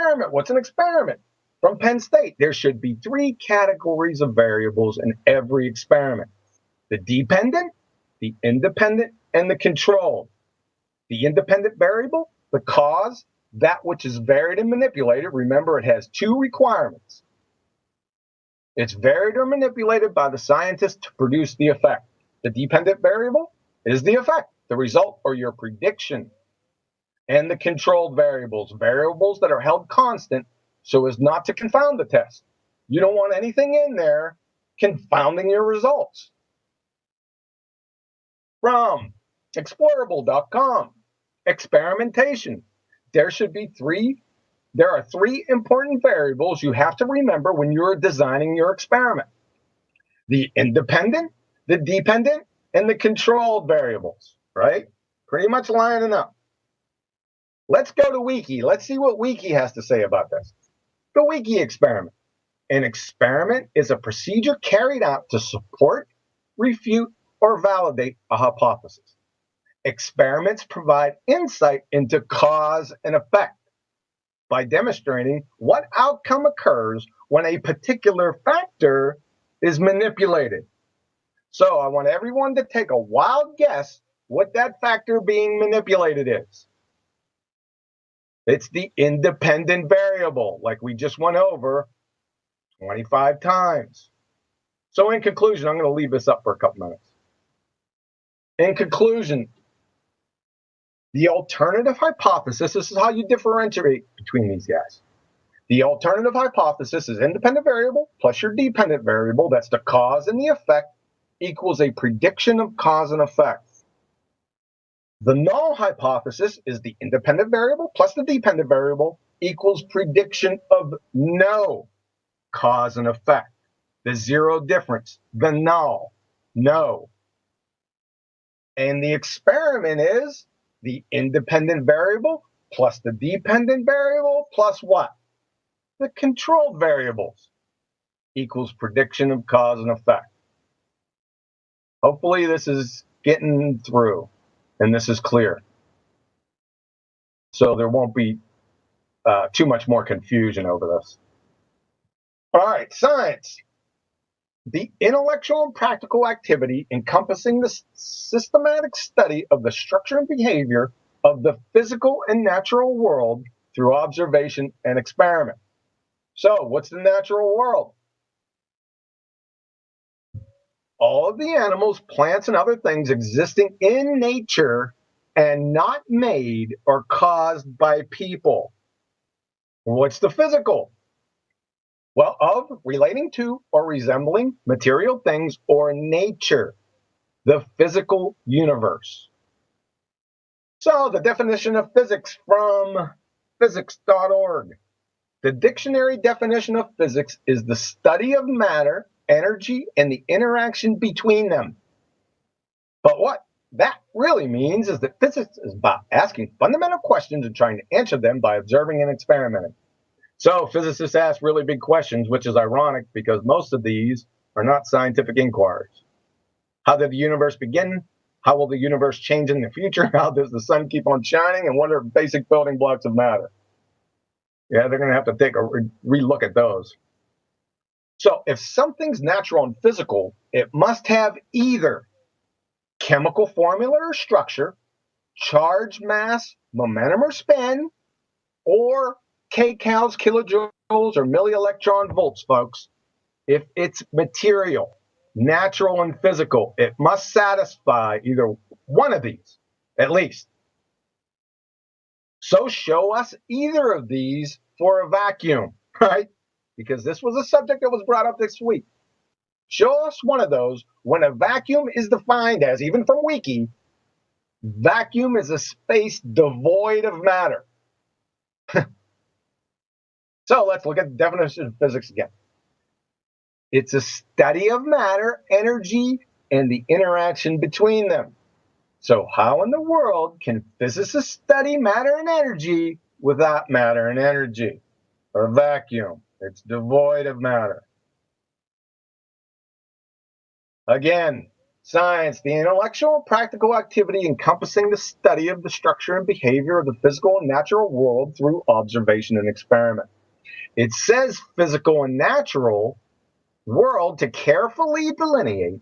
experiment. What's an experiment? From Penn State, there should be 3 categories of variables in every experiment: the dependent, the independent, and the controlled. The independent variable, the cause, that which is varied and manipulated. Remember, it has 2 requirements. It's varied or manipulated by the scientist to produce the effect. The dependent variable is the effect, the result, or your prediction. And the controlled variables, variables that are held constant so as not to confound the test. You don't want anything in there confounding your results. From explorable.com, experimentation. There are 3 important variables you have to remember when you're designing your experiment: the independent, the dependent, and the controlled variables, right? Pretty much lining up. Let's go to Wiki. Let's see what Wiki has to say about this. The Wiki experiment. An experiment is a procedure carried out to support, refute, or validate a hypothesis. Experiments provide insight into cause and effect by demonstrating what outcome occurs when a particular factor is manipulated. So I want everyone to take a wild guess what that factor being manipulated is. It's the independent variable, like we just went over 25 times. So in conclusion, I'm going to leave this up for a couple minutes. In conclusion, the alternative hypothesis, this is how you differentiate between these guys. The alternative hypothesis is independent variable plus your dependent variable, that's the cause and the effect, equals a prediction of cause and effect. The null hypothesis is the independent variable plus the dependent variable equals prediction of no cause and effect. The zero difference, the null, no. And the experiment is the independent variable plus the dependent variable plus what? The controlled variables equals prediction of cause and effect. Hopefully this is getting through and this is clear. So there won't be too much more confusion over this. All right, science. The intellectual and practical activity encompassing the systematic study of the structure and behavior of the physical and natural world through observation and experiment. So, what's the natural world? All of the animals, plants, and other things existing in nature and not made or caused by people. What's the physical? Well, of, relating to, or resembling material things or nature, the physical universe. So the definition of physics from physics.org. The dictionary definition of physics is the study of matter, energy, and the interaction between them. But what that really means is that physics is about asking fundamental questions and trying to answer them by observing and experimenting. So physicists ask really big questions, which is ironic because most of these are not scientific inquiries. How did the universe begin? How will the universe change in the future? How does the sun keep on shining? And what are basic building blocks of matter? Yeah, they're going to have to take a re-look at those. So if something's natural and physical, it must have either chemical formula or structure, charge, mass, momentum or spin, or kcals, kilojoules, or millielectron volts, folks. If it's material, natural and physical, it must satisfy either one of these, at least. So show us either of these for a vacuum, right? Because this was a subject that was brought up this week. Show us one of those when a vacuum is defined as, even from Wiki, vacuum is a space devoid of matter. So let's look at the definition of physics again. It's a study of matter, energy, and the interaction between them. So how in the world can physicists study matter and energy without matter and energy? Or vacuum. It's devoid of matter. Again, Science, the intellectual and practical activity encompassing the study of the structure and behavior of the physical and natural world through observation and experiment. It says physical and natural world to carefully delineate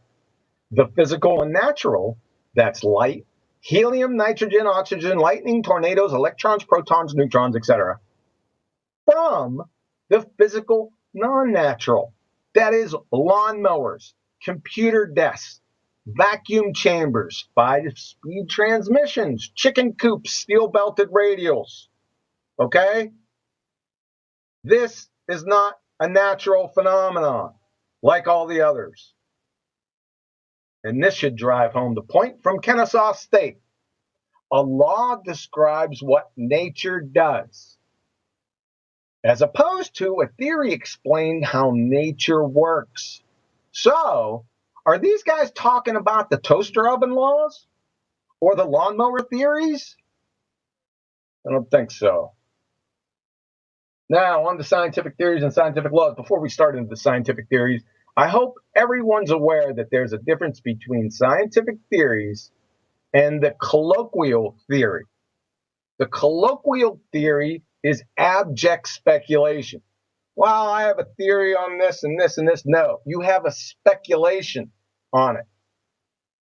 the physical and natural, that's light, helium, nitrogen, oxygen, lightning, tornadoes, electrons, protons, neutrons, etc., from the physical non-natural, that is lawnmowers, computer desks, vacuum chambers, 5-speed transmissions, chicken coops, steel-belted radials. Okay? This is not a natural phenomenon like all the others. And this should drive home the point from Kennesaw State. A law describes what nature does, as opposed to a theory explaining how nature works. So, are these guys talking about the toaster oven laws or the lawnmower theories? I don't think so. Now, on to scientific theories and scientific laws. Before we start into the scientific theories, I hope everyone's aware that there's a difference between scientific theories and the colloquial theory. The colloquial theory is abject speculation. Well, I have a theory on this and this and this. No, you have a speculation on it.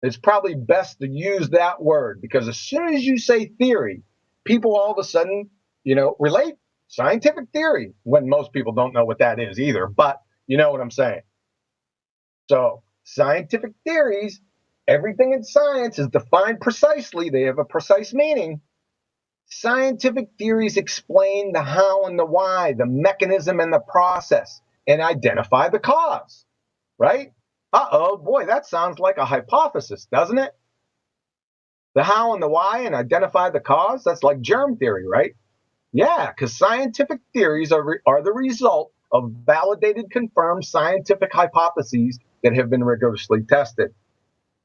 It's probably best to use that word, because as soon as you say theory, people all of a sudden, relate scientific theory, when most people don't know what that is either, but you know what I'm saying. So scientific theories, everything in science is defined precisely. They have a precise meaning. Scientific theories explain the how and the why, the mechanism and the process, and identify the cause, right? Uh-oh, boy, that sounds like a hypothesis, doesn't it? The how and the why and identify the cause, that's like germ theory, right? Yeah, because scientific theories are the result of validated, confirmed scientific hypotheses that have been rigorously tested.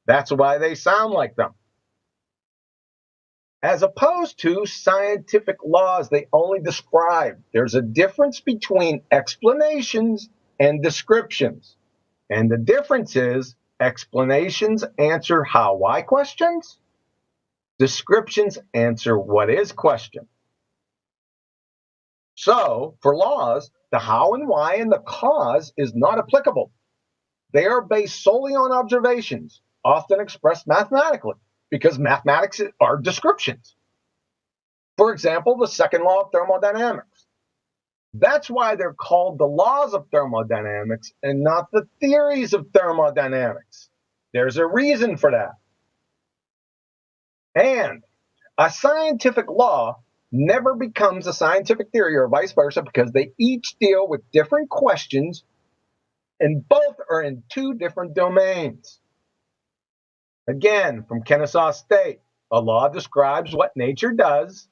That's why they sound like them. As opposed to scientific laws, they only describe. There's a difference between explanations and descriptions. And the difference is explanations answer how, why questions. Descriptions answer what is question. So, for laws, the how and why and the cause is not applicable. They are based solely on observations, often expressed mathematically, because mathematics are descriptions. For example, the second law of thermodynamics. That's why they're called the laws of thermodynamics and not the theories of thermodynamics. There's a reason for that. And a scientific law never becomes a scientific theory or vice versa, because they each deal with different questions and both are in two different domains. Again, from Kennesaw State, a law describes what nature does,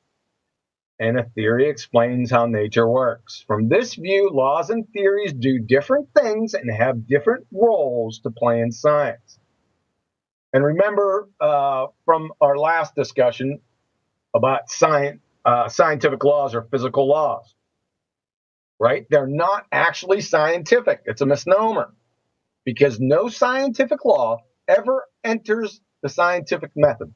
and a theory explains how nature works. From this view, laws and theories do different things and have different roles to play in science. And remember from our last discussion about scientific laws or physical laws, right? They're not actually scientific. It's a misnomer, because no scientific law ever enters the scientific method.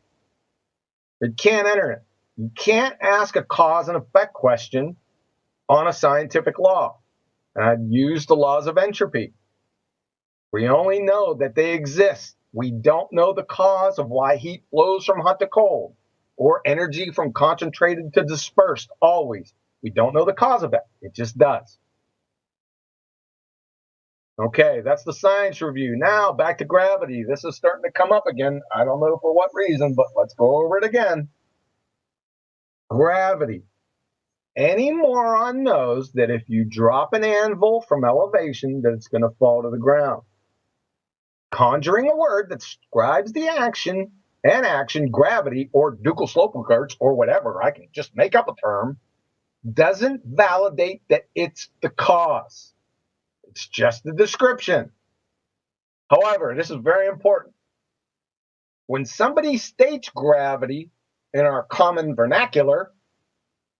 It can't enter it. You can't ask a cause and effect question on a scientific law. And I'd use the laws of entropy. We only know that they exist. We don't know the cause of why heat flows from hot to cold, or energy from concentrated to dispersed, always. We don't know the cause of it. It just does. Okay, that's the science review. Now, back to gravity. This is starting to come up again. I don't know for what reason, but let's go over it again. Gravity. Any moron knows that if you drop an anvil from elevation, that it's going to fall to the ground. Conjuring a word that describes the action, gravity, or ducal slope regards, or whatever, I can just make up a term, doesn't validate that it's the cause. It's just a description. However, this is very important. When somebody states gravity in our common vernacular,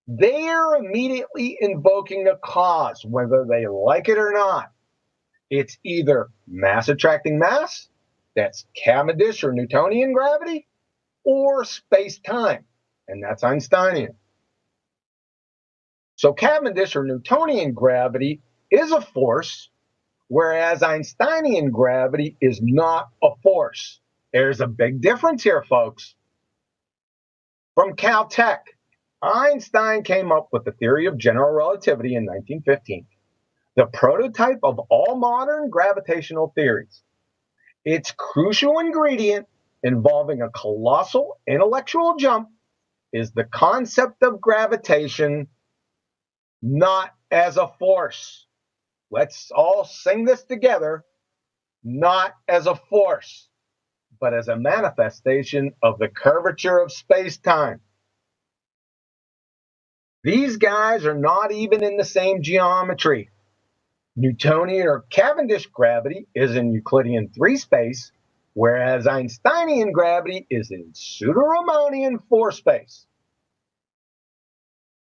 they are immediately invoking a cause, whether they like it or not. It's either mass attracting mass, That's Cavendish or Newtonian gravity, or space-time, and that's Einsteinian. So Cavendish or Newtonian gravity is a force, whereas Einsteinian gravity is not a force. There's a big difference here, folks. From Caltech, Einstein came up with the theory of general relativity in 1915, the prototype of all modern gravitational theories. Its crucial ingredient, involving a colossal intellectual jump, is the concept of gravitation not as a force. Let's all sing this together. Not as a force, but as a manifestation of the curvature of space-time. These guys are not even in the same geometry. Newtonian or Cavendish gravity is in Euclidean 3 space, whereas Einsteinian gravity is in pseudo-Riemannian 4 space.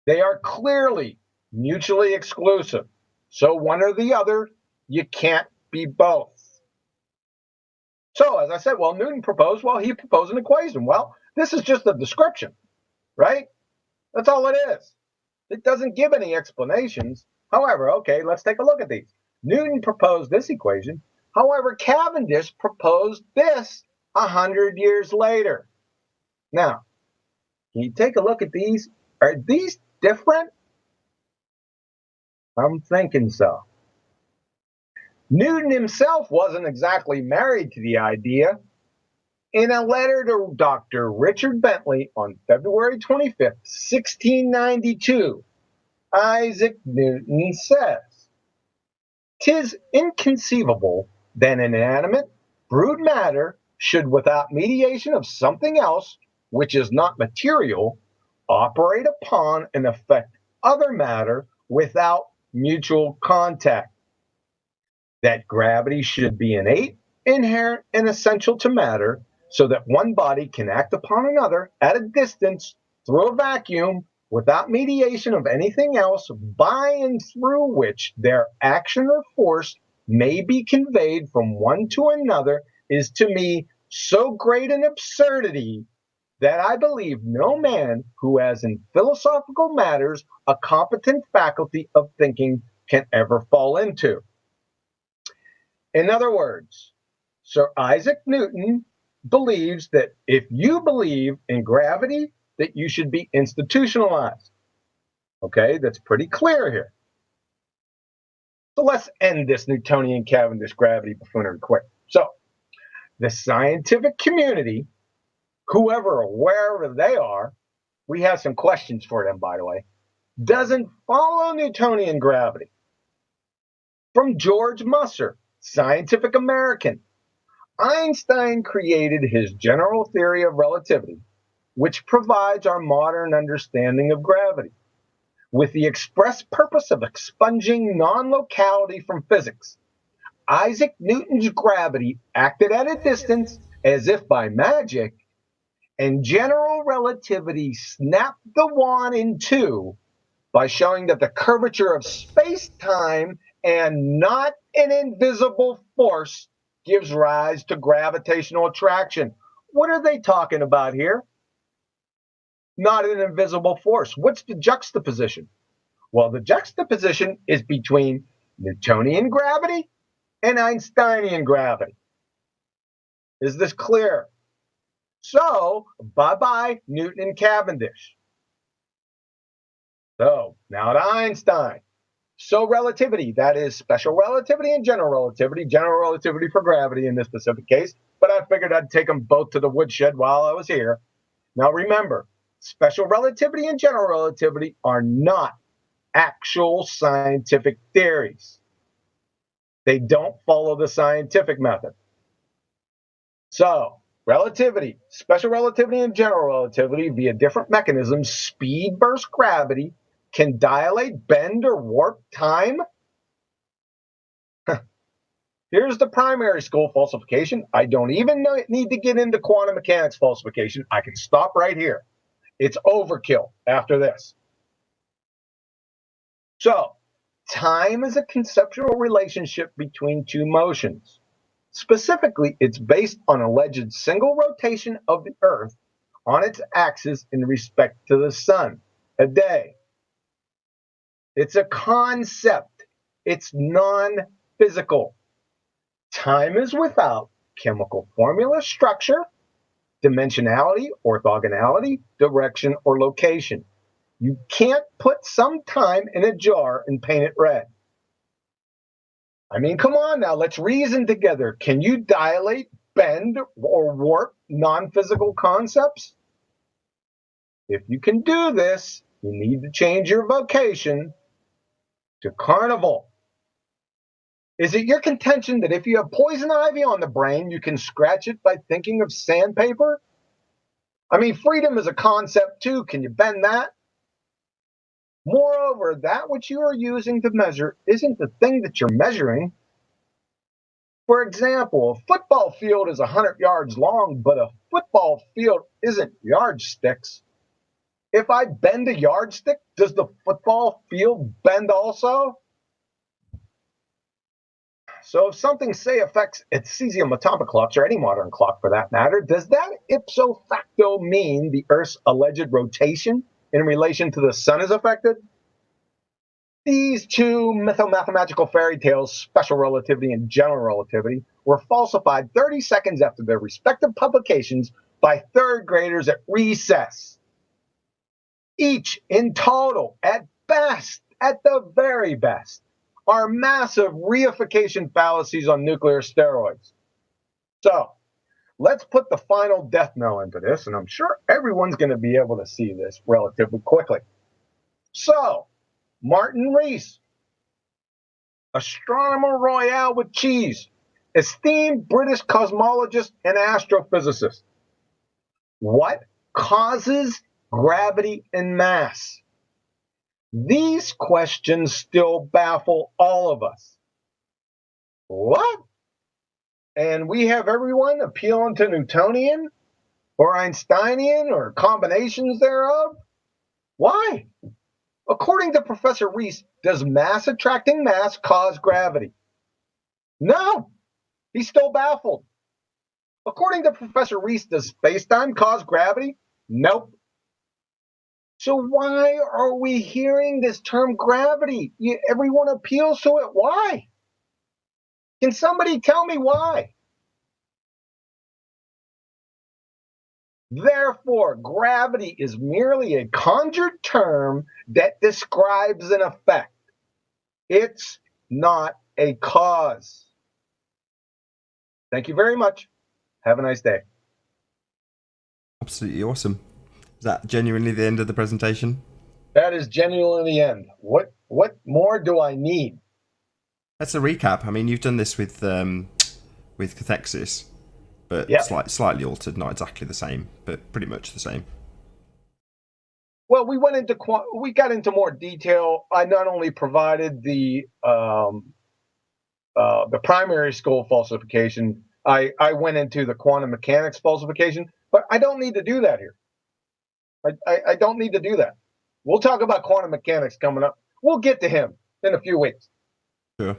They are clearly mutually exclusive, so one or the other, you can't be both. So, as I said, well, Newton proposed, well, he proposed an equation. Well, this is just a description, right? That's all it is. It doesn't give any explanations. However, okay, let's take a look at these. Newton proposed this equation. However, Cavendish proposed this 100 years later. Now, can you take a look at these? Are these different? I'm thinking so. Newton himself wasn't exactly married to the idea. In a letter to Dr. Richard Bentley on February 25th, 1692, Isaac Newton says, "'Tis inconceivable that an inanimate, brute matter should, without mediation of something else, which is not material, operate upon and affect other matter without mutual contact. That gravity should be innate, inherent, and essential to matter, so that one body can act upon another at a distance through a vacuum without mediation of anything else, by and through which their action or force may be conveyed from one to another, is to me so great an absurdity that I believe no man who has in philosophical matters a competent faculty of thinking can ever fall into." In other words, Sir Isaac Newton believes that if you believe in gravity, that you should be institutionalized. Okay, that's pretty clear here. So let's end this Newtonian Cavendish gravity buffoonery quick. So the scientific community, whoever or wherever they are, we have some questions for them, by the way, doesn't follow Newtonian gravity. From George Musser, Scientific American, Einstein created his general theory of relativity, which provides our modern understanding of gravity, with the express purpose of expunging non-locality from physics. Isaac Newton's gravity acted at a distance as if by magic, and general relativity snapped the wand in two by showing that the curvature of space-time and not an invisible force gives rise to gravitational attraction. What are they talking about here? Not an invisible force. What's the juxtaposition? Well, the juxtaposition is between Newtonian gravity and Einsteinian gravity. Is this clear? So, bye-bye Newton and Cavendish. So, now to Einstein. So relativity, that is special relativity and general relativity for gravity in this specific case, but I figured I'd take them both to the woodshed while I was here. Now remember, special relativity and general relativity are not actual scientific theories. They don't follow the scientific method. So, relativity, special relativity and general relativity via different mechanisms, speed versus gravity, can dilate, bend, or warp time. Here's the primary school falsification. I don't even need to get into quantum mechanics falsification. I can stop right here. It's overkill after this. So, time is a conceptual relationship between two motions. Specifically, it's based on alleged single rotation of the Earth on its axis in respect to the sun a day. It's a concept. It's non-physical. Time is without chemical formula, structure, dimensionality, orthogonality, direction, or location. You can't put some time in a jar and paint it red. I mean, come on now, let's reason together. Can you dilate, bend, or warp non-physical concepts? If you can do this, you need to change your vocation to carnival. Is it your contention that if you have poison ivy on the brain, you can scratch it by thinking of sandpaper? I mean, freedom is a concept too. Can you bend that? Moreover, that which you are using to measure isn't the thing that you're measuring. For example, a football field is 100 yards long, but a football field isn't yardsticks. If I bend a yardstick, does the football field bend also? So if something, say, affects its cesium atomic clocks, or any modern clock for that matter, does that ipso facto mean the Earth's alleged rotation in relation to the sun is affected? These two mytho-mathematical fairy tales, special relativity and general relativity, were falsified 30 seconds after their respective publications by third graders at recess. Each in total, at best, at the very best, are massive reification fallacies on nuclear steroids. So let's put the final death knell into this, and I'm sure everyone's going to be able to see this relatively quickly. So, Martin Rees, astronomer royale with cheese, esteemed British cosmologist and astrophysicist. What causes gravity and mass? These questions still baffle all of us. What? And we have everyone appealing to Newtonian or Einsteinian or combinations thereof? Why? According to Professor Rees, does mass attracting mass cause gravity? No, he's still baffled. According to Professor Rees, does spacetime cause gravity? Nope. So why are we hearing this term gravity? Everyone appeals to it. Why? Can somebody tell me why? Therefore, gravity is merely a conjured term that describes an effect. It's not a cause. Thank you very much. Have a nice day. Absolutely awesome. Is that genuinely the end of the presentation? That is genuinely the end. What more do I need? That's a recap. I mean, you've done this with cathexis, but Yep. slightly altered, not exactly the same, but pretty much the same. Well, we got into more detail. I not only provided the primary school falsification, I went into the quantum mechanics falsification, but I don't need to do that here. I don't need to do that. We'll talk about quantum mechanics coming up. We'll get to him in a few weeks. Sure.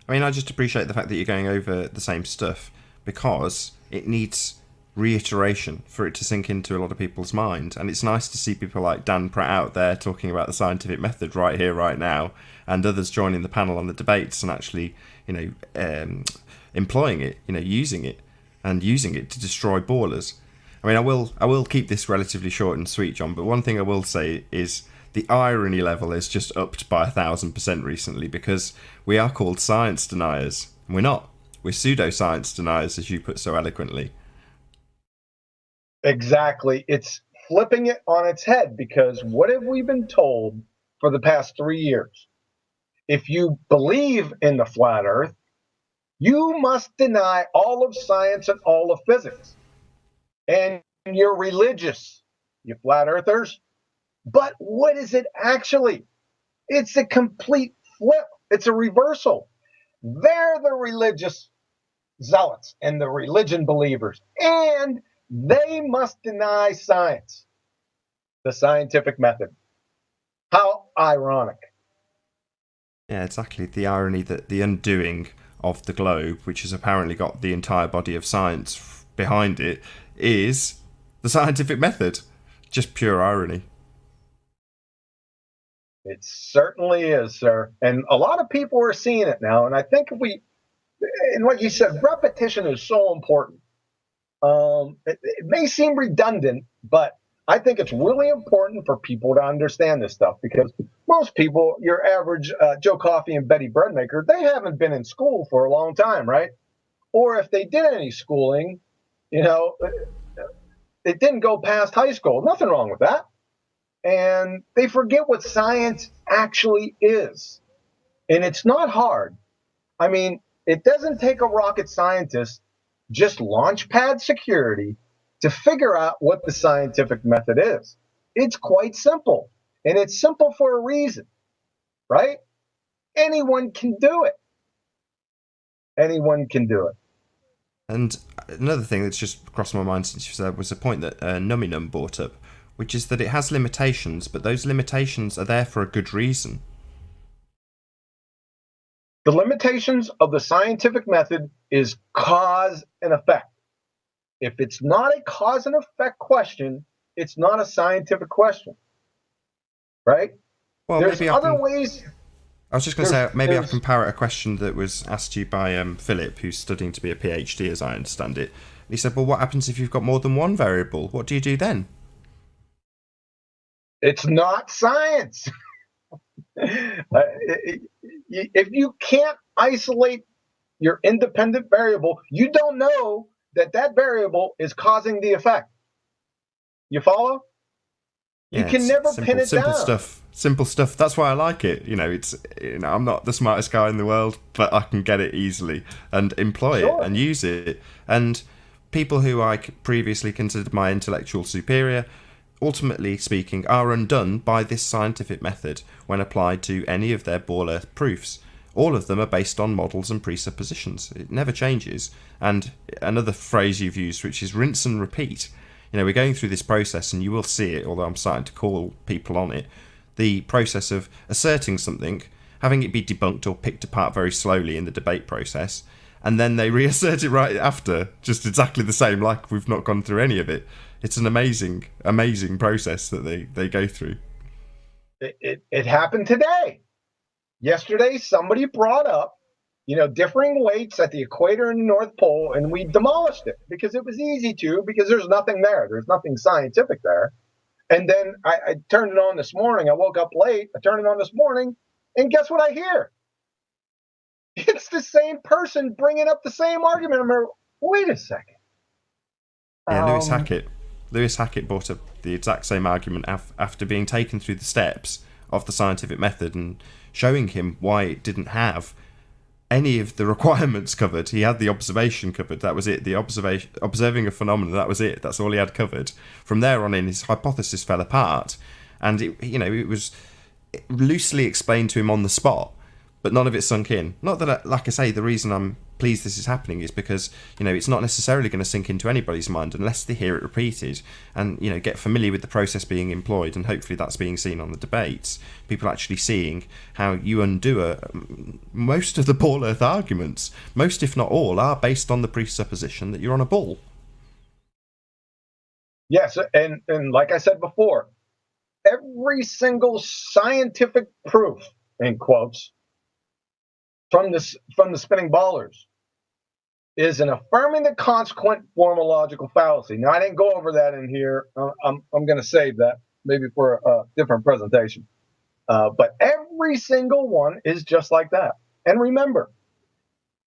I mean, I just appreciate the fact that you're going over the same stuff because it needs reiteration for it to sink into a lot of people's mind. And it's nice to see people like Dan Pratt out there talking about the scientific method right here, right now, and others joining the panel on the debates and actually, employing it, using it to destroy ballers. I mean, I will keep this relatively short and sweet, John, but one thing I will say is the irony level is just upped by 1,000% recently because we are called science deniers. And we're not. We're pseudoscience deniers, as you put so eloquently. Exactly. It's flipping it on its head because what have we been told for the past 3 years? If you believe in the flat earth, you must deny all of science and all of physics. And you're religious, you flat earthers. But what is it actually? It's a complete flip. It's a reversal. They're the religious zealots and the religion believers, and they must deny science, the scientific method. How ironic. Yeah, exactly. The irony that the undoing of the globe, which has apparently got the entire body of science behind it, is the scientific method. Just pure irony. It certainly is, sir. And a lot of people are seeing it now. And I think and like you said, repetition is so important. It may seem redundant, but I think it's really important for people to understand this stuff, because most people, your average Joe Coffey and Betty Bread maker, they haven't been in school for a long time, right? Or if they did any schooling, it didn't go past high school. Nothing wrong with that. And they forget what science actually is. And it's not hard. I mean, it doesn't take a rocket scientist, just launch pad security, to figure out what the scientific method is. It's quite simple. And it's simple for a reason, right? Anyone can do it. Anyone can do it. And another thing that's just crossed my mind since you said was a point that Numinum brought up, which is that it has limitations, but those limitations are there for a good reason. The limitations of the scientific method is cause and effect. If it's not a cause and effect question, it's not a scientific question, right? Well, there's other ways. I was just going to say, maybe I can parrot a question that was asked to you by Philip, who's studying to be a PhD, as I understand it. He said, well, what happens if you've got more than one variable? What do you do then? It's not science. If you can't isolate your independent variable, you don't know that variable is causing the effect. You follow? You can never pin it down. Simple stuff. That's why I like it. I'm not the smartest guy in the world, but I can get it easily and employ it and use it. And people who I previously considered my intellectual superior, ultimately speaking, are undone by this scientific method when applied to any of their Ball Earth proofs. All of them are based on models and presuppositions. It never changes. And another phrase you've used, which is rinse and repeat. We're going through this process, and you will see it, although I'm starting to call people on it, the process of asserting something, having it be debunked or picked apart very slowly in the debate process, and then they reassert it right after, just exactly the same, like we've not gone through any of it. It's an amazing, amazing process that they go through. It happened today. Yesterday, somebody brought up, differing weights at the equator and the North Pole, and we demolished it because it was easy to, because there's nothing there. There's nothing scientific there. And then I turned it on this morning. I woke up late. I turned it on this morning, and guess what I hear? It's the same person bringing up the same argument. I'm like, wait a second. Yeah, Lewis Hackett brought up the exact same argument after being taken through the steps of the scientific method and showing him why it didn't have any of the requirements covered. He had the observation covered. That was it. The observing a phenomenon. That was it. That's all he had covered. From there on in, his hypothesis fell apart, and it was loosely explained to him on the spot, but none of it sunk in. Not that, like I say, the reason I'm pleased this is happening is because it's not necessarily going to sink into anybody's mind unless they hear it repeated and get familiar with the process being employed, and hopefully that's being seen on the debates. People actually seeing how you undo most of the Ball Earth arguments, most if not all, are based on the presupposition that you're on a ball. Yes, and like I said before, every single scientific proof, in quotes, from the spinning ballers is an affirming the consequent form of logical fallacy. Now, I didn't go over that in here. I'm going to save that maybe for a different presentation. But every single one is just like that. And remember,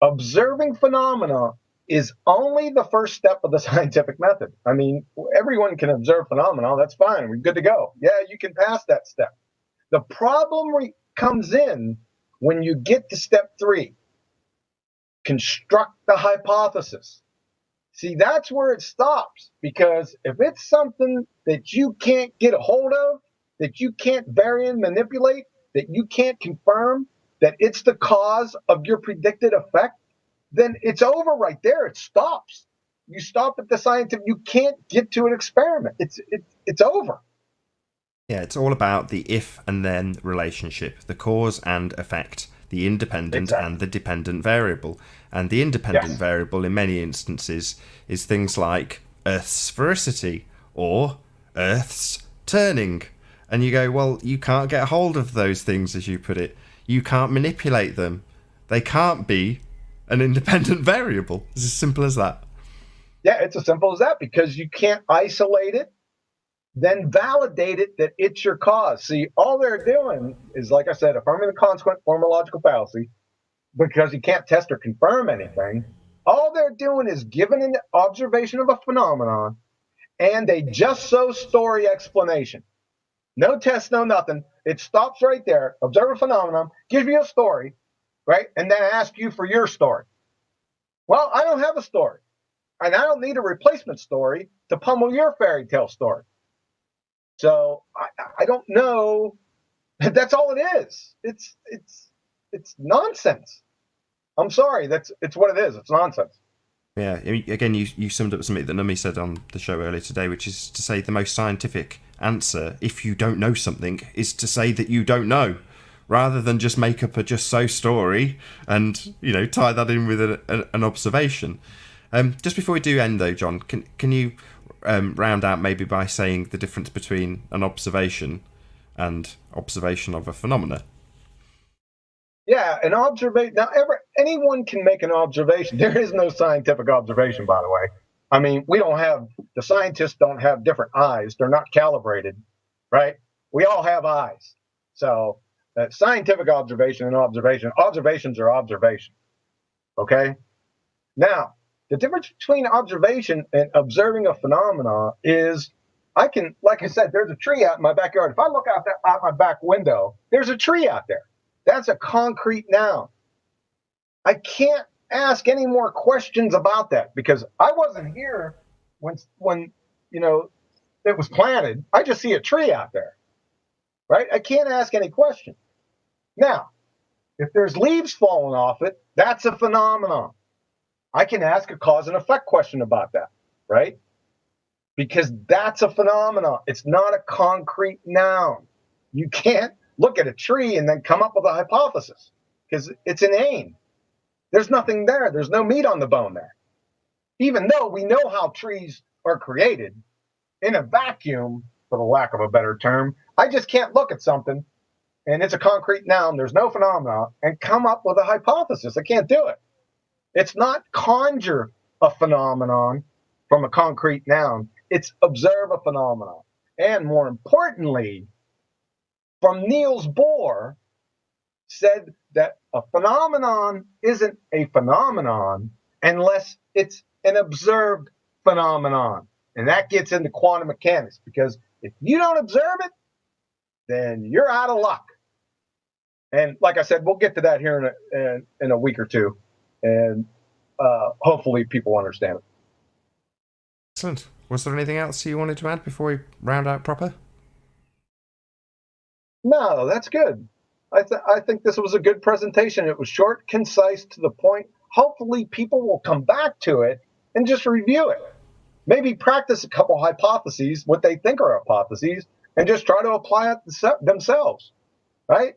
observing phenomena is only the first step of the scientific method. I mean, everyone can observe phenomena. That's fine. We're good to go. Yeah, you can pass that step. The problem comes in when you get to step 3. Construct the hypothesis. See, that's where it stops, because if it's something that you can't get a hold of, that you can't vary and manipulate, that you can't confirm that it's the cause of your predicted effect, then it's over right there. It stops. You stop at the scientific. You can't get to an experiment. It's over. Yeah, it's all about the if and then relationship, the cause and effect. the independent Exactly. and the dependent variable. And the independent Yes. variable in many instances is things like Earth's sphericity or Earth's turning. And you go, well, you can't get hold of those things, as you put it. You can't manipulate them. They can't be an independent variable. It's as simple as that. Yeah, it's as simple as that because you can't isolate it, then validate it that it's your cause. See, all they're doing is, like I said, affirming the consequent formal logical fallacy because you can't test or confirm anything. All they're doing is giving an observation of a phenomenon and a just so story explanation. No test, no nothing. It stops right there. Observe a phenomenon, give you a story, right? And then ask you for your story. Well, I don't have a story. And I don't need a replacement story to pummel your fairy tale story. So I don't know. That's all it is. It's nonsense. I'm sorry. It's what it is. It's nonsense. Yeah, again, you summed up something that Numi said on the show earlier today, which is to say the most scientific answer, if you don't know something, is to say that you don't know, rather than just make up a just so story and tie that in with an observation. Just before we do end, though, John, can you round out maybe by saying the difference between an observation and observation of a phenomena? Yeah, an observation. Now, anyone can make an observation. There is no scientific observation, by the way. I mean, the scientists don't have different eyes. They're not calibrated, right? We all have eyes. So, scientific observation and observations are observations. Okay. Now, the difference between observation and observing a phenomena is like I said, there's a tree out in my backyard. If I look out my back window, there's a tree out there. That's a concrete noun. I can't ask any more questions about that because I wasn't here when it was planted. I just see a tree out there, right? I can't ask any questions. Now, if there's leaves falling off it, that's a phenomenon. I can ask a cause and effect question about that, right? Because that's a phenomenon. It's not a concrete noun. You can't look at a tree and then come up with a hypothesis because it's inane. There's nothing there. There's no meat on the bone there. Even though we know how trees are created in a vacuum, for the lack of a better term, I just can't look at something and it's a concrete noun. There's no phenomena and come up with a hypothesis. I can't do it. It's not conjure a phenomenon from a concrete noun. It's observe a phenomenon. And more importantly, from Niels Bohr, said that a phenomenon isn't a phenomenon unless it's an observed phenomenon. And that gets into quantum mechanics because if you don't observe it, then you're out of luck. And like I said, we'll get to that here in a week or two. And hopefully people understand it. Excellent. Was there anything else you wanted to add before we round out proper? No, that's good. I think this was a good presentation. It was short, concise, to the point. Hopefully people will come back to it and just review it. Maybe practice a couple hypotheses, what they think are hypotheses, and just try to apply it themselves, right?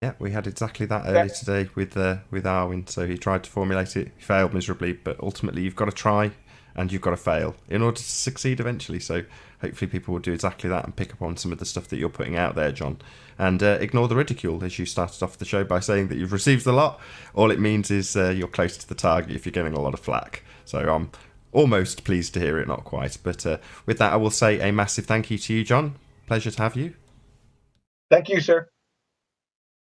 Yeah, we had exactly that earlier today with Arwin. So he tried to formulate it, he failed miserably, but ultimately you've got to try and you've got to fail in order to succeed eventually. So hopefully people will do exactly that and pick up on some of the stuff that you're putting out there, John. And ignore the ridicule, as you started off the show by saying that you've received a lot. All it means is you're close to the target if you're getting a lot of flack. So I'm almost pleased to hear it, not quite. But with that, I will say a massive thank you to you, John. Pleasure to have you. Thank you, sir.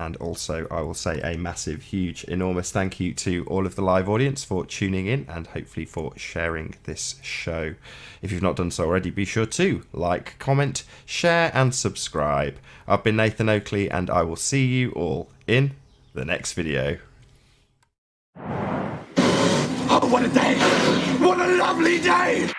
And also, I will say a massive, huge, enormous thank you to all of the live audience for tuning in and hopefully for sharing this show. If you've not done so already, be sure to like, comment, share, and subscribe. I've been Nathan Oakley, and I will see you all in the next video. Oh, what a day! What a lovely day!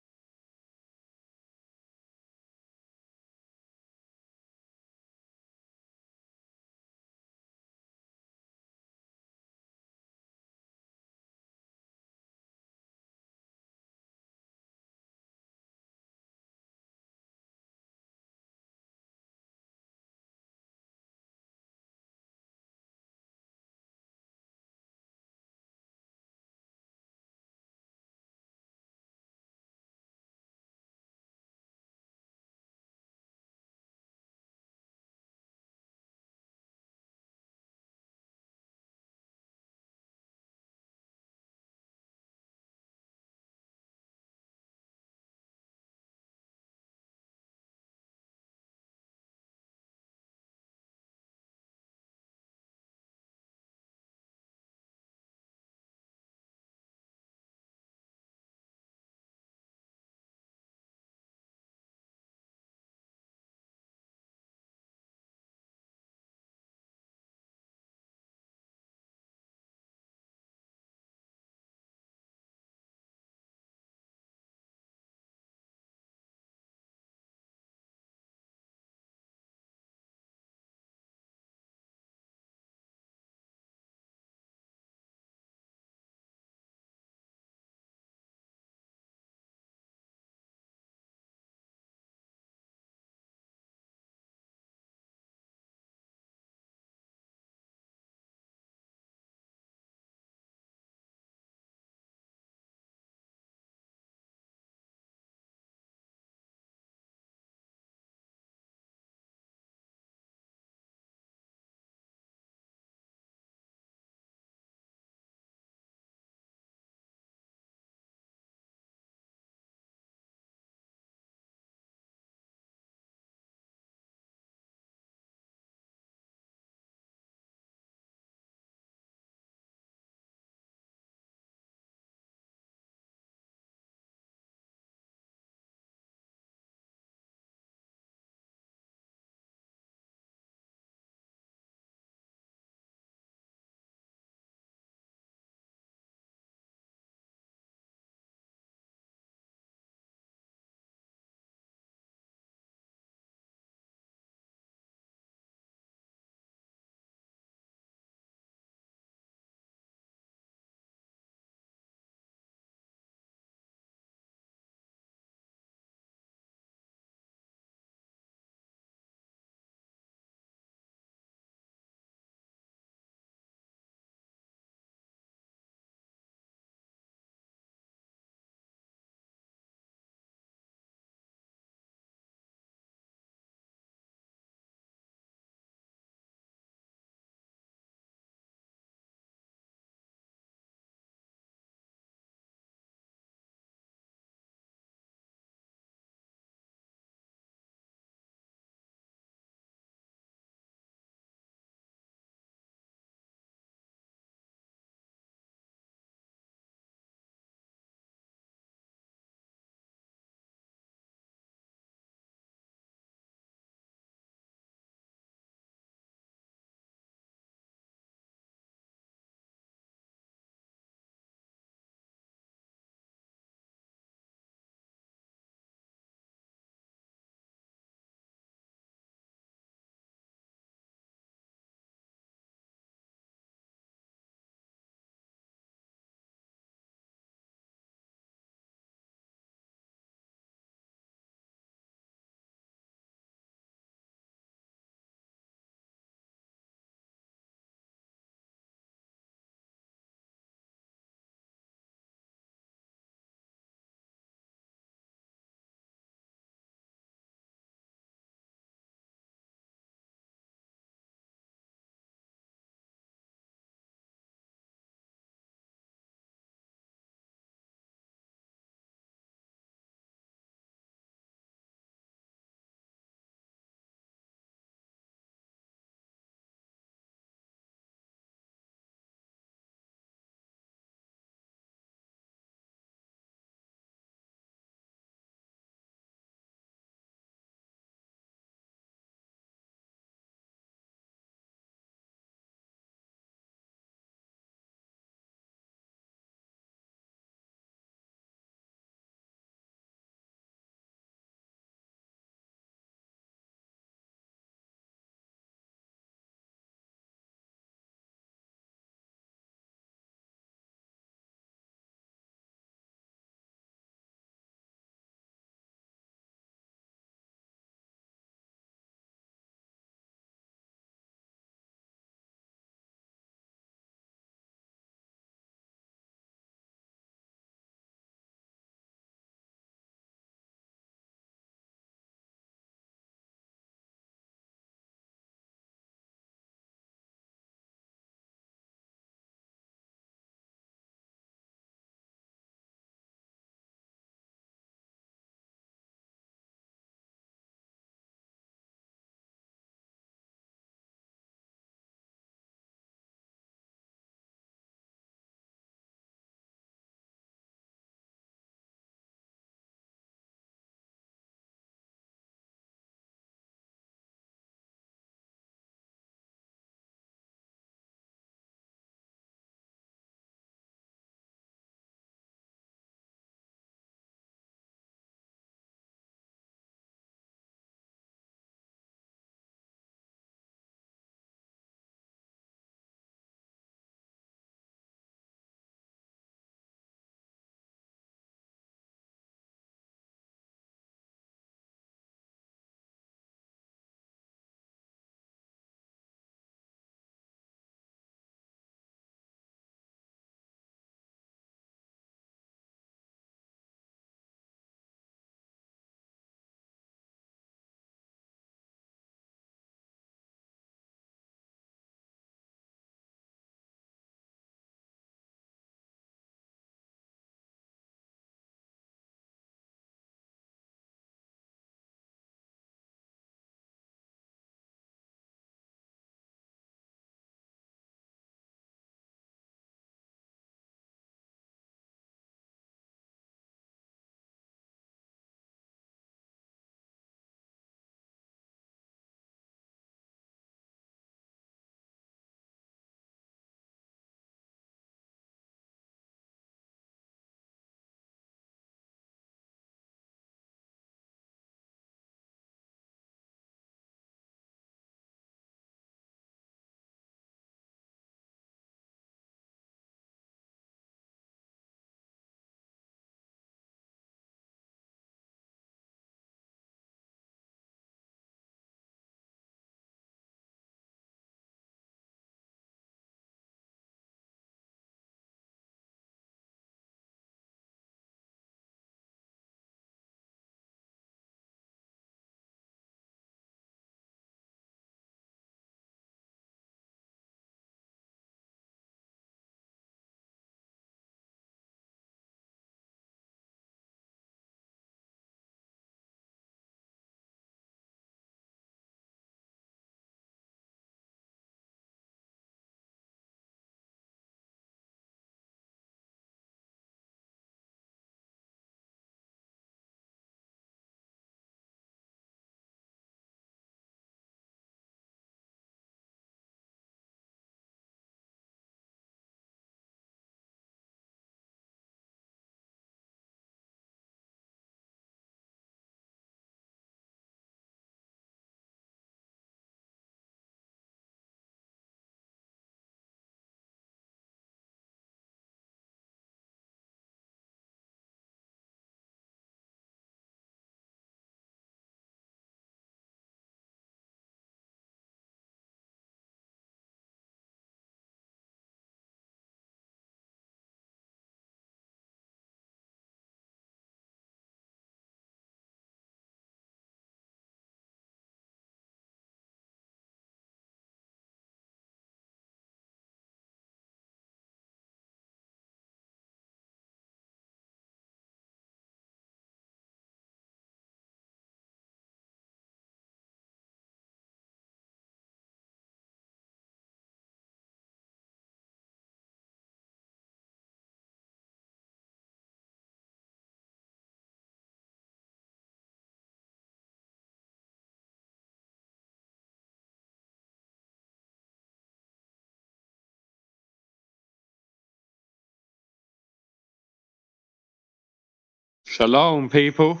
Shalom, people.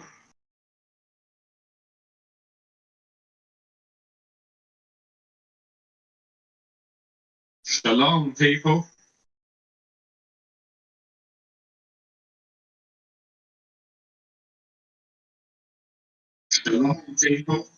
Shalom, people. Shalom, people.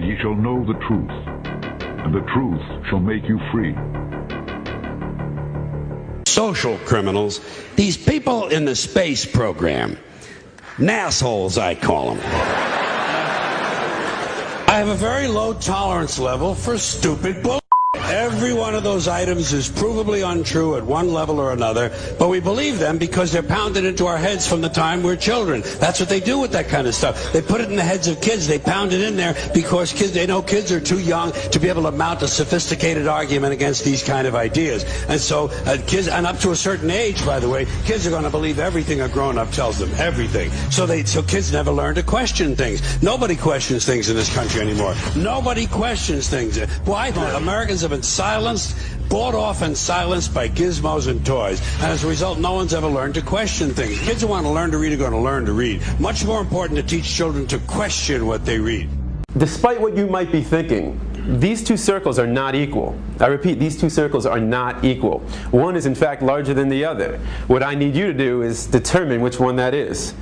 And ye shall know the truth, and the truth shall make you free. Social criminals, these people in the space program, nassholes I call them. I have a very low tolerance level for stupid bull. Every one of those items is provably untrue at one level or another, but we believe them because they're pounded into our heads from the time we're children. That's what they do with that kind of stuff. They put it in the heads of kids. They pound it in there because they know kids are too young to be able to mount a sophisticated argument against these kind of ideas. And so kids, and up to a certain age, by the way, kids are going to believe everything a grown-up tells them, everything. So kids never learn to question things. Nobody questions things in this country anymore. Nobody questions things. Why? Americans have been silenced, bought off and silenced by gizmos and toys. And as a result, no one's ever learned to question things. Kids who want to learn to read are going to learn to read. Much more important to teach children to question what they read. Despite what you might be thinking, these two circles are not equal. I repeat, these two circles are not equal. One is in fact larger than the other. What I need you to do is determine which one that is.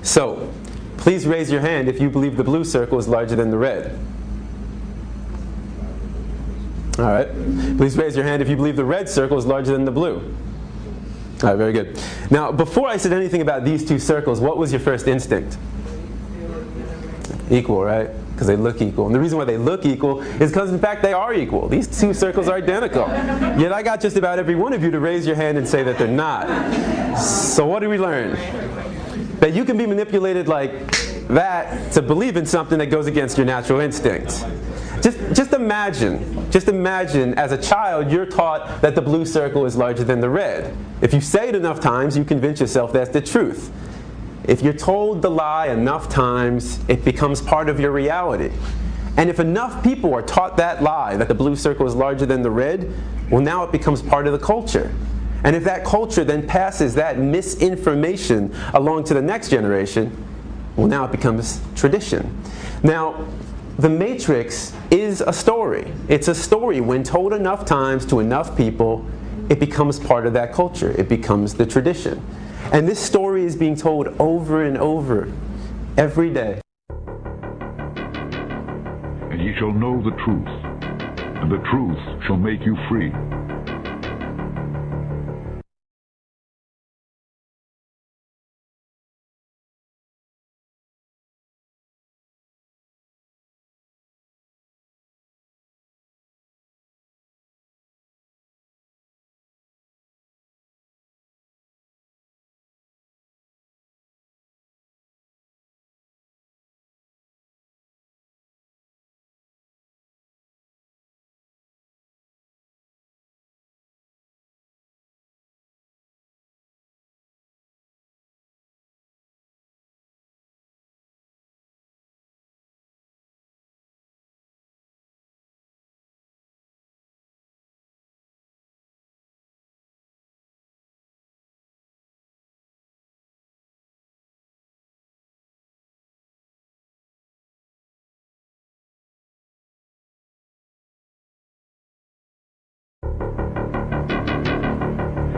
So, please raise your hand if you believe the blue circle is larger than the red. All right. Please raise your hand if you believe the red circle is larger than the blue. All right, very good. Now, before I said anything about these two circles, what was your first instinct? Equal, right? Because they look equal. And the reason why they look equal is because, in fact, they are equal. These two circles are identical. Yet I got just about every one of you to raise your hand and say that they're not. So what did we learn? That you can be manipulated like that to believe in something that goes against your natural instincts. Just imagine as a child you're taught that the blue circle is larger than the red. If you say it enough times, you convince yourself that's the truth. If you're told the lie enough times, it becomes part of your reality. And if enough people are taught that lie, that the blue circle is larger than the red, well, now it becomes part of the culture. And if that culture then passes that misinformation along to the next generation, well, now it becomes tradition. Now, The Matrix is a story. It's a story. When told enough times to enough people, it becomes part of that culture. It becomes the tradition. And this story is being told over and over every day. And ye shall know the truth, and the truth shall make you free.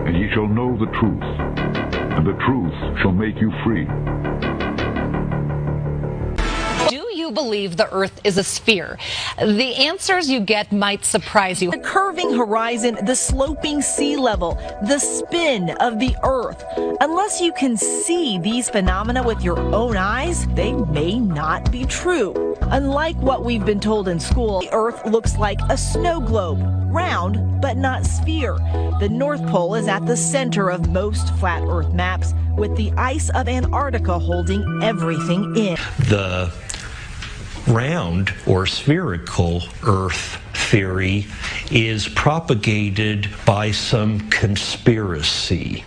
And ye shall know the truth, and the truth shall make you free. Do you believe the Earth is a sphere? The answers you get might surprise you. The curving horizon, the sloping sea level, the spin of the Earth. Unless you can see these phenomena with your own eyes, they may not be true. Unlike what we've been told in school, the Earth looks like a snow globe, round but not sphere. The North Pole is at the center of most flat Earth maps, with the ice of Antarctica holding everything in. The round or spherical Earth theory is propagated by some conspiracy.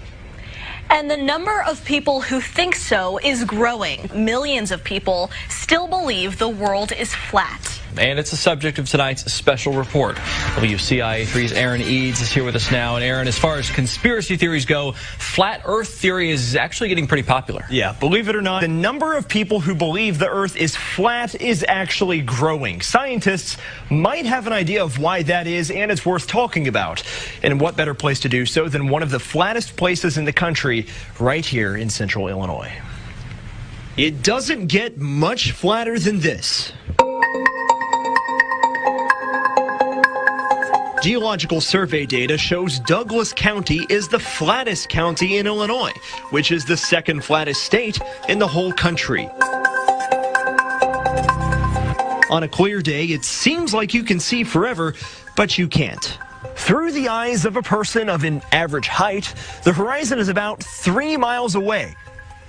And the number of people who think so is growing. Millions of people still believe the world is flat. And it's the subject of tonight's special report. WCIA3's Aaron Eads is here with us now. And Aaron, as far as conspiracy theories go, flat Earth theory is actually getting pretty popular. Yeah, believe it or not, the number of people who believe the Earth is flat is actually growing. Scientists might have an idea of why that is, and it's worth talking about. And what better place to do so than one of the flattest places in the country, right here in central Illinois. It doesn't get much flatter than this. Geological survey data shows Douglas County is the flattest county in Illinois, which is the second flattest state in the whole country. On a clear day, it seems like you can see forever, but you can't. Through the eyes of a person of an average height, the horizon is about 3 miles away.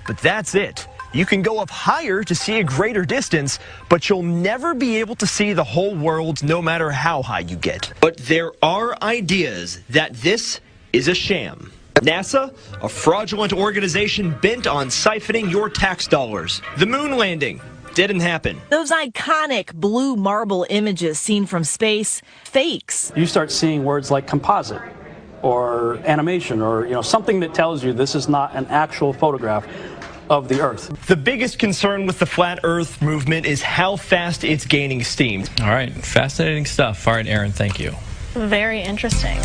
But that's it. You can go up higher to see a greater distance, but you'll never be able to see the whole world no matter how high you get. But there are ideas that this is a sham. NASA, a fraudulent organization bent on siphoning your tax dollars. The moon landing didn't happen. Those iconic blue marble images seen from space, fakes. You start seeing words like composite or animation or something that tells you this is not an actual photograph of the Earth. The biggest concern with the flat Earth movement is how fast it's gaining steam. All right, fascinating stuff. All right, Aaron, thank you. Very interesting.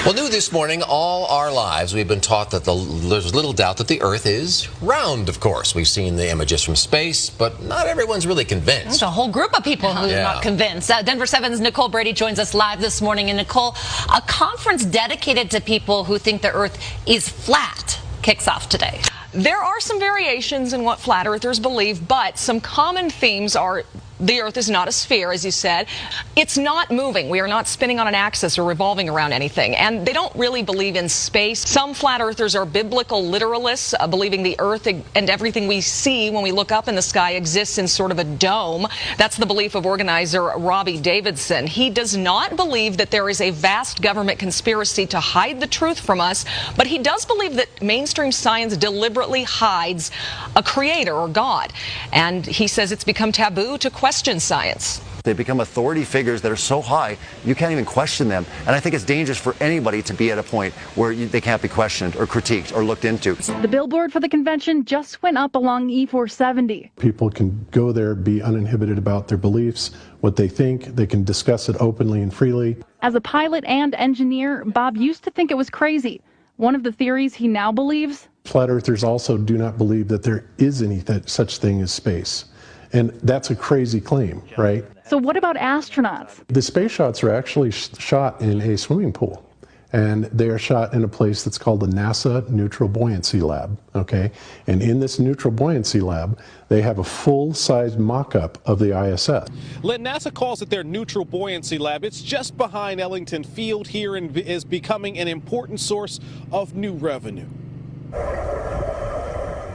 Well, new this morning, all our lives we've been taught that there's little doubt that the Earth is round, of course. We've seen the images from space, but not everyone's really convinced. There's a whole group of people who are not convinced. Denver 7's Nicole Brady joins us live this morning. And Nicole, a conference dedicated to people who think the Earth is flat kicks off today. There are some variations in what flat earthers believe, but some common themes are the Earth is not a sphere, as you said. It's not moving. We are not spinning on an axis or revolving around anything. And they don't really believe in space. Some flat earthers are biblical literalists, believing the Earth and everything we see when we look up in the sky exists in sort of a dome. That's the belief of organizer Robbie Davidson. He does not believe that there is a vast government conspiracy to hide the truth from us, but he does believe that mainstream science deliberately hides a creator or God. And he says it's become taboo to question science. They become authority figures that are so high, you can't even question them. And I think it's dangerous for anybody to be at a point where they can't be questioned or critiqued or looked into. The billboard for the convention just went up along E470. People can go there, be uninhibited about their beliefs, what they think. They can discuss it openly and freely. As a pilot and engineer, Bob used to think it was crazy. One of the theories he now believes? Flat earthers also do not believe that there is any such thing as space. And that's a crazy claim, right? So what about astronauts? The space shots are actually shot in a swimming pool. And they are shot in a place that's called the NASA Neutral Buoyancy Lab, okay? And in this Neutral Buoyancy Lab, they have a full-size mock-up of the ISS. Len, NASA calls it their Neutral Buoyancy Lab. It's just behind Ellington Field here and is becoming an important source of new revenue.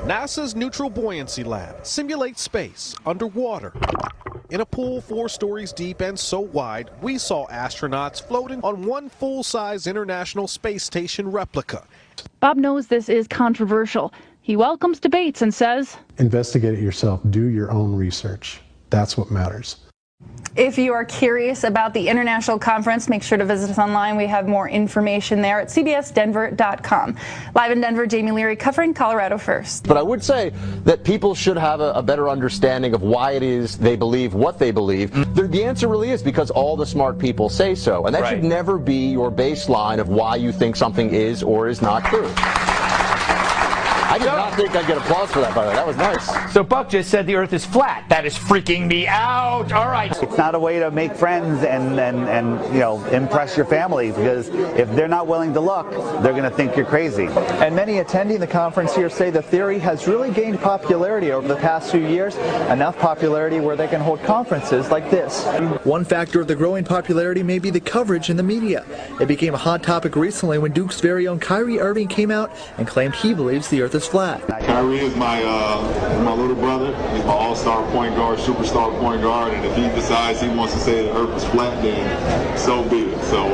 NASA's Neutral Buoyancy Lab simulates space underwater. In a pool 4 stories deep and so wide, we saw astronauts floating on one full-size International Space Station replica. Bob knows this is controversial. He welcomes debates and says, investigate it yourself. Do your own research. That's what matters. If you are curious about the international conference, make sure to visit us online. We have more information there at cbsdenver.com. Live in Denver, Jamie Leary covering Colorado First. But I would say that people should have a better understanding of why it is they believe what they believe. The answer really is because all the smart people say so. And that should never be your baseline of why you think something is or is not true. I did not think I'd get applause for that, by the way. That was nice. So Buck just said the Earth is flat. That is freaking me out. All right. It's not a way to make friends and impress your family, because if they're not willing to look, they're going to think you're crazy. And many attending the conference here say the theory has really gained popularity over the past few years, enough popularity where they can hold conferences like this. One factor of the growing popularity may be the coverage in the media. It became a hot topic recently when Duke's very own Kyrie Irving came out and claimed he believes the Earth is flat. Kyrie is my little brother. He's my all-star point guard, superstar point guard, and if he decides he wants to say the Earth is flat, then so be it. So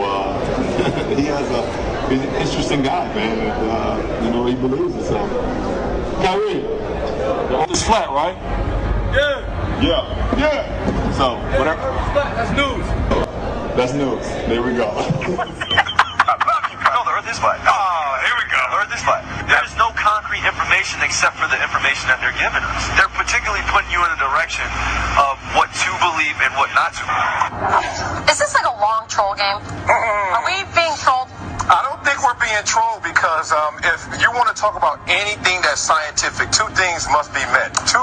he's an interesting guy, man. And, he believes it. So Kyrie, the Earth is flat, right? Yeah. So whatever. That's news. That's news. There we go. No, the Earth is flat. Oh, here we go. The Earth is flat. There's no concrete information except for the information that they're giving us. They're particularly putting you in a direction of what to believe and what not to believe. Is this like a long troll game? Are we being trolled? I don't think we're being trolled because if you want to talk about anything that's scientific, two things must be met. Two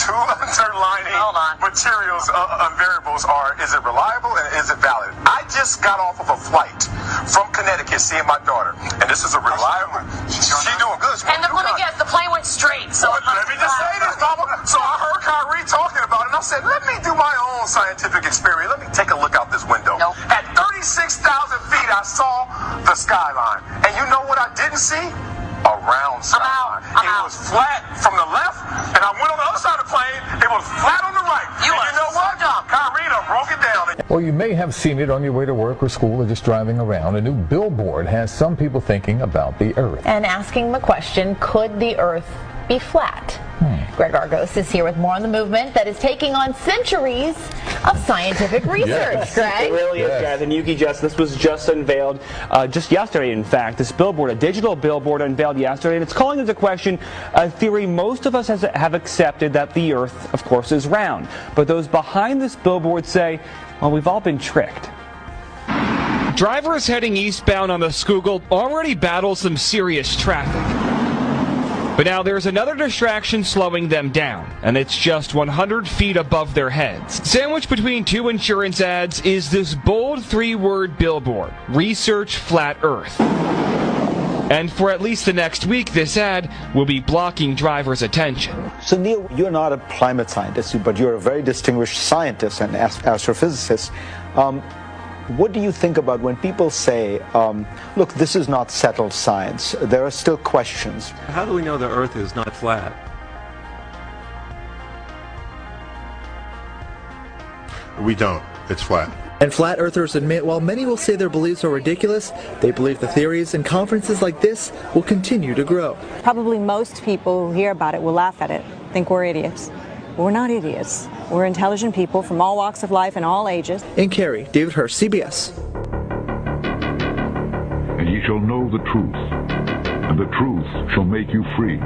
underlining materials and variables are, is it reliable and is it valid? I just just got off of a flight from Connecticut seeing my daughter. And this is a reliable... She's doing good. And let me guess, the plane went straight. So let me just say this, Mama. So I heard Kyrie talking about it, and I said, let me do my own scientific experiment. Let me take a look out this window. Nope. At 36,000 feet, I saw the skyline. And you know what I didn't see? A round skyline. It was flat from the left, and I went on the other side of the plane. It was flat on the right. You know what? Kyrie done broke it down. Well, you may have seen it on your way to work or school or just driving around. A new billboard has some people thinking about the Earth. And asking the question, could the Earth be flat? Greg Argos is here with more on the movement that is taking on centuries of scientific research. Greg? It really is, guys. And Yuki, this was just unveiled just yesterday, in fact. This billboard, a digital billboard unveiled yesterday, and it's calling into question a theory most of us have accepted, that the Earth, of course, is round. But those behind this billboard say, well, we've all been tricked. Drivers heading eastbound on the Schuylkill already battle some serious traffic. But now there's another distraction slowing them down, and it's just 100 feet above their heads. Sandwiched between two insurance ads is this bold 3-word billboard, Research Flat Earth. And for at least the next week, this ad will be blocking drivers' attention. So Neil, you're not a climate scientist, but you're a very distinguished scientist and astrophysicist. What do you think about when people say, look, this is not settled science, there are still questions? How do we know the Earth is not flat? We don't. It's flat. And flat earthers admit while many will say their beliefs are ridiculous, they believe the theories and conferences like this will continue to grow. Probably most people who hear about it will laugh at it, think we're idiots. We're not idiots. We're intelligent people from all walks of life and all ages. In Cary, David Hirsch, CBS. And ye shall know the truth, and the truth shall make you free.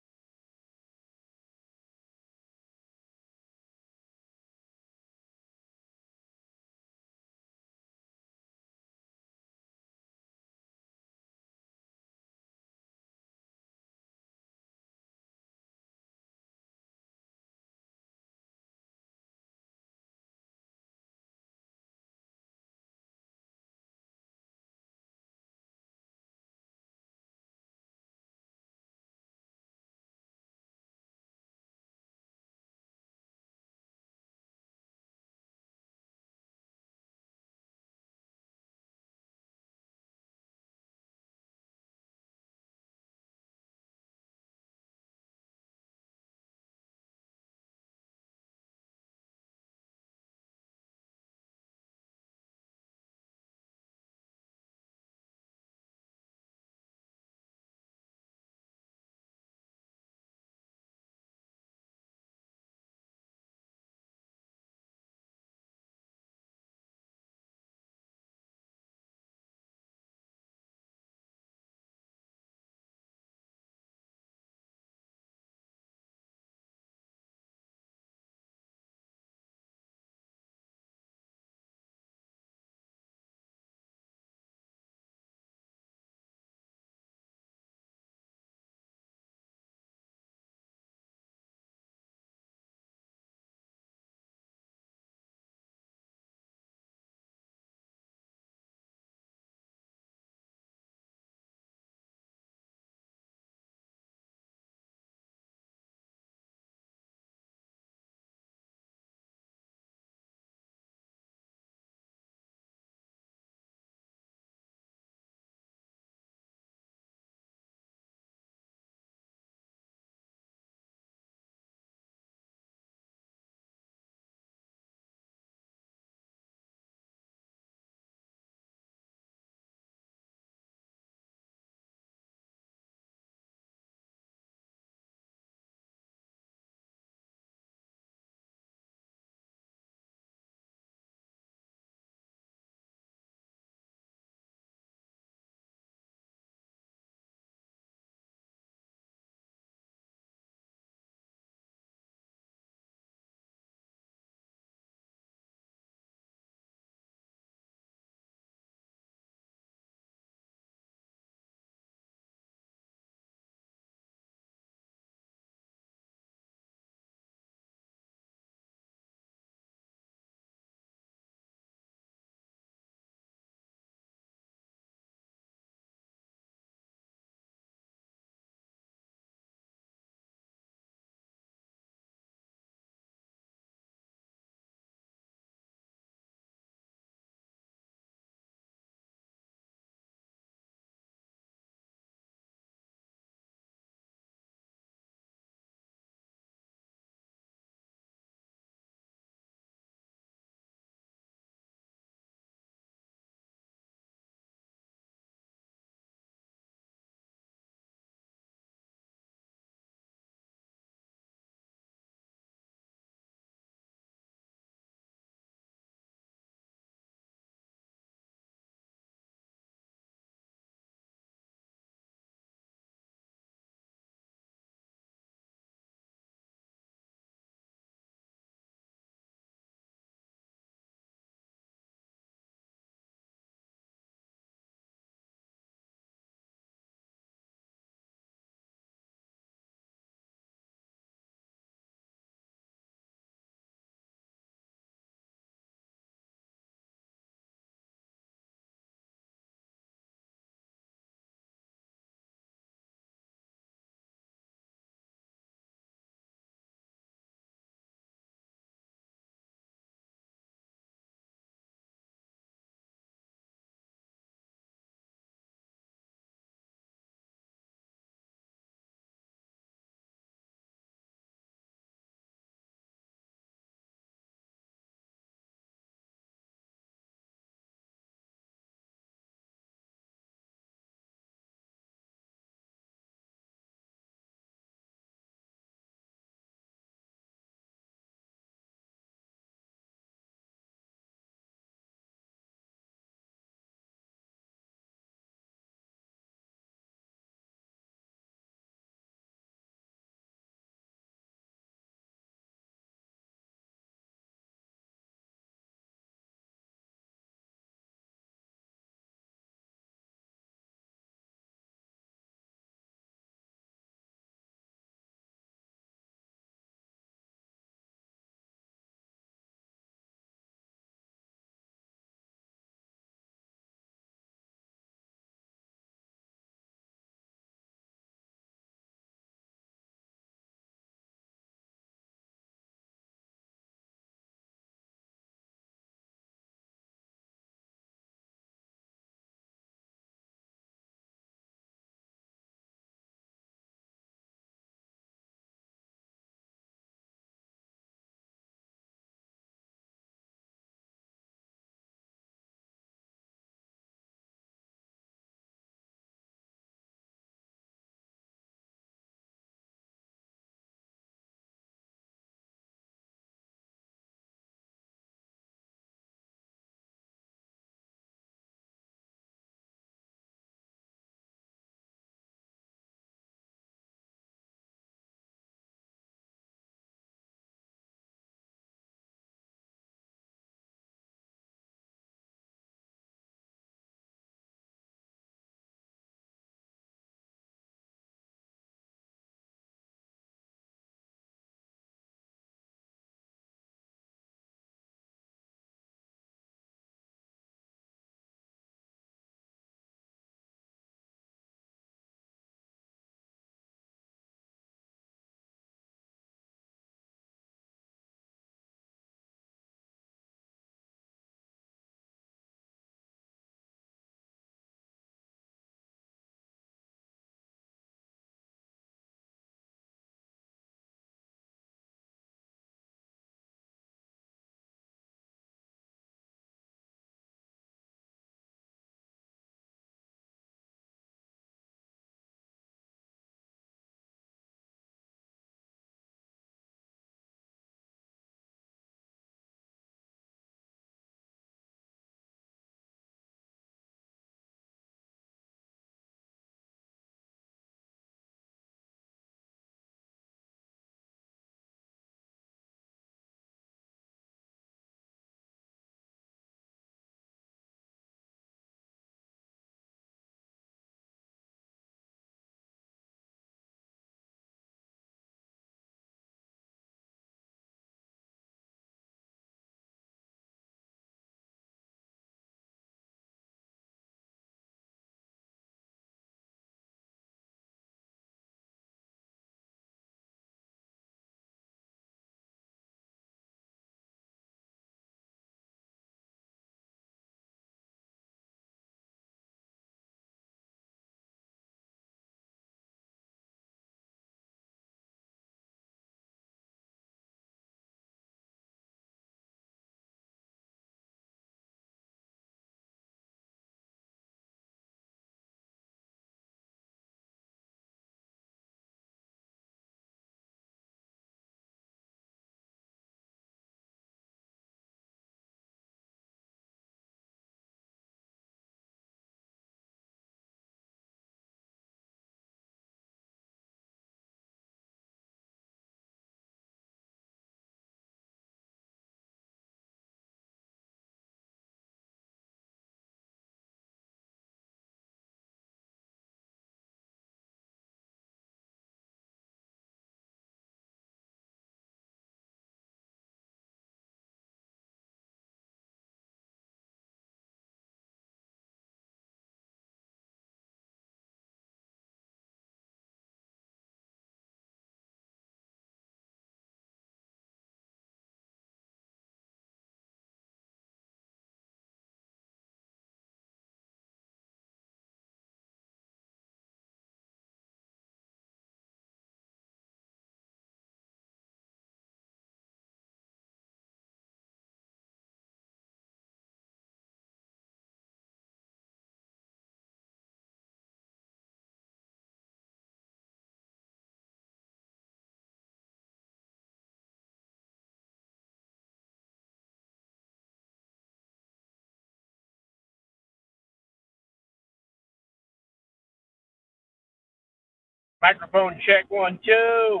Microphone check 1, 2.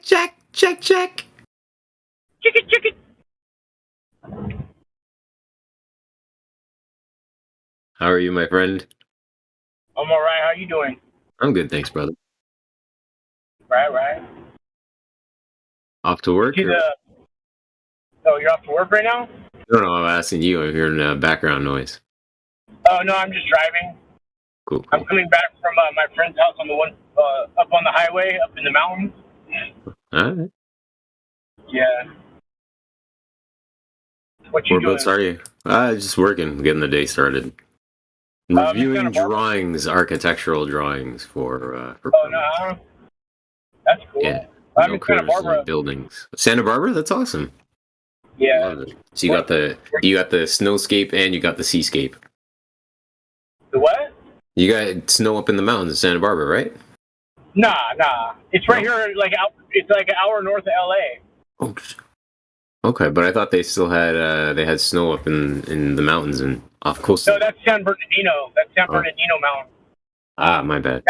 Check. Check it. How are you, my friend? I'm all right. How you doing? I'm good, thanks, brother. Right. Off to work? Oh, you're off to work right now? No, I'm asking you. I'm hearing background noise. Oh, no, I'm just driving. Cool. I'm coming back from my friend's house on the one up on the highway, up in the mountains. All right. Yeah. What you doing? Whereabouts are you? Just working, getting the day started. Reviewing drawings, architectural drawings for Oh, no. That's cool. Yeah. I'm in Santa Barbara. Buildings. Santa Barbara? That's awesome. Yeah. Love it. So you got the snowscape and you got the seascape. The what? You got snow up in the mountains in Santa Barbara, right? Nah. It's right here, it's like an hour north of LA. Oh, okay, but I thought they still had they had snow up in the mountains and off coast. No, that's San Bernardino. That's San Bernardino Mountain. Ah, my bad.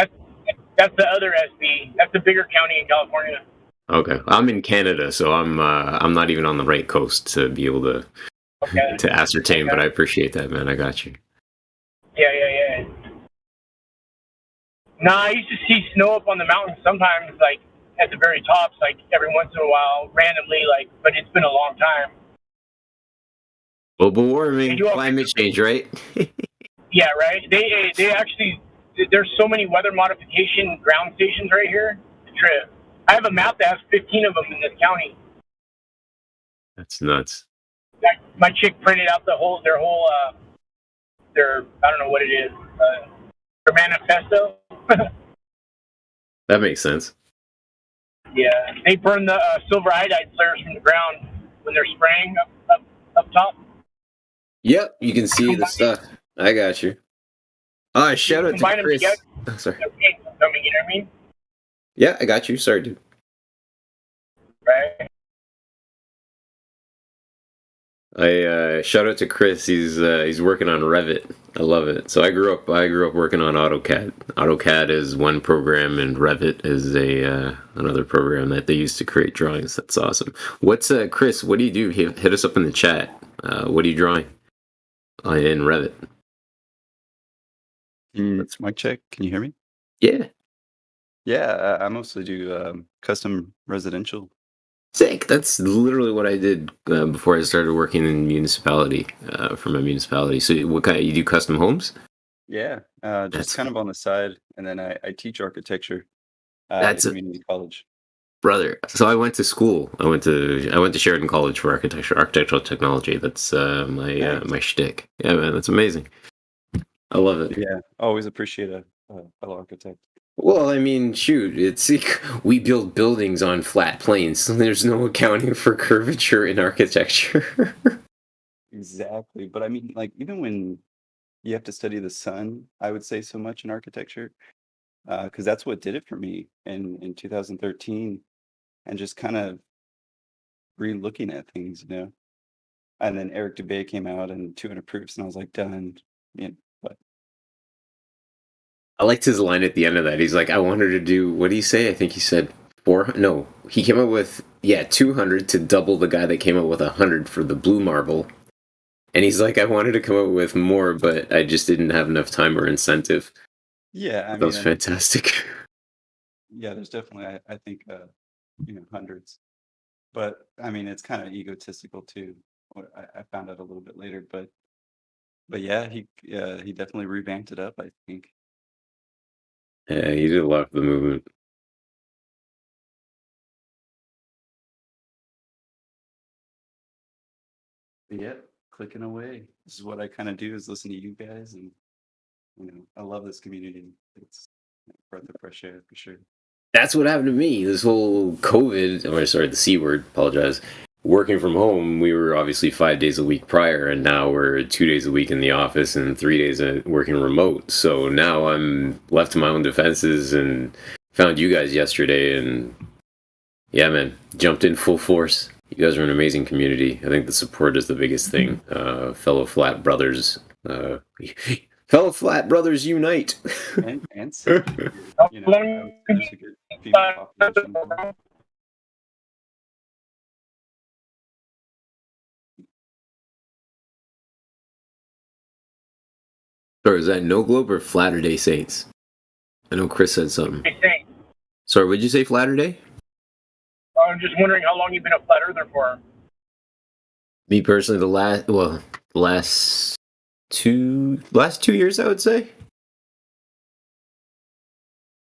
That's the other SB. That's the bigger county in California. Okay, I'm in Canada, so I'm not even on the right coast to be able to to ascertain. But I appreciate that, man. I got you. Yeah. Nah, I used to see snow up on the mountains sometimes, like at the very tops, like every once in a while, randomly, but it's been a long time. Global warming, climate change, right? Yeah, right. They actually, there's so many weather modification ground stations right here. It's a trip. I have a map that has 15 of them in this county. That's nuts. My chick printed out their I don't know what it is, their manifesto. That makes sense. Yeah, they burn the silver iodide flares from the ground when they're spraying up top. Yep, you can see the stuff. I got you. Shout out to Chris. Oh, sorry. You know what I mean? Yeah, I got you. Sorry, dude. Right. I shout out to Chris. He's working on Revit. I love it. So I grew up working on AutoCAD. AutoCAD is one program, and Revit is another program that they use to create drawings. That's awesome. What's Chris? What do you do? Hit us up in the chat. What are you drawing in Revit? It's mic check. Can you hear me? Yeah. Yeah, I mostly do custom residential. Sick. That's literally what I did before I started working in municipality, for my municipality. So what kind? You do custom homes? Yeah, just kind of on the side, and then I teach architecture That's at a community college. Brother. So I went to school. I went to Sheridan College for architectural technology. That's my shtick. Yeah, man, that's amazing. I love it. Yeah, always appreciate a fellow architect. Well, I mean, shoot, we build buildings on flat planes. So there's no accounting for curvature in architecture. Exactly, but I mean, like even when you have to study the sun, I would say so much in architecture, because that's what did it for me in 2013, and just kind of re-looking at things, you know. And then Eric Dubay came out and 200 proofs, and I was like, done. You know, but I liked his line at the end of that. He's like, I want her to do, what did he say? I think he said 400. No, he came up with, 200 to double the guy that came up with 100 for the blue marble. And he's like, I wanted to come up with more, but I just didn't have enough time or incentive. yeah, I That was mean, fantastic. yeah, there's definitely, I think, hundreds. But I mean, it's kind of egotistical too. I found out a little bit later, but yeah, he definitely revamped it up, I think. Yeah, he did a lot for the movement. But yeah, clicking away. This is what I kind of do, is listen to you guys, and I love this community. It's a breath of fresh air for sure. That's what happened to me. This whole COVID, the C word, apologize. Working from home, we were obviously 5 days a week prior, and now we're 2 days a week in the office and 3 days working remote. So now I'm left to my own defenses, and found you guys yesterday, and yeah, man, jumped in full force. You guys are an amazing community. I think the support is the biggest thing. Fellow flat brothers, fellow flat brothers unite. And sick. You know, there's a good female population. Sorry, is that No Globe or Flatter Day Saints? I know Chris said something. Sorry, would you say Flatter Day? I'm just wondering how long you've been a flat earther for. Me personally, the last 2 years, I would say.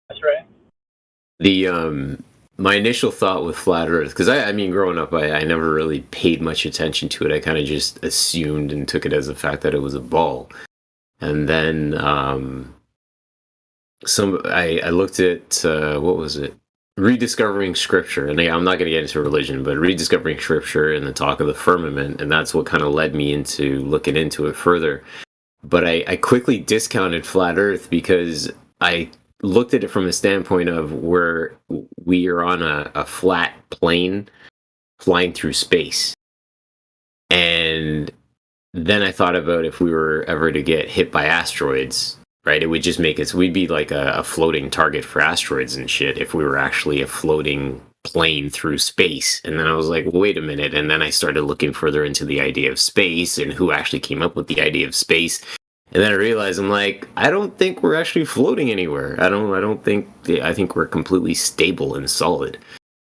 That's right. My initial thought with flat Earth, because I mean, growing up, I never really paid much attention to it. I kind of just assumed and took it as the fact that it was a ball. And then I looked at what was it? Rediscovering Scripture, and I'm not going to get into religion, but rediscovering Scripture and the talk of the firmament, and that's what kind of led me into looking into it further. But I quickly discounted flat Earth because I looked at it from a standpoint of where we are on a flat plane flying through space. And then I thought about if we were ever to get hit by asteroids, right? It would just make us, we'd be like a floating target for asteroids and shit if we were actually a floating plane through space. And then I was like, well, wait a minute. And then I started looking further into the idea of space and who actually came up with the idea of space. And then I realized, I'm like, I don't think we're actually floating anywhere. I think we're completely stable and solid.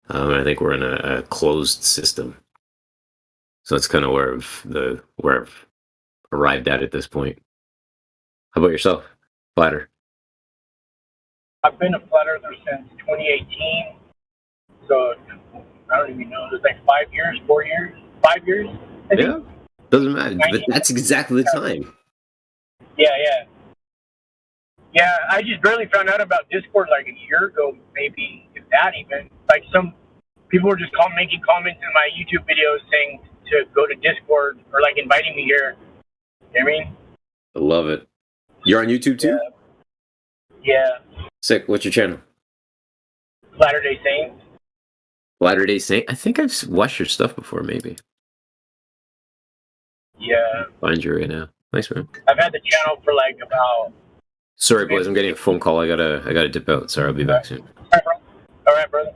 I think we're in a closed system. So that's kind of where I've arrived at this point. How about yourself, Flatter? I've been a flat earther since 2018. So I don't even know. It's like 5 years, 4 years, 5 years. I think. Yeah, doesn't matter. But that's exactly the time. Yeah, I just barely found out about Discord like a year ago, maybe, if that even. Like some people were just making comments in my YouTube videos saying to go to Discord or like inviting me here. You know what I mean? I love it. You're on YouTube too? Yeah. Sick. What's your channel? Latter Day Saints. Latter Day Saint? I think I've watched your stuff before, maybe. Yeah. Find you right now. Nice, man. I've had the channel for like about... Sorry, boys, I'm getting a phone call. I gotta dip out. Sorry, I'll be back soon. All right, brother.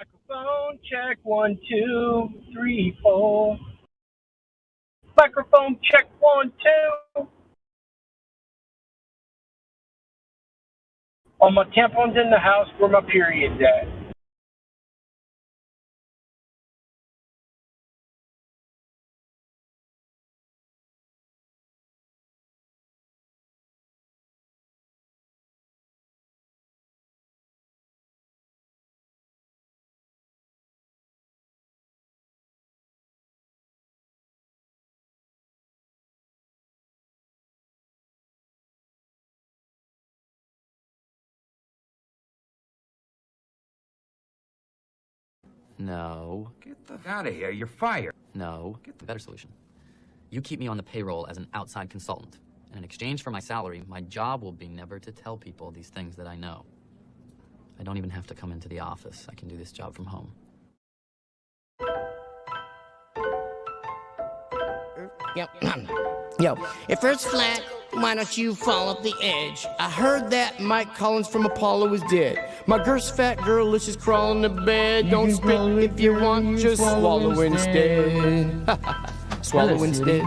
Microphone check 1, 2, 3, 4. Microphone check 1, 2. All my tampons in the house, where my period's at. No. Get the f out of here. You're fired. No. Get the better solution. You keep me on the payroll as an outside consultant. And in exchange for my salary, my job will be never to tell people these things that I know. I don't even have to come into the office. I can do this job from home. Yo, if Earth's flat, why don't you fall off the edge? I heard that Mike Collins from Apollo is dead. My girl's fat girl, let's just crawl in the bed. Don't spit if you want, just swallow instead. Swallow instead.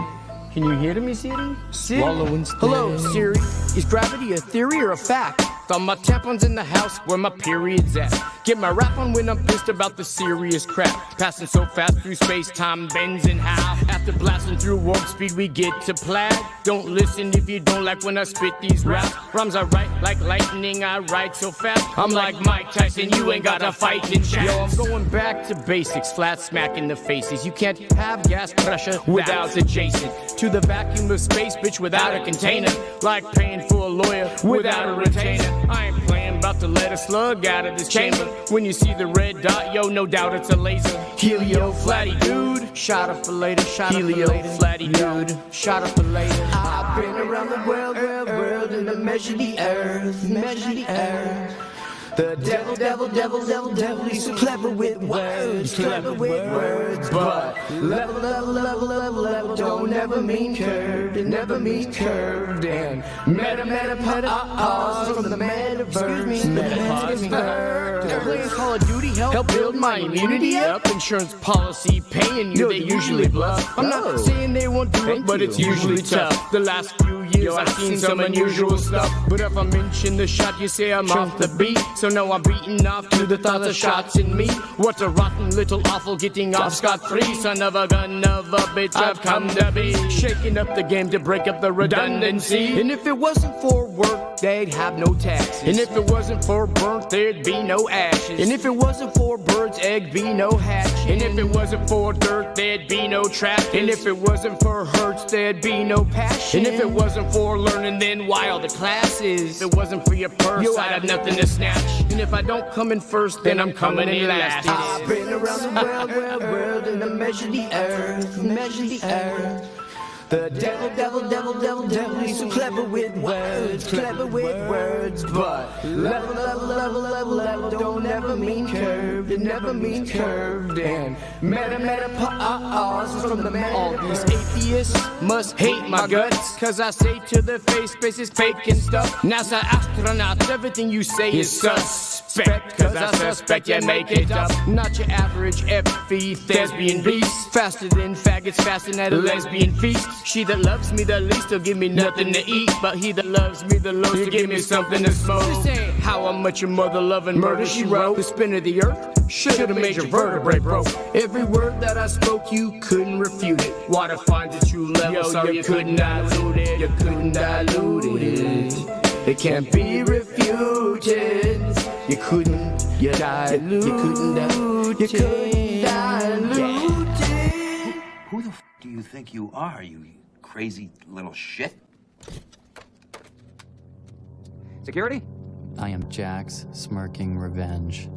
Can you hear me, Siri? Swallow instead. Hello, Siri. Is gravity a theory or a fact? Throw my tampons in the house where my period's at. Get my rap on when I'm pissed about the serious crap. Passing so fast through space, time bends and how. After blasting through warp speed, we get to plaid. Don't listen if you don't like when I spit these raps. Rhymes I write like lightning, I write so fast. I'm like Mike Tyson, you ain't got a fighting chance. Yo, I'm going back to basics, flat smack in the faces. You can't have gas pressure without adjacent to the vacuum of space, bitch, without a container. Like paying for a lawyer without a retainer. I ain't playing, about to let a slug out of this chamber. When you see the red dot, yo, no doubt it's a laser. Helio flatty dude, shot up for later, shot Helio up for later. Flatty dude, shot up for later. I've been around the world, and I measure the earth, measure the earth. The devil, he's so clever with words, but level, don't ever mean curved, it never means curved, and meta, from the metaverse, playing Call of Duty help build my immunity up, insurance policy paying you, they usually bluff, I'm not saying they won't do it, but it's usually tough, the last few years I've seen some unusual stuff, but if I mention the shot, you say I'm off the beat, so now I'm beating off to the thoughts of shots in me. What a rotten little awful getting off scot-free. Son of a gun of a bitch I've come to be. Shaking up the game to break up the redundancy. And if it wasn't for work, they'd have no taxes. And if it wasn't for burnt, there'd be no ashes. And if it wasn't for birds, egg be no hatch. And if it wasn't for dirt, there'd be no trap. And if it wasn't for hurts, there'd be no passion. And if it wasn't for learning, then why all the classes? If it wasn't for your purse, yo, I'd have nothing to snatch. And if I don't come in first, then I'm coming in last. I've been around the world, and I measure the earth, measure the earth. The devil, he's so clever with words, but level, don't ever mean curved, it never means curved, and meta, from the meta. All these atheists must hate my guts, cause I say to their face, space is fake and stuff. NASA astronauts, everything you say is suspect, cause I suspect you make it up. Not your average FE thespian beast, faster than faggots, fasting at a lesbian feast. She that loves me the least will give me nothing to eat, but he that loves me the most will give me something to smoke. This ain't how much your mother loving murder she wrote. The spin of the earth should have made your vertebrae broke. Every word that I spoke, you couldn't refute it. Water finds a true level, so you couldn't dilute it. You couldn't dilute it. It can't be refuted. You couldn't dilute. You couldn't dilute. You couldn't dilute it. Who the f do you think you are, you crazy little shit? Security? I am Jack's smirking revenge.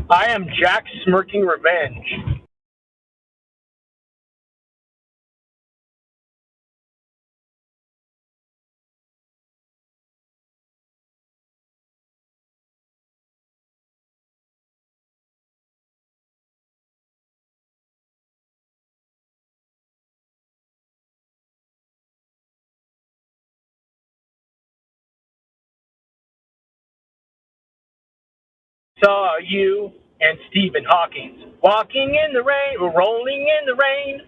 I am Jack's smirking revenge. Saw you and Stephen Hawking walking in the rain, rolling in the rain.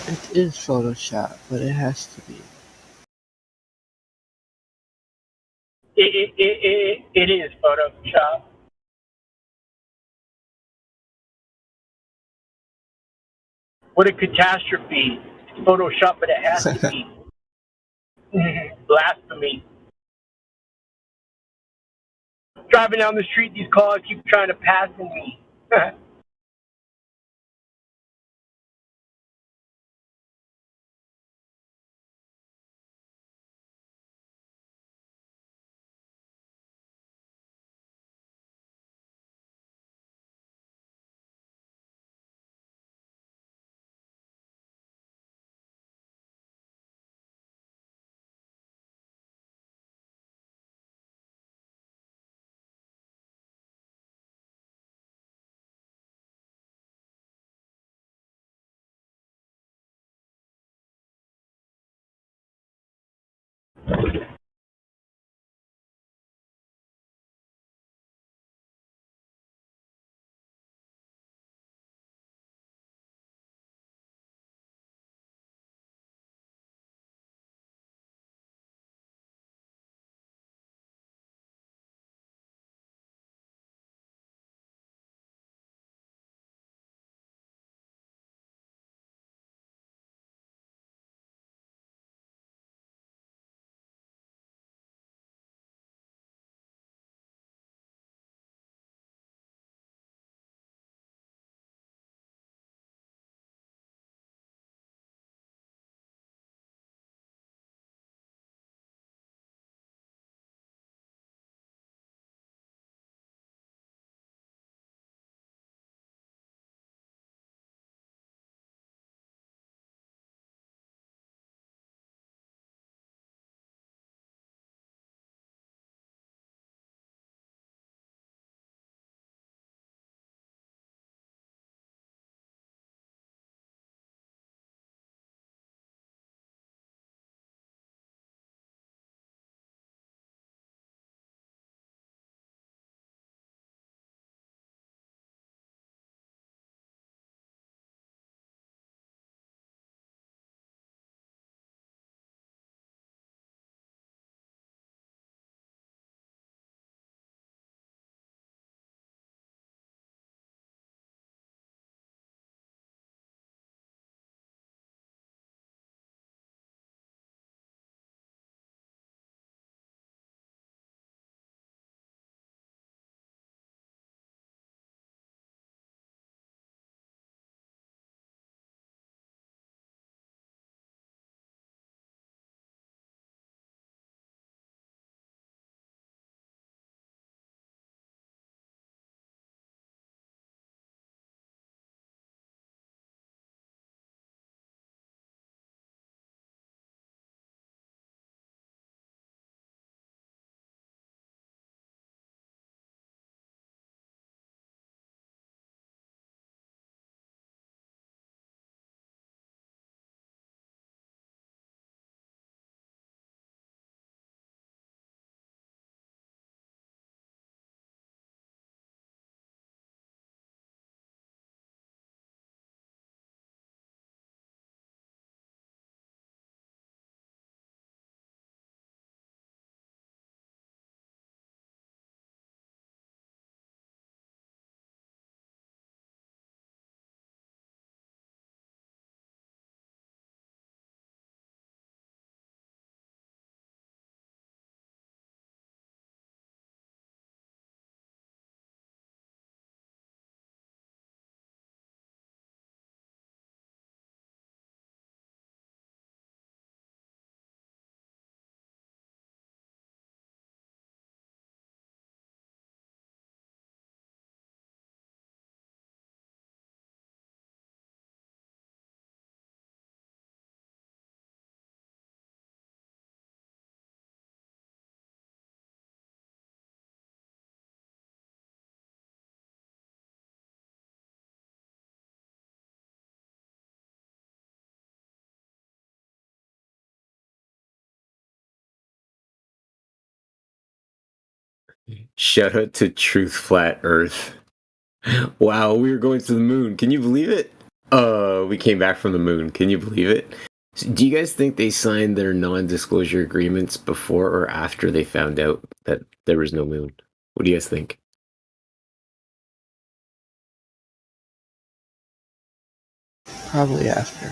It is Photoshop, but it has to be. It is Photoshop. What a catastrophe. It's Photoshop, but it has to be. Blasphemy. Driving down the street, these cars keep trying to pass me. Shout out to Truth Flat Earth. Wow, we were going to the moon. Can you believe it? We came back from the moon. Can you believe it? So do you guys think they signed their non-disclosure agreements before or after they found out that there was no moon? What do you guys think? Probably after.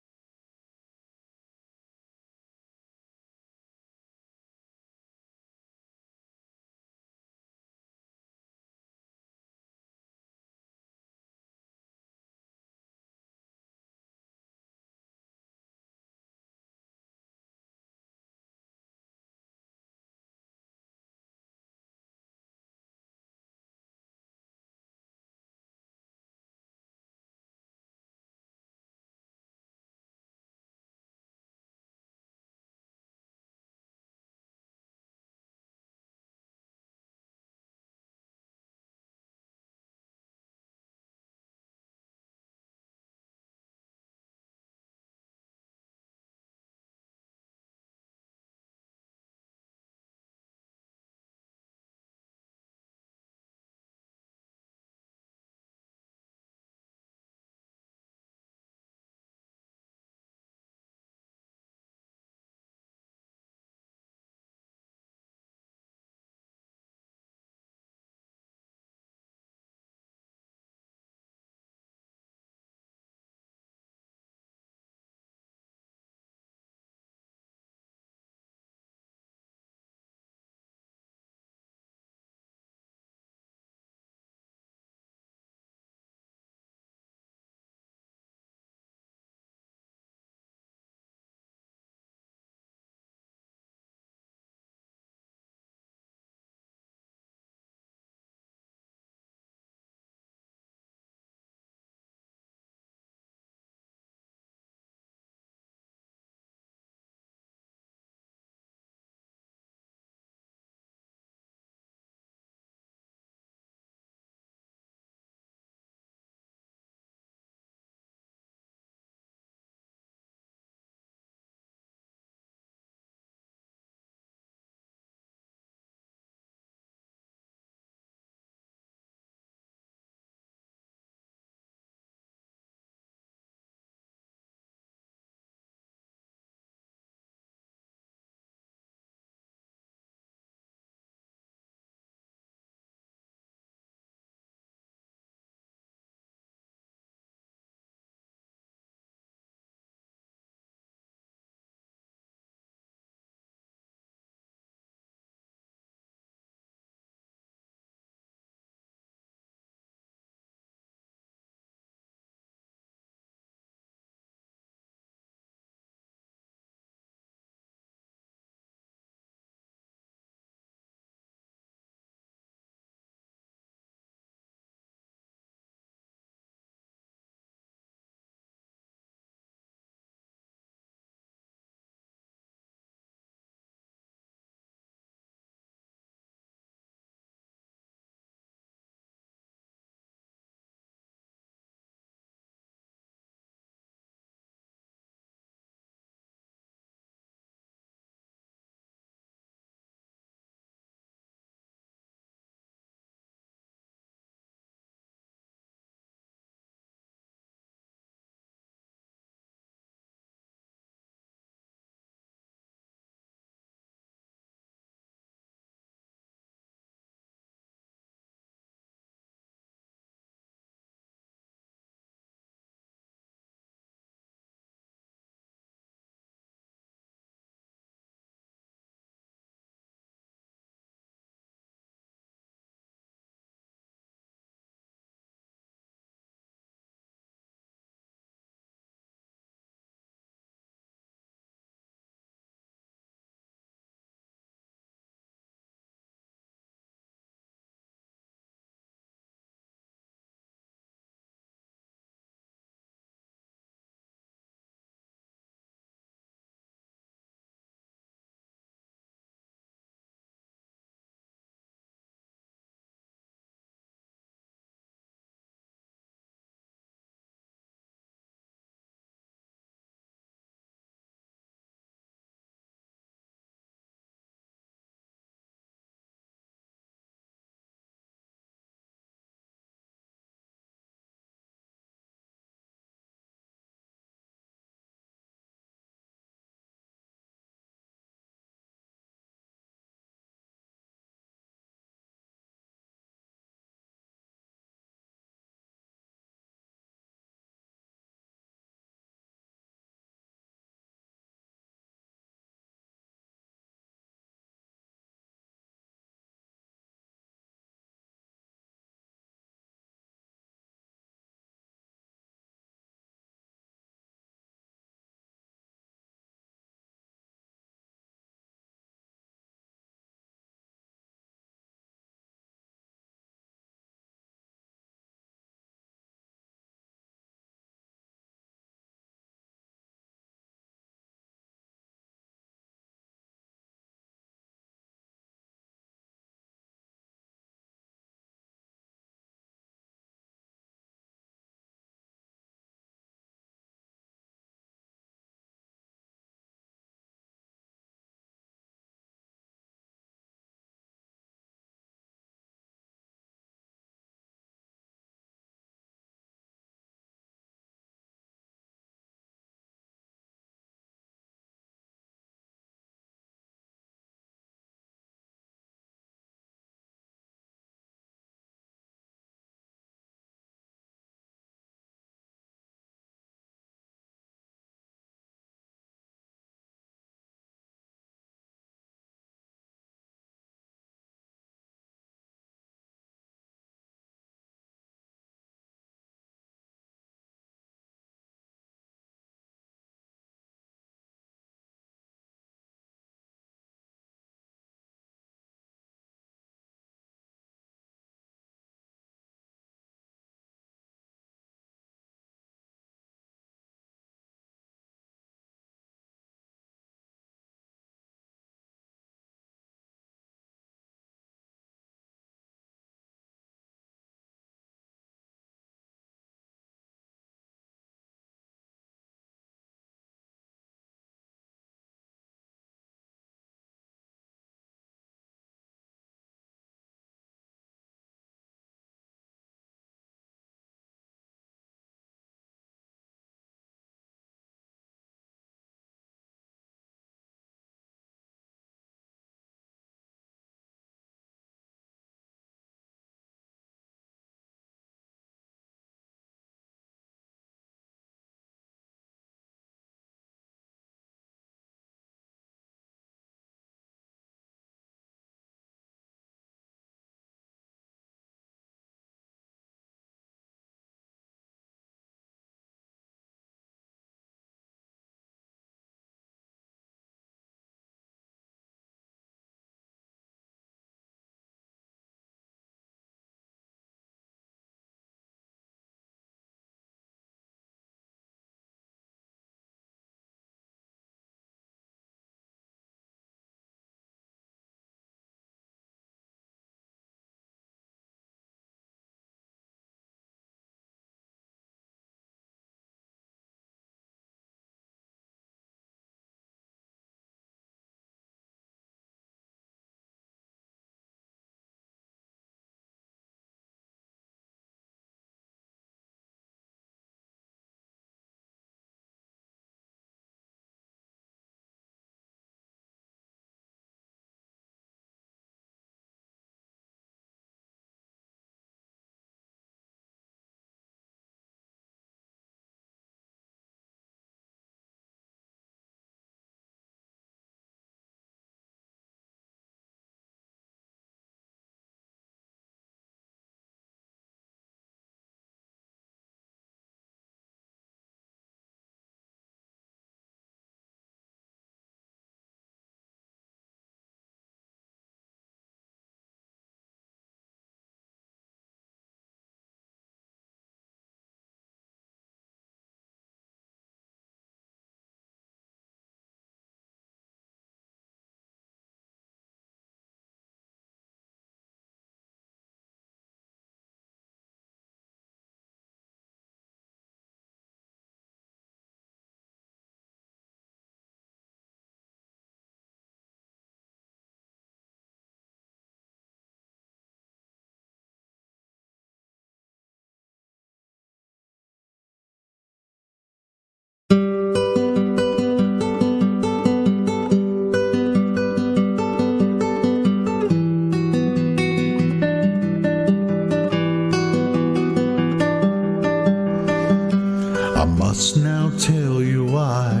I must now tell you why,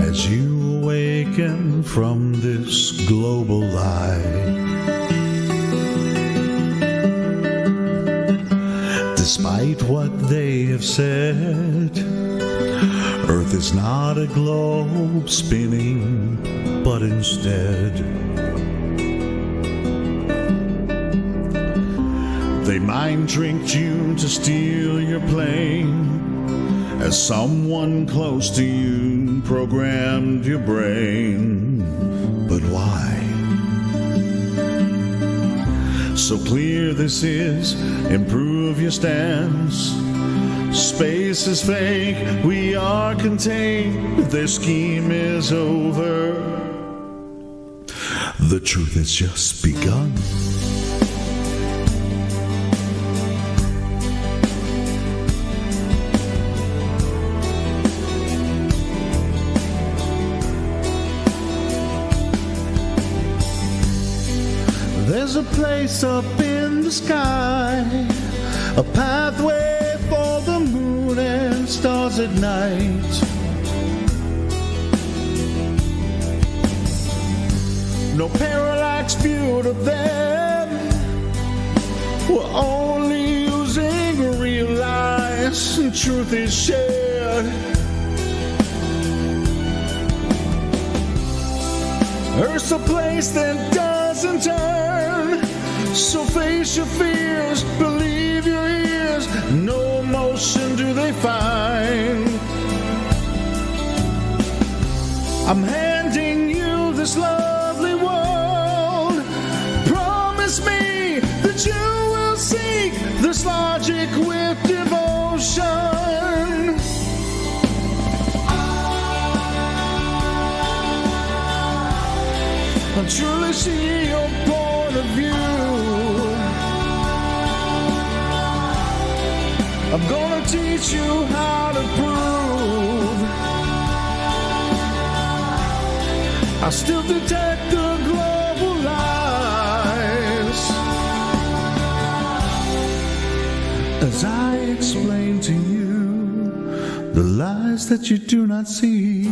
as you awaken from this global lie. Despite what they have said, Earth is not a globe spinning, but instead they mind tricked you to steal your plane, as someone close to you programmed your brain. But why? So clear this is, improve your stance. Space is fake, we are contained, their scheme is over. The truth has just begun. There's a place up in the sky, a pathway for the moon and stars at night. No parallax view of them, we're only using real lies, and truth is shared. Earth's a place that doesn't turn, so face your fears, believe your ears, no motion do they find. I'm handing you this lovely world, promise me that you will seek this logic with devotion. I truly see your point of view. I'm gonna teach you how to prove. I still detect the global lies, as I explain to you the lies that you do not see.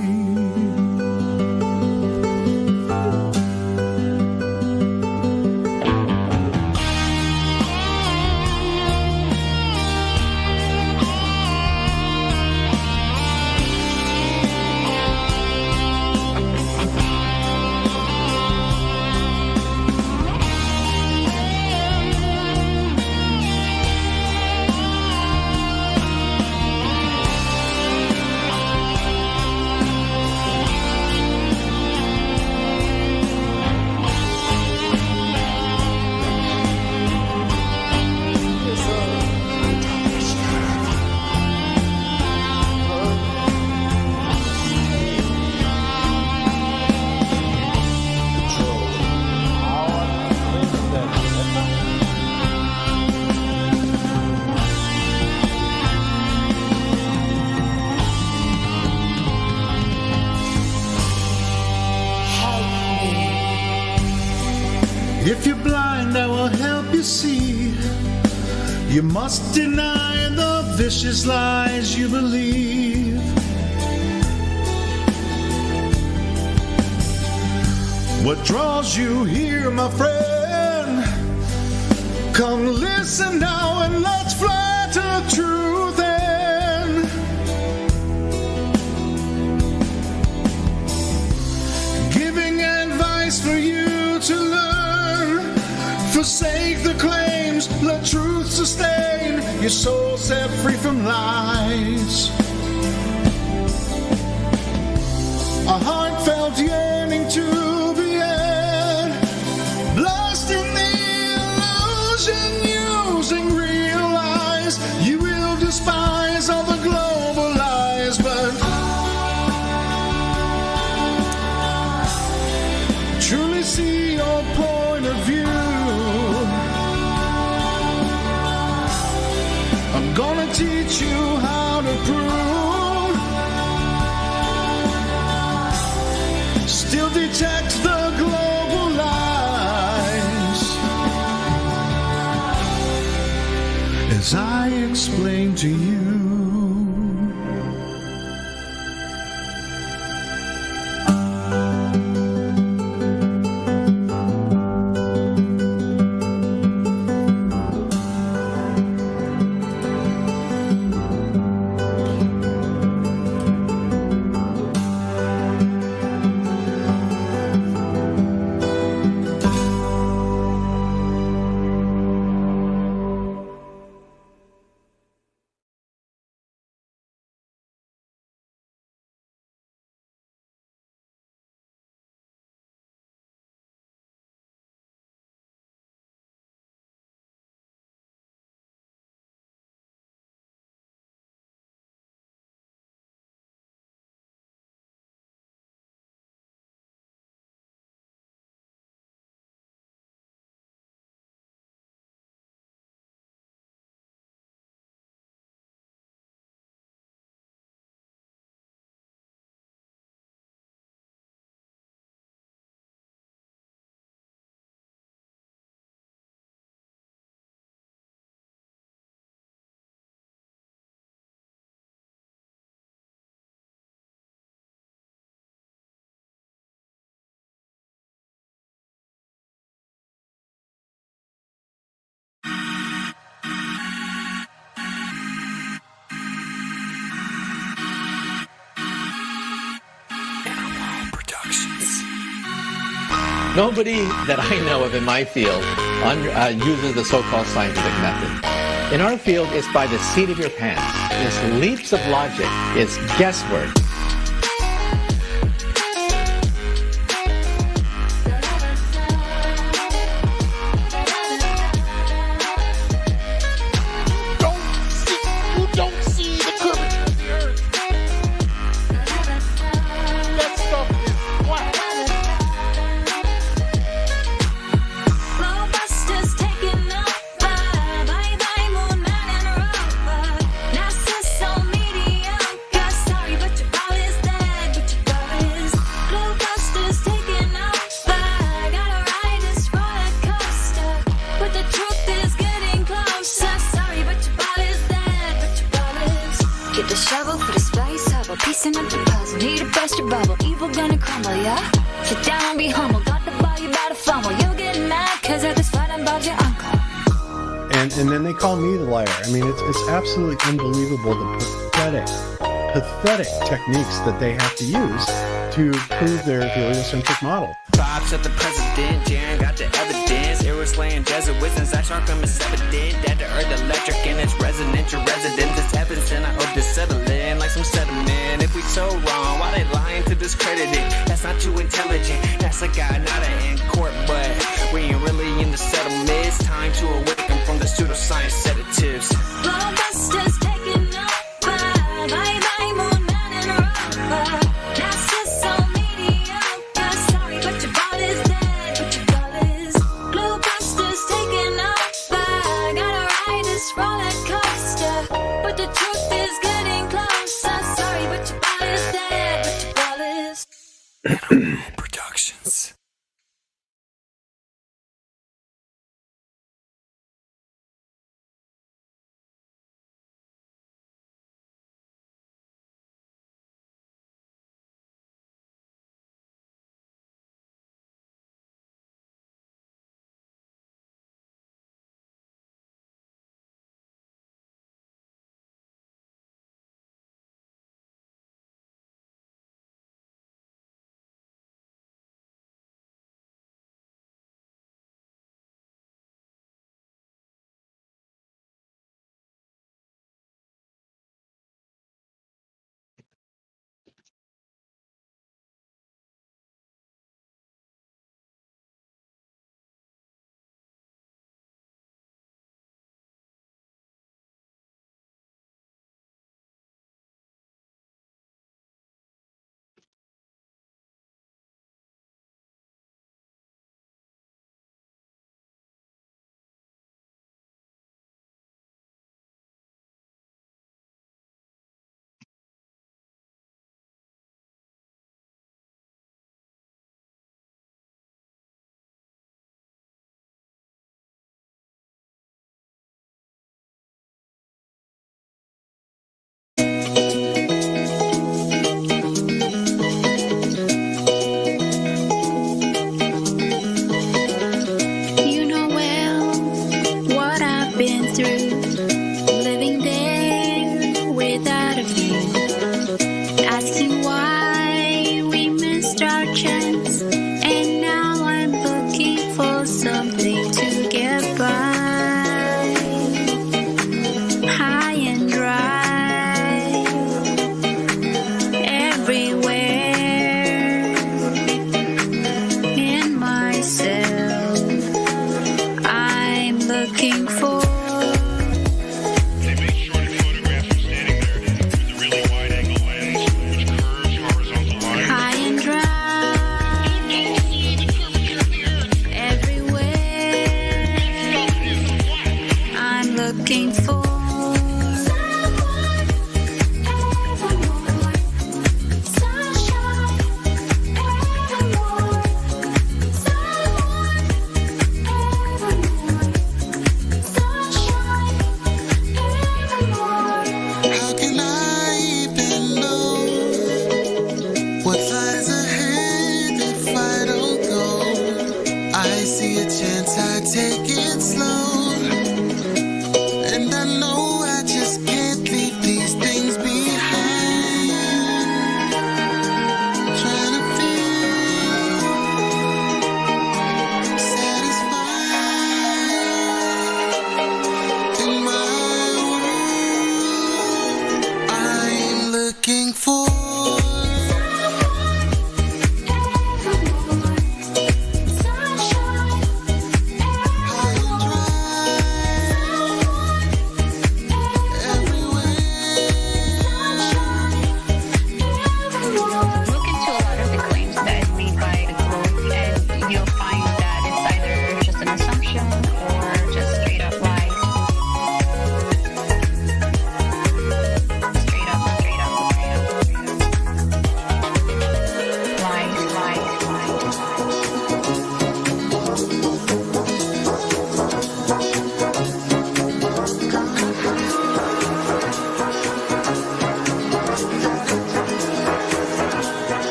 If you're blind, I will help you see. You must deny the vicious lies you believe. What draws you here, my friend? Come listen now and let's fly to truth end. Giving advice for you to learn. Forsake the claims, let truth sustain your soul set free from lies. A heartfelt yearning to be in, lost in the illusion, using real lies. You will despise all the global lies, but truly see your point of view. I'm gonna teach you how to prove. Still detect the global lies, as I explain to you. Nobody that I know of in my field uses the so-called scientific method. In our field, it's by the seat of your pants. It's leaps of logic. It's guesswork. And then they call me the liar. I mean, it's absolutely unbelievable the pathetic techniques that they have to use to prove their heliocentric model. Props at the president, Jaren got the evidence. It was slaying Jesuits and Zach Sharkham is evident. That the earth electric and its residential residence is heaven sent. I hope to settle in like some sediment. If we so wrong, why they lying to discredit it? That's not too intelligent. That's a guy, not an in court, but we ain't really in the settlement. It's time to awaken from the pseudoscience sedatives. Blockbusters taking over. Bye-bye, moon man and rover. That's just so mediocre. Sorry, but your ball is dead. But your ball is. Blockbusters taking over. Gotta ride this roller coaster. But the truth is getting closer. Sorry, but your ball is dead. But your ball is. Productions.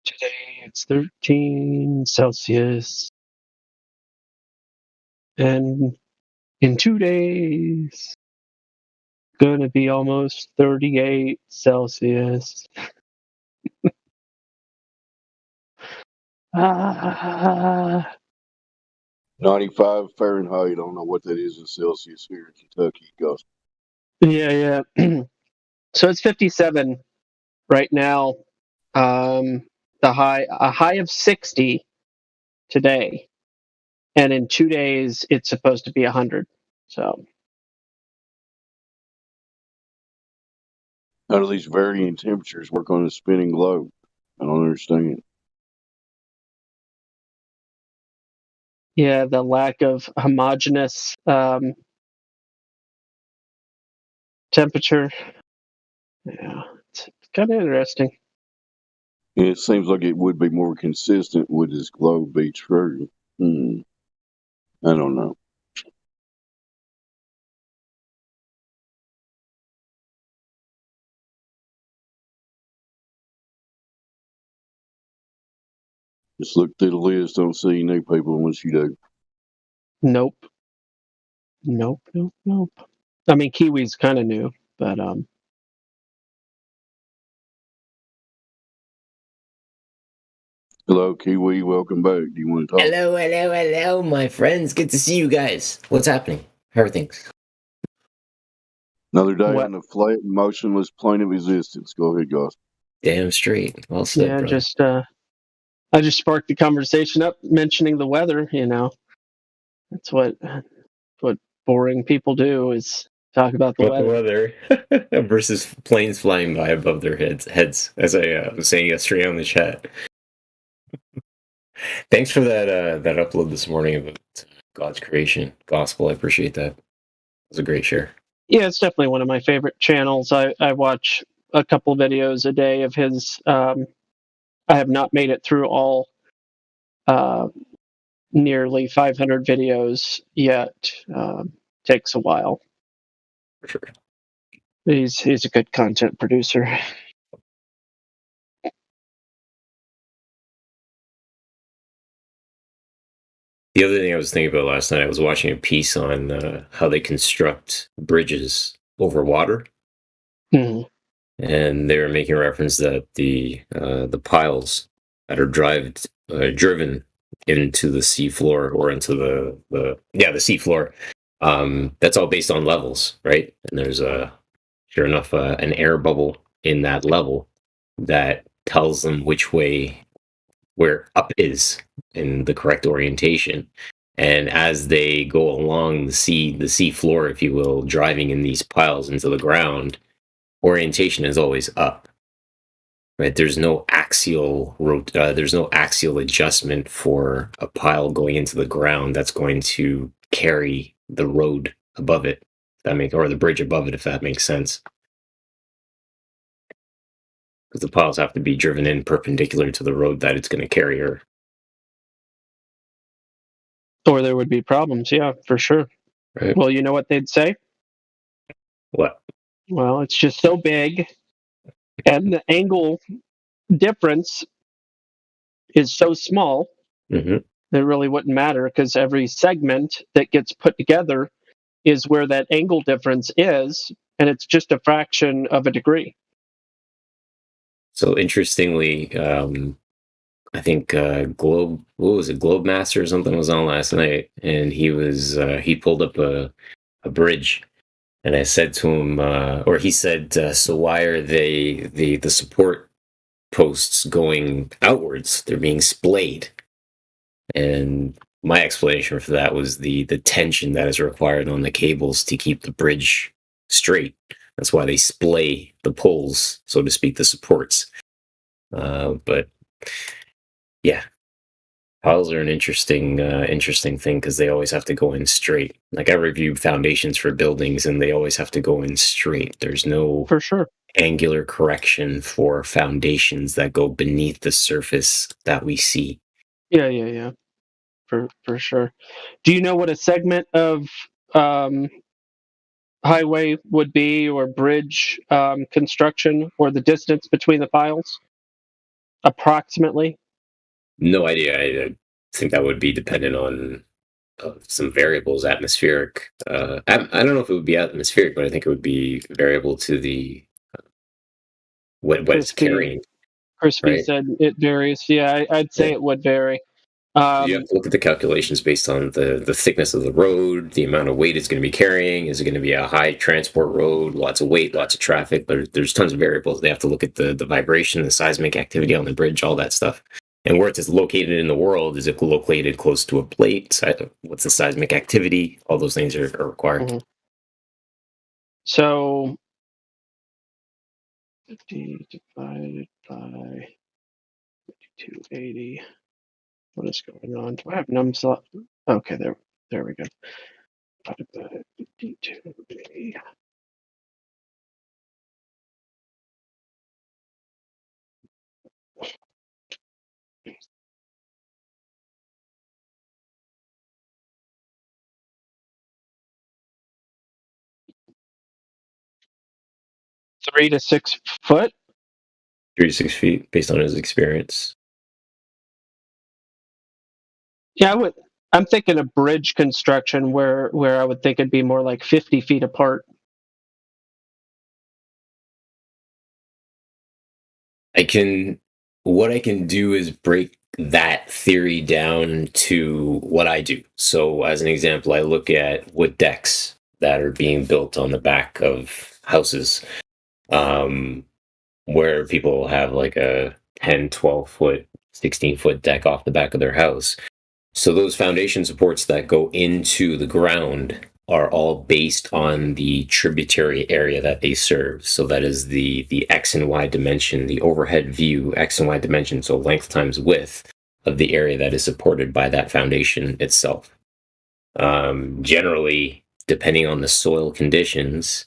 Today it's 13 Celsius. And in 2 days, gonna be almost 38 Celsius. Ah, 95 Fahrenheit. I don't know what that is in Celsius here in Kentucky, Gus. yeah. So it's 57 right now. A high of 60 today, and in 2 days it's supposed to be 100. So How do these varying temperatures work on a spinning globe? I don't understand. yeah, the lack of homogeneous temperature. Yeah, it's kind of interesting. It seems like it would be more consistent would this globe be true. I don't know. Just look through the list. Don't see new people unless you do. Nope. I mean, Kiwi's kind of new, but Hello, Kiwi. Welcome back. Do you want to talk? Hello, my friends. Good to see you guys. What's happening? How are things? Another day on the flat and motionless plane of existence. Go ahead, Gus. Damn straight. Well said, yeah, brother. I just sparked the conversation up, mentioning the weather. You know, that's what boring people do is talk about the About weather. the weather versus planes flying by above their heads, as I was saying yesterday on the chat. Thanks for that upload this morning about God's creation gospel. I appreciate that. It was a great share. Yeah, it's definitely one of my favorite channels. I watch a couple videos a day of his. I have not made it through all nearly 500 videos yet. Takes a while. For sure. He's a good content producer. The other thing I was thinking about last night, I was watching a piece on how they construct bridges over water, Mhm. and they were making reference that the piles that are driven into the seafloor or into the seafloor, that's all based on levels, right? And there's sure enough an air bubble in that level that tells them which way where up is in the correct orientation. And as they go along the sea floor, if you will, driving in these piles into the ground, orientation is always up. Right? There's no axial adjustment for a pile going into the ground that's going to carry the road above it, or the bridge above it, if that makes sense. Because the piles have to be driven in perpendicular to the road that it's going to carry her. Or there would be problems, yeah, for sure. Right. Well, you know what they'd say? What? Well, it's just so big, and the angle difference is so small Mm-hmm. that it really wouldn't matter, because every segment that gets put together is where that angle difference is, and it's just a fraction of a degree. So interestingly, I think Globemaster or something was on last night, and he pulled up a bridge, and I said to him, or he said, so why are the support posts going outwards? They're being splayed. And my explanation for that was the tension that is required on the cables to keep the bridge straight. That's why they splay the poles, so to speak, the supports. But yeah, piles are an interesting thing, because they always have to go in straight. Like, I review foundations for buildings, and they always have to go in straight. There's no for sure angular correction for foundations that go beneath the surface that we see. Yeah. For sure. Do you know what a segment of highway would be, or bridge construction, or the distance between the piles? approximately? No idea. I think that would be dependent on some variables, atmospheric. I don't know if it would be atmospheric, but I think it would be variable to the what it's carrying, Crispy right? said it varies. Yeah, I'd say Yeah. it would vary. You have to look at the calculations based on the thickness of the road, the amount of weight it's going to be carrying. Is it going to be a high transport road, lots of weight, lots of traffic? There's tons of variables. They have to look at the vibration, the seismic activity on the bridge, all that stuff. And where it's located in the world, is it located close to a plate? What's the seismic activity? All those things are required. So 50 divided by 280. What is going on? Do I have nums? Okay, there we go. Divided by 5280. Three to 6 foot. 3 to 6 feet, based on his experience. Yeah, I'm thinking of bridge construction where I would think it'd be more like 50 feet apart. What I can do is break that theory down to what I do. So as an example, I look at wood decks that are being built on the back of houses, where people have like a 10, 12 foot, 16-foot deck off the back of their house. So those foundation supports that go into the ground are all based on the tributary area that they serve. So that is the X and Y dimension, the overhead view, X and Y dimension, so length times width of the area that is supported by that foundation itself. Generally, depending on the soil conditions,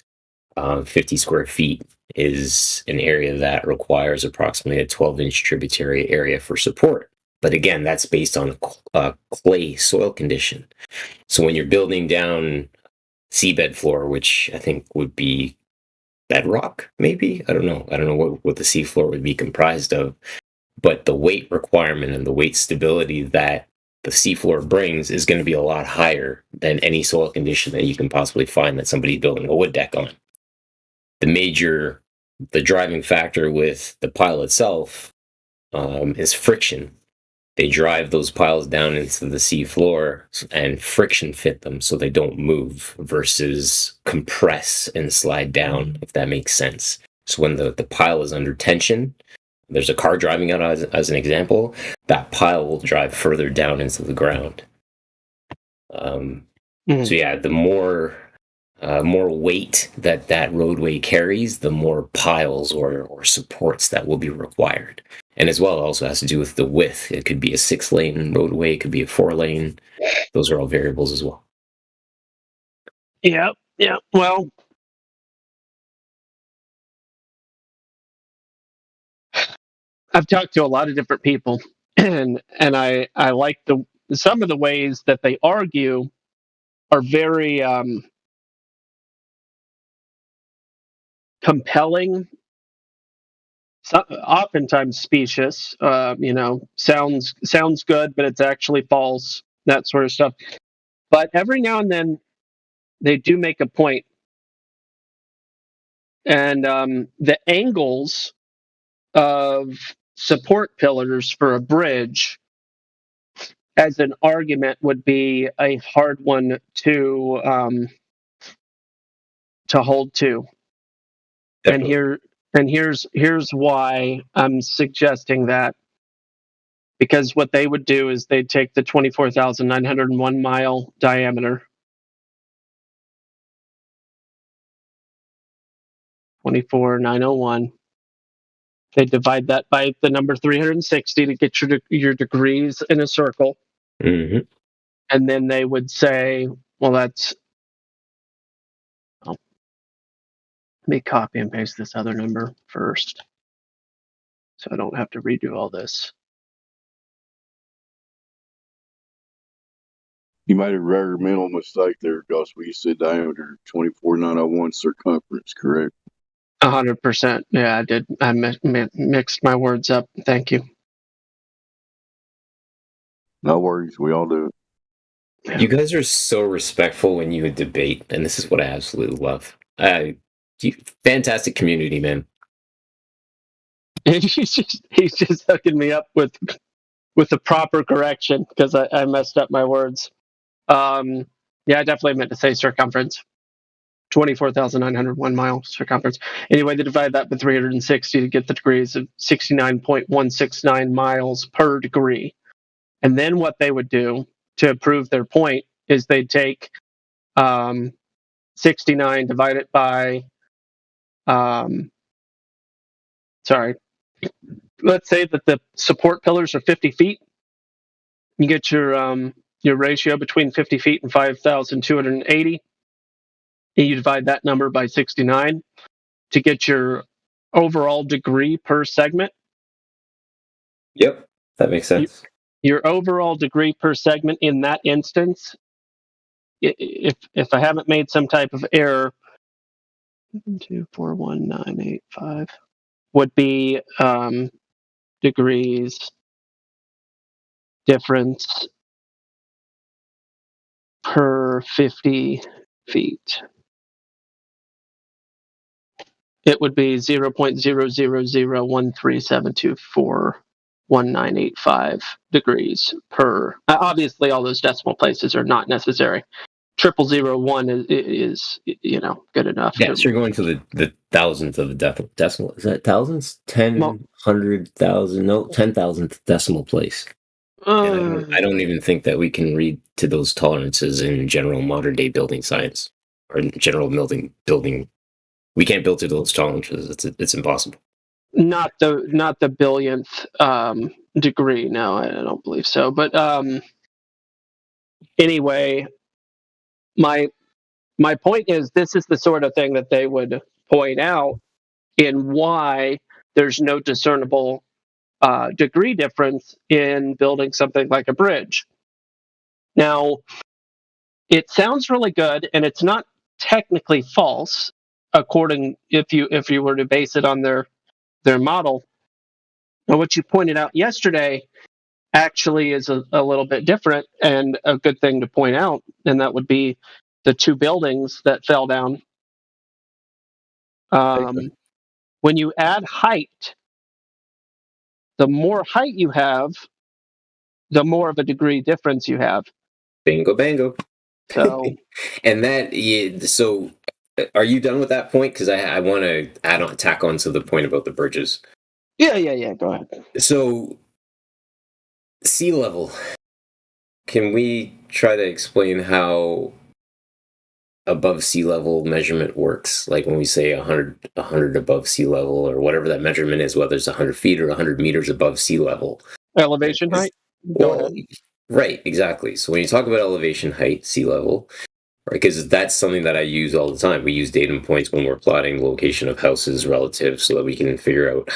50 square feet is an area that requires approximately a 12-inch tributary area for support. But again, that's based on a clay soil condition. So when you're building down seabed floor, which I think would be bedrock, maybe? I don't know. I don't know what the seafloor would be comprised of. But the weight requirement and the weight stability that the seafloor brings is going to be a lot higher than any soil condition that you can possibly find that somebody's building a wood deck on. The driving factor with the pile itself is friction. They drive those piles down into the sea floor and friction fit them so they don't move versus compress and slide down, if that makes sense. So when the pile is under tension, there's a car driving out as an example, that pile will drive further down into the ground. So yeah, the more weight that roadway carries, the more piles or supports that will be required. And as well, it also has to do with the width. It could be a 6-lane roadway, it could be a 4-lane. Those are all variables as well. Yeah. Well, I've talked to a lot of different people, and I like some of the ways that they argue are very compelling. Oftentimes specious. Sounds good, but it's actually false. That sort of stuff. But every now and then, they do make a point, and the angles of support pillars for a bridge as an argument would be a hard one to hold to. Definitely. And here's why I'm suggesting that. Because what they would do is they'd take the 24,901 mile diameter, 24,901. They divide that by the number 360 to get your degrees in a circle. Mm-hmm. And then they would say, well, let me copy and paste this other number first, so I don't have to redo all this. You made a rare mental mistake there, Gus. We said diameter 24,901 circumference, correct? 100%. Yeah, I did. I mixed my words up. Thank you. No worries. We all do it. You guys are so respectful when you would debate, and this is what I absolutely love. Fantastic community, man. he's just hooking me up with the proper correction because I messed up my words. Yeah, I definitely meant to say circumference. 24,901 mile circumference. Anyway, they divide that by 360 to get the degrees of 69.169 miles per degree. And then what they would do to prove their point is they'd take 69, divide it by, let's say that the support pillars are 50 feet. You get your ratio between 50 feet and 5,280. And you divide that number by 69 to get your overall degree per segment. Yep, that makes sense. Your overall degree per segment in that instance, if I haven't made some type of error, 241,985 would be degrees difference per 50 feet. It would be 0.000137241,985 degrees per. Obviously, all those decimal places are not necessary. 0001 is good enough. Yeah, so you're going to the thousandth of a decimal. Is that thousands? 10, 100,000? No, 10,000th decimal place. I don't even think that we can read to those tolerances in general modern day building science or in general building. We can't build to those tolerances. It's impossible. Not the billionth degree. No, I don't believe so. But anyway, my point is this is the sort of thing that they would point out in why there's no discernible degree difference in building something like a bridge. Now, it sounds really good, and it's not technically false, according if you were to base it on their model. Now, what you pointed out yesterday actually is a little bit different and a good thing to point out, and that would be the two buildings that fell down. When you add height, the more height you have, the more of a degree difference you have. Bingo, bango. So, and that, so are you done with that point? Because I want to tack on to the point about the bridges. Yeah. Go ahead. So, sea level. Can we try to explain how above sea level measurement works? Like when we say 100 above sea level or whatever that measurement is, whether it's 100 feet or 100 meters above sea level. Elevation height? Well, right, exactly. So when you talk about elevation height, sea level, right, because that's something that I use all the time. We use datum points when we're plotting the location of houses relative so that we can figure out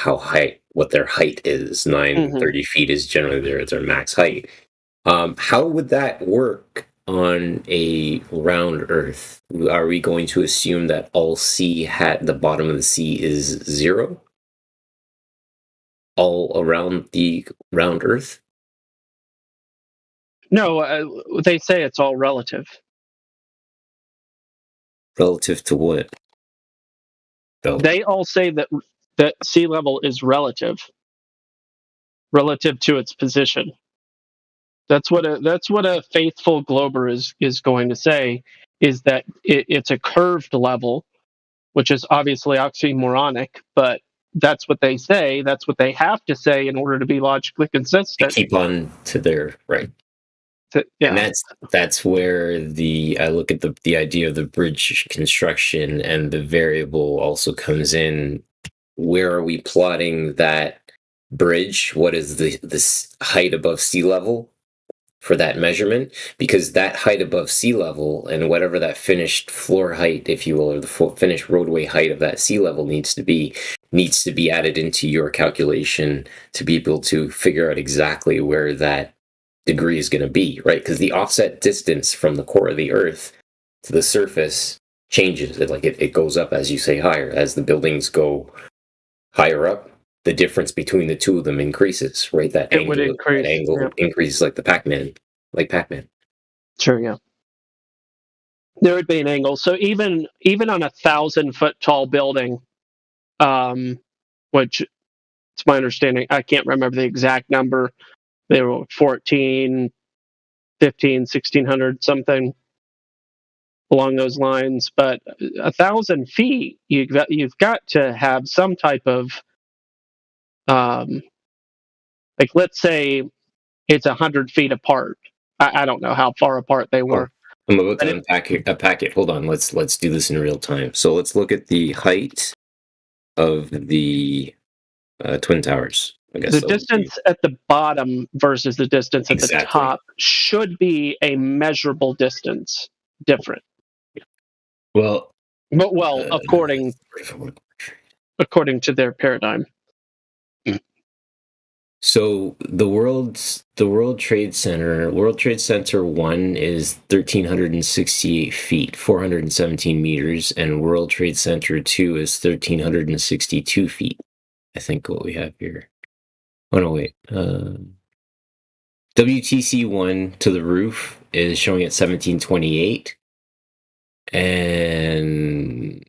what their height is. 30 feet is generally their max height. How would that work on a round Earth? Are we going to assume that all sea the bottom of the sea is 0? All around the round Earth? No, they say it's all relative. Relative to what? Though? They all say that sea level is relative to its position. That's what a faithful glober is going to say, is that it's a curved level, which is obviously oxymoronic, but that's what they say. That's what they have to say in order to be logically consistent. Keep on to their right. Yeah. And that's where I look at the idea of the bridge construction, and the variable also comes in. Where are we plotting that bridge? What is this height above sea level for that measurement? Because that height above sea level and whatever that finished floor height, if you will, or the finished roadway height of that sea level needs to be added into your calculation to be able to figure out exactly where that degree is going to be, right? Because the offset distance from the core of the Earth to the surface changes. It goes up, as you say, higher. As the buildings go higher up, the difference between the two of them increases, right? That It would increase. angle increases like Pac-Man. Sure, yeah. There would be an angle. So even on a 1,000-foot tall building, which it's my understanding, I can't remember the exact number. They were 15, 1,600 something along those lines. But 1,000 feet, you've got to have some type of like, let's say it's 100 feet apart. I don't know how far apart they were. I'm about to unpack it. Hold on. Let's do this in real time. So let's look at the height of the Twin Towers. I guess The distance at the bottom versus the distance at the top should be a measurable distance different. Well, according to their paradigm. So the World Trade Center 1 is 1,368 feet, 417 meters, and World Trade Center 2 is 1,362 feet. I think what we have here. Oh no, wait. WTC 1 to the roof is showing at 1,728, and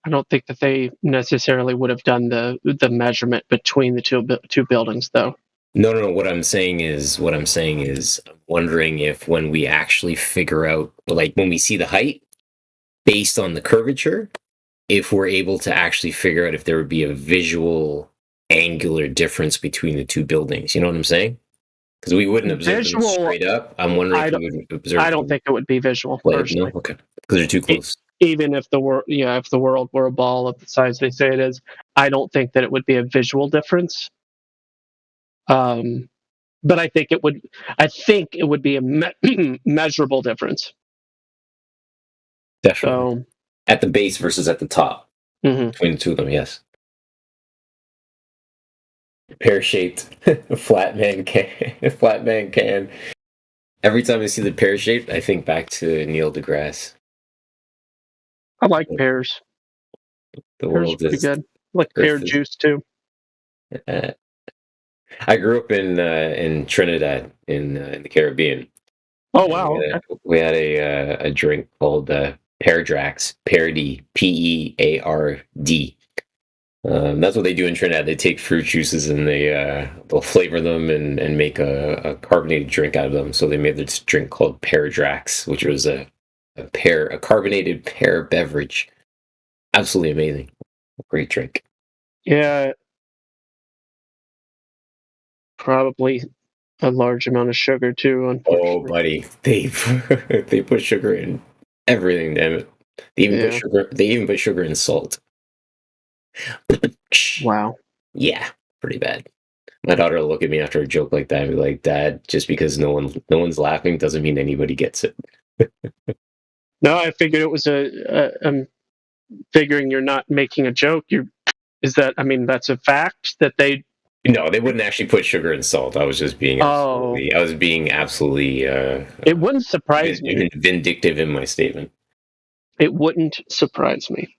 I don't think that they necessarily would have done the measurement between the two buildings, though. No. What I'm saying is, I'm wondering if when we actually figure out, like when we see the height based on the curvature, if we're able to actually figure out if there would be a visual angular difference between the two buildings. You know what I'm saying? Because we wouldn't observe them straight up. I'm wondering if we would observe. I don't think it would be visual. Personally. No? Okay, because they're too close. Even if the world were a ball of the size they say it is, I don't think that it would be a visual difference. But I think it would. I think it would be a measurable difference. Definitely. So, at the base versus at the top, between the two of them, yes. Pear-shaped flat man can. Every time I see the pear-shaped, I think back to Neil deGrasse. I like pears. The pears world pretty is good. I like pear juice too. I grew up in Trinidad in the Caribbean. Oh wow! We had a drink called Peardrax, Peardy, Peard. That's what they do in Trinidad. They take fruit juices and they'll flavor them and make a carbonated drink out of them. So they made this drink called Peardrax, which was a carbonated pear beverage. Absolutely amazing. Great drink. Yeah. Probably a large amount of sugar too, unfortunately. Oh, buddy, they put sugar in everything. Damn it! They even put sugar in salt. Wow. Yeah, pretty bad. My daughter will look at me after a joke like that and be like, "Dad, just because no one's laughing doesn't mean anybody gets it." No, I figured it was I'm figuring you're not making a joke. That's a fact that they. No, they wouldn't actually put sugar and salt. I was just being absolutely. It wouldn't surprise me. Vindictive in my statement. It wouldn't surprise me.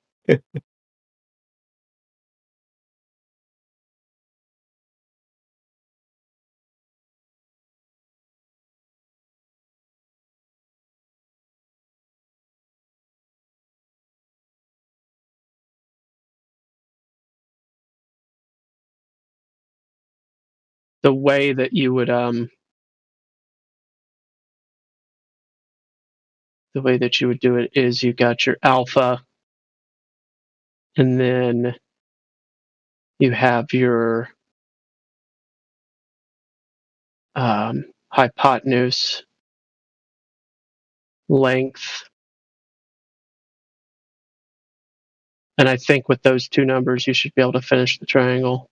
The way that you would do it is you got your alpha, and then you have your hypotenuse, length, and I think with those two numbers you should be able to finish the triangle.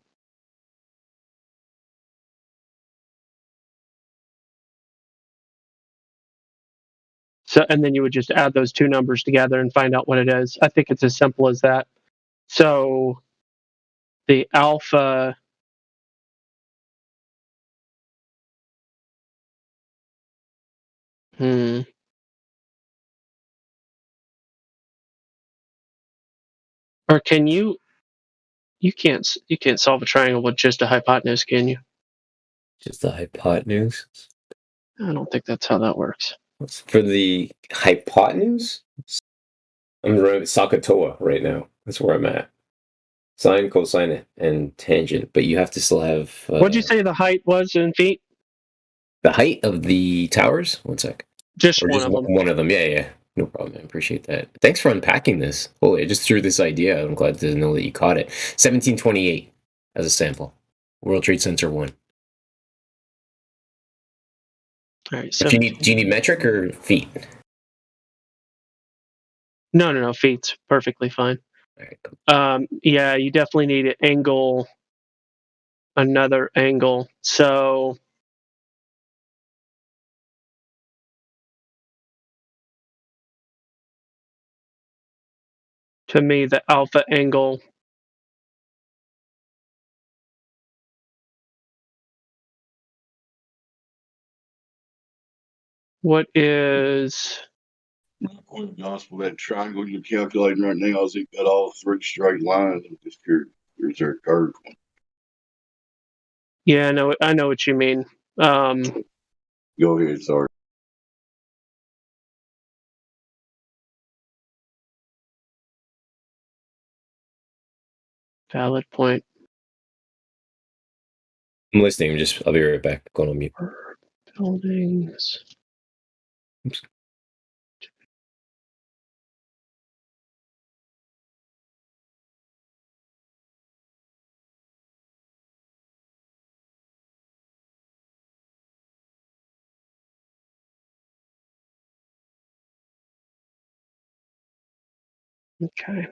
So, and then you would just add those two numbers together and find out what it is. I think it's as simple as that. So the alpha Or can you? You can't solve a triangle with just a hypotenuse, can you? Just the hypotenuse. I don't think that's how that works. For the hypotenuse, I'm running SOHCAHTOA right now. That's where I'm at. Sine, cosine, and tangent. But you have to still have... What'd you say the height was in feet? The height of the towers? One sec. Just Or one just of them. one of them. Yeah. No problem. I appreciate that. Thanks for unpacking this. Holy, I just threw this idea. I'm glad to know that you caught it. 1728 as a sample. World Trade Center 1. All right. Do you need metric or feet? No. Feet's perfectly fine. All right, cool. Yeah, you definitely need an angle. Another angle. So to me, the alpha angle what is According to the gospel, that triangle you're calculating right now, is it got all three straight lines? I'm just curious. Or is there a curved one? yeah, I know what you mean. Go ahead, sorry. Valid point. I'm listening. I'll be right back. Going on mute. Buildings. Oops. Okay.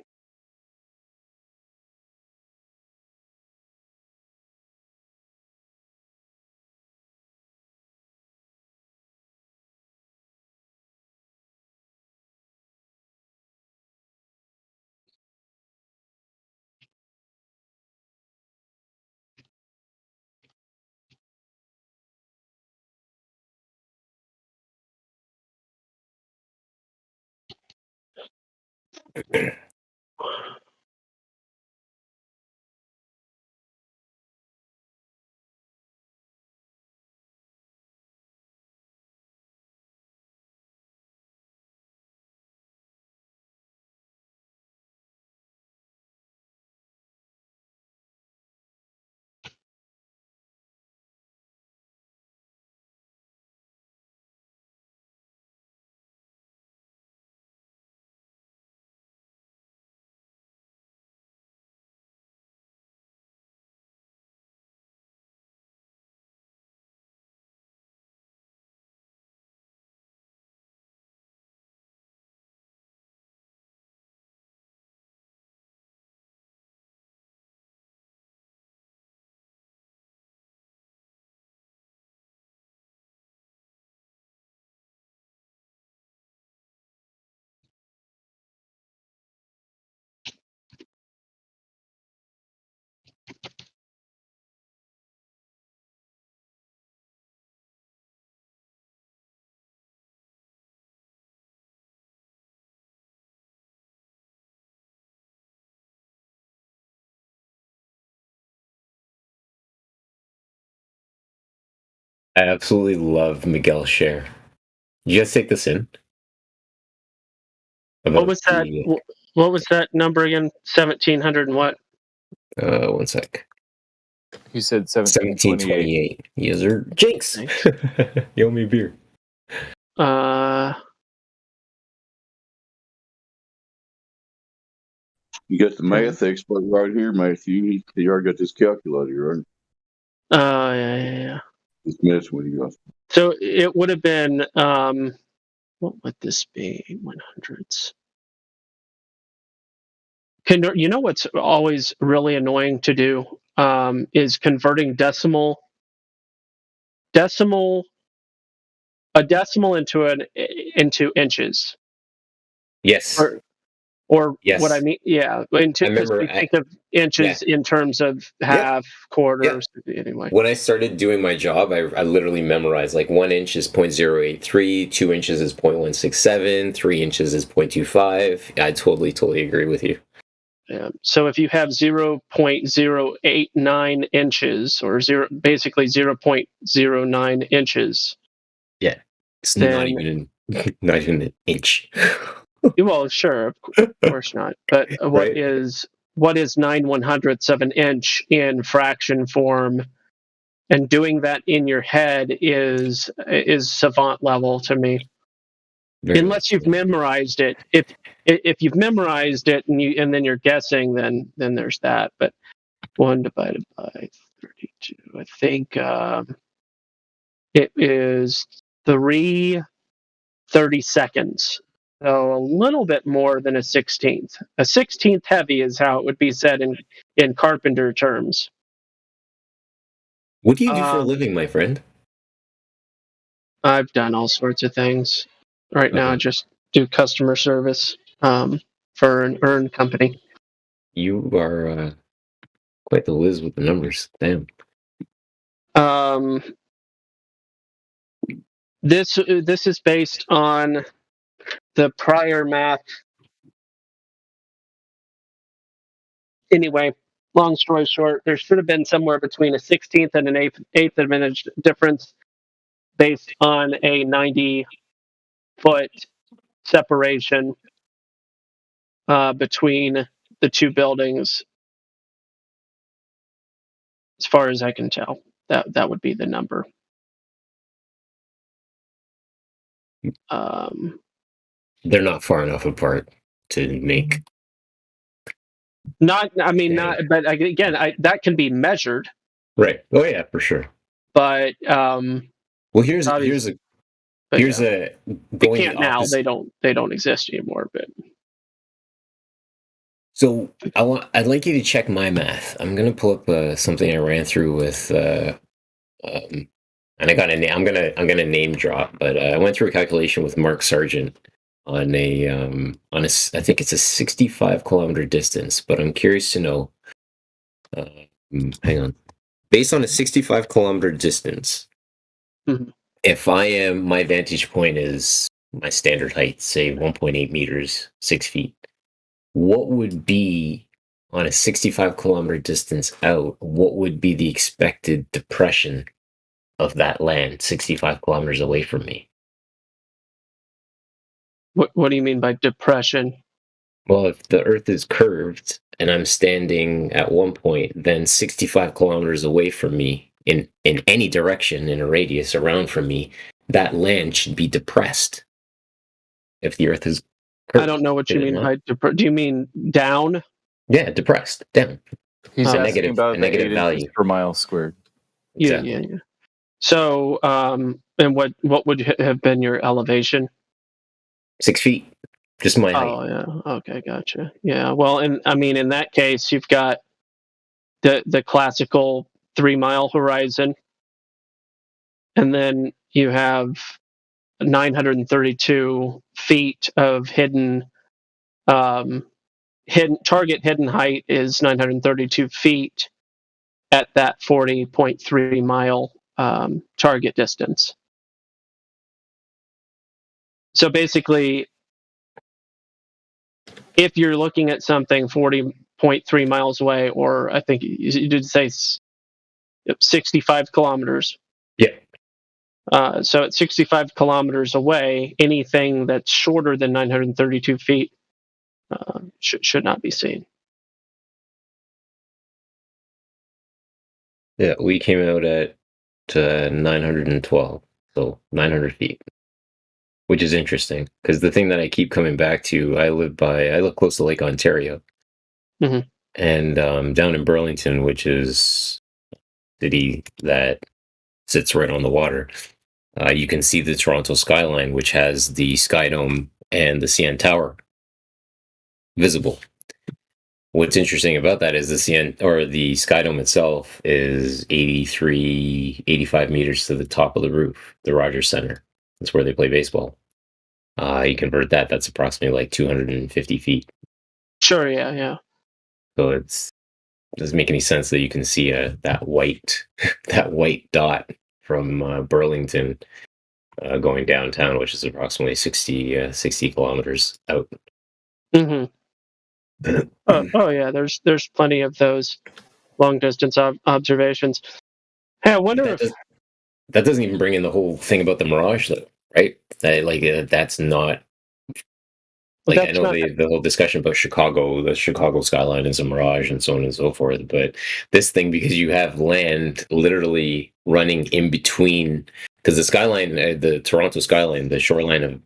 I absolutely love Miguel's share. You guys take this in? What was that? What was that number again? 1700 and what? One sec. You said 1728. Yes, sir. Jinx! You owe me a beer. You got the math expert right here, Matthew. You already got this calculator, right? Yeah. Just mess with you. So it would have been, what would this be? 100s. You know what's always really annoying to do is converting a decimal into inches. Yes. Or yes. What I mean, yeah. Because we think of inches in terms of half, quarters. Anyway. When I started doing my job, I literally memorized like 1 inch is 0.083, 2 inches is 0.167, 3 inches is 0.25. I totally agree with you. So if you have 0.089 inches, or basically 0.09 inches, Yeah, it's then not even an inch. well, sure, of course not. But Right. what is 9/100ths of an inch in fraction form? And doing that in your head is savant level to me. Very Unless you've memorized it. If you've memorized it and then you're guessing, then there's that. But 1 divided by 32, I think it is 3/32. So a little bit more than a 16th. A 16th heavy is how it would be said in carpenter terms. What do you do for a living, my friend? I've done all sorts of things. Right now, I just do customer service for an earn company. You are quite the whiz with the numbers. Damn. This is based on the prior math. Anyway, long story short, there should have been somewhere between a 16th and an eighth of an inch difference based on a 90-foot separation between the two buildings. As far as I can tell, that would be the number. They're not far enough apart to make. Not, I mean, not, but again, that can be measured. Right. Oh yeah, for sure. But well, here's a you going can't now. opposite. They don't exist anymore. But So I'd like you to check my math. I'm gonna pull up something I ran through with, and I got I'm gonna name drop, but I went through a calculation with Mark Sargent on a I think it's a 65 kilometer distance. But I'm curious to know. Hang on. Based on a 65 kilometer distance, if my vantage point is my standard height, say 1.8 meters, 6 feet. What would be on a 65 kilometer distance out? What would be the expected depression of that land 65 kilometers away from me? What do you mean by depression? Well, if the Earth is curved and I'm standing at one point, then 65 kilometers away from me, in any direction in a radius around from me, that land should be depressed. If the Earth is curved, I don't know what you mean by do you mean down? Yeah, depressed, down. He's a asking negative, about a the negative 8 value inches per mile squared. Exactly. Yeah. So, and what would have been your elevation? 6 feet, just my height. Oh, yeah. Okay, gotcha. Yeah. Well, and I mean, in that case, you've got the classical 3 mile horizon, and then you have 932 feet of hidden target hidden height is 932 feet at that 40.3 mile target distance. So basically, if you're looking at something 40.3 miles away, or I think you did say 65 kilometers. Yeah. So at 65 kilometers away, anything that's shorter than 932 feet should not be seen. Yeah, we came out at 912, so 900 feet, which is interesting because the thing that I keep coming back to, I live close to Lake Ontario, and down in Burlington, which is a city that sits right on the water. You can see the Toronto skyline, which has the Sky Dome and the CN Tower visible. What's interesting about that is the Sky Dome itself is 85 meters to the top of the roof, the Rogers Center. That's where they play baseball. You convert that's approximately like 250 feet. Sure, yeah. So it doesn't make any sense that you can see that white dot from Burlington going downtown, which is approximately 60 kilometers out. Oh yeah, there's plenty of those long distance observations. Hey, I wonder if That doesn't even bring in the whole thing about the mirage, though, right? That's not like, I that's know not the whole discussion about Chicago, the Chicago skyline is a mirage and so on and so forth. But this thing, because you have land literally running in between, because the skyline, the Toronto skyline, the shoreline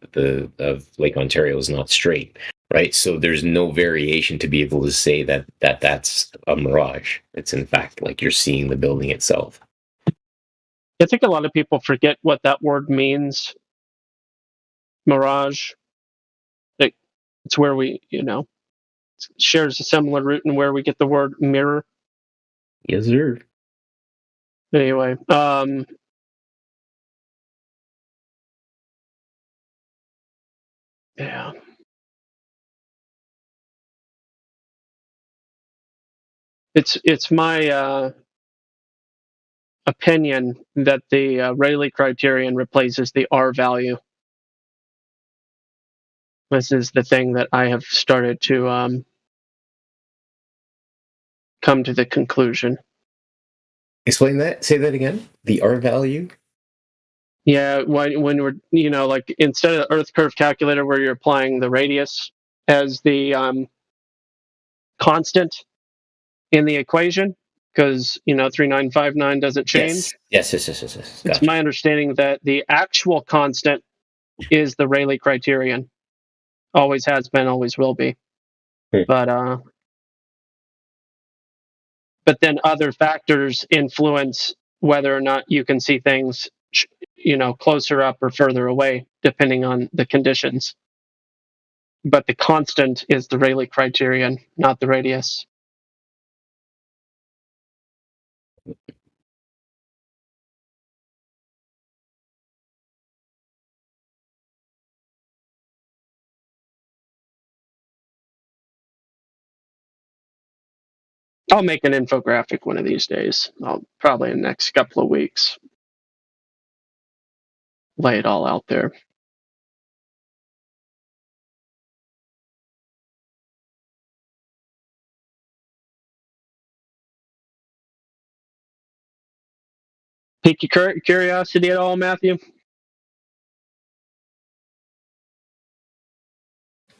of Lake Ontario is not straight, right? So there's no variation to be able to say that's a mirage. It's in fact like you're seeing the building itself. I think a lot of people forget what that word means. Mirage. It's where we, shares a similar root in where we get the word mirror. Yes, sir. Anyway, yeah. It's my opinion that the Rayleigh criterion replaces the R value. This is the thing that I have started to come to the conclusion. Explain that. Say that again. The R value. Yeah, when we're like instead of the Earth curve calculator where you're applying the radius as the constant in the equation, because 3959 doesn't change. Yes. It's Gotcha. my understanding that the actual constant is the Rayleigh criterion. Always has been, always will be. But then other factors influence whether or not you can see things, closer up or further away, depending on the conditions. But the constant is the Rayleigh criterion, not the radius. I'll make an infographic one of these days. I'll probably in the next couple of weeks lay it all out there. Pique your curiosity at all, Matthew?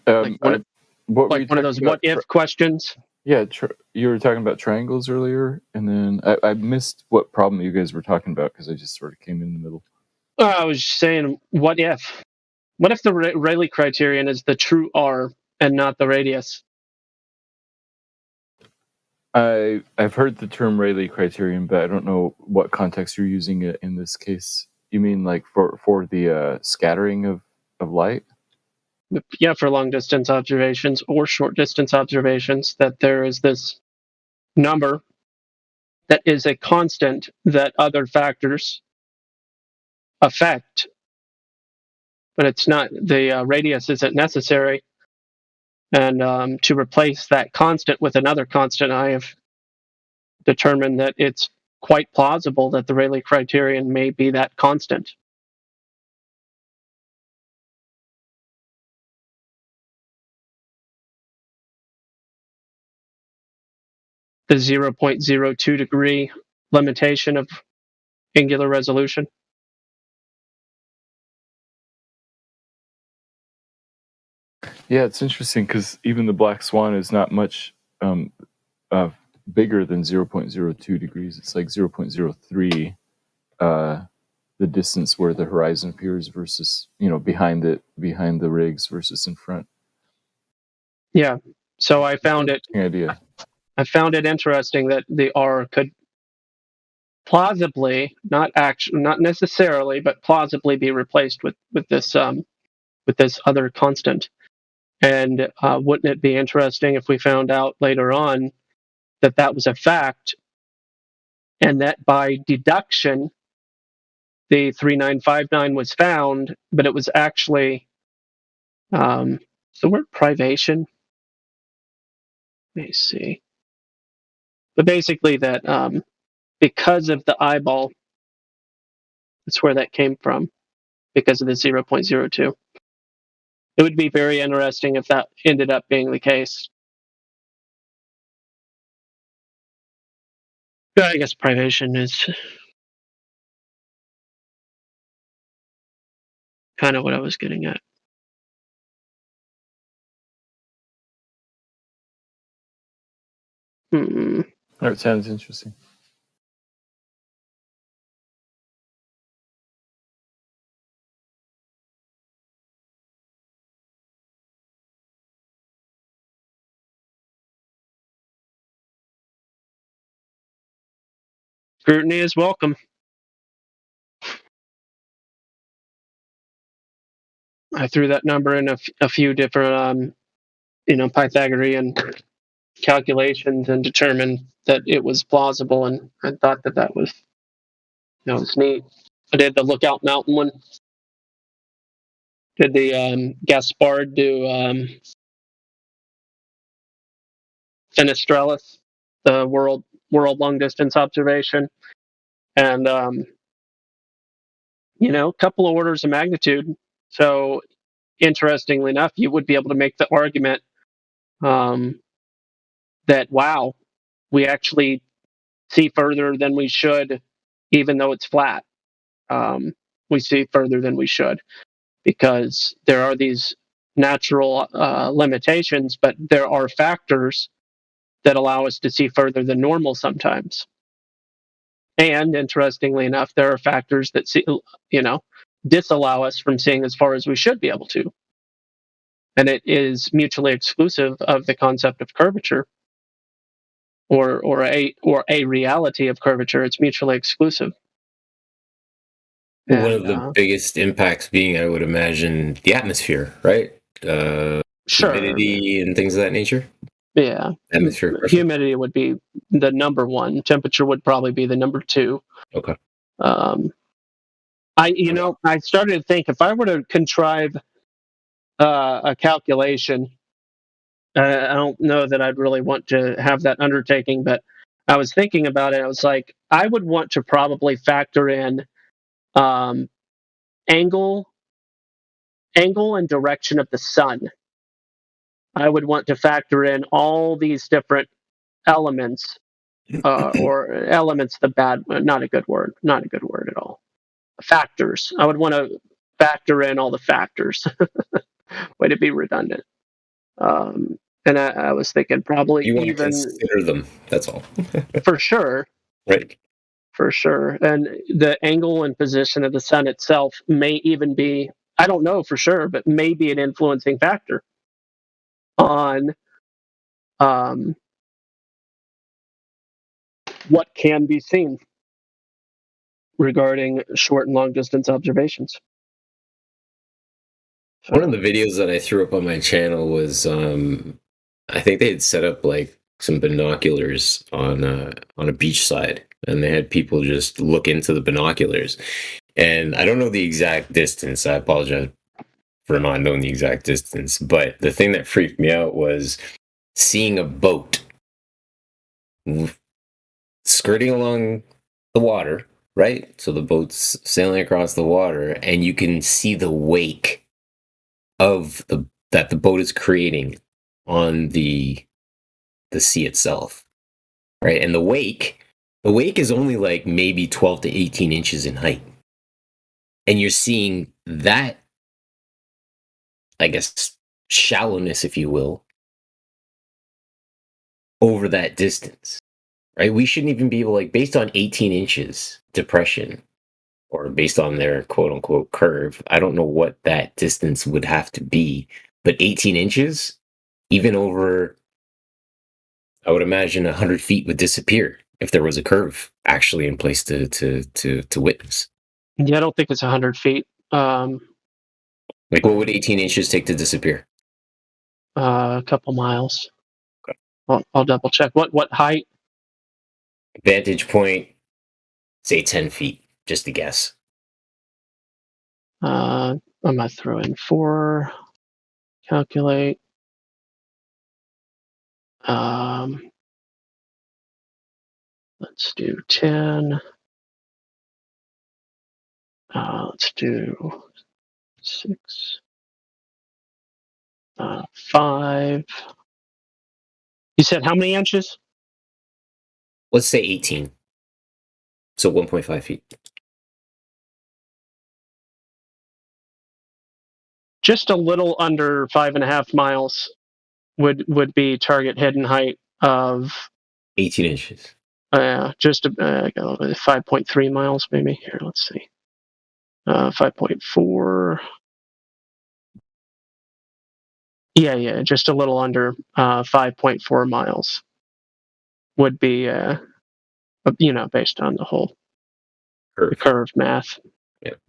What were you One of those talking what about? if questions? Yeah, you were talking about triangles earlier, and then I missed what problem you guys were talking about because I just sort of came in the middle. I was saying, what if? What if the Rayleigh criterion is the true R and not the radius? I've heard the term Rayleigh criterion, but I don't know what context you're using it in this case. You mean like for the scattering of light? Yeah, for long distance observations or short distance observations, that there is this number that is a constant that other factors affect, but it's not, the radius isn't necessary. And to replace that constant with another constant, I have determined that it's quite plausible that the Rayleigh criterion may be that constant. The 0.02 degree limitation of angular resolution. Yeah, it's interesting because even the black swan is not much bigger than 0.02 degrees. It's like 0.03, the distance where the horizon appears versus behind the rigs versus in front. Yeah. So I found it. Idea. I found it interesting that the R could plausibly, not necessarily, but plausibly be replaced with this other constant. And wouldn't it be interesting if we found out later on that was a fact, and that by deduction, the 3959 was found, but it was actually the word privation. Let me see. But basically that because of the eyeball, that's where that came from, because of the 0.02. It would be very interesting if that ended up being the case. I guess privation is kind of what I was getting at. That sounds interesting. Scrutiny is welcome. I threw that number in a few different, Pythagorean calculations and determined that it was plausible, and I thought that was, was neat. I did the Lookout Mountain one. Did the Gaspard do Fenestrellus, the world long distance observation, and a couple of orders of magnitude. So interestingly enough, you would be able to make the argument that wow, we actually see further than we should, even though it's flat. We see further than we should because there are these natural limitations, but there are factors that allow us to see further than normal sometimes. And interestingly enough, there are factors that disallow us from seeing as far as we should be able to. And it is mutually exclusive of the concept of curvature or a reality of curvature. It's mutually exclusive. One of the biggest impacts being, I would imagine, the atmosphere, right? Sure. Humidity and things of that nature. Yeah. Atmosphere pressure. Humidity would be the number one. Temperature would probably be the number two. Okay. I started to think if I were to contrive a calculation, I don't know that I'd really want to have that undertaking, but I was thinking about it. I was like, I would want to probably factor in angle and direction of the sun. I would want to factor in all these different elements, or elements, not a good word at all. Factors. I would want to factor in all the factors. Way to be redundant. And I was thinking probably You want to even consider them. That's all. for sure. Right. For sure. And the angle and position of the sun itself may even be, I don't know for sure, but may be an influencing factor on what can be seen regarding short and long distance observations. One of the videos that I threw up on my channel was, I think they had set up like some binoculars on a beach side, and they had people just look into the binoculars. And I don't know the exact distance. I apologize for not knowing the exact distance. But the thing that freaked me out was seeing a boat skirting along the water, right? So the boat's sailing across the water, and you can see the wake of that the boat is creating on the sea itself, right? And the wake is only like maybe 12 to 18 inches in height, and you're seeing that, I guess, shallowness, if you will, over that distance, right? We shouldn't even be able, like, based on 18 inches depression, or based on their quote unquote curve, I don't know what that distance would have to be, but 18 inches, even over, I would imagine 100 feet would disappear if there was a curve actually in place to witness. Yeah, I don't think it's 100 feet. Like, what would 18 inches take to disappear? A couple miles. Okay. I'll double check. What height? Vantage point, say 10 feet, just to guess. I'm gonna throw in 4. Calculate. Let's do 10. Let's do 6. 5. You said how many inches? Let's say 18. So 1.5 feet. Just a little under 5.5 miles would be target hidden height of 18 inches. just 5.3 miles maybe. Here, let's see. 5.4. Yeah, just a little under 5.4 miles would be, based on the whole curve math. Yep.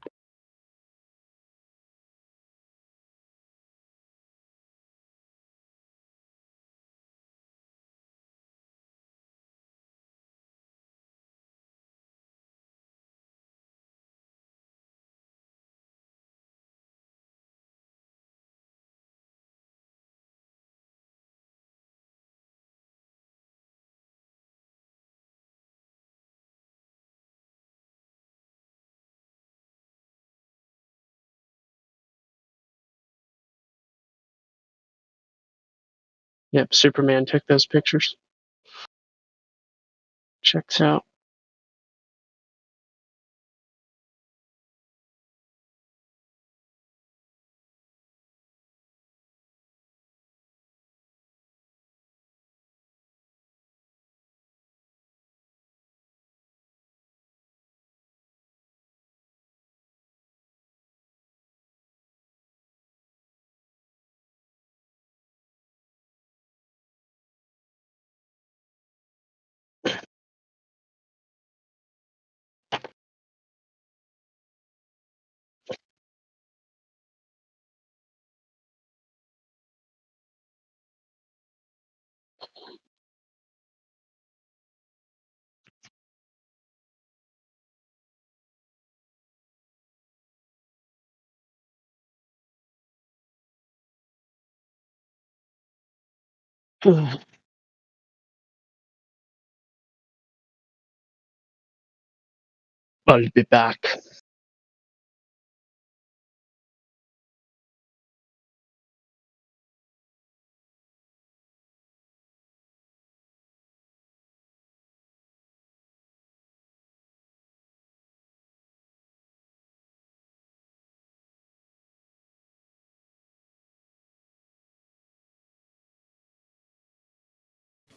Yep, Superman took those pictures. Checks out. I'll be back.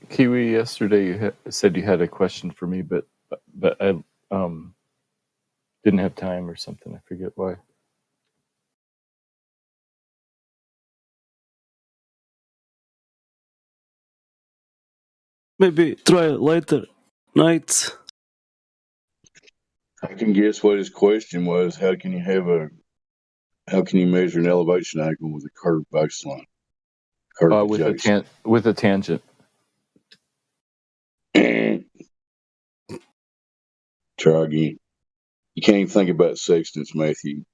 Kiwi, yesterday you said you had a question for me, but I didn't have time or something. I forget why. Maybe try it later night. I can guess what his question was. How can you measure an elevation angle with a curved baseline? Curved With a tangent. Try again. You can't even think about sextants, Matthew.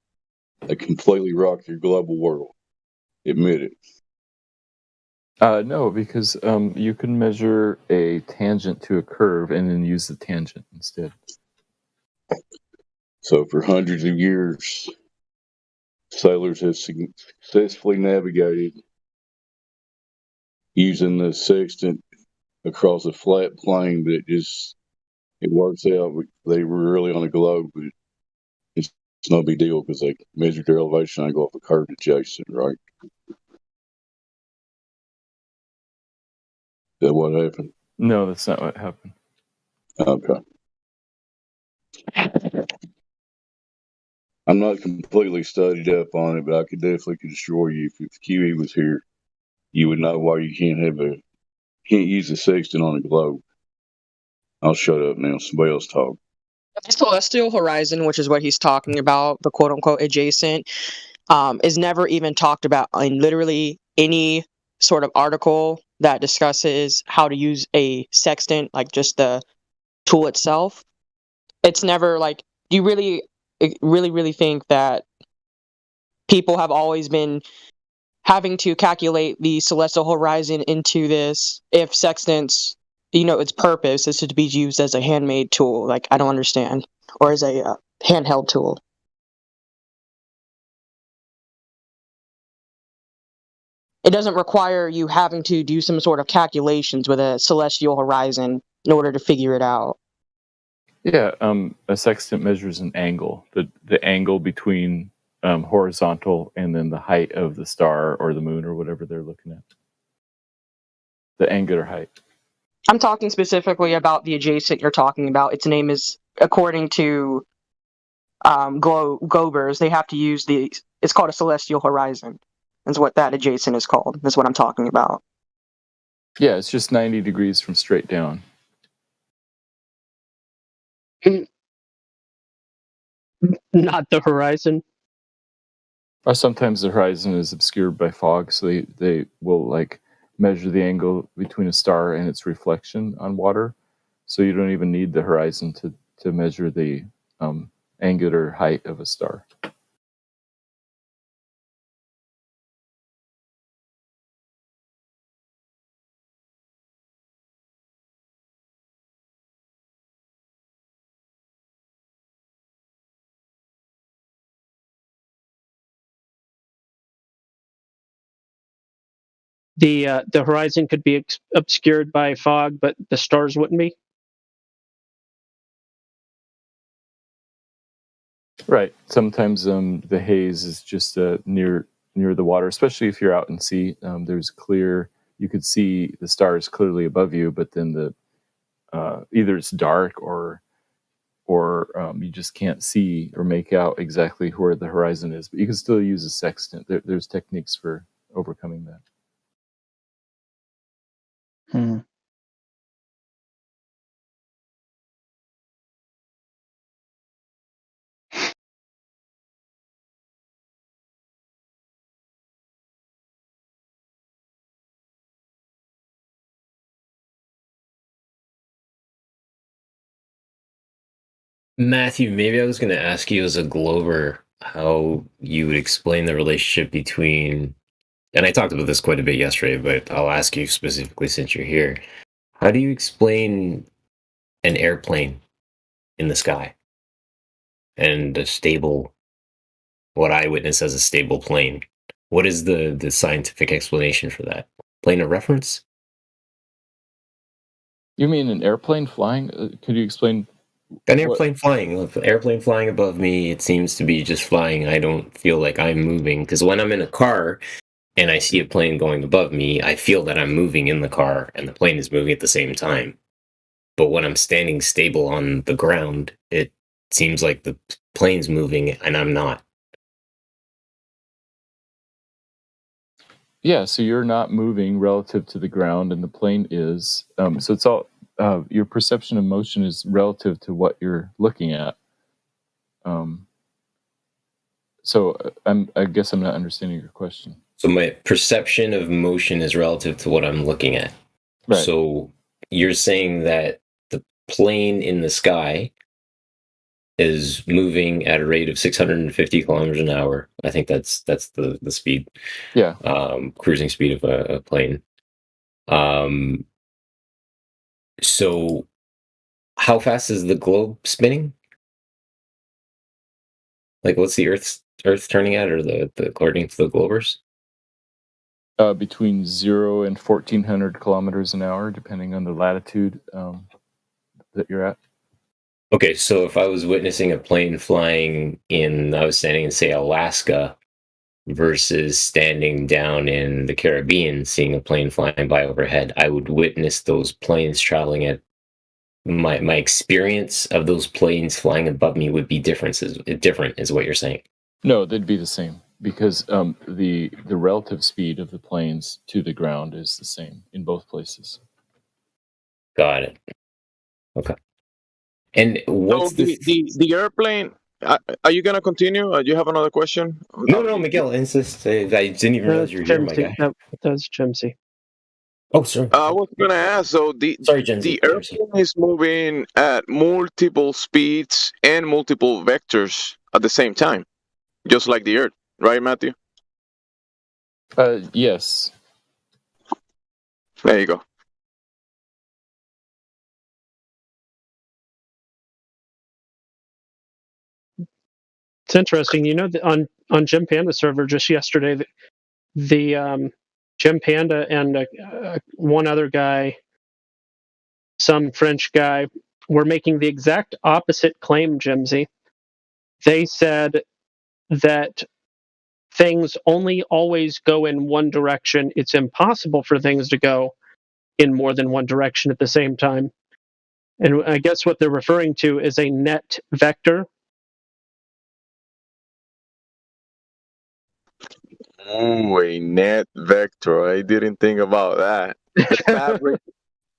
They completely rock your global world. Admit it. No, because you can measure a tangent to a curve and then use the tangent instead. So for hundreds of years, sailors have successfully navigated using the sextant across a flat plane, but it works out. They were really on a globe, but it's no big deal because they measured their elevation angle off a curved adjacent, right? Is that what happened? No, that's not what happened. Okay. I'm not completely studied up on it, but I could assure you if QE was here, you would know why you can't use a sextant on a globe. I'll shut up now. Somebody else talk. The celestial horizon, which is what he's talking about, the quote unquote adjacent, is never even talked about in literally any sort of article that discusses how to use a sextant, like just the tool itself. It's never like, do you really think that people have always been having to calculate the celestial horizon into this if sextants, its purpose is to be used as a handmade tool? Like, I don't understand. Or as a handheld tool. It doesn't require you having to do some sort of calculations with a celestial horizon in order to figure it out. Yeah, a sextant measures an angle, the angle between horizontal and then the height of the star or the moon or whatever they're looking at. The angular height. I'm talking specifically about the adjacent you're talking about. Its name is, according to Globers, they have to use it's called a celestial horizon. Is what that adjacent is called. That's what I'm talking about. Yeah, it's just 90 degrees from straight down. Not the horizon. Or sometimes the horizon is obscured by fog, so they will like measure the angle between a star and its reflection on water. So you don't even need the horizon to measure the angular height of a star. The horizon could be obscured by fog, but the stars wouldn't be. Right. Sometimes the haze is just near the water, especially if you're out in sea. There's clear. You could see the stars clearly above you, but then the either it's dark or you just can't see or make out exactly where the horizon is. But you can still use a sextant. There's techniques for overcoming that. Matthew, maybe I was going to ask you as a Glober how you would explain the relationship between, and I talked about this quite a bit yesterday, but I'll ask you specifically since you're here. How do you explain an airplane in the sky and a stable, what I witness as a stable plane? What is the scientific explanation for that? Plane of reference? You mean an airplane flying? Could you explain? An airplane flying. An airplane flying above me, it seems to be just flying. I don't feel like I'm moving. Because when I'm in a car and I see a plane going above me, I feel that I'm moving in the car and the plane is moving at the same time. But when I'm standing stable on the ground, it seems like the plane's moving and I'm not. Yeah, so you're not moving relative to the ground, and the plane is. So it's all your perception of motion is relative to what you're looking at. So I guess I'm not understanding your question. So my perception of motion is relative to what I'm looking at. Right. So you're saying that the plane in the sky is moving at a rate of 650 kilometers an hour. I think that's the speed. Yeah. Cruising speed of a plane. So how fast is the globe spinning? Like, what's the Earth turning at, or the according to the Globers? Between 0 and 1,400 kilometers an hour, depending on the latitude that you're at. Okay, so if I was witnessing a plane flying I was standing in, say, Alaska, versus standing down in the Caribbean, seeing a plane flying by overhead, I would witness those planes traveling at my experience of those planes flying above me would be different, is what you're saying. No, they'd be the same because the relative speed of the planes to the ground is the same in both places. Got it. Okay. And what's the airplane? Are you gonna continue? Do you have another question? No, Miguel, insist. I didn't even realize you were here, my guy. That was Chimsy. Oh, sorry. I was gonna ask. So the airplane is moving at multiple speeds and multiple vectors at the same time, just like the Earth, right, Matthew? Yes. There you go. It's interesting. You know, on Jim Panda server just yesterday, the Jim Panda and one other guy, some French guy, were making the exact opposite claim, Jimsy. They said that things only always go in one direction. It's impossible for things to go in more than one direction at the same time. And I guess what they're referring to is a net vector. Ooh, a net vector. I didn't think about that.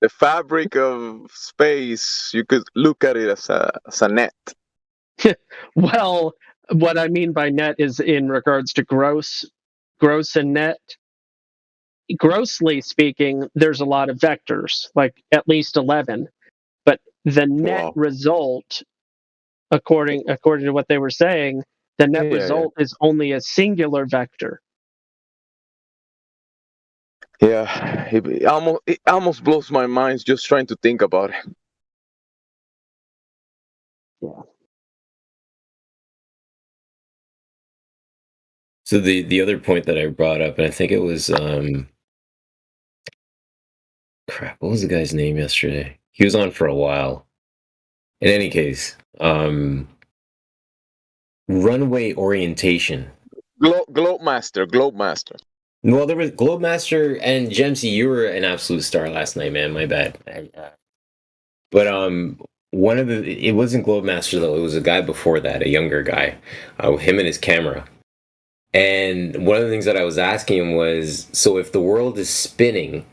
The fabric of space, you could look at it as a net. Well, what I mean by net is in regards to gross and net. Grossly speaking, there's a lot of vectors, like at least 11. But the net result, according to what they were saying, the net result is only a singular vector. Yeah, it almost blows my mind just trying to think about it. Yeah. So the other point that I brought up, and I think it was crap, what was the guy's name yesterday? He was on for a while. In any case, runway orientation. Globemaster. Well, there was Globemaster and Gemsy. You were an absolute star last night, man. My bad. But one of it wasn't Globemaster though. It was a guy before that, a younger guy, him and his camera. And one of the things that I was asking him was, so if the world is spinning,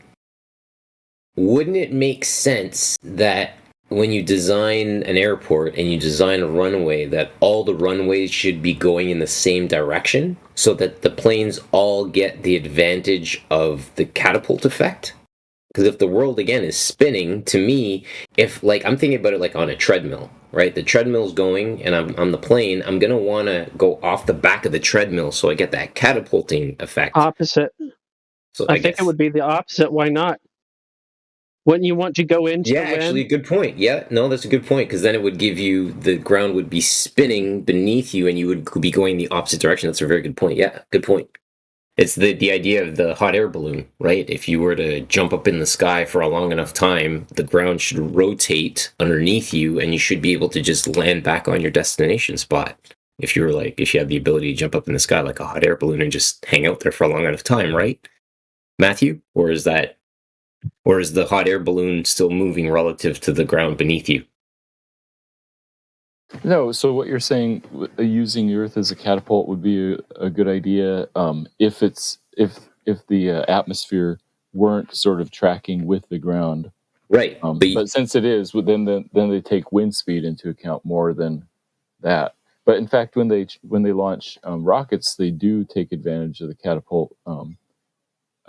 wouldn't it make sense that when you design an airport and you design a runway, that all the runways should be going in the same direction so that the planes all get the advantage of the catapult effect? Because if the world, again, is spinning, to me, if, like, I'm thinking about it like on a treadmill, right? The treadmill's going and I'm on the plane, I'm going to want to go off the back of the treadmill so I get that catapulting effect. Opposite. So I think it would be the opposite. Why not? Wouldn't you want to go into the wind? Actually, good point. Yeah, no, that's a good point, because then it would give you, the ground would be spinning beneath you and you would be going the opposite direction. That's a very good point. Yeah, good point. It's the idea of the hot air balloon, right? If you were to jump up in the sky for a long enough time, the ground should rotate underneath you and you should be able to just land back on your destination spot. If you had the ability to jump up in the sky like a hot air balloon and just hang out there for a long enough time, right? Matthew? Or is the hot air balloon still moving relative to the ground beneath you? No, so what you're saying, using the Earth as a catapult would be a good idea if the atmosphere weren't sort of tracking with the ground, right? But since it is, then they take wind speed into account more than that. But in fact, when they launch rockets, they do take advantage of the catapult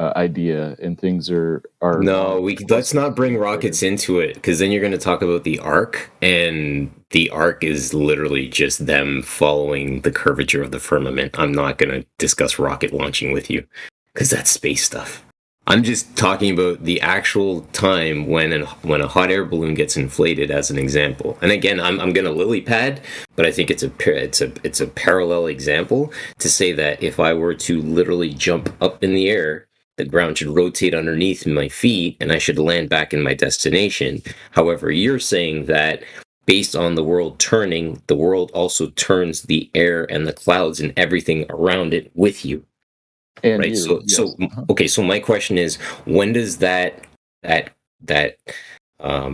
idea, and things are no. Let's not bring rockets into it, because then you're going to talk about the arc, and the arc is literally just them following the curvature of the firmament. I'm not going to discuss rocket launching with you, because that's space stuff. I'm just talking about the actual time when a hot air balloon gets inflated, as an example. And again, I'm going to lily pad, but I think it's a parallel example to say that if I were to literally jump up in the air, the ground should rotate underneath my feet and I should land back in my destination. However, you're saying that based on the world turning, the world also turns the air and the clouds and everything around it with you. And right. So my question is, when does that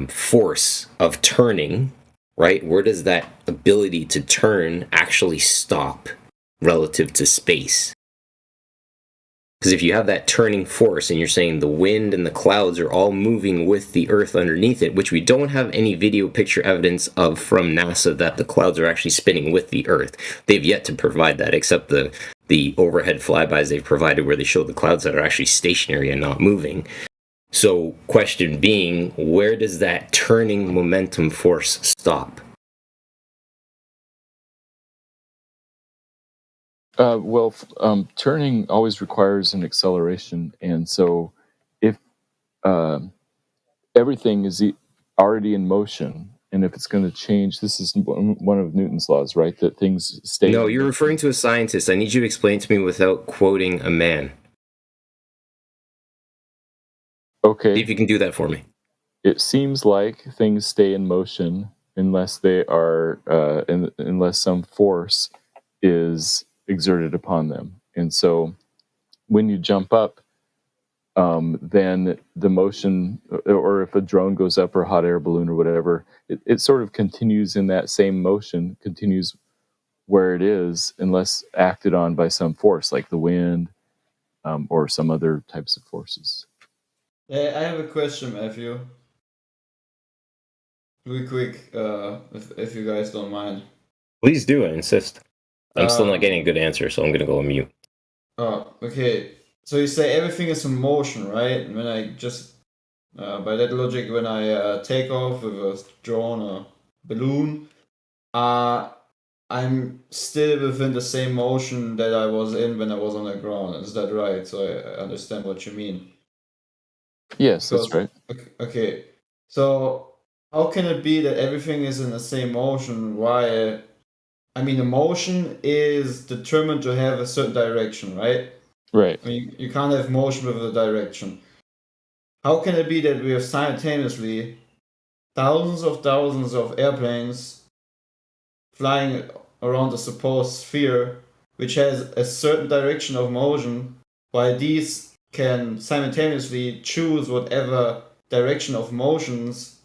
force of turning, right? Where does that ability to turn actually stop relative to space? Because if you have that turning force and you're saying the wind and the clouds are all moving with the Earth underneath it, which we don't have any video picture evidence of from NASA that the clouds are actually spinning with the Earth. They've yet to provide that, except the overhead flybys they've provided where they show the clouds that are actually stationary and not moving. So question being, where does that turning momentum force stop? Turning always requires an acceleration, and so if everything is already in motion, and if it's going to change, this is one of Newton's laws, right? That things stay. No, you're referring to a scientist. I need you to explain to me without quoting a man. Okay. See if you can do that for me. it seems like things stay in motion unless they are unless some force is exerted upon them. And so when you jump up, then the motion, or if a drone goes up or a hot air balloon or whatever, it sort of continues in that same motion, continues where it is, unless acted on by some force like the wind or some other types of forces. I have a question, Matthew. Really quick, if you guys don't mind. Please do, I insist. I'm still not getting a good answer, so I'm going to go on mute. Oh, okay. So you say everything is in motion, right? And when I just, by that logic, when I take off with a drone or balloon, I'm still within the same motion that I was in when I was on the ground. Is that right? So I understand what you mean. Yes, that's right. Okay. So how can it be that everything is in the same motion? Why? I mean, the motion is determined to have a certain direction, right? Right. I mean, you can't have motion with a direction. How can it be that we have simultaneously thousands of airplanes flying around the supposed sphere, which has a certain direction of motion, while these can simultaneously choose whatever direction of motions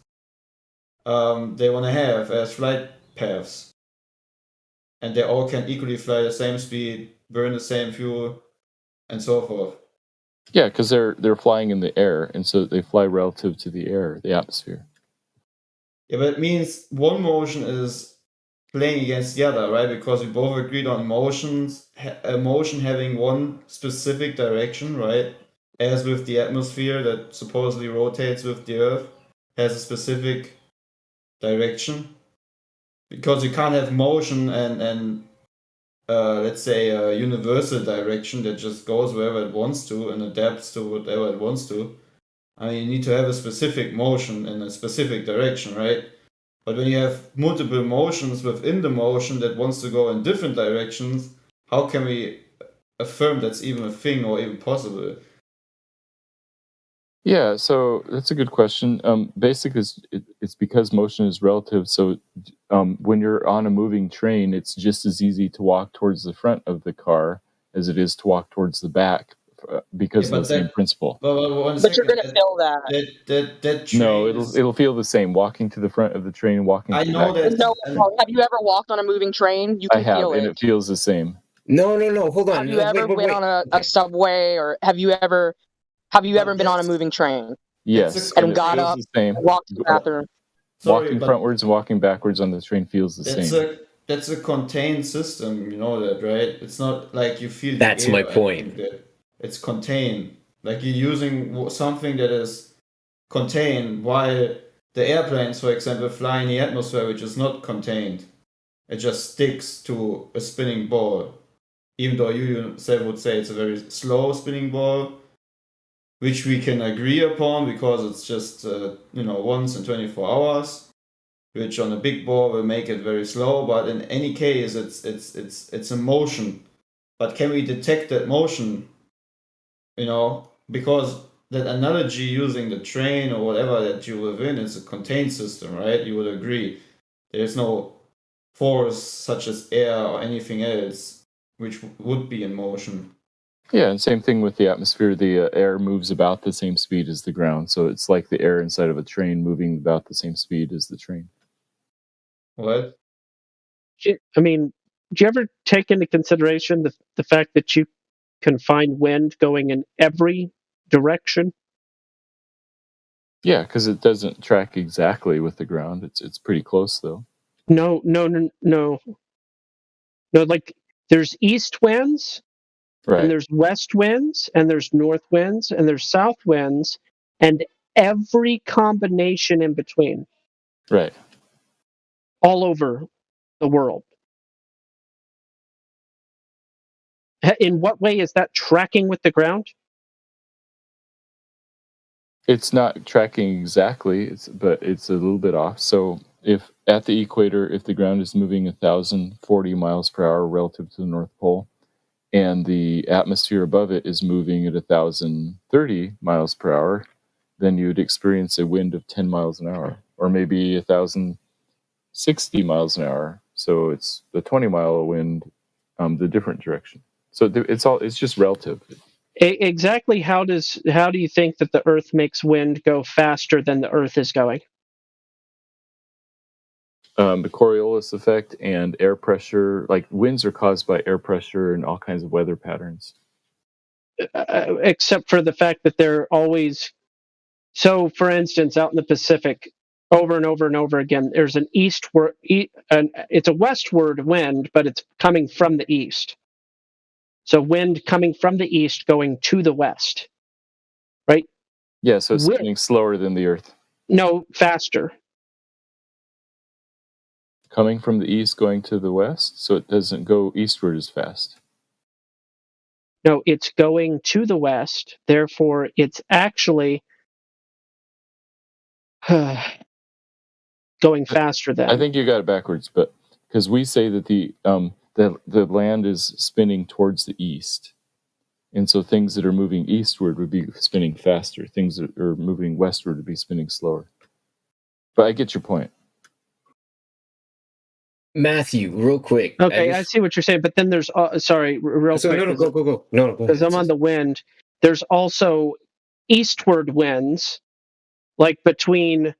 they want to have as flight paths? And they all can equally fly the same speed, burn the same fuel, and so forth. Yeah, because they're flying in the air, and so they fly relative to the air, the atmosphere. Yeah, but it means one motion is playing against the other, right? Because we both agreed on motions, a motion having one specific direction, right? As with the atmosphere that supposedly rotates with the Earth, has a specific direction. Because you can't have motion and let's say a universal direction that just goes wherever it wants to and adapts to whatever it wants to. I mean, you need to have a specific motion in a specific direction, right? But when you have multiple motions within the motion that wants to go in different directions, how can we affirm that's even a thing or even possible? Yeah, so that's a good question. Basically, it's because motion is relative. So when you're on a moving train, it's just as easy to walk towards the front of the car as it is to walk towards the back because of the same principle. But you're going to feel that. That No, it'll feel the same. Walking to the front of the train, walking to the back. No, have you ever walked on a moving train? You I can have, feel and it. it feels the same. No, hold on. Have you ever been on a subway, or have you ever been on a moving train? Yes, And it got feels up, the same. walked to the bathroom. Walking frontwards and walking backwards on the train feels the same. That's a contained system, you know that, right? It's not like you feel. That's my point. It's contained. Like you're using something that is contained, while the airplanes, for example, fly in the atmosphere, which is not contained. It just sticks to a spinning ball, even though you yourself would say it's a very slow spinning ball, which we can agree upon because it's just once in 24 hours, which on a big ball will make it very slow. But in any case, it's a motion. But can we detect that motion? Because that analogy using the train or whatever that you live in is a contained system, right? You would agree. There's no force such as air or anything else which would be in motion. Yeah, and same thing with the atmosphere. The air moves about the same speed as the ground, so it's like the air inside of a train moving about the same speed as the train. What? I mean, do you ever take into consideration the fact that you can find wind going in every direction? Yeah, because it doesn't track exactly with the ground. It's pretty close though. No. Like there's east winds, Right. and there's west winds, and there's north winds, and there's south winds, and every combination in between. Right. All over the world. In what way is that tracking with the ground? It's not tracking exactly, but it's a little bit off. So if at the equator, if the ground is moving 1,040 miles per hour relative to the North Pole, and the atmosphere above it is moving at 1,030 miles per hour, then you'd experience a wind of 10 miles an hour, or maybe 1,060 miles an hour. So it's the 20-mile wind, the different direction. So it's just relative. Exactly how do you think that the Earth makes wind go faster than the Earth is going? The Coriolis effect and air pressure, like winds are caused by air pressure and all kinds of weather patterns. Except for the fact that they're always, so for instance, out in the Pacific, over and over and over again, there's an it's a westward wind, but it's coming from the east. So wind coming from the east going to the west, right? Yeah, so it's spinning slower than the Earth. No, faster. Coming from the east going to the west, so it doesn't go eastward as fast. No, it's going to the west. Therefore, it's actually going faster than. I think you got it backwards, but because we say that the land is spinning towards the east, and so things that are moving eastward would be spinning faster. Things that are moving westward would be spinning slower. But I get your point. Matthew, real quick. Okay, I see what you're saying, but then there's sorry, real quick. No, go. No, go ahead. Because I'm on the wind. There's also eastward winds, like between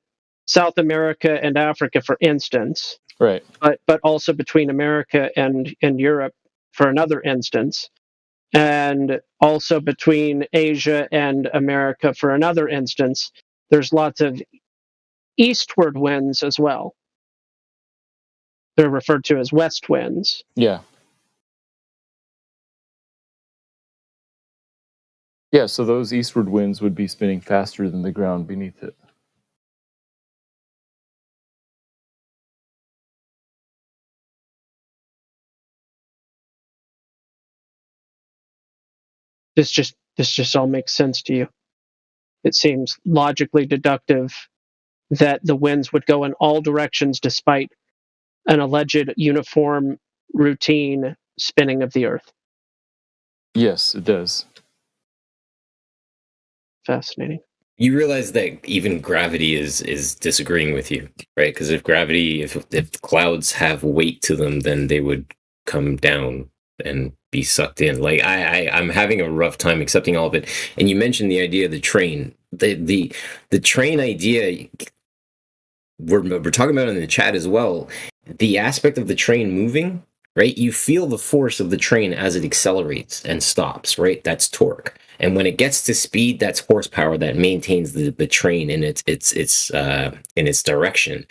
South America and Africa, for instance. Right. But also between America and Europe, for another instance, and also between Asia and America, for another instance. There's lots of eastward winds as well. They're referred to as west winds. Yeah. Yeah, so those eastward winds would be spinning faster than the ground beneath it. This just all makes sense to you. It seems logically deductive that the winds would go in all directions despite an alleged uniform routine spinning of the Earth. Yes, it does. Fascinating. You realize that even gravity is disagreeing with you, right? Because if clouds have weight to them, then they would come down and be sucked in. Like I'm having a rough time accepting all of it. And you mentioned the idea of the train. The train idea we're talking about in the chat as well. The aspect of the train moving, right? You feel the force of the train as it accelerates and stops, right? That's torque. And when it gets to speed, that's horsepower that maintains the train in its direction.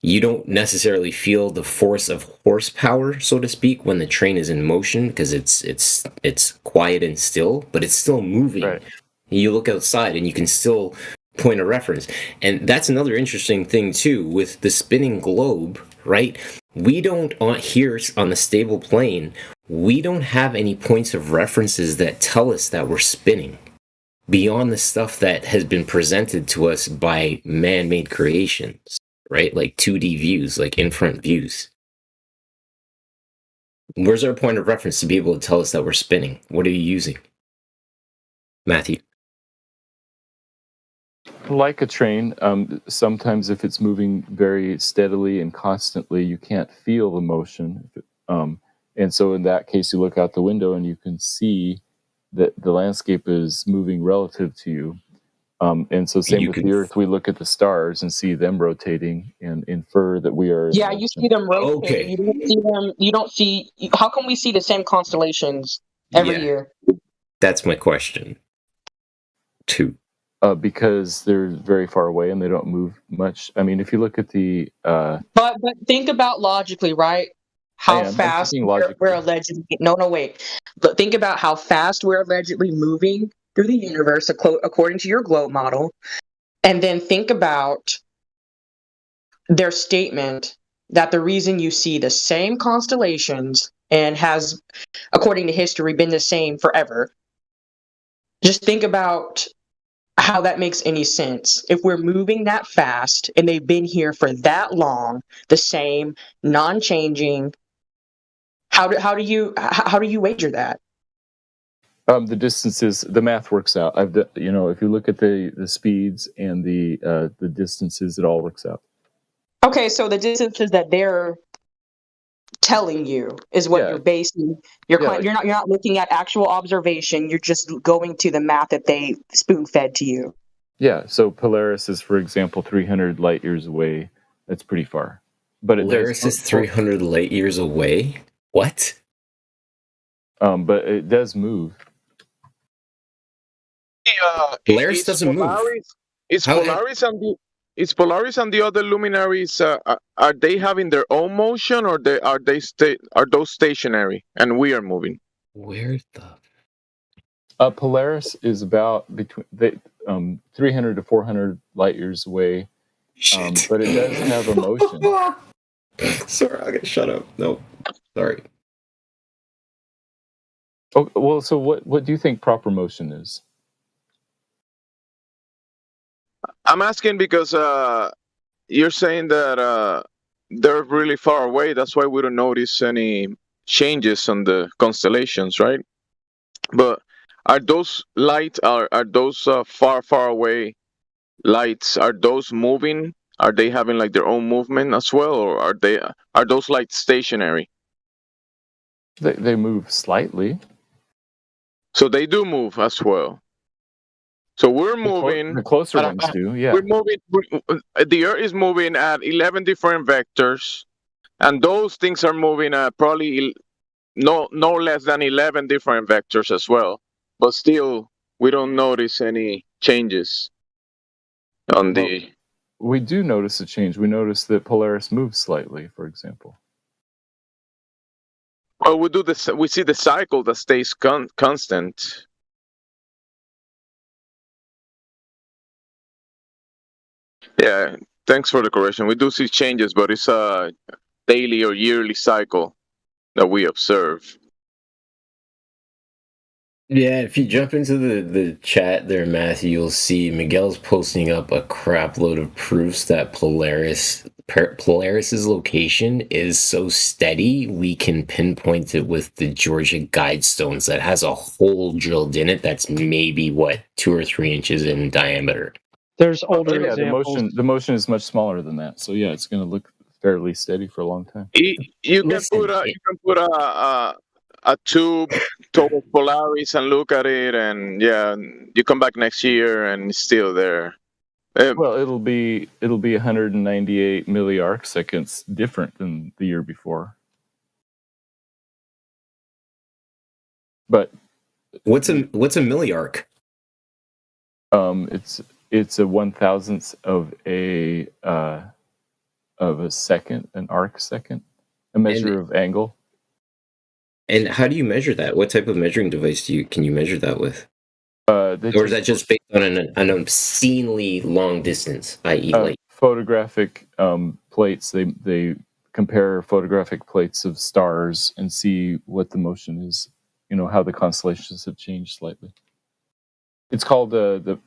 You don't necessarily feel the force of horsepower, so to speak, when the train is in motion because it's quiet and still, but it's still moving. Right. You look outside and you can still point a reference. And that's another interesting thing too with the spinning globe, right? We don't here on the stable plane, we don't have any points of references that tell us that we're spinning beyond the stuff that has been presented to us by man-made creations, right? Like 2D views, like in-front views. Where's our point of reference to be able to tell us that we're spinning? What are you using? Matthew. Like a train, sometimes if it's moving very steadily and constantly, you can't feel the motion. And so in that case, you look out the window and you can see that the landscape is moving relative to you. And so same with the Earth, we look at the stars and see them rotating and infer that we are. Yeah, you see them rotate. Okay. You don't see. How can we see the same constellations every year? That's my question. Two. Because they're very far away and they don't move much. I mean, if you look at the... But think about logically, right? How fast we're allegedly... No, wait. But think about how fast we're allegedly moving through the universe according to your globe model. And then think about their statement that the reason you see the same constellations and has, according to history, been the same forever. Just think about how that makes any sense. If we're moving that fast and they've been here for that long, the same, non-changing, how do you wager that? The distances, the math works out. If you look at the speeds and the distances, it all works out. Okay, so the distances that they're telling you is what you're basing your Yeah, claim. You're not looking at actual observation. You're just going to the math that they spoon fed to you. Yeah. So Polaris is, for example, 300 light years away. That's pretty far. But Polaris is 300 light years away? What? But it does move. Polaris doesn't move. Is Polaris and the other luminaries are they having their own motion, or are those stationary and we are moving? Where the Polaris is about between 300 to 400 light years away, but it does have a motion. Sorry, I gotta shut up. No, sorry. Oh, well, so what do you think proper motion is? I'm asking because you're saying that they're really far away. That's why we don't notice any changes on the constellations, right? But are those lights are those far away lights? Are those moving? Are they having like their own movement as well, or are those lights stationary? They move slightly. So they do move as well. So we're moving. The closer ones do, yeah. We're moving. The Earth is moving at 11 different vectors, and those things are moving at probably no less than 11 different vectors as well. But still, we don't notice any changes on the. We do notice a change. We notice that Polaris moves slightly, for example. Well, we do this. We see the cycle that stays constant. Yeah, thanks for the correction. We do see changes, but it's a daily or yearly cycle that we observe. Yeah, if you jump into the chat there, Matthew, you'll see Miguel's posting up a crap load of proofs that Polaris's location is so steady we can pinpoint it with the Georgia Guidestones that has a hole drilled in it that's maybe 2 or 3 inches in diameter. There's older Yeah, examples. the motion is much smaller than that. So yeah, it's going to look fairly steady for a long time. You can put a tube towards Polaris and look at it, and yeah, you come back next year and it's still there. Well, it'll be 198 milliarc seconds different than the year before. But what's a milliarc? It's a 1,000th of a second, an arc second, a measure of angle. And how do you measure that? What type of measuring device can you measure that with? Or is that just based on an obscenely long distance, i.e., like photographic plates? They compare photographic plates of stars and see what the motion is. You know how the constellations have changed slightly. It's called the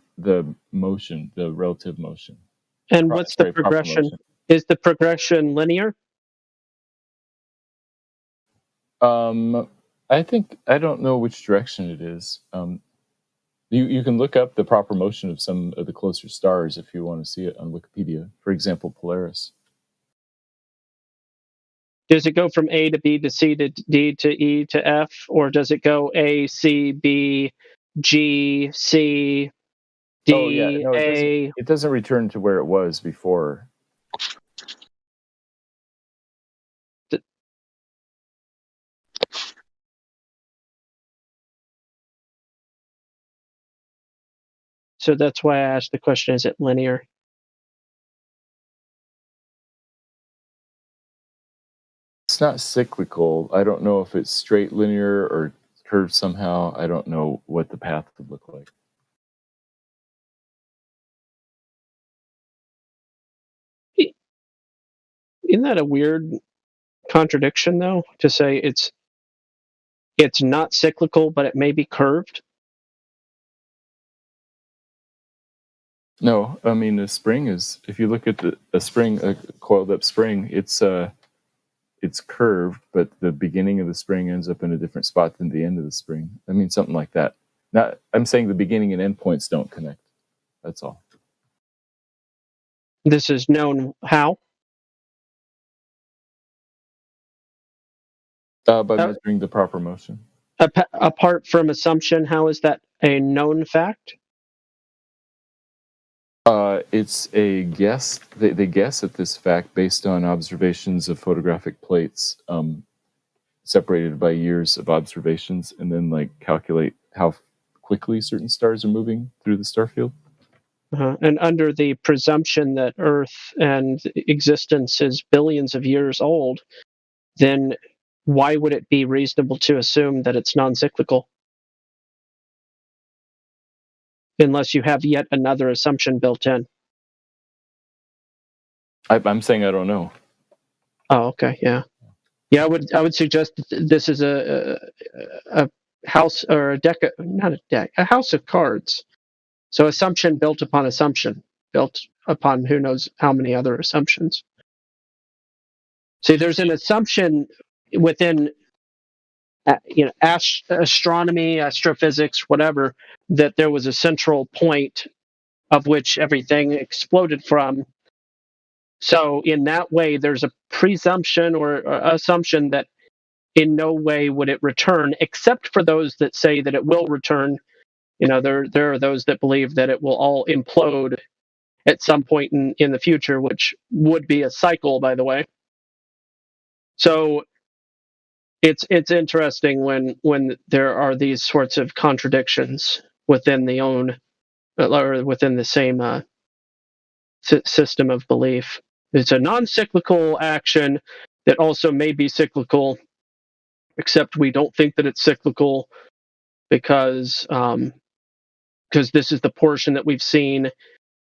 motion, the relative motion. And what's the progression? Is the progression linear? I don't know which direction it is. You can look up the proper motion of some of the closer stars if you want to see it on Wikipedia. For example, Polaris. Does it go from A to B to C to D to E to F, or does it go A, C, B, G, C, D, Oh yeah, no, A? it doesn't return to where it was before. So that's why I asked the question, is it linear? It's not cyclical. I don't know if it's straight linear or curved somehow. I don't know what the path would look like. Isn't that a weird contradiction, though, to say it's not cyclical, but it may be curved? No, I mean the spring is. If you look at a coiled up spring, it's it's curved, but the beginning of the spring ends up in a different spot than the end of the spring. I mean, something like that. Not, I'm saying the beginning and end points don't connect. That's all. This is known how? By measuring the proper motion. Apart from assumption, how is that a known fact? It's a guess. They guess at this fact based on observations of photographic plates, separated by years of observations, and then like calculate how quickly certain stars are moving through the star field. And under the presumption that Earth and existence is billions of years old, then why would it be reasonable to assume that it's non-cyclical? Unless you have yet another assumption built in. I'm saying I don't know. Oh, okay, yeah. Yeah, I would suggest that this is a house or a deck, not a deck, a house of cards. So assumption built upon assumption, built upon who knows how many other assumptions. See, there's an assumption within, astronomy, astrophysics, whatever, that there was a central point of which everything exploded from. So in that way, there's a presumption or assumption that in no way would it return, except for those that say that it will return. There are those that believe that it will all implode at some point in the future, which would be a cycle, by the way. So it's interesting when there are these sorts of contradictions within the same system of belief. It's a non-cyclical action that also may be cyclical, except we don't think that it's cyclical because this is the portion that we've seen,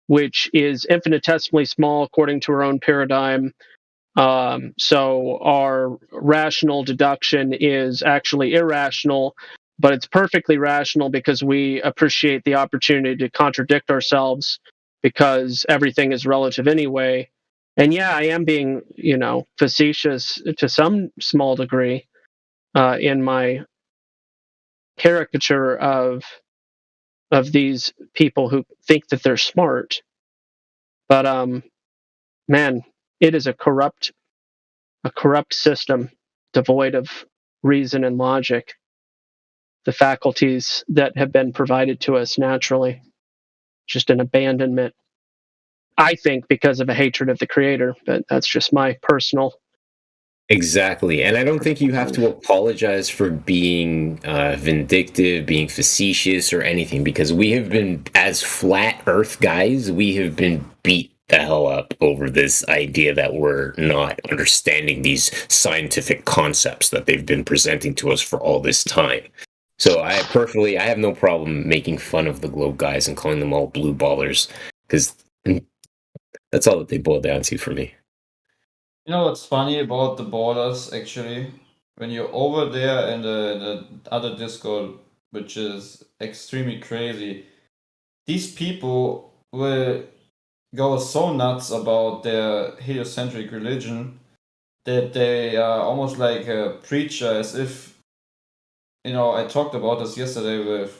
which is infinitesimally small according to our own paradigm. So our rational deduction is actually irrational, but it's perfectly rational because we appreciate the opportunity to contradict ourselves because everything is relative anyway. And yeah, I am being, facetious to some small degree in my caricature of these people who think that they're smart. But man, it is a corrupt system devoid of reason and logic. The faculties that have been provided to us naturally, just an abandonment. I think because of a hatred of the creator, but that's just my personal. Exactly. And I don't think you have to apologize for being vindictive, being facetious, or anything, because we have been, as flat earth guys, we have been beat the hell up over this idea that we're not understanding these scientific concepts that they've been presenting to us for all this time. So I have no problem making fun of the globe guys and calling them all blue ballers, because that's all that they boil down to for me. You know what's funny about the borders, actually? When you're over there in the other Discord, which is extremely crazy, these people will go so nuts about their heliocentric religion that they are almost like a preacher, as if, I talked about this yesterday with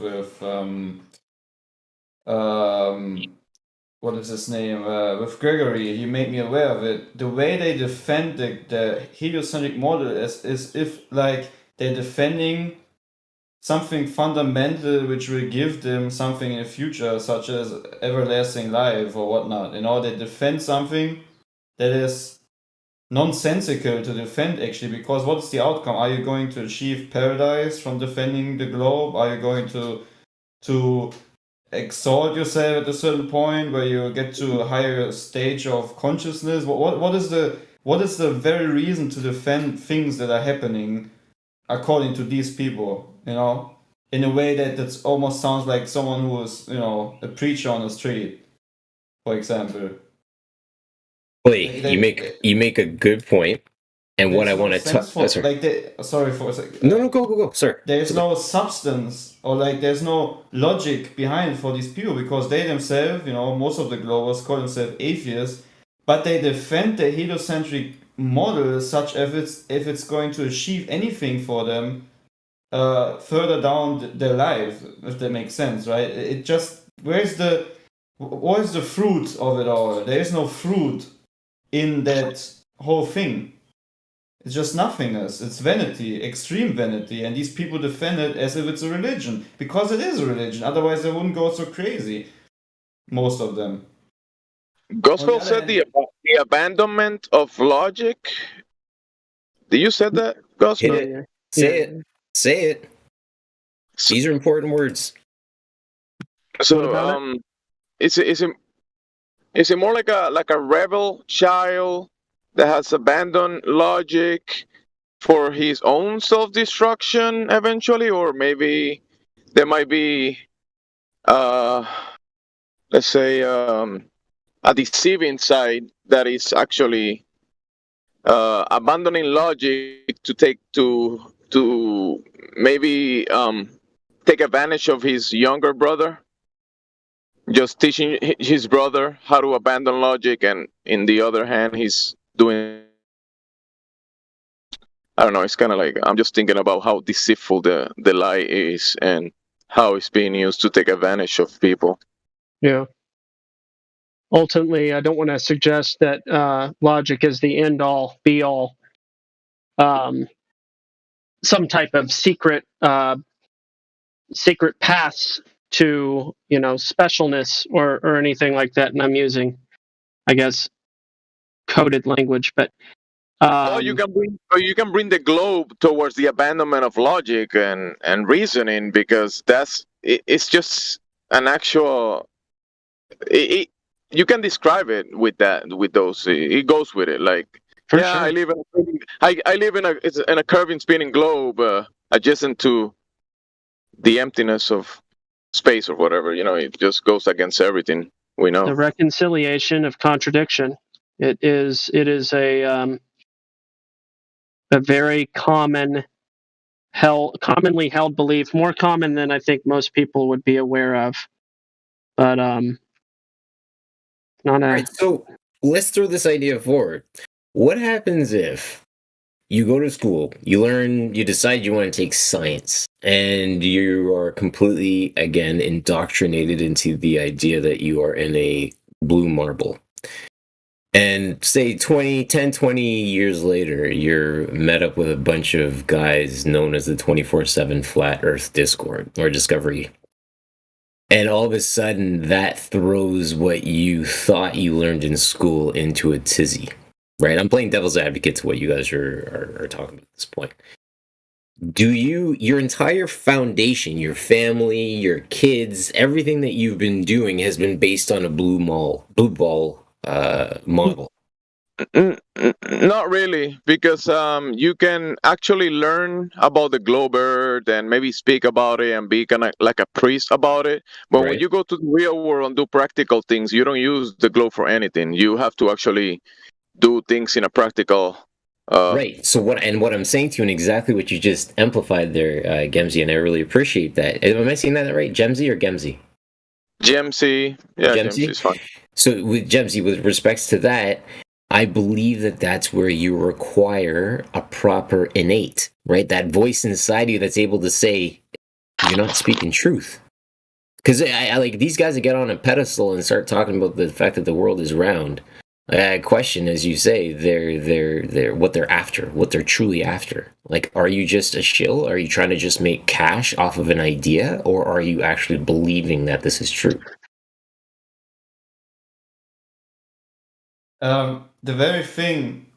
what is his name? With Gregory, he made me aware of it. The way they defend the heliocentric model is if like they're defending something fundamental which will give them something in the future, such as everlasting life or whatnot. They defend something that is nonsensical to defend, actually, because what is the outcome? Are you going to achieve paradise from defending the globe? Are you going to exalt yourself at a certain point where you get to a higher stage of consciousness? What is the very reason to defend things that are happening according to these people, in a way that almost sounds like someone who is, a preacher on the street, for example. You make a good point, and what I want to talk. Sorry for a second. No, go, sir. There's no substance or there's no logic behind for these people, because they themselves, most of the globers call themselves atheists, but they defend the heliocentric model such if it's going to achieve anything for them further down their life, if that makes sense, right? It just what is the fruit of it all? There is no fruit in that whole thing. It's just nothingness. It's vanity, extreme vanity, and these people defend it as if it's a religion because it is a religion. Otherwise, they wouldn't go so crazy. Most of them. Gospel said the abandonment of logic. Did you said that, Gospel? Hit it. Say it. Say it. These are important words. So, is it more like a rebel child that has abandoned logic for his own self-destruction eventually, or maybe there might be, let's say, a deceiving side that is actually abandoning logic to maybe take advantage of his younger brother, just teaching his brother how to abandon logic, and in the other hand, he's doing. I don't know. It's kind of like I'm just thinking about how deceitful the lie is and how it's being used to take advantage of people. Yeah. Ultimately, I don't want to suggest that logic is the end all, be all. Some type of secret paths to specialness or anything like that. And I'm using, I guess, coded language, but you can bring the globe towards the abandonment of logic and reasoning, because it's just an actual. You can describe it with those. It goes with it. Like, For yeah, sure. I live in a curving, spinning globe adjacent to the emptiness of space or whatever. It just goes against everything we know. the reconciliation of contradiction. It is a very commonly held belief, more common than I think most people would be aware of. But not a. All right, so let's throw this idea forward. What happens if you go to school, you decide you want to take science, and you are completely, again, indoctrinated into the idea that you are in a blue marble. And say 20 years later, you're met up with a bunch of guys known as the 24/7 Flat Earth Discord or Discovery. And all of a sudden, that throws what you thought you learned in school into a tizzy, right? I'm playing devil's advocate to what you guys are talking about at this point. Your entire foundation, your family, your kids, everything that you've been doing has been based on a blue ball model? Not really, because you can actually learn about the globe Earth and maybe speak about it and be kind of like a priest about it. But when you go to the real world and do practical things, you don't use the globe for anything. You have to actually do things in a practical. Right. So what I'm saying to you, and exactly what you just amplified there, Gemsy, and I really appreciate that. Am I saying that right? Gemsy or Gemsy? Gemsy. Yeah, Gemsy is fine. So with Gemsy, with respects to that, I believe that that's where you require a proper innate, right? That voice inside you that's able to say, you're not speaking truth. Because I like these guys that get on a pedestal and start talking about the fact that the world is round. I question, as you say, they're what they're after, what they're truly after. Like, are you just a shill? Are you trying to just make cash off of an idea? Or are you actually believing that this is true? The very thing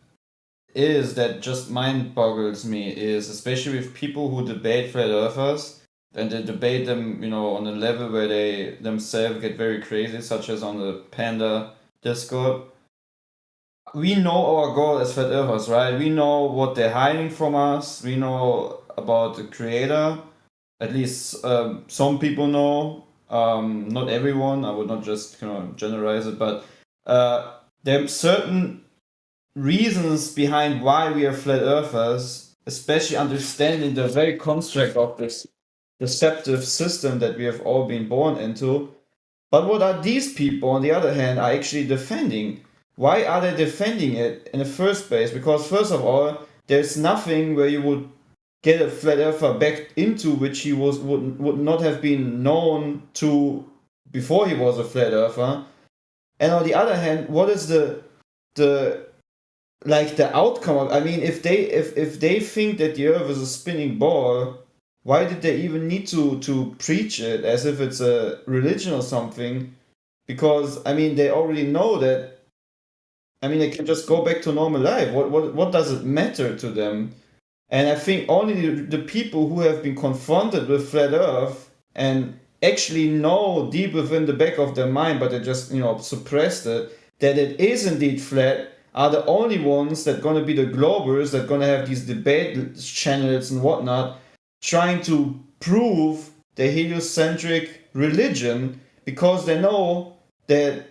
is that just mind boggles me is, especially with people who debate flat earthers, and they debate them, on a level where they themselves get very crazy, such as on the Panda Discord. We know our goal as flat earthers, right? We know what they're hiding from us. We know about the creator. At least some people know. Not everyone. I would not just generalize it, but there are certain reasons behind why we are flat earthers, especially understanding the very construct of this deceptive system that we have all been born into. But what are these people, on the other hand, are actually defending? why are they defending it in the first place? Because first of all, there's nothing where you would get a flat earther back into which he would not have been known to before he was a flat earther. And on the other hand, what is the outcome of, I mean, if they think that the earth is a spinning ball, why did they even need to preach it as if it's a religion or something? Because I mean, they already know that. I mean, they can just go back to normal life. What does it matter to them? And I think only the people who have been confronted with flat Earth and actually know deep within the back of their mind, but they just suppressed it, that it is indeed flat, are the only ones that going to be the globers that going to have these debate channels and whatnot, trying to prove the heliocentric religion, because they know that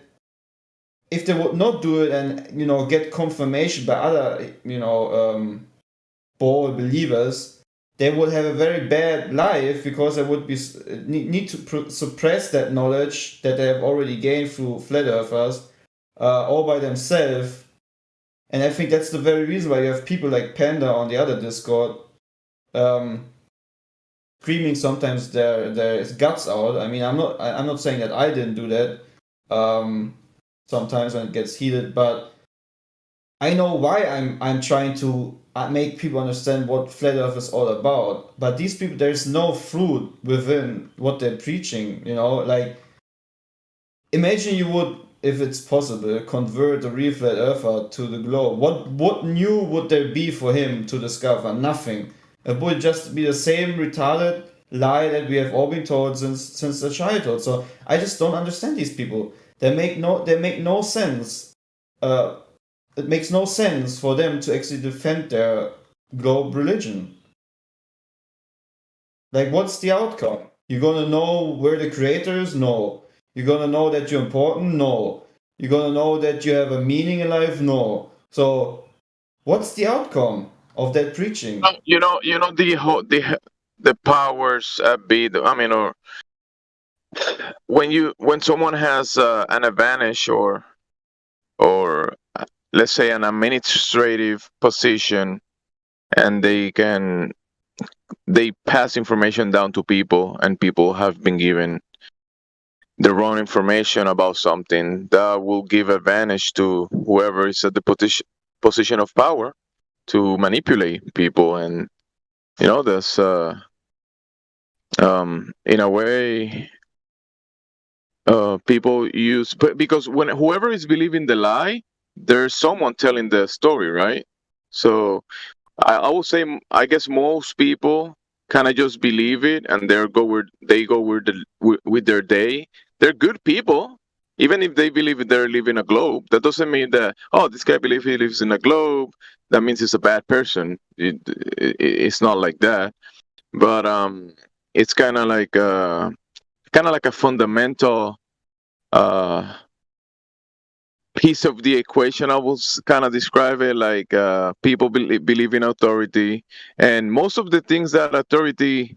if they would not do it and get confirmation by other ball believers, they would have a very bad life, because they would be need to suppress that knowledge that they have already gained through flat earthers all by themselves. And I think that's the very reason why you have people like Panda on the other Discord screaming sometimes their guts out. I mean, I'm not saying that I didn't do that sometimes when it gets heated, but I know why I'm trying to make people understand what flat earth is all about. But these people, there's no fruit within what they're preaching, like, imagine you would, if it's possible, convert a real flat earther to the globe. What new would there be for him to discover? Nothing. It would just be the same retarded lie that we have all been told since the childhood. So I just don't understand these people. They make no sense. It makes no sense for them to actually defend their globe religion. Like, what's the outcome? You're gonna know where the creator is? No. You're gonna know that you're important? No. You're gonna know that you have a meaning in life? No. So, what's the outcome of that preaching? The powers be. I mean, or when someone has an advantage or let's say an administrative position, and they pass information down to people, and people have been given the wrong information about something, that will give advantage to whoever is at the position of power to manipulate people. And there's in a way people use, because when whoever is believing the lie, there's someone telling the story, right? So I would say, I guess most people kind of just believe it, and they go with their day. They're good people, even if they believe they're living a globe. That doesn't mean that, oh, this guy believes he lives in a globe, that means he's a bad person. It's not like that. But it's kind of like a fundamental piece of the equation. I will kind of describe it like people believe in authority, and most of the things that authority,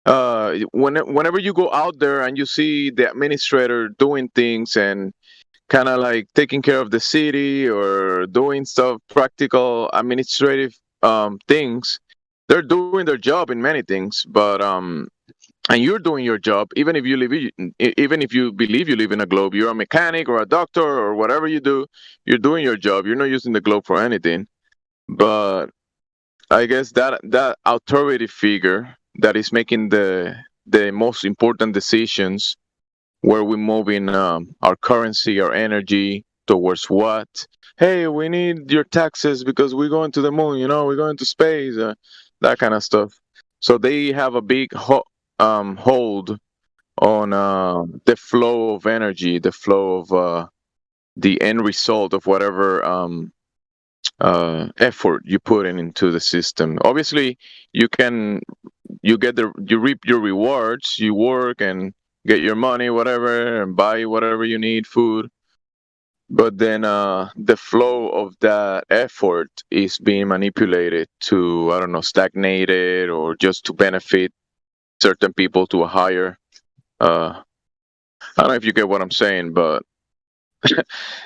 whenever you go out there and you see the administrator doing things and kind of like taking care of the city or doing stuff, practical administrative things, they're doing their job in many things. But and you're doing your job, even if you believe you live in a globe. You're a mechanic or a doctor or whatever you do, you're doing your job. You're not using the globe for anything. But I guess that authority figure that is making the most important decisions, where we're moving our currency, our energy towards what? Hey, we need your taxes because we're going to the moon. We're going to space. That kind of stuff. So they have a big hold on the flow of energy, the flow of the end result of whatever effort you put into the system. Obviously, you reap your rewards. You work and get your money, whatever, and buy whatever you need, food. But then the flow of that effort is being manipulated to, I don't know, stagnate it, or just to benefit certain people to a higher. I don't know if you get what I'm saying, but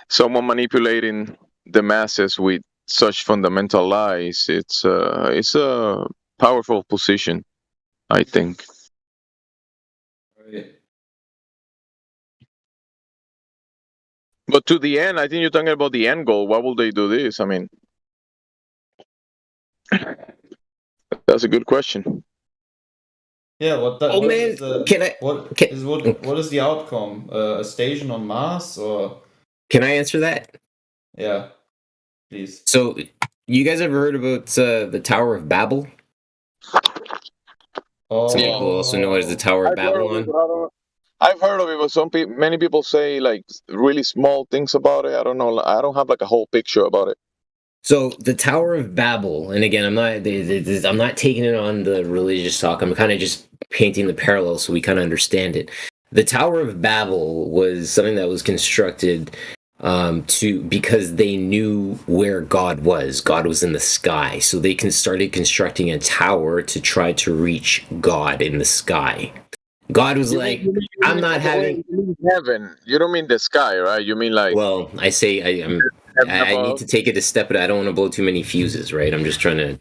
someone manipulating the masses with such fundamental lies, it's a powerful position, I think. Right. But to the end, I think you're talking about the end goal. Why will they do this? I mean, that's a good question. Yeah, Oh what man, is the can I what is the outcome? A station on Mars, or can I answer that? yeah, please. So, you guys ever heard about the Tower of Babel? Some people also know it as the Tower of I've heard of it, Babylon. but I don't. I've heard of it, but many people say like really small things about it. I don't know. I don't have like a whole picture about it. So the Tower of Babel, and again, I'm not taking it on the religious talk. I'm kind of just painting the parallel so we kind of understand it. The Tower of Babel was something that was constructed because they knew where God was. God was in the sky, so they started constructing a tower to try to reach God in the sky. God was like, I'm not having. You mean heaven. You don't mean the sky, right? You mean like. Well, I say I need to take it a step, but I don't want to blow too many fuses, right? I'm just trying to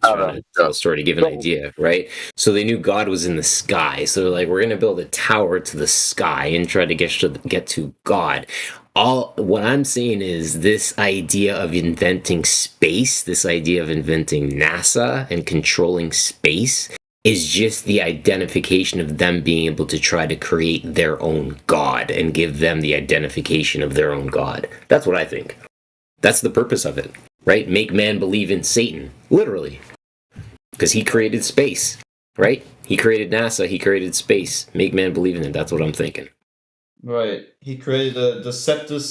tell a story to give an idea, right? So they knew God was in the sky, so they're like, we're going to build a tower to the sky and try to get to God. What I'm saying is this idea of inventing space, this idea of inventing NASA and controlling space, is just the identification of them being able to try to create their own God and give them the identification of their own God. That's what I think. That's the purpose of it, right? Make man believe in Satan, literally. Because he created space, right? He created NASA, he created space. Make man believe in it. That's what I'm thinking. Right. He created a deceptive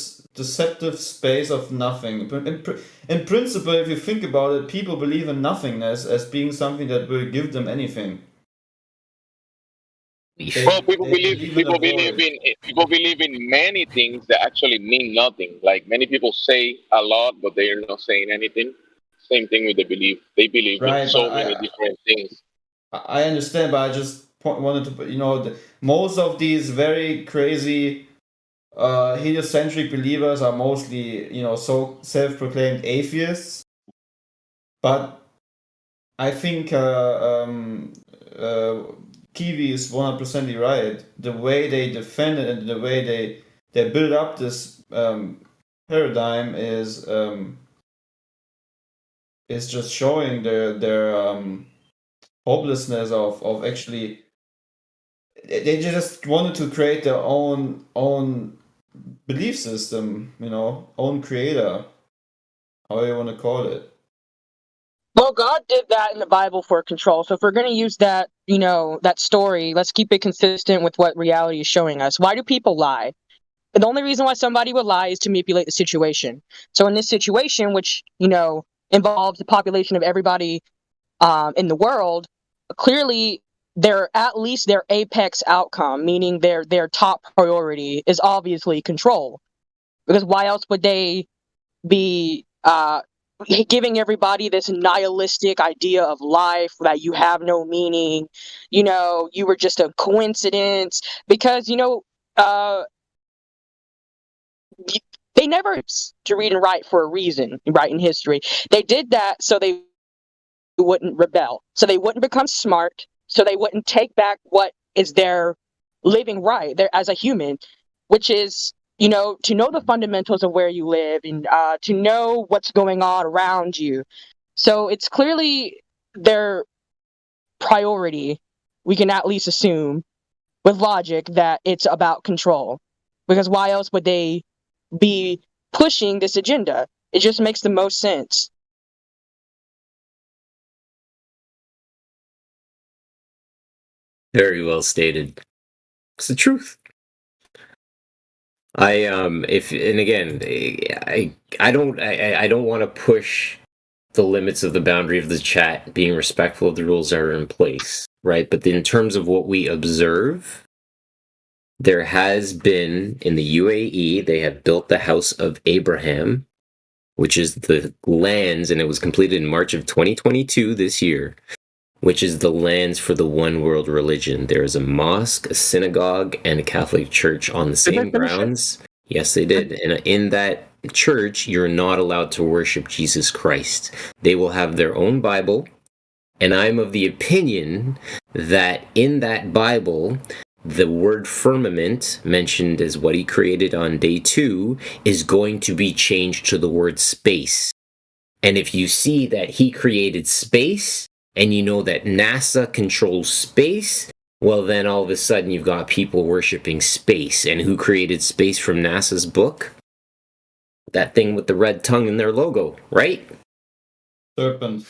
space of nothing. In principle, if you think about it, people believe in nothingness as being something that will give them anything. Well, people believe in many things that actually mean nothing. Like many people say a lot, but they are not saying anything. Same thing with the belief. They believe in so many different things. I understand, but I just wanted to, most of these very crazy heliocentric believers are mostly, so self-proclaimed atheists. But I think Kiwi is 100% right. The way they defend it and the way they build up this paradigm is just showing their hopelessness of actually. They just wanted to create their own belief system, own creator, however you want to call it. Well, God did that in the Bible for control. So if we're going to use that, that story, let's keep it consistent with what reality is showing us. Why do people lie? And the only reason why somebody would lie is to manipulate the situation. So in this situation, which, involves the population of everybody in the world, clearly at least their apex outcome, meaning their top priority, is obviously control. Because why else would they be giving everybody this nihilistic idea of life, that you have no meaning, you were just a coincidence? Because they never to read and write for a reason, right? In history, they did that so they wouldn't rebel, so they wouldn't become smart, so they wouldn't take back what is their living right there as a human, which is to know the fundamentals of where you live and to know what's going on around you. So it's clearly their priority. We can at least assume with logic that it's about control, because why else would they be pushing this agenda? It just makes the most sense. Very well stated. It's the truth. I don't want to push the limits of the boundary of the chat, being respectful of the rules that are in place, right? But in terms of what we observe, there has been in the UAE, they have built the House of Abraham, which is the lands, and it was completed in March of 2022 this year, which is the lands for the one world religion. There is a mosque, a synagogue, and a Catholic church on the same grounds. Yes, they did. And in that church, you're not allowed to worship Jesus Christ. They will have their own Bible. And I'm of the opinion that in that Bible, the word firmament, mentioned as what he created on day 2, is going to be changed to the word space. And if you see that he created space, and you know that NASA controls space, well, then all of a sudden you've got people worshiping space. And who created space from NASA's book? That thing with the red tongue in their logo, right? Serpent.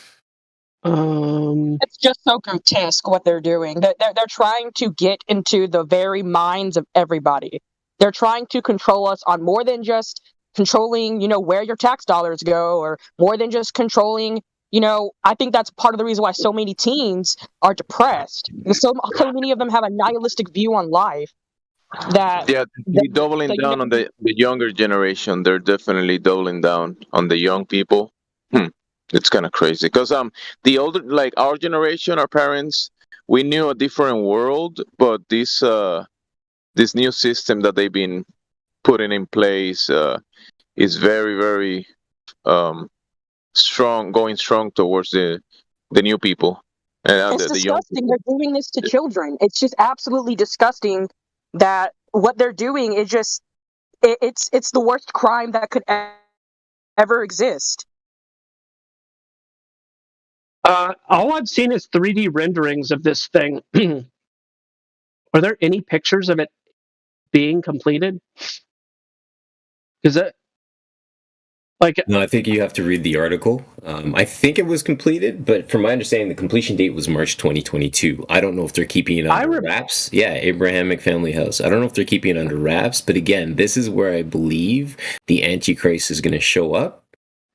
It's just so grotesque what they're doing. They're trying to get into the very minds of everybody. They're trying to control us on more than just controlling, where your tax dollars go, or more than just controlling, I think that's part of the reason why so many teens are depressed. Because so many of them have a nihilistic view on life that Yeah, they're doubling down on the younger generation. They're definitely doubling down on the young people. It's kind of crazy because the older, like our generation, our parents, we knew a different world, but this new system that they've been putting in place is very, very strong, going strong towards the new people and it's the young disgusting. people. They're doing this to children. It's just absolutely disgusting that what they're doing is just it's the worst crime that could ever exist. All I've seen is 3D renderings of this thing. Are there any pictures of it being completed? Is it like? No, I think you have to read the article. I think it was completed, but from my understanding, the completion date was March 2022. I don't know if they're keeping it under wraps. Yeah, Abrahamic Family House. I don't know if they're keeping it under wraps, but again, this is where I believe the Antichrist is going to show up.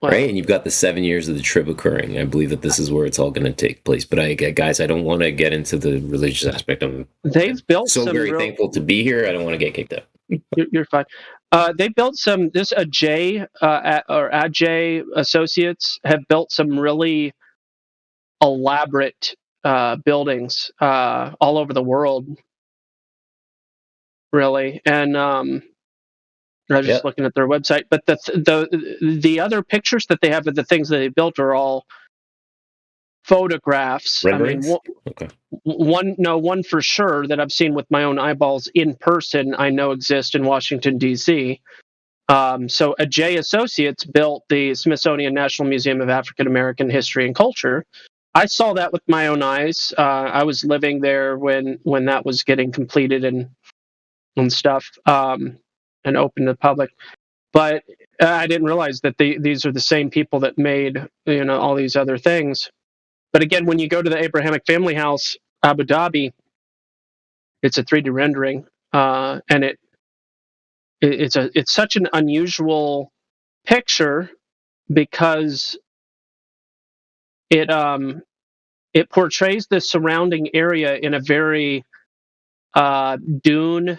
Right, and you've got the 7 years of the trib occurring. I believe that this is where it's all going to take place. But guys, I don't want to get into the religious aspect. They've built so some very thankful to be here. I don't want to get kicked out. You're fine. They built some. This Ajay Associates have built some really elaborate buildings all over the world. Really, and I was just looking at their website, but the other pictures that they have of the things that they built are all photographs. Renderings? One for sure that I've seen with my own eyeballs in person. I know exist in Washington D.C. So Ajay Associates built the Smithsonian National Museum of African American History and Culture. I saw that with my own eyes. I was living there when that was getting completed and stuff. And open to the public, but I didn't realize that these are the same people that made all these other things. But again, when you go to the Abrahamic Family House, Abu Dhabi, it's a 3D rendering, and it's such an unusual picture because it portrays the surrounding area in a very Dune.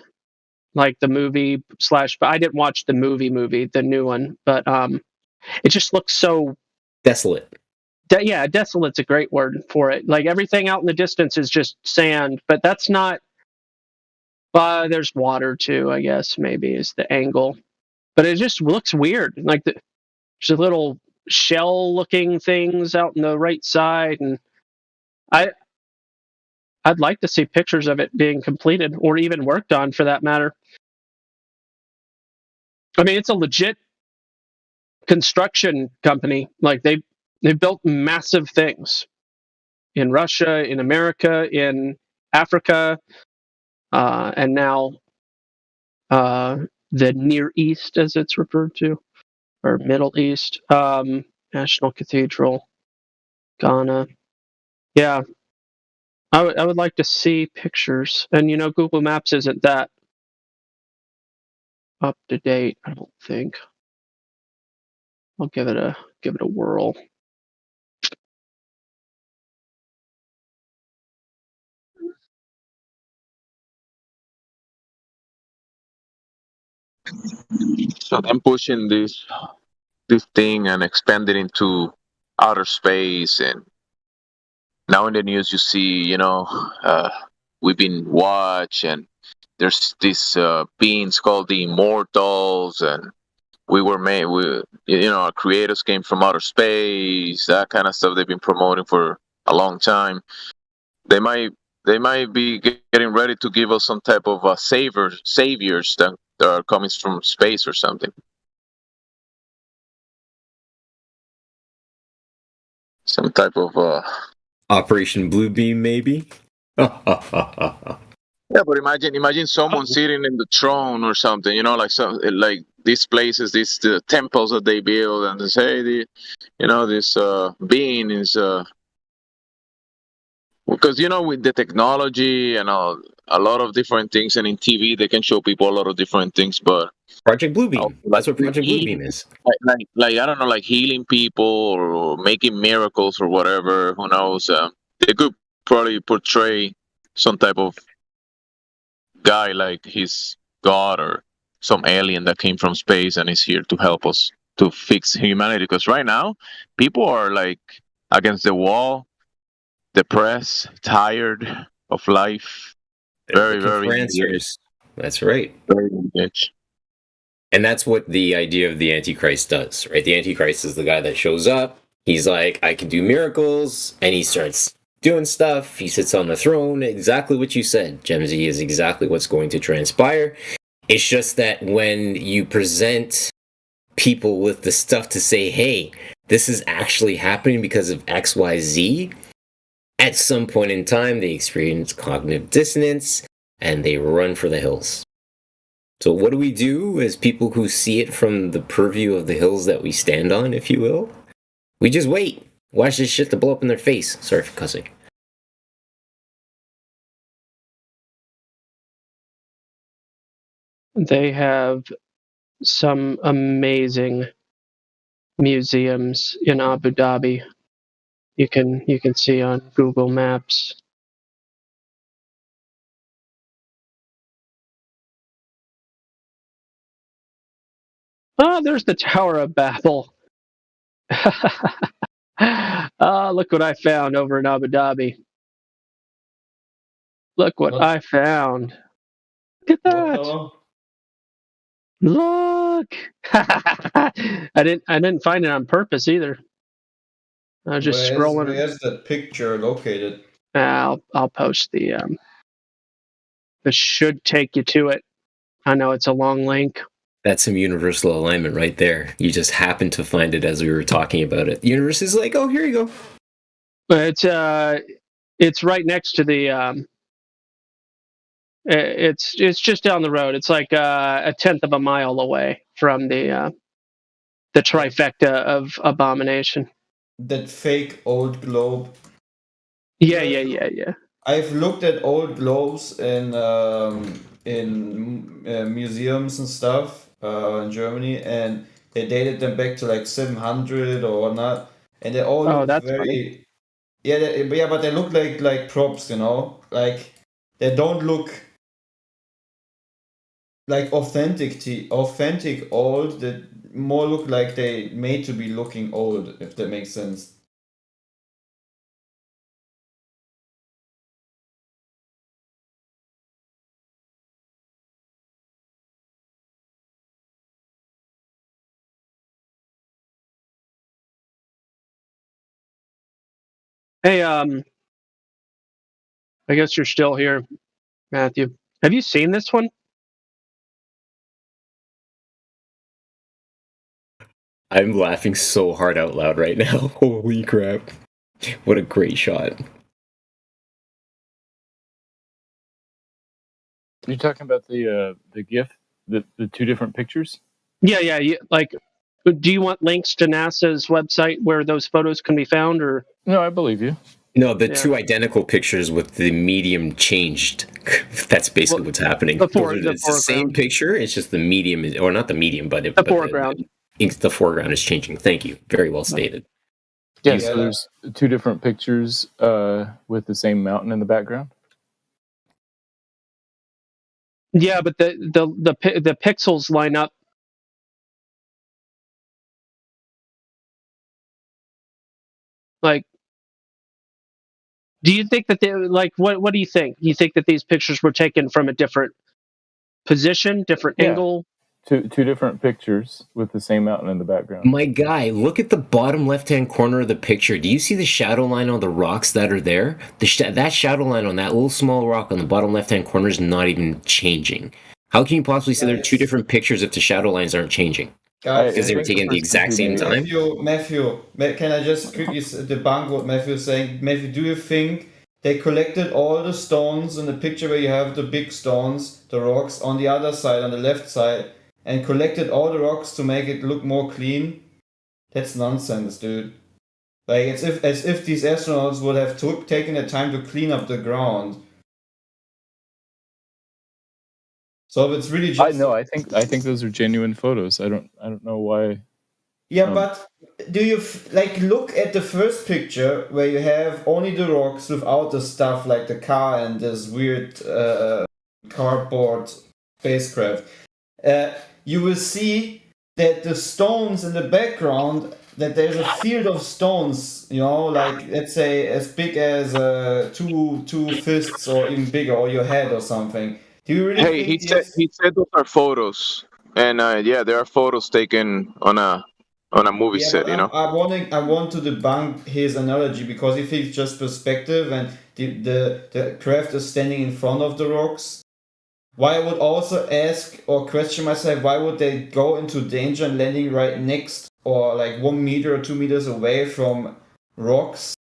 Like the movie / but I didn't watch the movie, the new one, but it just looks so desolate. Desolate's a great word for it. Like everything out in the distance is just sand, but that's not. There's water too, I guess. Maybe is the angle, but it just looks weird. Like there's little shell-looking things out on the right side, and I'd like to see pictures of it being completed or even worked on, for that matter. I mean, it's a legit construction company. Like they built massive things in Russia, in America, in Africa, and now the Near East, as it's referred to, or Middle East. National Cathedral, Ghana. Yeah, I would like to see pictures, and Google Maps isn't that up to date, I don't think. I'll give it a whirl. So them pushing this thing and expanding into outer space, and now in the news you see, we've been watched, and there's these beings called the Immortals, and we were made. Our creators came from outer space. That kind of stuff they've been promoting for a long time. They might be getting ready to give us some type of saviors that are coming from space or something. Some type of Operation Bluebeam, maybe. Yeah, but imagine someone sitting in the throne or something, like these places, the temples that they build, and they say this being is because with the technology and a lot of different things, and in TV they can show people a lot of different things, but Project Bluebeam. That's what Project Bluebeam is. Like I don't know, like healing people or making miracles or whatever. Who knows? They could probably portray some type of guy like he's God or some alien that came from space and is here to help us to fix humanity. Because right now, people are like against the wall, depressed, tired of life, very, Looking very for answers. That's right. Very engaged. And that's what the idea of the Antichrist does, right? The Antichrist is the guy that shows up. He's like, I can do miracles, and he starts doing stuff. He sits on the throne. Exactly what you said, Gemsy, is exactly what's going to transpire. It's just that when you present people with the stuff to say, hey, this is actually happening because of XYZ, at some point in time, they experience cognitive dissonance, and they run for the hills. So what do we do as people who see it from the purview of the hills that we stand on, if you will? We just wait. Watch this shit to blow up in their face. Sorry for cussing. They have some amazing museums in Abu Dhabi. You can see on Google Maps. Oh, there's the Tower of Babel. Look what I found over in Abu Dhabi. Look what I found. Look at that. Look. I didn't find it on purpose either. I was just scrolling. Where's that picture located? I'll post the this should take you to it. I know it's a long link. That's some universal alignment right there. You just happened to find it as we were talking about it. The universe is like, oh, here you go. But it's right next to the it's just down the road. It's like a tenth of a mile away from the trifecta of abomination. That fake old globe. Yeah. I've looked at old globes in museums and stuff in Germany, and they dated them back to like 700 or whatnot, and they all look that's very funny. yeah, but they look like props, like they don't look like authentic old. That more look like they made to be looking old, if that makes sense. Hey, I guess you're still here, Matthew. Have you seen this one? I'm laughing so hard out loud right now. Holy crap. What a great shot. You're talking about the GIF, the two different pictures? Yeah. Like, do you want links to NASA's website where those photos can be found, or? No, I believe you. No, the two identical pictures with the medium changed. That's basically what's happening. It's the same picture. It's just the medium, or not the medium, but the foreground. The foreground is changing. Thank you. Very well stated. Yeah, so there's two different pictures with the same mountain in the background. Yeah, but the pixels line up. Like, do you think that they like what do you think? You think that these pictures were taken from a different position, different Yeah. angle. Two different pictures with the same mountain in the background. My guy, look at the bottom left-hand corner of the picture. Do you see the shadow line on the rocks that are there? That shadow line on that little small rock on the bottom left-hand corner is not even changing. How can you possibly say there are two different pictures if the shadow lines aren't changing? Guys, Because they were taken at the exact same time? Matthew, can I just quickly debunk what Matthew is saying? Matthew, do you think they collected all the stones in the picture where you have the big stones, the rocks, on the other side, on the left side, and collected all the rocks to make it look more clean? That's nonsense, dude. Like, it's as if these astronauts would have taken the time to clean up the ground. So if it's really just... I think those are genuine photos. I don't know why. Yeah, but do you look at the first picture where you have only the rocks without the stuff like the car and this weird cardboard spacecraft? You will see that the stones in the background, that there's a field of stones, like, let's say as big as two fists or even bigger, or your head or something. Do you really Hey, think he said those are photos, and yeah, there are photos taken on a movie set. but I want to debunk his analogy because he thinks just perspective and the craft is standing in front of the rocks. Why I would also ask or question myself, why would they go into danger and landing right next or like 1 meter or 2 meters away from rocks?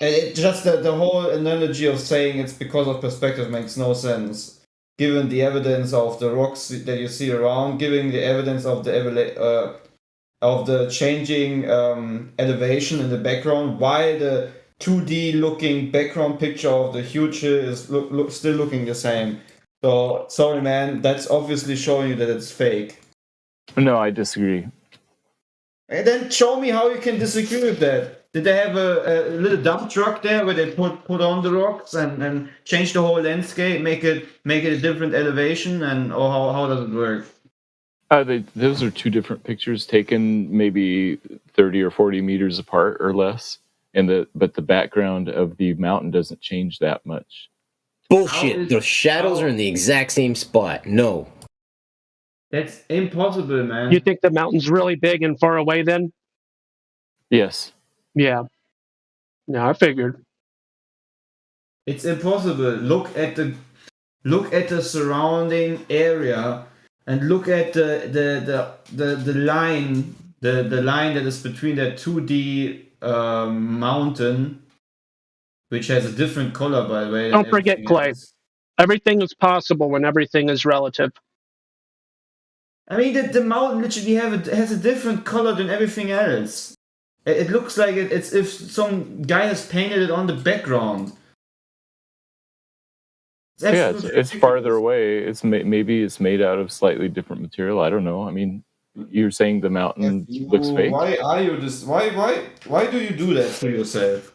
And it just the whole analogy of saying it's because of perspective makes no sense, given the evidence of the rocks that you see around, given the evidence of the changing elevation in the background. Why the 2D looking background picture of the huge hill is still looking the same? So sorry, man, that's obviously showing you that it's fake. No, I disagree. And then show me how you can disagree with that. Did they have a little dump truck there where they put on the rocks and change the whole landscape, make it a different elevation, or how does it work? Those are two different pictures taken maybe 30 or 40 meters apart or less, but the background of the mountain doesn't change that much. Bullshit. The shadows are in the exact same spot. No. That's impossible, man. You think the mountain's really big and far away then? Yes. Yeah. No, I figured. It's impossible. Look at the surrounding area and look at the line that is between that 2D mountain, which has a different color, by the way. Don't forget, Clay. Everything is possible when everything is relative. I mean, the mountain literally has a different color than everything else. It looks like it's if some guy has painted it on the background. It's farther away. Maybe it's made out of slightly different material. I don't know. I mean, you're saying the mountain looks fake. Why are you this? Why do you do that to yourself?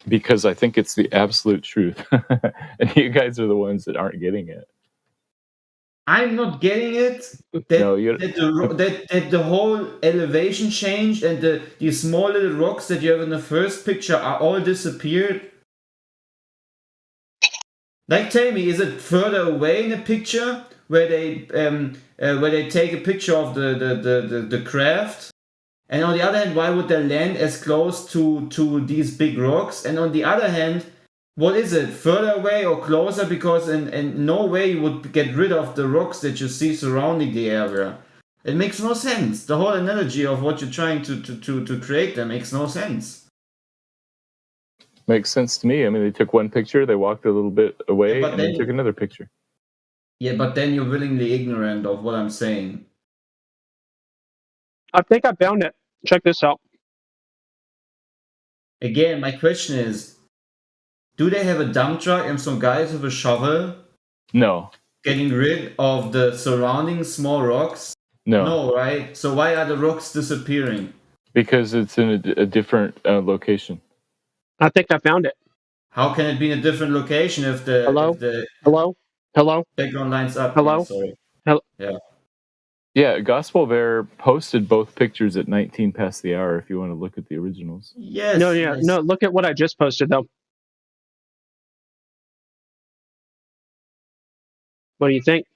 Because I think it's the absolute truth, and you guys are the ones that aren't getting it. I'm not getting it. That the whole elevation changed and these small little rocks that you have in the first picture are all disappeared. Like, tell me, is it further away in the picture where they take a picture of the craft? And on the other hand, why would they land as close to these big rocks? And on the other hand, what is it? Further away or closer? Because in no way you would get rid of the rocks that you see surrounding the area. It makes no sense. The whole analogy of what you're trying to create there makes no sense. Makes sense to me. I mean, they took one picture, they walked a little bit away, and then they took another picture. Yeah, but then you're willingly ignorant of what I'm saying. I think I found it. Check this out. Again, my question is, do they have a dump truck and some guys with a shovel? No. Getting rid of the surrounding small rocks? No. No, right? So why are the rocks disappearing? Because it's in a different location. I think I found it. How can it be in a different location if the Hello? background lines up? Hello? Sorry. Hello? Yeah. Yeah, Gospel Bear posted both pictures at 19 past the hour if you want to look at the originals. Yes. No, look at what I just posted, though. What do you think?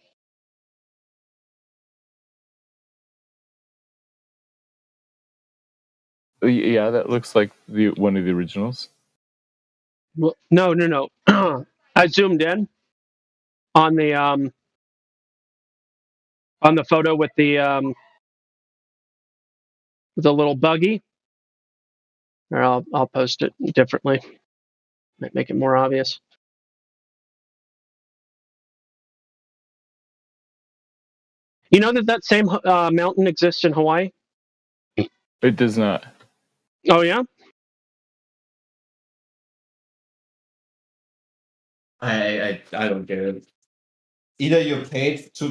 Yeah, that looks like one of the originals. Well, no. I zoomed in on the photo with the little buggy. Or I'll post it differently. Might make it more obvious. You know that same mountain exists in Hawaii? It does not. Oh yeah. I don't get it. Either you're paid to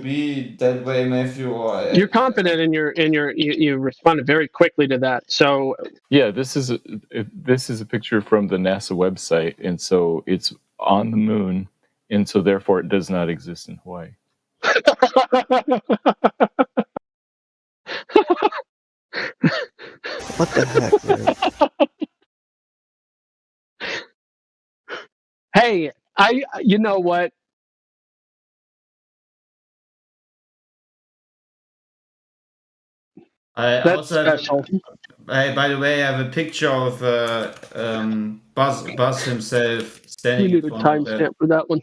be that way, Matthew, or You're confident in your you responded very quickly to that. So Yeah, this is a picture from the NASA website, and so it's on the moon, and so therefore it does not exist in Hawaii. What the heck, man? Hey, you know what? I That's also have, special. by the way, I have a picture of Buzz himself We standing need in a front of that. timestamp for that one.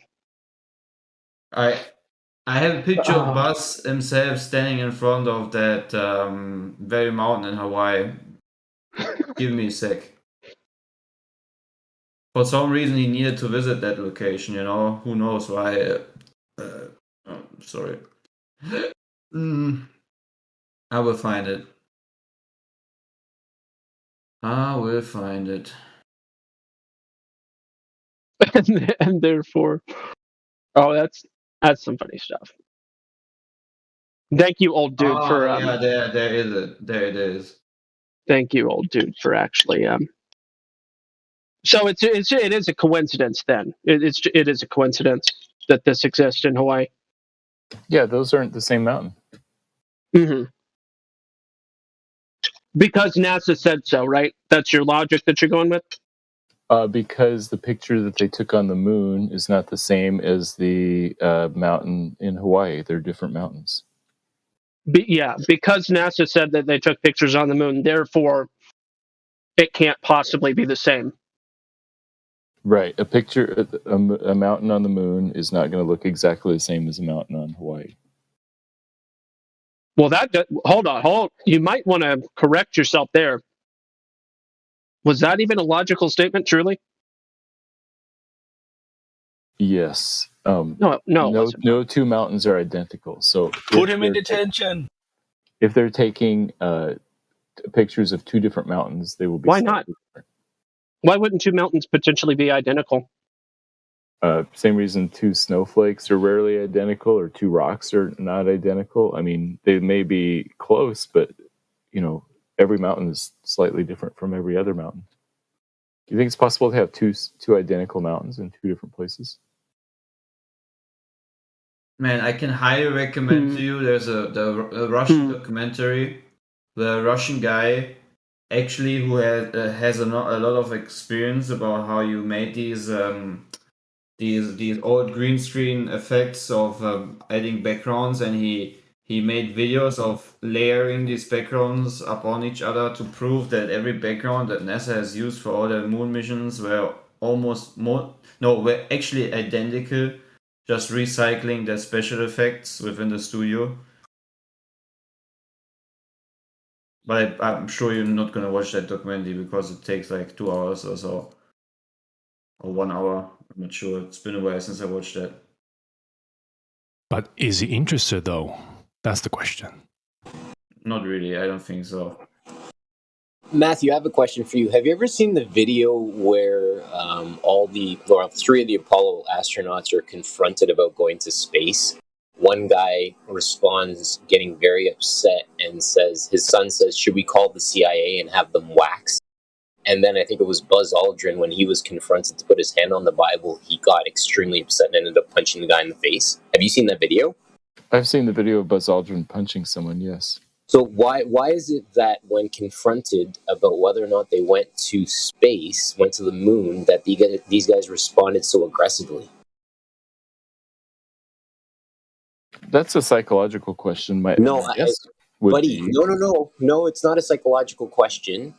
I have a picture of Oh. Buzz himself standing in front of that very mountain in Hawaii. Give me a sec. For some reason, he needed to visit that location. Who knows why? Sorry. I will find it. and therefore, that's some funny stuff. Thank you, old dude, for yeah, there is it. There it is. Thank you, old dude, for actually So it is a coincidence then. It is a coincidence that this exists in Hawaii. Yeah, those aren't the same mountain. Mm-hmm. Because NASA said so, right? That's your logic that you're going with? Because the picture that they took on the moon is not the same as the mountain in Hawaii. They're different mountains. Yeah, because NASA said that they took pictures on the moon, therefore it can't possibly be the same. Right. A picture, a mountain on the moon is not going to look exactly the same as a mountain on Hawaii. Well, hold on. You might want to correct yourself there. Was that even a logical statement, truly? Yes. No, two mountains are identical. So Put him in detention. If they're taking pictures of two different mountains, they will be. Why not? Different. Why wouldn't two mountains potentially be identical? Same reason two snowflakes are rarely identical, or two rocks are not identical. I mean, they may be close, but every mountain is slightly different from every other mountain. Do you think it's possible to have two identical mountains in two different places? Man, I can highly recommend to you. There's a Russian documentary. The Russian guy, actually, who has a lot of experience about how you made these old green screen effects of adding backgrounds, and he made videos of layering these backgrounds upon each other to prove that every background that NASA has used for all their moon missions were were actually identical, just recycling their special effects within the studio. But I'm sure you're not gonna watch that documentary because it takes like 2 hours or so, or 1 hour. I'm not sure. It's been a while since I watched that. But is he interested though? That's the question. Not really. I don't think so. Matthew, I have a question for you. Have you ever seen the video where three of the Apollo astronauts are confronted about going to space? One guy responds getting very upset and says, his son says, should we call the CIA and have them waxed? And then I think it was Buzz Aldrin, when he was confronted to put his hand on the Bible, he got extremely upset and ended up punching the guy in the face. Have you seen that video? I've seen the video of Buzz Aldrin punching someone, yes. So why is it that when confronted about whether or not they went to space, went to the moon, that these guys responded so aggressively? That's a psychological question. My No, guess would buddy, be no, it's not a psychological question.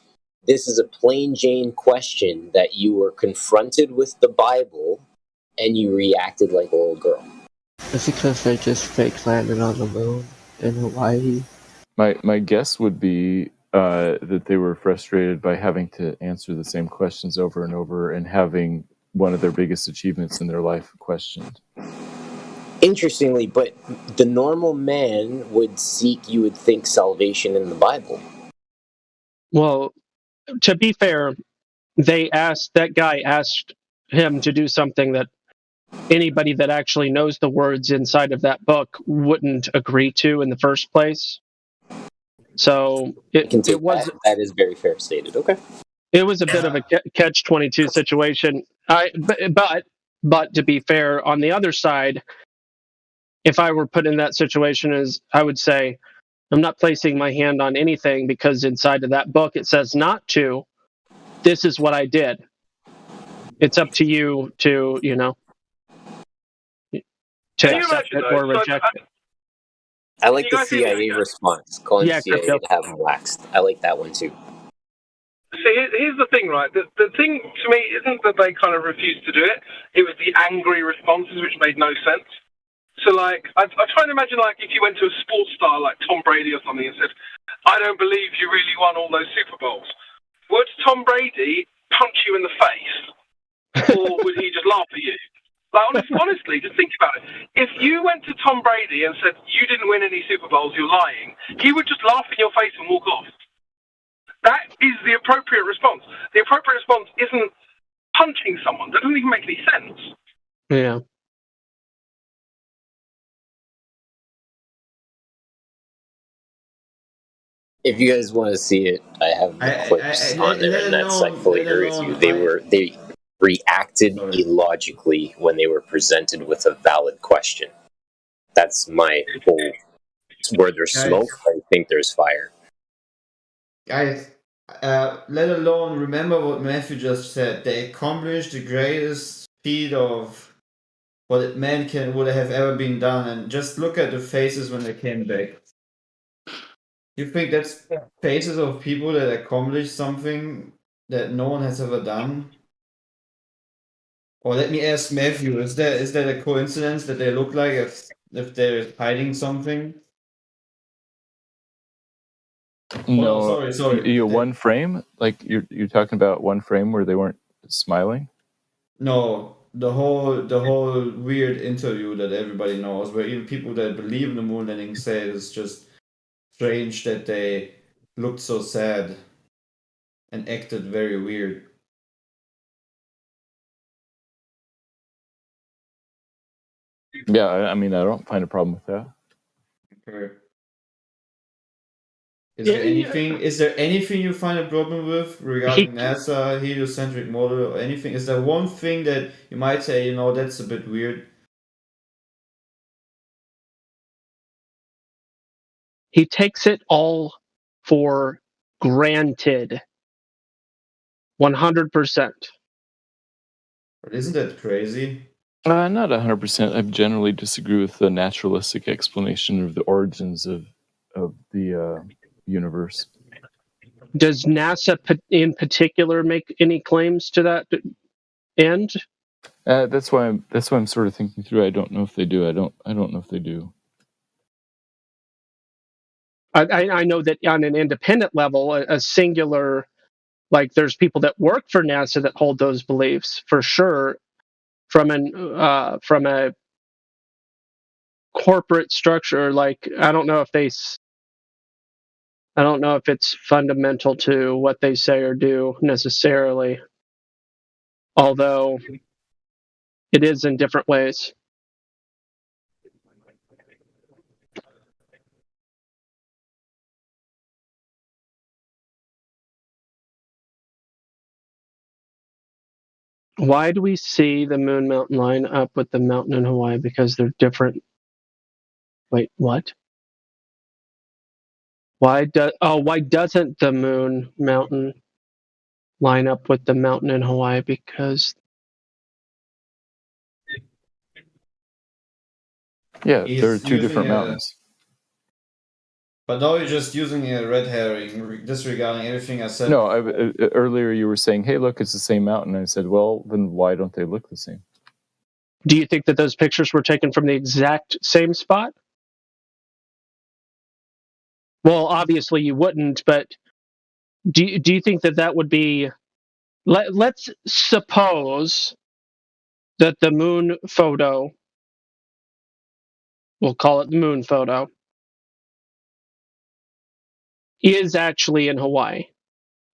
This is a plain Jane question that you were confronted with the Bible and you reacted like a little girl. It's because they just fake landed on the moon in Hawaii. my guess would be that they were frustrated by having to answer the same questions over and over and having one of their biggest achievements in their life questioned. Interestingly, but the normal man would seek, you would think, salvation in the Bible. Well, to be fair, that guy asked him to do something that anybody that actually knows the words inside of that book wouldn't agree to in the first place. So it was that is very fair stated. Okay. It was a bit of a catch-22 situation. But to be fair, on the other side, if I were put in that situation, I would say, I'm not placing my hand on anything because inside of that book it says not to. This is what I did. It's up to you to, to accept it or reject it. I like the CIA response, calling Yeah, CIA crypto. to have them waxed. I like that one too. See, here's the thing, right? The thing to me isn't that they kind of refused to do it. It was the angry responses which made no sense. So, like, I try and imagine, like, if you went to a sports star like Tom Brady or something and said, I don't believe you really won all those Super Bowls. Would Tom Brady punch you in the face? Or would he just laugh at you? Like, honestly, just think about it. If you went to Tom Brady and said, you didn't win any Super Bowls, you're lying, he would just laugh in your face and walk off. That is the appropriate response. The appropriate response isn't punching someone. That doesn't even make any sense. Yeah. If you guys want to see it, I have the clips on there, and that's I fully agree with you. They reacted illogically when they were presented with a valid question. That's my whole. Where there's smoke, I think there's fire. Guys, let alone remember what Matthew just said. They accomplished the greatest feat of what man would have ever been done, and just look at the faces when they came back. You think that's faces of people that accomplished something that no one has ever done? Or let me ask Matthew: Is that a coincidence that they look like if they're hiding something? No, Oh, sorry. One frame, like you're talking about one frame where they weren't smiling. No, the whole weird interview that everybody knows, where even people that believe in the moon landing say it's just strange that they looked so sad and acted very weird. Yeah, I mean, I don't find a problem with that. Okay. Is there anything you find a problem with regarding NASA, heliocentric model, or anything? Is there one thing that you might say, that's a bit weird? He takes it all for granted. 100%. But isn't that crazy? Not 100%. I generally disagree with the naturalistic explanation of the origins of the universe. Does NASA in particular make any claims to that end? That's why I'm sort of thinking through. I don't know if they do. I don't know if they do. I know that on an independent level, a singular, like there's people that work for NASA that hold those beliefs for sure. From a corporate structure, like I don't know if it's fundamental to what they say or do necessarily, although it is in different ways. Why do we see the moon mountain line up with the mountain in Hawaii? Because they're different. Wait, what? Why doesn't the moon mountain line up with the mountain in Hawaii? Because Yeah, He's there are two using different a- mountains. But now you're just using a red herring, disregarding everything I said. No, earlier you were saying, "Hey, look, it's the same mountain." I said, "Well, then why don't they look the same?" Do you think that those pictures were taken from the exact same spot? Well, obviously you wouldn't, but do you think that that would be? Let's suppose that the moon photo, we'll call it the moon photo, is actually in Hawaii,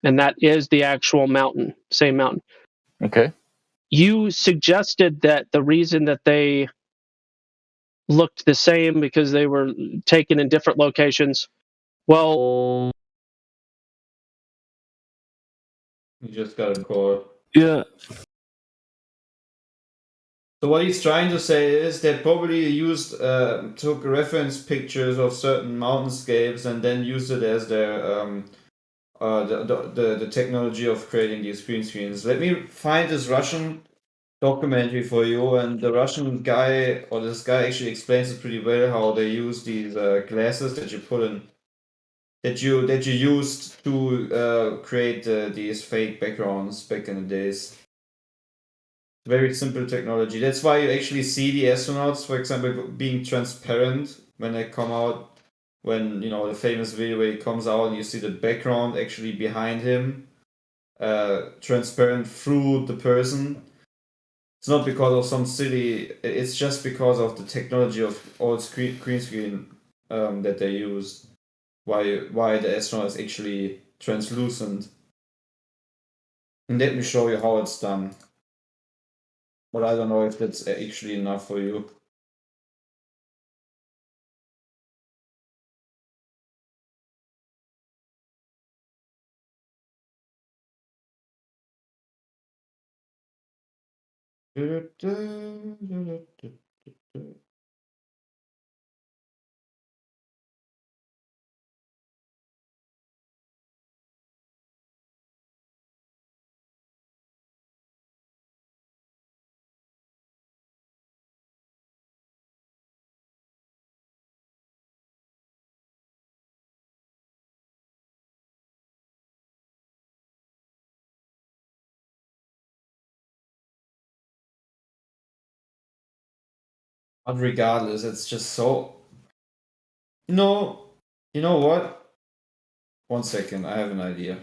and that is the actual mountain, same mountain. Okay. You suggested that the reason that they looked the same because they were taken in different locations. Well, You just got a call. Yeah. So what he's trying to say is they probably took reference pictures of certain mountainscapes and then used it as their the technology of creating these green screens. Let me find this Russian documentary for you, and the Russian guy or this guy actually explains it pretty well how they use these glasses that you put in that you used to create these fake backgrounds back in the days. Very simple technology. That's why you actually see the astronauts, for example, being transparent when they come out. When the famous video where he comes out and you see the background actually behind him, transparent through the person. It's not because of some silly. It's just because of the technology of old green screen that they use. Why the astronaut is actually translucent. And let me show you how it's done. But I don't know if that's actually enough for you. But regardless, it's just so. You know what? 1 second, I have an idea. I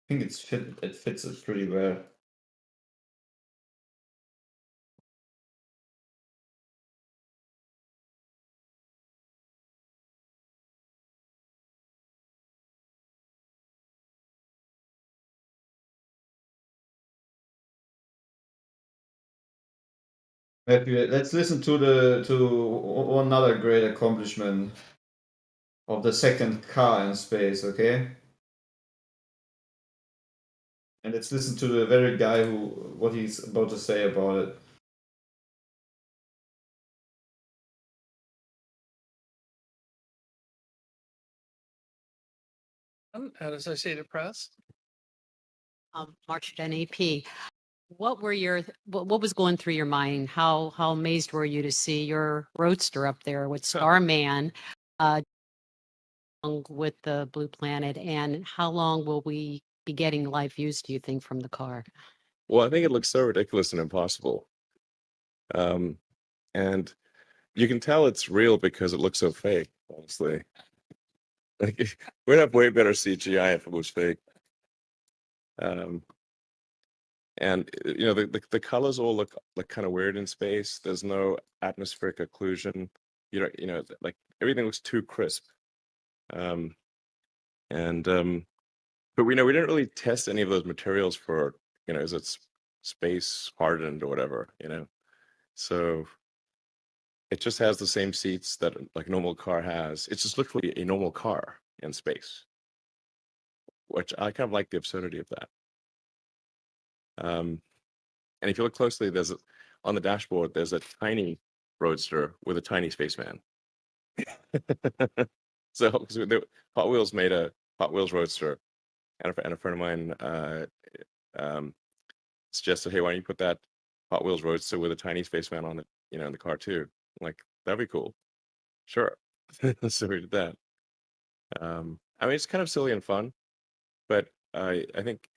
think it fits it pretty well. Let's listen to another great accomplishment of the second car in space, okay? And let's listen to the very guy what he's about to say about it. At Associated Press. March at NAP. What was going through your mind? How amazed were you to see your roadster up there with Starman with the Blue Planet, and how long will we be getting live views, do you think, from the car? Well, I think it looks so ridiculous and impossible. And you can tell it's real because it looks so fake, honestly. Like, we'd have way better CGI if it was fake. And the colors all look like kind of weird in space. There's no atmospheric occlusion. Like everything looks too crisp. But we didn't really test any of those materials for, is it space hardened or whatever, So it just has the same seats that like a normal car has. It's just literally a normal car in space, which I kind of like the absurdity of that. And if you look closely, on the dashboard, there's a tiny roadster with a tiny spaceman. So Hot Wheels made a Hot Wheels roadster, and a friend of mine suggested, hey, why don't you put that Hot Wheels Roadster with a tiny spaceman on it, in the car too. Like, that'd be cool. Sure. So we did that. I mean, it's kind of silly and fun, but I think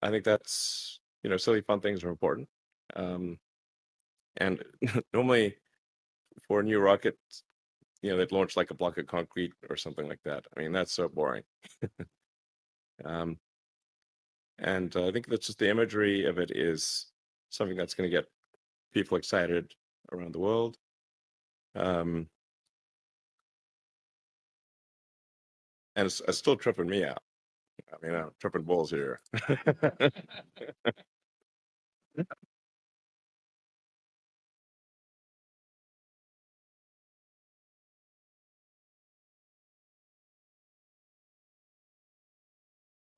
that's silly fun things are important. And normally for a new rocket, they'd launch like a block of concrete or something like that. I mean, that's so boring. And I think that's just the imagery of it is something that's going to get people excited around the world. And it's still tripping me out. I mean, I'm tripping balls here.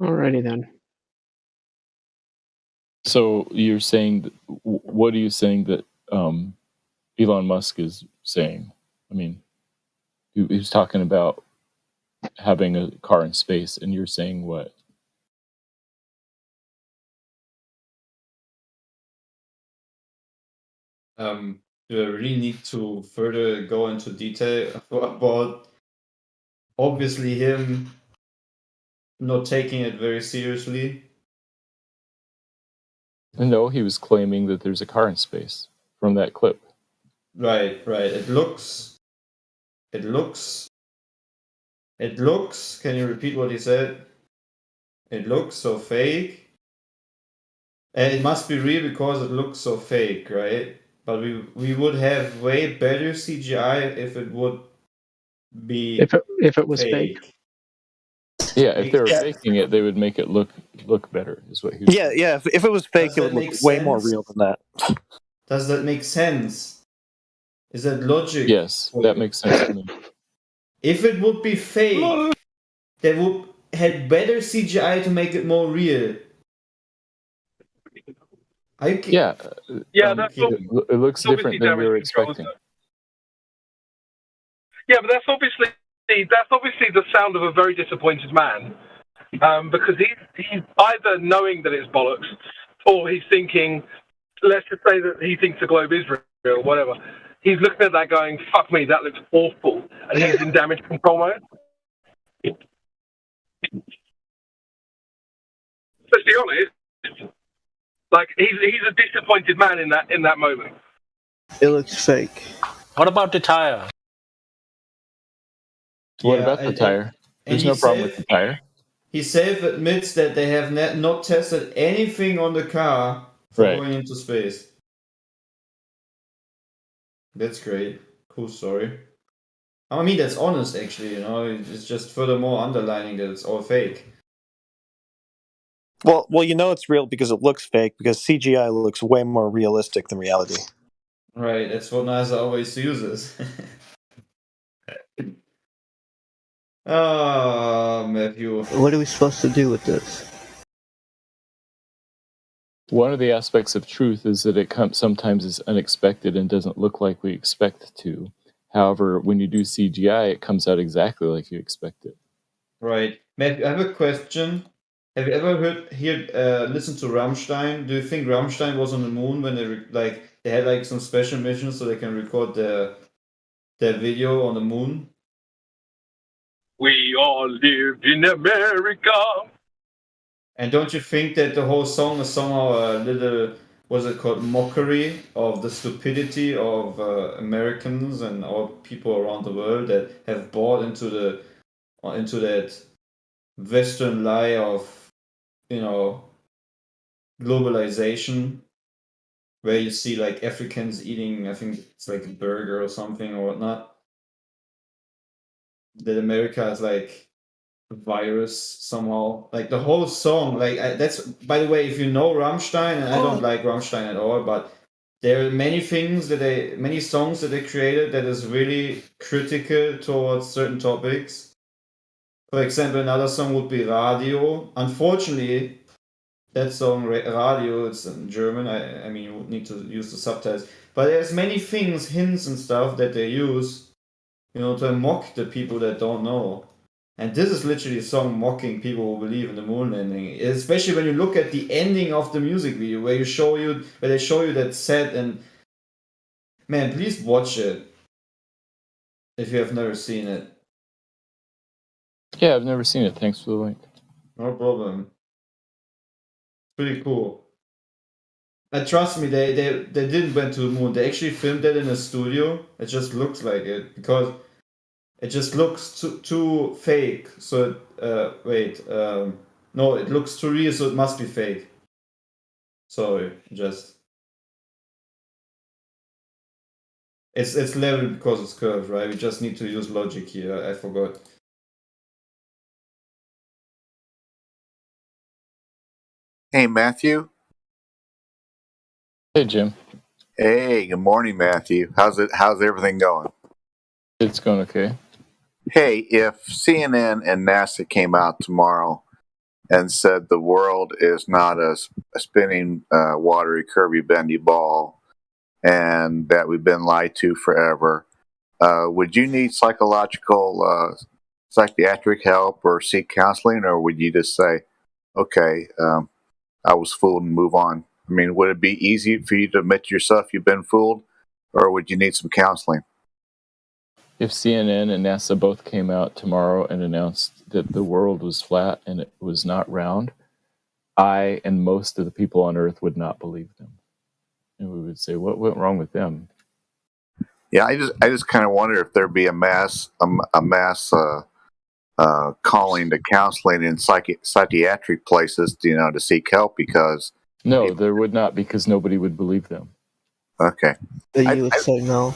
Alrighty then. So you're saying, what are you saying that Elon Musk is saying? I mean, he's talking about having a car in space, and you're saying what? Do I really need to further go into detail about obviously him not taking it very seriously? No, he was claiming that there's a car in space from that clip. Right. It looks. Can you repeat what he said? It looks so fake. And it must be real because it looks so fake, right? But we would have way better CGI if it would be if it was fake. Yeah, if they were faking it, they would make it look better. Is what he was saying. Yeah. If it was fake, Does it that would look make way more sense? real than that. Does that make sense? Is that logic? Yes, that makes sense to me. If it would be fake, they would have better CGI to make it more real. Yeah, that's it looks different than we were expecting. Yeah, but that's obviously the sound of a very disappointed man, because he's either knowing that it's bollocks, or he's thinking, let's just say that he thinks the globe is real, whatever. He's looking at that going, fuck me, that looks awful, and he's in damage control mode. Let's be honest, like he's a disappointed man in that moment. It looks fake. What about the tire? What about the tire? There's no problem with the tire. He self admits that they have not tested anything on the car for going into space. That's great. Cool story. I mean, that's honest, actually. It's just furthermore underlining that it's all fake. Well, it's real because it looks fake. Because CGI looks way more realistic than reality. Right. That's what NASA always uses. Matthew. What are we supposed to do with this? One of the aspects of truth is that it sometimes is unexpected and doesn't look like we expect it to. However, when you do CGI, it comes out exactly like you expect it. Right. Matthew, I have a question. Have you ever listened to Rammstein? Do you think Rammstein was on the moon when they had some special missions so they can record their video on the moon? We all live in America. And don't you think that the whole song is somehow a little, what's it called, mockery of the stupidity of Americans and all people around the world that have bought into that Western lie of, globalization, where you see Africans eating, I think it's a burger or something or whatnot. That America is a virus somehow. The whole song, that's, by the way, if you know Rammstein, and I don't like Rammstein at all, but there are many songs that they created that is really critical towards certain topics. For example, another song would be Radio. Unfortunately, that song, Radio, it's in German. I mean, you would need to use the subtitles. But there's many things, hints and stuff that they use, to mock the people that don't know. And this is literally a song mocking people who believe in the moon landing. Especially when you look at the ending of the music video, where they show you that set. And man, please watch it if you have never seen it. Yeah, I've never seen it. Thanks for the link. No problem. Pretty cool. And trust me, they didn't went to the moon. They actually filmed that in a studio. It just looks like it because it just looks too fake. So no, it looks too real, so it must be fake. Sorry, just it's level because it's curved, right? We just need to use logic here. I forgot. Hey, Matthew. Hey, Jim. Hey, good morning, Matthew. How's everything going? It's going okay. Hey, if CNN and NASA came out tomorrow and said the world is not a spinning, watery, curvy, bendy ball, and that we've been lied to forever, would you need psychiatric help or seek counseling, or would you just say, okay, I was fooled and move on? I mean, would it be easy for you to admit to yourself you've been fooled, or would you need some counseling? If CNN and NASA both came out tomorrow and announced that the world was flat and it was not round, I and most of the people on Earth would not believe them. And we would say, what went wrong with them? Yeah, I just kind of wonder if there'd be a mass calling to counseling in psychiatric places, to seek help, because No, there would not, because nobody would believe them. Okay. You would say no.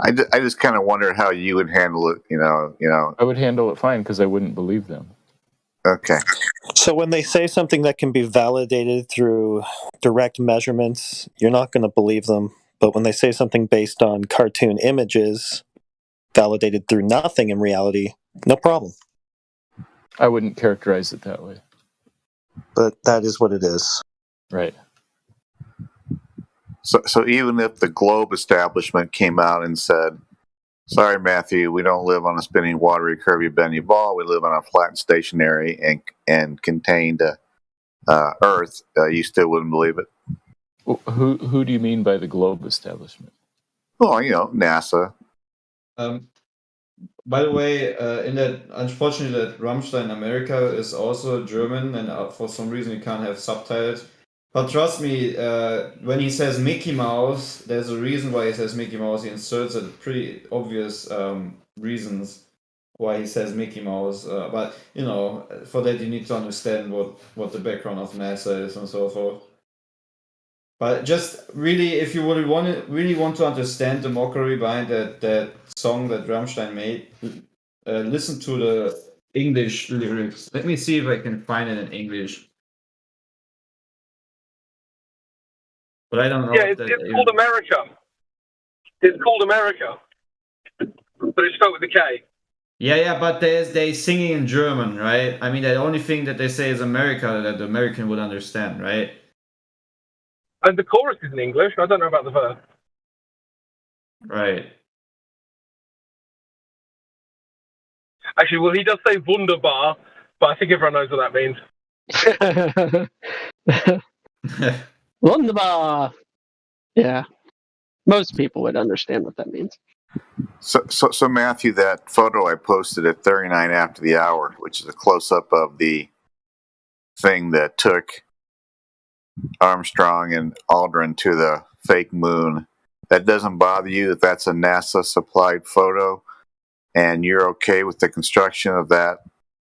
I just kind of wonder how you would handle it, I would handle it fine because I wouldn't believe them. Okay. So when they say something that can be validated through direct measurements, you're not going to believe them. But when they say something based on cartoon images, validated through nothing in reality, no problem. I wouldn't characterize it that way. But that is what it is. Right. So even if the Globe establishment came out and said, sorry, Matthew, we don't live on a spinning, watery, curvy, bendy ball. We live on a flat and stationary and contained Earth, you still wouldn't believe it? Who do you mean by the Globe establishment? Well, NASA. By the way, unfortunately, that Rammstein America is also German, and for some reason you can't have subtitles. But trust me, when he says Mickey Mouse, there's a reason why he says Mickey Mouse. He inserts a pretty obvious reasons why he says Mickey Mouse. But for that you need to understand what the background of NASA is and so forth. But just really, if you really want to understand the mockery behind that song that Rammstein made, listen to the English lyrics. Let me see if I can find it in English. But I don't know. Yeah, it's called America. It's called America, but it's spelled with a K. Yeah, but they singing in German, right? I mean, the only thing that they say is America that the American would understand, right? And the chorus is in English. I don't know about the verse. Right. Actually, well, he does say wunderbar, but I think everyone knows what that means. Wunderbar. Yeah. Most people would understand what that means. So Matthew, that photo I posted at 39 after the hour, which is a close-up of the thing that took Armstrong and Aldrin to the fake moon, that doesn't bother you that that's a NASA-supplied photo, and you're okay with the construction of that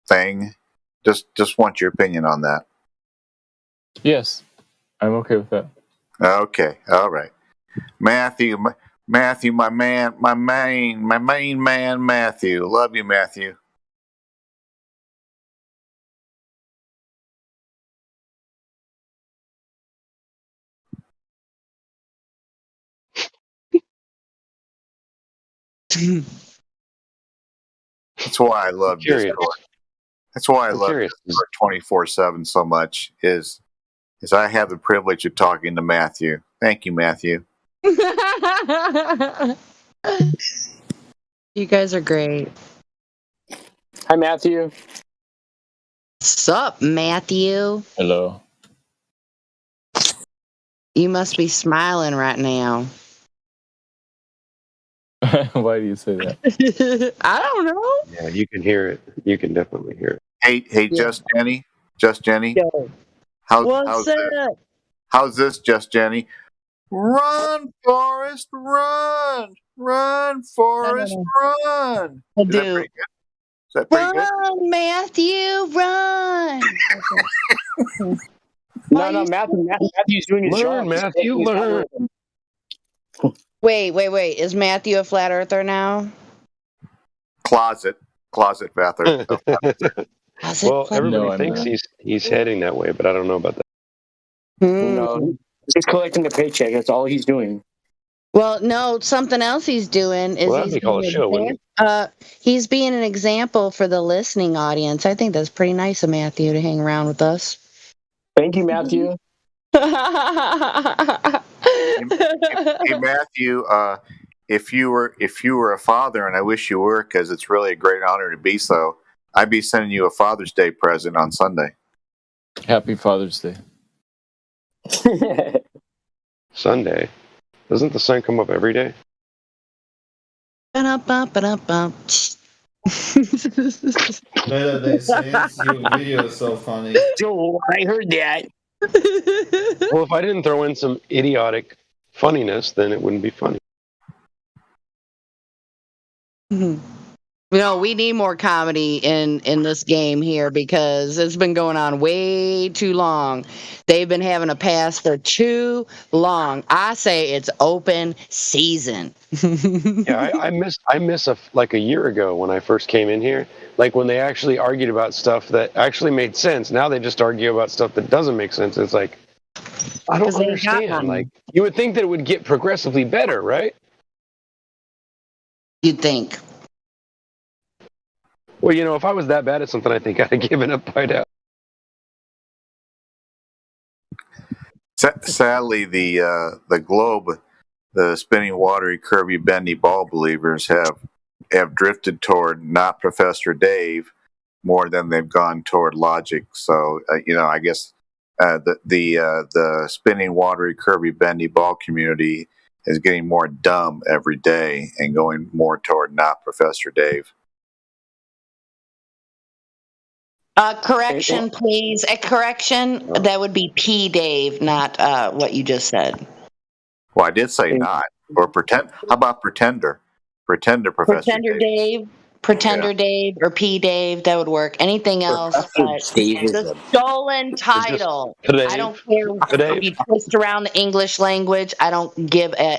thing? Just want your opinion on that. Yes, I'm okay with that. Okay, all right. Matthew, my main man, Matthew. Love you, Matthew. That's why I love Discord. That's why I love Discord 24/7 so much. Is I have the privilege of talking to Matthew. Thank you, Matthew. You guys are great. Hi, Matthew. Sup, Matthew? Hello. You must be smiling right now. Why do you say that? I don't know. Yeah, you can hear it. You can definitely hear it. Hey, Just Jenny. Yo. What's up? How's this, Just Jenny? Run, Forrest, run! Run, Forrest, run! I Is that do. pretty good? Is that pretty good? Run, Matthew, run! No, Matthew's doing his job. Learn, Matthew, learn. Wait. Is Matthew a flat earther now? Closet Vather. Well, everybody No, I'm thinks not. he's heading that way, but I don't know about that. No, he's collecting the paycheck. That's all he's doing. Well, no, something else he's doing is Well, that'd be called a show, wouldn't he's being an example for the listening audience. I think that's pretty nice of Matthew to hang around with us. Thank you, Matthew. Hey, Matthew, if you were a father, and I wish you were, because it's really a great honor to be so, I'd be sending you a Father's Day present on Sunday. Happy Father's Day. Sunday. Doesn't the sun come up every day? Ba-dum-bum. Later they say your video is so funny. Joe, I heard that. Well, if I didn't throw in some idiotic funniness, then it wouldn't be funny. No, we need more comedy in this game here because it's been going on way too long. They've been having a pass for too long. I say it's open season. Yeah, I miss like a year ago when I first came in here, like when they actually argued about stuff that actually made sense. Now they just argue about stuff that doesn't make sense. It's like, I don't 'Cause they got understand. them. Like, you would think that it would get progressively better, right? You'd think. Well, you know, if I was that bad at something, I think I'd have given up by now. Sadly, the globe, the spinning, watery, curvy, bendy ball believers have drifted toward not Professor Dave more than they've gone toward logic. So, I guess the spinning, watery, curvy, bendy ball community is getting more dumb every day and going more toward not Professor Dave. Correction, please. A correction. That would be P. Dave, not what you just said. Well, I did say not. Or pretend. How about pretender? Pretender, Professor Pretender Dave. Pretender Dave or P. Dave. That would work. Anything else? Dave is The stolen title. Dave. I don't care Dave. if you twist around the English language. I don't give a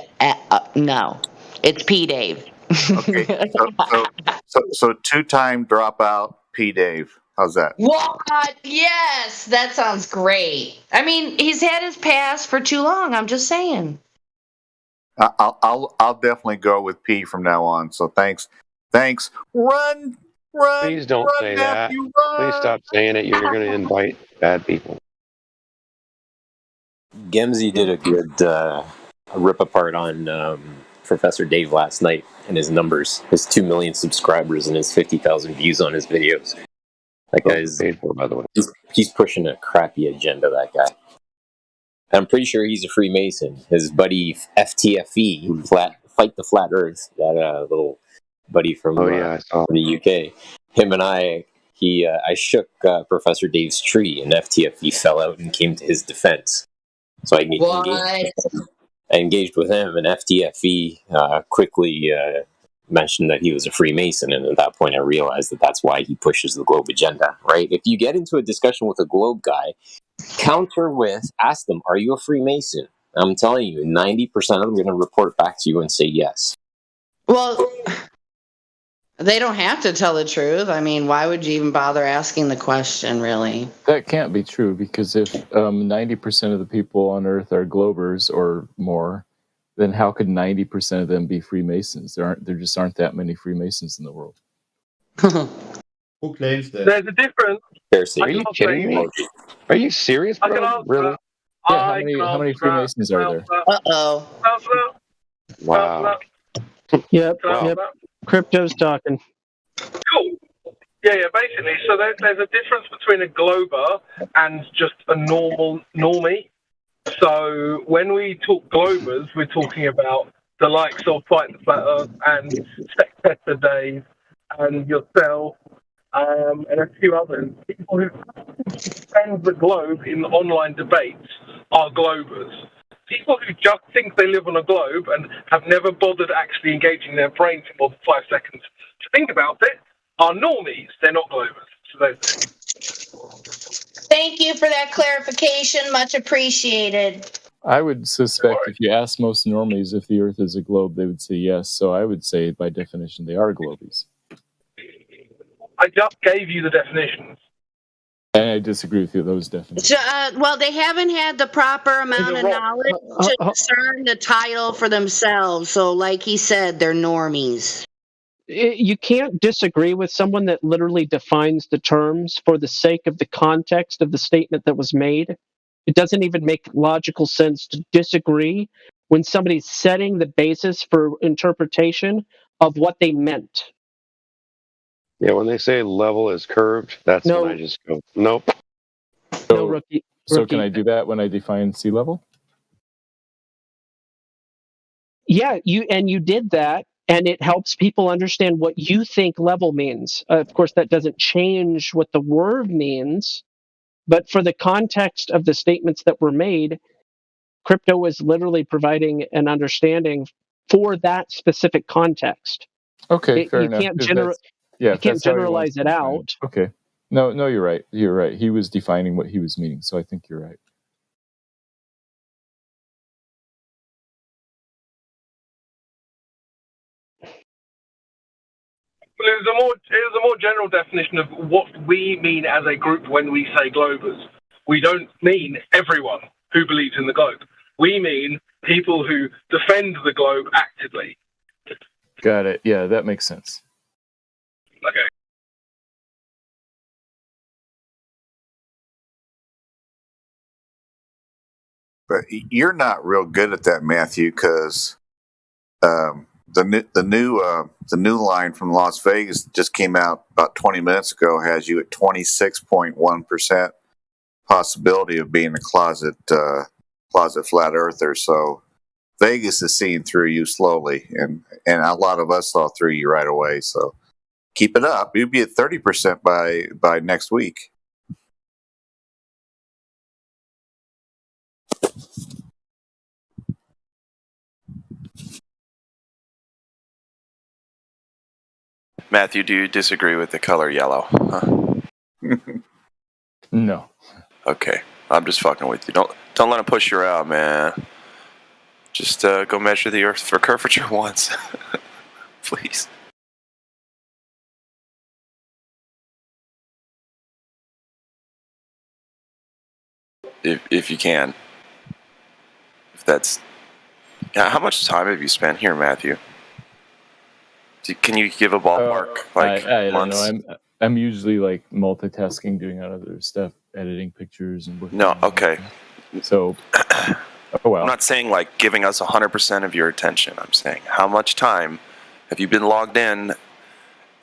no. It's P. Dave. Okay. So two-time dropout P. Dave. How's that? What? Yes, that sounds great. I mean, he's had his pass for too long. I'm just saying. I'll definitely go with P from now on. So thanks. Run. Please don't run, say Matthew, that. run. Please stop saying it. You're going to invite bad people. Gemsy did a good rip apart on Professor Dave last night and his numbers, his 2 million subscribers and his 50,000 views on his videos. That guy's paid for, by the way. He's pushing a crappy agenda. That guy. I'm pretty sure he's a Freemason. His buddy FTFE, Fight the Flat Earth, that little buddy from I saw the UK. Him and I shook Professor Dave's tree, and FTFE fell out and came to his defense. So I engaged with him, and FTFE quickly mentioned that he was a Freemason, and at that point I realized that that's why he pushes the Globe agenda, right? If you get into a discussion with a Globe guy, ask them, are you a Freemason? I'm telling you, 90% of them are going to report back to you and say yes. Well, they don't have to tell the truth. I mean, why would you even bother asking the question, really? That can't be true, because if 90% of the people on Earth are Globers or more, then how could 90% of them be Freemasons? There just aren't that many Freemasons in the world. Who claims that? There's a difference. Are you kidding me? Are you serious, I can bro? answer Really? Yeah, how many Freemasons are there? Uh-oh. Wow. Yep. Wow. Yep. Crypto's talking. Cool. Yeah, basically. So there's a difference between a glober and just a normie. So when we talk globers, we're talking about the likes of Fight the Flat Earth and Sectester Dave and yourself and a few others. People who defend the globe in online debates are globers. People who just think they live on a globe and have never bothered actually engaging their brain for more than 5 seconds to think about it are normies. They're not globers. So there's... Thank you for that clarification. Much appreciated. I would suspect if you ask most normies if the Earth is a globe, they would say yes. So I would say, by definition, they are globies. I just gave you the definitions. And I disagree with you, those definitions. Well, they haven't had the proper amount of knowledge to discern the title for themselves. So, like he said, they're normies. You can't disagree with someone that literally defines the terms for the sake of the context of the statement that was made. It doesn't even make logical sense to disagree when somebody's setting the basis for interpretation of what they meant. Yeah, when they say level is curved, that's when I just go, nope. So, Rookie. Can I do that when I define sea level? Yeah, you did that, and it helps people understand what you think level means. Of course, that doesn't change what the word means, but for the context of the statements that were made, crypto is literally providing an understanding for that specific context. Okay, fair enough. You can't generalize it out. Okay. No, you're right. You're right. He was defining what he was meaning, so I think you're right. Well, it was a more general definition of what we mean as a group when we say globers. We don't mean everyone who believes in the globe. We mean people who defend the globe actively. Got it. Yeah, that makes sense. Okay. But you're not real good at that, Matthew, because the new line from Las Vegas just came out about 20 minutes ago. Has you at 26.1% possibility of being a closet flat earther. So Vegas is seeing through you slowly, and a lot of us saw through you right away. So keep it up. You'll be at 30% by next week. Matthew, do you disagree with the color yellow? Huh? No. Okay, I'm just fucking with you. Don't let him push you out, man. Just go measure the Earth for curvature once, please. If you can. If that's... How much time have you spent here, Matthew? Can you give a ballpark? I don't know. I'm usually like multitasking, doing other stuff, editing pictures and working. No, okay. So, oh well. I'm not saying like giving us 100% of your attention. I'm saying how much time have you been logged in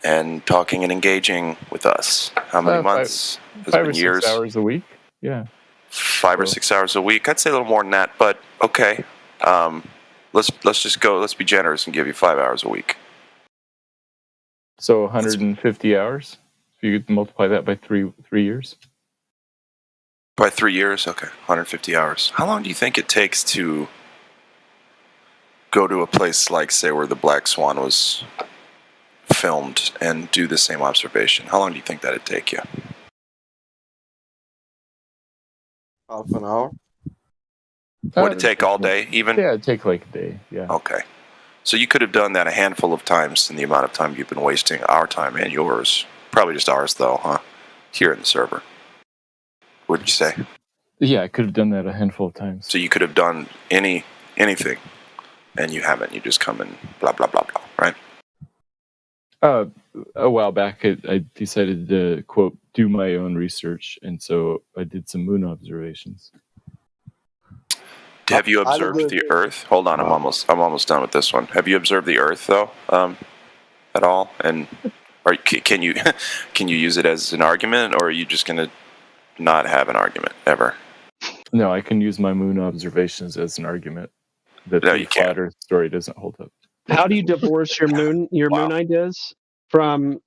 and talking and engaging with us? How many months? Five or 6 hours a week. Yeah. 5 or 6 hours a week. I'd say a little more than that, but okay. Let's just go. Let's be generous and give you 5 hours a week. So 150 hours. If you could multiply that by three years. By 3 years, okay, 150 hours. How long do you think it takes to go to a place like, say, where the Black Swan was filmed and do the same observation? How long do you think that'd take you? Half an hour. Would it take all day, even? Yeah, it'd take like a day, yeah. Okay. So you could have done that a handful of times in the amount of time you've been wasting our time and yours. Probably just ours, though, huh? Here in the server. What'd you say? Yeah, I could have done that a handful of times. So you could have done anything, and you haven't. You just come and blah, blah, blah, blah, right? A while back, I decided to, quote, do my own research, and so I did some moon observations. Have you observed the Earth? Hold on, I'm almost done with this one. Have you observed the Earth though, at all? And can you use it as an argument, or are you just going to not have an argument ever? No, I can use my moon observations as an argument that No, the you can't. flat Earth story doesn't hold up. How do you divorce your moon moon ideas from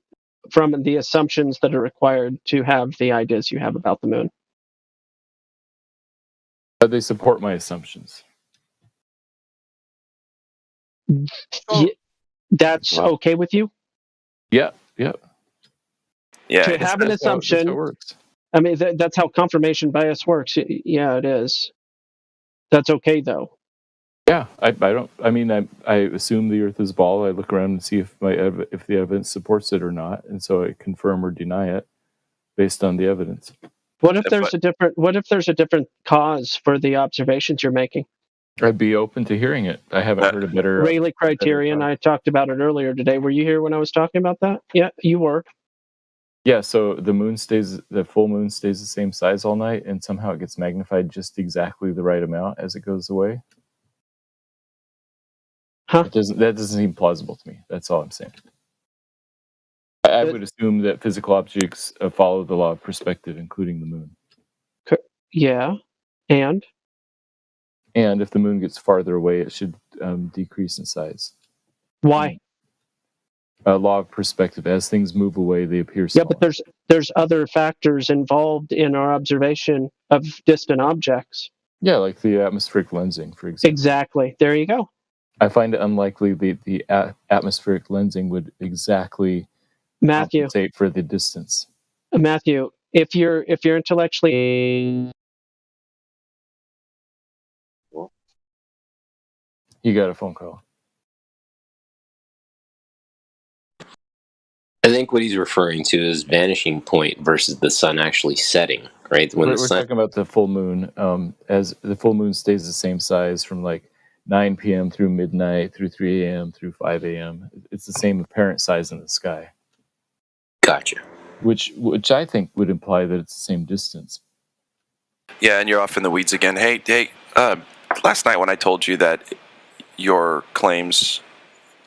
the assumptions that are required to have the ideas you have about the moon? They support my assumptions. That's okay with you? Yeah. To have an assumption. That's how it works. I mean, that's how confirmation bias works. Yeah, it is. That's okay, though. Yeah, I don't. I mean, I assume the Earth is a ball. I look around and see if the evidence supports it or not, and so I confirm or deny it based on the evidence. What if there's a different cause for the observations you're making? I'd be open to hearing it. I haven't heard a better Rayleigh criterion. I talked about it earlier today. Were you here when I was talking about that? Yeah, you were. Yeah, so the full moon stays the same size all night, and somehow it gets magnified just exactly the right amount as it goes away. Huh? That doesn't seem plausible to me. That's all I'm saying. I would assume that physical objects follow the law of perspective, including the moon. Yeah, and if the moon gets farther away, it should decrease in size. Why? Law of perspective. As things move away, they appear smaller. Yeah, but there's other factors involved in our observation of distant objects. Yeah, like the atmospheric lensing, for example. Exactly. There you go. I find it unlikely the atmospheric lensing would exactly compensate for the distance. Matthew, if you're intellectually, you got a phone call. I think what he's referring to is vanishing point versus the sun actually setting, right? We're talking about the full moon. As the full moon stays the same size from like 9 p.m. through midnight, through 3 a.m., through 5 a.m. It's the same apparent size in the sky. Gotcha. Which I think would imply that it's the same distance. Yeah, and you're off in the weeds again. Hey, last night when I told you that your claims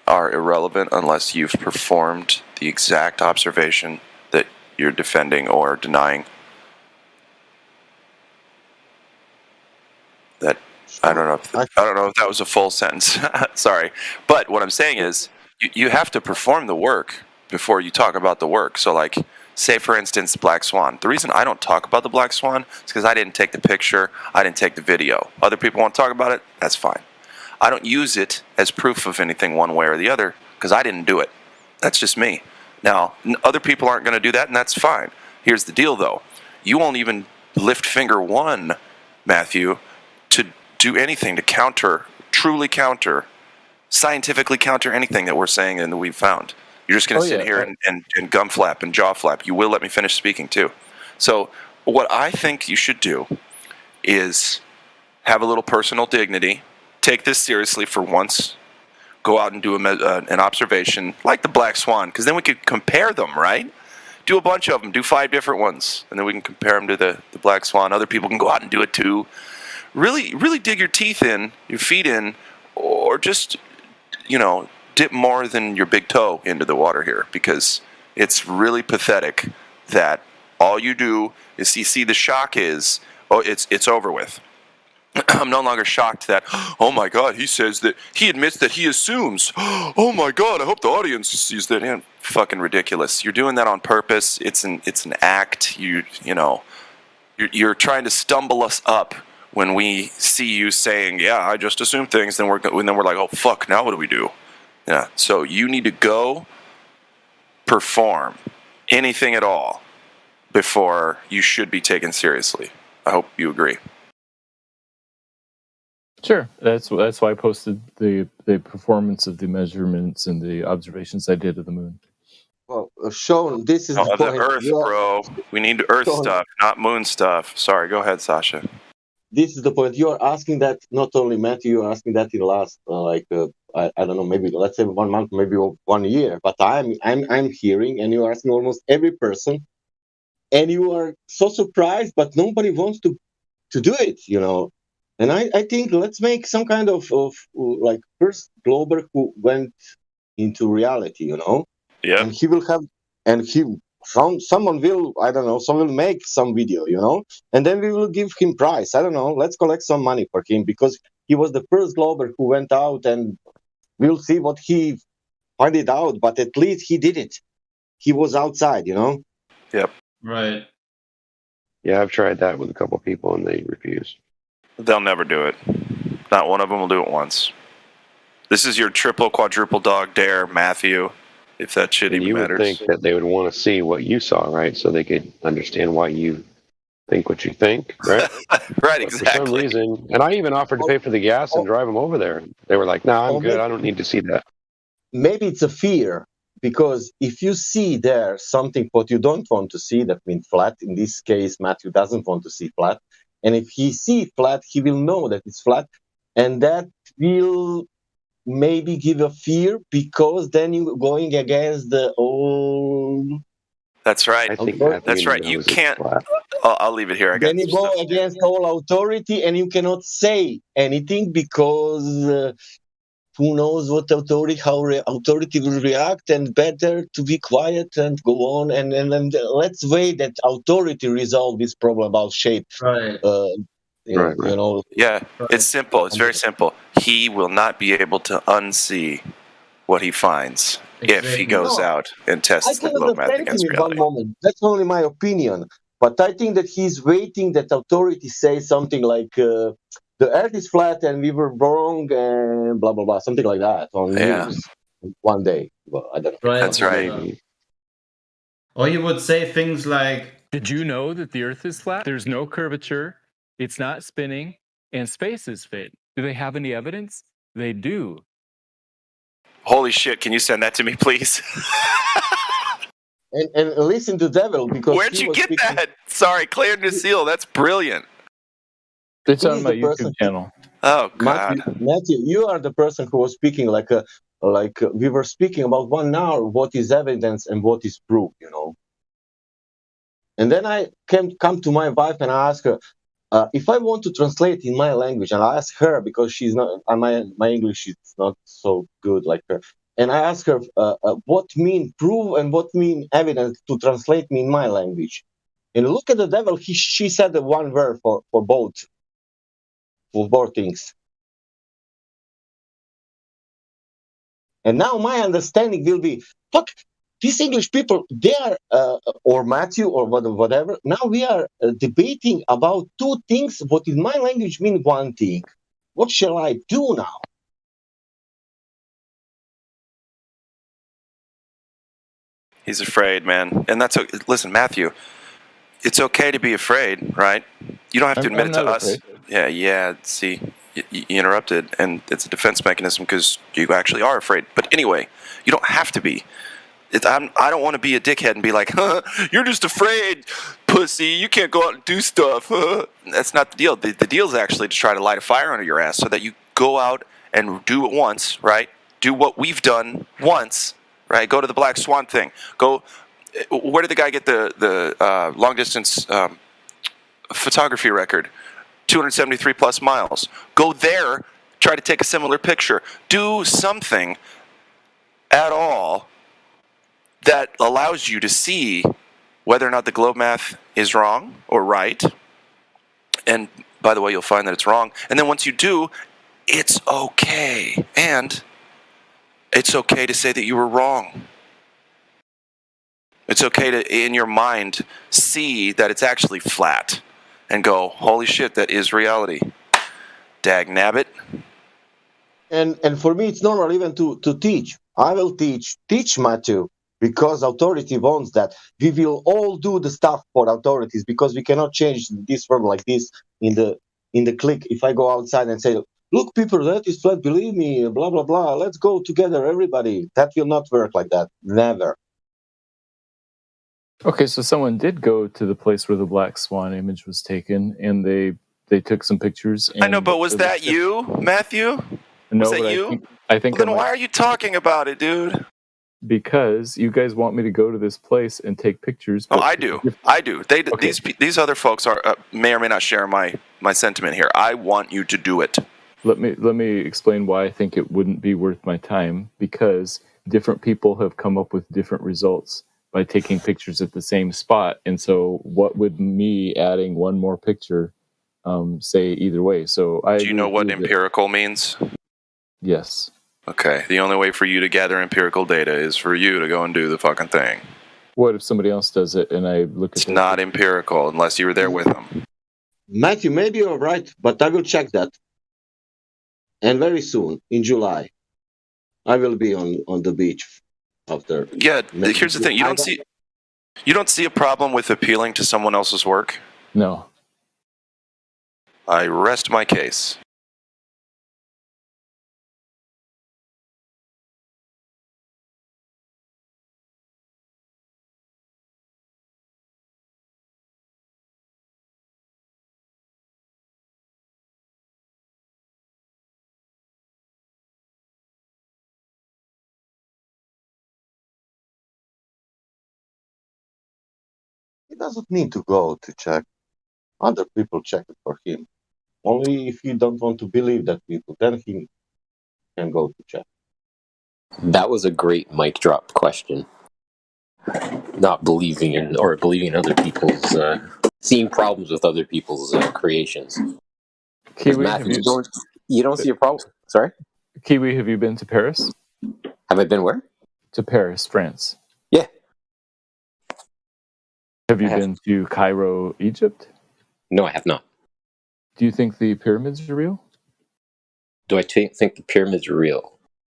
are irrelevant unless you've performed the exact observation that you're defending or denying, that I don't know if that was a full sentence. Sorry, but what I'm saying is you have to perform the work before you talk about the work. So, like, say for instance, Black Swan. The reason I don't talk about the Black Swan is because I didn't take the picture, I didn't take the video. Other people want to talk about it. That's fine. I don't use it as proof of anything one way or the other because I didn't do it. That's just me. Now, other people aren't going to do that, and that's fine. Here's the deal, though. You won't even lift finger one, Matthew, to do anything to truly counter, scientifically counter anything that we're saying and that we've found. You're just going to sit here and gum flap and jaw flap. You will let me finish speaking, too. So what I think you should do is have a little personal dignity. Take this seriously for once. Go out and do an observation like the Black Swan, because then we could compare them, right? Do a bunch of them. Do 5 different ones, and then we can compare them to the Black Swan. Other people can go out and do it too. Really, really dig your teeth in, your feet in, or just, dip more than your big toe into the water here, because it's really pathetic that all you do is you see the shock is, it's over with. I'm no longer shocked that, oh my God, he says that, he admits that he assumes. Oh my God, I hope the audience sees that. Yeah, fucking ridiculous. You're doing that on purpose. It's an act. You're trying to stumble us up when we see you saying, yeah, I just assume things. Then we're like, oh fuck, now what do we do? Yeah. So you need to go perform anything at all before you should be taken seriously. I hope you agree. Sure, that's why I posted the performance of the measurements and the observations I did of the moon. Well, Sean, this is the point. The Earth, bro. We need Earth stuff, not moon stuff. Sorry, go ahead, Sasha. This is the point. You are asking that not only Matthew, you are asking that in the last I don't know, maybe let's say 1 month, maybe 1 year. But I'm hearing, and you are asking almost every person, and you are so surprised, but nobody wants to do it, And I think let's make some kind of first Glober who went into reality, Yeah. And he will have and someone will, I don't know, someone will make some video, and then we will give him prize. I don't know. Let's collect some money for him because he was the first glober who went out, and we'll see what he find it out. But at least he did it. He was outside, Yep. Right. Yeah, I've tried that with a couple people and they refused. They'll never do it. Not one of them will do it once. This is your triple, quadruple dog dare, Matthew. If that shit even You would matters. think that they would want to see what you saw, right? So they could understand why you think what you think, right? Right, But exactly. for some reason, and I even offered to pay for the gas and drive them over there. They were like, "No, I'm good. I don't need to see that." Maybe it's a fear, because if you see there something what you don't want to see, that means flat. In this case, Matthew doesn't want to see flat. And if he see flat, he will know that it's flat. And that will maybe give a fear, because then you're going against the old... That's right. I think That's right. You can't. I'll leave it here. I got Then you go against all authority, and you cannot say anything, because who knows what authority will react, and better to be quiet and go on, and let's wait that authority resolve this problem about shape. Right. Right. Yeah, it's simple. It's very simple. He will not be able to unsee what he finds if he goes out and I tests the can globe math understand him against in one reality. moment. That's only my opinion. But I think that he's waiting that authority say something like, the earth is flat and we were wrong and blah, blah, blah. Something like that on news one day. Well, I don't know. Right. That's right. Or he would say things like, Did you know that the Earth is flat? There's no curvature, it's not spinning, and space is fake. Do they have any evidence? They do. Holy shit, can you send that to me, please? And listen to Devil, because Where'd you get that? Sorry, Claire Nucille, that's brilliant. It's Who on is my the person- YouTube channel. Oh, God. Matthew, you are the person who was speaking like we were speaking about 1 hour, what is evidence and what is proof, And then I come to my wife and I ask her, if I want to translate in my language, and I ask her, because she's not, my English is not so good like her, and I ask her, what mean proof and what mean evidence to translate me in my language. And look at the Devil, she said the one word for both things. And now my understanding will be, fuck, these English people, they are, or Matthew, or whatever, now we are debating about two things, what in my language mean one thing. What shall I do now? He's afraid, man. And that's okay. Listen, Matthew, it's okay to be afraid, right? You don't have to admit it to us. Yeah, see, you interrupted, and it's a defense mechanism because you actually are afraid. But anyway, you don't have to be. I don't want to be a dickhead and be like, you're just afraid, pussy. You can't go out and do stuff. That's not the deal. The deal is actually to try to light a fire under your ass so that you go out and do it once, right? Do what we've done once, right? Go to the Black Swan thing. Go. Where did the guy get the long distance photography record? 273 plus miles. Go there. Try to take a similar picture. Do something at all that allows you to see whether or not the globe math is wrong or right. And by the way, you'll find that it's wrong. And then once you do, it's okay. And it's okay to say that you were wrong. It's okay to, in your mind, see that it's actually flat and go, holy shit, that is reality. Dag nabbit. And for me, it's normal even to teach. I will teach Matthew, because authority wants that. We will all do the stuff for authorities, because we cannot change this world like this in the click. If I go outside and say, look, people, that is flat, believe me, blah, blah, blah, let's go together, everybody. That will not work like that. Never. Okay, so someone did go to the place where the Black Swan image was taken, and they took some pictures. I know, but was that you, Matthew? No, was that but you? I think Well, then why are you talking about it, dude? Because you guys want me to go to this place and take pictures. Oh, I do. These other folks are may or may not share my sentiment here. I want you to do it. Let me explain why I think it wouldn't be worth my time. Because different people have come up with different results by taking pictures at the same spot. And so what would me adding one more picture say either way? So I Do you know what empirical means? Yes. Okay. The only way for you to gather empirical data is for you to go and do the fucking thing. What if somebody else does it and I look at It's not empirical unless you were there with them. Matthew, maybe you're right, but I will check that. And very soon, in July, I will be on the beach after. Yeah, here's the thing. You don't see a problem with appealing to someone else's work? No. I rest my case. He doesn't need to go to check. Other people check it for him. Only if he don't want to believe that people, then he can go to check. That was a great mic drop question. Not believing in, or believing in other people's, seeing problems with other people's creations. Kiwi, Matthew, you don't see a problem. Sorry? Kiwi, have you been to Paris? Have I been where? To Paris, France. Yeah. Have you been to Cairo, Egypt? No, I have not. Do you think the pyramids are real? Do I think the pyramids are real?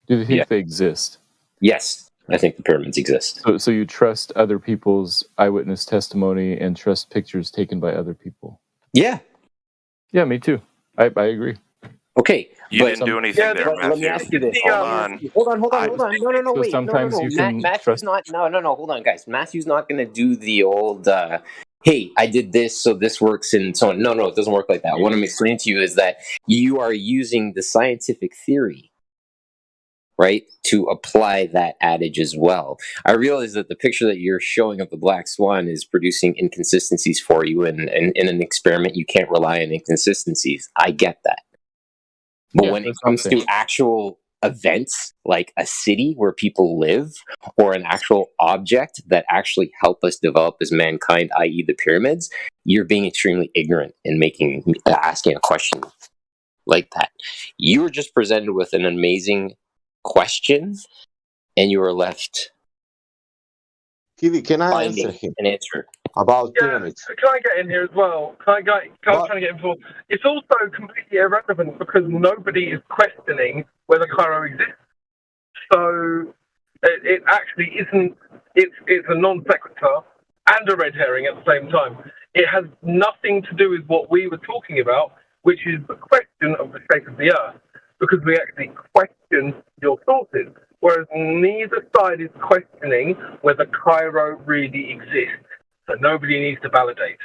Do you think they exist? Yes, I think the pyramids exist. So you trust other people's eyewitness testimony and trust pictures taken by other people? Yeah. Yeah, me too. I agree. Okay. You didn't do anything there, Matthew. Let me ask you this. Hold on. Hold on. No, wait. Sometimes you can Matthew's trust... not. No. Hold on, guys. Matthew's not going to do the old, hey, I did this, so this works, and so on. No, it doesn't work like that. What I'm explaining to you is that you are using the scientific theory, right, to apply that adage as well. I realize that the picture that you're showing of the black swan is producing inconsistencies for you, and in an experiment, you can't rely on inconsistencies. I get that. But when it comes to actual events, like a city where people live, or an actual object that actually helped us develop as mankind, i.e. the pyramids, you're being extremely ignorant in asking a question like that. You were just presented with an amazing question, and you were left Kiwi, can I answer him? An answer about pyramids. Can I get in here as well? I'm trying to get involved. It's also completely irrelevant because nobody is questioning whether Cairo exists. So it actually isn't. It's a non sequitur and a red herring at the same time. It has nothing to do with what we were talking about, which is the question of the shape of the Earth, because we actually question your sources. Whereas neither side is questioning whether Cairo really exists. So nobody needs to validate.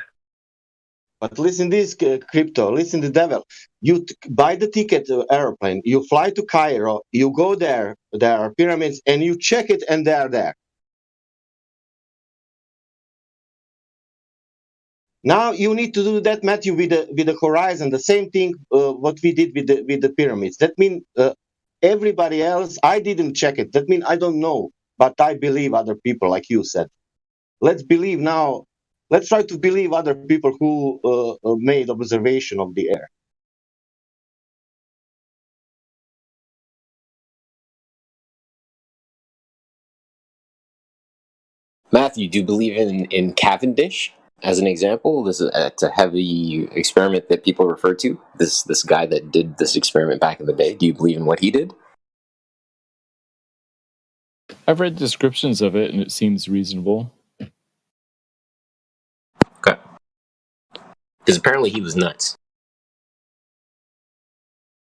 But listen this, Crypto, listen the devil. You buy the ticket to airplane, you fly to Cairo, you go there are pyramids, and you check it, and they're there. Now you need to do that, Matthew, with the horizon. The same thing what we did with the pyramids. That means everybody else, I didn't check it. That means I don't know, but I believe other people, like you said. Let's believe now. Let's try to believe other people who made observation of the air. Matthew, do you believe in Cavendish as an example? It's a heavy experiment that people refer to. This guy that did this experiment back in the day. Do you believe in what he did? I've read descriptions of it, and it seems reasonable. Okay. Because apparently he was nuts.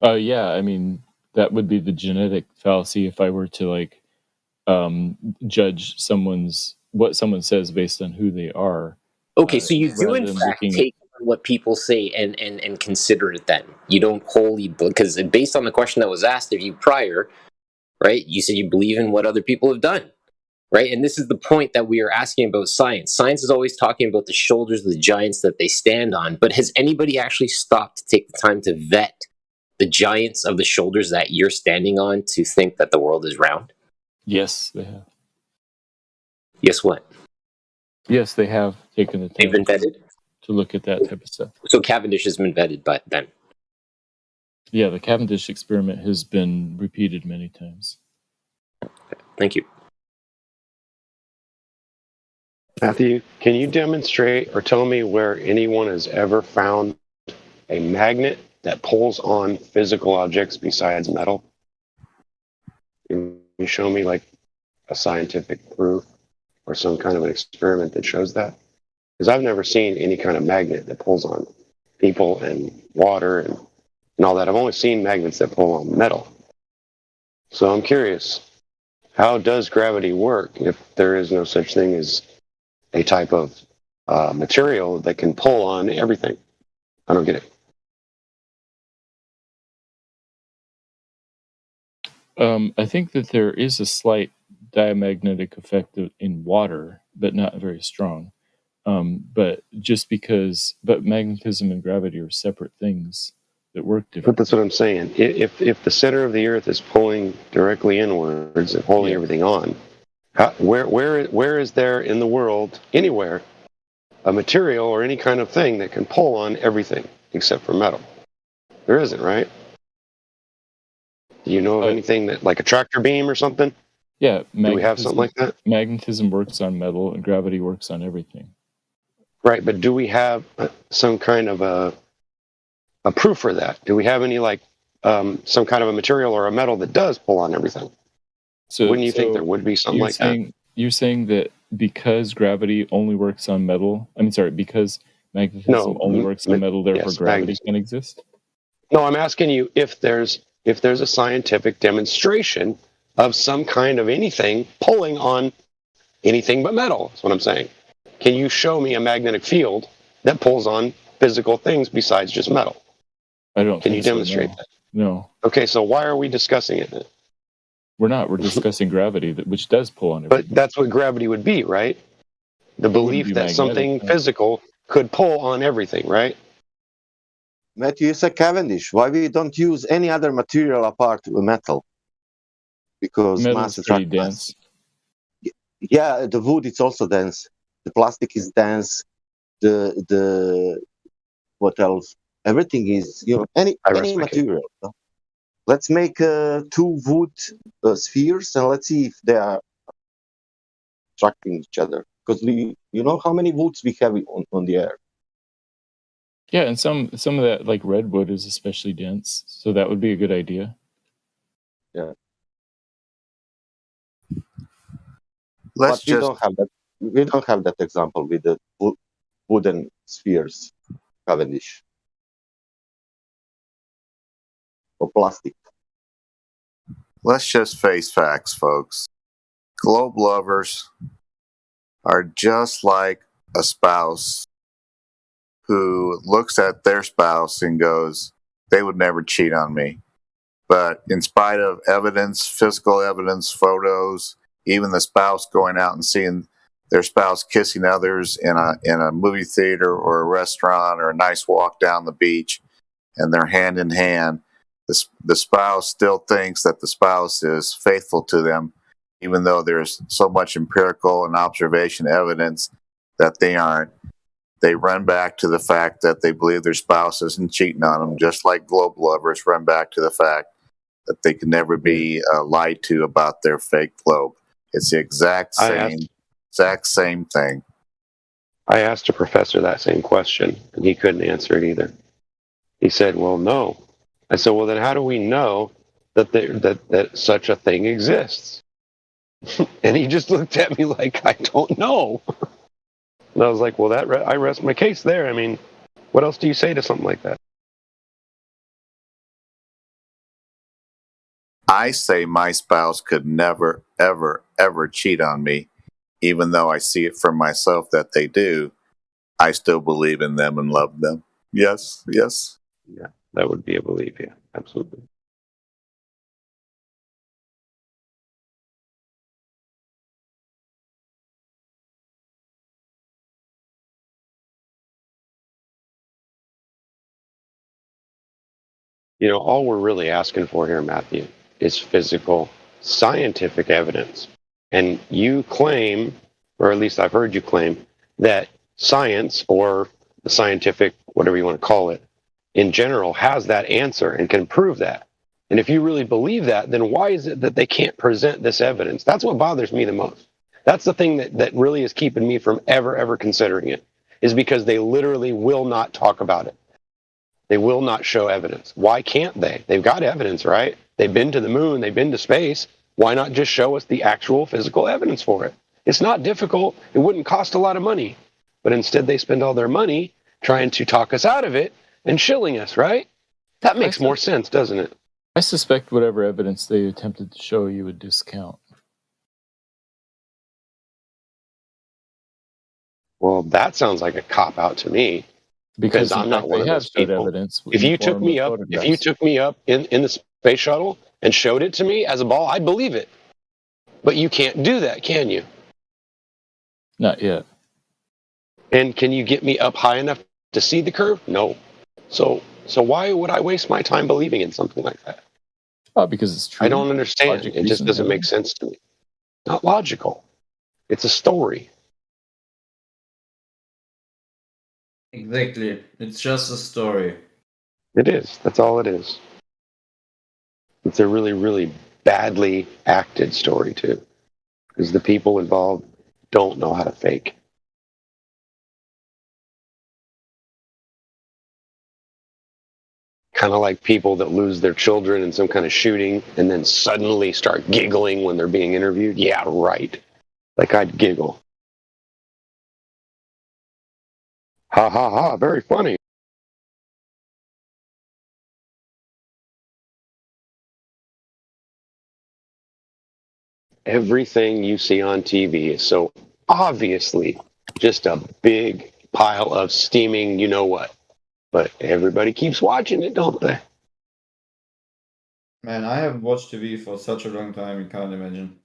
Yeah, I mean, that would be the genetic fallacy if I were to judge what someone says based on who they are. Okay, so you do in fact take what people say and consider it then. You don't wholly, because based on the question that was asked of you prior, right, you said you believe in what other people have done, right? And this is the point that we are asking about science. Science is always talking about the shoulders of the giants that they stand on, but has anybody actually stopped to take the time to vet the giants of the shoulders that you're standing on to think that the world is round? Yes, they have. Yes, what? Yes, they have taken the They've time been vetted? to look at that type of stuff. So Cavendish has been vetted by then? Yeah, the Cavendish experiment has been repeated many times. Thank you. Matthew, can you demonstrate or tell me where anyone has ever found a magnet that pulls on physical objects besides metal? Can you show me like a scientific proof or some kind of an experiment that shows that? Because I've never seen any kind of magnet that pulls on people and water and all that. I've only seen magnets that pull on metal. So I'm curious, how does gravity work if there is no such thing as a type of material that can pull on everything? I don't get it. I think that there is a slight diamagnetic effect in water, but not very strong. But magnetism and gravity are separate things that work differently. But that's what I'm saying. If the center of the Earth is pulling directly inwards and holding everything on, where is there in the world, anywhere, a material or any kind of thing that can pull on everything except for metal? There isn't, right? Do you know of anything that, like a tractor beam or something? Yeah. Do we have something like that? Magnetism works on metal and gravity works on everything. Right, but do we have some kind of a proof for that? Do we have any some kind of a material or a metal that does pull on everything? So wouldn't you think there would be something like that? You're saying that because gravity only works on metal, because magnetism only works on metal, therefore gravity can exist? No, I'm asking you if there's a scientific demonstration of some kind of anything pulling on anything but metal. That's what I'm saying. Can you show me a magnetic field that pulls on physical things besides just metal? I don't. Can you demonstrate that? that? No. Okay, so why are we discussing it then? We're not. We're discussing gravity, which does pull on everything. But that's what gravity would be, right? The belief that something physical could pull on everything, right? Matthew, it's a Cavendish. Why we don't use any other material apart from metal? Because metal's pretty dense. Yeah, the wood is also dense. The plastic is dense. The what else? Everything is any material. Let's make 2 wood spheres and let's see if they are attracting each other. Because you know how many woods we have on the air. Yeah, and some of that, like redwood, is especially dense, so that would be a good idea. Yeah. But we don't have that. We don't have that example with the wooden spheres, Cavendish, or plastic. Let's just face facts, folks. Globe lovers are just like a spouse who looks at their spouse and goes, they would never cheat on me. But in spite of evidence, physical evidence, photos, even the spouse going out and seeing their spouse kissing others in a movie theater or a restaurant or a nice walk down the beach, and they're hand in hand, the spouse still thinks that the spouse is faithful to them, even though there's so much empirical and observation evidence that they aren't. They run back to the fact that they believe their spouse isn't cheating on them, just like globe lovers run back to the fact that they can never be lied to about their fake globe. It's the exact same thing. I asked a professor that same question, and he couldn't answer it either. He said, well, no. I said, well, then how do we know that such a thing exists? And he just looked at me like, I don't know. And I was like, well, I rest my case there. I mean, what else do you say to something like that? I say my spouse could never, ever, ever cheat on me, even though I see it for myself that they do. I still believe in them and love them. Yes, yes. Yeah, that would be a belief, yeah, absolutely. You know, all we're really asking for here, Matthew, is physical, scientific evidence. And you claim or at least I've heard you claim, that science or the scientific, whatever you want to call it, in general has that answer and can prove that. And if you really believe that, then why is it that they can't present this evidence? That's what bothers me the most. That's the thing that really is keeping me from ever considering it, is because they literally will not talk about it. They will not show evidence. Why can't they? They've got evidence, right? They've been to the moon, they've been to space. Why not just show us the actual physical evidence for it? It's not difficult. It wouldn't cost a lot of money. But instead, they spend all their money trying to talk us out of it and shilling us, right? That makes more sense, doesn't it? I suspect whatever evidence they attempted to show you would discount. Well, that sounds like a cop-out to me. Because I'm not one of those people. If you took me up in the space shuttle and showed it to me as a ball, I'd believe it. But you can't do that, can you? Not yet. And can you get me up high enough to see the curve? No. So why would I waste my time believing in something like that? Because it's true. I don't understand. It just doesn't make sense to me. Not logical. It's a story. Exactly. It's just a story. It is. That's all it is. It's a really badly acted story, too. Because the people involved don't know how to fake. Kind of like people that lose their children in some kind of shooting and then suddenly start giggling when they're being interviewed. Yeah, right. Like I'd giggle. Ha ha ha, very funny. Everything you see on TV is so obviously just a big pile of steaming you know what. But everybody keeps watching it, don't they? Man, I haven't watched TV for such a long time, you can't imagine.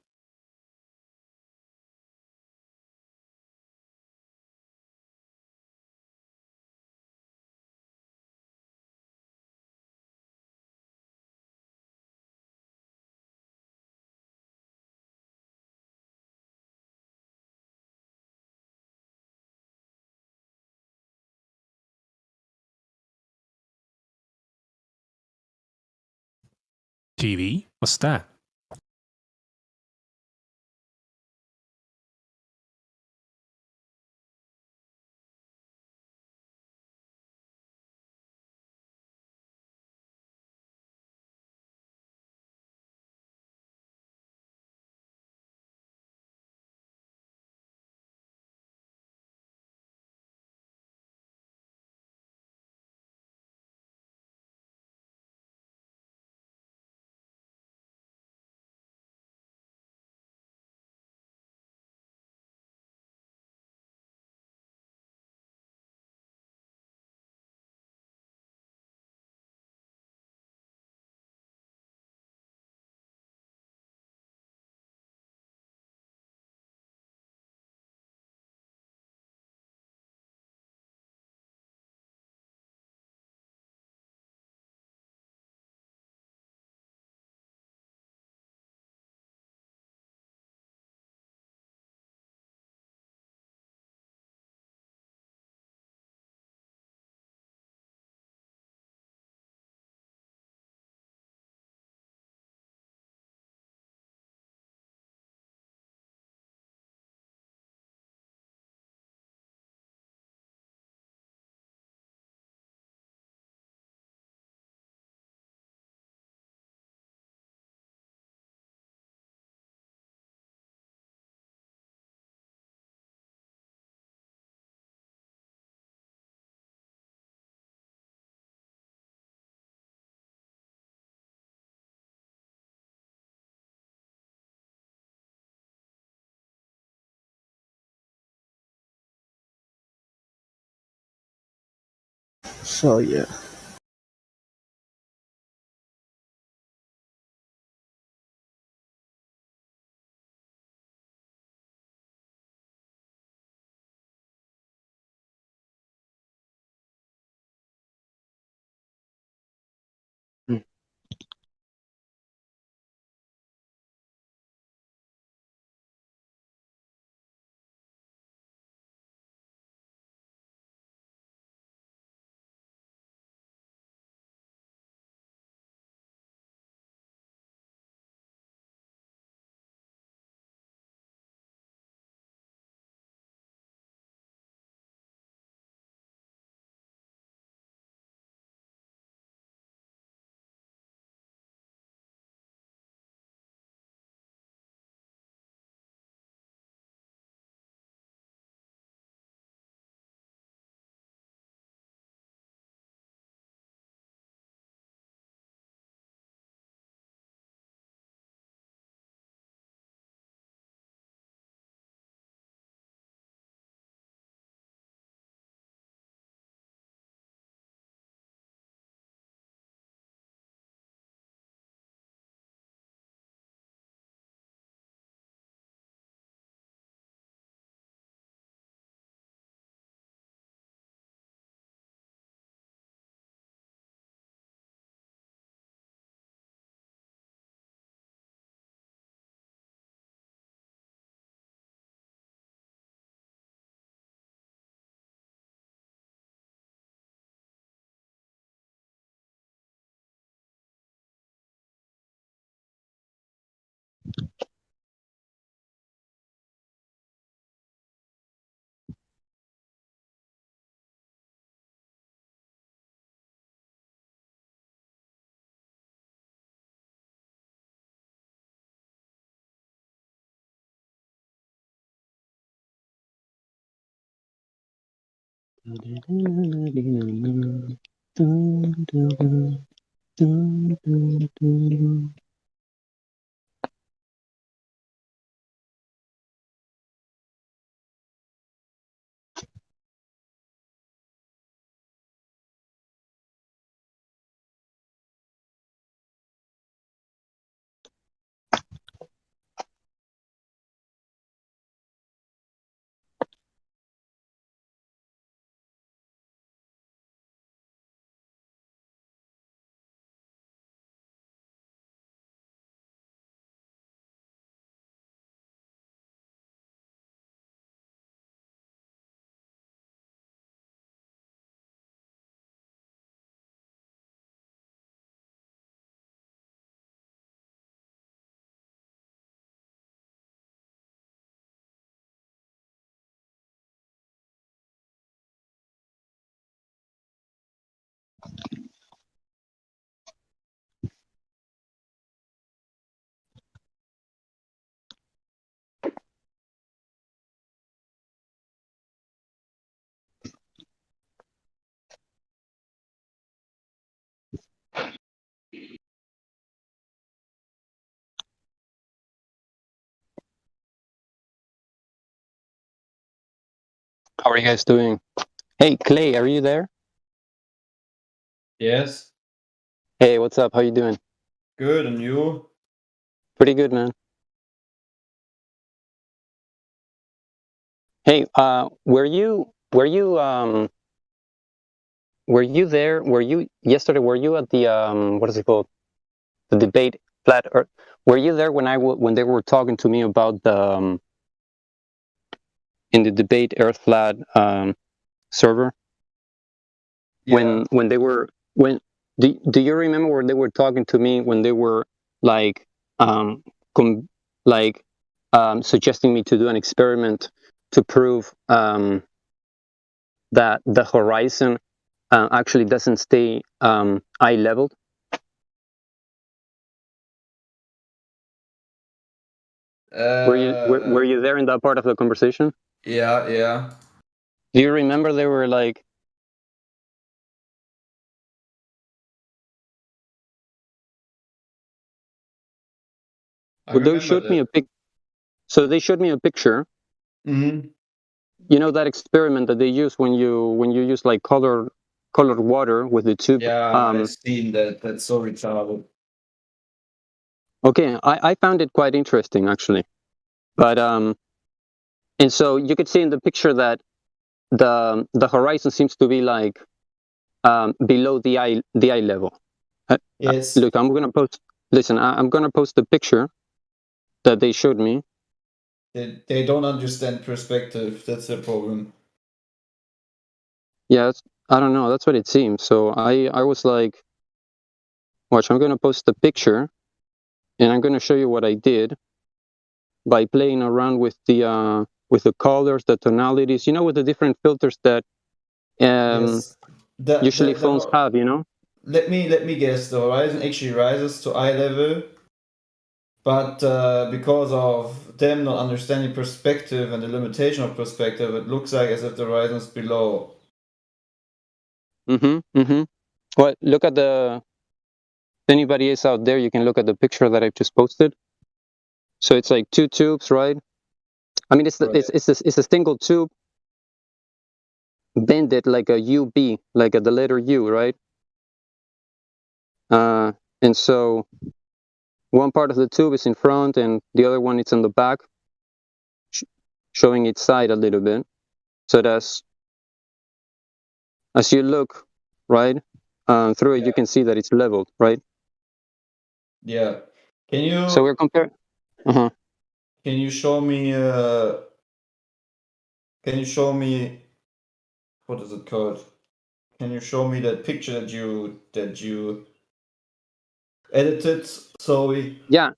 TV? What's that? So yeah. How are you guys doing? Hey, Clay, are you there? Yes. Hey, what's up? How you doing? Good, and you? Pretty good, man. Hey, were you there? Were you yesterday? Were you at the what is it called? The debate flat Earth? Were you there when they were talking to me about the in the debate Earth flat server? Yeah. When they were do you remember where they were talking to me when they were like suggesting me to do an experiment to prove that the horizon actually doesn't stay eye leveled? Were you there in that part of the conversation? Yeah, yeah. Do you remember they were like, well, they showed me a so they showed me a picture. Mm-hmm. You know that experiment that they use when you use like colored water with the tube? Yeah, I've seen that. That's so retarded. Okay, I found it quite interesting actually, but and so you could see in the picture that the horizon seems to be like below the eye level. Yes. Look, I'm gonna post. Listen, I'm gonna post the picture that they showed me. They don't understand perspective. That's the problem. Yeah, I don't know. That's what it seems. So I was like, watch, I'm gonna post the picture, and I'm gonna show you what I did by playing around with the colors, the tonalities. You know, with the different filters that Yes. usually phones have. You know. Let me guess. The horizon actually rises to eye level, but because of them not understanding perspective and the limitation of perspective, it looks like as if the horizon is below. Well, look at the. If anybody is out there, you can look at the picture that I've just posted. So it's like two tubes, right? I mean, it's a single tube bended like a UB, like the letter U, right? And so one part of the tube is in front and the other one is on the back, showing its side a little bit. So that's, as you look, right, through it, you can see that it's leveled, right? Yeah. Can you? So we're comparing. Can you show me? Can you show me? What is it called? Can you show me that picture that you edited? So Yeah.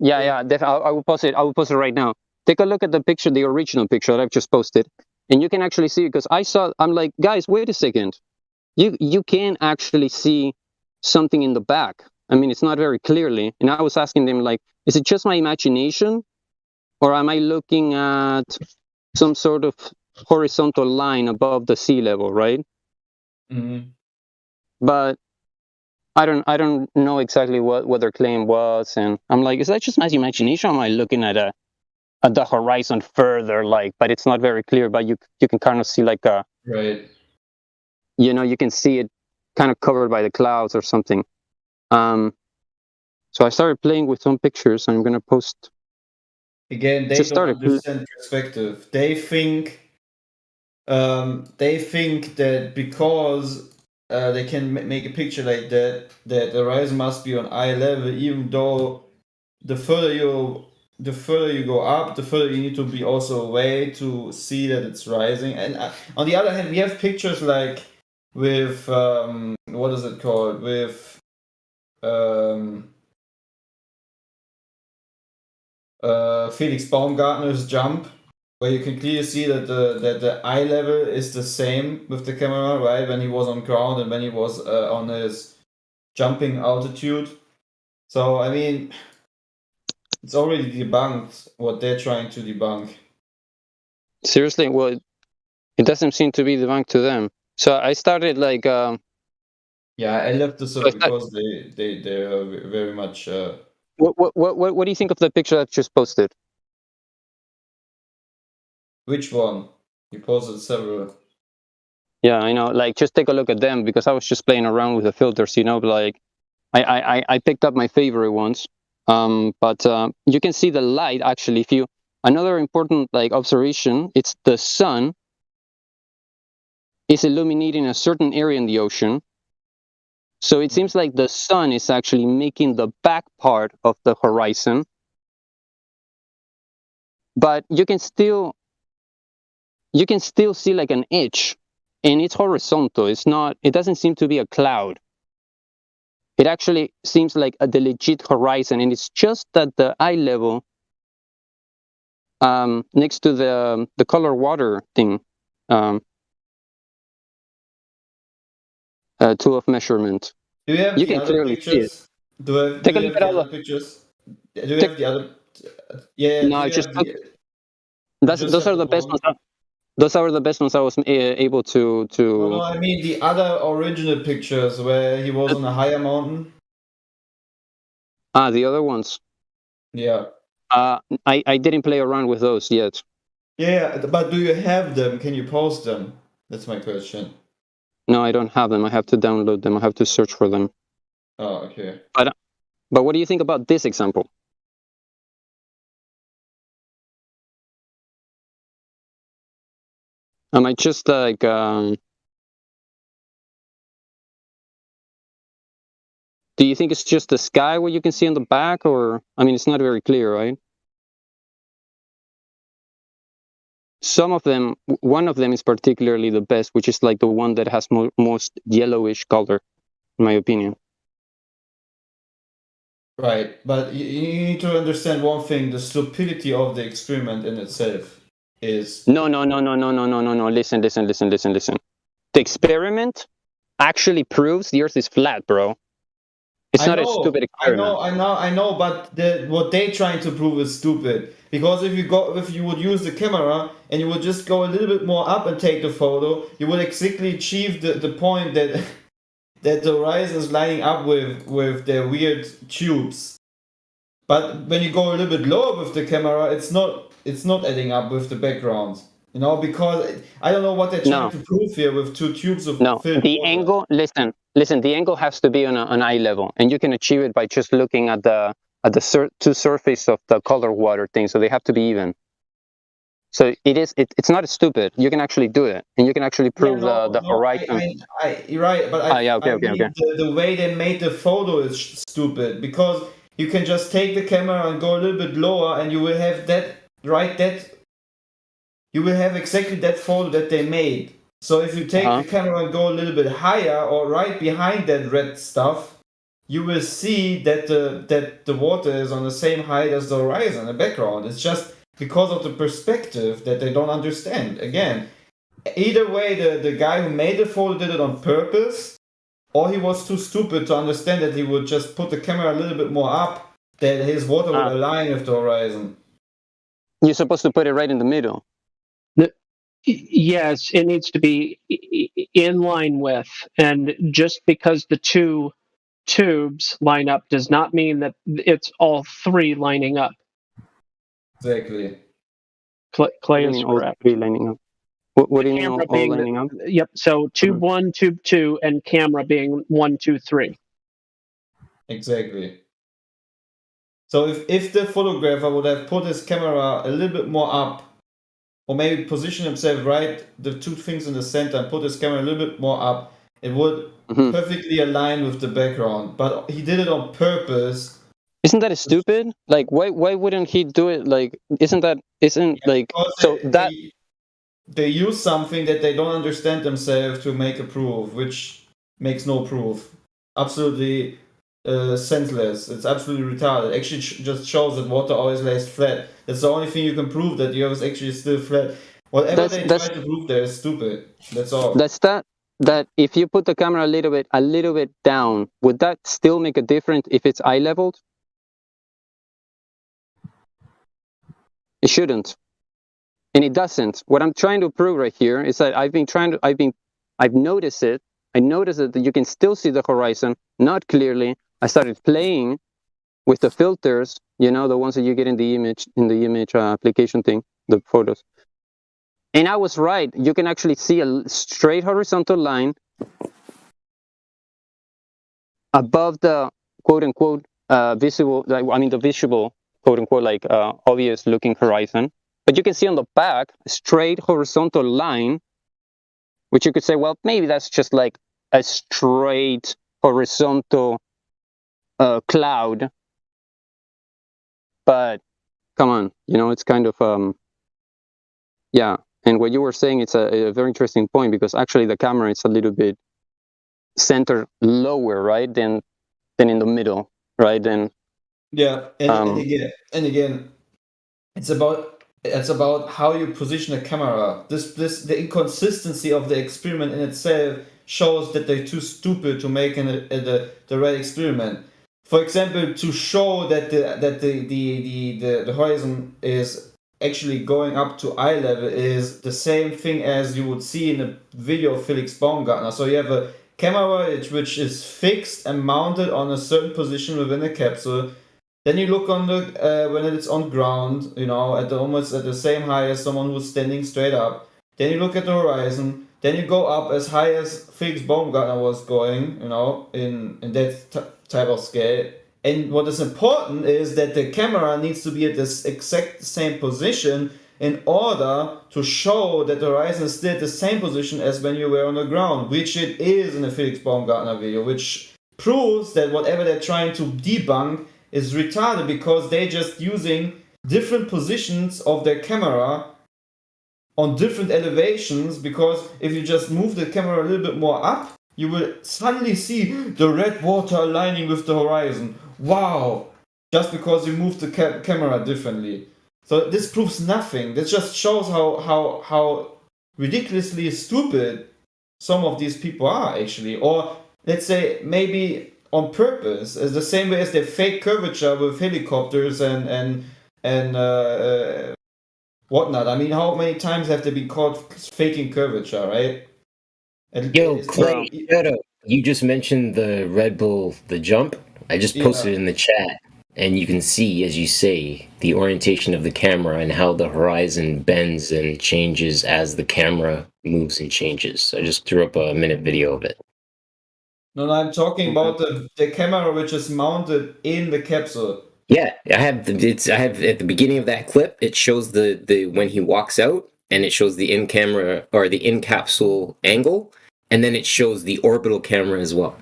Yeah. I will post it. I will post it right now. Take a look at the picture, the original picture that I've just posted, and you can actually see, because I'm like, guys, wait a second. You can actually see something in the back. I mean, it's not very clearly. And I was asking them, like, is it just my imagination, or am I looking at some sort of horizontal line above the sea level, right? Mm-hmm. But I don't know exactly what their claim was, and I'm like, is that just my imagination? Or am I looking at the horizon further, like, but it's not very clear, but you can kind of see like a, right, you can see it kind of covered by the clouds or something. So I started playing with some pictures. I'm gonna post. Again, they don't understand perspective. They think that because they can make a picture like that the horizon must be on eye level, even though the further you go up, the further you need to be also away to see that it's rising. And on the other hand, we have pictures like with what is it called, with Felix Baumgartner's Jump, where you can clearly see that the eye level is the same with the camera, right, when he was on ground and when he was on his jumping altitude. So I mean, it's already debunked what they're trying to debunk. Seriously, well, it doesn't seem to be debunked to them. So I started like. Yeah, I left the server because they are very much. What do you think of the picture that just posted? Which one? You posted several. Yeah, I know. Like, just take a look at them, because I was just playing around with the filters. Like, I picked up my favorite ones. But you can see the light actually. Another important like observation, it's the sun is illuminating a certain area in the ocean. So it seems like the sun is actually making the back part of the horizon. But you can still see like an edge, and it's horizontal. It doesn't seem to be a cloud. It actually seems like the legit horizon, and it's just at the eye level, next to the color water thing, tool of measurement. Do you have you the can other clearly pictures? see it. Do you have the other pictures? Do you have the other? Yeah. No, I just took. Those are the best ones. Those are the best ones I was able to. No, I mean the other original pictures where he was on a higher mountain. The other ones. Yeah. I didn't play around with those yet. Yeah, but do you have them? Can you post them? That's my question. No, I don't have them. I have to download them. I have to search for them. Oh, okay. But what do you think about this example? Am I just like do you think it's just the sky what you can see in the back, or I mean, it's not very clear, right? Some of them, one of them is particularly the best, which is like the one that has most yellowish color, in my opinion. Right, but you need to understand one thing: the stupidity of the experiment in itself is no. Listen. The experiment actually proves the Earth is flat, bro. It's not a stupid experiment. I know, but what they're trying to prove is stupid. Because if you would use the camera and you would just go a little bit more up and take the photo, you would exactly achieve the point that that the horizon is lining up with their weird tubes. But when you go a little bit lower with the camera, it's not adding up with the background. Because I don't know what they're trying to prove here with two tubes of no. filled The water. angle. Listen. The angle has to be on an eye level, and you can achieve it by just looking at the two surface of the color water thing. So they have to be even. So it's not stupid. You can actually do it, and you can actually prove the horizon. You're right, but okay. The way they made the photo is stupid, because you can just take the camera and go a little bit lower, and you will have you will have exactly that photo that they made. So if you take the camera and go a little bit higher or right behind that red stuff, you will see that the water is on the same height as the horizon, the background. It's just because of the perspective that they don't understand. Again, either way, the guy who made the photo did it on purpose, or he was too stupid to understand that he would just put the camera a little bit more up, that his water would align with the horizon. You're supposed to put it right in the middle. Yes, it needs to be in line with, and just because the two tubes line up does not mean that it's all three lining up. Exactly. Clay is all correct. three lining up. What do you mean all lining up? Yep. So tube 1, tube 2, and camera being 1, 2, 3. Exactly. So if the photographer would have put his camera a little bit more up, or maybe position himself right, the two things in the center, and put his camera a little bit more up, it would perfectly align with the background. But he did it on purpose. Isn't that stupid? Like, why wouldn't he do it? Like, they use something that they don't understand themselves to make a proof, which makes no proof. Absolutely senseless. It's absolutely retarded. Actually, just shows that water always lays flat. That's the only thing you can prove that the Earth is actually still flat. Whatever they try to prove there is stupid. That's all. That if you put the camera a little bit down, would that still make a difference if it's eye leveled? It shouldn't. And it doesn't. What I'm trying to prove right here is that I've noticed it. I noticed that you can still see the horizon, not clearly. I started playing with the filters, the ones that you get in the image application thing, the photos. And I was right. You can actually see a straight horizontal line above the quote unquote visible, the visible quote unquote obvious looking horizon. But you can see on the back a straight horizontal line, which you could say, well, maybe that's just like a straight horizontal cloud. But come on, it's kind of yeah. And what you were saying, it's a very interesting point, because actually the camera is a little bit centered lower, right, than in the middle, right? And and again, it's about how you position a camera. The inconsistency of the experiment in itself shows that they're too stupid to make the right experiment. For example, to show that the horizon is actually going up to eye level is the same thing as you would see in a video of Felix Baumgartner. So you have a camera which is fixed and mounted on a certain position within the capsule. Then you look on when it's on ground, almost at the same height as someone who's standing straight up. Then you look at the horizon. Then you go up as high as Felix Baumgartner was going, in that type of scale. And what is important is that the camera needs to be at this exact same position in order to show that the horizon is still at the same position as when you were on the ground, which it is in the Felix Baumgartner video, which proves that whatever they're trying to debunk is retarded, because they're just using different positions of their camera on different elevations. Because if you just move the camera a little bit more up, you will suddenly see the red water aligning with the horizon. Wow! Just because you move the camera differently. So this proves nothing. This just shows how ridiculously stupid some of these people are, actually. Or let's say maybe on purpose, as the same way as they fake curvature with helicopters and whatnot. I mean, how many times have they been caught faking curvature, right? Yo, Clay, you just mentioned the Red Bull, the jump. I just posted it in the chat, and you can see, as you say, the orientation of the camera and how the horizon bends and changes as the camera moves and changes. I just threw up a minute video of it. No, I'm talking about the camera which is mounted in the capsule. Yeah, I have at the beginning of that clip, it shows the when he walks out, and it shows the in-camera or the in-capsule angle, and then it shows the orbital camera as well.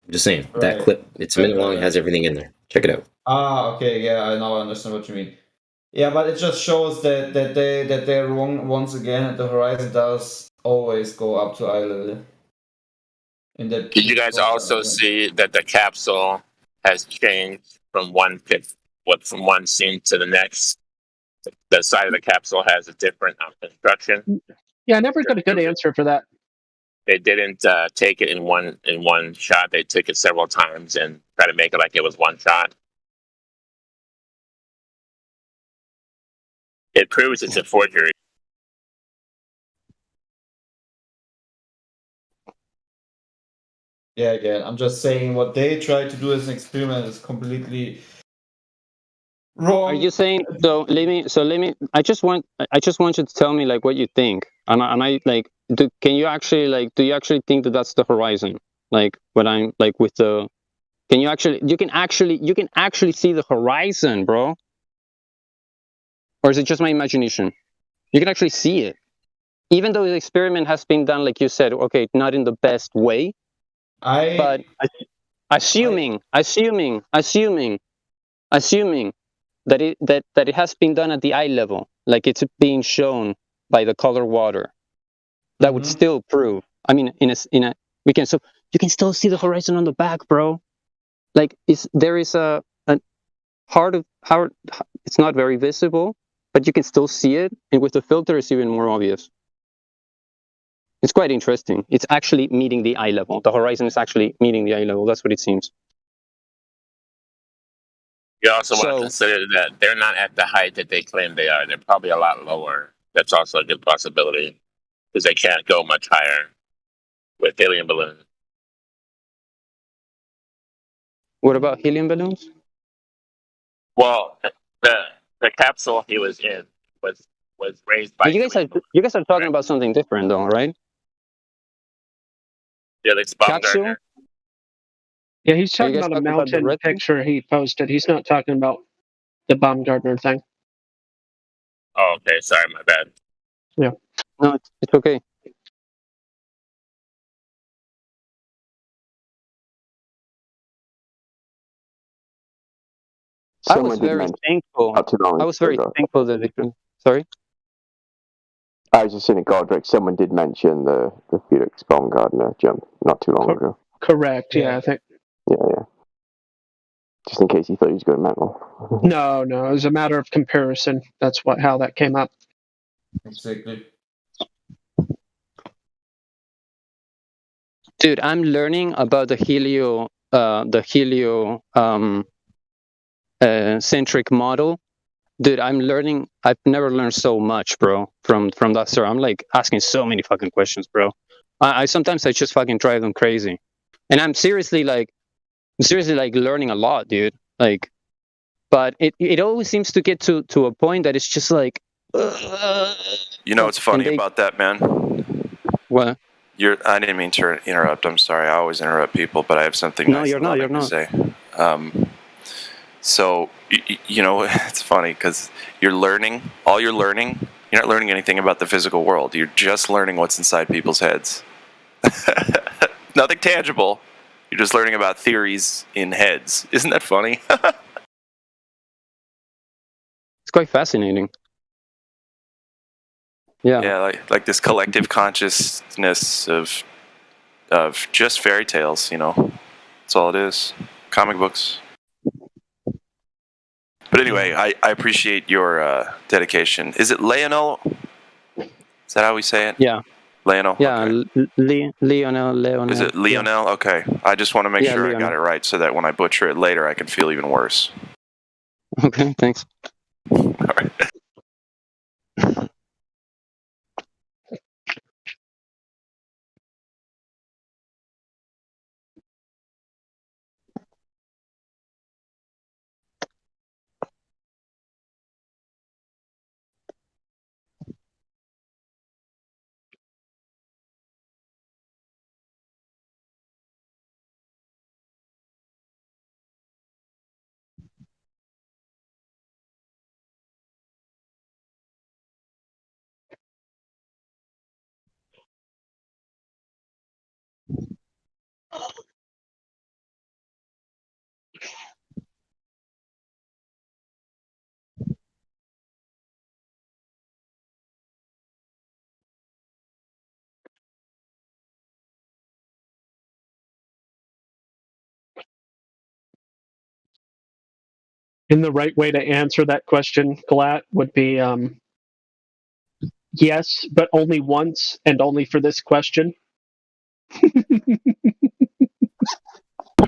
I'm just saying, that clip, it's a minute long, it has everything in there. Check it out. Okay, yeah, I now understand what you mean. Yeah, but it just shows that they're wrong once again, and the horizon does always go up to eye level. Did you guys also see that the capsule has changed from from one scene to the next. The side of the capsule has a different construction. Yeah, I never got a good answer for that. They didn't take it in one shot. They took it several times and try to make it like it was one shot. It proves it's a forgery. Yeah, again, I'm just saying what they tried to do as an experiment is completely wrong. Are you saying so? Let me. I just want you to tell me like what you think, and I like. Can you actually like? Do you actually think that that's the horizon? Like what I'm like with the. Can you actually? You can actually see the horizon, bro. Or is it just my imagination? You can actually see it, even though the experiment has been done, like you said. Okay, not in the best way. But assuming that it has been done at the eye level, like it's being shown by the color water, that would still prove. I mean, you can still see the horizon on the back, bro. Like there is a part of how it's not very visible, but you can still see it, and with the filter, it's even more obvious. It's quite interesting. It's actually meeting the eye level. The horizon is actually meeting the eye level. That's what it seems. You also want to consider that they're not at the height that they claim they are. They're probably a lot lower. That's also a good possibility because they can't go much higher with helium balloons. What about helium balloons? Well, the capsule he was in was raised by. But you guys are talking about something different, though, right? Felix Baumgartner. Yeah, he's talking about a mountain picture he posted. He's not talking about the Baumgartner thing. Oh, okay. Sorry, my bad. Yeah. No, it's okay. I was very thankful. I was very thankful that they couldn't. Sorry? I was just saying, Godric, someone did mention the Felix Baumgartner jump not too long ago. Correct, yeah, I think. Yeah. Just in case you thought he was going mental. No, it was a matter of comparison. That's how that came up. Exactly. Dude, I'm learning about the helio centric model. Dude, I'm learning. I've never learned so much, bro, from that story. I'm like asking so many fucking questions, bro. I sometimes I just fucking drive them crazy, and I'm seriously like learning a lot, dude. Like, but it always seems to get to a point that it's just like. You know what's funny about that, man? What? I didn't mean to interrupt. I'm sorry. I always interrupt people, but I have something nice and loving to say. So, you know, it's funny because you're learning. All you're learning, you're not learning anything about the physical world. You're just learning what's inside people's heads. Nothing tangible. You're just learning about theories in heads. Isn't that funny? It's quite fascinating. Yeah, like this collective consciousness of just fairy tales, you know. That's all it is. Comic books. But anyway, I appreciate your dedication. Is it Leonel? Is that how we say it? Yeah. Leonel? Yeah, okay. Leonel. Is it Leonel? Yeah. Okay. I just want to make sure Leonel. I got it right so that when I butcher it later, I can feel even worse. Okay, thanks. All right. And the right way to answer that question, Glatt, would be yes, but only once and only for this question.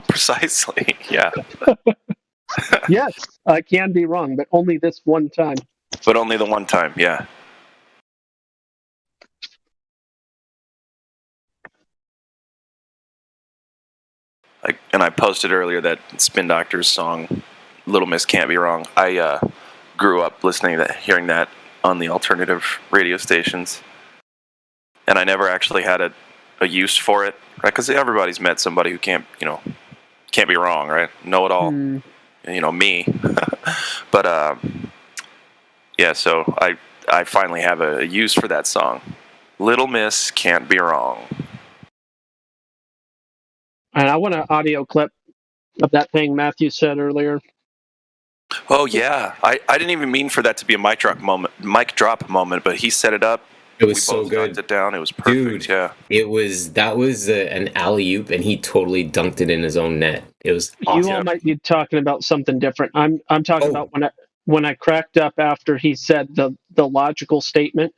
Precisely, yeah. Yes, I can be wrong, but only this one time. But only the one time, yeah. I posted earlier that Spin Doctor's song "Little Miss Can't Be Wrong." I grew up hearing that on the alternative radio stations, and I never actually had a use for it, right? Because everybody's met somebody who can't be wrong, right? Know it all, me. But yeah, so I finally have a use for that song. "Little Miss Can't Be Wrong." And I want an audio clip of that thing Matthew said earlier. Oh yeah, I didn't even mean for that to be a mic drop moment, but he set it up. It was so good. Knocked it down. It was perfect. Dude, yeah. That was an alley-oop, and he totally dunked it in his own net. It was awesome. You all might be talking about something different. I'm talking about when I cracked up after he said the logical statement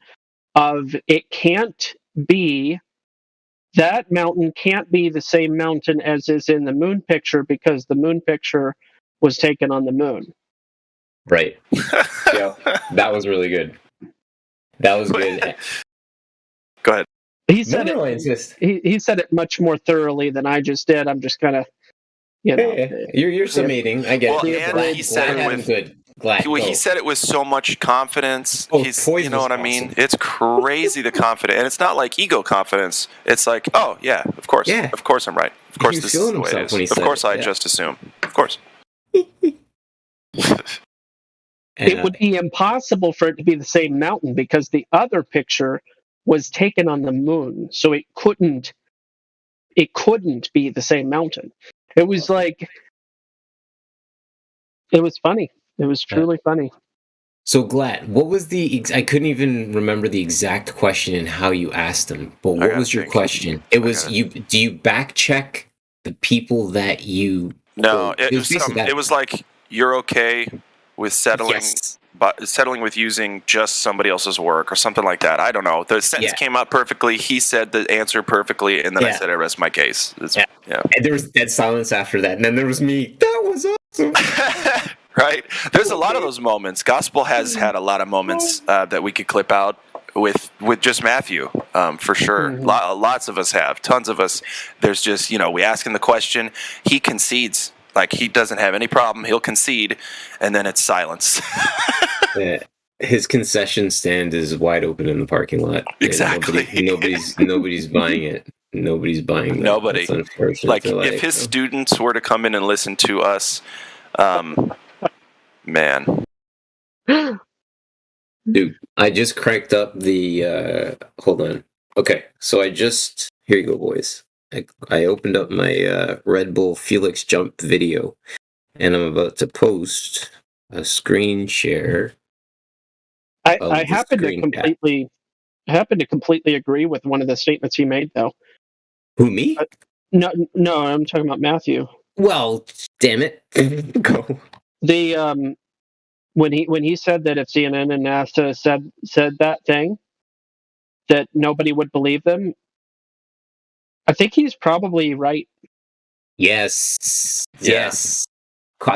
of it can't be. That mountain can't be the same mountain as is in the moon picture because the moon picture was taken on the moon. Right. Yeah, that was really good. That was good. Go ahead. He said he said it much more thoroughly than I just did. I'm just kind of, you're summating. I get it. And he said it with good. Glad. He said it with so much confidence. You know what I mean? It's crazy the confidence, and it's not like ego confidence. It's like, oh yeah, of course, of course I'm right. Of course this is the way it is. Of course I just assume. Of course. It would be impossible for it to be the same mountain because the other picture was taken on the moon, so it couldn't be the same mountain. It was like, it was funny. It was truly funny. So Glatt, what was I couldn't even remember the exact question and how you asked them, but what was your question? It was do you back check the people that you... No, it was like, you're okay with settling with using just somebody else's work or something like that. I don't know. The sentence came out perfectly. He said the answer perfectly, and then I said I rest my case. Yeah. And there was dead silence after that, and then there was me. That was awesome. Right? There's a lot of those moments. Gospel has had a lot of moments that we could clip out with just Matthew, for sure. Mm-hmm. Lots of us have. Tons of us. There's just, we ask him the question. He concedes. Like, he doesn't have any problem. He'll concede, and then it's silence. Yeah. His concession stand is wide open in the parking lot. Exactly. Nobody's buying it. Nobody's buying it. Nobody. Like, if his students were to come in and listen to us, man. Dude, I just cranked up the... hold on. Okay, so here you go, boys. I opened up my Red Bull Felix Jump video, and I'm about to post a screen share. I happen to completely agree with one of the statements he made, though. Who, me? No, I'm talking about Matthew. Well, damn it, go. The when he said that if CNN and NASA said that thing, that nobody would believe them. I think he's probably right. Yes.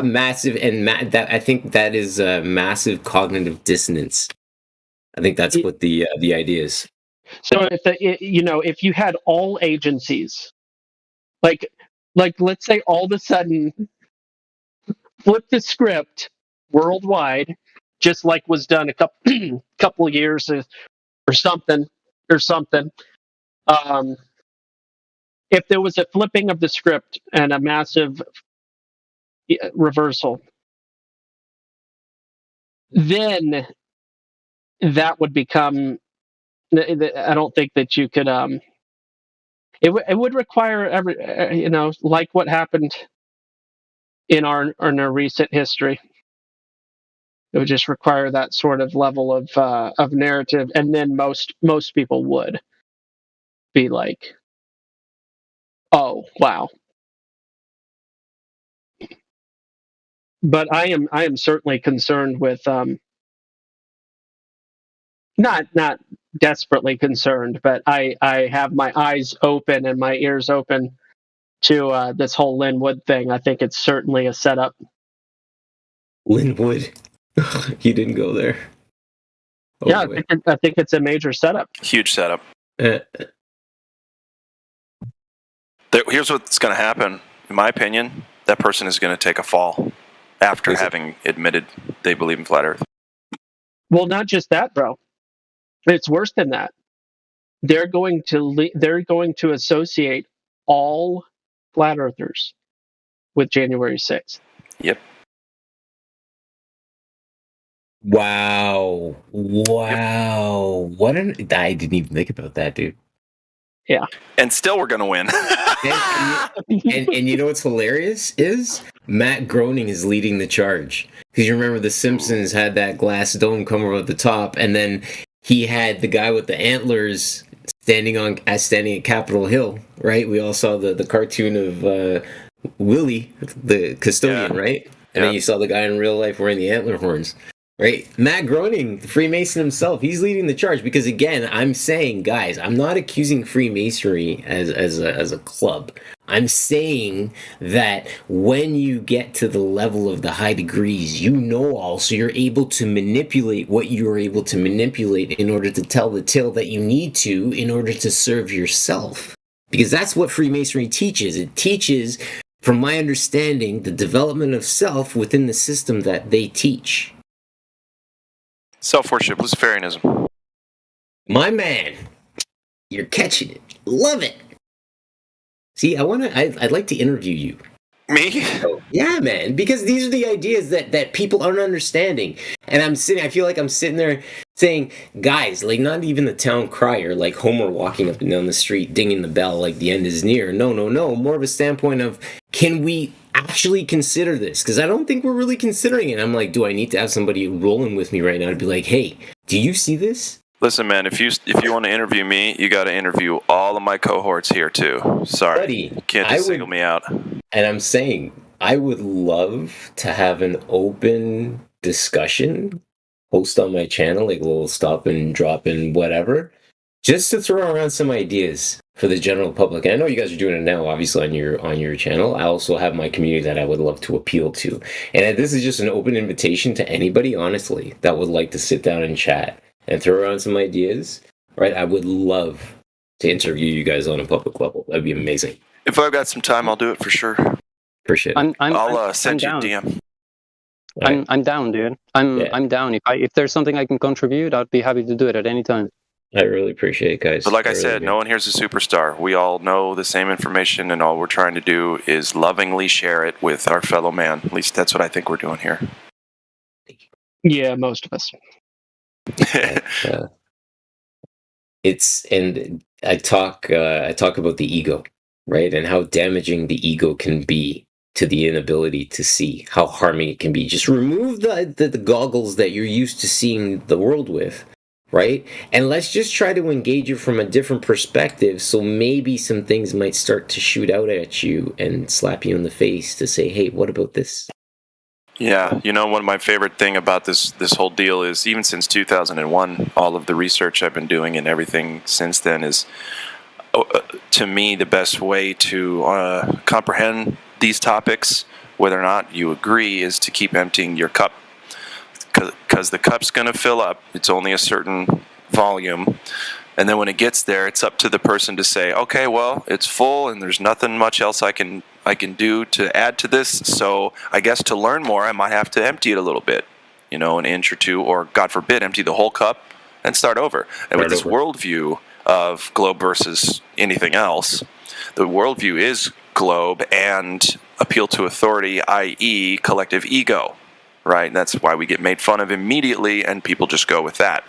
Massive, and I think that is a massive cognitive dissonance. I think that's what the idea is. So if you had all agencies, like let's say all of a sudden flip the script worldwide, just like was done a couple of years or something. If there was a flipping of the script and a massive reversal, then that would become... I don't think that you could... It would require like what happened in our recent history. It would just require that sort of level of narrative, and then most people would be like, oh, wow. but I am certainly concerned with not desperately concerned, but I have my eyes open and my ears open to this whole Lin Wood thing. I think it's certainly a setup. Lin Wood, you didn't go there. Oh, yeah, I think it's a major setup. Huge setup. Here's what's going to happen, in my opinion. That person is going to take a fall after having admitted they believe in flat Earth. Well, not just that, bro. It's worse than that. They're going to associate all flat earthers with January 6th. Yep. Wow. What I didn't even think about that, dude. Yeah. And still we're going to win. and you know what's hilarious is Matt Groening is leading the charge. Because you remember The Simpsons had that glass dome come over the top, and then he had the guy with the antlers standing at Capitol Hill, right? We all saw the cartoon of Willie, the custodian, right? And then you saw the guy in real life wearing the antler horns. Right, Matt Groening, the Freemason himself, he's leading the charge because, again, I'm saying, guys, I'm not accusing Freemasonry as a club. I'm saying that when you get to the level of the high degrees, you know all, so you're able to manipulate what you're able to manipulate in order to tell the tale that you need to in order to serve yourself. Because that's what Freemasonry teaches. It teaches, from my understanding, the development of self within the system that they teach. Self-worship, Luciferianism. My man, you're catching it. Love it. See, I'd like to interview you. Me? Yeah, man, because these are the ideas that people aren't understanding. And I feel like I'm sitting there saying, guys, like, not even the town crier, like Homer walking up and down the street, dinging the bell like the end is near. No. More of a standpoint of, can we actually consider this? Because I don't think we're really considering it. I'm like, do I need to have somebody rolling with me right now to be like, hey, do you see this? Listen, man, if you want to interview me, you got to interview all of my cohorts here too. Sorry, buddy, you can't just single me out. And I'm saying, I would love to have an open discussion, post on my channel, like a little stop and drop and whatever, just to throw around some ideas for the general public. And I know you guys are doing it now, obviously, on your channel. I also have my community that I would love to appeal to. And this is just an open invitation to anybody, honestly, that would like to sit down and chat and throw around some ideas, right? I would love to interview you guys on a public level. That'd be amazing. If I've got some time, I'll do it for sure. Appreciate it. I'll send you a DM. I'm down, dude. I'm down. If there's something I can contribute, I'd be happy to do it at any time. I really appreciate it, guys. But like I said, no one here's a superstar. We all know the same information, and all we're trying to do is lovingly share it with our fellow man. At least that's what I think we're doing here. Yeah, most of us. And I talk about the ego, right, and how damaging the ego can be to the inability to see, how harming it can be. Just remove the goggles that you're used to seeing the world with, right, and let's just try to engage it from a different perspective, so maybe some things might start to shoot out at you and slap you in the face to say, hey, what about this? Yeah, you know, one of my favorite thing about this whole deal is, even since 2001, all of the research I've been doing and everything since then is, to me, the best way to comprehend these topics, whether or not you agree, is to keep emptying your cup. Because the cup's going to fill up. It's only a certain volume. And then when it gets there, it's up to the person to say, okay, well, it's full and there's nothing much else I can do to add to this. So I guess to learn more, I might have to empty it a little bit, an inch or two, or God forbid, empty the whole cup and start over. And with this worldview of globe versus anything else, the worldview is globe and appeal to authority, i.e. collective ego, right? And that's why we get made fun of immediately and people just go with that.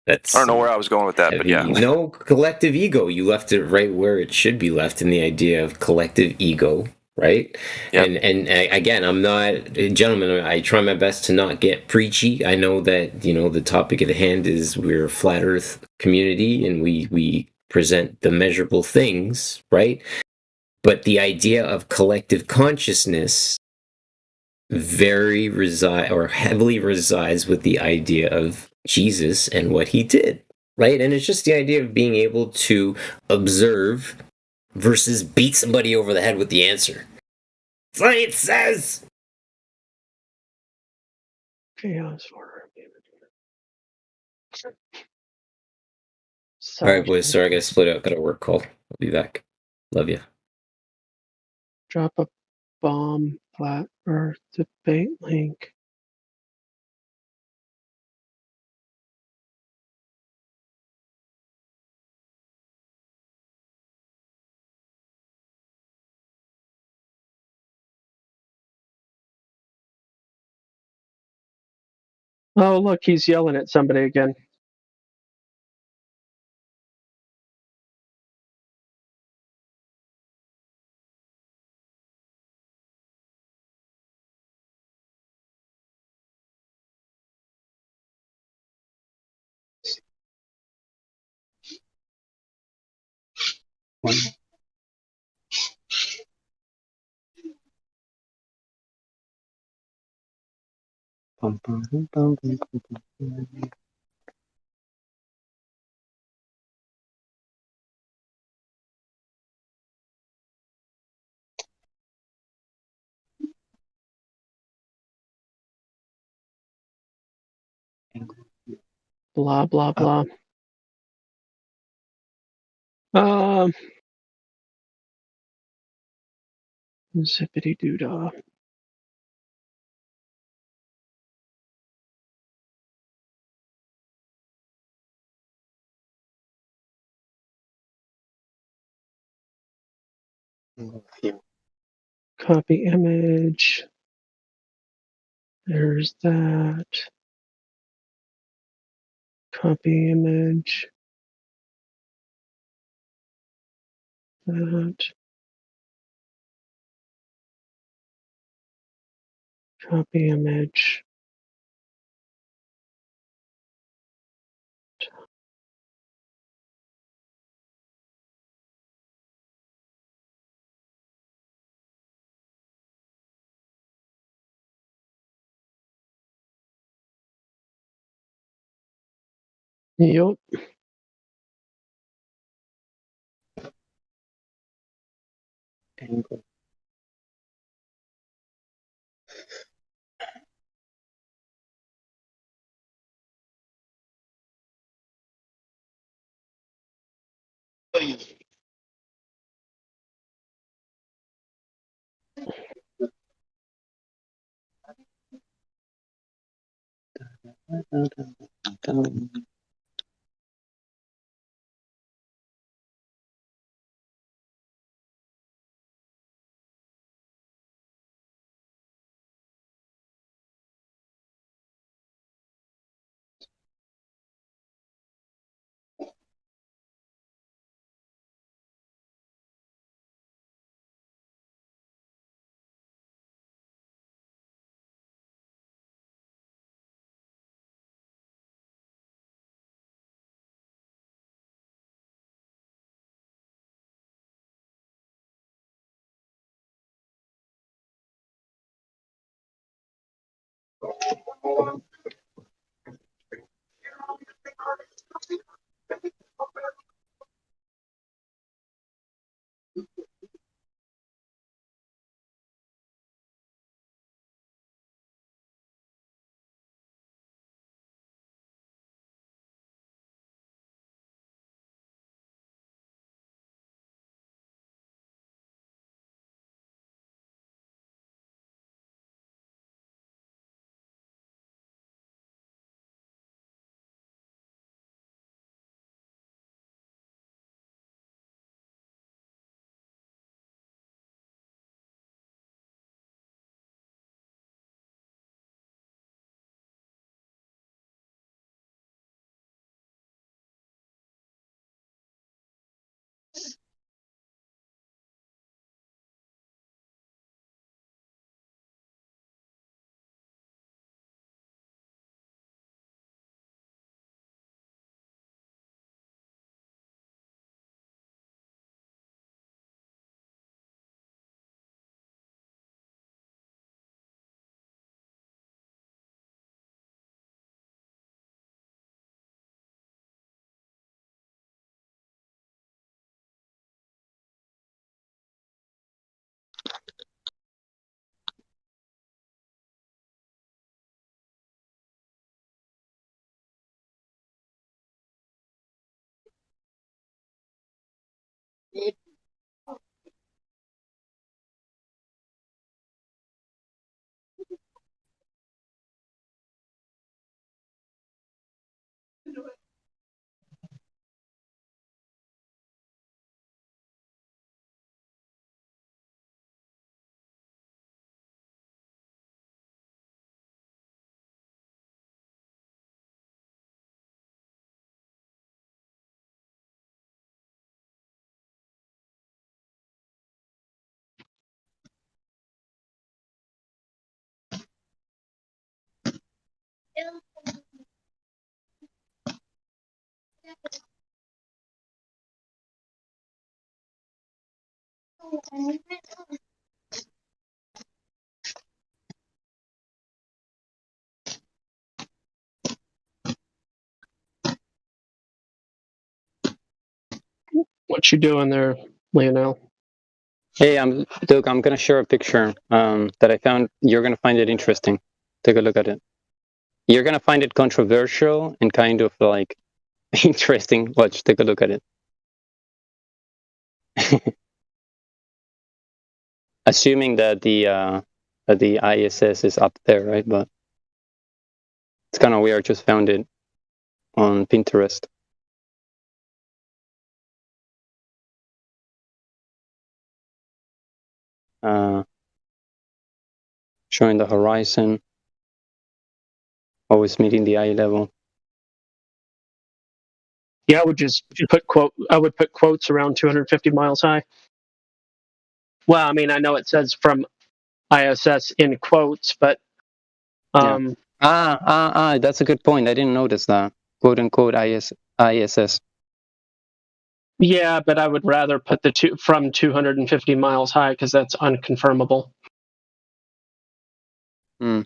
I don't know where I was going with that, but yeah. No collective ego. You left it right where it should be left, in the idea of collective ego, right? Yep. And again, I'm not, gentlemen, I try my best to not get preachy. I know that, the topic at hand is we're a flat earth community and we present the measurable things, right? But the idea of collective consciousness heavily resides with the idea of Jesus and what he did, right? And it's just the idea of being able to observe versus beat somebody over the head with the answer. Science says. Chaos order. All right, boys. Sorry, I gotta split up. Got a work call. I'll be back. Love you. Drop a bomb, flat Earth debate link. Oh, look, he's yelling at somebody again. Blah, blah, blah. Zippity doo dah. Copy image. There's that. Copy image. That. Copy image. Yup. Angle. What you doing there, Lionel? Hey, Doug. I'm gonna share a picture that I found. You're gonna find it interesting. Take a look at it. You're gonna find it controversial and kind of like interesting. Watch. Take a look at it. Assuming that the ISS is up there, right? But it's kind of weird. Just found it on Pinterest. Showing the horizon, always meeting the eye level. Yeah, I would just put quotes around 250 miles high. Well, I mean, I know it says from ISS in quotes, but That's a good point. I didn't notice that. "Quote unquote" ISS. Yeah, but I would rather put the from 250 miles high because that's unconfirmable. Hmm.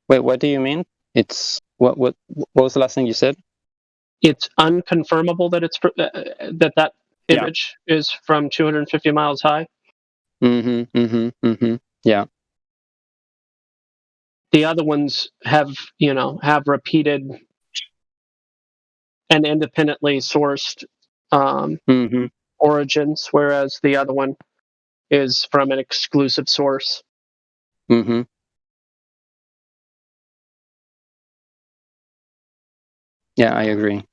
Wait, what do you mean? It's what was the last thing you said? It's unconfirmable that it's that image is from 250 miles high. Yeah. The other ones have repeated and independently sourced origins, whereas the other one is from an exclusive source. Yeah, I agree.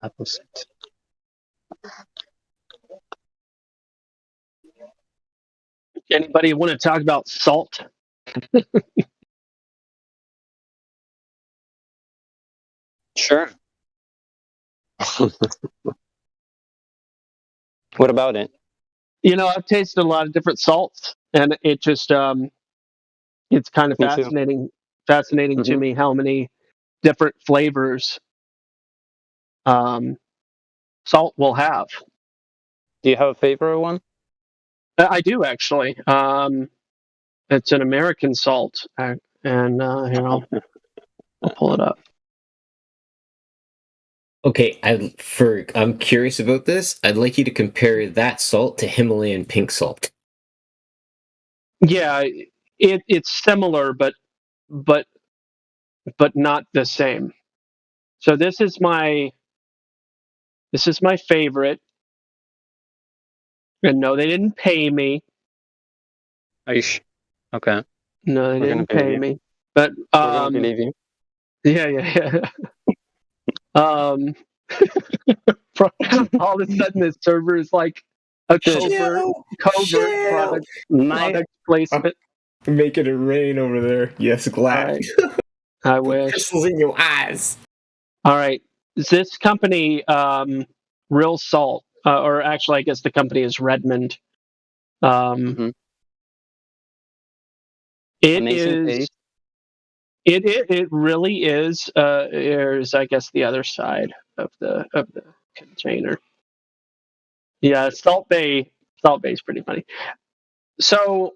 Opposite. Anybody want to talk about salt? Sure. What about it? I've tasted a lot of different salts, and it just it's kind of fascinating to me how many different flavors salt will have. Do you have a favorite one? I do actually. It's an American salt, and here I'll pull it up. Okay, I'm curious about this. I'd like you to compare that salt to Himalayan pink salt. Yeah, it's similar, but not the same. So this is my favorite. And no, they didn't pay me. Okay. No, they didn't pay me. But we're gonna believe you. Yeah. All of a sudden, the server is like a covert product placement. Making it rain over there. Yes, glad. I wish. Crystals in your eyes. All right. This company, Real Salt, or actually, I guess the company is Redmond. It Amazing is. taste. It really is. Here's, I guess, the other side of the container. Yeah, Salt Bay is pretty funny. So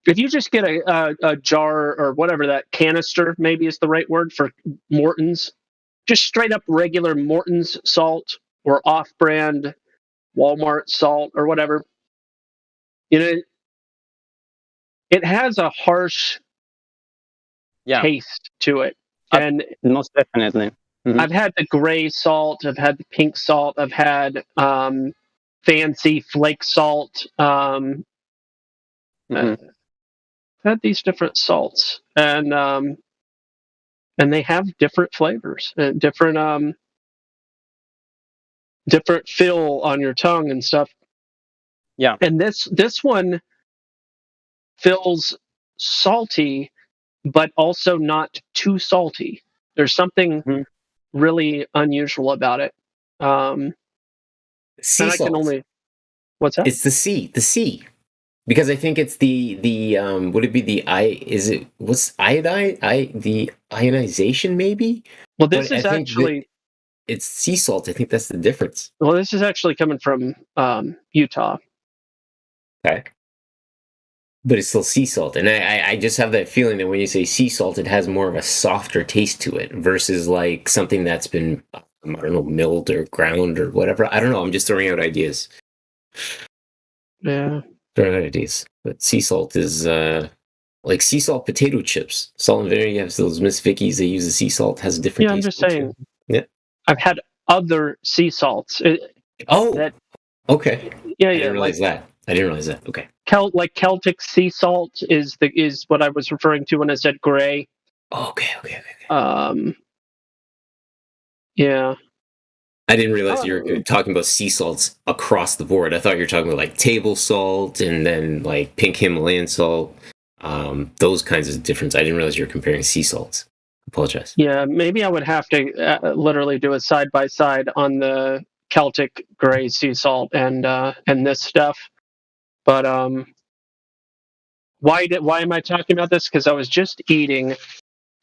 if you just get a jar or whatever, that canister maybe is the right word for Morton's, just straight up regular Morton's salt or off-brand Walmart salt or whatever, it has a harsh taste to it. And most definitely. Mm-hmm. I've had the gray salt, I've had the pink salt, I've had fancy flake salt. I've had these different salts, and they have different flavors, different feel on your tongue and stuff. Yeah. And this one feels salty, but also not too salty. There's something really unusual about it. Sea and I salt. can only. What's that? It's the sea. Because I think it's the would it be what's iodine? The ionization maybe? Well, this is actually it's sea salt. I think that's the difference. Well, this is actually coming from Utah. Okay. But it's still sea salt. And I just have that feeling that when you say sea salt, it has more of a softer taste to it versus like something that's been, I don't know, milled or ground or whatever. I don't know. I'm just throwing out ideas. Yeah. Throwing out ideas. But sea salt is like sea salt potato chips. Salt and vinegar, you have those Miss Vickies, they use the sea salt, has a different taste. I'm just saying. Yeah. I've had other sea salts. Okay. Yeah, I didn't realize that. Okay. Like Celtic sea salt is what I was referring to when I said gray. Oh, okay. Yeah. I didn't realize you were talking about sea salts across the board. I thought you were talking about like table salt and then like pink Himalayan salt, those kinds of difference. I didn't realize you were comparing sea salts. Apologize. Yeah, maybe I would have to literally do a side by side on the Celtic gray sea salt and this stuff. But why am I talking about this? Because I was just eating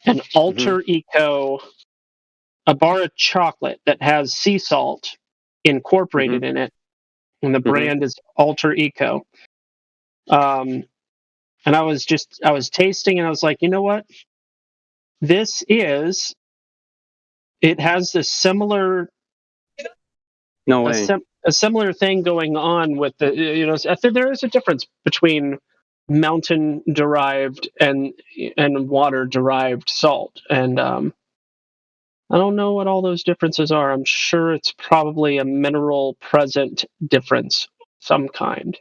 an Alter Eco, a bar of chocolate that has sea salt incorporated in it, and the brand is Alter Eco. And I was tasting, and I was like, you know what? It has a similar. No way. A similar thing going on with the, there is a difference between mountain derived and water derived salt, and I don't know what all those differences are. I'm sure it's probably a mineral present difference, some kind.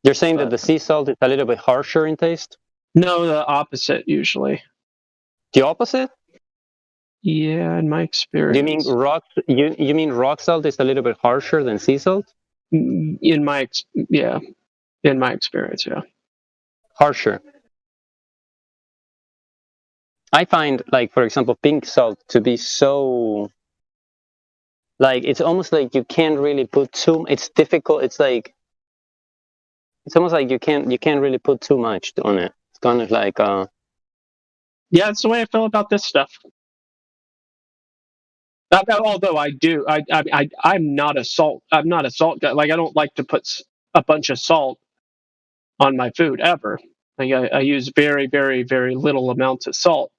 You're saying that the sea salt is a little bit harsher in taste? No, the opposite usually. The opposite? Yeah, in my experience. You mean rock salt is a little bit harsher than sea salt? In my experience, yeah. Harsher. I find, like, for example, pink salt to be so, like, it's almost like you can't really put too. It's difficult. It's almost like you can't really put too much on it. It's kind of like Yeah, it's the way I feel about this stuff. Although I'm not a salt guy. Like, I don't like to put a bunch of salt on my food ever. Like, I use very, very, very little amounts of salt.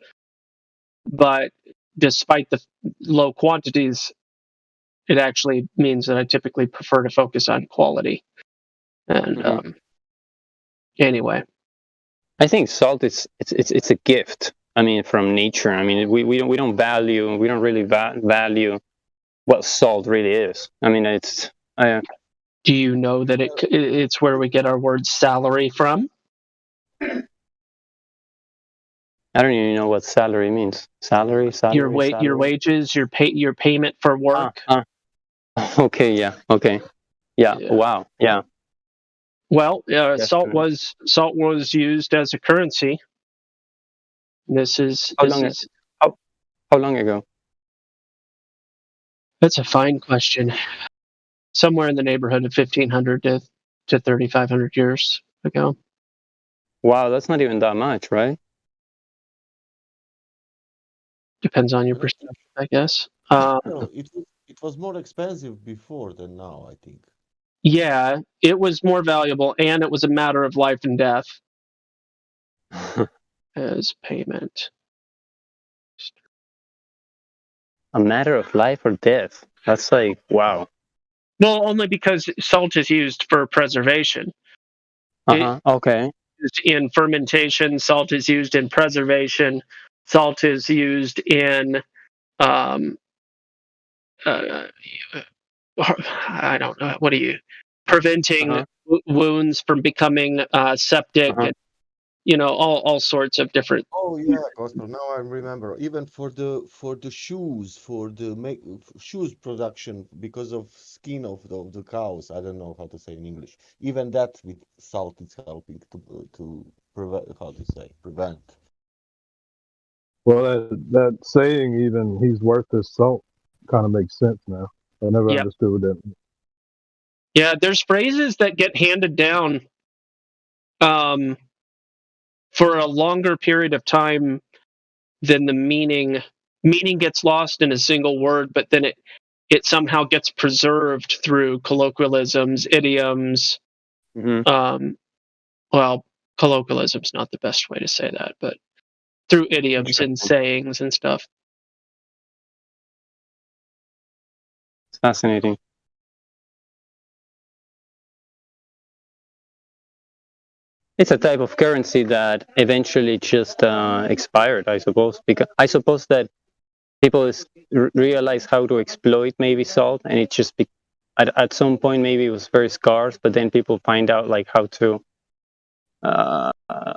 But despite the low quantities, it actually means that I typically prefer to focus on quality. And anyway, I think salt is it's a gift. I mean, from nature. I mean, we don't really value what salt really is. I mean, it's. Do you know that it's where we get our word salary from? I don't even know what salary means. Salary. Your wages, your payment for work. Okay. Yeah. Okay. Yeah. Wow. Yeah. Well, salt was used as a currency. How long ago? That's a fine question. Somewhere in the neighborhood of 1,500 to 3,500 years ago. Wow, that's not even that much, right? Depends on your perspective, I guess. It was more expensive before than now, I think. Yeah, it was more valuable, and it was a matter of life and death as payment. A matter of life or death. That's like, wow. Well, only because salt is used for preservation. Okay. In fermentation, salt is used in preservation. Salt is used in, I don't know, preventing wounds from becoming septic, and, all sorts of different. Oh yeah, Gospel. Now I remember. Even for the shoes, for the shoes production, because of skin of the cows. I don't know how to say in English. Even that with salt is helping to prevent. How to say prevent. Well, that saying, even he's worth his salt, kind of makes sense now. I never understood that. Yeah, there's phrases that get handed down for a longer period of time than the meaning gets lost in a single word, but then it somehow gets preserved through colloquialisms, idioms. Well, colloquialism's not the best way to say that, but through idioms and sayings and stuff. It's fascinating. It's a type of currency that eventually just expired, I suppose. Because I suppose that people realize how to exploit maybe salt, and it just at some point maybe it was very scarce, but then people find out like how to.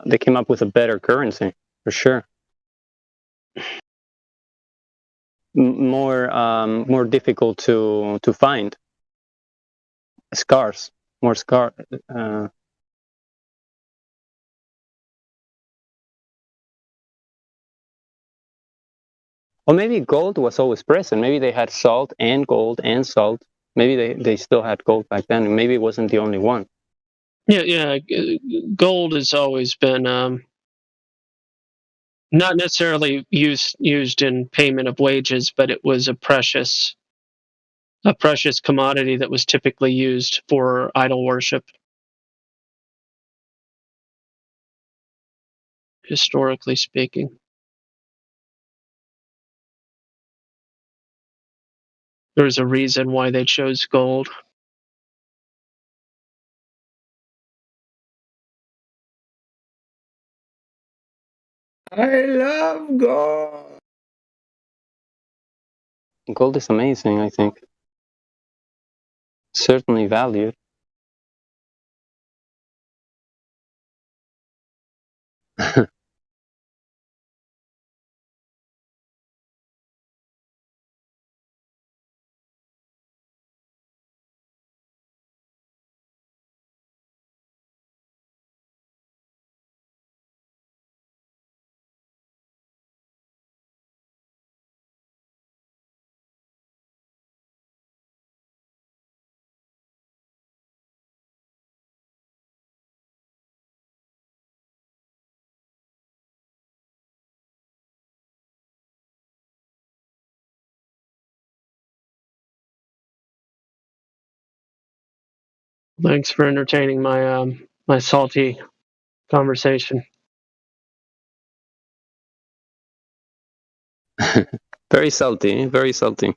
They came up with a better currency for sure. More difficult to find. Scarce, more scarce. Or maybe gold was always present. Maybe they had salt and gold and salt. Maybe they still had gold back then. Maybe it wasn't the only one. Yeah. Gold has always been not necessarily used in payment of wages, but it was a precious commodity that was typically used for idol worship. Historically speaking. There's a reason why they chose gold. I love gold. Gold is amazing, I think. Certainly valued. Thanks for entertaining my my salty conversation. Very salty, very salty.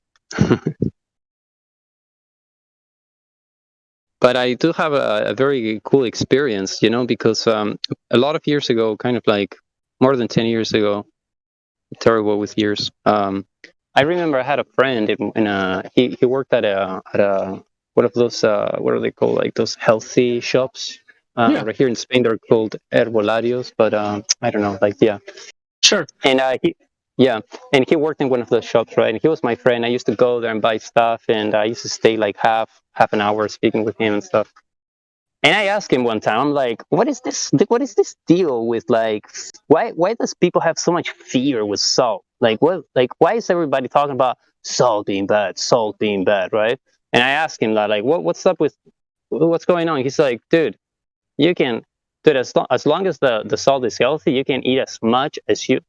But I do have a very cool experience, because a lot of years ago, kind of like more than 10 years ago, terrible with years. I remember I had a friend he worked at a one of those what are they called, like those healthy shops right here in Spain. They're called herbolarios, but I don't know, like sure. And he worked in one of those shops, right? And he was my friend. I used to go there and buy stuff, and I used to stay like half an hour speaking with him and stuff. And I asked him one time, I'm like, what is this deal with, like, why does people have so much fear with salt? Like, why is everybody talking about salt being bad, right? And I asked him that, like, what's up with, what's going on? He's like, dude, as long as the salt is healthy, you can eat as much as you,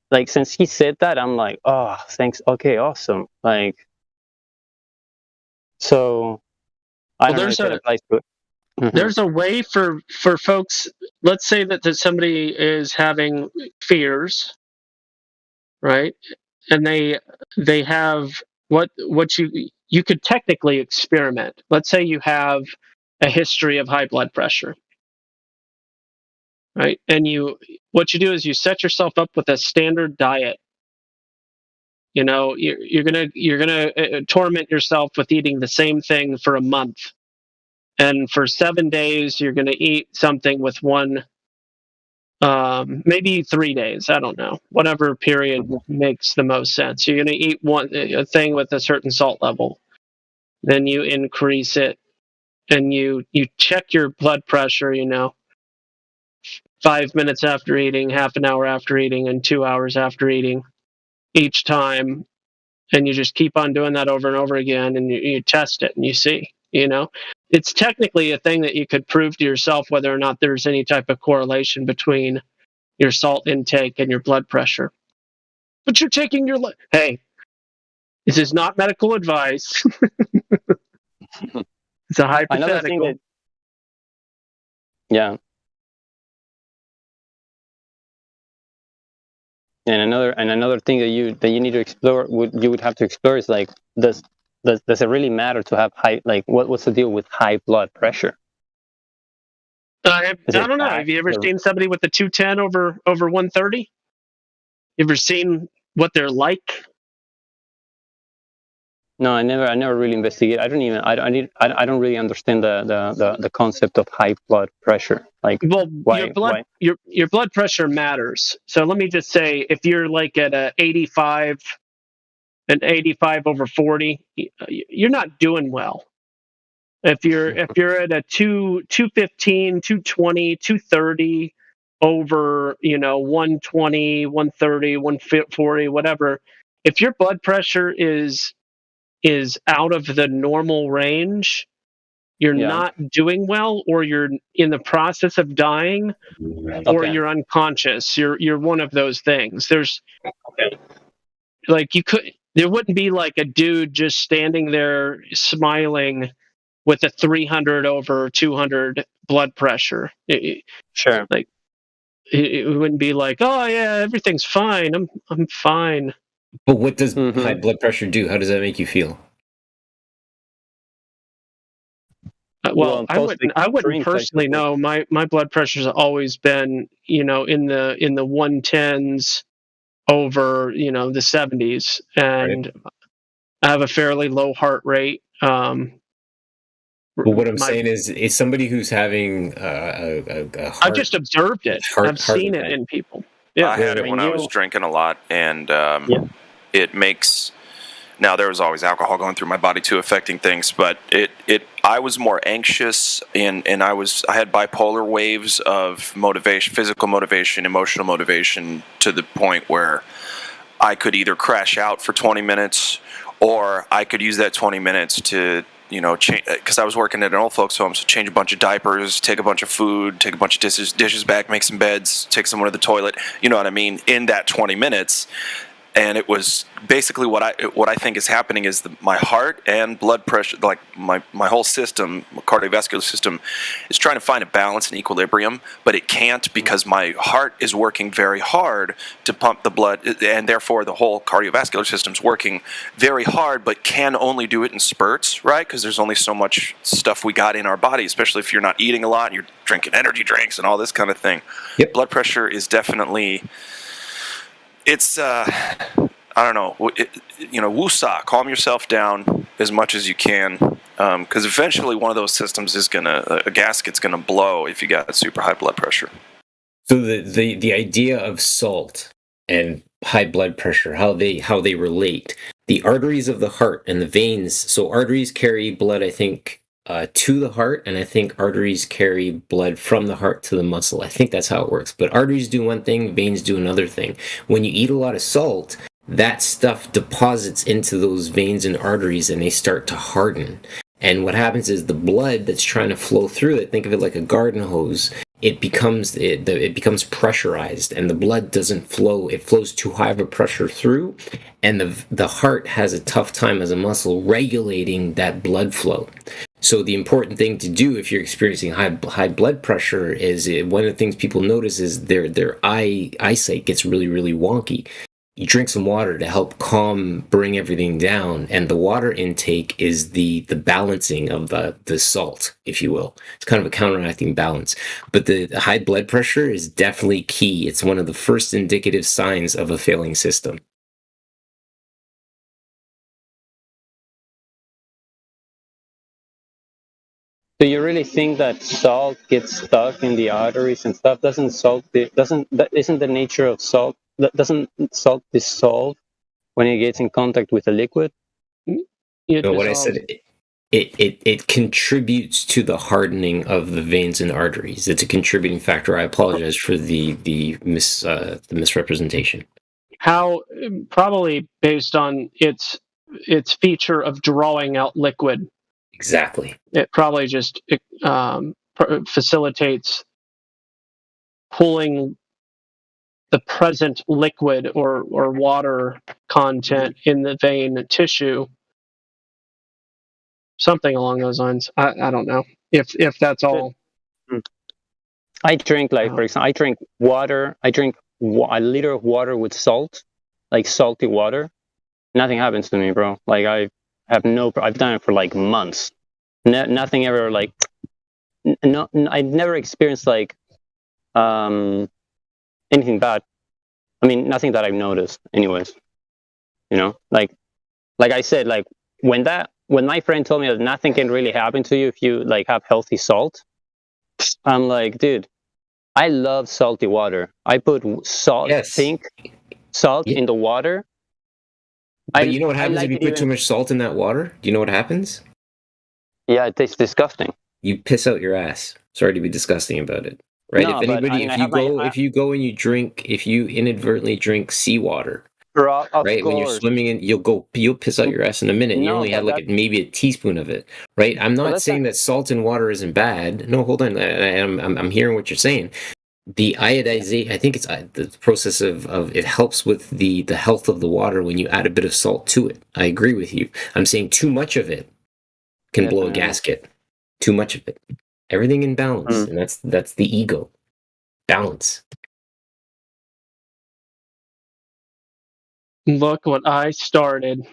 like, since he said that, I'm like, oh, thanks. Okay, awesome. Like, so I don't know if that applies to it. Mm-hmm. There's a way for folks. Let's say that somebody is having fears, right? And they have what you could technically experiment. Let's say you have a history of high blood pressure, right? And what you do is you set yourself up with a standard diet. You're gonna torment yourself with eating the same thing for a month. And for 7 days, you're going to eat something with one, maybe 3 days. I don't know. Whatever period makes the most sense. You're going to eat a thing with a certain salt level. Then you increase it, and you check your blood pressure. 5 minutes after eating, half an hour after eating, and 2 hours after eating, each time. And you just keep on doing that over and over again, and you test it, and you see. It's technically a thing that you could prove to yourself whether or not there's any type of correlation between your salt intake and your blood pressure. But you're taking hey, this is not medical advice. It's a hypothetical. Yeah. And another thing that you need to explore, you would have to explore, is like, does it really matter to have high, like, what's the deal with high blood pressure? I don't know. Have you ever seen somebody with a 210 over 130? You ever seen what they're like? No, I never really investigated. I don't really understand the concept of high blood pressure. Like, well, your blood pressure matters. So let me just say, if you're like at an 85 over 40, you're not doing well. If you're at a 215, 220, 230 over, 120, 130, 140, whatever, if your blood pressure is out of the normal range, you're not doing well, or you're in the process of dying, or you're unconscious. You're one of those things. There wouldn't be like a dude just standing there smiling with a 300 over 200 blood pressure. Sure. Like, it wouldn't be like, oh yeah, everything's fine. I'm fine. But what does high blood pressure do? How does that make you feel? Well, I wouldn't personally know. My blood pressure's always been, in the 110s over, the 70s, and I have a fairly low heart rate. But what I'm saying is, it's somebody who's having a heart, I've just observed it. I've seen it in people. Yeah, I had it when I was drinking a lot, and it makes. Now, there was always alcohol going through my body too, affecting things, but I was more anxious, and I had bipolar waves of motivation, physical motivation, emotional motivation, to the point where I could either crash out for 20 minutes, or I could use that 20 minutes to, change, because I was working at an old folks home, so change a bunch of diapers, take a bunch of food, take a bunch of dishes back, make some beds, take someone to the toilet, you know what I mean, in that 20 minutes. and it was basically what I think is happening is my heart and blood pressure, like my whole system, my cardiovascular system, is trying to find a balance and equilibrium, but it can't because my heart is working very hard to pump the blood, and therefore the whole cardiovascular system's working very hard, but can only do it in spurts, right? Because there's only so much stuff we got in our body, especially if you're not eating a lot and you're drinking energy drinks and all this kind of thing. Yep. Blood pressure is definitely, it's I don't know, woosah, calm yourself down as much as you can, because eventually one of those systems is a gasket's gonna blow if you got super high blood pressure. So the idea of salt and high blood pressure, how they relate, the arteries of the heart and the veins. So arteries carry blood, I think, to the heart, and I think arteries carry blood from the heart to the muscle. I think that's how it works. But arteries do one thing, veins do another thing. When you eat a lot of salt, that stuff deposits into those veins and arteries, and they start to harden. And what happens is the blood that's trying to flow through it, think of it like a garden hose, it becomes pressurized, and the blood doesn't flow. It flows too high of a pressure through, and the heart has a tough time as a muscle regulating that blood flow. So the important thing to do if you're experiencing high blood pressure is one of the things people notice is their eyesight gets really, really wonky. You drink some water to help bring everything down, and the water intake is the balancing of the salt, if you will. It's kind of a counteracting balance. But the high blood pressure is definitely key. It's one of the first indicative signs of a failing system. So you really think that salt gets stuck in the arteries and stuff? Isn't the nature of salt? Doesn't salt dissolve when it gets in contact with a liquid? No, what I said, it contributes to the hardening of the veins and arteries. It's a contributing factor. I apologize for the misrepresentation. How probably based on its feature of drawing out liquid. Exactly. It probably just facilitates pulling the present liquid or water content in the vein tissue. Something along those lines. I don't know if that's all. I drink, for example, I drink water. I drink a liter of water with salt, like salty water. Nothing happens to me, bro. Like I've done it for like months. Nothing ever I've never experienced anything bad. I mean, nothing that I've noticed, anyways. Like I said, when my friend told me that nothing can really happen to you if you have healthy salt, I'm like, dude, I love salty water. I put salt in the water. But you know what happens if you put too much salt in that water? Do you know what happens? Yeah, it tastes disgusting. You piss out your ass. Sorry to be disgusting about it, right? No, if you go and if you inadvertently drink seawater, right? Course. When you're swimming in, you'll piss out your ass in a minute. And you only had maybe a teaspoon of it, right? I'm not saying that salt in water isn't bad. No, hold on. I'm hearing what you're saying. The iodization, I think it's the process of it helps with the health of the water when you add a bit of salt to it. I agree with you. I'm saying too much of it can blow a gasket. Too much of it. Everything in balance, and that's the ego. Balance. Look what I started.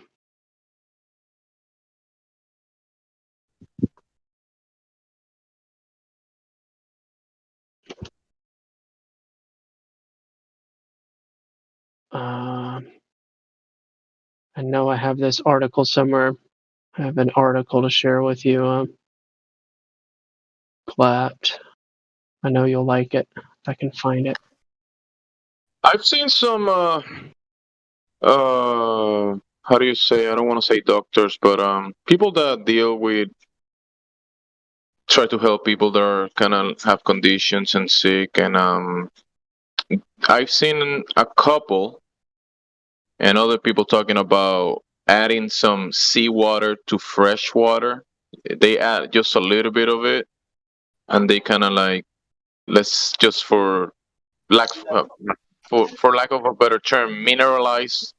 I know I have this article somewhere. I have an article to share with you. Clapped. I know you'll like it. I can find it. I've seen some how do you say, I don't want to say doctors, but people that try to help people that are kind of have conditions and sick, and I've seen a couple and other people talking about adding some seawater to fresh water. They add just a little bit of it, and they kind of let's just for lack of a better term, mineralize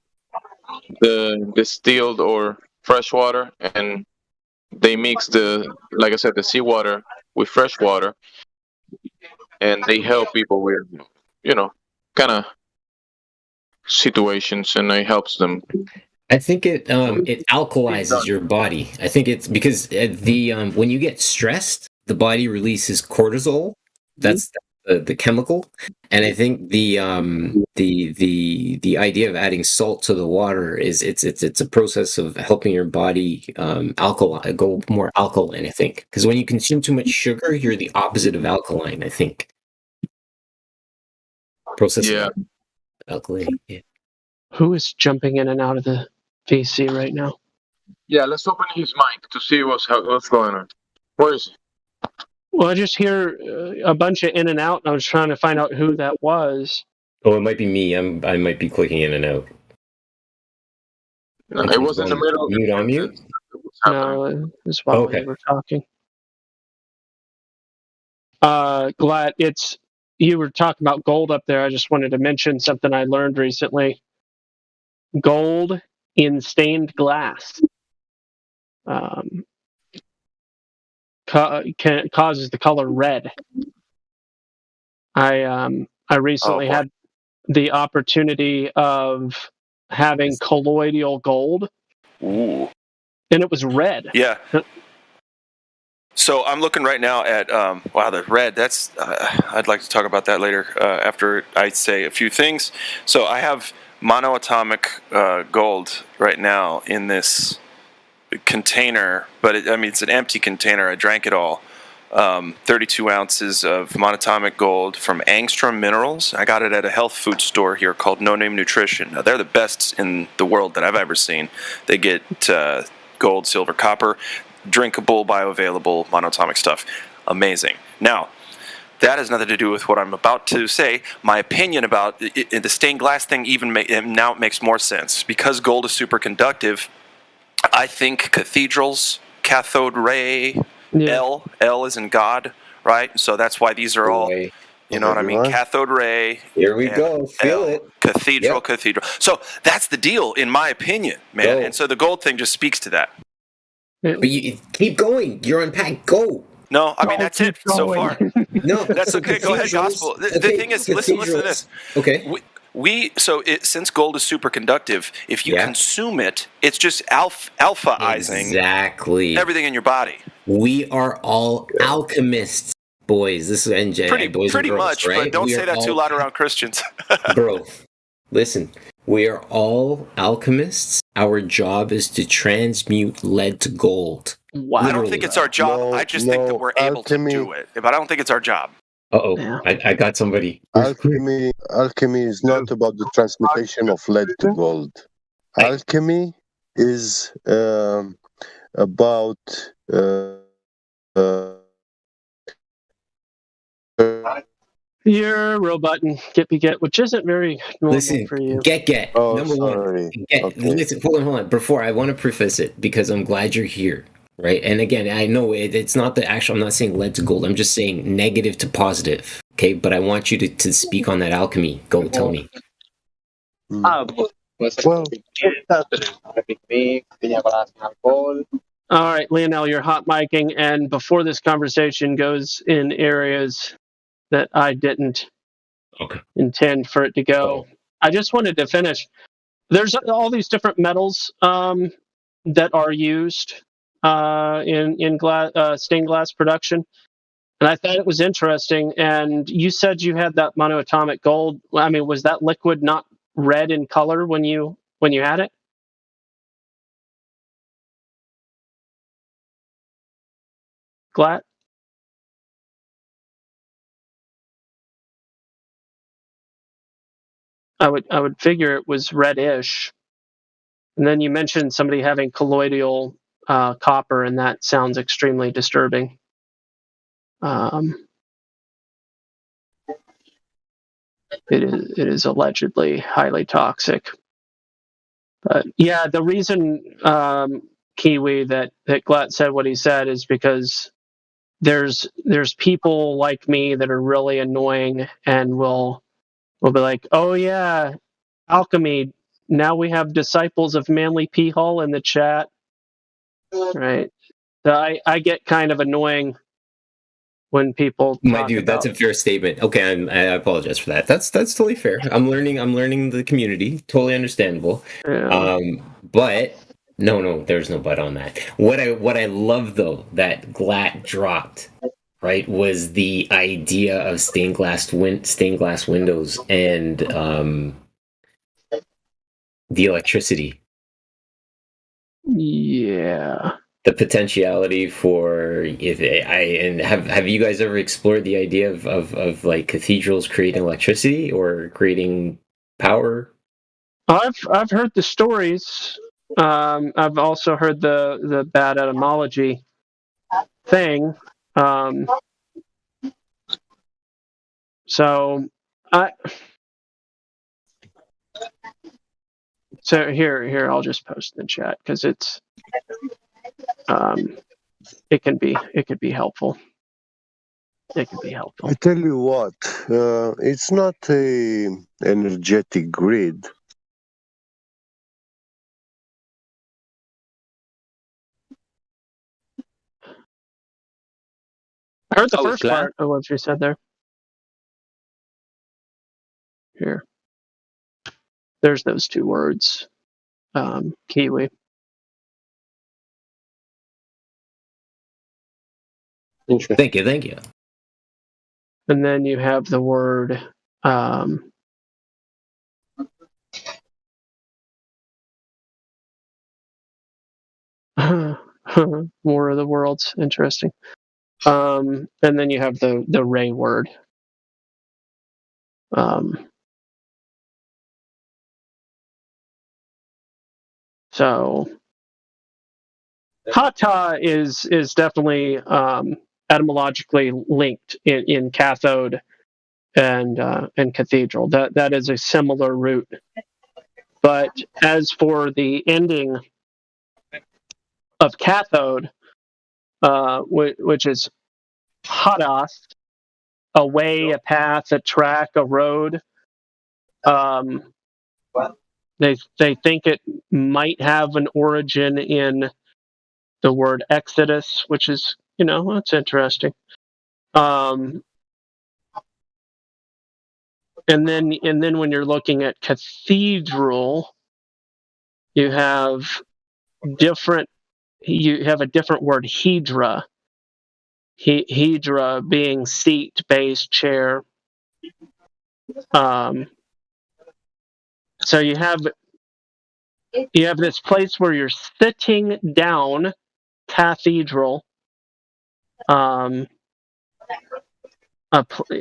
the distilled or fresh water, and they mix like I said, the seawater with fresh water, and they help people with, kind of situations, and it helps them. I think it alkalizes your body. I think it's because when you get stressed, the body releases cortisol. That's the chemical, and I think the idea of adding salt to the water is it's a process of helping your body go more alkaline. I think because when you consume too much sugar, you're the opposite of alkaline. I think process of alkaline. Yeah. Who is jumping in and out of the VC right now? Yeah, let's open his mic to see what's going on. Where is he? Well, I just hear a bunch of in and out, and I was trying to find out who that was. Oh, it might be me. I might be clicking in and out. No, it was in the middle. Mute on mute? No, it was while we were talking. Glad you were talking about gold up there. I just wanted to mention something I learned recently. Gold in stained glass causes the color red. I recently had the opportunity of having colloidal gold. Ooh. And it was red. Yeah. So I'm looking right now at the red. That's I'd like to talk about that later after I say a few things. So I have monoatomic gold right now in this container, but it's an empty container. I drank it all. 32 ounces of monatomic gold from Angstrom Minerals. I got it at a health food store here called No Name Nutrition. Now, they're the best in the world that I've ever seen. They get gold, silver, copper, drinkable, bioavailable, monatomic stuff. Amazing. Now, that has nothing to do with what I'm about to say. My opinion about the stained glass thing now makes more sense. Because gold is superconductive, I think cathedrals, cathode ray, L is in God, right? So that's why these are all, you know what I mean? Cathode ray. Here we go. Feel it. Cathedral. So that's the deal, in my opinion, man. And so the gold thing just speaks to that. But you keep going. You're on pack. Go. No, that's it so far. No, that's okay. Go ahead, gospel. The thing is, listen to this. Okay. Since gold is superconductive, if you consume it, it's just alphaizing everything in your body. We are all alchemists, boys. This is NJ, boys and girls, much, right? But don't say that too loud around Christians. Bro, listen. We are all alchemists. Our job is to transmute lead to gold. Wow. I don't think it's our job. I just think that we're able to do it. But I don't think it's our job. I got somebody. Alchemy is not about the transmutation of lead to gold. Alchemy is about your row button get, which isn't very normal for you. Get. Number one. Get. Okay. Listen, hold on. Before, I want to preface it because I'm glad you're here. Right. And again, I know it's not the actual, I'm not saying lead to gold. I'm just saying negative to positive. Okay. But I want you to speak on that alchemy. Go tell me. All right, Lionel, you're hot micing. And before this conversation goes in areas that I didn't intend for it to go, I just wanted to finish. There's all these different metals that are used in stained glass production, and I thought it was interesting. And you said you had that monoatomic gold. I mean, was that liquid not red in color when you had it? Glatt? I would figure it was reddish. And then you mentioned somebody having colloidal copper, and that sounds extremely disturbing. It is allegedly highly toxic. But yeah, the reason Kiwi that Glatt said what he said is because there's people like me that are really annoying and will be like, oh yeah, alchemy now we have disciples of Manly P. Hall in the chat. Right. So I get kind of annoying when people My talk dude, about... that's a fair statement. Okay, I apologize for that. That's totally fair. I'm learning the community. Totally understandable. Yeah. But no, there's no but on that. What I love though that Glatt dropped, right, was the idea of stained glass windows and the electricity. Yeah. The potentiality for have you guys ever explored the idea of like cathedrals creating electricity or creating power? I've heard the stories. I've also heard the bad etymology thing. So here I'll just post in the chat because it's it could be helpful. It could be helpful. I tell you what, it's not a energetic grid. I heard the first part of what you said there. Here. There's those two words. Kiwi. Thank you. And then you have the word War of the Worlds. Interesting. And then you have the Ray word. So Hata is definitely etymologically linked in cathode and cathedral. That is a similar root. But as for the ending of cathode, which is hadath, a way, a path, a track, a road, they think it might have an origin in the word Exodus, which is, that's interesting. And then when you're looking at cathedral, you have a different word, hedra. Hedra being seat, base, chair. So you have this place where you're sitting down, cathedral. A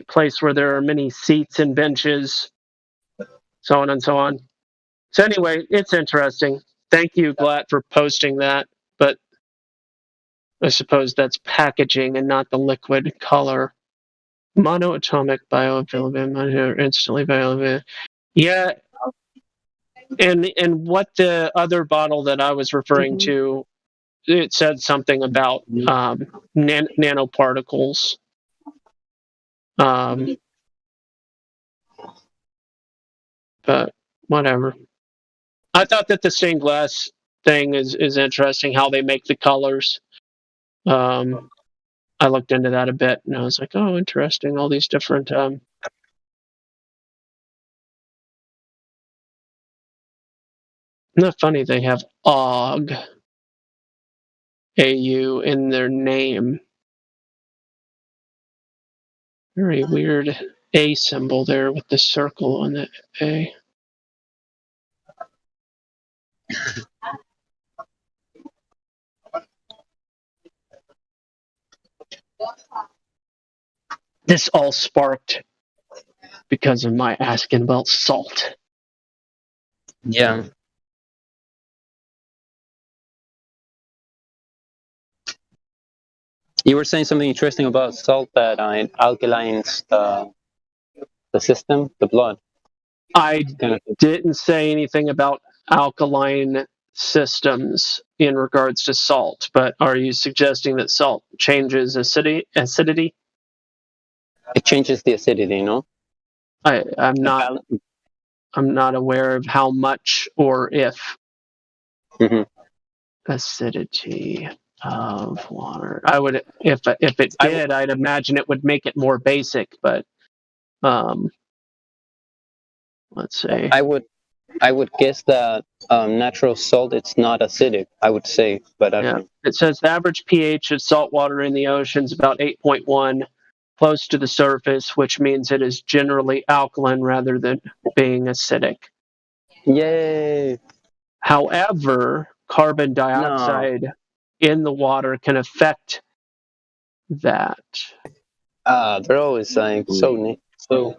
place where there are many seats and benches, so on and so on. So anyway, it's interesting. Thank you, Glatt, for posting that. But I suppose that's packaging and not the liquid color. Monoatomic bioavailability, instantly bioavailability. Yeah. And what the other bottle that I was referring to, it said something about nanoparticles. But whatever. I thought that the stained glass thing is interesting, how they make the colors. I looked into that a bit and I was like, oh, interesting. All these different isn't that funny? They have AUG, AU, in their name. Very weird A symbol there with the circle on the A. This all sparked because of my asking about salt. Yeah. You were saying something interesting about salt that alkalines the system, the blood. I didn't say anything about alkaline systems in regards to salt, but are you suggesting that salt changes acidity? It changes the acidity, no? I'm not. I'm not aware of how much or if. Acidity of water. I would, if it did, I'd imagine it would make it more basic. But let's see. I would guess that natural salt it's not acidic. I would say, but I don't know. It says the average pH of salt water in the ocean is about 8.1, close to the surface, which means it is generally alkaline rather than being acidic. Yay! However, carbon dioxide in the water can affect that. They're always saying so neat. So.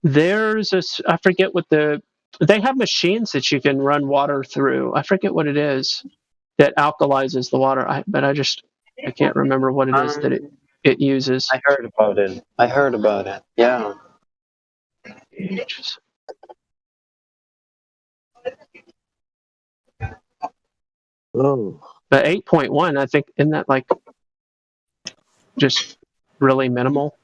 There's I forget what they have machines that you can run water through. I forget what it is that alkalizes the water. I can't remember what it is that it uses. I heard about it. Yeah. Oh. But 8.1, I think, isn't that like just really minimal?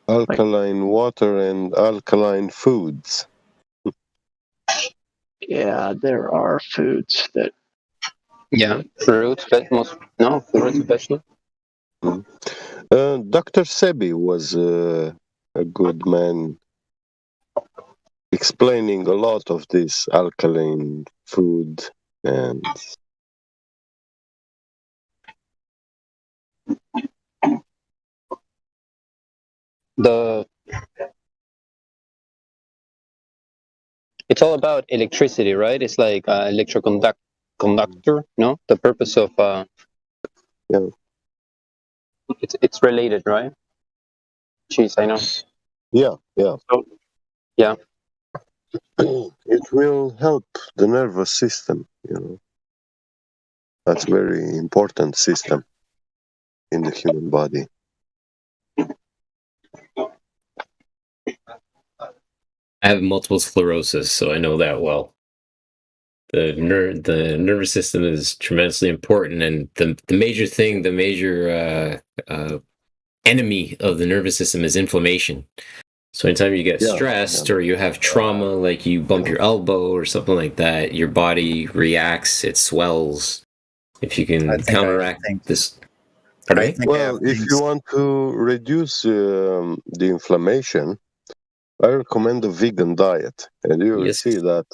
Alkaline water and alkaline foods. Yeah, there are foods that. Yeah, fruits, vegetables. No, fruits, vegetables. Dr. Sebi was a good man, explaining a lot of this alkaline food and. It's all about electricity, right? It's like conductor, no? The purpose of yeah. It's related, right? Jeez, I know. Yeah. So, yeah. It will help the nervous system, That's a very important system in the human body. I have multiple sclerosis, so I know that well. The nervous system is tremendously important, and the major enemy of the nervous system is inflammation. So anytime you get stressed or you have trauma, like you bump your elbow or something like that, your body reacts, it swells. If you can counteract this. Well, if you want to reduce the inflammation, I recommend a vegan diet, and you will see that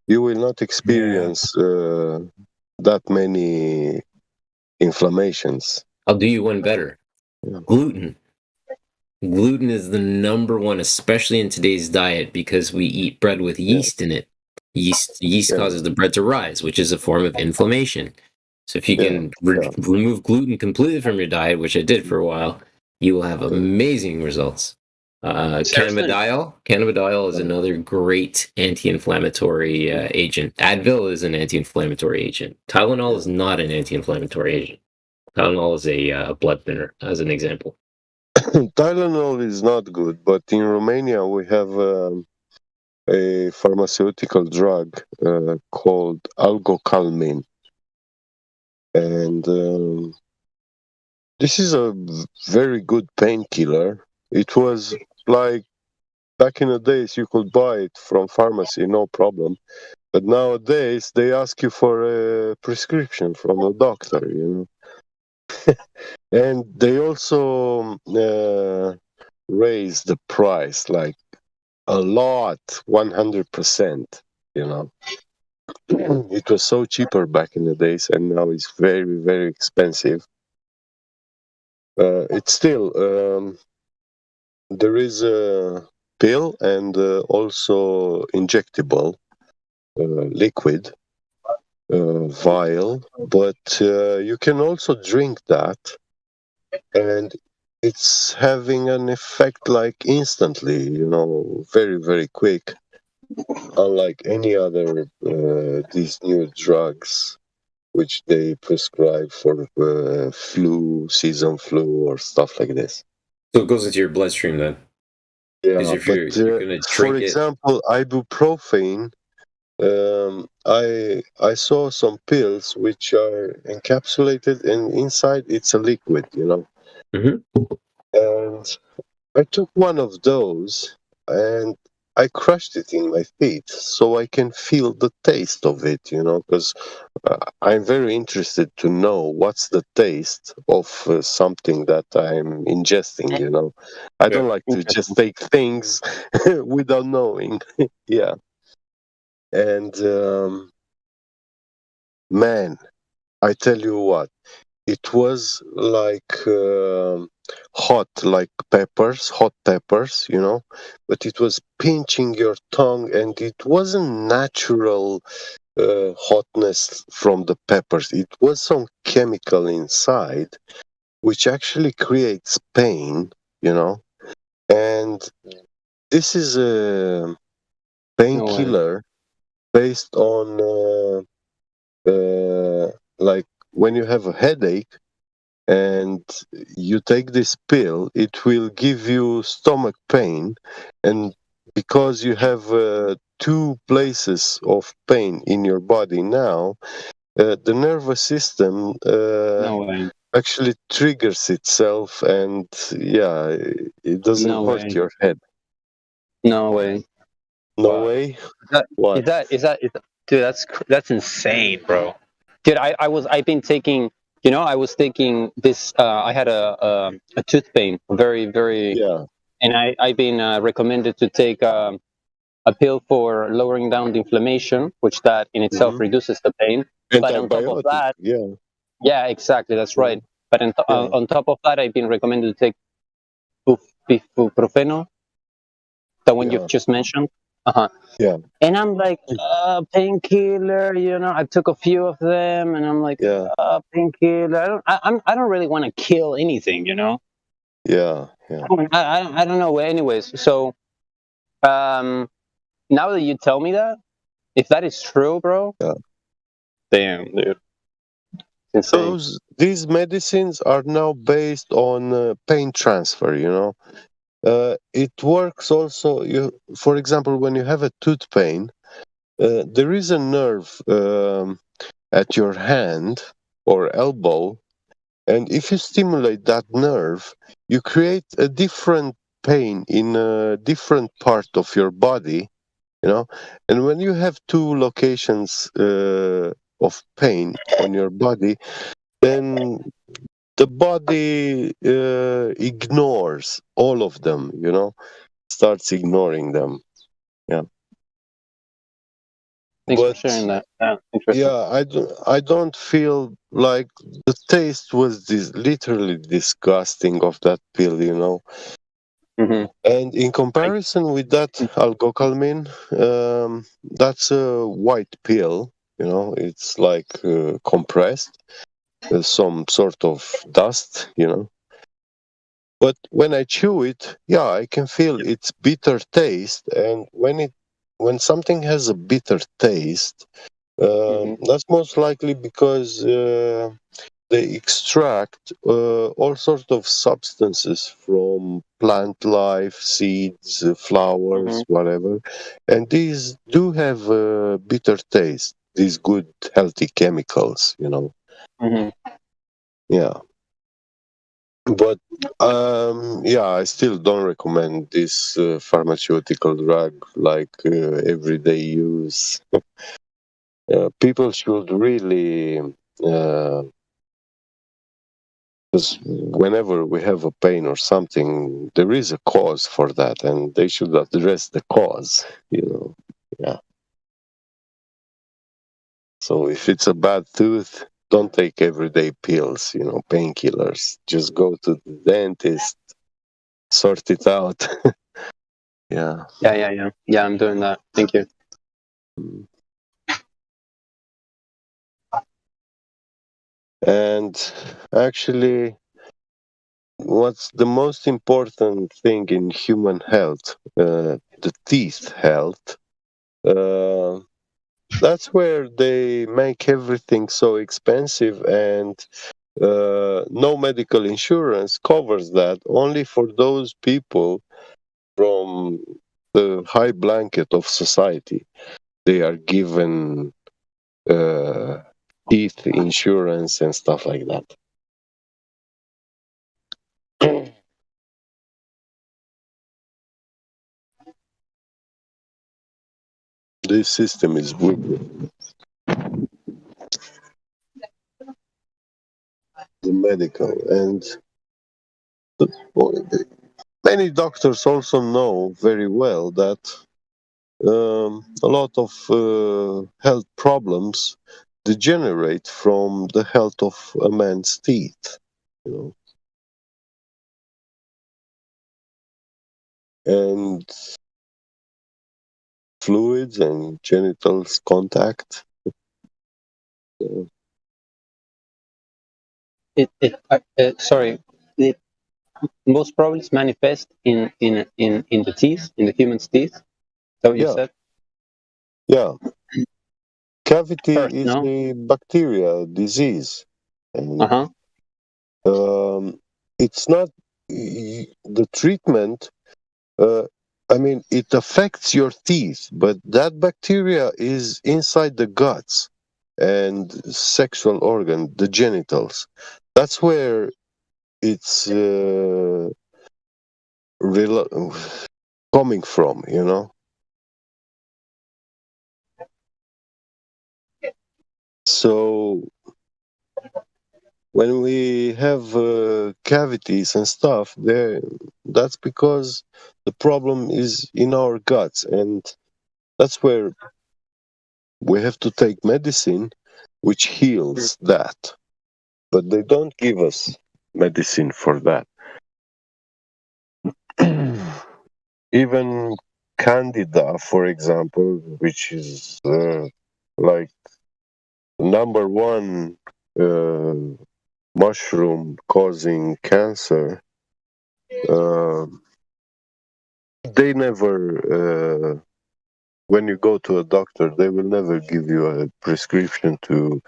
you will not experience that many inflammations. I'll do you one better. Gluten. Gluten is the number one, especially in today's diet, because we eat bread with yeast in it. Yeast causes the bread to rise, which is a form of inflammation. So if you can remove gluten completely from your diet, which I did for a while, you will have amazing results. Cannabidiol is another great anti-inflammatory agent. Advil is an anti-inflammatory agent. Tylenol is not an anti-inflammatory agent. Tylenol is a blood thinner, as an example. Tylenol is not good, but in Romania we have a pharmaceutical drug called Algocalmin. And this is a very good painkiller. It was like back in the days you could buy it from pharmacy, no problem. But nowadays they ask you for a prescription from a doctor, And they also raise the price like a lot, 100%, It was so cheaper back in the days, and now it's very, very expensive. It's still, there is a pill and also injectable liquid vial, but you can also drink that, and it's having an effect like instantly, very, very quick, unlike any other these new drugs which they prescribe for season flu or stuff like this. So it goes into your bloodstream then? Yeah, but for example, ibuprofen I saw some pills which are encapsulated, and inside it's a liquid, you know. And I took one of those, and I crushed it in my feet so I can feel the taste of it, you know, because I'm very interested to know what's the taste of something that I'm ingesting, you know. I don't like to just take things without knowing. Yeah. And man, I tell you what, it was like hot, like peppers, hot peppers, you know, but it was pinching your tongue, and it wasn't natural hotness from the peppers. It was some chemical inside which actually creates pain, you know. And this is a painkiller based on like when you have a headache and you take this pill, it will give you stomach pain, and because you have two places of pain in your body now, the nervous system actually triggers itself, and yeah, it doesn't hurt your head. No way. No way. What? Is that dude? That's insane, bro. Dude, I've been taking. You know, I was taking this. I had a tooth pain, very. Yeah. And I've been recommended to take a pill for lowering down the inflammation, which that in itself reduces the pain. But on top of that, yeah, exactly, that's right. But on top of that, I've been recommended to take ibuprofeno, the one you've just mentioned. Yeah. And I'm like, painkiller, you know. I took a few of them, and I'm like, painkiller. I don't really want to kill anything, you know. Yeah. I don't know. Anyways, so now that you tell me that, if that is true, bro, damn, dude. These medicines are now based on pain transfer, you know. It works also, for example, when you have a tooth pain, there is a nerve at your hand or elbow, and if you stimulate that nerve, you create a different pain in a different part of your body, you know. And when you have two locations of pain on your body, then the body ignores all of them, you know, starts ignoring them. Yeah. Thanks for sharing that. Interesting. Yeah, I don't feel like the taste was literally disgusting of that pill, you know. And in comparison with that algocalmin, that's a white pill, you know. It's like compressed, some sort of dust, you know. But when I chew it, yeah, I can feel its bitter taste, and when something has a bitter taste, that's most likely because they extract all sorts of substances from plant life, seeds, flowers, whatever, and these do have a bitter taste. These good, healthy chemicals, you know. Yeah. But yeah, I still don't recommend this pharmaceutical drug like everyday use. People should really, because whenever we have a pain or something, there is a cause for that, and they should address the cause, you know. Yeah. So if it's a bad tooth, don't take everyday pills, you know, painkillers. Just go to the dentist, sort it out. Yeah. Yeah, I'm doing that. Thank you. And actually, what's the most important thing in human health, the teeth health, that's where they make everything so expensive, and no medical insurance covers that, only for those people from the high blanket of society. they are given teeth insurance and stuff like that. This system is wicked. The medical and many doctors also know very well that a lot of health problems degenerate from the health of a man's teeth, you know. And fluids and genitals contact. Sorry. Most problems manifest in the teeth, in the human's teeth. Is that what you said? Yeah. Cavity First, is no? a bacteria disease. And, it's not the treatment. I mean, it affects your teeth, but that bacteria is inside the guts and sexual organ, the genitals. That's where it's coming from, you know. So when we have cavities and stuff, that's because the problem is in our guts, and that's where we have to take medicine which heals that. But they don't give us medicine for that. Even Candida, for example, which is like number one mushroom causing cancer, they never, when you go to a doctor, they will never give you a prescription to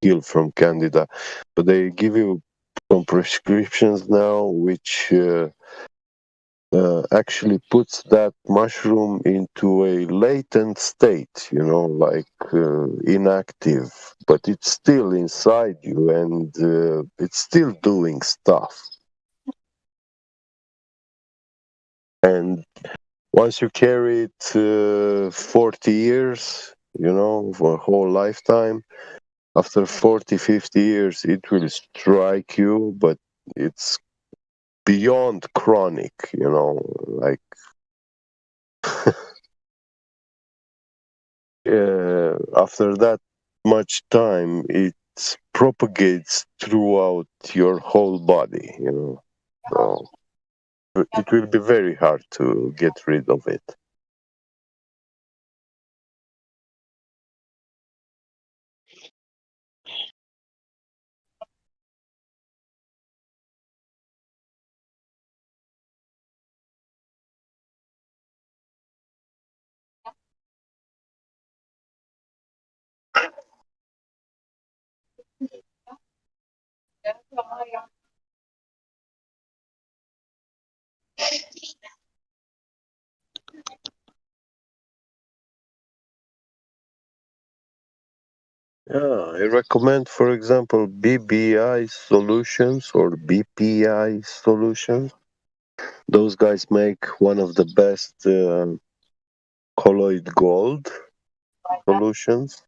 heal from Candida, but they give you some prescriptions now which actually puts that mushroom into a latent state, you know, like inactive, but it's still inside you and it's still doing stuff. And once you carry it 40 years, you know, for a whole lifetime, after 40, 50 years, it will strike you, but it's beyond chronic, you know, like after that much time, it propagates throughout your whole body, you know. So it will be very hard to get rid of it. Yeah, I recommend, for example, BBI Solutions or BPI Solutions. Those guys make one of the best colloid gold solutions.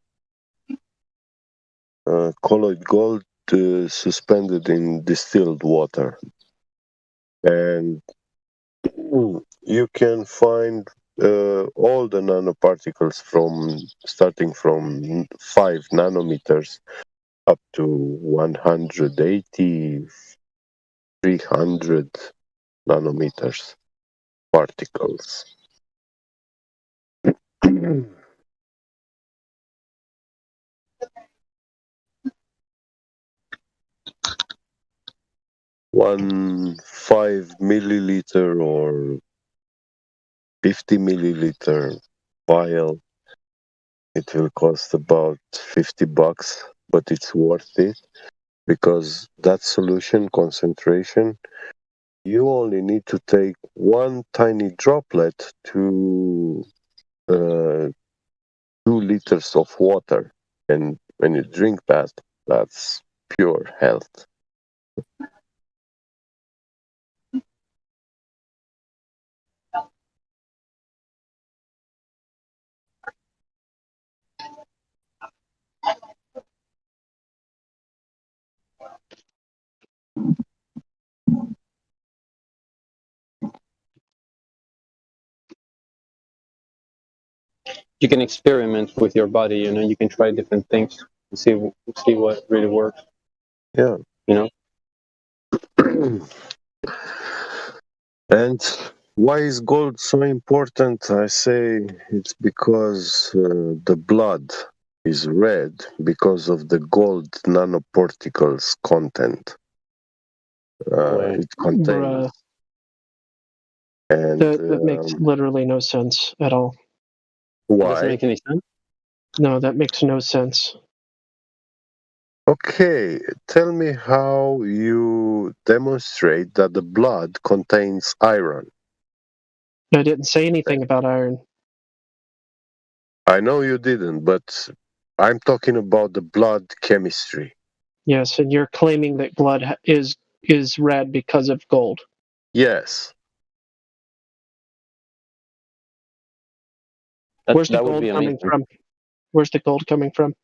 Colloid gold suspended in distilled water. And you can find all the nanoparticles starting from 5 nanometers up to 180, 300 nanometers particles. One 5 milliliter or 50 milliliter vial, it will cost about $50, but it's worth it because that solution concentration, you only need to take one tiny droplet to 2 liters of water, and when you drink that, that's pure health. You can experiment with your body, you know, you can try different things and see what really works. Yeah. You know? And why is gold so important? I say it's because the blood is red because of the gold nanoparticles content it contains. Bruh. And That makes literally no sense at all. Why? Doesn't make any sense? No, that makes no sense. Okay, tell me how you demonstrate that the blood contains iron. I didn't say anything about iron. I know you didn't, but I'm talking about the blood chemistry. Yes, and you're claiming that blood is red because of gold. Yes. Where's the gold coming from? Where's the gold coming from?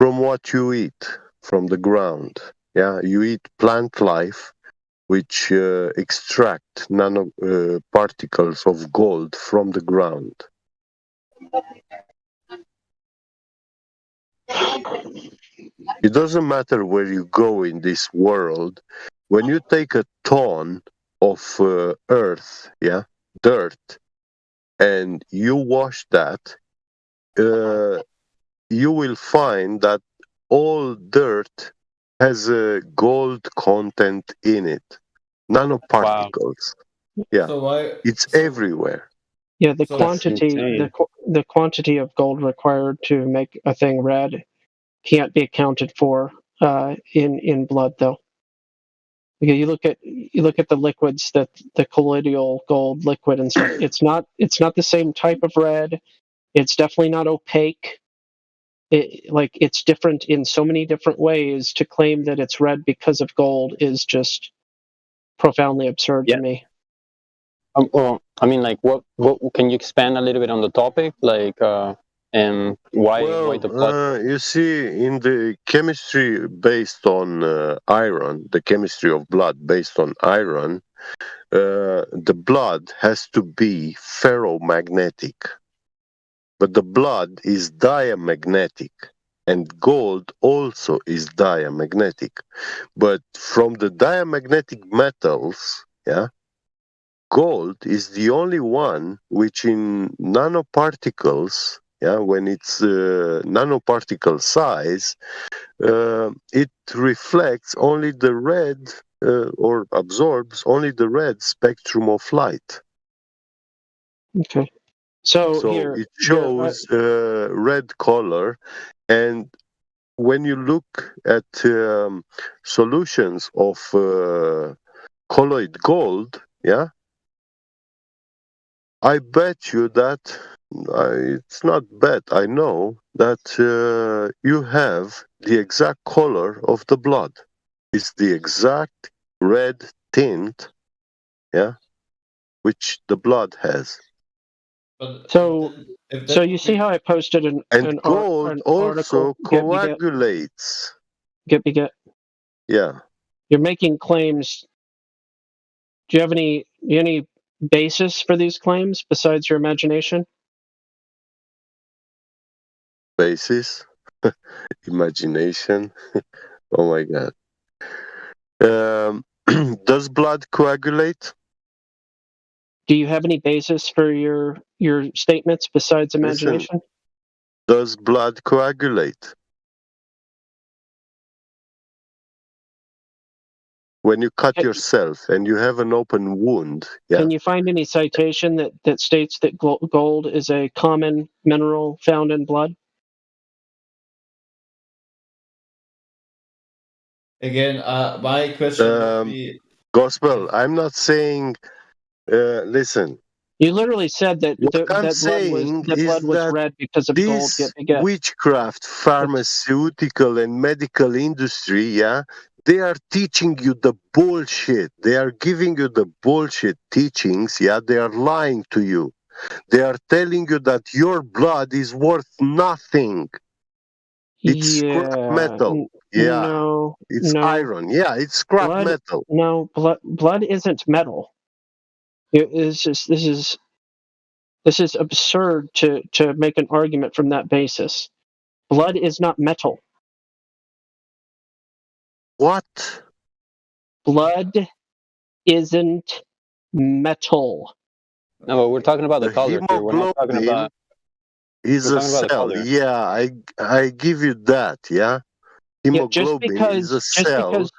From what you eat from the ground. Yeah, you eat plant life, which extract nano particles of gold from the ground. It doesn't matter where you go in this world. When you take a ton of earth, yeah, dirt, and you wash that, you will find that all dirt has a gold content in it, nanoparticles. Yeah, So why? it's everywhere. Yeah, the So- quantity the quantity of gold required to make a thing red can't be accounted for in blood, though. Because you look at the liquids, that the colloidal gold liquid and stuff. It's not the same type of red. It's definitely not opaque. It's different in so many different ways. To claim that it's red because of gold is just profoundly absurd to me. Well, I mean, like, what can you expand a little bit on the topic, like, and why the blood? You see, in the chemistry based on iron, the chemistry of blood based on iron, the blood has to be ferromagnetic, but the blood is diamagnetic, and gold also is diamagnetic. But from the diamagnetic metals, yeah, gold is the only one which in nanoparticles, yeah, when it's nanoparticle size, it reflects only the red or absorbs only the red spectrum of light. Okay. So it shows red color, and when you look at solutions of colloid gold, yeah, I bet you that it's not bet. I know that you have the exact color of the blood. It's the exact red tint, yeah, which the blood has. So you see how I posted an gold also article. coagulates. Get. Yeah. You're making claims. Do you have any basis for these claims besides your imagination? Basis, imagination. Oh my God. Does blood coagulate? Do you have any basis for your statements besides imagination? Listen, does blood coagulate? When you cut yourself and you have an open wound, yeah. Can you find any citation that states that gold is a common mineral found in blood? Again, my question would be... Gospel, I'm not saying, listen, You literally said that What I'm blood was saying is that red because of gold this get. witchcraft, pharmaceutical and medical industry, yeah, they are teaching you the bullshit. They are giving you the bullshit teachings, yeah. They are lying to you. They are telling you that your blood is worth nothing. It's scrap metal. Yeah. No. It's iron. Yeah, it's scrap metal. No, blood isn't metal. This is absurd to make an argument from that basis. Blood is not metal. What? Blood isn't metal. No, but we're talking about the color here. We're not talking about. Is a cell. Yeah, I give you that. Yeah, hemoglobin is a cell. Because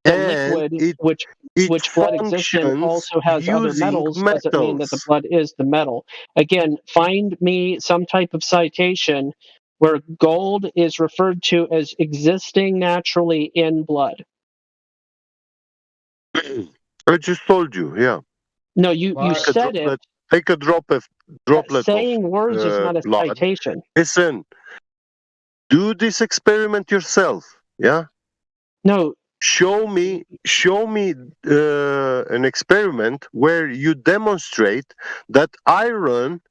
the liquid, which blood exists in, also has other metals, doesn't mean that the blood is the metal. Again, find me some type of citation where gold is referred to as existing naturally in blood. I just told you, yeah. No, you said it. Take a droplet saying of words is not a blood. citation. Listen, do this experiment yourself, yeah? No. Show me an experiment where you demonstrate that iron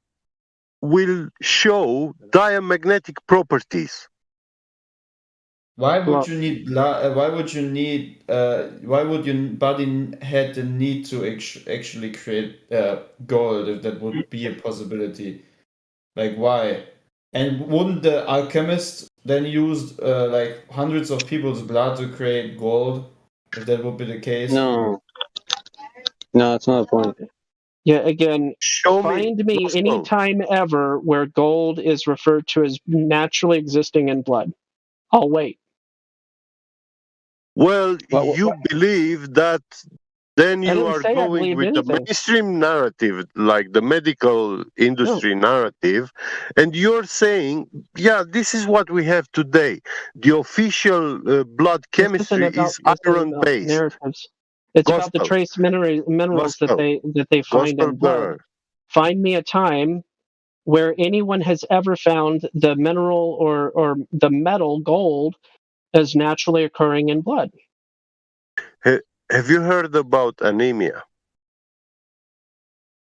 will show diamagnetic properties. Why would you need blood? Why would your body had the need to actually create gold if that would be a possibility? Like why? And wouldn't the alchemist then use like hundreds of people's blood to create gold? If that would be the case? No, that's not the point. Yeah, again, find me any time ever where gold is referred to as naturally existing in blood. I'll wait. Well, you believe that then you are going with the mainstream narrative, like the medical industry narrative, and you're saying, yeah, this is what we have today. The official blood chemistry is iron-based. It's about the trace minerals that they find in blood. Find me a time where anyone has ever found the mineral or the metal gold as naturally occurring in blood. Have you heard about anemia?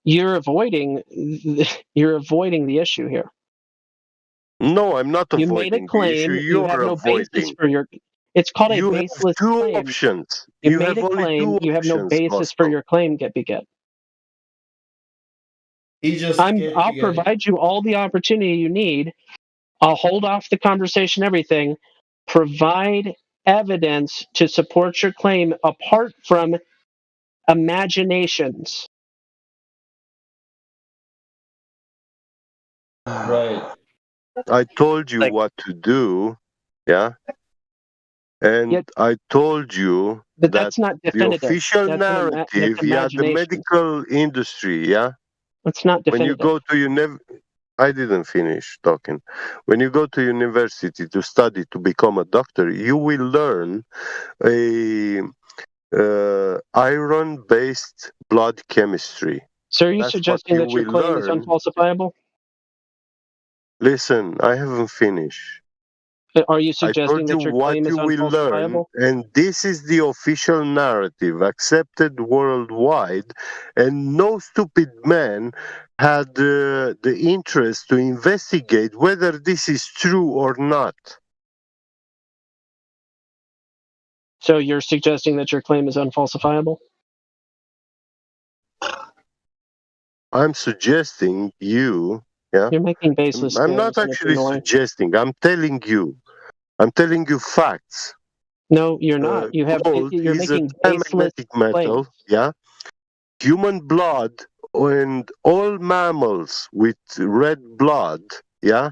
You're avoiding the issue here. No, I'm not avoiding you made a claim, the issue. You have no basis for your. It's called a baseless claim. You have two options. You made a claim. You have no basis for your claim. Get. I'll provide you all the opportunity you need. I'll hold off the conversation, everything. Provide evidence to support your claim apart from imaginations. Right. I told you what to do, yeah? And I told you that's not definitive. The official narrative, the medical industry, yeah? That's not definitive. When you go to I didn't finish talking. When you go to university to study to become a doctor, you will learn a iron-based blood chemistry. So are you suggesting that your claim is unfalsifiable? Listen, I haven't finished. Are you suggesting that your claim is unfalsifiable? And this is the official narrative accepted worldwide, and no stupid man had the interest to investigate whether this is true or not. So you're suggesting that your claim is unfalsifiable? I'm suggesting you. Yeah? You're making baseless I'm not actually suggesting. I'm telling you. I'm telling you facts. No, you're not. You're making baseless metal. claims. Yeah. Human blood and all mammals with red blood. Yeah.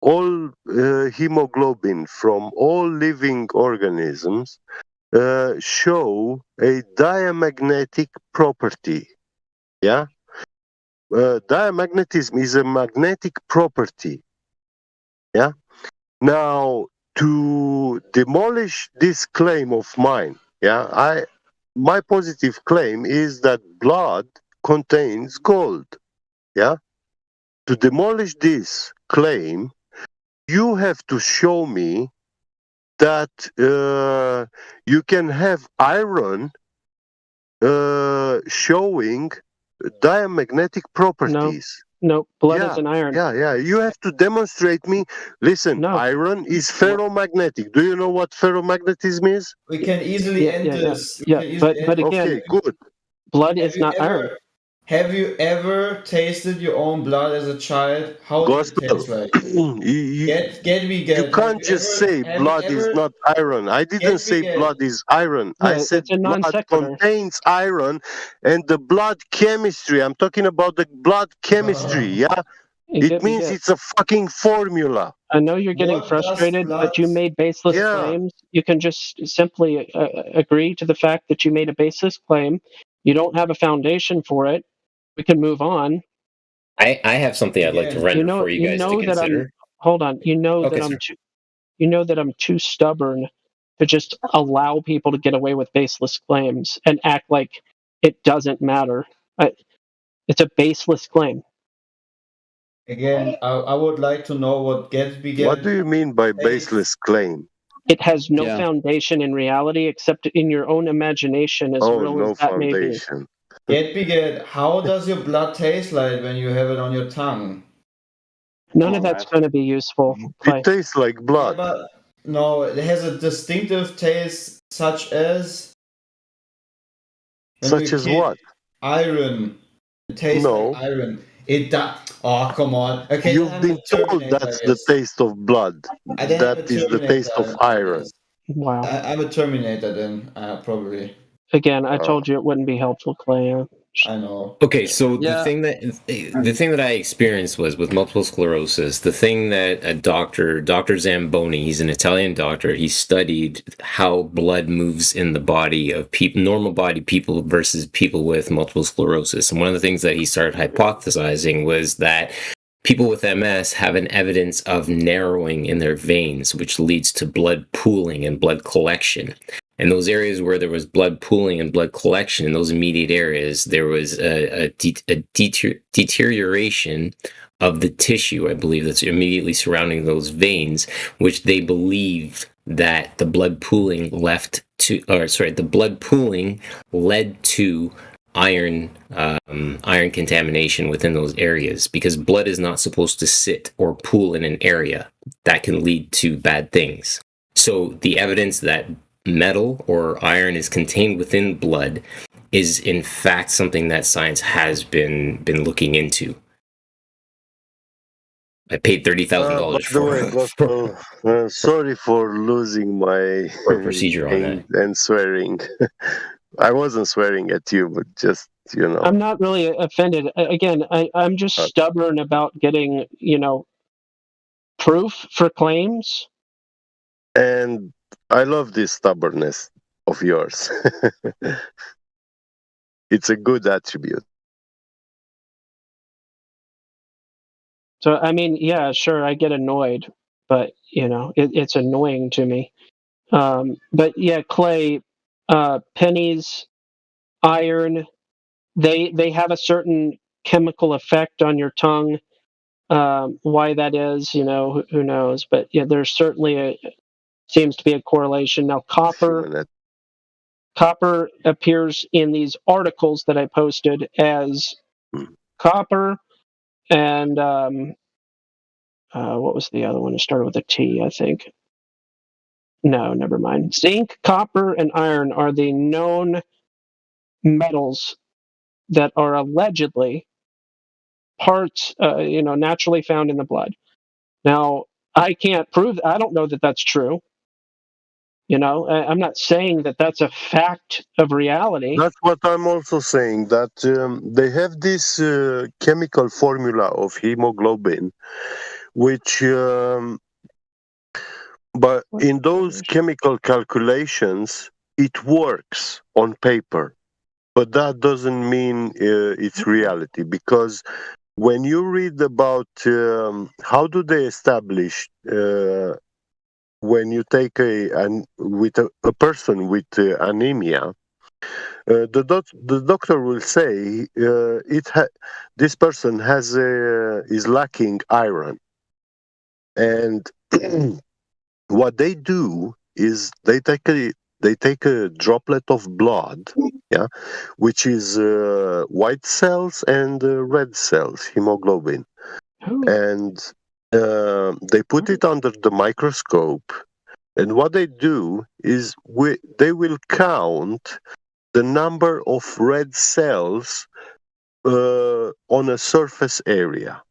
All hemoglobin from all living organisms show a diamagnetic property. Yeah. Diamagnetism is a magnetic property. Yeah. Now, to demolish this claim of mine, yeah, my positive claim is that blood contains gold. Yeah? To demolish this claim, you have to show me that you can have iron showing diamagnetic properties. No, blood is an iron. Yeah. You have to demonstrate me. Listen, iron is ferromagnetic. Do you know what ferromagnetism is? We can easily end this. But again, okay, good. Blood is not iron. Have you ever tasted your own blood as a child? How does it taste like? You can't just say blood is not iron. I didn't say blood is iron. I said blood contains iron, and the blood chemistry. I'm talking about the blood chemistry. Yeah, it means it's a fucking formula. I know you're getting frustrated, but you made baseless claims. You can just simply agree to the fact that you made a baseless claim. You don't have a foundation for it. We can move on. I have something I'd like to render for you guys to consider. Hold on. You know that I'm too stubborn to just allow people to get away with baseless claims and act like it doesn't matter. It's a baseless claim. Again, I would like to know what Gatsby. What do you mean by baseless claim? It has no foundation in reality except in your own imagination, as real as that may be. Gatsby, how does your blood taste like when you have it on your tongue? None of that's going to be useful. It tastes like blood. Yeah, but no, it has a distinctive taste, such as. Such as what? Iron. It tastes like iron. It does. Oh, come on. Okay, you've been told that's the taste of blood. That is the taste of iron. Wow. I'm a Terminator then, probably. Again, I told you it wouldn't be helpful, Clay. I know. Okay, so the thing that I experienced was with multiple sclerosis. The thing that Dr. Zamboni, he's an Italian doctor. He studied how blood moves in the body of people, normal body people versus people with multiple sclerosis. And one of the things that he started hypothesizing was that people with MS have an evidence of narrowing in their veins, which leads to blood pooling and blood collection. In those areas where there was blood pooling and blood collection, in those immediate areas, there was a deterioration of the tissue, I believe, that's immediately surrounding those veins, which they believed that the blood pooling led to iron contamination within those areas, because blood is not supposed to sit or pool in an area that can lead to bad things. So the evidence that metal or iron is contained within blood is in fact something that science has been looking into. I paid $30,000 for sorry for losing my procedure on that and swearing. I wasn't swearing at you, but just I'm not really offended. Again, I'm just stubborn about getting proof for claims. And I love this stubbornness of yours. It's a good attribute. So, I mean, yeah, sure, I get annoyed, but, it's annoying to me. But, yeah, Clay, pennies, iron, they have a certain chemical effect on your tongue. Why that is, who knows? But, yeah, there's certainly seems to be a correlation. Now, copper appears in these articles that I posted as copper, and what was the other one? It started with a T, I think. No, never mind. Zinc, copper, and iron are the known metals that are allegedly parts, naturally found in the blood. Now, I can't prove. I don't know that that's true. I'm not saying that that's a fact of reality. That's what I'm also saying, that they have this chemical formula of hemoglobin, which, but in those chemical calculations, it works on paper. But that doesn't mean it's reality, because when you read about how do they establish when you take a person with anemia, the doctor will say this person is lacking iron, and what they do is they take a droplet of blood, yeah, which is white cells and red cells, hemoglobin, and they put it under the microscope. And what they do is they will count the number of red cells on a surface area.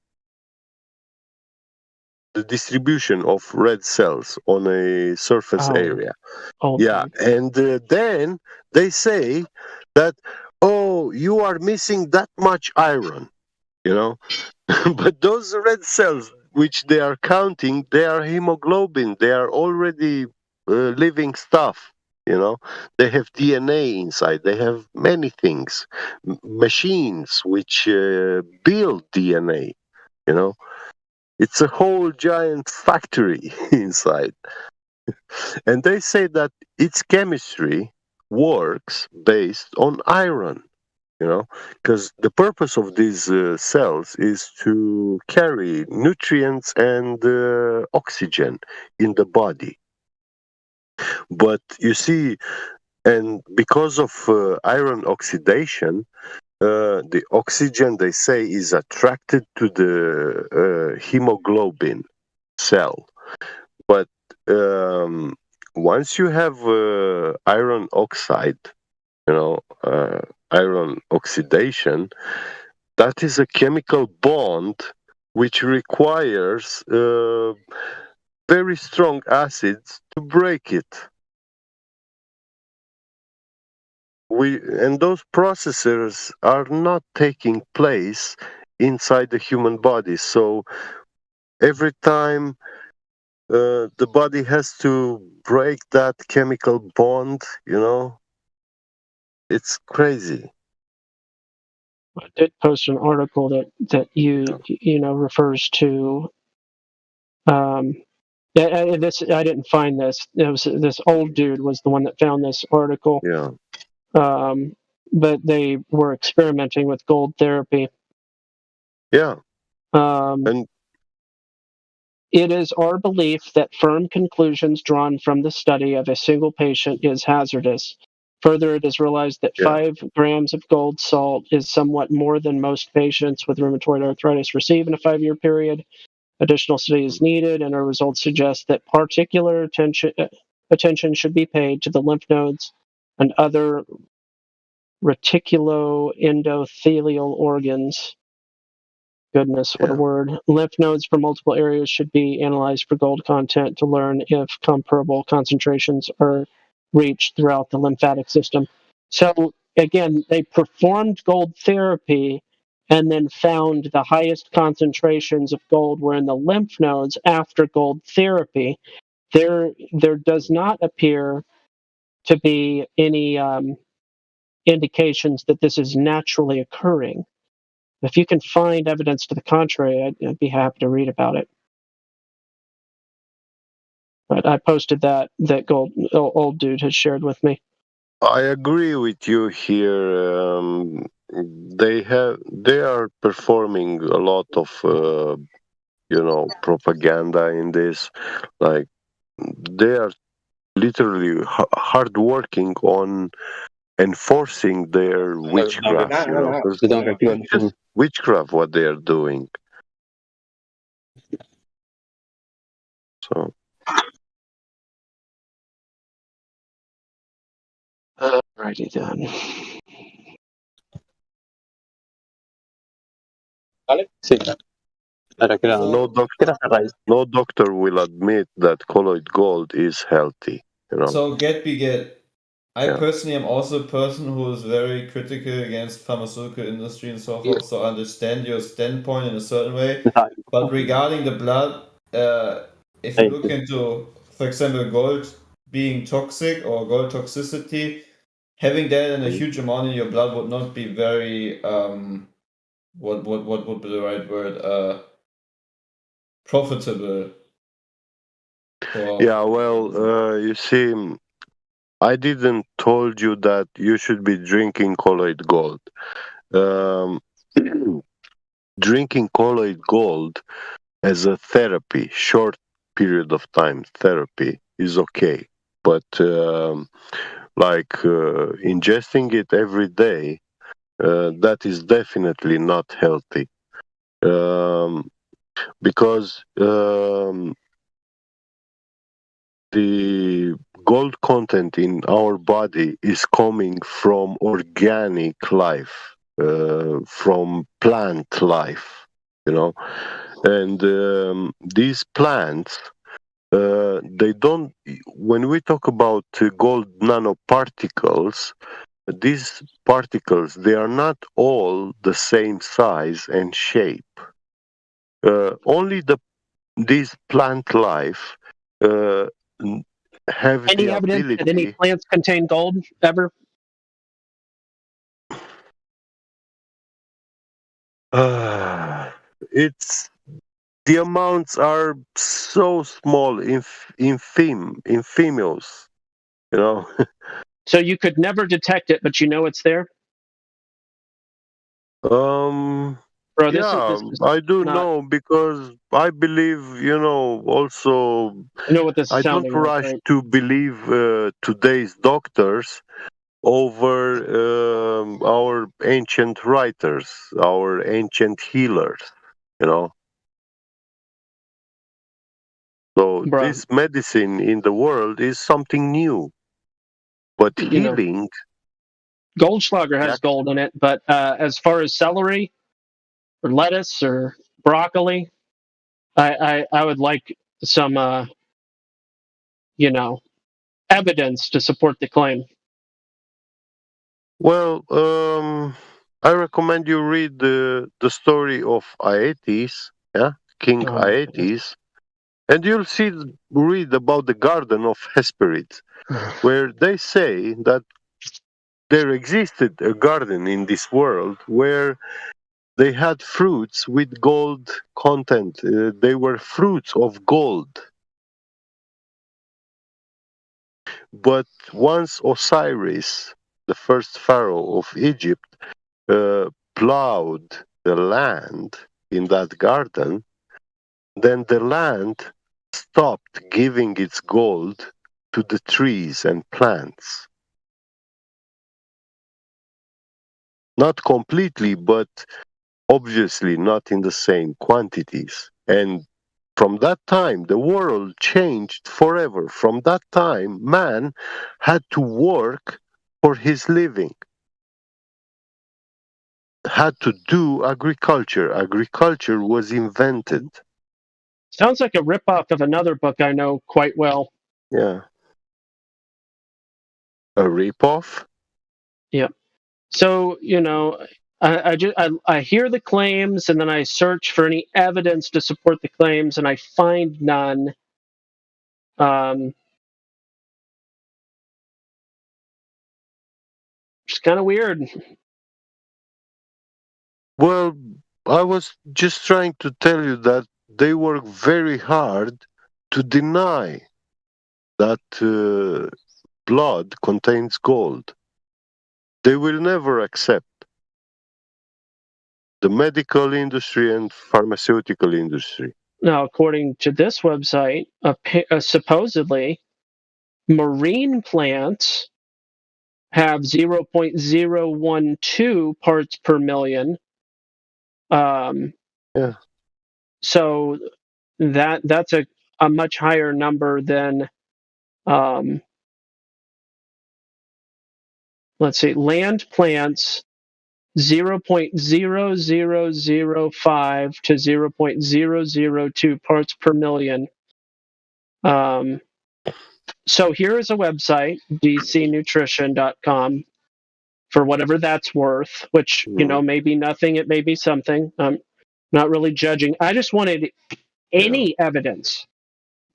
The distribution of red cells on a surface area. Yeah, and then they say that, oh, you are missing that much iron, you know. But those red cells which they are counting, they are hemoglobin. They are already living stuff, you know. They have DNA inside. They have many things, machines which build DNA, you know. It's a whole giant factory inside. And they say that its chemistry works based on iron, you know, because the purpose of these cells is to carry nutrients and oxygen in the body. But you see, and because of iron oxidation, the oxygen, they say, is attracted to the hemoglobin cell. But once you have iron oxide, you know, iron oxidation, that is a chemical bond which requires very strong acids to break it. And those processes are not taking place inside the human body. So every time the body has to break that chemical bond, you know, it's crazy. I did post an article that you know refers to. This I didn't find this. It was this old dude was the one that found this article. Yeah. But they were experimenting with gold therapy. Yeah. And it is our belief that firm conclusions drawn from the study of a single patient is hazardous. Further, it is realized that 5 grams of gold salt is somewhat more than most patients with rheumatoid arthritis receive in a 5-year period. Additional study is needed, and our results suggest that particular attention should be paid to the lymph nodes and other reticuloendothelial organs. Goodness, what a word. Lymph nodes for multiple areas should be analyzed for gold content to learn if comparable concentrations are reached throughout the lymphatic system. So, again, they performed gold therapy and then found the highest concentrations of gold were in the lymph nodes after gold therapy. There does not appear to be any indications that this is naturally occurring. If you can find evidence to the contrary, I'd be happy to read about it. But I posted that old dude has shared with me. I agree with you here. They are performing a lot of you know, propaganda in this. Like they are literally hard working on enforcing their witchcraft. You know, 'cause it's just witchcraft what they are doing. So. Alrighty then. No doctor will admit that colloid gold is healthy. You know. So I personally am also a person who is very critical against pharmaceutical industry and so forth. So I understand your standpoint in a certain way. But regarding the blood, if you look into, for example, gold being toxic or gold toxicity, having that in a huge amount in your blood would not be very what would be the right word? Profitable. Yeah, well, you see, I didn't told you that you should be drinking colloid gold. Drinking colloid gold as a therapy, short period of time therapy is okay, but ingesting it every day, that is definitely not healthy, because the gold content in our body is coming from organic life, from plant life, and these plants, they don't. When we talk about gold nanoparticles, these particles, they are not all the same size and shape. Only this plant life have any the evidence ability. that any plants contain gold ever? It's the amounts are so small, infamous, So you could never detect it, but you know it's there. Bro, yeah, I do know, because I believe, also, I know what this is I don't sounding like, rush right? to believe today's doctors over our ancient writers, our ancient healers, So this medicine in the world is something new, but healing. Goldschlager has gold in it, but as far as celery or lettuce or broccoli, I would like some evidence to support the claim. Well, I recommend you read the story of Aeetes, King Aeetes, and you'll read about the Garden of Hesperides, where they say that there existed a garden in this world where they had fruits with gold content. They were fruits of gold. But once Osiris, the first pharaoh of Egypt, plowed the land in that garden, then the land stopped giving its gold to the trees and plants. Not completely, but obviously not in the same quantities. And from that time, the world changed forever. From that time, man had to work for his living, had to do agriculture. Agriculture was invented. Sounds like a ripoff of another book I know quite well. Yeah. A ripoff? Yeah. So, I hear the claims, and then I search for any evidence to support the claims, and I find none. It's kind of weird. Well, I was just trying to tell you that they work very hard to deny that blood contains gold. They will never accept. The medical industry and pharmaceutical industry. Now, according to this website, supposedly marine plants have 0.012 parts per million. Yeah. So that's a much higher number than, let's see, land plants 0.0005 to 0.002 parts per million. So here is a website, dcnutrition.com, for whatever that's worth, which, may be nothing, it may be something. I'm not really judging. I just wanted any evidence,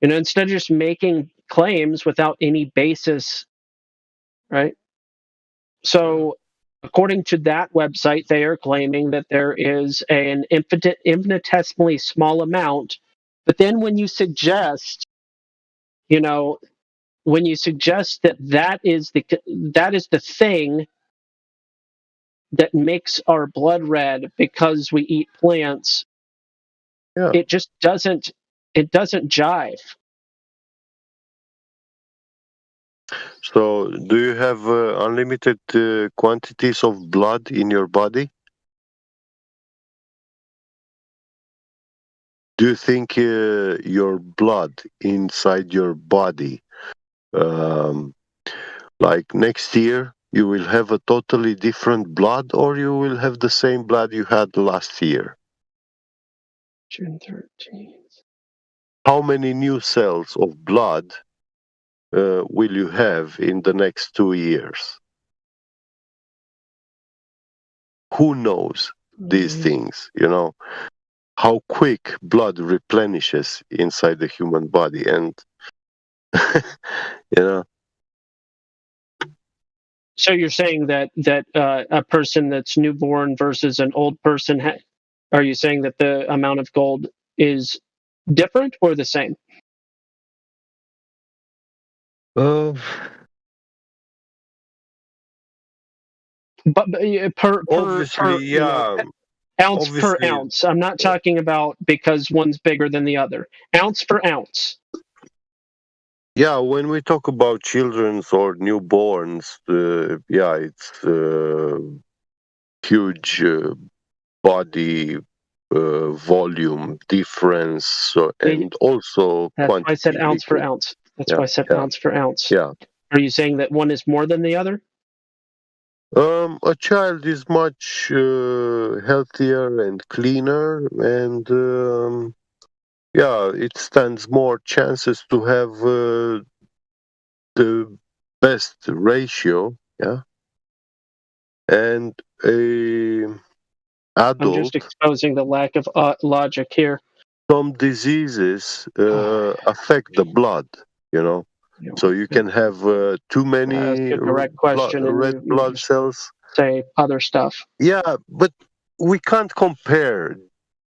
instead of just making claims without any basis, right? So according to that website, they are claiming that there is an infinitesimally small amount, but then when you suggest, when you suggest that that is the thing that makes our blood red because we eat plants, it just doesn't jive. So, do you have unlimited quantities of blood in your body? Do you think your blood inside your body, like next year, you will have a totally different blood, or you will have the same blood you had last year? June 13th. How many new cells of blood will you have in the next 2 years? Who knows these things, how quick blood replenishes inside the human body, and So you're saying that a person that's newborn versus an old person, are you saying that the amount of gold is different or the same? But per obviously, ounce per obviously, ounce. I'm not talking about because one's bigger than the other. Ounce per ounce. yeah. When we talk about children's or newborns, it's huge body volume difference, and also That's quantity. why I said ounce per ounce. That's why I said ounce per ounce. Yeah. Are you saying that one is more than the other? A child is much healthier and cleaner, and it stands more chances to have the best ratio. Yeah, and a I'm adult. just exposing the lack of logic here. Some diseases affect the blood. So you can have too many direct question red blood cells. Say other stuff. Yeah, but we can't compare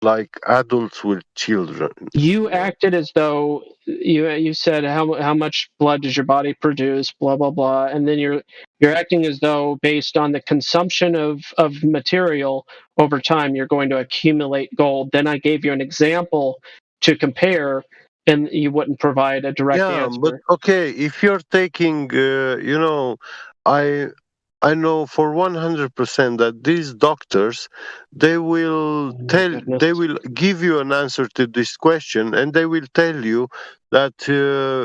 like adults with children. You acted as though you said how much blood does your body produce, blah blah blah, and then you're acting as though based on the consumption of material over time you're going to accumulate gold. Then I gave you an example to compare, and you wouldn't provide a direct answer. But okay, if you're taking, I know for 100% that these doctors, they will give you an answer to this question, and they will tell you that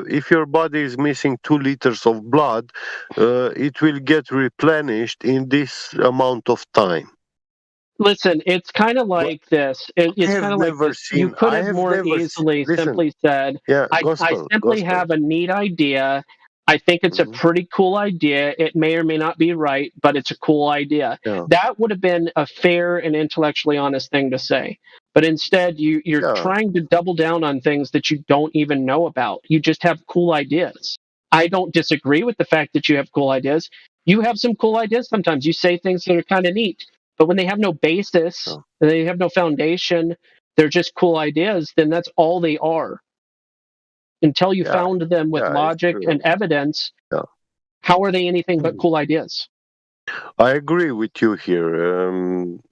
if your body is missing 2 liters of blood, it will get replenished in this amount of time. Listen, it's kind of like this. It's kind of like this. You could have more easily simply said, I simply have a neat idea. I think it's a pretty cool idea. It may or may not be right, but it's a cool idea. That would have been a fair and intellectually honest thing to say. But instead, you're trying to double down on things that you don't even know about. You just have cool ideas. I don't disagree with the fact that you have cool ideas. You have some cool ideas sometimes. You say things that are kind of neat. But when they have no basis, they have no foundation, they're just cool ideas, then that's all they are. Until you found them with logic and evidence, how are they anything but cool ideas? I agree with you here.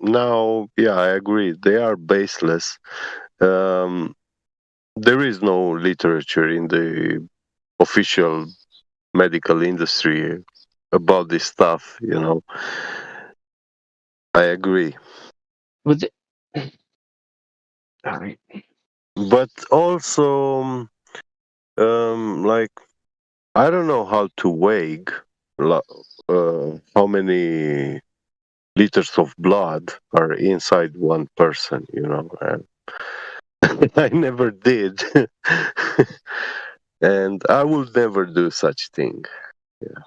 I agree. They are baseless. There is no literature in the official medical industry about this stuff, I agree. All right. But also, like, I don't know how to weigh how many liters of blood are inside one person, and I never did. And I will never do such thing. Yeah.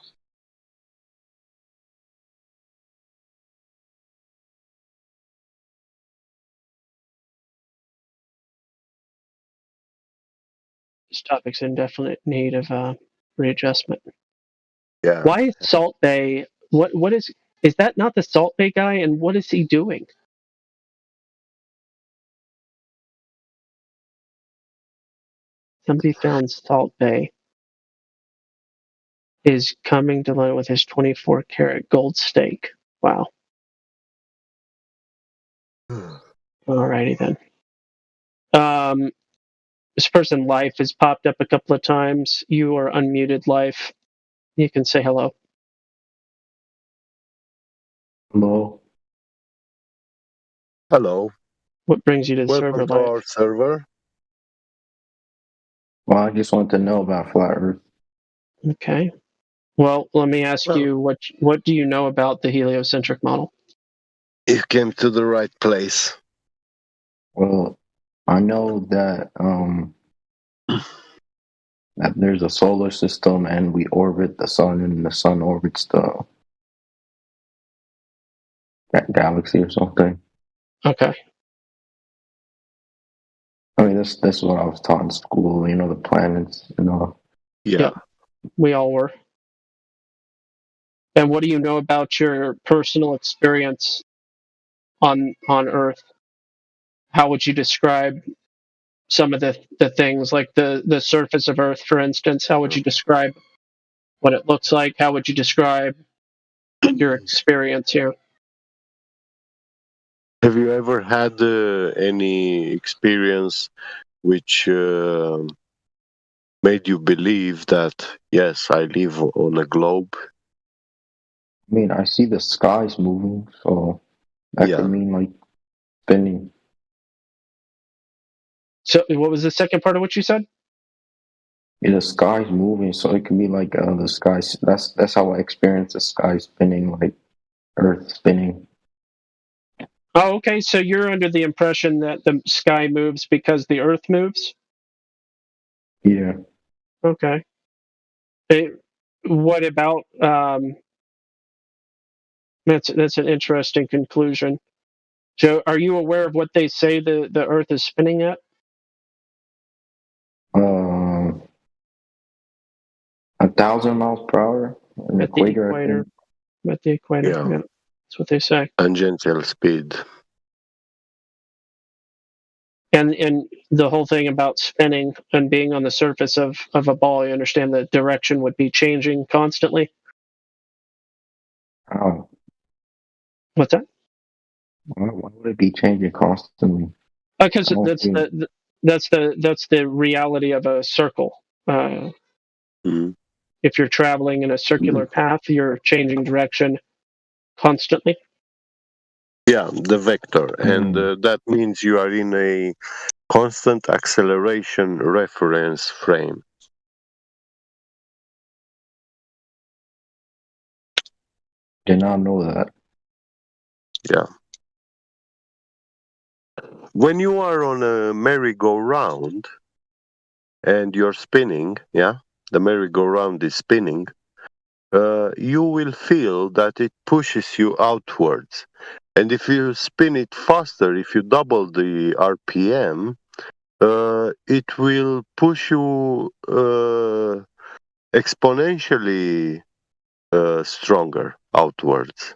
This topic's in definite need of readjustment. Yeah. Why is Salt Bay? What is that not the Salt Bay guy? And what is he doing? Somebody found Salt Bay. is coming to line with his 24-karat gold stake. Wow. Alrighty then. This person, Life, has popped up a couple of times. You are unmuted, Life. You can say hello. Hello. Hello. What brings you to the Welcome server, to Life? our server. Well, I just wanted to know about Flat Earth. Okay. Well, let me ask you, what do you know about the heliocentric model? You came to the right place. Well, I know that that there's a solar system and we orbit the sun and the sun orbits the galaxy or something. Okay. I mean, that's what I was taught in school. You know, the planets and all. Yeah. We all were. And what do you know about your personal experience on Earth? How would you describe some of the things, like the surface of Earth, for instance? How would you describe what it looks like? How would you describe your experience here? Have you ever had any experience which made you believe that, yes, I live on a globe? I mean, I see the skies moving, so that could mean like spinning. So, what was the second part of what you said? Yeah, the sky's moving, so it could be like the skies. That's how I experience the sky spinning, like Earth spinning. Oh, okay. So you're under the impression that the sky moves because the Earth moves? Yeah. Okay. What about that's an interesting conclusion. So, are you aware of what they say the Earth is spinning at? 1,000 miles per hour. An At the equator, I equator. think. At the equator. Yeah. Yeah. That's what they say. Tangential speed. And the whole thing about spinning and being on the surface of a ball, you understand the direction would be changing constantly. Oh. What's that? Why would it be changing constantly? Because that's the reality of a circle. If you're traveling in a circular path, you're changing direction constantly. Yeah, the vector. And that means you are in a constant acceleration reference frame. Did not know that. Yeah. When you are on a merry-go-round and you're spinning, yeah, the merry-go-round is spinning, you will feel that it pushes you outwards. And if you spin it faster, if you double the RPM, it will push you exponentially stronger outwards.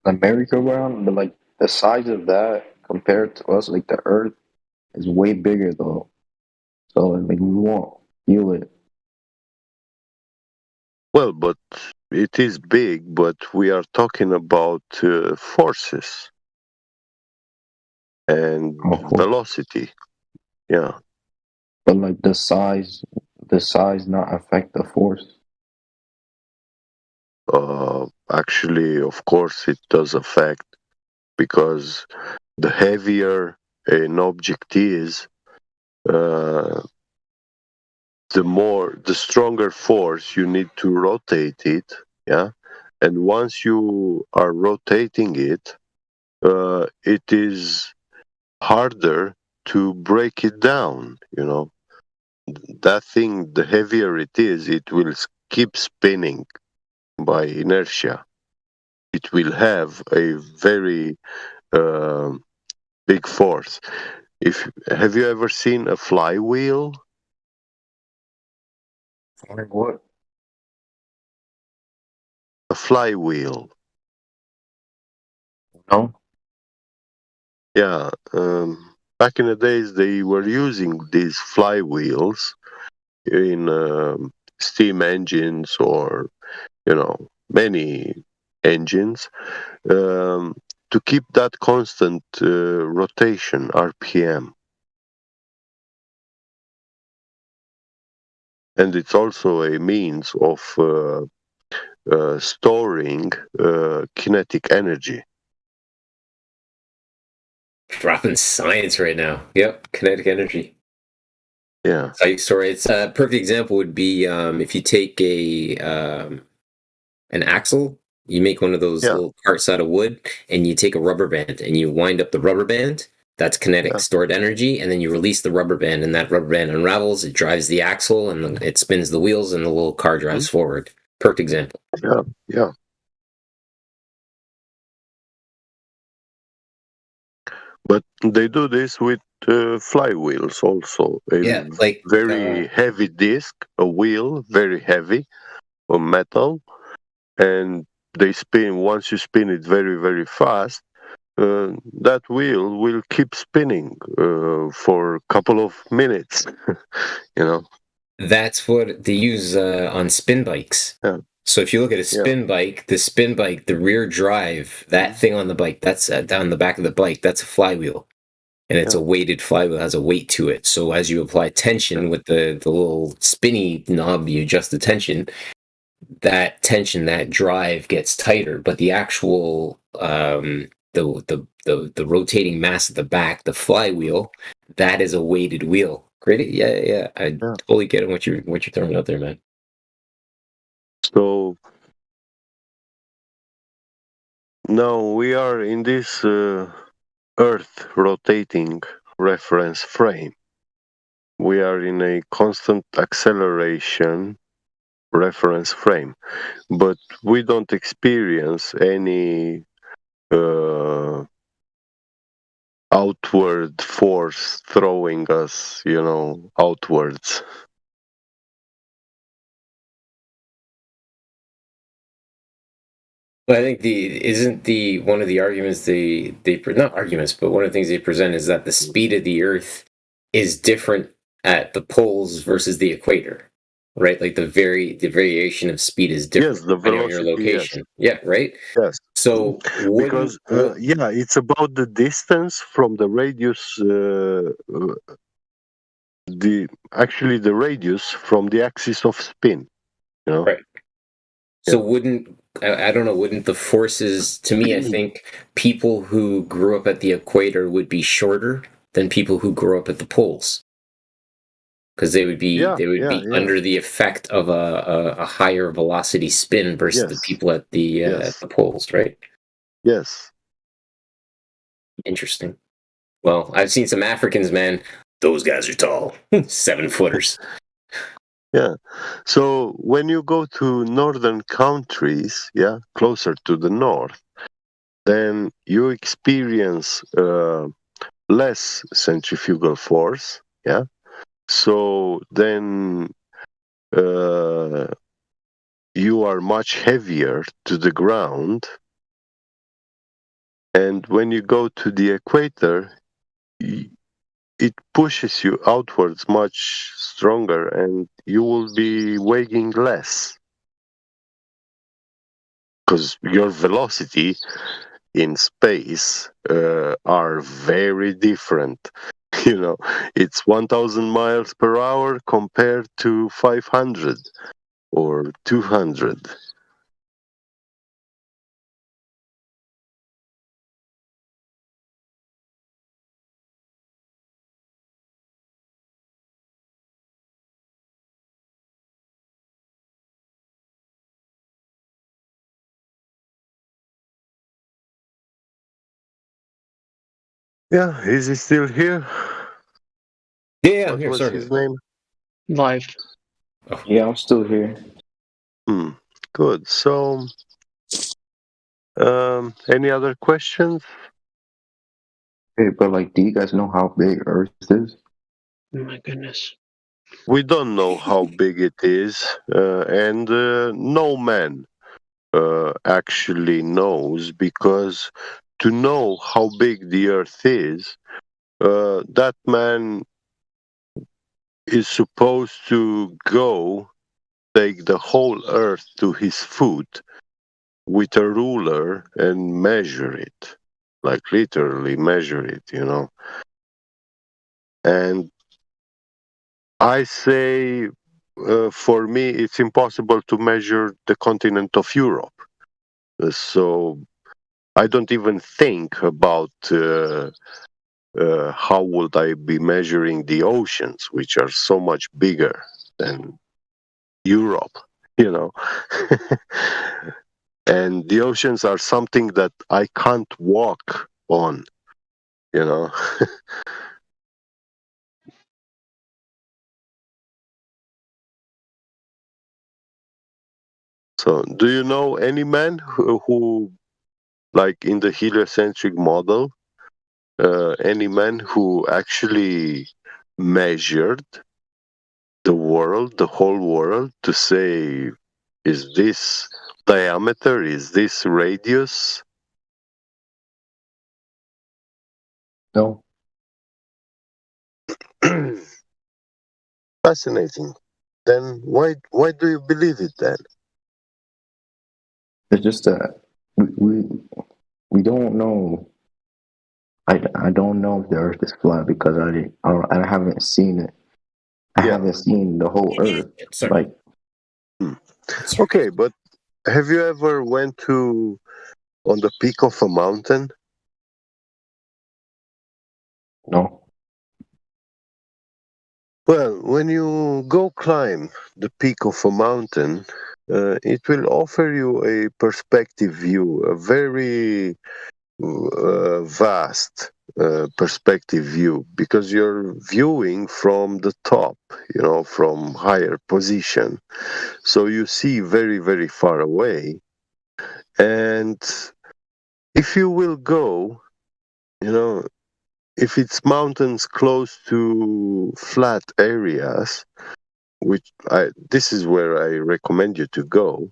The merry-go-round, but like the size of that compared to us, like the Earth is way bigger though. So like we won't feel it. Well, but it is big, but we are talking about forces and velocity. Yeah. But like the size not affect the force. Actually, of course, it does affect, because the heavier an object is, the stronger force you need to rotate it. Yeah. And once you are rotating it, it is harder to break it down. You know, that thing, the heavier it is, it will keep spinning by inertia. It will have a very big force. Have you ever seen a flywheel? What? A flywheel. No. Yeah. Back in the days, they were using these flywheels in steam engines or many engines, to keep that constant rotation RPM. And it's also a means of storing kinetic energy. Dropping science right now. Yep, kinetic energy. Yeah. Sorry, it's a perfect example would be if you take an axle, you make one of those little carts out of wood, and you take a rubber band and you wind up the rubber band. That's kinetic stored energy, and then you release the rubber band, and that rubber band unravels. It drives the axle, and then it spins the wheels, and the little car drives forward. Perfect example. Yeah, yeah. But they do this with flywheels also. Like very heavy disc, a wheel, very heavy, of metal, and they spin. Once you spin it very, very fast, that wheel will keep spinning for a couple of minutes. That's what they use on spin bikes. Yeah. So if you look at a spin bike, the rear drive, that thing on the bike, that's down the back of the bike, that's a flywheel. And it's a weighted flywheel, has a weight to it. So as you apply tension with the little spinny knob, you adjust the tension, that drive gets tighter. But the actual the rotating mass at the back, the flywheel, that is a weighted wheel. Great, yeah. I totally get what you're throwing out there, man. So now we are in this Earth rotating reference frame. We are in a constant acceleration reference frame, but we don't experience any outward force throwing us, outwards. But I think one of the arguments not arguments, but one of the things they present is that the speed of the Earth is different at the poles versus the equator, right? Like the variation of speed is different depending on your location. Yes. Yeah, right. Yes. So because it's about the distance from the radius. The radius from the axis of spin. Right. So I don't know, wouldn't the forces, to me, I think people who grew up at the equator would be shorter than people who grew up at the poles. Because they would be under the effect of a higher velocity spin versus the people at the poles, right? Yes. Interesting. Well, I've seen some Africans, man. Those guys are tall. 7-footers. Yeah. So when you go to northern countries, closer to the north, then you experience less centrifugal force. Yeah. So then you are much heavier to the ground. And when you go to the equator, it pushes you outwards much stronger, and you will be weighing less. Because your velocity in space are very different. It's 1,000 miles per hour compared to 500 or 200. Yeah, is he still here? Yeah, what here, was sorry. his name? Live. Oh. Yeah, I'm still here. Good. So, any other questions? Hey, but do you guys know how big Earth is? Oh my goodness. We don't know how big it is, and no man actually knows, because to know how big the Earth is, that man is supposed to go take the whole earth to his foot with a ruler and measure it, like literally measure it, And I say, for me, it's impossible to measure the continent of Europe. So I don't even think about how would I be measuring the oceans, which are so much bigger than Europe, And the oceans are something that I can't walk on, So, do you know any man who like in the heliocentric model, any man who actually measured the world, the whole world, to say, is this diameter, is this radius? No. Fascinating. Then why do you believe it then? It's just that we don't know. I don't know if the Earth is flat because I haven't seen it. I haven't seen the whole Earth. Like, okay, but have you ever went on the peak of a mountain? No. Well, when you go climb the peak of a mountain, it will offer you a perspective view, a very vast perspective view, because you're viewing from the top, from higher position. So you see very, very far away. And if you will go, if it's mountains close to flat areas, this is where I recommend you to go,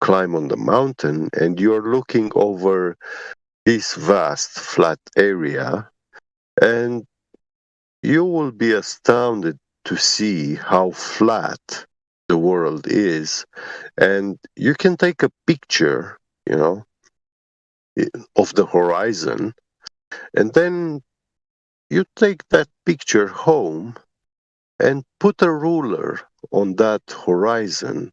climb on the mountain, and you're looking over this vast flat area, and you will be astounded to see how flat the world is. And you can take a picture, of the horizon, and then you take that picture home and put a ruler on that horizon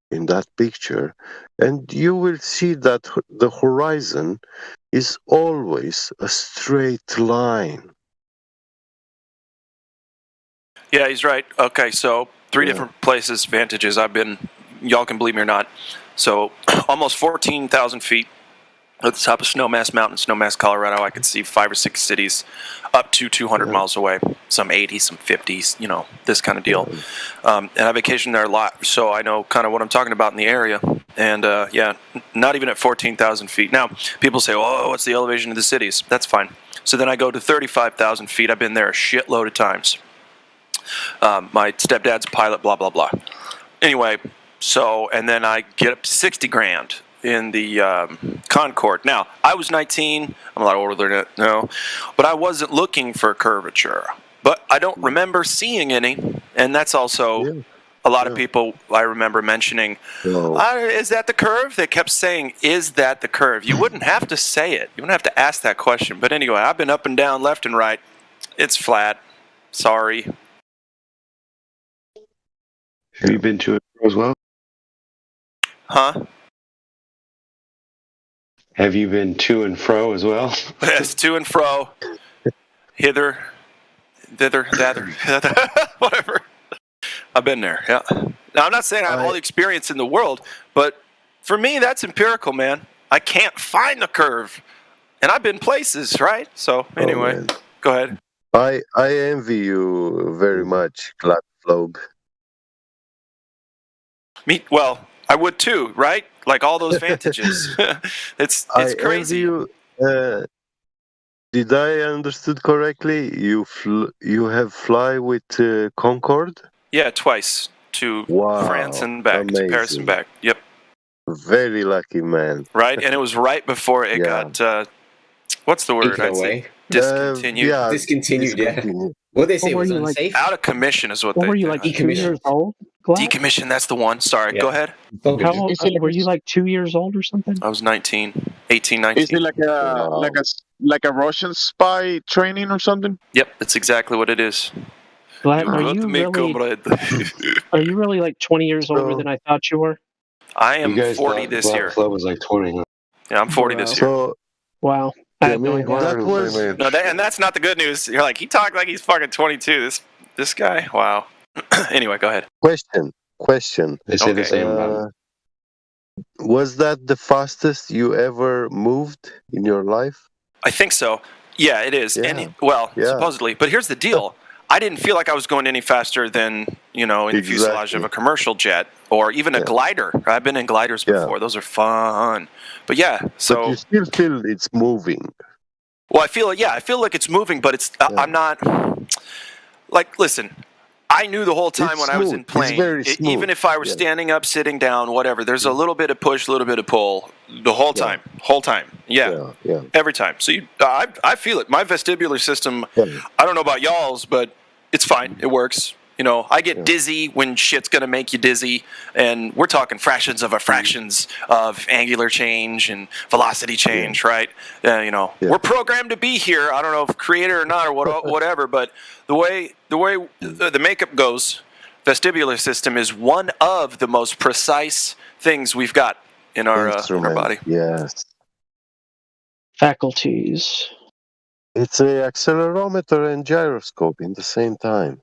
in that picture, and you will see that the horizon is always a straight line. Yeah, he's right. Okay, so three different places, vantages I've been, y'all can believe me or not. So almost 14,000 feet at the top of Snowmass Mountain, Snowmass, Colorado. I could see 5 or 6 cities up to 200 miles away, some 80, some 50s, this kind of deal. And I vacation there a lot, so I know kind of what I'm talking about in the area. And yeah, not even at 14,000 feet. Now, people say, oh, what's the elevation of the cities? That's fine. So then I go to 35,000 feet. I've been there a shitload of times. My stepdad's a pilot, blah, blah, blah. Anyway, and then I get up to 60 grand in the Concorde. Now, I was 19. I'm a lot older than that now. But I wasn't looking for curvature. But I don't remember seeing any. And that's also a lot of people I remember mentioning, is that the curve? They kept saying, is that the curve? You wouldn't have to say it. You wouldn't have to ask that question. But anyway, I've been up and down, left and right. It's flat. Sorry. Have you been to it as well? Huh? Have you been to and fro as well? Yes, to and fro. Hither, thither, thather, whatever. I've been there, yeah. Now, I'm not saying I have all the experience in the world, but for me, that's empirical, man. I can't find the curve. And I've been places, right? So, anyway, go ahead. I envy you very much, Gladflobe. Well, I would too, right? Like all those vantages. It's crazy. You, did I understood correctly? You have fly with Concorde? Yeah, twice to France and back, to Paris and back. Yep. Very lucky man. Right, and it was right before it got what's the word? Taken away. Discontinued. Discontinued. Yeah. What they say What was were you, like- unsafe. Out of commission is what What they were you, think. like 2 years old? Glad? Decommission, that's the one. Sorry, go ahead. How old, were you like 2 years old or something? I was 19, 18, 19. Is it like a Russian spy training or something? Yep, that's exactly what it is. Glad, You are got you me, really? comrade. Are you really like 20 years older than I thought you were? I am You guys 40 thought this Black year. Club was like 20. Huh? Yeah, I'm 40 this year. So Wow. I had no idea. that was No, and that's not the good news. You're like, he talked like he's fucking 22. This guy, wow. Anyway, go ahead. question. They say the same about him. Was that the fastest you ever moved in your life? I think so. Yeah, it is. Yeah. And well, Yeah. supposedly. But here's the deal. I didn't feel like I was going any faster than, in the fuselage of a commercial jet or even a glider. I've been in gliders before. Those are fun. But yeah, so But you still feel it's moving. well, I feel like it's moving, but it's I'm not like listen. I knew the whole time It's when I was in smooth. It's plane, very smooth. even if I were standing up, sitting down, whatever, there's a little bit of push, a little bit of pull the whole time. Yeah. Every time. So I feel it. My vestibular system, I don't know about y'all's, but it's fine. It works. I get dizzy when shit's going to make you dizzy, and we're talking fractions of angular change and velocity change, right? We're programmed to be here. I don't know if creator or not or whatever, but the way the makeup goes, vestibular system is one of the most precise things we've got in our body. Yes. Faculties. It's a accelerometer and gyroscope in the same time.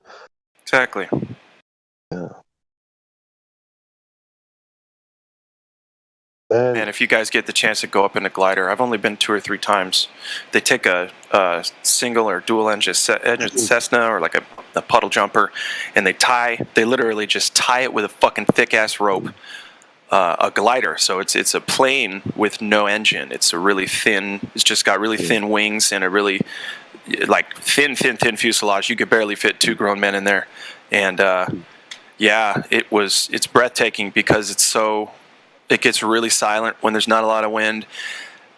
Exactly. Yeah. And if you guys get the chance to go up in a glider, I've only been 2 or 3 times. They take a single or dual engine Cessna or like a puddle jumper, and they literally just tie it with a fucking thick ass rope, a glider. So it's a plane with no engine. It's a really thin. It's just got really thin wings and a really like thin fuselage. You could barely fit 2 grown men in there, and it's breathtaking because it gets really silent when there's not a lot of wind.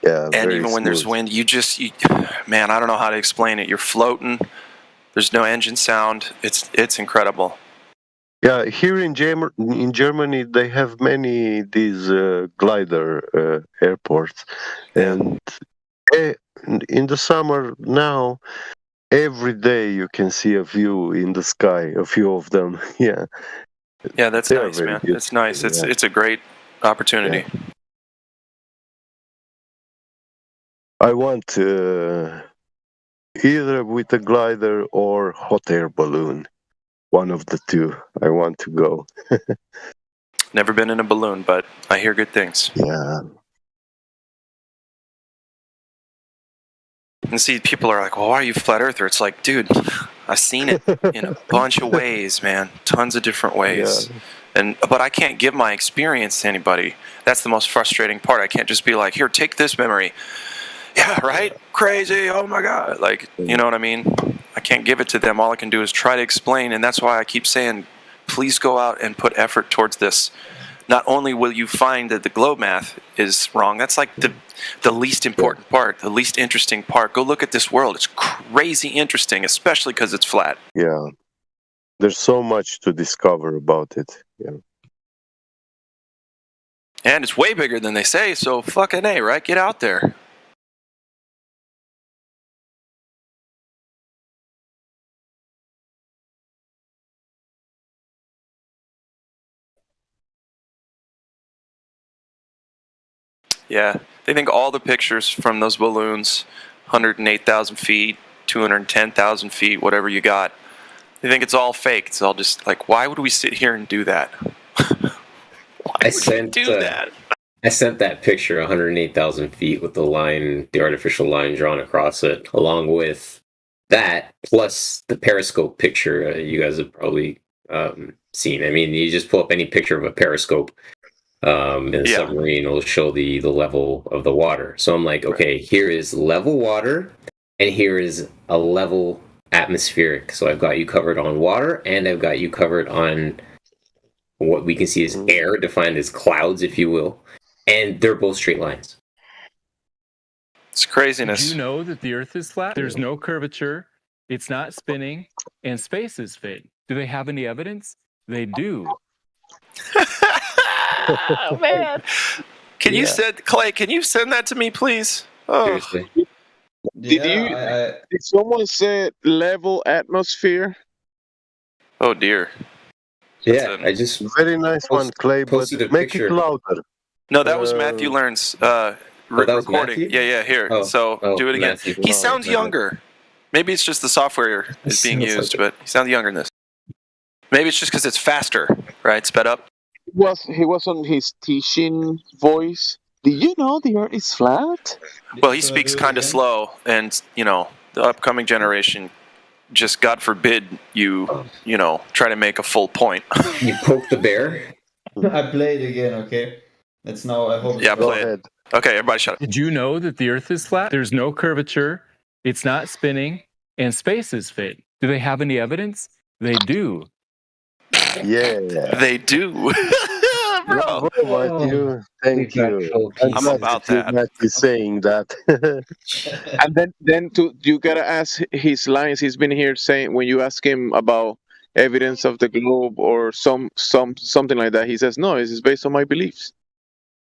Yeah, and even when there's wind, man, I don't know how to explain it. You're floating. There's no engine sound. It's incredible. Yeah, here in Germany, they have many these glider airports, and in the summer now, every day you can see a view in the sky, a few of them. Yeah. Yeah, that's nice, man. It's nice. It's a great opportunity. Yeah. I want either with a glider or hot air balloon. One of the two. I want to go. Never been in a balloon, but I hear good things. Yeah. And see, people are like, well, why are you a flat earther? It's like, dude, I've seen it in a bunch of ways, man. Tons of different ways. Yeah. But I can't give my experience to anybody. That's the most frustrating part. I can't just be like, here, take this memory. Yeah, right? Crazy. Oh my God. Like, you know what I mean? I can't give it to them. All I can do is try to explain. And that's why I keep saying, please go out and put effort towards this. Not only will you find that the globe math is wrong, that's like the least important part, the least interesting part. Go look at this world. It's crazy interesting, especially because it's flat. Yeah. There's so much to discover about it. Yeah. And it's way bigger than they say, so fucking A, right? Get out there. Yeah, they think all the pictures from those balloons, 108,000 feet, 210,000 feet, whatever you got, they think it's all fake. It's all just like, why would we sit here and do that? I sent that picture 108,000 feet with the artificial line drawn across it, along with that, plus the periscope picture you guys have probably seen. I mean, you just pull up any picture of a periscope. In a submarine will show the level of the water. So I'm like, okay, here is level water, and here is a level atmospheric. So I've got you covered on water, and I've got you covered on what we can see as air, defined as clouds, if you will. And they're both straight lines. It's craziness. Do you know that the Earth is flat? There's no curvature. it's not spinning, and space is fake. Do they have any evidence? They do. Oh man! Can you send Clay? Can you send that to me, please? Oh. Seriously. Did someone say level atmosphere? Oh dear. Yeah, I just very nice one, Clay, but posted a make picture. it louder. No, that was Matthew Learn's that was recording. Matthew? Yeah, here. Oh, so do it again. Matthew. He sounds younger. Maybe it's just the software is being Sounds used, like but he sounds younger in this. Maybe it's just because it's faster, right? Sped up. He was on his teaching voice. Do you know the Earth is flat? Well, he speaks kind of slow, and the upcoming generation, just God forbid you try to make a full point. You poke the bear. I played again. Okay, that's now. I hope. Yeah, play it. Okay, everybody, shut up. Did you know that the Earth is flat? There's no curvature. It's not spinning, and space is fake. Do they have any evidence? They do. Yeah. They do. Bro. Matthew, thank you. I'm about that. Matthew saying that. And then you gotta ask his lines. He's been here saying when you ask him about evidence of the globe or something like that, he says no, this is based on my beliefs.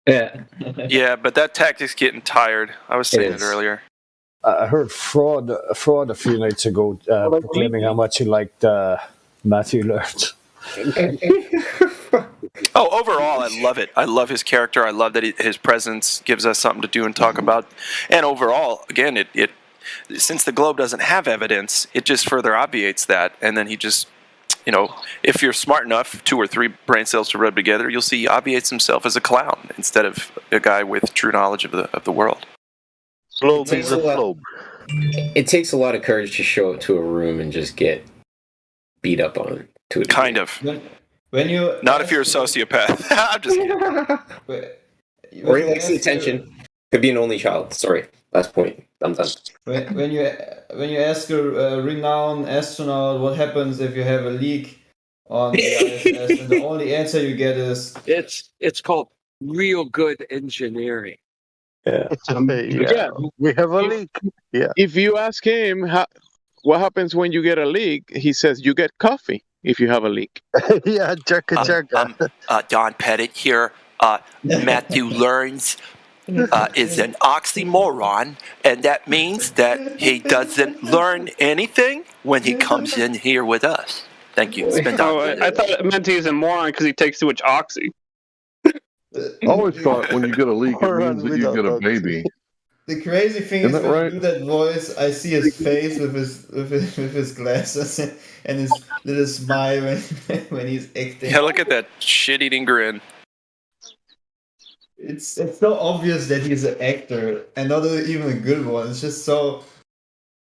Yeah. Yeah, but that tactic's getting tired. I was saying it earlier. I heard Fraud a few nights ago proclaiming how much he liked Matthew Learns. Oh, overall, I love it. I love his character. I love that his presence gives us something to do and talk about. And overall, again, it since the globe doesn't have evidence, it just further obviates that. And then he just, if you're smart enough, 2 or 3 brain cells to rub together, you'll see he obviates himself as a clown instead of a guy with true knowledge of the world. Globe is a globe. It takes a lot of courage to show up to a room and just get beat up on. To a degree. Kind of. When you not if you're a sociopath. I'm just kidding. Or he likes the attention. Could be an only child. Sorry. Last point. I'm done. When you ask a renowned astronaut what happens if you have a leak on the ISS, and the only answer you get is it's called real good engineering. Yeah. We have a leak. Yeah. If you ask him what happens when you get a leak, he says you get coffee if you have a leak. Yeah, chugga. Don Pettit here. Matthew Learns is an oxymoron, and that means that he doesn't learn anything when he comes in here with us. Thank you. It's been Don. I thought it meant he's a moron because he takes too much oxy. I always thought when you get a leak, it means that you get a baby. The crazy thing is when you do that voice, I see his face with his glasses and his little smile when he's acting. Yeah, look at that shit-eating grin. It's so obvious that he's an actor and not even a good one. It's just so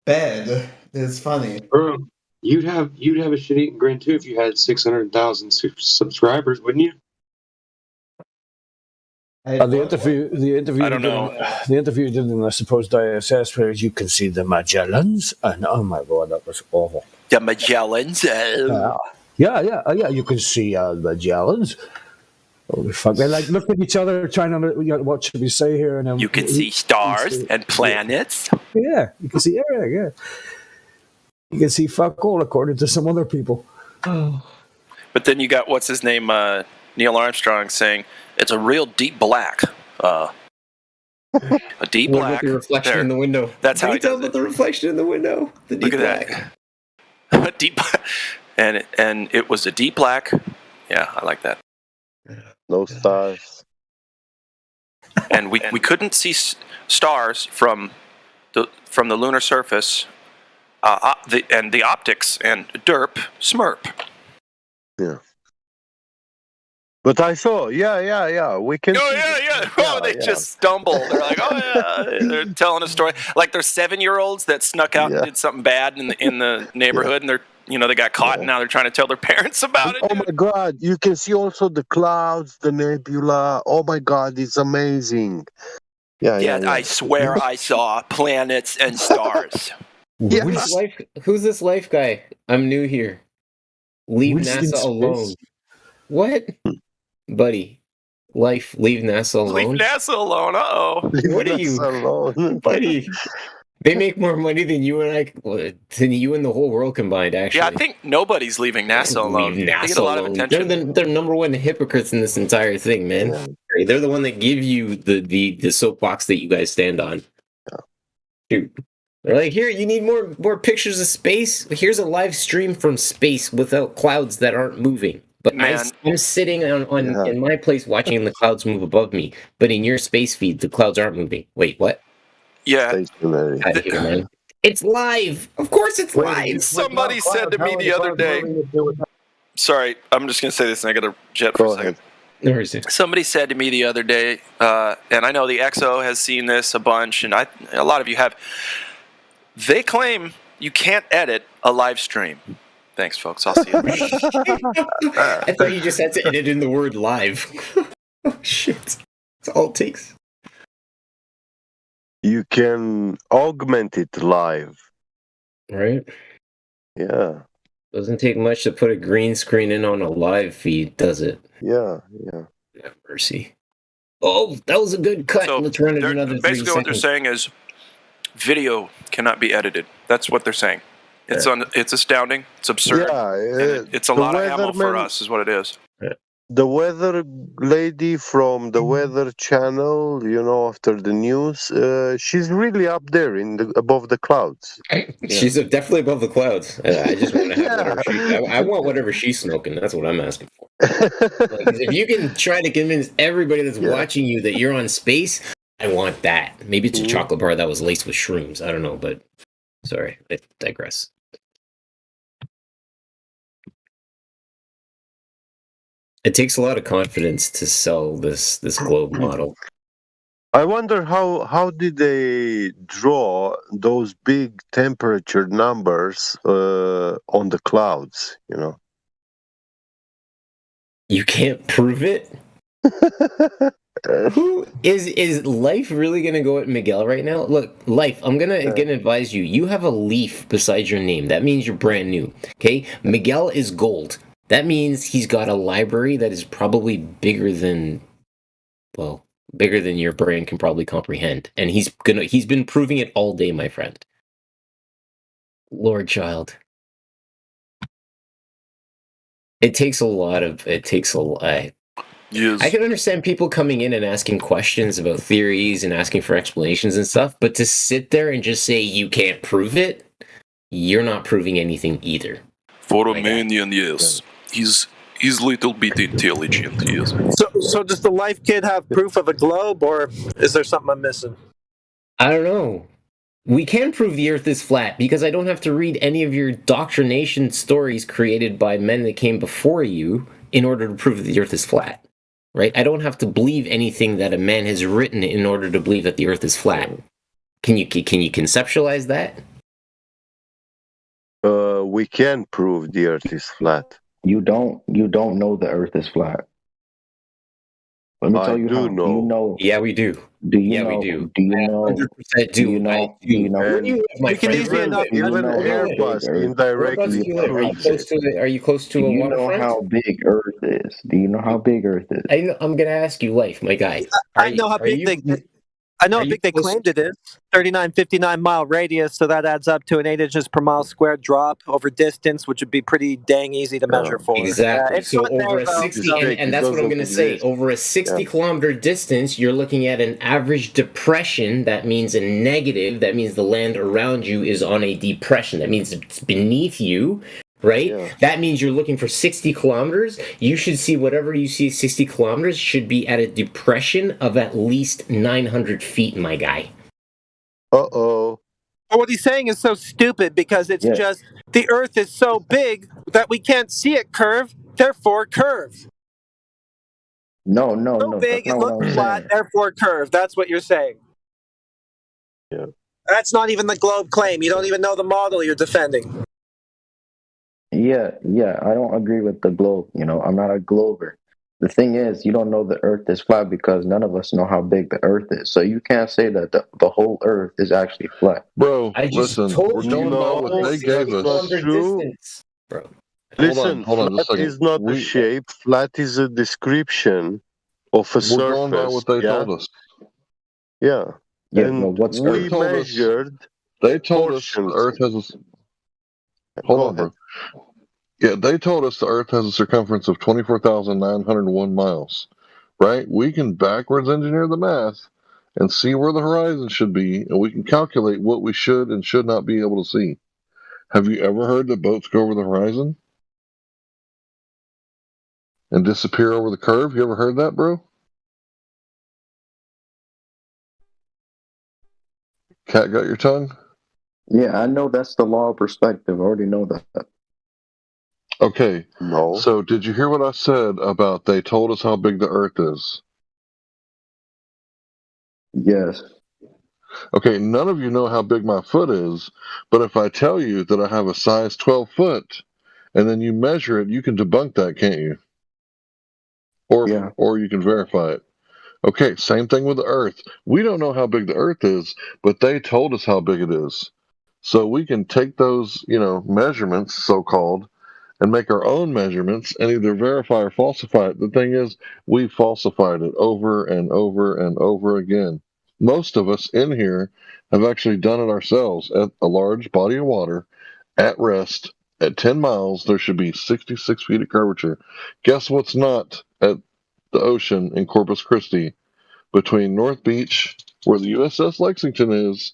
bad that it's funny. Bro, you'd have a shit-eating grin too if you had 600,000 subscribers, wouldn't you? The interview. I don't know. The interview did in the supposed ISS, where you can see the Magellans, and oh my god, that was awful. The Magellans. Yeah, you can see the Magellans. Holy fuck! They looked at each other, trying to what should we say here, and then you can see stars and planets. Yeah, you can see everything. Yeah, you can see fuck all according to some other people. But then you got what's his name, Neil Armstrong, saying it's a real deep black. A deep What black. about the reflection in the window? That's how Can he you tell does about the reflection in the window? The deep Look at black. that. A deep, and it was a deep black. Yeah, I like that. No stars. And we couldn't see stars from the lunar surface. And the optics and derp smurp. Yeah. But I saw, yeah. We can. Oh yeah. Oh, they just stumble. They're like, oh yeah. They're telling a story like they're 7-year-olds that snuck out and did something bad in the neighborhood, and they're they got caught, and now they're trying to tell their parents about it. Oh my god! You can see also the clouds, the nebula. Oh my god, it's amazing. Yeah. I swear I saw planets and stars. Who's this life guy? I'm new here. Leave Winston NASA alone. Space. What? Buddy. Leave NASA alone. Leave NASA alone. Uh-oh. What are you? Alone. Buddy. They make more money than you and than you and the whole world combined. Actually, Yeah, I think nobody's leaving NASA alone. Leave They NASA get a lot of alone. attention. They're number one hypocrites in this entire thing, man. They're the one that give you the soapbox that you guys stand on. Dude, they're like, here, you need more pictures of space. Here's a live stream from space without clouds that aren't moving. But I'm sitting on in my place watching the clouds move above me. But in your space feed, the clouds aren't moving. Wait, what? Yeah. Out of here, man. It's live. Of course it's live. Somebody said to me the other day. Sorry, I'm just going to say this and I got to jet for a second. No worries. Somebody said to me the other day, and I know the XO has seen this a bunch, and a lot of you have. They claim you can't edit a live stream. Thanks, folks. I'll see you. I thought you just had to edit in the word live. Oh, shit. That's all it takes. You can augment it live. Right? Yeah. Doesn't take much to put a green screen in on a live feed, does it? Yeah. Have mercy. Oh, that was a good cut. So let's run it another 30 basically, what they're seconds. saying is video cannot be edited. That's what they're saying. It's it's astounding. It's absurd. Yeah, it's a lot of ammo for us, is what it is. The weather lady from the Weather Channel, after the news, she's really up there above the clouds. She's definitely above the clouds. I just want to have whatever I want whatever she's smoking. That's what I'm asking for. If you can try to convince everybody that's watching you that you're on space, I want that. Maybe it's a chocolate bar that was laced with shrooms. I don't know, but sorry, I digress. It takes a lot of confidence to sell this globe model. I wonder how did they draw those big temperature numbers on the clouds, You can't prove it? Who is Life really gonna go at Miguel right now? Look, Life, I'm gonna advise you. You have a leaf beside your name. That means you're brand new. Okay? Miguel is gold. That means he's got a library that is probably bigger than your brain can probably comprehend. And he's been proving it all day, my friend. Lord Child. It takes a lot. Yes. I can understand people coming in and asking questions about theories and asking for explanations and stuff, but to sit there and just say you can't prove it, you're not proving anything either. For a Manian, yes. He's little bit intelligent, yes. So does the Life Kid have proof of a globe, or is there something I'm missing? I don't know. We can prove the Earth is flat because I don't have to read any of your doctrination stories created by men that came before you in order to prove that the Earth is flat. Right? I don't have to believe anything that a man has written in order to believe that the Earth is flat. Can you conceptualize that? We can prove the Earth is flat. You don't know the Earth is flat. Let me tell you how. Know. Do you know? Yeah, we do. Do you know? We do. Do you know? 100% do you know? Do you know? Even Airbus indirectly proves it. Are you close to do a you waterfront? know how big Earth is? Do you know how big Earth is? I'm going to ask you, Life, my guy. I know how big they claimed it is. 3959 mile radius, so that adds up to an 8 inches per mile squared drop over distance, which would be pretty dang easy to measure for. Exactly. It's so not over there, a though. 60, and that's what I'm going to say. Over a 60 kilometer distance, you're looking at an average depression. That means a negative. That means the land around you is on a depression. That means it's beneath you. Right? Yeah. That means you're looking for 60 kilometers. You should see whatever you see 60 kilometers should be at a depression of at least 900 feet, my guy. Uh-oh. Well, what he's saying is so stupid because it's just the Earth is so big that we can't see it curve, therefore curve. No. So big, it looks flat, therefore curve. That's what you're saying. Yeah. That's not even the globe claim. You don't even know the model you're defending. Yeah, I don't agree with the globe. I'm not a glober. The thing is, you don't know the Earth is flat because none of us know how big the Earth is. So you can't say that the whole Earth is actually flat. Bro, listen, we're talking about what they gave us. Bro. Listen, hold on just a flat second. is not a shape. Flat is a description of a surface. We're going by what they told us. Yeah. Yeah, and what's we measured They told us the Earth has a... Hold on, bro. Yeah, they told us the Earth has a circumference of 24,901 miles, right? We can backwards engineer the math and see where the horizon should be, and we can calculate what we should and should not be able to see. Have you ever heard that boats go over the horizon and disappear over the curve? You ever heard that, bro? Cat got your tongue? Yeah, I know that's the law of perspective. I already know that. Okay. No. So did you hear what I said about they told us how big the Earth is? Yes. Okay, none of you know how big my foot is, but if I tell you that I have a size 12 foot and then you measure it, you can debunk that, can't you? Or you can verify it. Okay, same thing with the Earth. We don't know how big the Earth is, but they told us how big it is. So we can take those, measurements, so-called, and make our own measurements and either verify or falsify it. The thing is, we falsified it over and over and over again. Most of us in here have actually done it ourselves at a large body of water at rest. At 10 miles, there should be 66 feet of curvature. Guess what's not at the ocean in Corpus Christi between North Beach, where the USS Lexington is,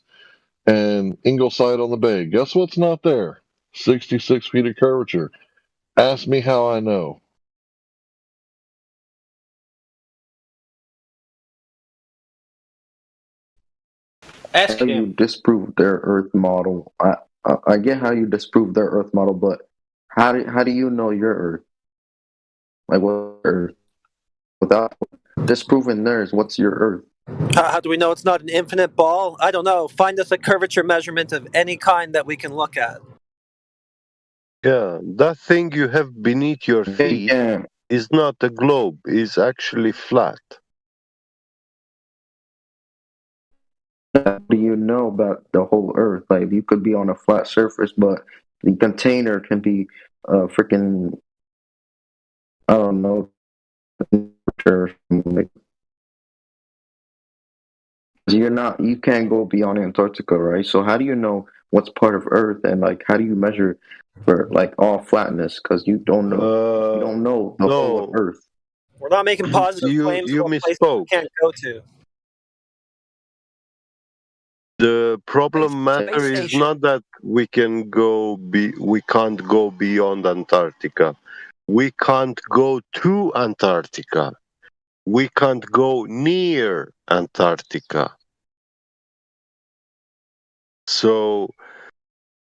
and Ingleside on the Bay? Guess what's not there? 66 feet of curvature. Ask me how I know. Ask how you disprove their Earth model. I get how you disprove their Earth model, but how do you know your Earth? Like what Earth? Without disproving theirs, what's your Earth? How do we know it's not an infinite ball? I don't know. Find us a curvature measurement of any kind that we can look at. Yeah, that thing you have beneath your feet is not a globe, it's actually flat. How do you know about the whole Earth? Like you could be on a flat surface, but the container can be freaking, I don't know, you can't go beyond Antarctica, right? So how do you know what's part of Earth, and like how do you measure for like all flatness? Because you don't know the whole of Earth. We're not making positive claims about places we can't go to. The problem matter is not that we can't go beyond Antarctica. We can't go to Antarctica. We can't go near Antarctica. So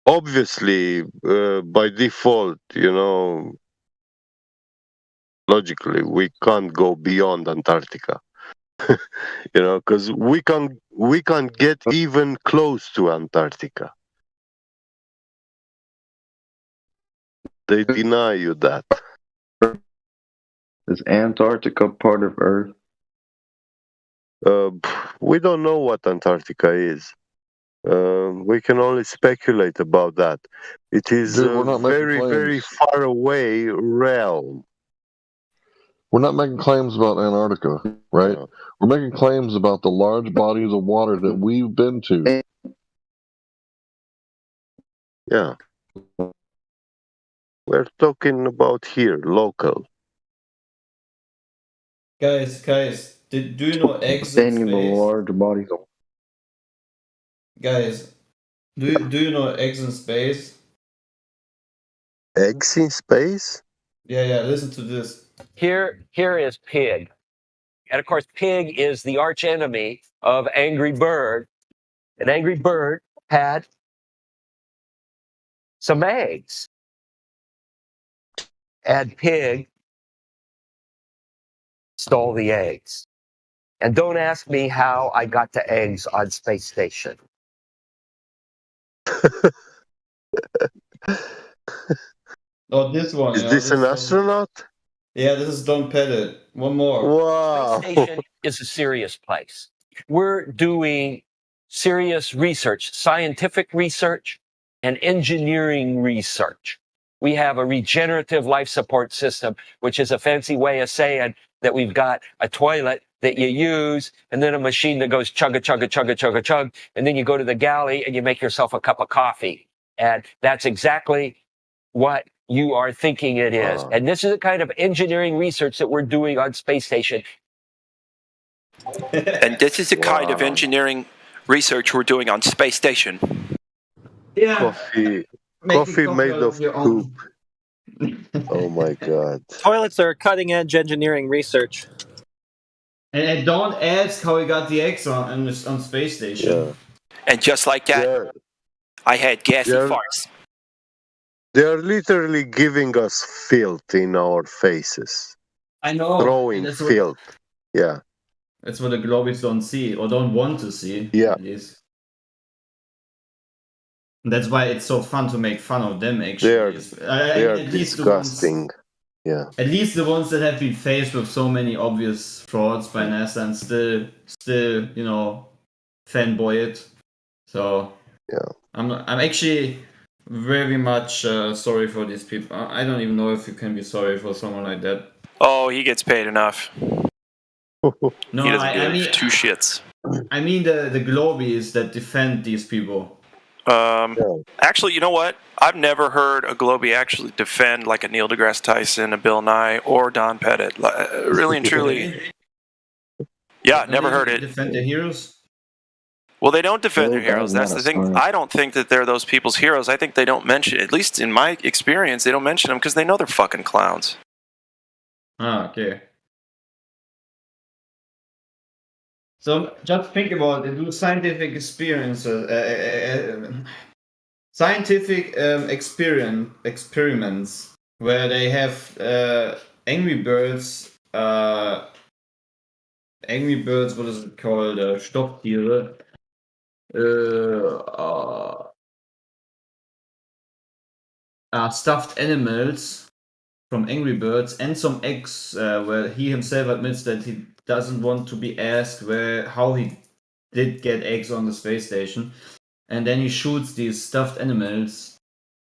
obviously, by default, logically, we can't go beyond Antarctica. Because we can't get even close to Antarctica. They deny you that. Is Antarctica part of Earth? We don't know what Antarctica is. We can only speculate about that. It is a very, very far away realm. We're not making claims about Antarctica, right? No. We're making claims about the large bodies of water that we've been to. Yeah. We're talking about here, local. Guys, do you know eggs in space? Large bodies of... Guys, do you know eggs in space? Eggs in space? Yeah, listen to this. Here is Pig. And of course, Pig is the arch enemy of Angry Bird. And Angry Bird had some eggs. And Pig stole the eggs. And don't ask me how I got the eggs on Space Station. Oh, this one. Is this an astronaut? Yeah, this is Don Pettit. One more. Wow. Space Station is a serious place. We're doing serious research, scientific research, and engineering research. We have a regenerative life support system, which is a fancy way of saying that we've got a toilet that you use, and then a machine that goes chugga, chugga, chugga, chugga, chug, and then you go to the galley and you make yourself a cup of coffee. And that's exactly what you are thinking it is. And this is the kind of engineering research that we're doing on space station. And this is the kind of engineering research we're doing on space station. Yeah. Coffee made of poop. Oh my god. Toilets are cutting edge engineering research. And don't ask how he got the eggs on space station. Yeah. And just like that, I had gassy farts. They're literally giving us filth in our faces. I know. Throwing filth. Yeah. That's what the Globies don't see or don't want to see. Yeah. At least. That's why it's so fun to make fun of them. Actually, they are disgusting. Yeah. At least the ones that have been faced with so many obvious frauds by NASA and still, fanboy it. So yeah, I'm actually very much sorry for these people. I don't even know if you can be sorry for someone like that. Oh, he gets paid enough. No, he doesn't give two shits. I mean the Globies that defend these people. Actually, you know what? I've never heard a Globie actually defend like a Neil deGrasse Tyson, a Bill Nye, or Don Pettit. Really and truly. Yeah, never heard it. Defend the heroes? Well, they don't defend their heroes. That's the thing. I don't think that they're those people's heroes. I think they don't mention, at least in my experience, they don't mention them because they know they're fucking clowns. Ah, okay. So just think about it. Do scientific experiences, experiments where they have Angry Birds. Angry Birds. What is it called? Stofftiere. Stuffed animals from Angry Birds and some eggs where he himself admits that he doesn't want to be asked how he did get eggs on the space station, and then he shoots these stuffed animals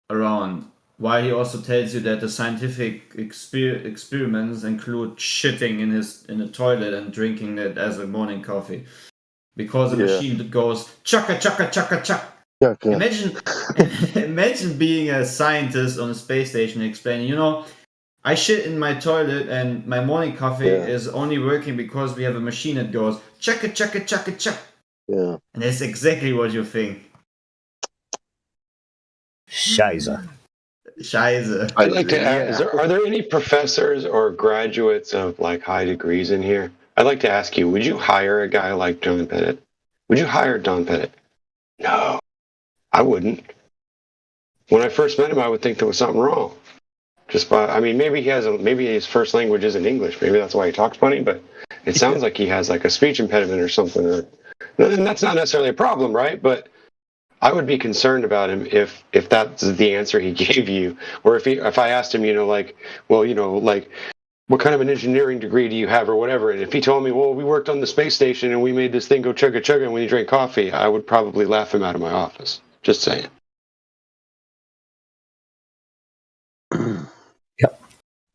around, while he also tells you that the scientific experiments include shitting in the toilet and drinking it as a morning coffee, because the machine goes chaka chaka chaka chaka. Imagine being a scientist on a space station explaining, I shit in my toilet and my morning coffee is only working because we have a machine that goes chaka chaka chaka chaka. Yeah. And that's exactly what you think. Scheiße. Scheiße. I'd like to ask, are there any professors or graduates of like high degrees in here? I'd like to ask you, would you hire a guy like Don Pettit? Would you hire Don Pettit? No, I wouldn't. When I first met him, I would think there was something wrong. Maybe his first language isn't English. Maybe that's why he talks funny, but it sounds like he has like a speech impediment or something. And that's not necessarily a problem, right? But I would be concerned about him if that's the answer he gave you, or if I asked him, what kind of an engineering degree do you have or whatever, and if he told me, well, we worked on the space station and we made this thing go chugga chugga when you drank coffee, I would probably laugh him out of my office. Just saying.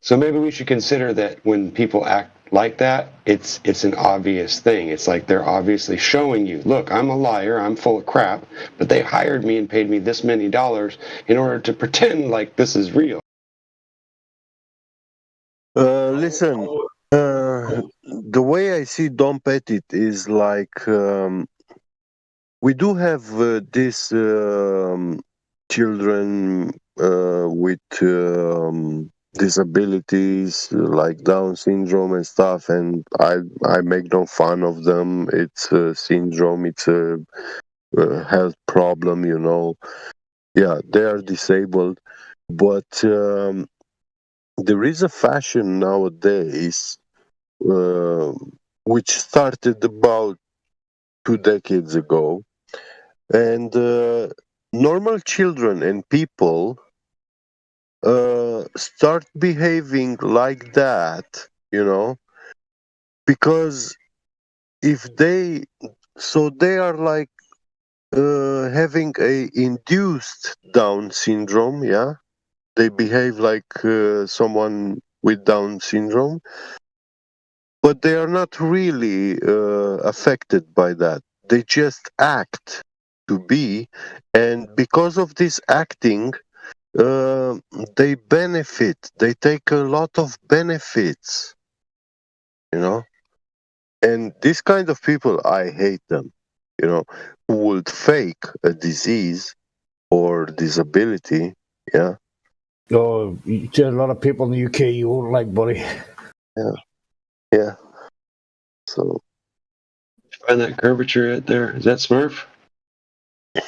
So maybe we should consider that when people act like that, it's an obvious thing. It's like they're obviously showing you, look, I'm a liar, I'm full of crap, but they hired me and paid me this many dollars in order to pretend like this is real. Listen, the way I see Don Pettit is like we do have these children with disabilities like Down syndrome and stuff, and I make no fun of them. It's a syndrome, it's a health problem, Yeah, they are disabled, but there is a fashion nowadays which started about 2 decades ago, and normal children and people start behaving like that, because if they are like having a induced Down syndrome, they behave like someone with Down syndrome, but they are not really affected by that. They just act to be, and because of this acting, they benefit. They take a lot of benefits, you know. And this kind of people, I hate them, you know, who would fake a disease or disability, yeah. Oh, there's a lot of people in the UK you won't like, buddy. Yeah. So. Find that curvature right there. Is that Smurf? I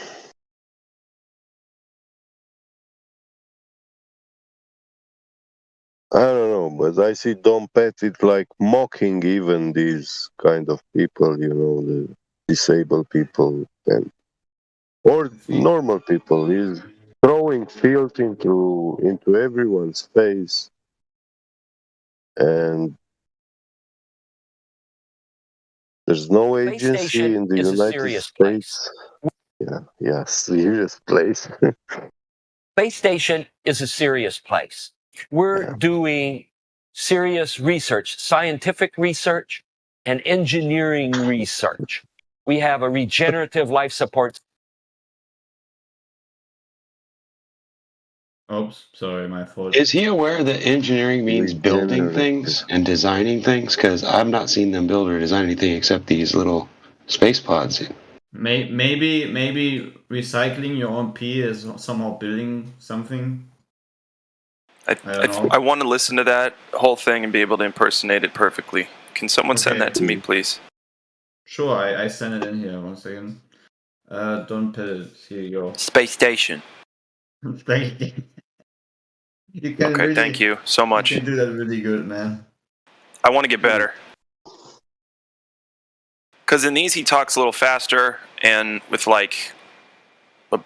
don't know, but I see Don Pettit like mocking even these kind of people, you know, the disabled people and or normal people. He's throwing filth into everyone's face, and there's no Space agency station in the is a United serious place. States. Yeah, serious place. Space station is a serious place. We're doing serious research, scientific research, and engineering research. We have a regenerative life support. Oops, sorry, my fault. Is he aware that engineering means building things and designing things? Because I've not seen them build or design anything except these little space pods. Maybe recycling your own pee is somehow building something. I don't know. I want to listen to that whole thing and be able to impersonate it perfectly. Can someone send that to me, please? Sure, I send it in here. 1 second. Don't put it. Here you go. Space station. You can Okay, thank you so much. You can do that really good, man. I want to get better. Because in these, he talks a little faster and with like a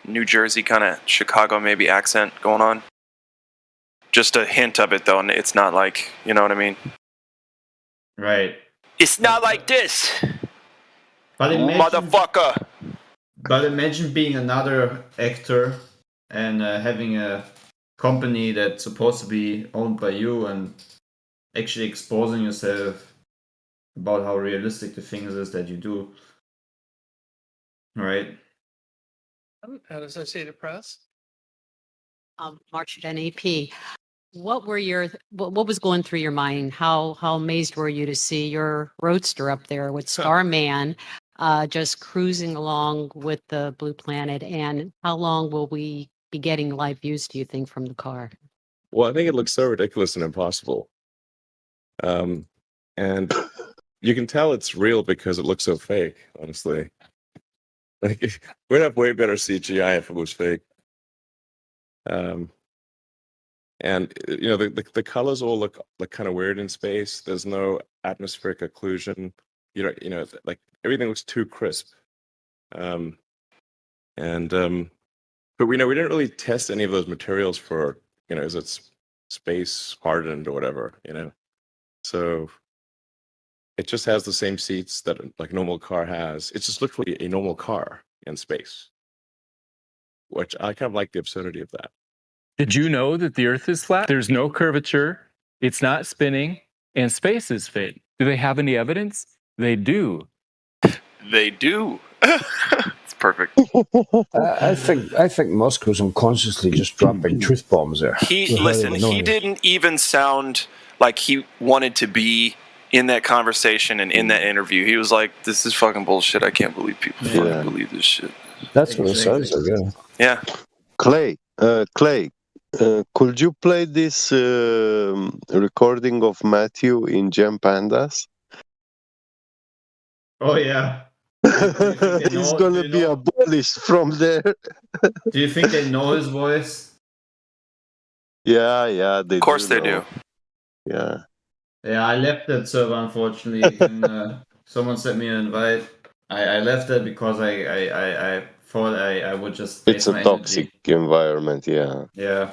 New Jersey kind of Chicago maybe accent going on. Just a hint of it, though, and it's not like, you know what I mean? Right. It's not like this, But motherfucker. But imagine being another actor and having a company that's supposed to be owned by you and actually exposing yourself about how realistic the things is that you do. Right? At Associated Press. March at NAP. What was going through your mind? How amazed were you to see your roadster up there with Starman just cruising along with the Blue Planet? And how long will we be getting live views, do you think, from the car? Well, I think it looks so ridiculous and impossible. And you can tell it's real because it looks so fake, honestly. Like, we'd have way better CGI if it was fake. And you know, the colors all look like kind of weird in space. There's no atmospheric occlusion. You know, like everything looks too crisp. But we know we didn't really test any of those materials for, you know, is it space hardened or whatever, you know. So it just has the same seats that like a normal car has. It's just literally a normal car in space, which I kind of like the absurdity of that. Did you know that the Earth is flat? There's no curvature, it's not spinning, and space is fake. Do they have any evidence? They do. They do. It's perfect. I think Musk was unconsciously just dropping truth bombs there. He didn't even sound like he wanted to be in that conversation and in that interview. He was like, "This is fucking bullshit. I can't believe people fucking believe this shit." That's what it sounds like, yeah. Yeah. Clay, could you play this recording of Matthew in Gem Pandas? Oh, yeah. He's gonna be abolished from there. Do you think they know his voice? Yeah, they do. Of course they know. do. Yeah. Yeah, I left that server, unfortunately. And, someone sent me an invite. I left it because I thought I would just It's waste a my toxic environment, yeah. Yeah.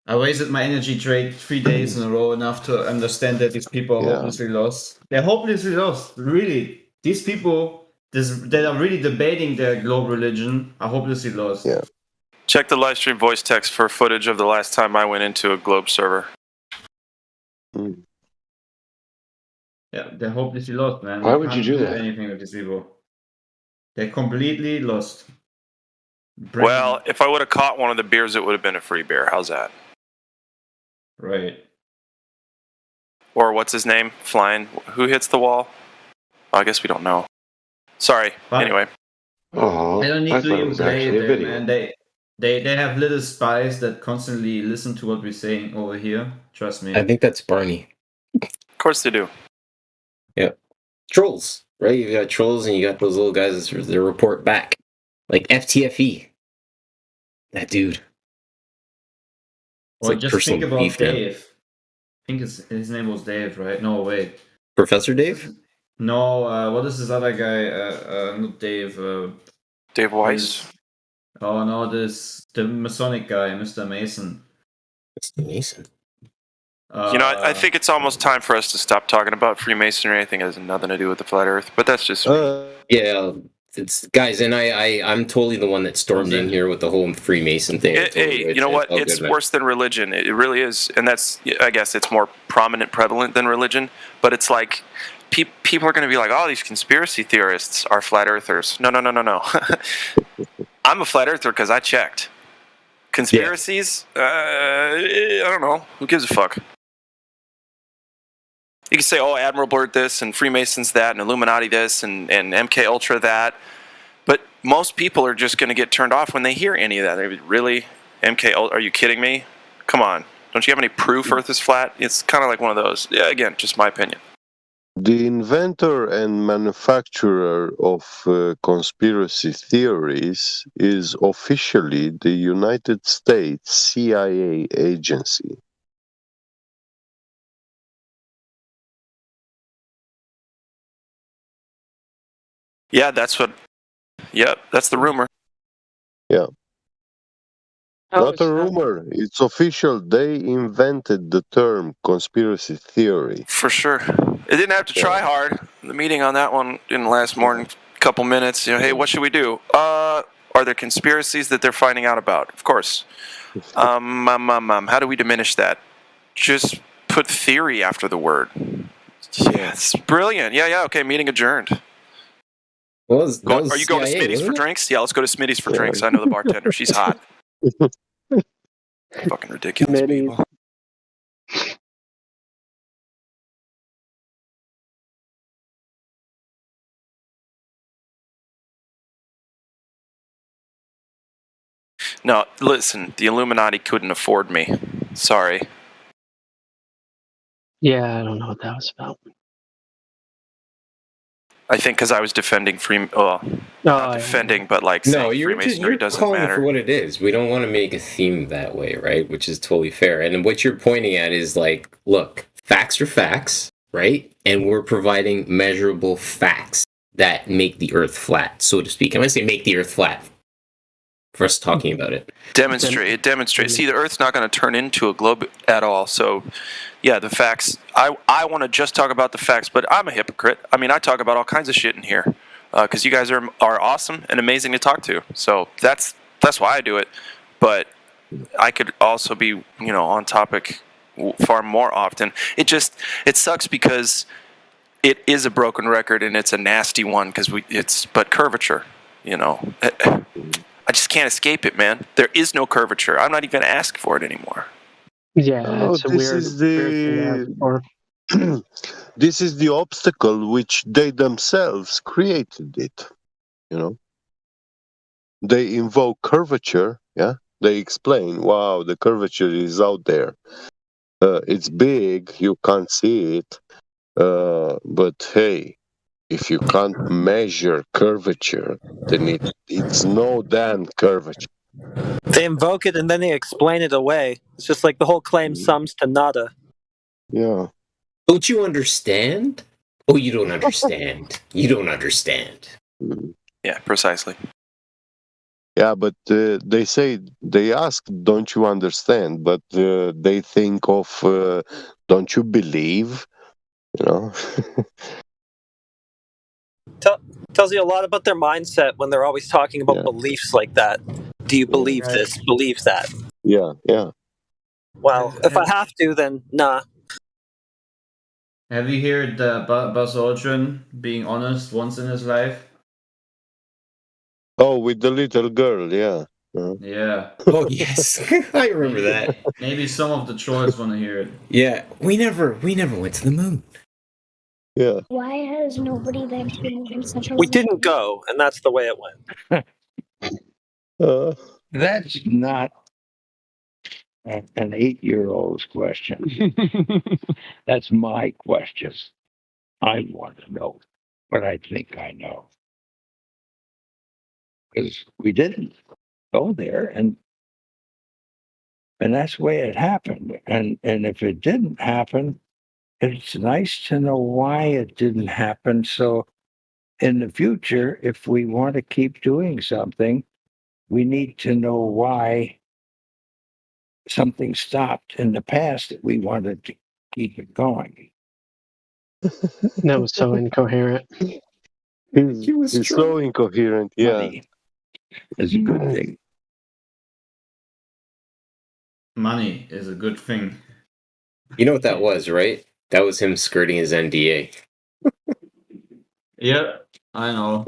I wasted my energy trade 3 days in a row enough to understand that these people are hopelessly lost. They're hopelessly lost. Really. These people that are really debating their global religion are hopelessly lost. Yeah. Check the live stream voice text for footage of the last time I went into a Globe server. Mm. Yeah, they're hopelessly lost, man. Why They would you can't do that? anything with this Evo. They're completely lost. Well, if I would have caught one of the beers, it would have been a free beer. How's that? Right. Or what's his name? Flying. Who hits the wall? Oh, I guess we don't know. Sorry. Anyway. Oh, I don't need I to thought it even was play actually it a there, video. man. They have little spies that constantly listen to what we're saying over here. Trust me. I think that's Barney. Of course they do. Yeah. Trolls, right? You got trolls and you got those little guys that report back. Like FTFE. That dude. It's Or like just personal think about beef now. Dave. I think his name was Dave, right? No, wait. Professor Dave? No, what is this other guy? Not Dave. Dave Weiss. Oh no, the Masonic guy, Mr. Mason. Mr. Mason. I think it's almost time for us to stop talking about Freemasonry. I think it has nothing to do with the flat Earth, but that's just me. Yeah, it's guys, and I'm totally the one that stormed in here with the whole Freemason thing. Hey, you know what? It's worse than religion. It really is, and I guess it's more prevalent than religion. But it's like people are going to be like, "Oh, these conspiracy theorists are flat earthers." No. I'm a flat earther because I checked. Conspiracies? I don't know. Who gives a fuck? You can say, "Oh, Admiral Byrd this, and Freemasons that, and Illuminati this, and MK Ultra that," but most people are just going to get turned off when they hear any of that. They're really MK Ultra? Are you kidding me? Come on! Don't you have any proof Earth is flat? It's kind of like one of those. Yeah, again, just my opinion. The inventor and manufacturer of conspiracy theories is officially the United States CIA agency. Yeah, that's what. Yep, that's the rumor. Yeah. Not a rumor. It's official. They invented the term conspiracy theory. For sure. It didn't have to try hard. The meeting on that one didn't last more than a couple minutes. Hey, what should we do? Are there conspiracies that they're finding out about? Of course. How do we diminish that? Just put theory after the word. Yes, brilliant. Yeah. Okay, meeting adjourned. Are you going to Smitty's for drinks? Yeah, let's go to Smitty's for drinks. I know the bartender. She's hot. Fucking ridiculous people. No, listen, the Illuminati couldn't afford me. Sorry. Yeah, I don't know what that was about. I think because I was defending defending, but like saying Freemasonry doesn't calling matter. it for what it is. We don't want to make a theme that way, right? Which is totally fair. And what you're pointing at is like, look, facts are facts, right? And we're providing measurable facts that make the Earth flat, so to speak. I'm going to say make the Earth flat for us talking about it. It demonstrates. See, the Earth's not going to turn into a globe at all. So, yeah, the facts. I want to just talk about the facts, but I'm a hypocrite. I mean, I talk about all kinds of shit in here because you guys are awesome and amazing to talk to. So that's why I do it. But I could also be, on topic far more often. It sucks because it is a broken record and it's a nasty one because but curvature, I just can't escape it, man. There is no curvature. I'm not even going to ask for it anymore. Yeah, it's a weird thing to ask for. This is the obstacle which they themselves created it. They invoke curvature. Yeah, they explain, wow, the curvature is out there. It's big, you can't see it. But hey, if you can't measure curvature, then it's no damn curvature. They invoke it and then they explain it away. It's just like the whole claim sums to nada. Yeah. Don't you understand? Oh, you don't understand. You don't understand. Yeah, precisely. Yeah, but they ask, don't you understand? But they think of, don't you believe? Tells you a lot about their mindset when they're always talking about beliefs like that. Do you believe this? Believe that? Yeah. Well, if I have to, then nah. Have you heard Buzz Aldrin being honest once in his life? Oh, with the little girl, yeah. Yeah. Oh yes, I remember that. Maybe some of the trolls want to hear it. Yeah, we never went to the moon. Yeah. Why has nobody there been such a We didn't go, and that's the way it went. That's not an 8-year-old's question. That's my question. I want to know what I think I know. Because we didn't go there, and that's the way it happened. And if it didn't happen, it's nice to know why it didn't happen. So in the future, if we want to keep doing something, we need to know why something stopped in the past that we wanted to keep it going. That was so incoherent. He's so incoherent, yeah. It's a good thing. Money is a good thing. You know what that was, right? That was him skirting his NDA. Yep, I know.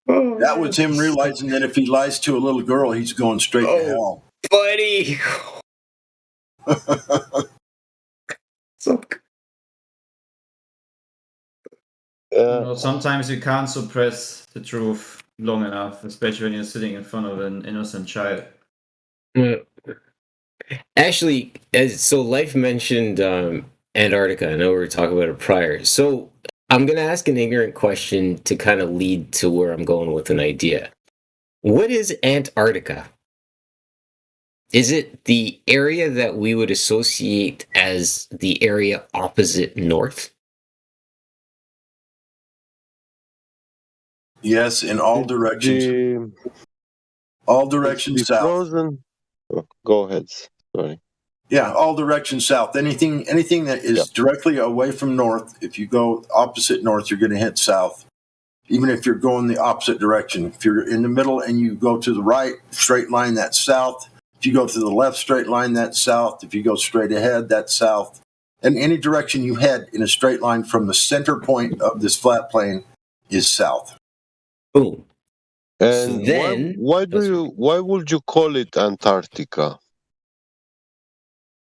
That was him realizing that if he lies to a little girl, he's going straight to hell. Buddy! You know, sometimes you can't suppress the truth long enough, especially when you're sitting in front of an innocent child. Actually, so Life mentioned Antarctica. I know we were talking about it prior. So I'm going to ask an ignorant question to kind of lead to where I'm going with an idea. What is Antarctica? Is it the area that we would associate as the area opposite north? Yes, in all directions. All directions south. Frozen. Oh, go ahead. Sorry. Yeah, all directions south. Anything that is directly away from north, if you go opposite north, you're going to hit south. Even if you're going the opposite direction. If you're in the middle and you go to the right, straight line, that's south. If you go to the left, straight line, that's south. If you go straight ahead, that's south. And any direction you head in a straight line from the center point of this flat plane is south. Boom. And So then- why would you call it Antarctica?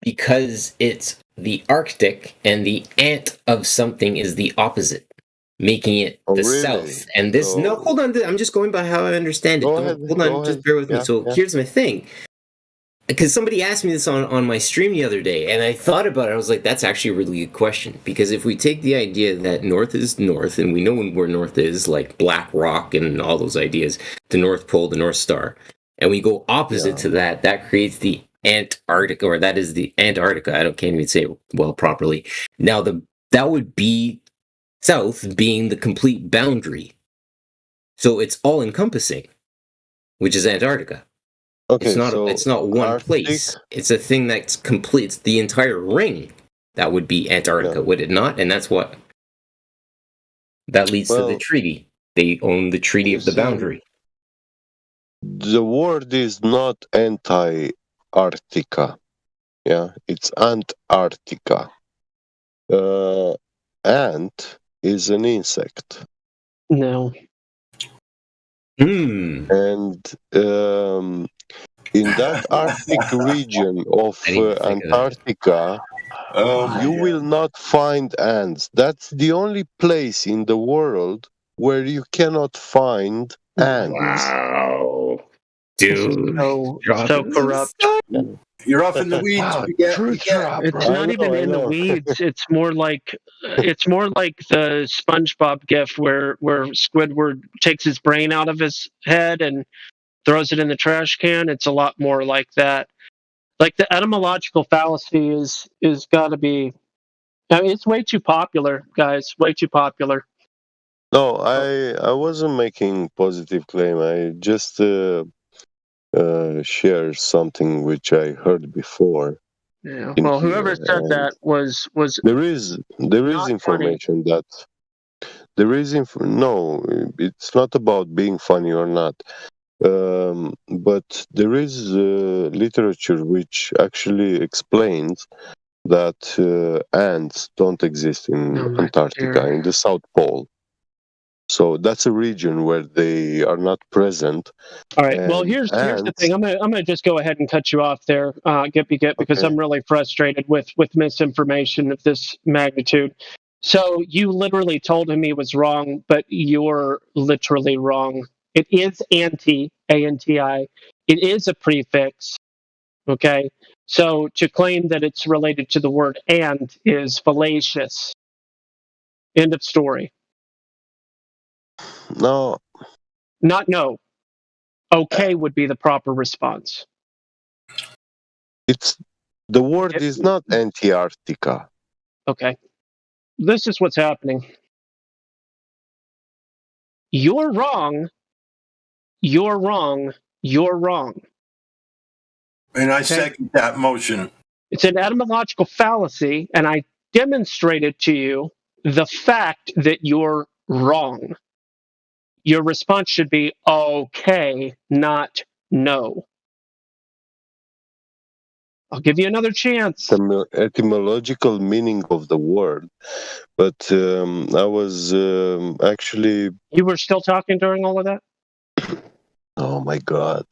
Because it's the Arctic, and the ant of something is the opposite, making it the really? south. And this, no, hold on, I'm just going by how I understand it. Go Don't- ahead, hold go on, just ahead. bear with me. Yeah, So yeah. here's my thing. Because somebody asked me this on my stream the other day, and I thought about it. I was like, that's actually a really good question. Because if we take the idea that north is north, and we know where north is, like Black Rock and all those ideas, the North Pole, the North Star, and we go opposite to that, that creates the Antarctica, or that is the Antarctica. Can't even say it well properly. Now, that would be south being the complete boundary. So it's all encompassing, which is Antarctica. Okay, It's not one place. It's a thing that's complete. It's the entire ring. That would be Antarctica, would it not? And that's what that leads to the treaty. They own the treaty of the boundary. The word is not anti-Arctica. Yeah, it's Antarctica. Ant is an insect. No. And in that Arctic region of Antarctica, you will not find ants. That's the only place in the world where you cannot find ants. Wow. Dude. So corrupt. You're off in the weeds. It's not even in the weeds. It's more like the SpongeBob gif where Squidward takes his brain out of his head and throws it in the trash can. It's a lot more like that. Like the etymological fallacy is got to be. I mean, it's way too popular, guys. Way too popular. No, I wasn't making positive claim. I just share something which I heard before. Yeah. Well, whoever said that was there is information that there is no, it's not about being funny or not, but there is literature which actually explains that ants don't exist in Antarctica, in the South Pole. So that's a region where they are not present. All right. Well, And here's the ants, thing. I'm gonna just go ahead and cut you off there, Gippy Gip, because Okay. I'm really frustrated with misinformation of this magnitude. So you literally told him he was wrong, but you're literally wrong. It is anti, A-N-T-I. It is a prefix. Okay. So to claim that it's related to the word "and" is fallacious. End of story. no, Not no. Okay would be the proper response. it's the word is not Antarctica. Okay. This is what's happening. You're wrong. You're wrong. You're wrong. And I second that motion. It's an etymological fallacy, and I demonstrated to you the fact that you're wrong. Your response should be okay, not no. I'll give you another chance. The etymological meaning of the word, but I was actually. You were still talking during all of that? Oh my god.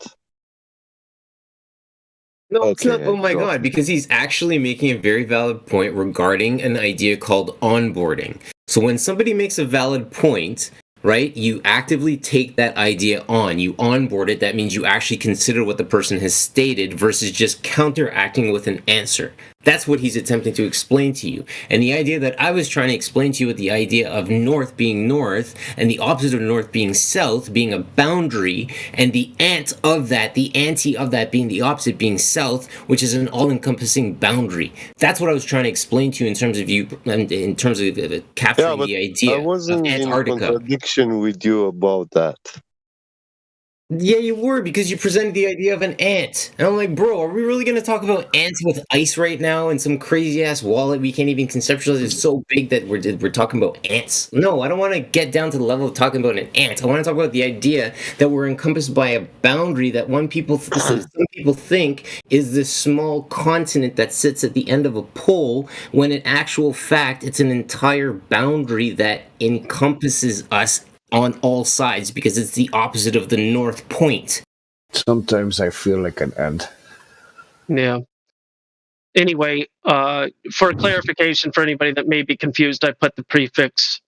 No, it's not. Okay, Oh my go. god, because he's actually making a very valid point regarding an idea called onboarding. So when somebody makes a valid point, right, you actively take that idea on. You onboard it. That means you actually consider what the person has stated versus just counteracting with an answer. That's what he's attempting to explain to you. And the idea that I was trying to explain to you with the idea of north being north and the opposite of north being south, being a boundary, and the ant of that, the anti of that being the opposite, being south, which is an all-encompassing boundary. That's what I was trying to explain to you in terms of capturing the idea I wasn't of in Antarctica. contradiction with you about that. Yeah, you were, because you presented the idea of an ant. And I'm like, bro, are we really going to talk about ants with ice right now and some crazy-ass wallet we can't even conceptualize? It's so big that we're talking about ants. No, I don't want to get down to the level of talking about an ant. I want to talk about the idea that we're encompassed by a boundary that some people think is this small continent that sits at the end of a pole, when in actual fact, it's an entire boundary that encompasses us on all sides, because it's the opposite of the North Point. Sometimes I feel like an ant. Yeah. Anyway, for clarification for anybody that may be confused, I put the prefix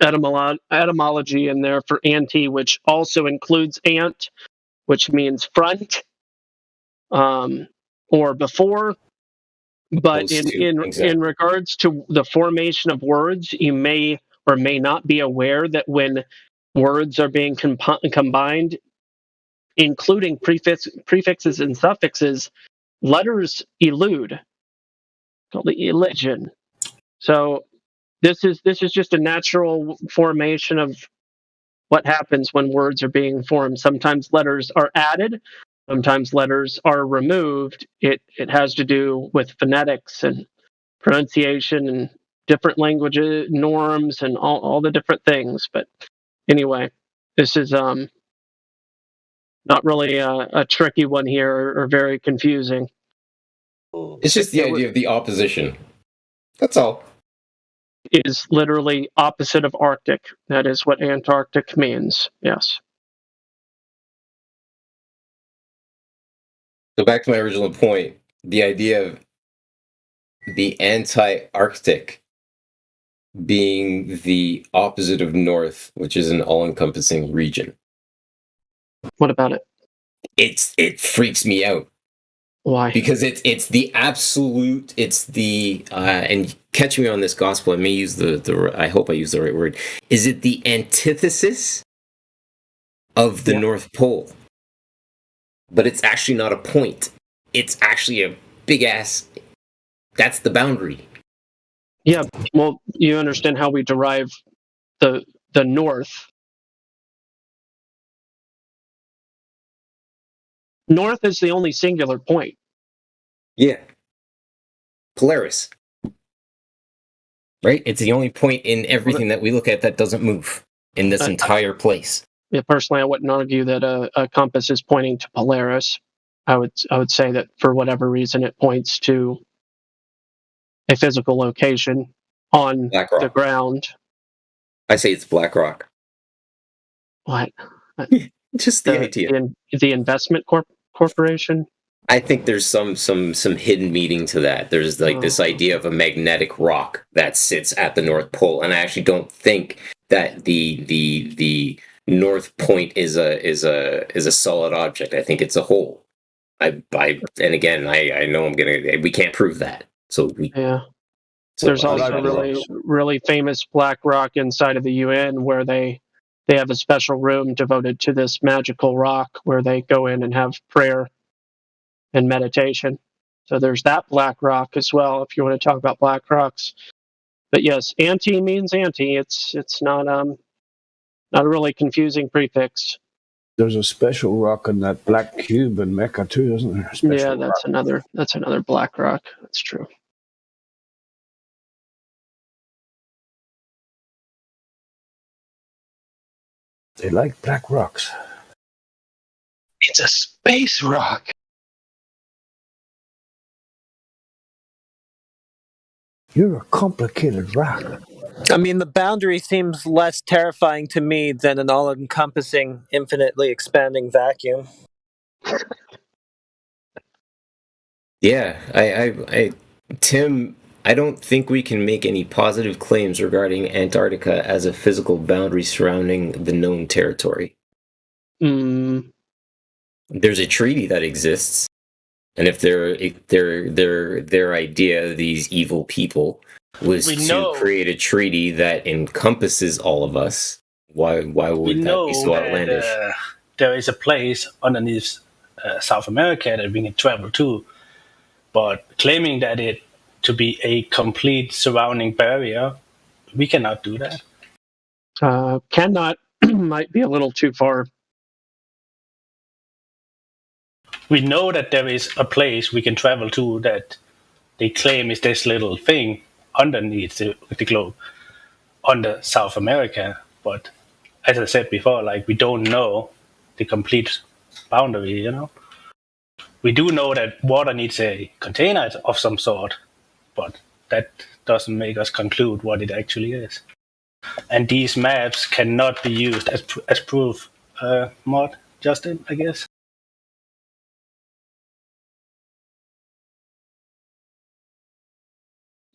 etymology in there for anti, which also includes ant, which means front or before. But in regards to the formation of words, you may or may not be aware that when words are being combined, including prefixes and suffixes, letters elude, called the elision. So this is just a natural formation of what happens when words are being formed. Sometimes letters are added, sometimes letters are removed. It has to do with phonetics and pronunciation and different languages norms and all the different things. But anyway, this is not really a tricky one here or very confusing. It's just the idea of the opposition. That's all. It is literally opposite of Arctic. That is what Antarctic means. Yes. So back to my original point, the idea of the anti-Arctic being the opposite of North, which is an all-encompassing region. What about it? It freaks me out. Why? Because it's the absolute, it's the and catch me on this gospel, I may use the I hope I use the right word. Is it the antithesis of the North Pole? But it's actually not a point. It's actually a big ass, that's the boundary. Yeah, well, you understand how we derive the North. North is the only singular point. Yeah. Polaris. Right? It's the only point in everything that we look at that doesn't move in this entire place. Yeah, personally, I wouldn't argue that a compass is pointing to Polaris. I would say that for whatever reason it points to a physical location on Black Rock. the ground. I say it's BlackRock. What? Just the idea. The investment corporation. I think there's some hidden meaning to that. There's like this idea of a magnetic rock that sits at the North Pole, and I actually don't think that the North Point is a solid object. I think it's a hole. And again, I know we can't prove that. So There's also really famous black rock inside of the UN where they have a special room devoted to this magical rock where they go in and have prayer and meditation. So there's that black rock as well, if you want to talk about black rocks. But yes, anti means anti. It's not a really confusing prefix. There's a special rock in that black cube in Mecca too, isn't there? Yeah, that's another black rock. That's true. They like black rocks. It's a space rock. You're a complicated rock. I mean, the boundary seems less terrifying to me than an all-encompassing, infinitely expanding vacuum. Yeah, Tim, I don't think we can make any positive claims regarding Antarctica as a physical boundary surrounding the known territory. There's a treaty that exists, and if their idea, these evil people, was to create a treaty that encompasses all of us, why would that be so outlandish? There is a place underneath South America that we can travel to, but claiming that it to be a complete surrounding barrier, we cannot do that. Cannot might be a little too far. We know that there is a place we can travel to that they claim is this little thing underneath the globe, under South America. But as I said before, like, we don't know the complete boundary, you know? We do know that water needs a container of some sort, but that doesn't make us conclude what it actually is. And these maps cannot be used as proof. Mod, Justin, I guess?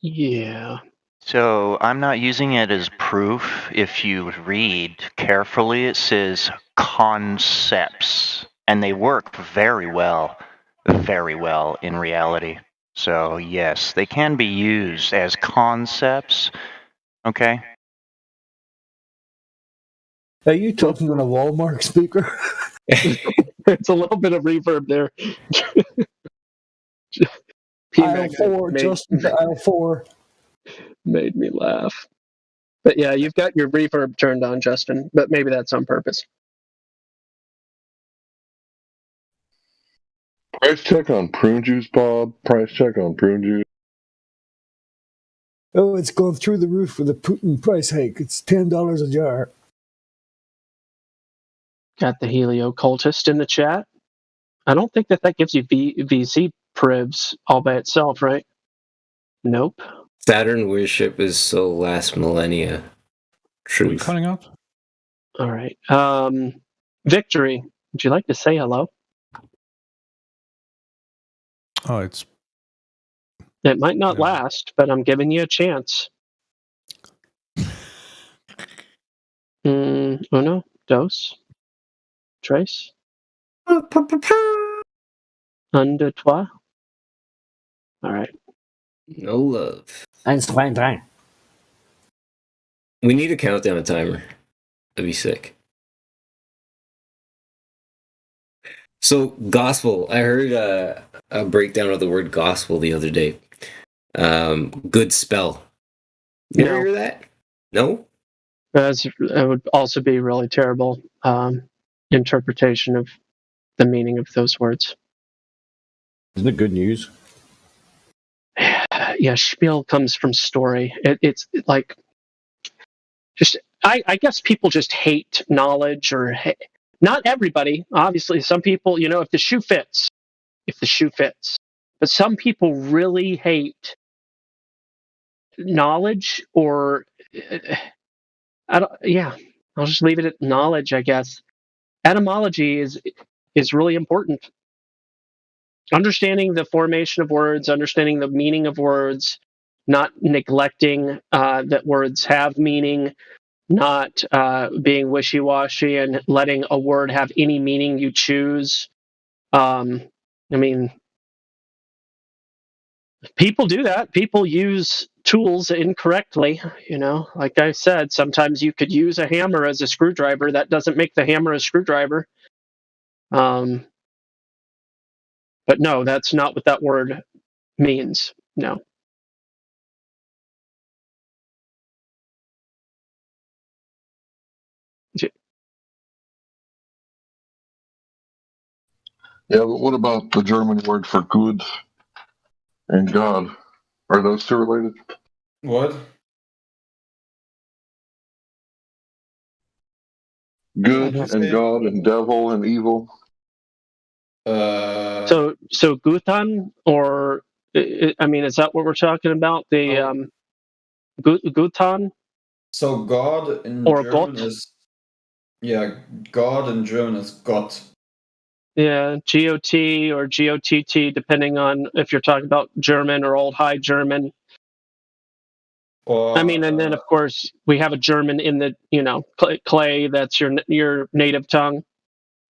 Yeah. So I'm not using it as proof. If you read carefully, it says concepts, and they work very well in reality. So yes, they can be used as concepts. Okay. Are you talking on a Walmart speaker? It's a little bit of reverb there. Aisle 4, Justin, to aisle 4. Made me laugh. But yeah, you've got your reverb turned on, Justin, but maybe that's on purpose. Price check on prune juice, Bob. Price check on prune juice. Oh, it's gone through the roof with a Putin price hike. It's $10 a jar. Got the Heliocultist in the chat. I don't think that gives you VC privs all by itself, right? Nope. Saturn worship is so last millennia. Truth. Cutting up? All right. Victory, would you like to say hello? Oh, it might not last, but I'm giving you a chance. Uno, dos, tres. Un, deux, trois. All right. No love. And fine. We need a countdown timer. That'd be sick. So, gospel. I heard a breakdown of the word gospel the other day. Good spell. You ever hear that? No? It would also be really terrible interpretation of the meaning of those words. Isn't it good news? Yeah, spiel comes from story. It's like, just I guess people just hate knowledge, or not everybody. Obviously, some people, if the shoe fits, but some people really hate knowledge, or I'll just leave it at knowledge, I guess. Etymology is really important. Understanding the formation of words, understanding the meaning of words, not neglecting that words have meaning, not being wishy-washy and letting a word have any meaning you choose. I mean, people do that. People use tools incorrectly. Like I said, sometimes you could use a hammer as a screwdriver. That doesn't make the hammer a screwdriver. But no, that's not what that word means. No. Yeah, but what about the German word for good and God? Are those two related? What? Good and God and devil and evil. So Gutan, or I mean, is that what we're talking about? The Gutan? So God in or German Gott? is God in German is Gott. Yeah, GOT or GOTT, depending on if you're talking about German or Old High German. Or I mean, and then of course we have a German in the Clay. That's your native tongue.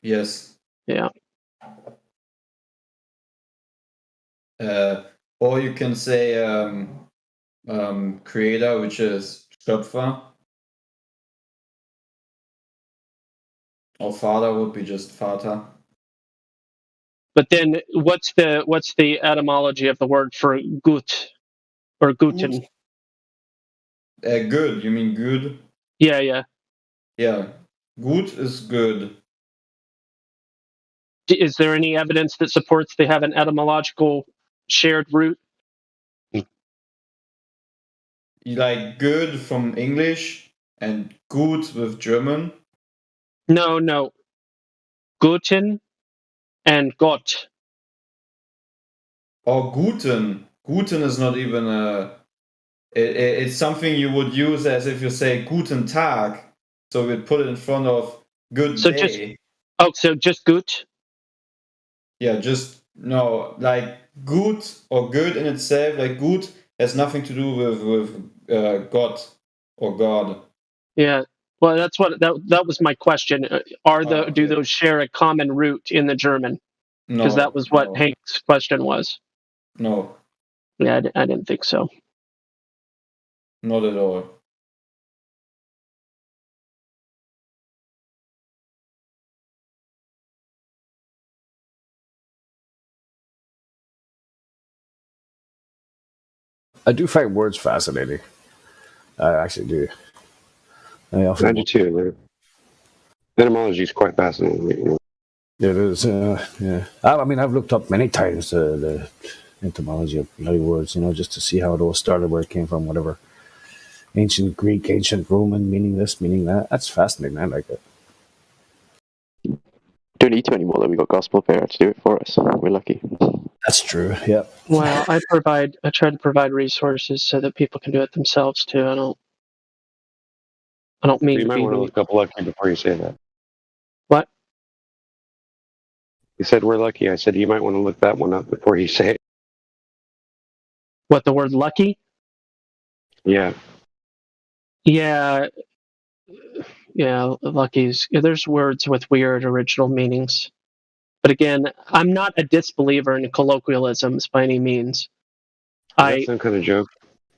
Yes. Yeah. Or you can say creator, which is Schöpfer. Or father would be just Vater. But then, what's the etymology of the word for gut or guten? Good. You mean good? Yeah. Yeah. Gut is good. Is there any evidence that supports they have an etymological shared root? Like good from English and gut with German? No. Guten and Gott. Or Guten. Guten is not even it's something you would use as if you say Guten Tag. So we'd put it in front of good day. So just gut? Yeah, like gut or good in itself, like gut has nothing to do with God or God. Yeah. Well, that's what that was my question. Do those share a common root in the German? Because that was what Hank's question was. No. Yeah, I didn't think so. Not at all. I do find words fascinating. I actually do. I do too. Etymology is quite fascinating. It is, yeah. I mean, I've looked up many times the etymology of bloody words, just to see how it all started, where it came from, whatever. Ancient Greek, ancient Roman, meaning this, meaning that. That's fascinating. I like it. Don't need to anymore, though. We've got Gospel Fair to do it for us. We're lucky. That's true, yeah. Well, I try to provide resources so that people can do it themselves too. I don't mean You to might be want to look up lucky before you say that. What? You said we're lucky. I said you might want to look that one up before you say it. What, the word lucky? Yeah. Yeah, lucky's. There's words with weird original meanings. But again, I'm not a disbeliever in colloquialisms by any means. Is that some kind of joke?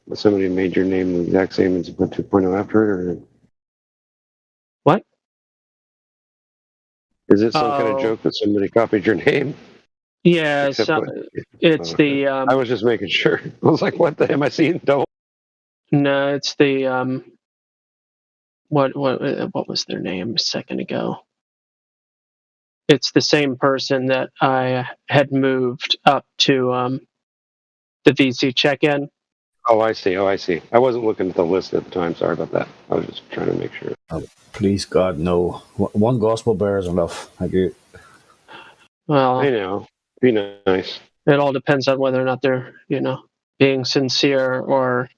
That somebody made your name the exact same and put 2.0 after it? Or? What? Is it some kind of joke that somebody copied your name? Yeah, it's the. I was just making sure. I was like, what the am I seeing? Don't. No, it's the. What was their name a second ago? It's the same person that I had moved up to the VC check-in. Oh, I see. I wasn't looking at the list at the time. Sorry about that. I was just trying to make sure. Oh, please, God, no. One gospel bear is enough. I do. Well, I know. Be nice. It all depends on whether or not they're, being sincere or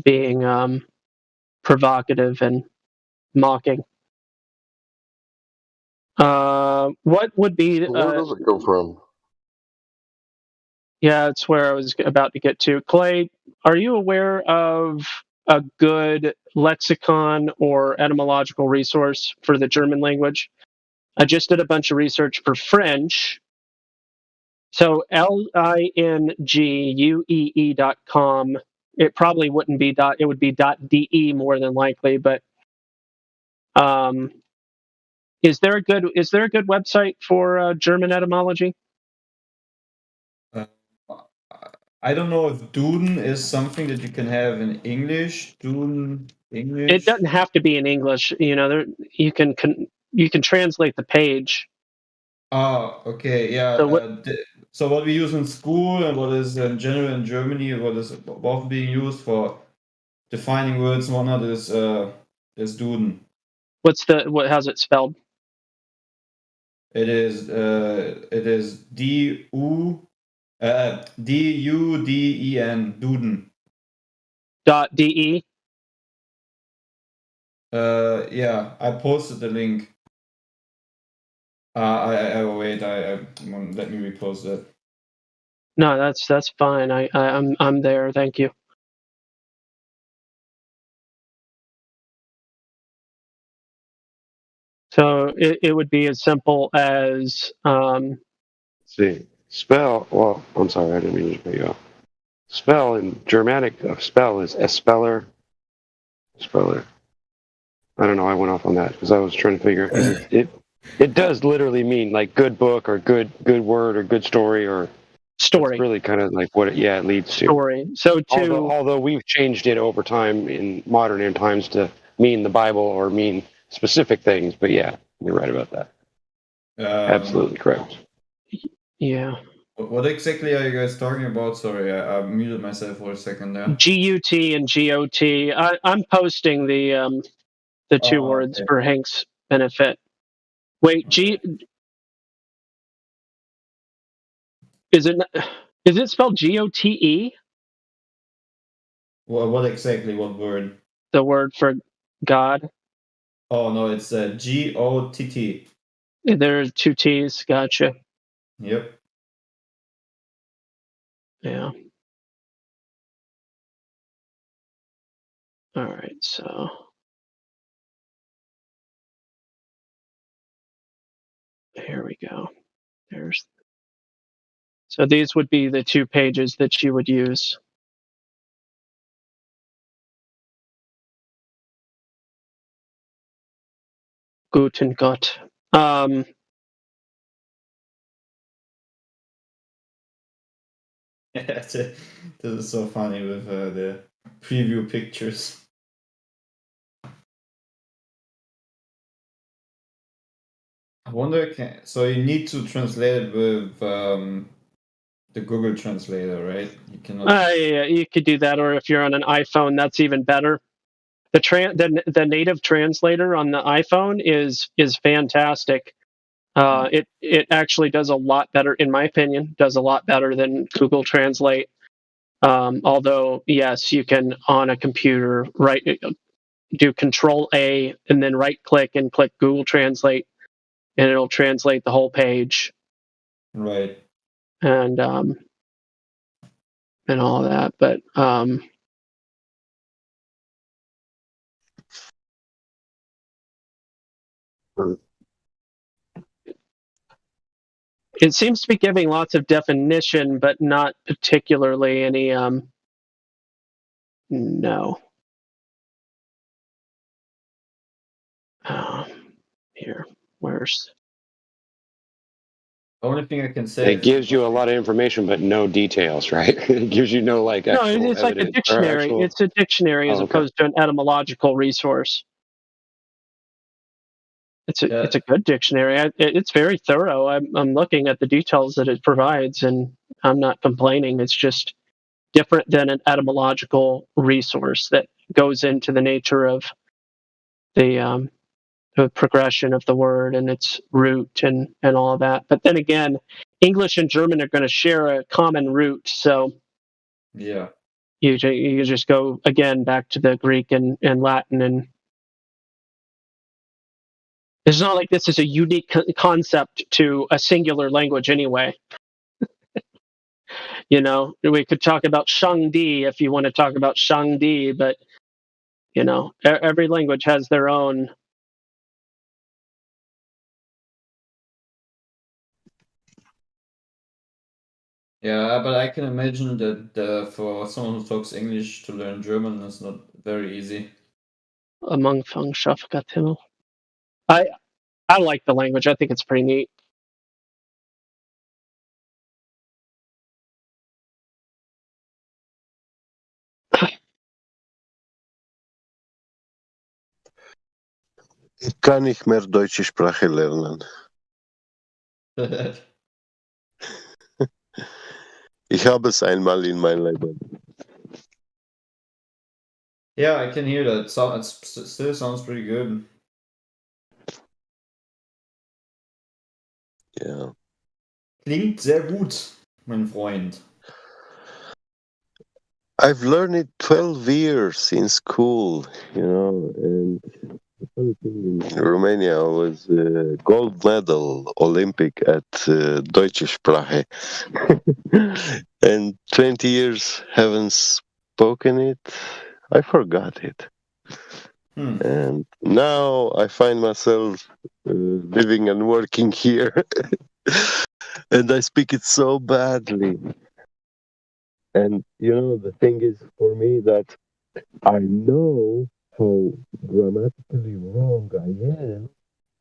being provocative and mocking. What would be? Where does it come from? Yeah, it's where I was about to get to. Clay, are you aware of a good lexicon or etymological resource for the German language? I just did a bunch of research for French. So linguee.com. It probably wouldn't be dot. It would be .de more than likely. But is there a good website for German etymology? I don't know if Duden is something that you can have in English. Duden English. It doesn't have to be in English. You know, you can translate the page. Ah, okay, yeah. So what we use in school and what is in general in Germany, what is often being used for defining words and whatnot is Duden. How's it spelled? It is D-U-D-E-N, Duden. .de. Yeah, I posted the link. Wait. Let me repost that. No, that's fine. I'm there. Thank you. So it would be as simple as see, spell. Well, I'm sorry, I didn't mean to cut you off. Spell in Germanic, spell is espeller. Speller. I don't know. I went off on that because I was trying to figure it does literally mean like good book or good word or good story or story. Really kind of like what it leads to. Story. So although we've changed it over time in modern times to mean the Bible or mean specific things, but yeah, you're right about that. Absolutely correct. Yeah. What exactly are you guys talking about? Sorry, I muted myself for a second there. GUT and GOT. I'm posting the two words for Hank's benefit. Wait, is it spelled GOTE? Well, what exactly? What word? The word for God. Oh no, it's GOTT. There are two T's. Gotcha. Yep. Yeah. All right, so here we go. So these would be the two pages that you would use. Guten Gott. This is so funny with the preview pictures. I wonder, so you need to translate it with the Google Translator, right? You cannot. Yeah, you could do that, or if you're on an iPhone, that's even better. The native translator on the iPhone is fantastic. It actually does a lot better, in my opinion, does a lot better than Google Translate. Although, yes, you can on a computer do Control A and then right click and click Google Translate, and it'll translate the whole page. Right. And all that, but it seems to be giving lots of definition, but not particularly any no. Here, where's the only thing I can say? It gives you a lot of information, but no details, right? It gives you no like. No, it's like a dictionary. It's a dictionary as opposed to an etymological resource. It's a good dictionary. It's very thorough. I'm looking at the details that it provides, and I'm not complaining. It's just different than an etymological resource that goes into the nature of the progression of the word and its root and all of that. But then again, English and German are going to share a common root, so yeah. you just go again back to the Greek and Latin, and it's not like this is a unique concept to a singular language anyway. We could talk about Shangdi if you want to talk about Shangdi, but every language has their own. Yeah, but I can imagine that for someone who talks English to learn German is not very easy. Among Fangshafkatil. I like the language. I think it's pretty neat. Ich kann nicht mehr deutsche Sprache lernen. Ich habe es einmal in meinem Leben. Yeah, I can hear that. It still sounds pretty good. Yeah. Klingt sehr gut, mein Freund. I've learned it 12 years in school, and the funny thing in Romania I was gold medal Olympic at Deutsche Sprache. And 20 years haven't spoken it. I forgot it. And now I find myself living and working here. And I speak it so badly. And the thing is for me that I know how grammatically wrong I am,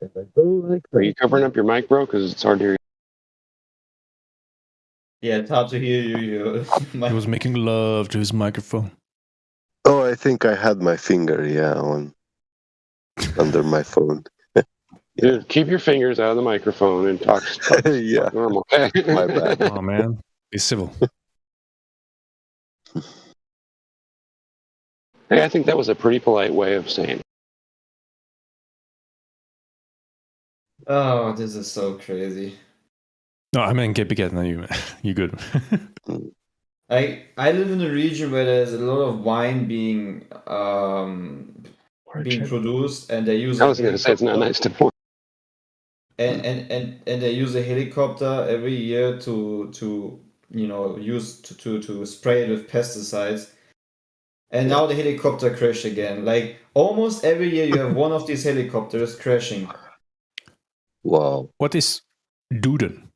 and I don't like that. Are you covering up your mic, bro? Because it's hard to hear you. Yeah, it's hard to hear you. He was making love to his microphone. Oh, I think I had my finger, under my phone. Dude, keep your fingers out of the microphone and talk yeah. normal. My bad. Oh, man. Be civil. Hey, I think that was a pretty polite way of saying it. Oh, this is so crazy. No, I mean, you good. I live in a region where there's a lot of wine being produced, and they use. I was going to say it's not nice to pour. And they use a helicopter every year to use to spray it with pesticides. And now the helicopter crashed again. Like almost every year, you have one of these helicopters crashing. Wow. What is Duden?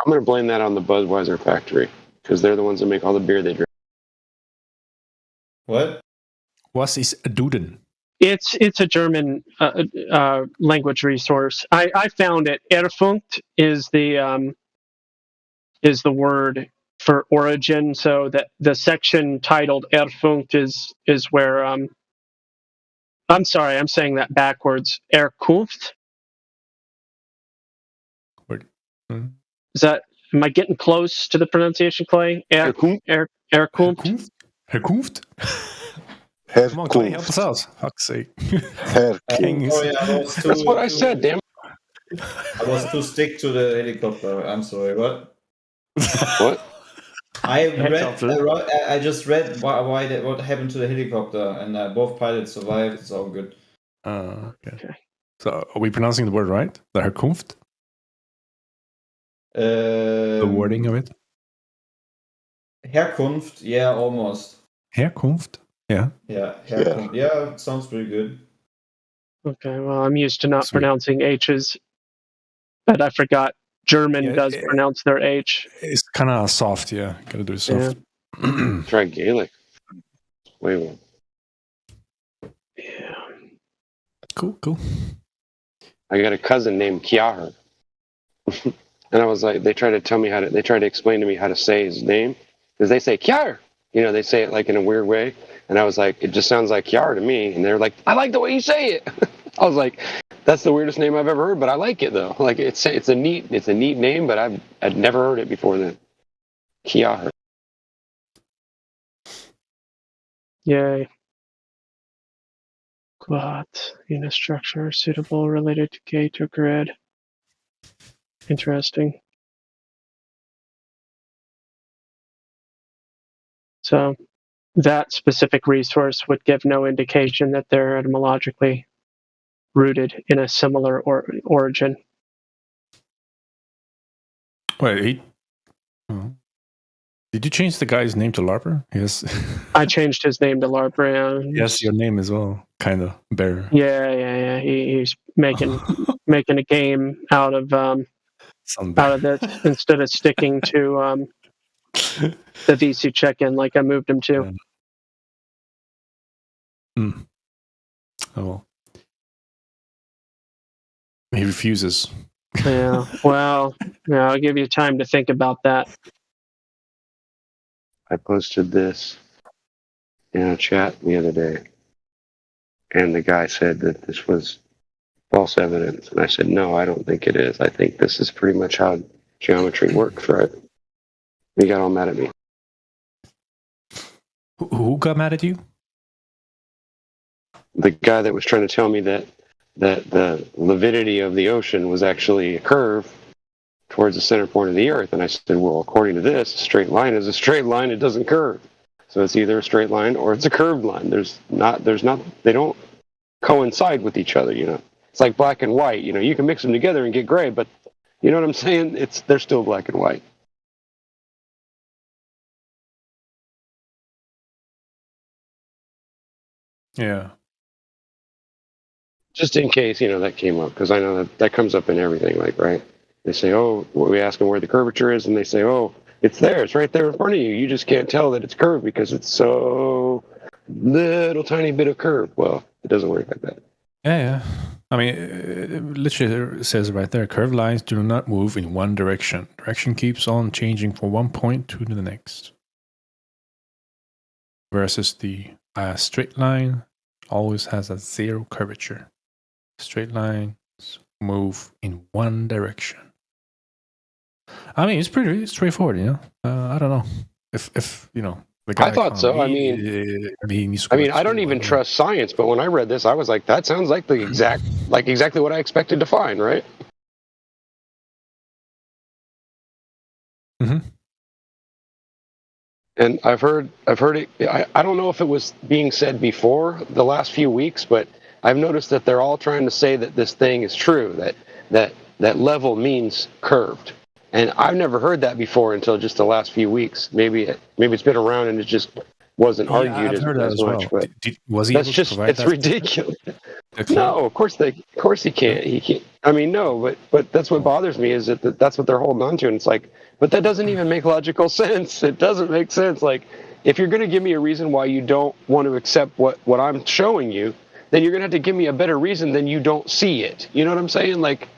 I'm going to blame that on the Budweiser factory because they're the ones that make all the beer they drink. What? What is Duden? It's a German language resource. I found it. Erfunkt is the word for origin. So that the section titled Erfunkt is where I'm sorry, I'm saying that backwards. Erkunft. Is that? Am I getting close to the pronunciation, Clay? Erkunft. Herkunft? Come on, Clay, help us out. Fuck's sake. That's what I said, damn. I was too stick to the helicopter. I'm sorry. What? What? I just read what happened to the helicopter, and both pilots survived. It's all good. Okay. So, are we pronouncing the word right? The Herkunft? The wording of it? Herkunft, yeah, almost. Herkunft? Yeah. Yeah, Herkunft. Yeah, it sounds pretty good. Okay, well, I'm used to not pronouncing H's, but I forgot German does pronounce their H. It's kind of soft, yeah. Gotta do it soft. Yeah. Try Gaelic. Wait a minute. Yeah. Cool. I got a cousin named Kiahar. And I was like, they tried to explain to me how to say his name. Because they say Kiahar. They say it like in a weird way. And I was like, it just sounds like Kiahar to me. And they're like, I like the way you say it. I was like, that's the weirdest name I've ever heard, but I like it though. Like it's a neat name, but I'd never heard it before then. Kiahar. Yay. Glot unit structure suitable related to gate or grid. Interesting. So that specific resource would give no indication that they're etymologically rooted in a similar origin. Wait, did you change the guy's name to Larper? Yes. I changed his name to Larper. Yes, your name as well. Kind of bear. Yeah. He's making a game out of this instead of sticking to the VC check-in like I moved him to. Oh well. He refuses. Yeah. Well, I'll give you time to think about that. I posted this in a chat the other day, and the guy said that this was false evidence, and I said, no, I don't think it is. I think this is pretty much how geometry works, right? He got all mad at me. Who got mad at you? The guy that was trying to tell me that the lividity of the ocean was actually a curve towards the center point of the Earth. And I said, well, according to this, a straight line is a straight line. It doesn't curve. So it's either a straight line or it's a curved line. They don't coincide with each other, you know. It's like black and white. You know, you can mix them together and get gray, but you know what I'm saying? They're still black and white. Yeah. Just in case, you know, that came up, because I know that comes up in everything, like, right? They say, oh, we ask them where the curvature is, and they say, oh, it's there. It's right there in front of you. You just can't tell that it's curved because it's so little tiny bit of curve. Well, it doesn't work like that. Yeah. I mean, it literally says right there, curved lines do not move in one direction. Direction keeps on changing from one point to the next. Versus the straight line always has a zero curvature. Straight lines move in one direction. I mean, it's pretty straightforward, you know. I don't know if you know. The guy I thought so. I mean, I don't even trust science, but when I read this, I was like, that sounds like exactly what I expected to find, right? Mm-hmm. And I've heard it. I don't know if it was being said before the last few weeks, but I've noticed that they're all trying to say that this thing is true, that level means curved. And I've never heard that before until just the last few weeks. Maybe it's been around and it just wasn't argued as much. Well. But was he? It's ridiculous. No, of course he can't. He can't. I mean, no, but that's what bothers me is that that's what they're holding on to, and it's like, but that doesn't even make logical sense. It doesn't make sense. Like, if you're going to give me a reason why you don't want to accept what I'm showing you, then you're going to have to give me a better reason than you don't see it. You know what I'm saying? Like,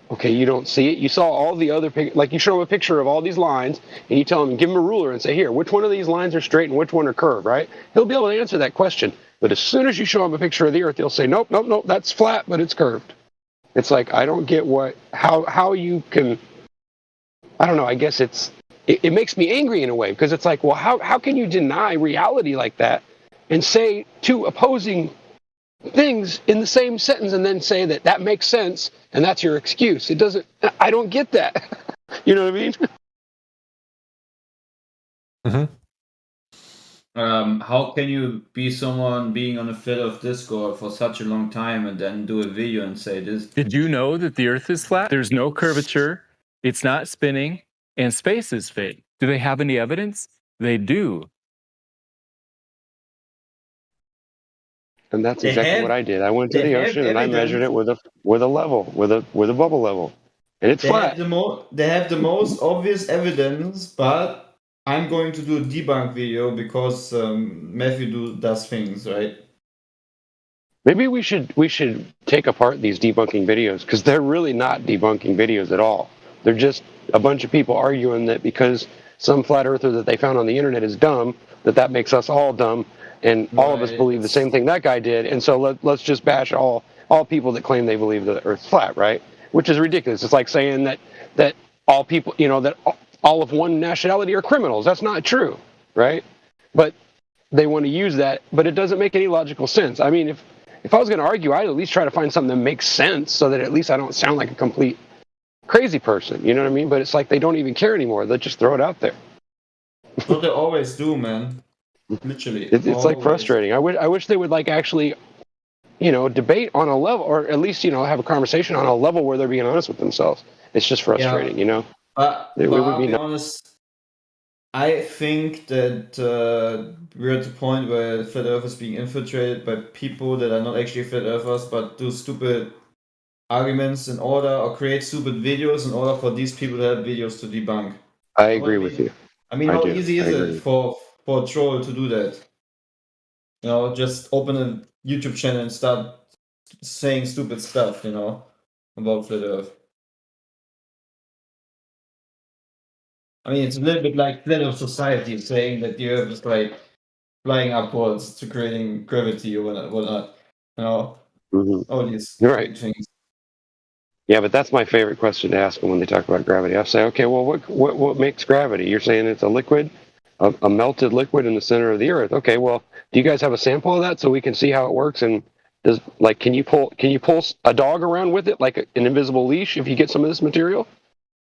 okay, you don't see it. You saw all the other like you show him a picture of all these lines, and you tell him, give him a ruler and say, here, which one of these lines are straight and which one are curved, right? He'll be able to answer that question. But as soon as you show him a picture of the Earth, he'll say, nope, that's flat, but it's curved. It's like, I don't get how you can, I don't know, I guess it makes me angry in a way, because it's like, well, how can you deny reality like that and say two opposing things in the same sentence and then say that makes sense and that's your excuse? It doesn't, I don't get that. You know what I mean? Mm-hmm. How can you be someone being on a field of Discord for such a long time and then do a video and say this? Did you know that the Earth is flat? There's no curvature, it's not spinning, and space is fake. Do they have any evidence? They do. And that's exactly what I did. I went to the ocean and I measured it with a level, with a bubble level, and it's flat. They have the most obvious evidence, but I'm going to do a debunk video because Matthew does things, right? Maybe we should take apart these debunking videos, because they're really not debunking videos at all. They're just a bunch of people arguing that because some flat earther that they found on the internet is dumb, that makes us all dumb, and all of us believe the same thing that guy did, and so let's just bash all people that claim they believe the Earth's flat, right? Which is ridiculous. It's like saying that all people, you know, that all of one nationality are criminals. That's not true, right? But they want to use that, but it doesn't make any logical sense. I mean, if I was going to argue, I'd at least try to find something that makes sense so that at least I don't sound like a complete crazy person, you know what I mean? But it's like they don't even care anymore. They just throw it out there. What they always do, man. Literally. It's like Always. frustrating. I wish they would like actually, debate on a level, or at least have a conversation on a level where they're being honest with themselves. It's just frustrating, But It would I'll be be nice. honest, I think that we're at the point where Flat Earth is being infiltrated by people that are not actually Flat Earthers, but do stupid arguments in order, or create stupid videos in order for these people to have videos to debunk. I agree with you. I mean, I how do. easy I is agree. it for a troll to do that? Just open a YouTube channel and start saying stupid stuff, about Flat Earth. I mean, it's a little bit like Flat Earth Society saying that the Earth is like flying upwards to creating gravity or whatnot. All these You're right. things. Yeah, but that's my favorite question to ask them when they talk about gravity. I say, okay, well, what makes gravity? You're saying it's a liquid, a melted liquid in the center of the Earth. Okay, well, do you guys have a sample of that so we can see how it works? And can you pull a dog around with it like an invisible leash if you get some of this material?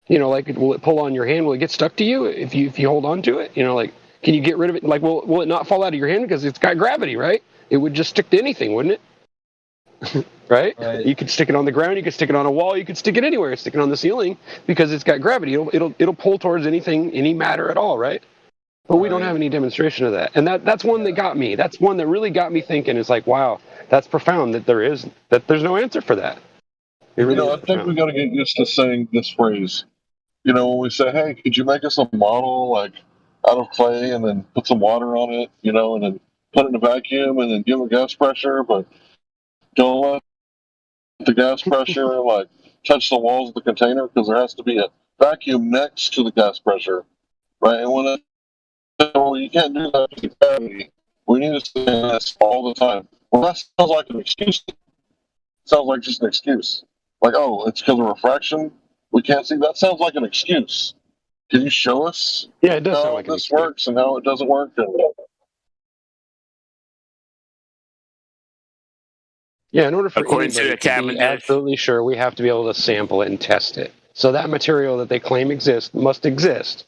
Will it pull on your hand? Will it get stuck to you if you hold on to it? Can you get rid of it? Will it not fall out of your hand because it's got gravity, right? It would just stick to anything, wouldn't it? Right? You could stick it on the ground, you could stick it on a wall, you could stick it anywhere, stick it on the ceiling because it's got gravity. It'll pull towards anything, any matter at all, right? But we don't have any demonstration of that. And that's one that got me. That's one that really got me thinking. It's like, wow, that's profound that there's no answer for that. It really I think we got to get used to saying this phrase. When we say, hey, could you make us a model like out of clay and then put some water on it, and then put it in a vacuum and then give it gas pressure, but don't let the gas pressure like touch the walls of the container because there has to be a vacuum next to the gas pressure, right? And when you can't do that with gravity, we need to say this all the time. Well, that sounds like an excuse. It sounds like just an excuse. Like, oh, it's because of refraction. We can't see. That sounds like an excuse. Can you show us? Yeah, it does how sound like this works and how it doesn't work. Yeah, in order for According to anybody the Cavendish, be absolutely sure, we have to be able to sample it and test it. So that material that they claim exists must exist.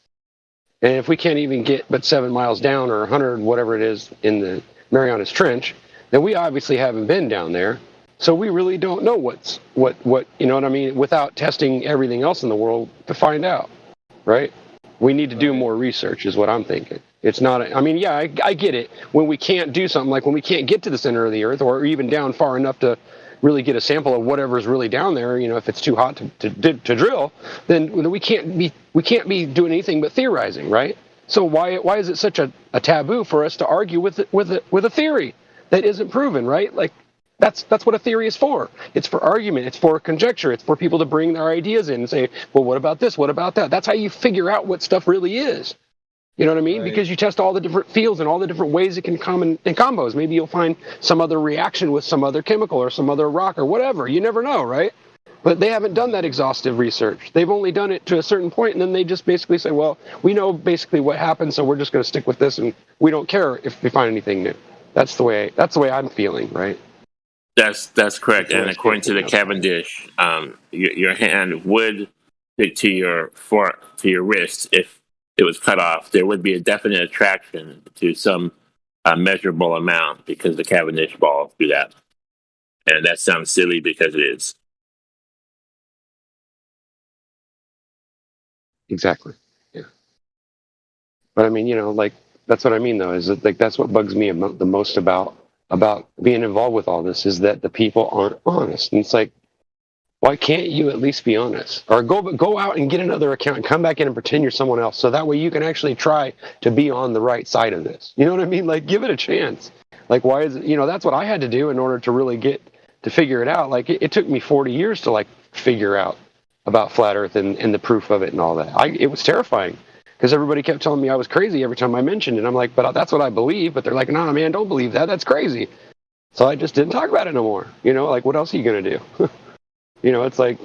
And if we can't even get but 7 miles down or 100, whatever it is, in the Marianas Trench, then we obviously haven't been down there. So we really don't know what you know what I mean, without testing everything else in the world to find out, right? We need to do more research is what I'm thinking. It's not, I get it. When we can't do something, like when we can't get to the center of the Earth or even down far enough to really get a sample of whatever's really down there, if it's too hot to drill, then we can't be doing anything but theorizing, right? So why is it such a taboo for us to argue with a theory that isn't proven, right? Like that's what a theory is for. It's for argument. It's for conjecture. It's for people to bring their ideas in and say, well, what about this? What about that? That's how you figure out what stuff really is. You know what I mean? Right. Because you test all the different fields and all the different ways it can come in combos. Maybe you'll find some other reaction with some other chemical or some other rock or whatever. You never know, right? But they haven't done that exhaustive research. They've only done it to a certain point, and then they just basically say, well, we know basically what happened, so we're just going to stick with this, and we don't care if we find anything new. That's the way I'm feeling, right? That's correct. And according to the Cavendish, your hand would stick to your wrist if it was cut off. There would be a definite attraction to some measurable amount because the Cavendish balls do that. And that sounds silly because it is. Exactly. Yeah. But I mean, that's what I mean though, is that that's what bugs me the most about being involved with all this, is that the people aren't honest. And it's like, why can't you at least be honest? Or go out and get another account and come back in and pretend you're someone else, so that way you can actually try to be on the right side of this. You know what I mean? Like, give it a chance. Like, why is it, that's what I had to do in order to really get to figure it out. Like, it took me 40 years to figure out about flat Earth and the proof of it and all that. It was terrifying because everybody kept telling me I was crazy every time I mentioned it. I'm like, but that's what I believe. But they're like, nah, man, don't believe that. That's crazy. So I just didn't talk about it no more. Like, what else are you going to do? It's like,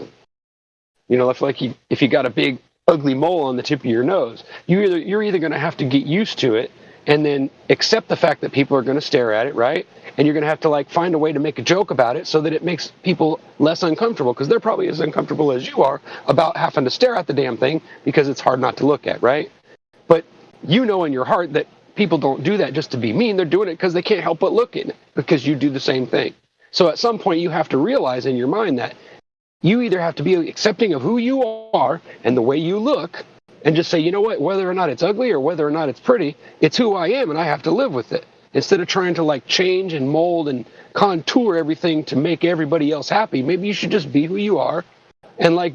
if you got a big ugly mole on the tip of your nose, you're either going to have to get used to it and then accept the fact that people are going to stare at it, right? And you're going to have to find a way to make a joke about it so that it makes people less uncomfortable, because they're probably as uncomfortable as you are about having to stare at the damn thing because it's hard not to look at, right? But in your heart that people don't do that just to be mean. They're doing it because they can't help but look at it, because you do the same thing. So at some point, you have to realize in your mind that you either have to be accepting of who you are and the way you look, and just say, you know what, whether or not it's ugly or whether or not it's pretty, it's who I am, and I have to live with it. Instead of trying to like change and mold and contour everything to make everybody else happy, maybe you should just be who you are and like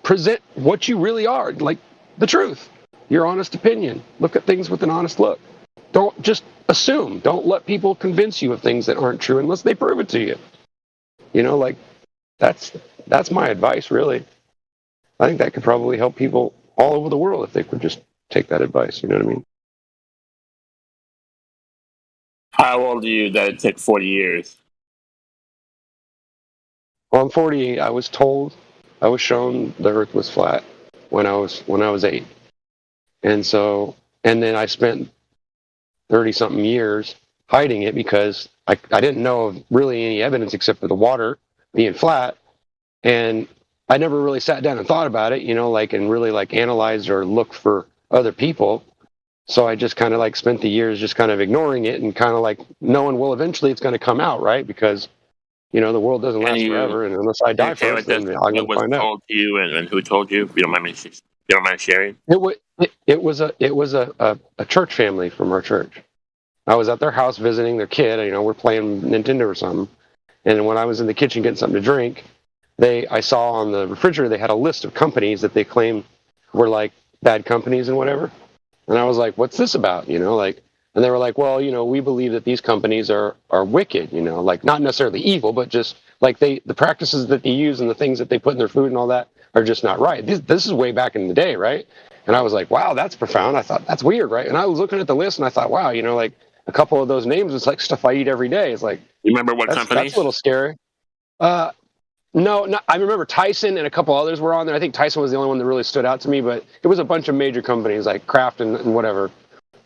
present what you really are, like the truth, your honest opinion. Look at things with an honest look. Don't just assume. Don't let people convince you of things that aren't true unless they prove it to you. You know, like that's my advice, really. I think that could probably help people all over the world if they could just take that advice. You know what I mean? How old are you that it took 40 years? Well, I'm 48. I was shown the Earth was flat when I was 8, and then I spent 30-something years hiding it because I didn't know of really any evidence except for the water being flat, and I never really sat down and thought about it, you know, like, and really like analyzed or looked for other people. So I just kind of like spent the years just kind of ignoring it and kind of like knowing, well, eventually it's going to come out, right? Because, you know, the world doesn't last forever, and unless I die first, then I'm going to find out. What was told to you, and who told you? If you don't mind sharing. It was a church family from our church. I was at their house visiting their kid. You know, we're playing Nintendo or something, and when I was in the kitchen getting something to drink, I saw on the refrigerator they had a list of companies that they claimed were like bad companies and whatever. And I was like, what's this about? You know, like, and they were like, well, you know, we believe that these companies are wicked, you know, like not necessarily evil, but just like the practices that they use and the things that they put in their food and all that are just not right. This is way back in the day, right? And I was like, wow, that's profound. I thought, that's weird, right? And I was looking at the list and I thought, wow, you know, like a couple of those names is like stuff I eat every day. It's like, you remember what companies? That's a little scary. No, I remember Tyson and a couple others were on there. I think Tyson was the only one that really stood out to me, but it was a bunch of major companies like Kraft and whatever.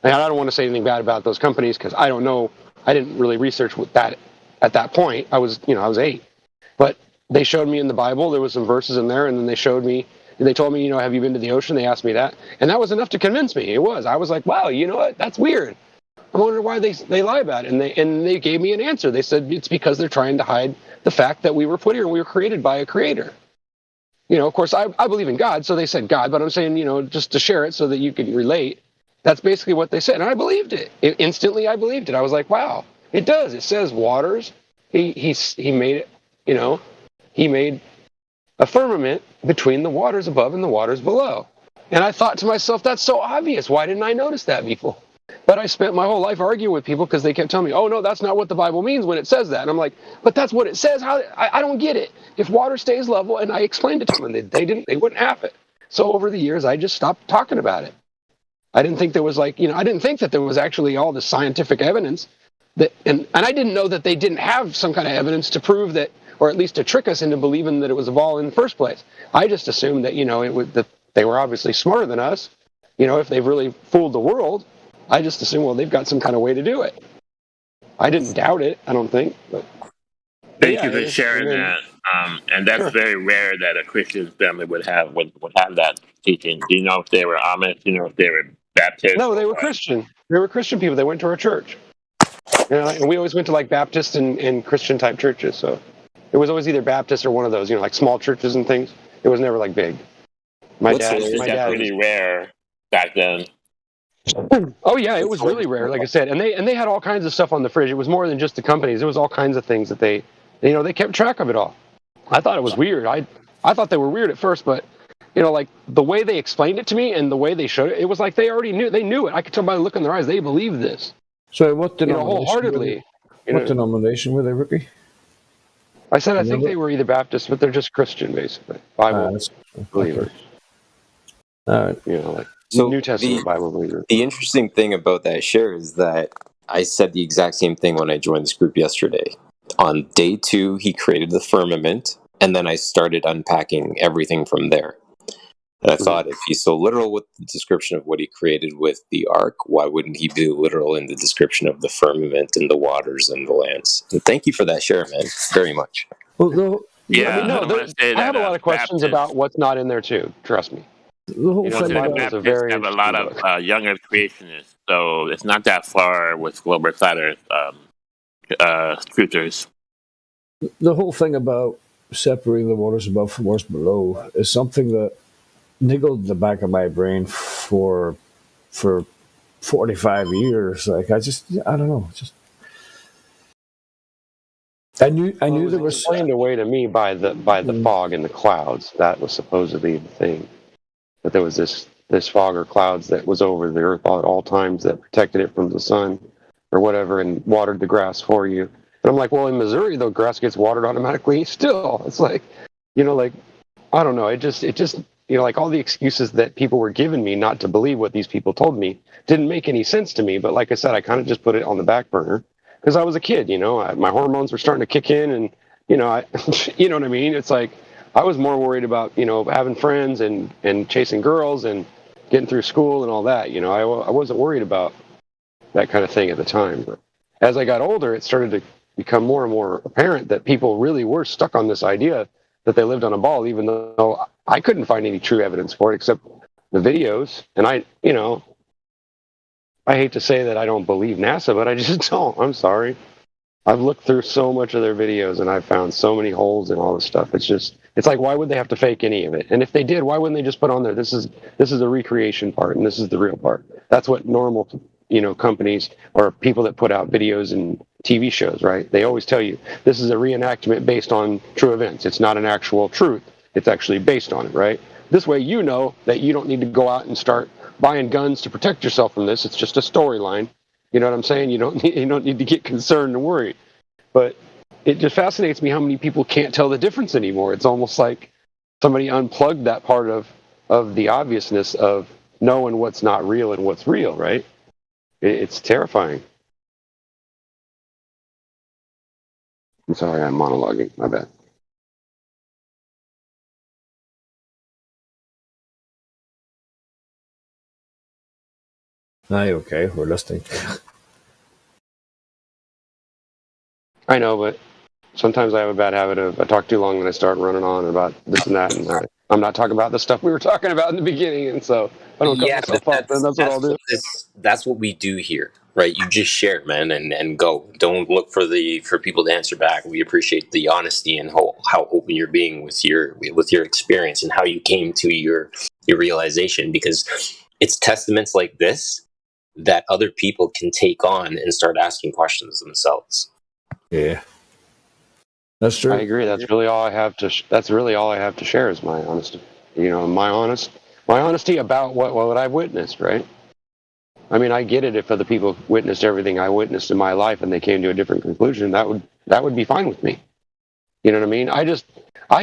And I don't want to say anything bad about those companies because I don't know. I didn't really research with that at that point. I was 8. But they showed me in the Bible, there was some verses in there, and then they showed me, and they told me, you know, have you been to the ocean? They asked me that. And that was enough to convince me. It was. I was like, wow, you know what? That's weird. I wonder why they lie about it. And they gave me an answer. They said it's because they're trying to hide the fact that we were put here and we were created by a creator. You know, of course, I believe in God, so they said God, but I'm saying, you know, just to share it so that you can relate. That's basically what they said. And I believed it. Instantly, I believed it. I was like, wow, it does. It says waters. He made it, you know, he made a firmament between the waters above and the waters below. And I thought to myself, that's so obvious. Why didn't I notice that before? But I spent my whole life arguing with people because they kept telling me, oh, no, that's not what the Bible means when it says that. And I'm like, but that's what it says. I don't get it. If water stays level, and I explained it to them, and they wouldn't have it. So over the years, I just stopped talking about it. I didn't think there was I didn't think that there was actually all this scientific evidence and I didn't know that they didn't have some kind of evidence to prove that, or at least to trick us into believing that it was a ball in the first place. I just assumed that, you know, that they were obviously smarter than us. You know, if they've really fooled the world, I just assumed, well, they've got some kind of way to do it. I didn't doubt it, I don't think. But Thank you for sharing that. And that's very rare that a Christian family would have that teaching. Do you know if they were Amish? Do you know if they were Baptist? No, they were Christian. They were Christian people. They went to our church. You know, and we always went to like Baptist and Christian type churches. So it was always either Baptist or one of those, you know, like small churches and things. It was never like big. My dad pretty rare back then. Oh yeah, it was really rare, like I said. And they had all kinds of stuff on the fridge. It was more than just the companies. It was all kinds of things that they kept track of it all. I thought it was weird. I thought they were weird at first, but you know, like the way they explained it to me and the way they showed it, it was like they already knew. They knew it. I could tell by the look in their eyes. They believed this. So what denomination? Wholeheartedly. What denomination were they, Ricky? I said I think they were either Baptist, but they're just Christian, basically. Bible believers. All right. You know, like So New Testament Bible believers. The interesting thing about that share is that I said the exact same thing when I joined this group yesterday. On day 2, he created the firmament, and then I started unpacking everything from there. And I thought, if he's so literal with the description of what he created with the ark, why wouldn't he be literal in the description of the firmament and the waters and the lands? And thank you for that share, man, very much. Well, I have a lot of questions about what's not in there too. Trust me. The whole You know, thing the about Baptists have a lot of young Earth creationists, so it's not that far with global flat Earth truthers. the whole thing about separating the waters above from waters below is something that niggled in the back of my brain for 45 years. Like I don't know. I knew It there was was. explained away to me by the fog and the clouds. That was supposedly the thing. That there was this fog or clouds that was over the earth at all times that protected it from the sun or whatever and watered the grass for you. And I'm like, well, in Missouri, the grass gets watered automatically still. It's like, like, I don't know. It just, like all the excuses that people were giving me not to believe what these people told me didn't make any sense to me. But like I said, I kind of just put it on the back burner because I was a kid, my hormones were starting to kick in and, I, you know what I mean? It's like, I was more worried about, having friends and chasing girls and getting through school and all that. I wasn't worried about that kind of thing at the time. But as I got older, it started to become more and more apparent that people really were stuck on this idea that they lived on a ball, even though I couldn't find any true evidence for it except the videos. And I hate to say that I don't believe NASA, but I just don't. I'm sorry. I've looked through so much of their videos and I've found so many holes in all this stuff. It's like, why would they have to fake any of it? And if they did, why wouldn't they just put on there, this is a recreation part and this is the real part? That's what normal, companies or people that put out videos and TV shows, right? They always tell you this is a reenactment based on true events. It's not an actual truth. It's actually based on it, right? This way, that you don't need to go out and start buying guns to protect yourself from this. It's just a storyline. You know what I'm saying? You don't need to get concerned and worried. But it just fascinates me how many people can't tell the difference anymore. It's almost like somebody unplugged that part of the obviousness of knowing what's not real and what's real, right? It's terrifying. I'm sorry, I'm monologuing. My bad. Aye, okay, we're listening. I know, but sometimes I have a bad habit of I talk too long and I start running on about this and that, and I'm not talking about the stuff we were talking about in the beginning, and so if I don't cut myself up, then that's what I'll do. That's what we do here, right? You just share it, man, and go. Don't look for people to answer back. We appreciate the honesty and how open you're being with your experience and how you came to your realization, because it's testaments like this that other people can take on and start asking questions themselves. Yeah, that's true. I agree. That's really all I have to share is my honesty. My honesty about what I've witnessed. Right. I mean, I get it if other people witnessed everything I witnessed in my life and they came to a different conclusion. That would be fine with me. You know what I mean? I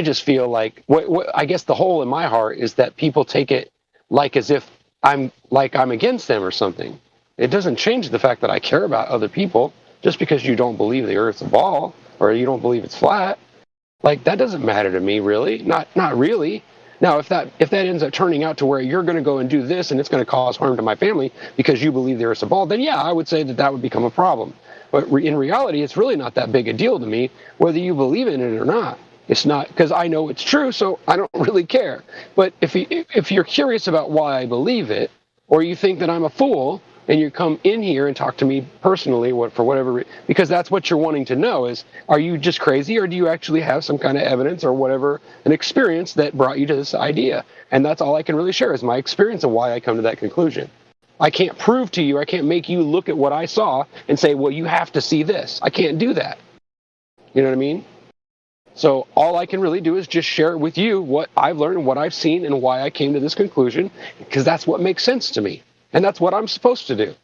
just feel like what I guess the hole in my heart is that people take it like as if I'm against them or something. It doesn't change the fact that I care about other people. Just because you don't believe the Earth's a ball or you don't believe it's flat, like that doesn't matter to me, really. Not really. Now, if that ends up turning out to where you're going to go and do this and it's going to cause harm to my family because you believe the Earth's a ball, then yeah, I would say that would become a problem. But in reality, it's really not that big a deal to me whether you believe in it or not. It's not, because I know it's true, so I don't really care. But if you're curious about why I believe it, or you think that I'm a fool, and you come in here and talk to me personally, for whatever, because that's what you're wanting to know is, are you just crazy or do you actually have some kind of evidence or whatever, an experience that brought you to this idea? And that's all I can really share is my experience of why I come to that conclusion. I can't prove to you, I can't make you look at what I saw and say, well, you have to see this. I can't do that. You know what I mean? So all I can really do is just share with you what I've learned and what I've seen and why I came to this conclusion, because that's what makes sense to me. And that's what I'm supposed to do.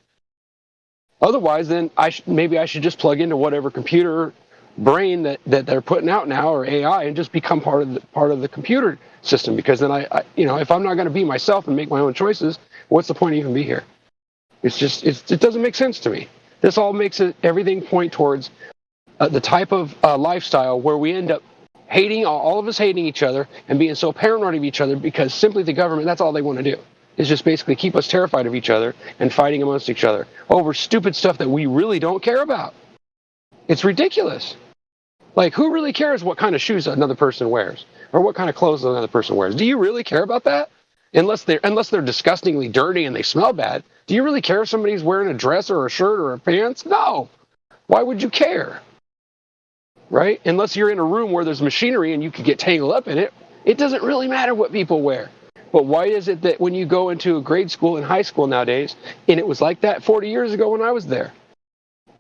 Otherwise, then maybe I should just plug into whatever computer brain that they're putting out now, or AI, and just become part of the computer system. Because then I if I'm not going to be myself and make my own choices, what's the point of even be here? It doesn't make sense to me. This all makes everything point towards the type of lifestyle where we end up hating, all of us hating each other and being so paranoid of each other because simply the government, that's all they want to do. Is just basically keep us terrified of each other and fighting amongst each other over stupid stuff that we really don't care about. It's ridiculous. Like, who really cares what kind of shoes another person wears or what kind of clothes another person wears? Do you really care about that? unless they're disgustingly dirty and they smell bad. Do you really care if somebody's wearing a dress or a shirt or a pants? No. Why would you care? Right? Unless you're in a room where there's machinery and you could get tangled up in it, it doesn't really matter what people wear. But why is it that when you go into a grade school and high school nowadays, and it was like that 40 years ago when I was there,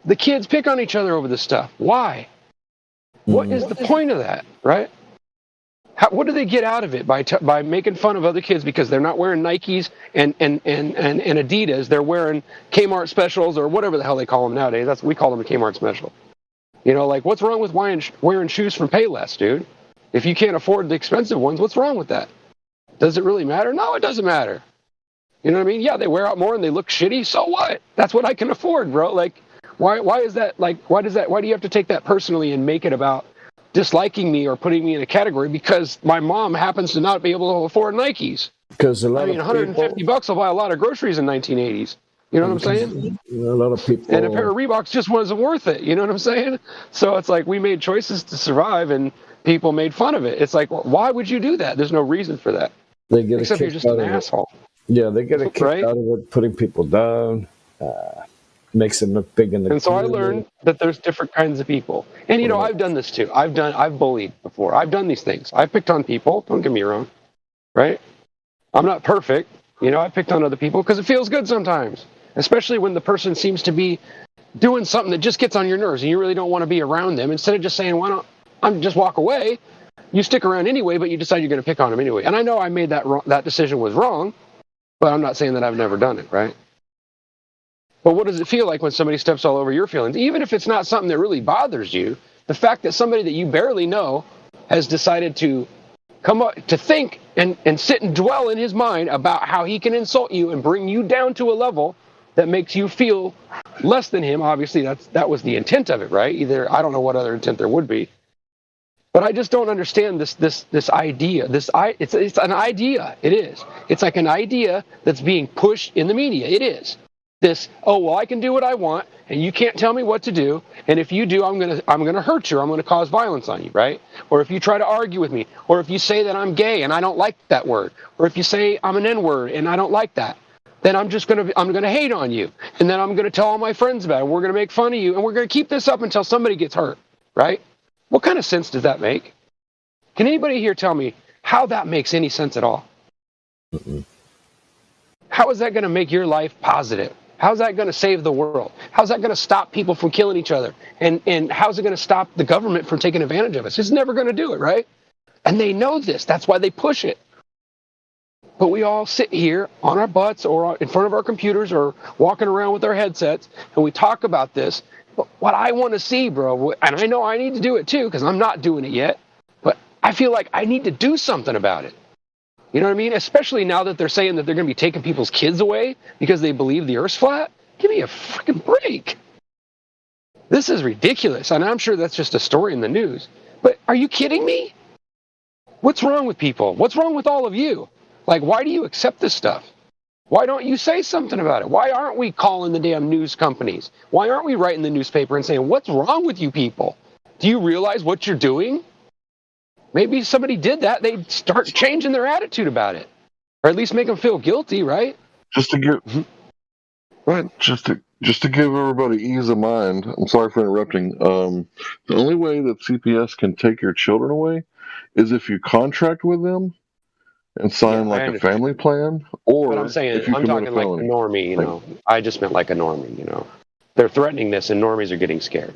the kids pick on each other over this stuff? Why? What is the point of that, right? What do they get out of it by making fun of other kids because they're not wearing Nikes and Adidas? They're wearing Kmart specials or whatever the hell they call them nowadays. We call them a Kmart special. You know, like, what's wrong with wearing shoes from Payless, dude? If you can't afford the expensive ones, what's wrong with that? Does it really matter? No, it doesn't matter. You know what I mean? Yeah, they wear out more and they look shitty. So what? That's what I can afford, bro. Like, why is that? Like, why do you have to take that personally and make it about disliking me or putting me in a category because my mom happens to not be able to afford Nikes? Because a lot $150 will buy a lot of groceries in 1980s. You know what I'm saying? A lot of people. And a pair of Reeboks just wasn't worth it. You know what I'm saying? So it's like we made choices to survive, and people made fun of it. It's like, why would you do that? There's no reason for that. They get except you're just an asshole. Yeah, they get a kick out of it, putting people down. Makes them look big in the. And so I learned that there's different kinds of people. And you know, I've done this too. I've bullied before. I've done these things. I've picked on people. Don't get me wrong, right? I'm not perfect. You know, I picked on other people because it feels good sometimes, especially when the person seems to be doing something that just gets on your nerves and you really don't want to be around them. Instead of just saying, "Why don't I just walk away?" You stick around anyway, but you decide you're going to pick on them anyway. And I know I made that decision was wrong, but I'm not saying that I've never done it, right? But what does it feel like when somebody steps all over your feelings? Even if it's not something that really bothers you, the fact that somebody that you barely know has decided to come up to think and sit and dwell in his mind about how he can insult you and bring you down to a level that makes you feel less than him. Obviously, that was the intent of it, right? Either I don't know what other intent there would be. But I just don't understand this idea. It's an idea. It is. It's like an idea that's being pushed in the media. It is. I can do what I want, and you can't tell me what to do. And if you do, I'm gonna hurt you. Or I'm gonna cause violence on you, right? Or if you try to argue with me, or if you say that I'm gay and I don't like that word, or if you say I'm an N-word and I don't like that, then I'm gonna hate on you, and then I'm gonna tell all my friends about it. We're gonna make fun of you, and we're gonna keep this up until somebody gets hurt, right? What kind of sense does that make? Can anybody here tell me how that makes any sense at all? Mm-mm. How is that going to make your life positive? How's that going to save the world? How's that going to stop people from killing each other? And how's it going to stop the government from taking advantage of us? It's never going to do it, right? And they know this. That's why they push it. But we all sit here on our butts or in front of our computers or walking around with our headsets, and we talk about this. But what I want to see, bro, and I know I need to do it too because I'm not doing it yet, but I feel like I need to do something about it. You know what I mean? Especially now that they're saying that they're going to be taking people's kids away because they believe the Earth's flat. Give me a freaking break. This is ridiculous. And I'm sure that's just a story in the news. But are you kidding me? What's wrong with people? What's wrong with all of you? Like, why do you accept this stuff? Why don't you say something about it? Why aren't we calling the damn news companies? Why aren't we writing the newspaper and saying, what's wrong with you people? Do you realize what you're doing? Maybe if somebody did that, they'd start changing their attitude about it. Or at least make them feel guilty, right? Just to give everybody ease of mind, I'm sorry for interrupting. The only way that CPS can take your children away is if you contract with them and sign a family plan, or but I'm saying, I'm talking like a normie, you know. I just meant like a normie, you know. They're threatening this and normies are getting scared.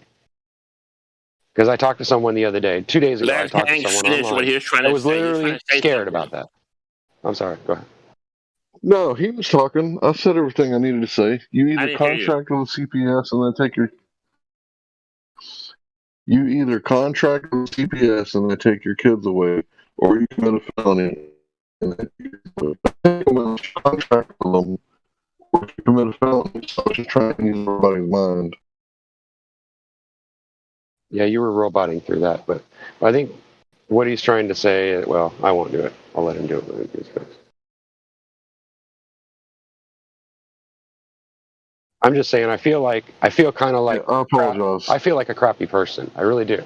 Because I talked to someone the other day, 2 days ago, I talked to someone online. I was literally scared about that. I'm sorry, go ahead. No, he was talking. I said everything I needed to say. You either contract with CPS and then take your... You either contract with CPS and then take your kids away, or you commit a felony and then contract with them, or you commit a felony. So I'm just trying to use everybody's mind. Yeah, you were roboting through that, but I think what he's trying to say, well, I won't do it. I'll let him do it. I'm just saying, I feel kind of like I apologize. I feel like a crappy person. I really do,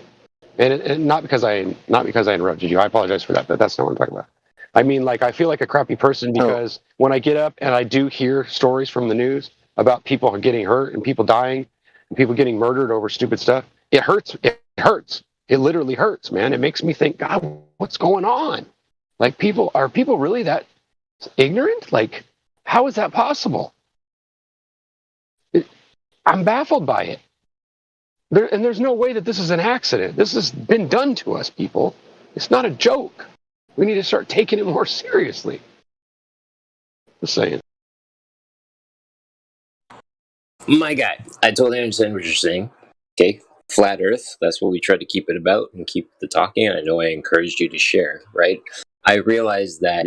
and not because I interrupted you. I apologize for that, but that's not what I'm talking about. I mean, like, I feel like a crappy person because when I get up and I do hear stories from the news about people getting hurt and people dying and people getting murdered over stupid stuff, it hurts. It hurts. It literally hurts, man. It makes me think, God, what's going on? Like, are people really that ignorant? Like, how is that possible? I'm baffled by it. There's no way that this is an accident. This has been done to us, people. It's not a joke. We need to start taking it more seriously. Just saying. My guy, I totally understand what you're saying. Okay, flat Earth. That's what we try to keep it about and keep the talking. I know I encouraged you to share, right? I realize that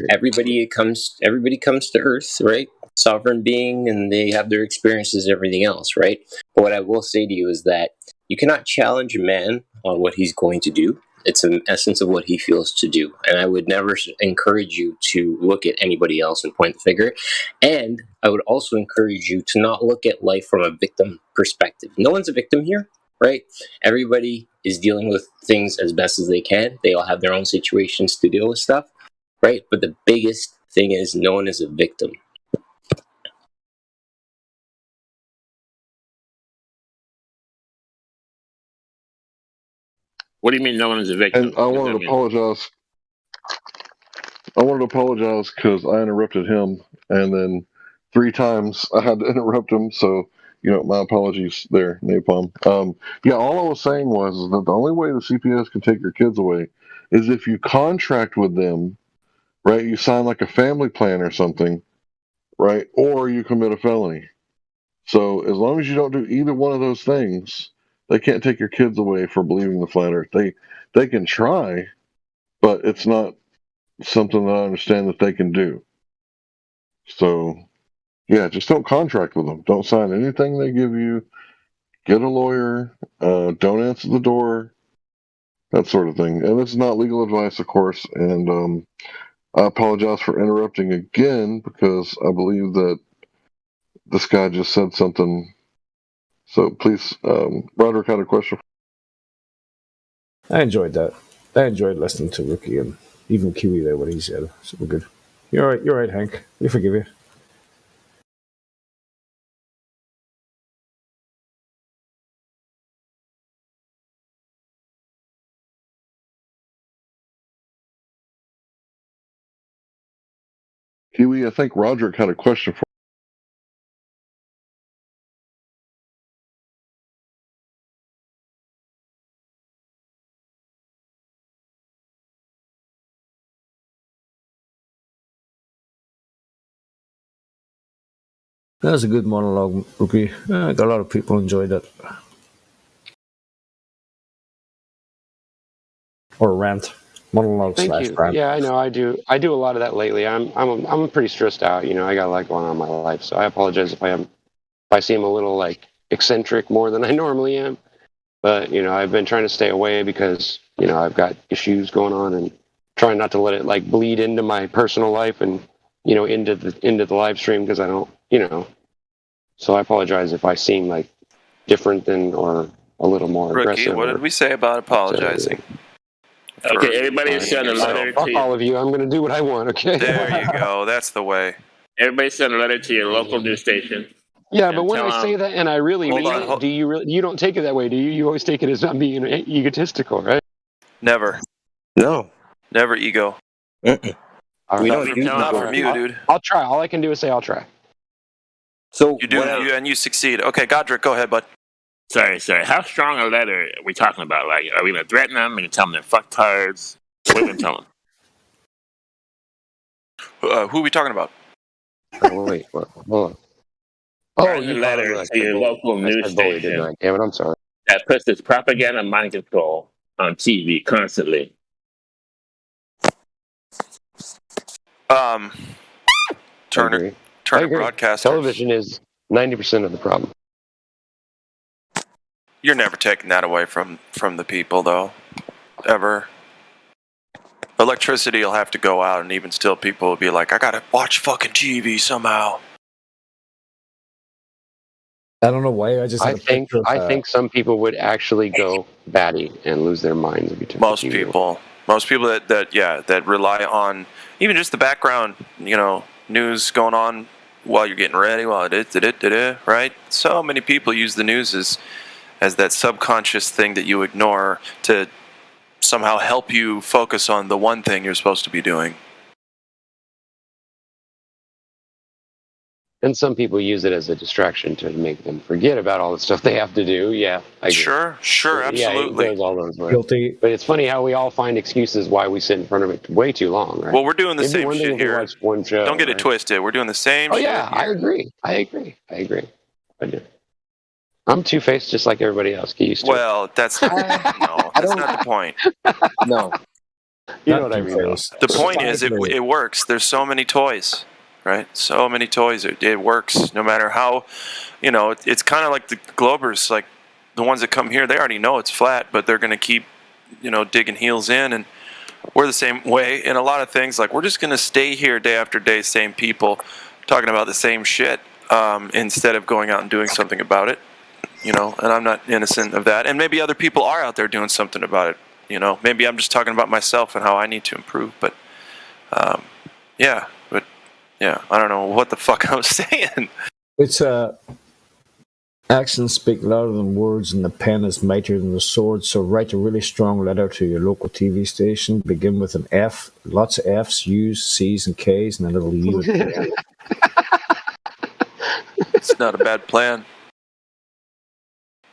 everybody comes to Earth, right? Sovereign being, and they have their experiences and everything else, right? But what I will say to you is that you cannot challenge a man on what he's going to do. It's an essence of what he feels to do. And I would never encourage you to look at anybody else and point the finger. And I would also encourage you to not look at life from a victim perspective. No one's a victim here, right? Everybody is dealing with things as best as they can. They all have their own situations to deal with stuff, right? But the biggest thing is no one is a victim. What do you mean no one is a victim? And I wanted to apologize. I wanted to apologize because I interrupted him, and then 3 times I had to interrupt him. So, my apologies there, Napalm. Yeah, all I was saying was that the only way the CPS can take your kids away is if you contract with them, right? You sign like a family plan or something, right? Or you commit a felony. So as long as you don't do either one of those things, they can't take your kids away for believing the flat Earth. They can try, but it's not something that I understand that they can do. So, yeah, just don't contract with them. Don't sign anything they give you. Get a lawyer. Don't answer the door. That sort of thing. And this is not legal advice, of course. And I apologize for interrupting again because I believe that this guy just said something. So please, Roderick had a question. I enjoyed that. I enjoyed listening to Rookie and even Kiwi there, what he said. Super good. You're right, Hank. We forgive you. Kiwi, I think Roderick had a question for That was a good monologue, Rookie. A lot of people enjoyed that. Or rant. Monologue Thank slash you. rant. Yeah, I know. I do a lot of that lately. I'm pretty stressed out. I got a lot going on in my life, so I apologize if I seem a little like eccentric more than I normally am. But I've been trying to stay away because I've got issues going on and trying not to let it like bleed into my personal life and into the live stream because I don't So I apologize if I seem like different than or a little more Rookie, aggressive. what did we say about apologizing? Okay, everybody send a letter Fuck to all of you. I'm going to do what I want. Okay. There you go. That's the way. everybody send a letter to your local news station. Yeah, but when tell I say that and I really Hold mean on, it, do you really? You don't take it that way, do you? You always take it as not being egotistical, right? Never. No. Never ego. All right. Not from you, dude. I'll try. All I can do is say I'll try. So You do, and you succeed. Okay, Godric, go ahead, bud. Sorry. How strong a letter are we talking about? Like, are we going to threaten them? Are we going to tell them they're fucktards? What are we going to tell them? Who are we talking about? Oh, wait, hold on. Write a letter to your local news station. Damn it, I'm sorry. That puts this propaganda mind control on TV constantly. Turner Broadcaster. Television is 90% of the problem. You're never taking that away from the people, though. Ever. Electricity will have to go out, and even still, people will be like, I gotta watch fucking TV somehow. I don't know why. I think some people would actually go batty and lose their minds if you took Most people. Most people that rely on even just the background, news going on while you're getting ready, right? So many people use the news as that subconscious thing that you ignore to somehow help you focus on the one thing you're supposed to be doing. And some people use it as a distraction to make them forget about all the stuff they have to do. Yeah, I agree. Sure, absolutely. Yeah, it goes all those ways. Guilty. But it's funny how we all find excuses why we sit in front of it way too long, right? Well, we're doing the It'd be same one thing shit if we here. watched one show, Don't get it right? twisted. We're doing the same Oh shit yeah, I here. agree. I do. I'm two-faced just like everybody else. Get used to Well, that's not the point. No. it. You know what I mean? though. The point is, it works. There's so many toys, right? So many toys. It works no matter how, it's kind of like the Globers, like the ones that come here, they already know it's flat, but they're going to keep, digging heels in. And we're the same way in a lot of things. Like, we're just going to stay here day after day, same people, talking about the same shit, instead of going out and doing something about it, and I'm not innocent of that. And maybe other people are out there doing something about it. Maybe I'm just talking about myself and how I need to improve, but I don't know what the fuck I was saying. It's actions speak louder than words, and the pen is mightier than the sword. So write a really strong letter to your local TV station. Begin with an F, lots of F's, U's, C's, and K's, and a little U at the end. It's not a bad plan.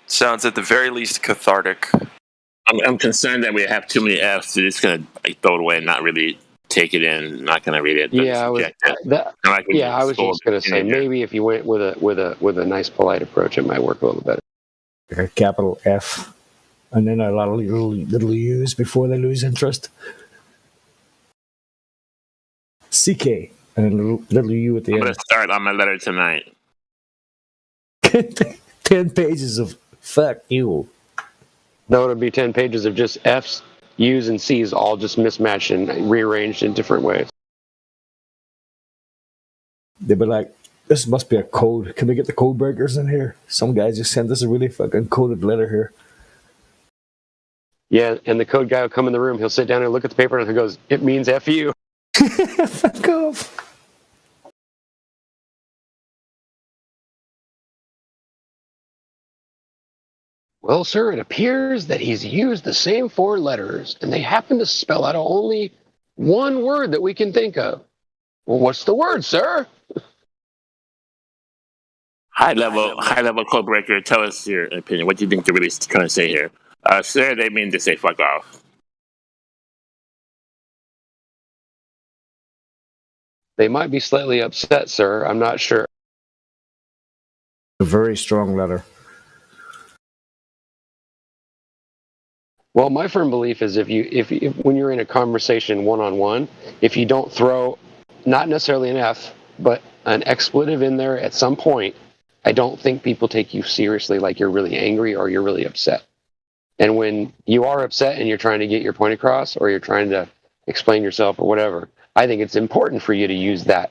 Sounds at the very least cathartic. I'm concerned that we have too many F's. They're just gonna throw it away and not really take it in. Not gonna read it. Yeah, I was just going to say maybe if you went with a nice, polite approach, it might work a little better. A capital F, and then a lot of little U's before they lose interest. CK, and a little U at the I'm end. gonna start on my letter tonight. 10 pages of fuck you. No, it would be 10 pages of just F's, U's, and C's all just mismatched and rearranged in different ways. They'd be like, this must be a code. Can we get the code breakers in here? Some guys just sent us a really fucking coded letter here. Yeah, and the code guy will come in the room. He'll sit down and look at the paper, and he goes, it means F you. Fuck off. Well, sir, it appears that he's used the same 4 letters, and they happen to spell out only one word that we can think of. Well, what's the word, sir? High level code breaker. Tell us your opinion. What do you think they're really trying to say here? Sir, they mean to say fuck off. They might be slightly upset, sir. I'm not sure. A very strong letter. Well, my firm belief is if when you're in a conversation one-on-one, if you don't throw not necessarily an F, but an expletive in there at some point, I don't think people take you seriously like you're really angry or you're really upset. And when you are upset and you're trying to get your point across or you're trying to explain yourself or whatever, I think it's important for you to use that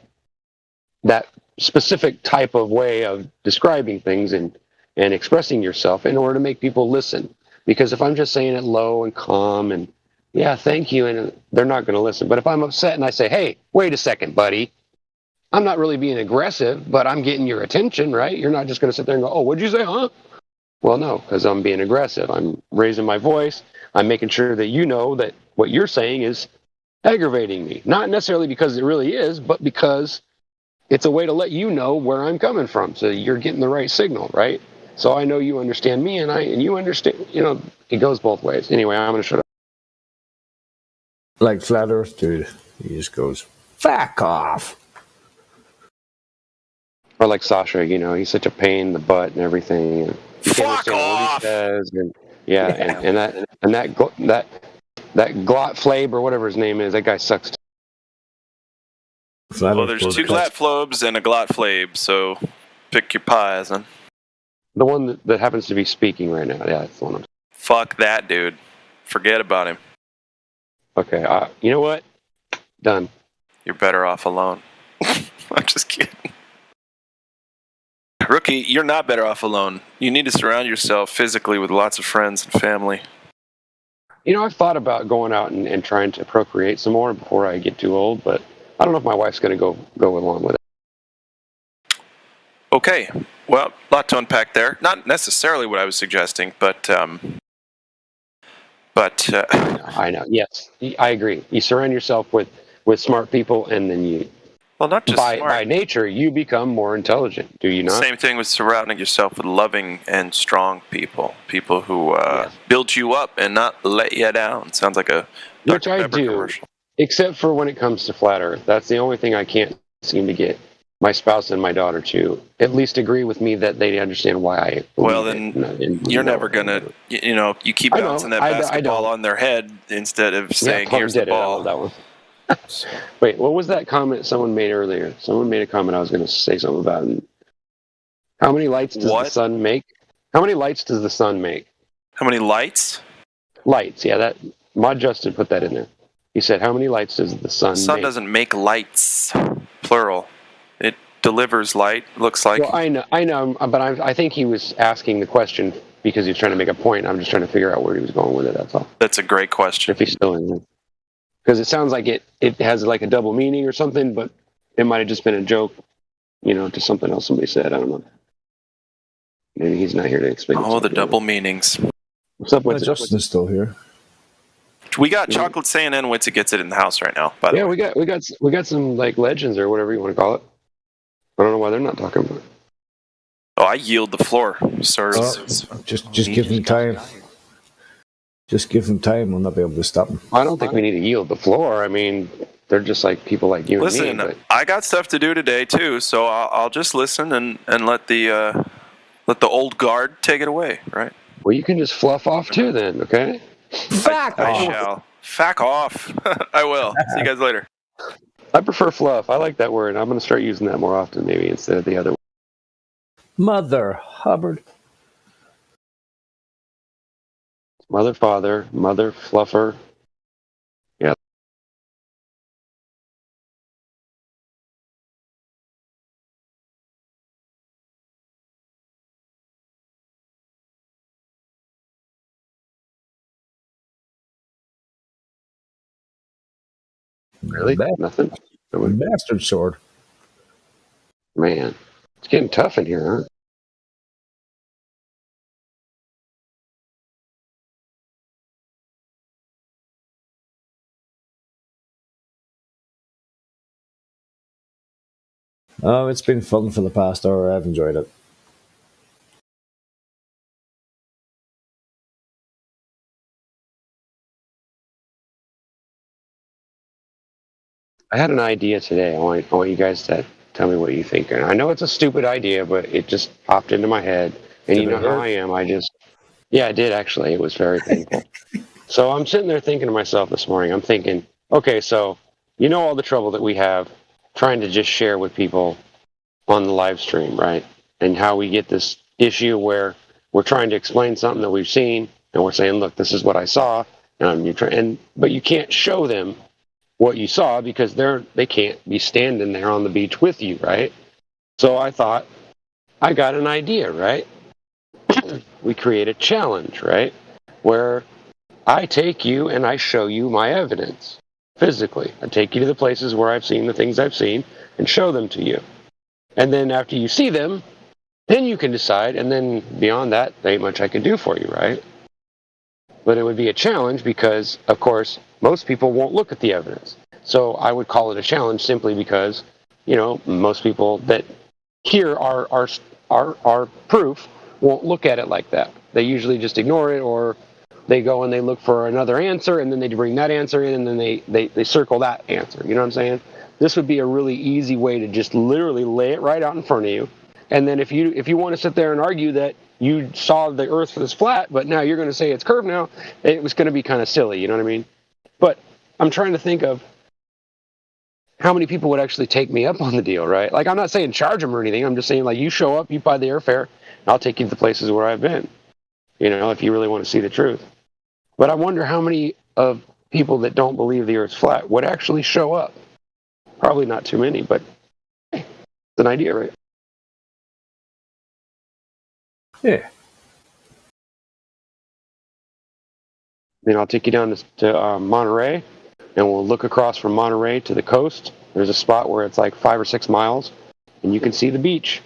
specific type of way of describing things and expressing yourself in order to make people listen. Because if I'm just saying it low and calm and, yeah, thank you, and they're not going to listen. But if I'm upset and I say, hey, wait a second, buddy, I'm not really being aggressive, but I'm getting your attention, right? You're not just going to sit there and go, oh, what'd you say, huh? Well, no, because I'm being aggressive. I'm raising my voice. I'm making sure that you know that what you're saying is aggravating me. Not necessarily because it really is, but because it's a way to let you know where I'm coming from. So you're getting the right signal, right? So I know you understand me and you understand, it goes both ways. Anyway, I'm going to shut up. Like Flat Earth, dude. He just goes, fuck off. Or like Sasha, he's such a pain in the butt and everything. And you can't understand what he says. And that Glot Flabe or whatever his name is, that guy sucks. Well, there's 2 Glat Flobes and a Glot Flabe, so pick your pies, huh? The one that happens to be speaking right now. Yeah, that's the one. Fuck that, dude. Forget about him. Okay, you know what? Done. You're better off alone. I'm just kidding. Rookie, you're not better off alone. You need to surround yourself physically with lots of friends and family. I've thought about going out and trying to procreate some more before I get too old, but I don't know if my wife's going to go along with it. Okay, well, a lot to unpack there. Not necessarily what I was suggesting, but I know. Yes, I agree. You surround yourself with smart people, and then you. Well, not just by smart. By nature, you become more intelligent. Do you not? Same thing with surrounding yourself with loving and strong people who build you up and not let you down. Sounds like a Which I do, commercial. Except for when it comes to flat Earth. That's the only thing I can't seem to get my spouse and my daughter to at least agree with me that they understand why I. Well, then you're never gonna. You keep bouncing that basketball on their head instead of saying, "Here's the ball." That one. Wait, what was that comment someone made earlier? Someone made a comment I was going to say something about. How many lights does the sun make? How many lights does the sun make? How many lights? Lights, yeah. That Mod Justin put that in there. He said, "How many lights does the sun make?" The sun doesn't make lights, plural. It delivers light. Looks like. Well, I know, but I think he was asking the question because he was trying to make a point. I'm just trying to figure out where he was going with it. That's all. That's a great question. If he's still in there. Because it sounds like it has like a double meaning or something, but it might have just been a joke, to something else somebody said. I don't know. Maybe he's not here to explain. Oh, the double meanings. What's up with Justin's still here. We got Chocolate saying and Witsit gets it in the house right now. By the way, we got some like legends or whatever you want to call it. I don't know why they're not talking about it. Oh, I yield the floor, sir. Just give him time. Just give him time. We'll not be able to stop him. I don't think we need to yield the floor. I mean, they're just like people like you and me. Listen, I got stuff to do today too, so I'll just listen and let the old guard take it away, right? Well, you can just fluff off too, then, okay? I shall. Fack off. I will. See you guys later. I prefer fluff. I like that word. I'm going to start using that more often, maybe instead of the other. Mother Hubbard. Mother, father, mother, fluffer. Yeah. Really? Nothing? Bastard sword. Man, it's getting tough in here, huh? Oh, it's been fun for the past hour. I've enjoyed it. I had an idea today. I want you guys to tell me what you think. And I know it's a stupid idea, but it just popped into my head. And you know how I am. Yeah, I did actually. It was very painful. So I'm sitting there thinking to myself this morning. I'm thinking, okay, so all the trouble that we have trying to just share with people on the live stream, right? And how we get this issue where we're trying to explain something that we've seen, and we're saying, look, this is what I saw, but you can't show them what you saw because they can't be standing there on the beach with you, right? So I thought, I got an idea, right? We create a challenge, right? Where I take you and I show you my evidence physically. I take you to the places where I've seen the things I've seen and show them to you. And then after you see them, then you can decide, and then beyond that, there ain't much I can do for you, right? But it would be a challenge because, of course, most people won't look at the evidence. So I would call it a challenge simply because, most people that hear our proof won't look at it like that. They usually just ignore it, or they go and they look for another answer, and then they bring that answer in, and then they circle that answer. You know what I'm saying? This would be a really easy way to just literally lay it right out in front of you. And then if you want to sit there and argue that you saw the Earth was flat, but now you're going to say it's curved now, it was going to be kind of silly. You know what I mean? But I'm trying to think of how many people would actually take me up on the deal, right? Like, I'm not saying charge them or anything. I'm just saying, like, you show up, you buy the airfare, and I'll take you to the places where I've been, if you really want to see the truth. But I wonder how many of people that don't believe the Earth's flat would actually show up. Probably not too many, but hey, it's an idea, right? Yeah. Then I'll take you down to Monterey, and we'll look across from Monterey to the coast. There's a spot where it's like 5 or 6 miles, and you can see the beach.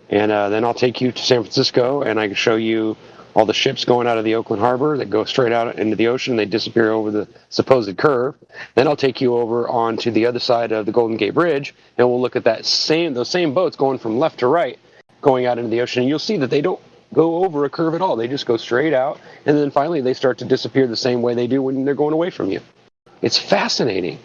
And then I'll take you to San Francisco, and I can show you all the ships going out of the Oakland Harbor that go straight out into the ocean. They disappear over the supposed curve. Then I'll take you over onto the other side of the Golden Gate Bridge, and we'll look at those same boats going from left to right, going out into the ocean. And you'll see that they don't go over a curve at all. They just go straight out, and then finally they start to disappear the same way they do when they're going away from you. It's fascinating.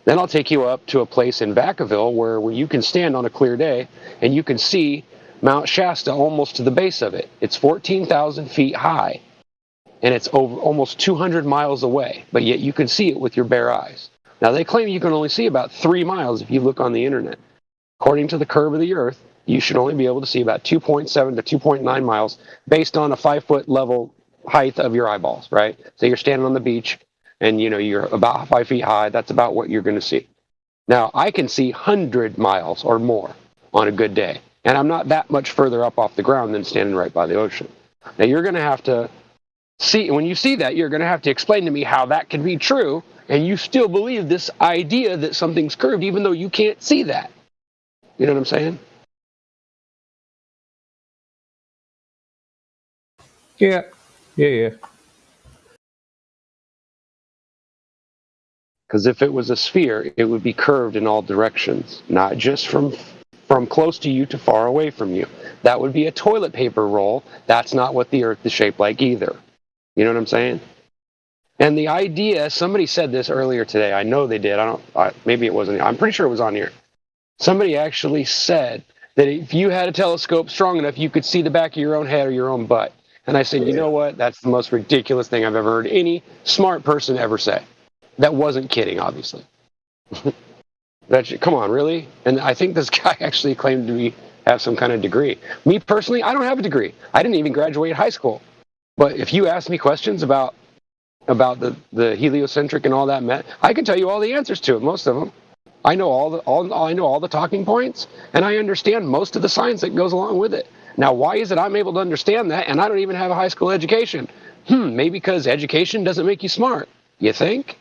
Then I'll take you up to a place in Vacaville where you can stand on a clear day and you can see Mount Shasta almost to the base of it. It's 14,000 feet high, and it's over almost 200 miles away, but yet you can see it with your bare eyes. Now, they claim you can only see about 3 miles if you look on the internet. According to the curve of the Earth, you should only be able to see about 2.7 to 2.9 miles based on a 5-foot level height of your eyeballs, right? So you're standing on the beach, and you're about 5 feet high. That's about what you're going to see. Now, I can see 100 miles or more on a good day, and I'm not that much further up off the ground than standing right by the ocean. Now, you're going to have to see, when you see that, you're going to have to explain to me how that can be true, and you still believe this idea that something's curved, even though you can't see that. You know what I'm saying? Yeah. Because if it was a sphere, it would be curved in all directions, not just from close to you to far away from you. That would be a toilet paper roll. That's not what the Earth is shaped like either. You know what I'm saying? And the idea, somebody said this earlier today. I know they did. Maybe it wasn't. I'm pretty sure it was on here. Somebody actually said that if you had a telescope strong enough, you could see the back of your own head or your own butt. And I said, you know what? That's the most ridiculous thing I've ever heard any smart person ever say. That wasn't kidding, obviously. Come on, really? And I think this guy actually claimed to have some kind of degree. Me personally, I don't have a degree. I didn't even graduate high school. But if you ask me questions about the heliocentric and all that, I can tell you all the answers to it, most of them. I know all the talking points, and I understand most of the science that goes along with it. Now, why is it I'm able to understand that, and I don't even have a high school education? Maybe because education doesn't make you smart. You think?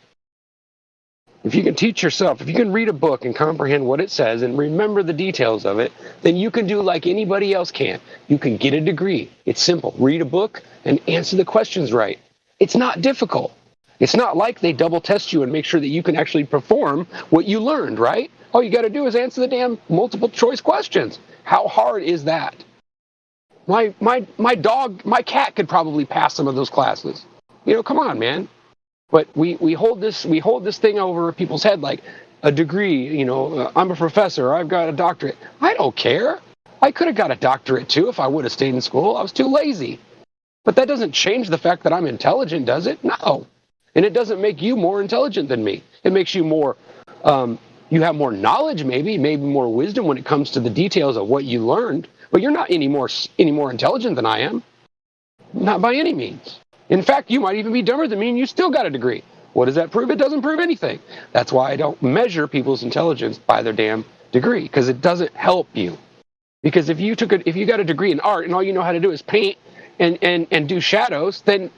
If you can teach yourself, if you can read a book and comprehend what it says and remember the details of it, then you can do like anybody else can. You can get a degree. It's simple. Read a book and answer the questions right. It's not difficult. It's not like they double test you and make sure that you can actually perform what you learned, right? All you got to do is answer the damn multiple choice questions. How hard is that? My cat could probably pass some of those classes. Come on, man. But we hold this thing over people's head like a degree. I'm a professor. I've got a doctorate. I don't care. I could have got a doctorate too if I would have stayed in school. I was too lazy. But that doesn't change the fact that I'm intelligent, does it? No. And it doesn't make you more intelligent than me. It makes you more. You have more knowledge, maybe more wisdom when it comes to the details of what you learned. But you're not any more intelligent than I am. Not by any means. In fact, you might even be dumber than me and you still got a degree. What does that prove? It doesn't prove anything. That's why I don't measure people's intelligence by their damn degree, because it doesn't help you. Because if you got a degree in art and all you know how to do is paint and do shadows, then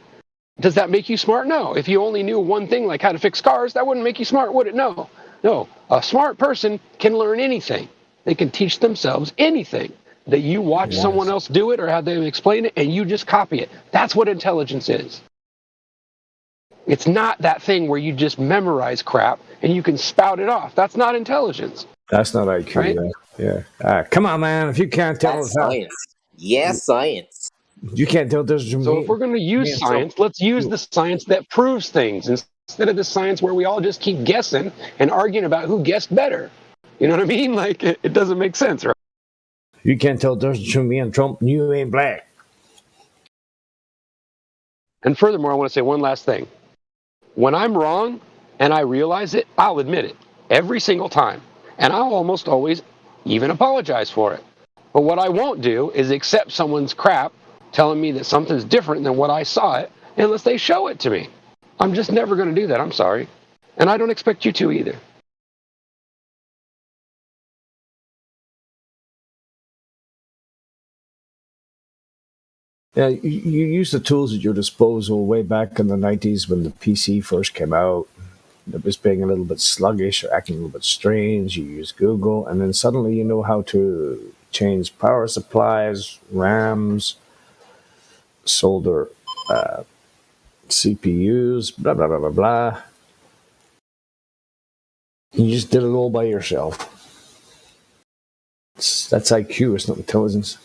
does that make you smart? No. If you only knew one thing like how to fix cars, that wouldn't make you smart, would it? No. No. A smart person can learn anything. They can teach themselves anything. That you watch someone else do it or have them explain it and you just copy it. That's what intelligence is. It's not that thing where you just memorize crap and you can spout it off. That's not intelligence. That's not IQ. Right? Yeah. Come on, man. If you can't tell That's us how, science. Yes, science. you can't tell this. So if we're going to use science, let's use the science that proves things instead of the science where we all just keep guessing and arguing about who guessed better. You know what I mean? Like, it doesn't make sense, right? You can't tell the difference between me and Trump, and you ain't black. And furthermore, I want to say one last thing. When I'm wrong and I realize it, I'll admit it every single time. And I'll almost always even apologize for it. But what I won't do is accept someone's crap telling me that something's different than what I saw it unless they show it to me. I'm just never going to do that. I'm sorry. And I don't expect you to either. Yeah, you use the tools at your disposal way back in the 90s when the PC first came out. It was being a little bit sluggish or acting a little bit strange. You use Google, and then suddenly you know how to change power supplies, RAMs, solder CPUs, blah, blah, blah, blah, blah. You just did it all by yourself. That's IQ, it's not intelligence.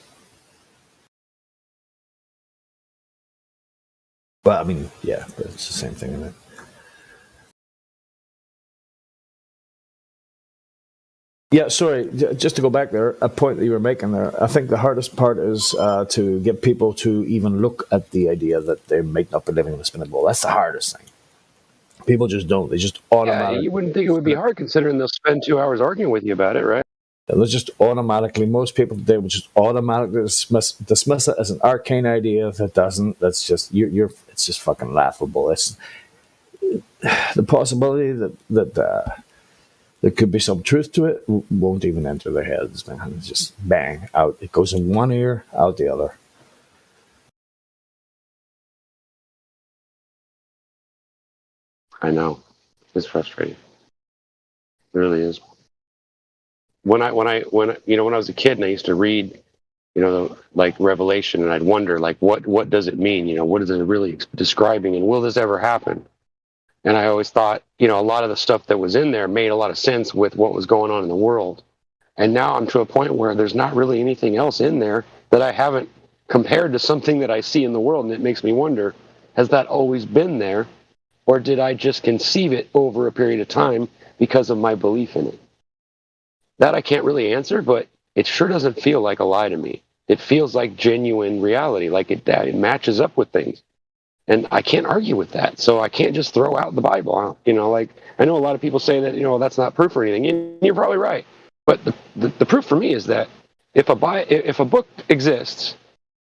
Well, I mean, yeah, but it's the same thing, isn't it? Yeah, sorry, just to go back there, a point that you were making there. I think the hardest part is to get people to even look at the idea that they might not be living in a spinning ball. That's the hardest thing. People just don't. They just automatically. Yeah, you wouldn't think it would be hard considering they'll spend 2 hours arguing with you about it, right? They'll just automatically, most people today would just automatically dismiss it as an arcane idea. If it doesn't, that's just, it's just fucking laughable. It's the possibility that there could be some truth to it won't even enter their heads, man. It's just bang, out. It goes in one ear, out the other. I know. It's frustrating. It really is. When I was a kid and I used to read, like Revelation, and I'd wonder, like, what does it mean? What is it really describing, and will this ever happen? And I always thought, a lot of the stuff that was in there made a lot of sense with what was going on in the world. And now I'm to a point where there's not really anything else in there that I haven't compared to something that I see in the world, and it makes me wonder, has that always been there, or did I just conceive it over a period of time because of my belief in it? That I can't really answer, but it sure doesn't feel like a lie to me. It feels like genuine reality, like it matches up with things. And I can't argue with that. So I can't just throw out the Bible. I know a lot of people say that, that's not proof or anything. And you're probably right. But the proof for me is that if a book exists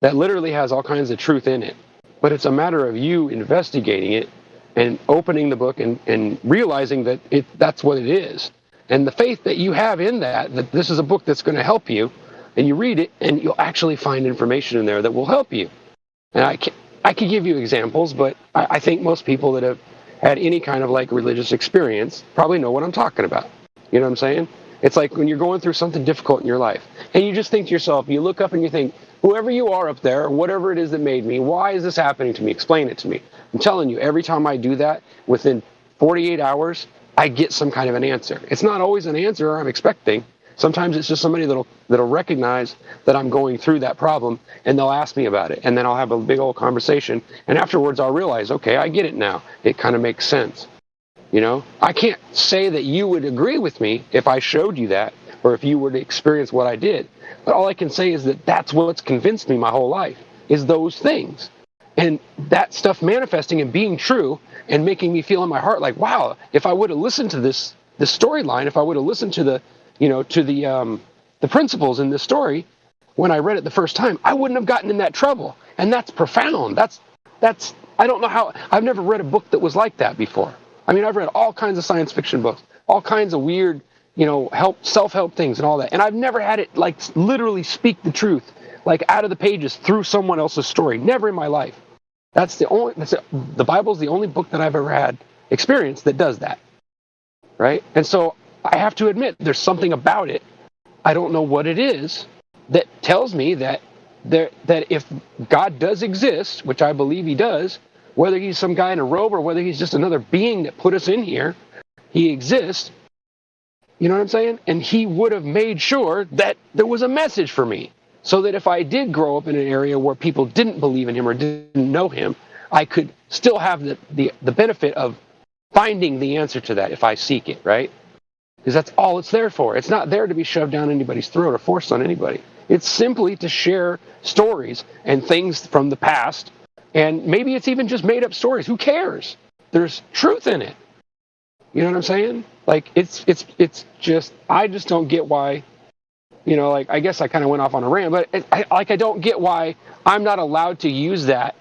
that literally has all kinds of truth in it, but it's a matter of you investigating it and opening the book and realizing that that's what it is. And the faith that you have in that this is a book that's going to help you, and you read it, and you'll actually find information in there that will help you. And I could give you examples, but I think most people that have had any kind of like religious experience probably know what I'm talking about. You know what I'm saying? It's like when you're going through something difficult in your life, and you just think to yourself, you look up and you think, whoever you are up there, or whatever it is that made me, why is this happening to me? Explain it to me. I'm telling you, every time I do that, within 48 hours, I get some kind of an answer. It's not always an answer I'm expecting. Sometimes it's just somebody that'll recognize that I'm going through that problem, and they'll ask me about it, and then I'll have a big old conversation, and afterwards I'll realize, okay, I get it now. It kind of makes sense. I can't say that you would agree with me if I showed you that, or if you were to experience what I did. But all I can say is that that's what's convinced me my whole life, is those things. And that stuff manifesting and being true and making me feel in my heart like, wow, if I would have listened to this storyline, if I would have listened to the principles in this story when I read it the first time, I wouldn't have gotten in that trouble. And that's profound. That's I don't know how. I've never read a book that was like that before. I mean, I've read all kinds of science fiction books, all kinds of weird, self-help things and all that. And I've never had it like literally speak the truth, like out of the pages through someone else's story. Never in my life. The Bible's the only book that I've ever had experience that does that. Right? And so I have to admit there's something about it. I don't know what it is that tells me that if God does exist, which I believe he does, whether he's some guy in a robe or whether he's just another being that put us in here, he exists. You know what I'm saying? And he would have made sure that there was a message for me. So that if I did grow up in an area where people didn't believe in him or didn't know him, I could still have the benefit of finding the answer to that if I seek it, right? Because that's all it's there for. It's not there to be shoved down anybody's throat or forced on anybody. It's simply to share stories and things from the past. And maybe it's even just made up stories. Who cares? There's truth in it. You know what I'm saying? Like, it's just, I just don't get why. I guess I kind of went off on a rant, but I don't get why I'm not allowed to use that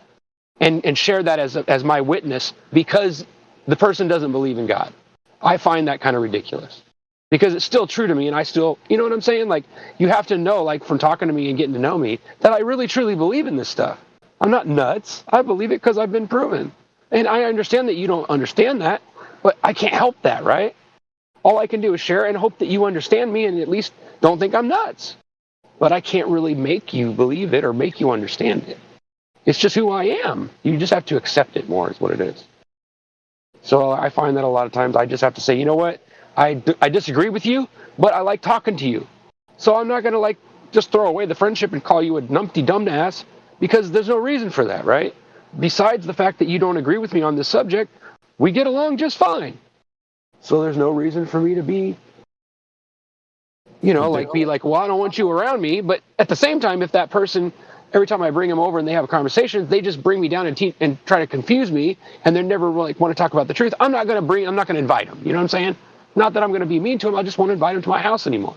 and share that as my witness because the person doesn't believe in God. I find that kind of ridiculous because it's still true to me, and I still, you know what I'm saying? Like, you have to know, like, from talking to me and getting to know me, that I really truly believe in this stuff. I'm not nuts. I believe it because I've been proven. And I understand that you don't understand that, but I can't help that, right? All I can do is share and hope that you understand me and at least don't think I'm nuts. But I can't really make you believe it or make you understand it. It's just who I am. You just have to accept it more is what it is. So I find that a lot of times I just have to say, you know what? I disagree with you, but I like talking to you. So I'm not going to just throw away the friendship and call you a numpty dumbass because there's no reason for that, right? Besides the fact that you don't agree with me on this subject, we get along just fine. So there's no reason for me to be, well, I don't want you around me. But at the same time, if that person, every time I bring them over and they have a conversation, they just bring me down and try to confuse me, and they never want to talk about the truth, I'm not going to invite them. You know what I'm saying? Not that I'm going to be mean to them. I just won't invite them to my house anymore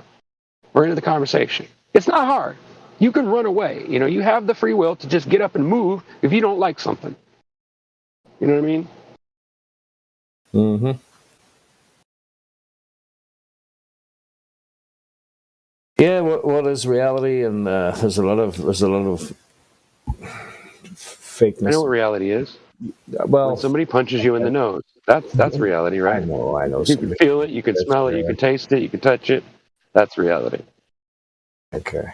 or into the conversation. It's not hard. You can run away. You have the free will to just get up and move if you don't like something. You know what I mean? Mm-hmm. Yeah, what is reality? And there's a lot of fakeness. I know what reality is. Well, when somebody punches you in the nose, that's reality, right? I know. You can feel it, you can smell it, you can taste it, you can touch it. That's reality. Okay,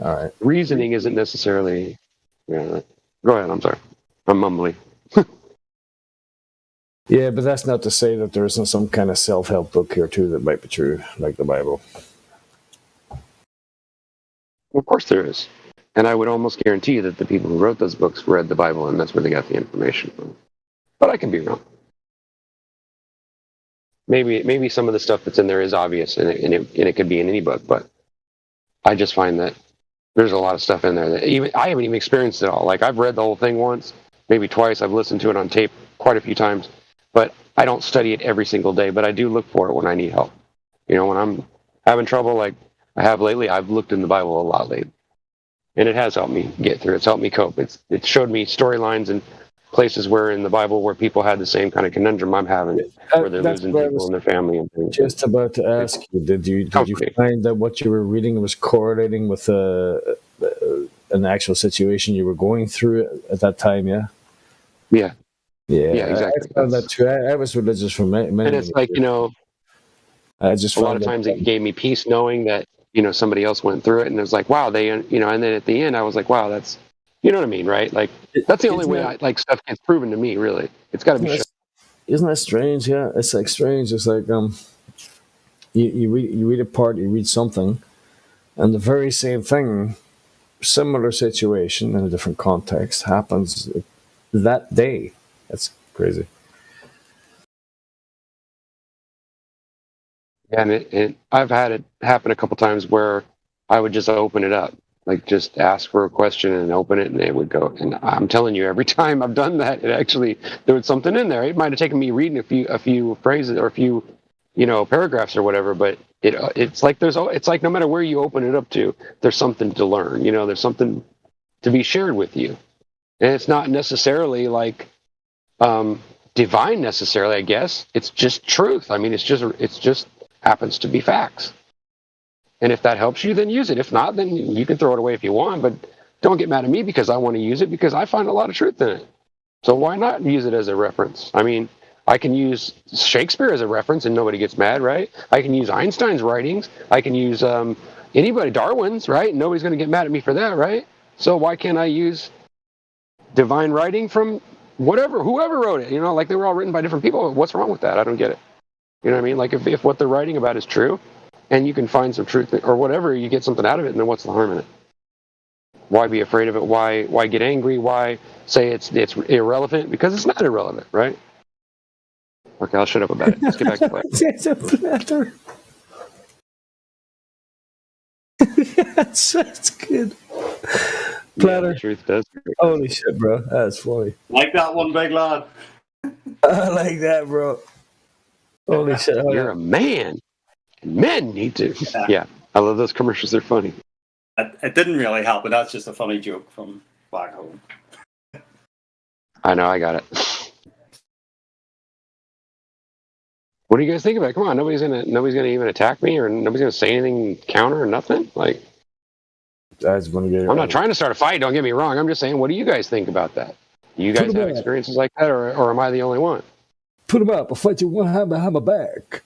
all right. Reasoning isn't necessarily. Go ahead. I'm sorry. I'm mumbling. Yeah, but that's not to say that there isn't some kind of self-help book here too that might be true, like the Bible. Of course there is. And I would almost guarantee that the people who wrote those books read the Bible and that's where they got the information from. But I can be wrong. Maybe some of the stuff that's in there is obvious and it could be in any book, but I just find that there's a lot of stuff in there that I haven't even experienced it all. Like I've read the whole thing once, maybe twice. I've listened to it on tape quite a few times, but I don't study it every single day, but I do look for it when I need help. When I'm having trouble like I have lately, I've looked in the Bible a lot lately. And it has helped me get through. It's helped me cope. It showed me storylines and places where in the Bible where people had the same kind of conundrum I'm having, where they're losing people in their family and things. Just about to ask you, did you find that what you were reading was correlating with an actual situation you were going through at that time? Yeah. Yeah. Yeah. Exactly. I found that too. I was religious for many. And it's like I just a lot of times it gave me peace knowing that somebody else went through it, and it was like, wow, they and then at the end I was like, wow, that's you know what I mean, right? Like that's the only way stuff gets proven to me. Really, it's got to be. Isn't that strange? Yeah, it's like strange. It's like you read a part, you read something, and the very same thing, similar situation in a different context happens that day. That's crazy. Yeah, and I've had it happen a couple times where I would just open it up, like just ask for a question and open it, and it would go. And I'm telling you, every time I've done that, there was something in there. It might have taken me reading a few phrases or a few, paragraphs or whatever, but it's like it's like no matter where you open it up to, there's something to learn. There's something to be shared with you, and it's not necessarily like divine necessarily. I guess it's just truth. I mean, it's just happens to be facts. And if that helps you, then use it. If not, then you can throw it away if you want, but don't get mad at me because I want to use it because I find a lot of truth in it. So why not use it as a reference? I mean, I can use Shakespeare as a reference and nobody gets mad, right? I can use Einstein's writings. I can use anybody, Darwin's, right? Nobody's going to get mad at me for that, right? So why can't I use divine writing from whoever wrote it? Like they were all written by different people. What's wrong with that? I don't get it. You know what I mean? Like if what they're writing about is true and you can find some truth or whatever, you get something out of it, then what's the harm in it? Why be afraid of it? Why get angry? Why say it's irrelevant? Because it's not irrelevant, right? Okay, I'll shut up about it. Let's get back to play. It's a platter. That's good. Platter. Yeah, truth does. Holy shit, bro. That's funny. Like that one, big lad. I like that, bro. Holy shit. You're a man. Men need to. Yeah, I love those commercials. They're funny. It didn't really help, but that's just a funny joke from back home. I know, I got it. What do you guys think about it? Come on, nobody's gonna even attack me, or nobody's gonna say anything counter or nothing. Like, That's one of I'm not trying to start a fight. Don't get me wrong. I'm just saying, what do you guys think about that? Do you guys have experiences like that, or am I the only one? Put him up. I'll fight you one hand behind my back.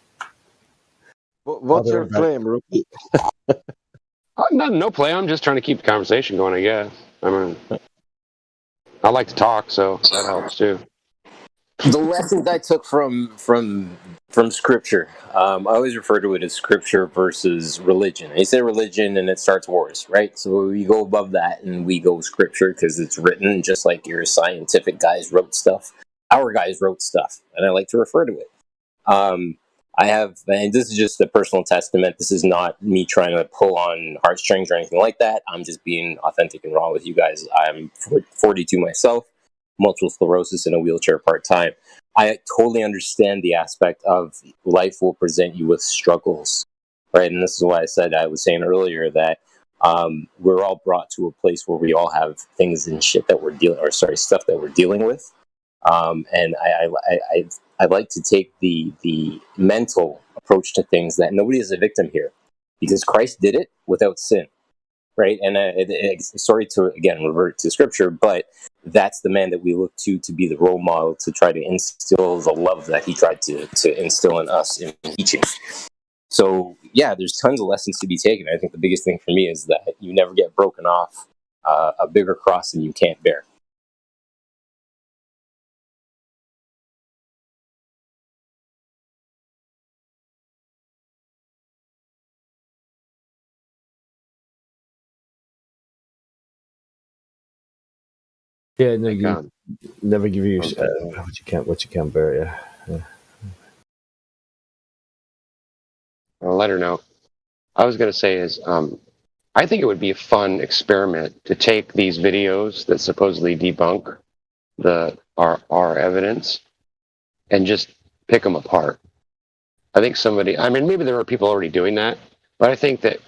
What's your claim, Rookie? No play. I'm just trying to keep the conversation going, I guess. I mean, I like to talk, so that helps too. The lessons I took from scripture, I always refer to it as scripture versus religion. I say religion and it starts wars, right? So we go above that and we go scripture because it's written, just like your scientific guys wrote stuff. Our guys wrote stuff, and I like to refer to it. I have, and this is just a personal testament. This is not me trying to pull on heartstrings or anything like that. I'm just being authentic and raw with you guys. I'm 42 myself, multiple sclerosis, in a wheelchair part-time. I totally understand the aspect of life will present you with struggles, right? And this is why I was saying earlier that we're all brought to a place where we all have things and shit that stuff that we're dealing with. And I like to take the mental approach to things that nobody is a victim here, because Christ did it without sin, right? And sorry to again revert to scripture, but that's the man that we look to be the role model, to try to instill the love that he tried to instill in us in teaching. So yeah, there's tons of lessons to be taken. I think the biggest thing for me is that you never get broken off a bigger cross than you can't bear. Yeah, no, you never give you what you can't bear. Yeah. I'll let her know. I was going to say is, I think it would be a fun experiment to take these videos that supposedly debunk our evidence and just pick them apart. I think maybe there are people already doing that, but I think that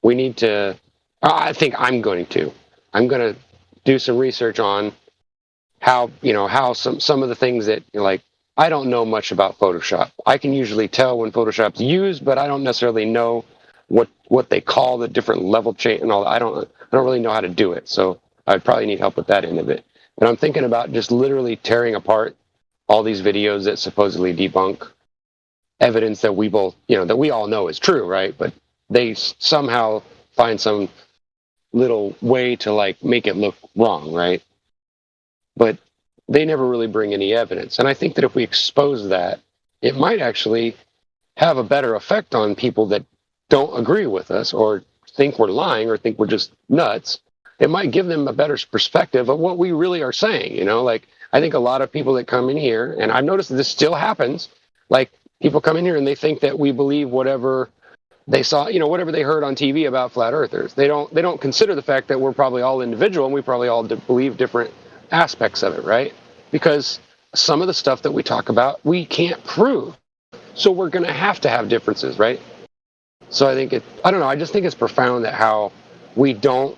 we need to. I'm going to do some research on how some of the things that, like, I don't know much about Photoshop. I can usually tell when Photoshop's used, but I don't necessarily know what they call the different level change and all that. I don't really know how to do it. So I'd probably need help with that end of it. And I'm thinking about just literally tearing apart all these videos that supposedly debunk evidence that we all know is true, right? But they somehow find some little way to, like, make it look wrong, right? But they never really bring any evidence. And I think that if we expose that, it might actually have a better effect on people that don't agree with us or think we're lying or think we're just nuts. It might give them a better perspective of what we really are saying. Like, I think a lot of people that come in here, and I've noticed that this still happens, like, people come in here and they think that we believe whatever they saw, whatever they heard on TV about flat earthers. They don't consider the fact that we're probably all individual and we probably all believe different aspects of it, right? Because some of the stuff that we talk about, we can't prove. So we're going to have differences, right? So I don't know, I just think it's profound that how we don't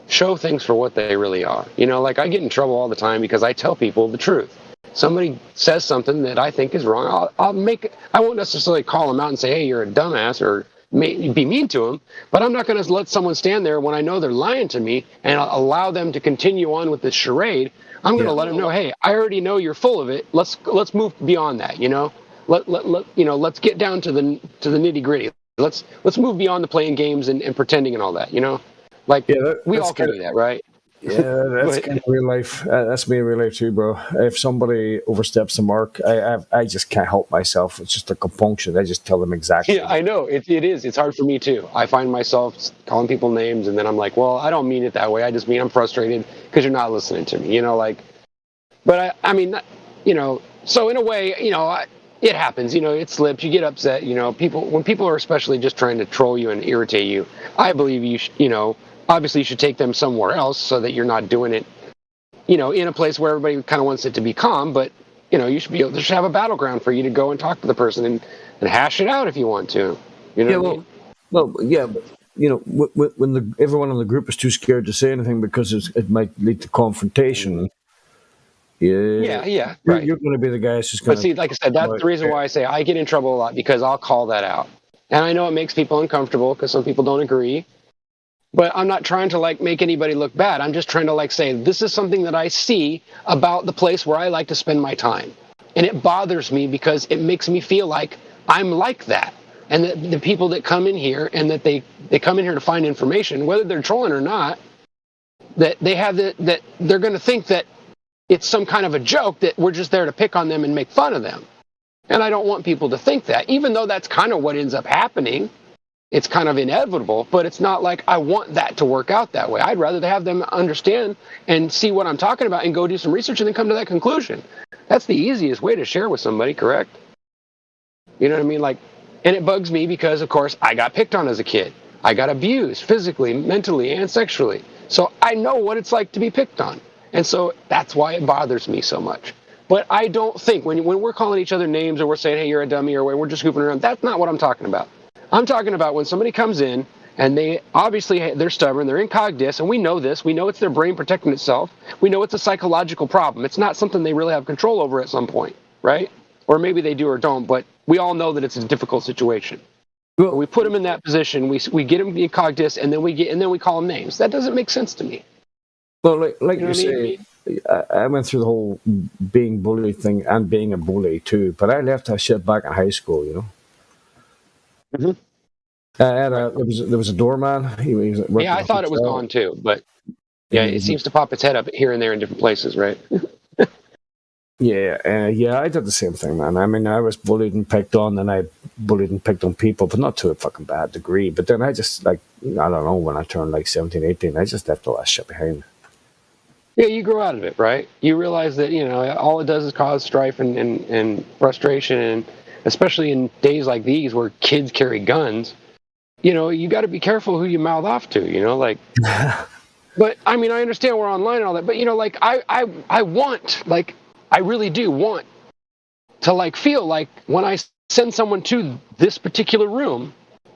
show things for what they really are. Like, I get in trouble all the time because I tell people the truth. Somebody says something that I think is wrong, I won't necessarily call them out and say, hey, you're a dumbass, or be mean to them, but I'm not going to let someone stand there when I know they're lying to me and allow them to continue on with this charade. I'm going to let them know, hey, I already know you're full of it. Let's move beyond that. Let's get down to the nitty gritty. Let's move beyond the playing games and pretending and all that. We all can do that, right? Yeah, that's kind of real life. That's me in real life too, bro. If somebody oversteps the mark, I just can't help myself. It's just a compunction. I just tell them exactly. Yeah, I know. It is. It's hard for me too. I find myself calling people names, and then I'm like, well, I don't mean it that way. I just mean I'm frustrated because you're not listening to me. But I mean, so in a way, it happens. It slips. You get upset. When people are especially just trying to troll you and irritate you, I believe obviously you should take them somewhere else so that you're not doing it, in a place where everybody kind of wants it to be calm, but, you should be able to have a battleground for you to go and talk to the person and hash it out if you want to. But when everyone in the group is too scared to say anything because it might lead to confrontation. Yeah, right. You're going to be the guy who's going to... But see, like I said, that's the reason why I say I get in trouble a lot, because I'll call that out. And I know it makes people uncomfortable because some people don't agree. But I'm not trying to like make anybody look bad. I'm just trying to like say this is something that I see about the place where I like to spend my time. And it bothers me because it makes me feel like I'm like that. And the people that come in here and that they come in here to find information, whether they're trolling or not, that they have that they're going to think that it's some kind of a joke, that we're just there to pick on them and make fun of them. And I don't want people to think that, even though that's kind of what ends up happening. It's kind of inevitable, but it's not like I want that to work out that way. I'd rather have them understand and see what I'm talking about and go do some research and then come to that conclusion. That's the easiest way to share with somebody, correct? You know what I mean? Like, and it bugs me because, of course, I got picked on as a kid. I got abused physically, mentally, and sexually. So I know what it's like to be picked on. And so that's why it bothers me so much. But I don't think when we're calling each other names or we're saying, hey, you're a dummy, or we're just goofing around, that's not what I'm talking about. I'm talking about when somebody comes in and they're stubborn, they're in cog dis, and we know this. We know it's their brain protecting itself. We know it's a psychological problem. It's not something they really have control over at some point, right? Or maybe they do or don't, but we all know that it's a difficult situation. Well, we put them in that position. We get them in cog dis, and then we call them names. That doesn't make sense to me. Well, like you say, I went through the whole being bullied thing and being a bully too, but I left that shit back in high school, you know. Mm-hmm. There was a doorman. I thought it was gone too, but yeah, it seems to pop its head up here and there in different places, right? Yeah, I did the same thing, man. I mean, I was bullied and picked on, and I bullied and picked on people, but not to a fucking bad degree. But then I just, like, I don't know, when I turned like 17, 18, I just left all that shit behind. Yeah, you grow out of it, right? You realize that, all it does is cause strife and frustration, and especially in days like these where kids carry guns, you got to be careful who you mouth off to, like. But I mean, I understand we're online and all that, but I want, like, I really do want to like feel like when I send someone to this particular room,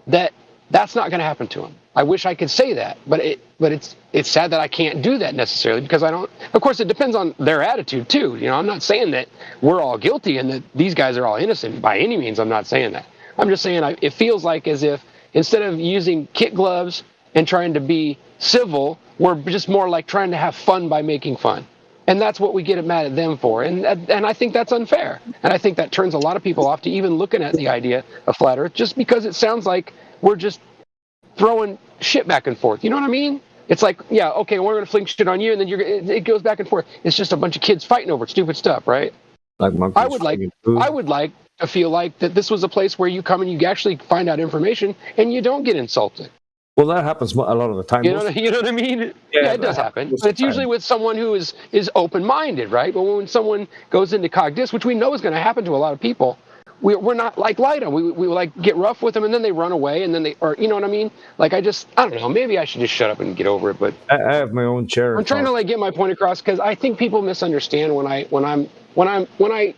that's not going to happen to them. I wish I could say that, but it's sad that I can't do that necessarily because I don't. Of course, it depends on their attitude too. I'm not saying that we're all guilty and that these guys are all innocent by any means. I'm not saying that. I'm just saying it feels like as if instead of using kid gloves and trying to be civil, we're just more like trying to have fun by making fun. And that's what we get mad at them for. And I think that's unfair. And I think that turns a lot of people off to even looking at the idea of flat Earth just because it sounds like we're just throwing shit back and forth. You know what I mean? It's like, yeah, okay, we're going to fling shit on you, and then it goes back and forth. It's just a bunch of kids fighting over stupid stuff, right? Like I would like to feel like that this was a place where you come and you actually find out information and you don't get insulted. Well, that happens a lot of the time. You know what I mean? Yeah, it does happen. But it's usually with someone who is open-minded, right? But when someone goes into cog dis, which we know is going to happen to a lot of people, we're not like light on. We like get rough with them and then they run away and then you know what I mean? Like I don't know. Maybe I should just shut up and get over it. But I have my own chair. I'm trying to like get my point across because I think people misunderstand when I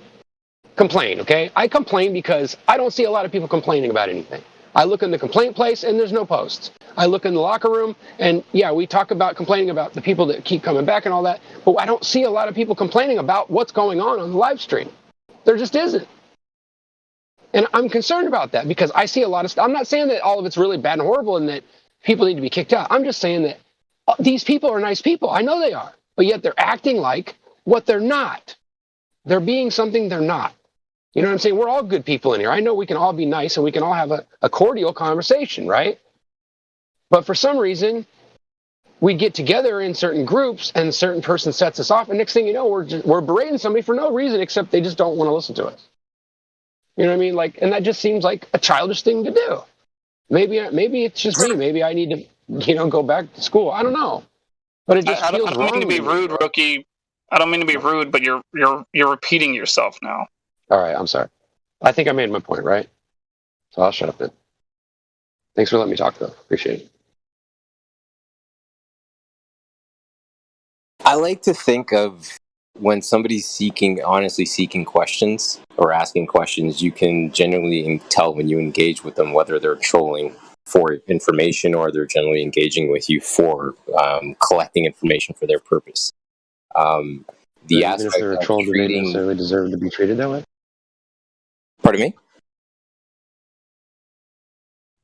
complain. Okay, I complain because I don't see a lot of people complaining about anything. I look in the complaint place and there's no posts. I look in the locker room and yeah, we talk about complaining about the people that keep coming back and all that, but I don't see a lot of people complaining about what's going on the live stream. There just isn't. And I'm concerned about that because I see a lot of stuff. I'm not saying that all of it's really bad and horrible and that people need to be kicked out. I'm just saying that these people are nice people. I know they are, but yet they're acting like what they're not. They're being something they're not. You know what I'm saying? We're all good people in here. I know we can all be nice and we can all have a cordial conversation, right? But for some reason, we get together in certain groups and a certain person sets us off. And next thing you know, we're berating somebody for no reason except they just don't want to listen to us. You know what I mean? Like, and that just seems like a childish thing to do. Maybe it's just me. Maybe I need to, go back to school. I don't know. But it just feels wrong. I don't mean to be rude, Rookie. I don't mean to be rude, but you're repeating yourself now. All right, I'm sorry. I think I made my point, right? So I'll shut up then. Thanks for letting me talk, though. Appreciate it. I like to think of when somebody's honestly seeking questions or asking questions, you can generally tell when you engage with them whether they're trolling for information or they're generally engaging with you for collecting information for their purpose. The even aspect if they're a troll, do they necessarily deserve to be treated that way? Pardon me?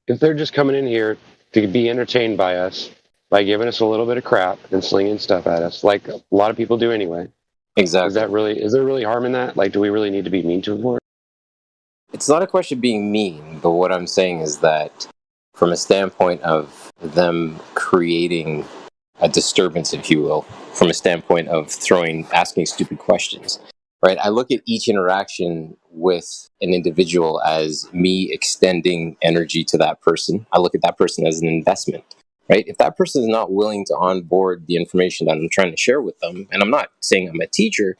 If they're just coming in here to be entertained by us by giving us a little bit of crap and slinging stuff at us, like a lot of people do anyway. Exactly. Is there really harm in that? Like, do we really need to be mean to them for it? It's not a question of being mean, but what I'm saying is that from a standpoint of them creating a disturbance, if you will, from a standpoint of asking stupid questions, right? I look at each interaction with an individual as me extending energy to that person. I look at that person as an investment, right? If that person is not willing to onboard the information that I'm trying to share with them, and I'm not saying I'm a teacher,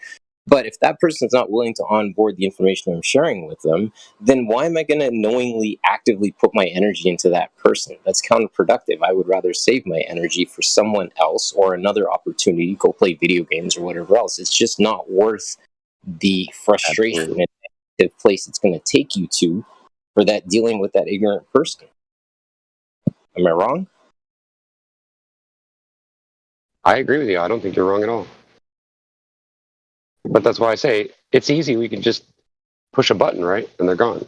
but if that person is not willing to onboard the information I'm sharing with them, then why am I going to knowingly, actively put my energy into that person? That's counterproductive. I would rather save my energy for someone else or another opportunity, go play video games or whatever else. It's just not worth the frustration and negative place it's going to take you to for that dealing with that ignorant person. Am I wrong? I agree with you. I don't think you're wrong at all. But that's why I say it's easy. We can just push a button, right? And they're gone.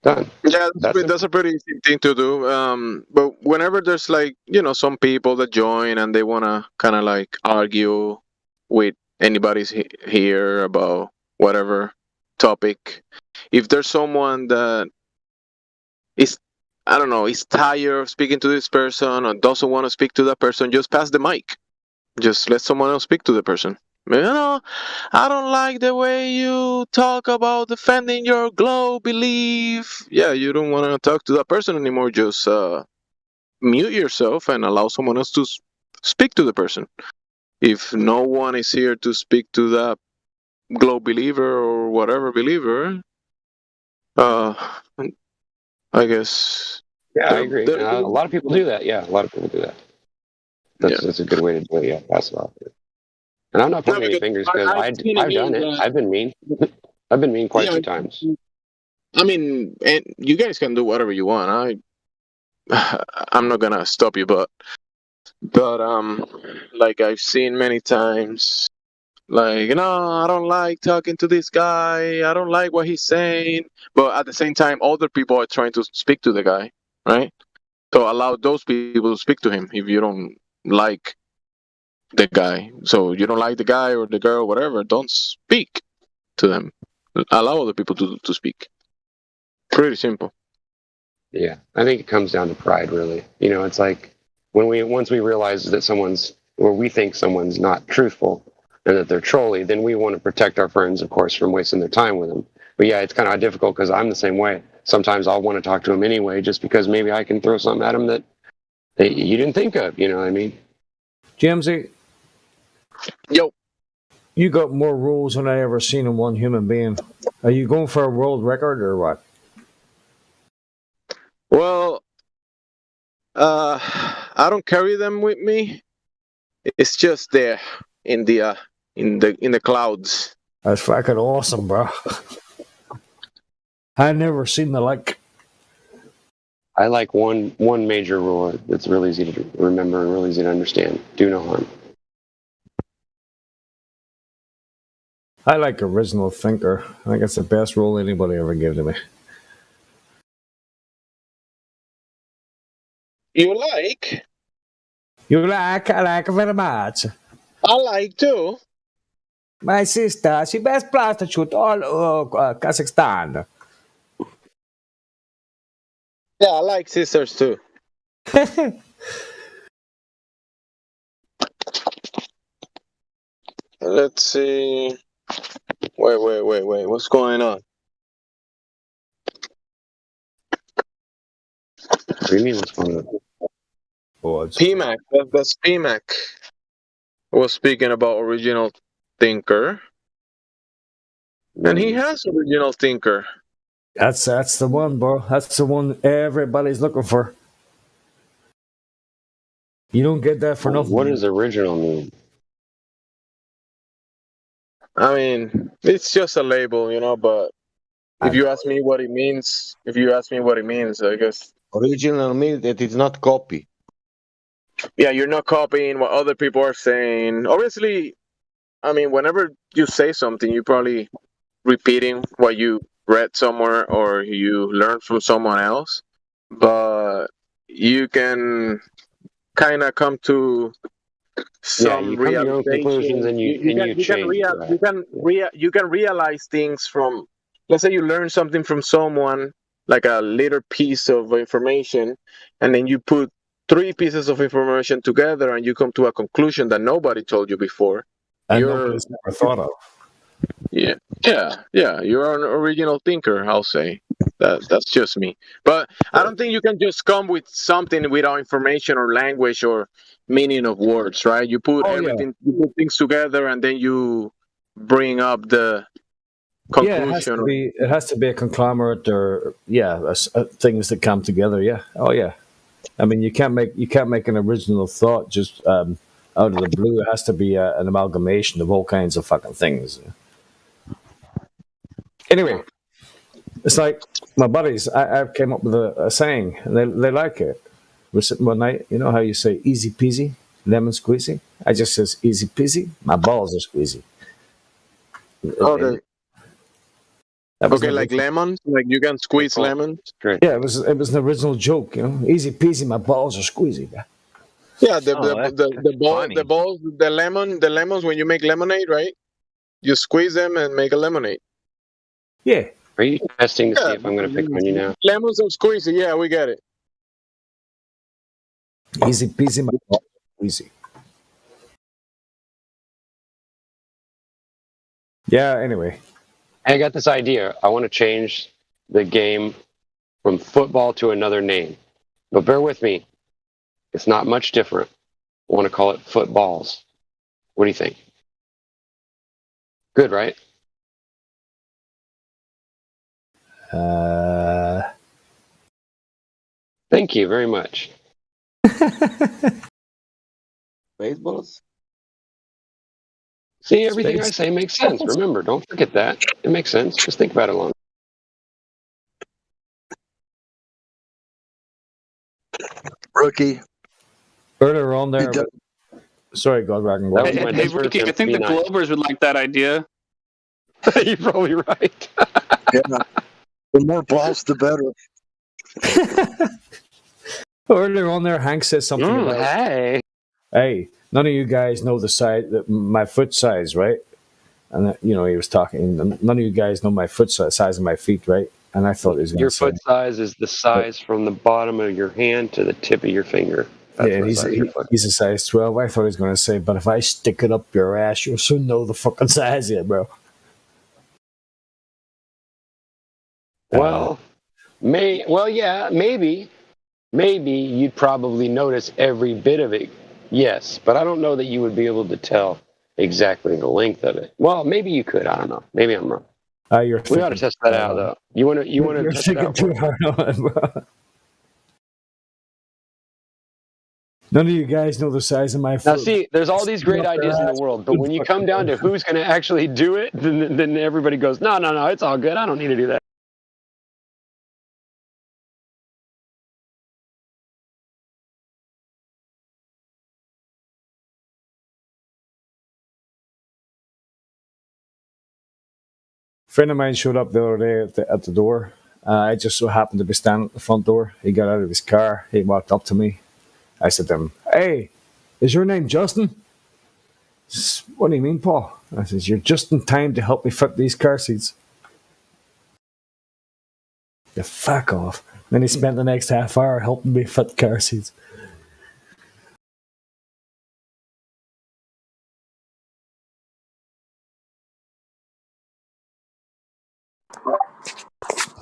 Done. Yeah, that's a pretty easy thing to do. But whenever there's like, some people that join and they want to kind of like argue with anybody's here about whatever topic, if there's someone that is, I don't know, is tired of speaking to this person or doesn't want to speak to that person, just pass the mic. Just let someone else speak to the person. I don't like the way you talk about defending your glow belief. Yeah, you don't want to talk to that person anymore. Just mute yourself and allow someone else to speak to the person. If no one is here to speak to that glow believer or whatever believer, I guess. Yeah, I agree. A lot of people do that. Yeah, a lot of people do that. That's a good way to do it. Yeah, pass it off. And I'm not pointing any fingers because I've done it. I've been mean. I've been mean quite a few times. I mean, and you guys can do whatever you want. I'm not gonna stop you, but like I've seen many times, like I don't like talking to this guy. I don't like what he's saying. But at the same time, other people are trying to speak to the guy, right? So allow those people to speak to him if you don't like the guy. So you don't like the guy or the girl, whatever, don't speak to them. Allow other people to speak. Pretty simple. Yeah, I think it comes down to pride, really. It's like once we realize that we think someone's not truthful and that they're trolly, then we want to protect our friends, of course, from wasting their time with them. But yeah, it's kind of difficult because I'm the same way. Sometimes I'll want to talk to them anyway, just because maybe I can throw something at them that you didn't think of. You know what I mean? Jamesy. Yo. You got more rules than I ever seen in one human being. Are you going for a world record or what? Well, I don't carry them with me. It's just there in the clouds. That's fucking awesome, bro. I never seen the like. I like one major rule that's real easy to remember and real easy to understand. Do no harm. I like original thinker. I think it's the best rule anybody ever gave to me. You like? I like very much. I like too. My sister, she best prostitute all Kazakhstan. Yeah, I like sisters too. Let's see. Wait. What's going on? What do you mean what's going on? PMAC. That's PMAC. Was speaking about original thinker. And he has original thinker. That's the one, bro. That's the one everybody's looking for. You don't get that for nothing. What does original mean? I mean, it's just a label, but if you ask me what it means, I guess. Original means that it's not copy. Yeah, you're not copying what other people are saying. Obviously, I mean, whenever you say something, you're probably repeating what you read somewhere or you learned from someone else. But you can kind of come to some you come to your own conclusions realization. and you change. Right. You can realize things from, let's say you learn something from someone, like a little piece of information, and then you put 3 pieces of information together and you come to a conclusion that nobody told you before. And nobody's never thought of. Yeah. You're an original thinker, I'll say. That's just me. But I don't think you can just come with something without information or language or meaning of words, right? You put you put things together and then you bring up the conclusion. It has to be a conglomerate, or things that come together. Yeah. Oh yeah. I mean, you can't make an original thought just out of the blue. It has to be an amalgamation of all kinds of fucking things. Anyway, it's like my buddies. I came up with a saying, and they like it. We're sitting one night. You know how you say "easy peasy, lemon squeezy"? I just says "easy peasy, my balls are squeezy." Okay. Okay, like lemons, like you can squeeze lemons. Great. Yeah, it was an original joke. Easy peasy, my balls are squeezy. Yeah, the lemons when you make lemonade, right? You squeeze them and make a lemonade. Yeah. Are you testing to see if I'm going to pick on you now? Lemons are squeezy. Yeah, we get it. Easy peasy, my balls are squeezy. Yeah. Anyway. I got this idea. I want to change the game from football to another name. But bear with me. It's not much different. I want to call it footballs. What do you think? Good, right? Thank you very much. Baseballs? See, everything I say makes sense. Remember, don't forget that. It makes sense. Just think about it long. Rookie. Earlier on there. Sorry, Godragon. Hey, Ricky, I think the Globers would like that idea. You're probably right. Yeah. The more balls, the better. Earlier on there, Hank said something about... Hey, none of you guys know the size, my foot size, right? And, he was talking, none of you guys know my foot size of my feet, right? And I thought it was your foot size is the size from the bottom of your hand to the tip of your finger. That's he's a size 12. I thought he was going to say, but if I stick it up your ass, you'll soon know the fucking size of it, bro. Well, maybe you'd probably notice every bit of it. Yes, but I don't know that you would be able to tell exactly the length of it. Well, maybe you could. I don't know. Maybe I'm wrong. We ought to test that out, though. You want to test it out? Too hard on it, bro. None of you guys know the size of my foot. Now, see, there's all these great ideas in the world, but when you come down to who's going to actually do it, then everybody goes, no, it's all good. I don't need to do that. A friend of mine showed up the other day at the door. I just so happened to be standing at the front door. He got out of his car. He walked up to me. I said to him, "Hey, is your name Justin?" He says, "What do you mean, Paul?" I says, "You're just in time to help me fit these car seats." Yeah, fuck off. Then he spent the next half hour helping me fit car seats.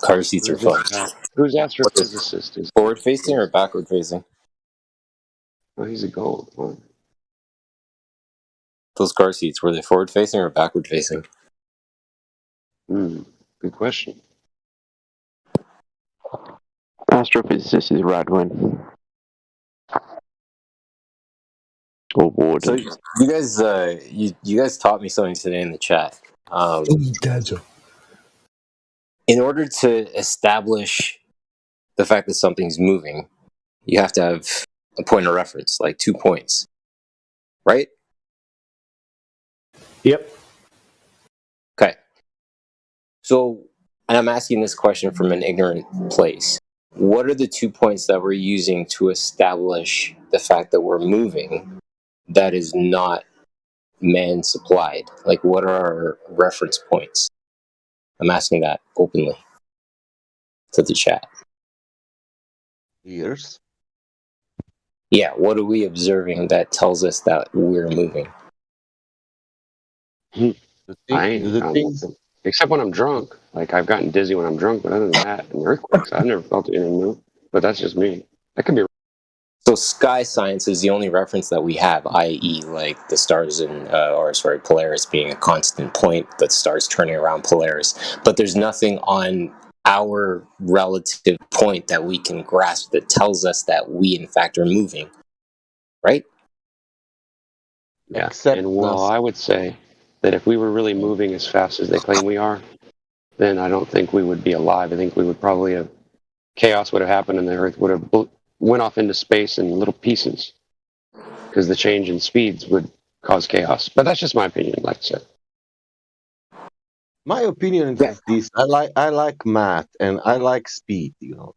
Car seats are fun. Who's astrophysicist? Is forward facing or backward facing? Oh, he's a gold one. Those car seats, were they forward facing or backward facing? Good question. Astrophysicist is Radwin. Or Warden. So you guys, you guys taught me something today in the chat. In order to establish the fact that something's moving, you have to have a point of reference, like 2 points, right? Yep. Okay. So, and I'm asking this question from an ignorant place. What are the 2 points that we're using to establish the fact that we're moving that is not man supplied? Like, what are our reference points? I'm asking that openly to the chat. Years. Yeah, what are we observing that tells us that we're moving? Except when I'm drunk. Like, I've gotten dizzy when I'm drunk, but other than that, and earthquakes, I've never felt anything move. But that's just me. That could be. So sky science is the only reference that we have, i.e., like the stars in, Polaris being a constant point, the stars turning around Polaris. But there's nothing on our relative point that we can grasp that tells us that we, in fact, are moving. Right? Yeah. I would say that if we were really moving as fast as they claim we are, then I don't think we would be alive. I think we would probably have chaos would have happened and the Earth would have went off into space in little pieces because the change in speeds would cause chaos. But that's just my opinion, like I said. My opinion is this: I like math and I like speed,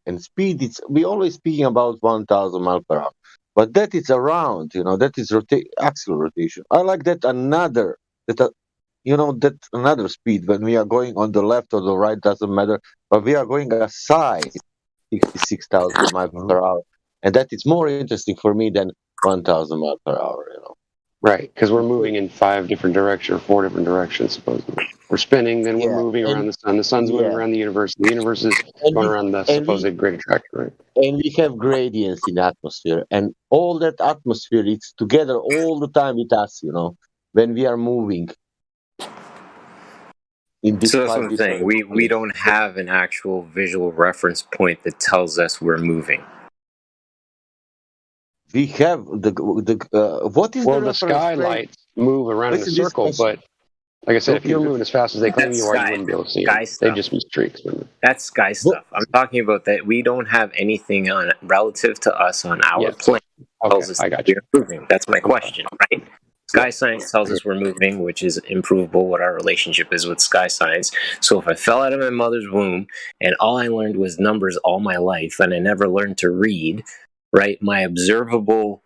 And speed, we always speaking about 1,000 miles per hour, but that is around, that is axial rotation. I like that another speed when we are going on the left or the right doesn't matter, but we are going aside 66,000 miles per hour, and that is more interesting for me than 1,000 miles per hour. Right, because we're moving in 4 different directions, supposedly. We're spinning, then we're moving around the sun. The sun's moving around the universe. The universe is going around the supposed great attractor, right? And we have gradients in atmosphere, and all that atmosphere is together all the time with us, when we are moving. So that's what I'm saying. We don't have an actual visual reference point that tells us we're moving. We have what is the skylights move around in a circle, but like I said, if you're moving as fast as they claim you are, you wouldn't be able to see it. They'd just be streaks. That's sky stuff. I'm talking about that we don't have anything on relative to us on our plane. Tells us that we're moving. That's my question, right? Sky science tells us we're moving, which is improvable what our relationship is with sky science. So if I fell out of my mother's womb and all I learned was numbers all my life and I never learned to read, right, my observable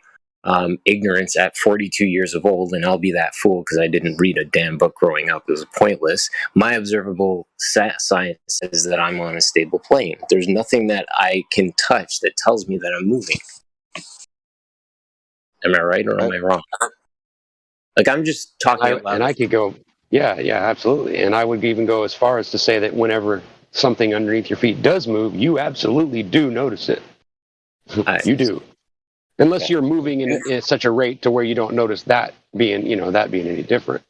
ignorance at 42 years of old, and I'll be that fool because I didn't read a damn book growing up, it was pointless. My observable science says that I'm on a stable plane. There's nothing that I can touch that tells me that I'm moving. Am I right or am I wrong? Like, I'm just talking about... And I could go, yeah, absolutely. And I would even go as far as to say that whenever something underneath your feet does move, you absolutely do notice it. You do. Unless you're moving in such a rate to where you don't notice that being any different.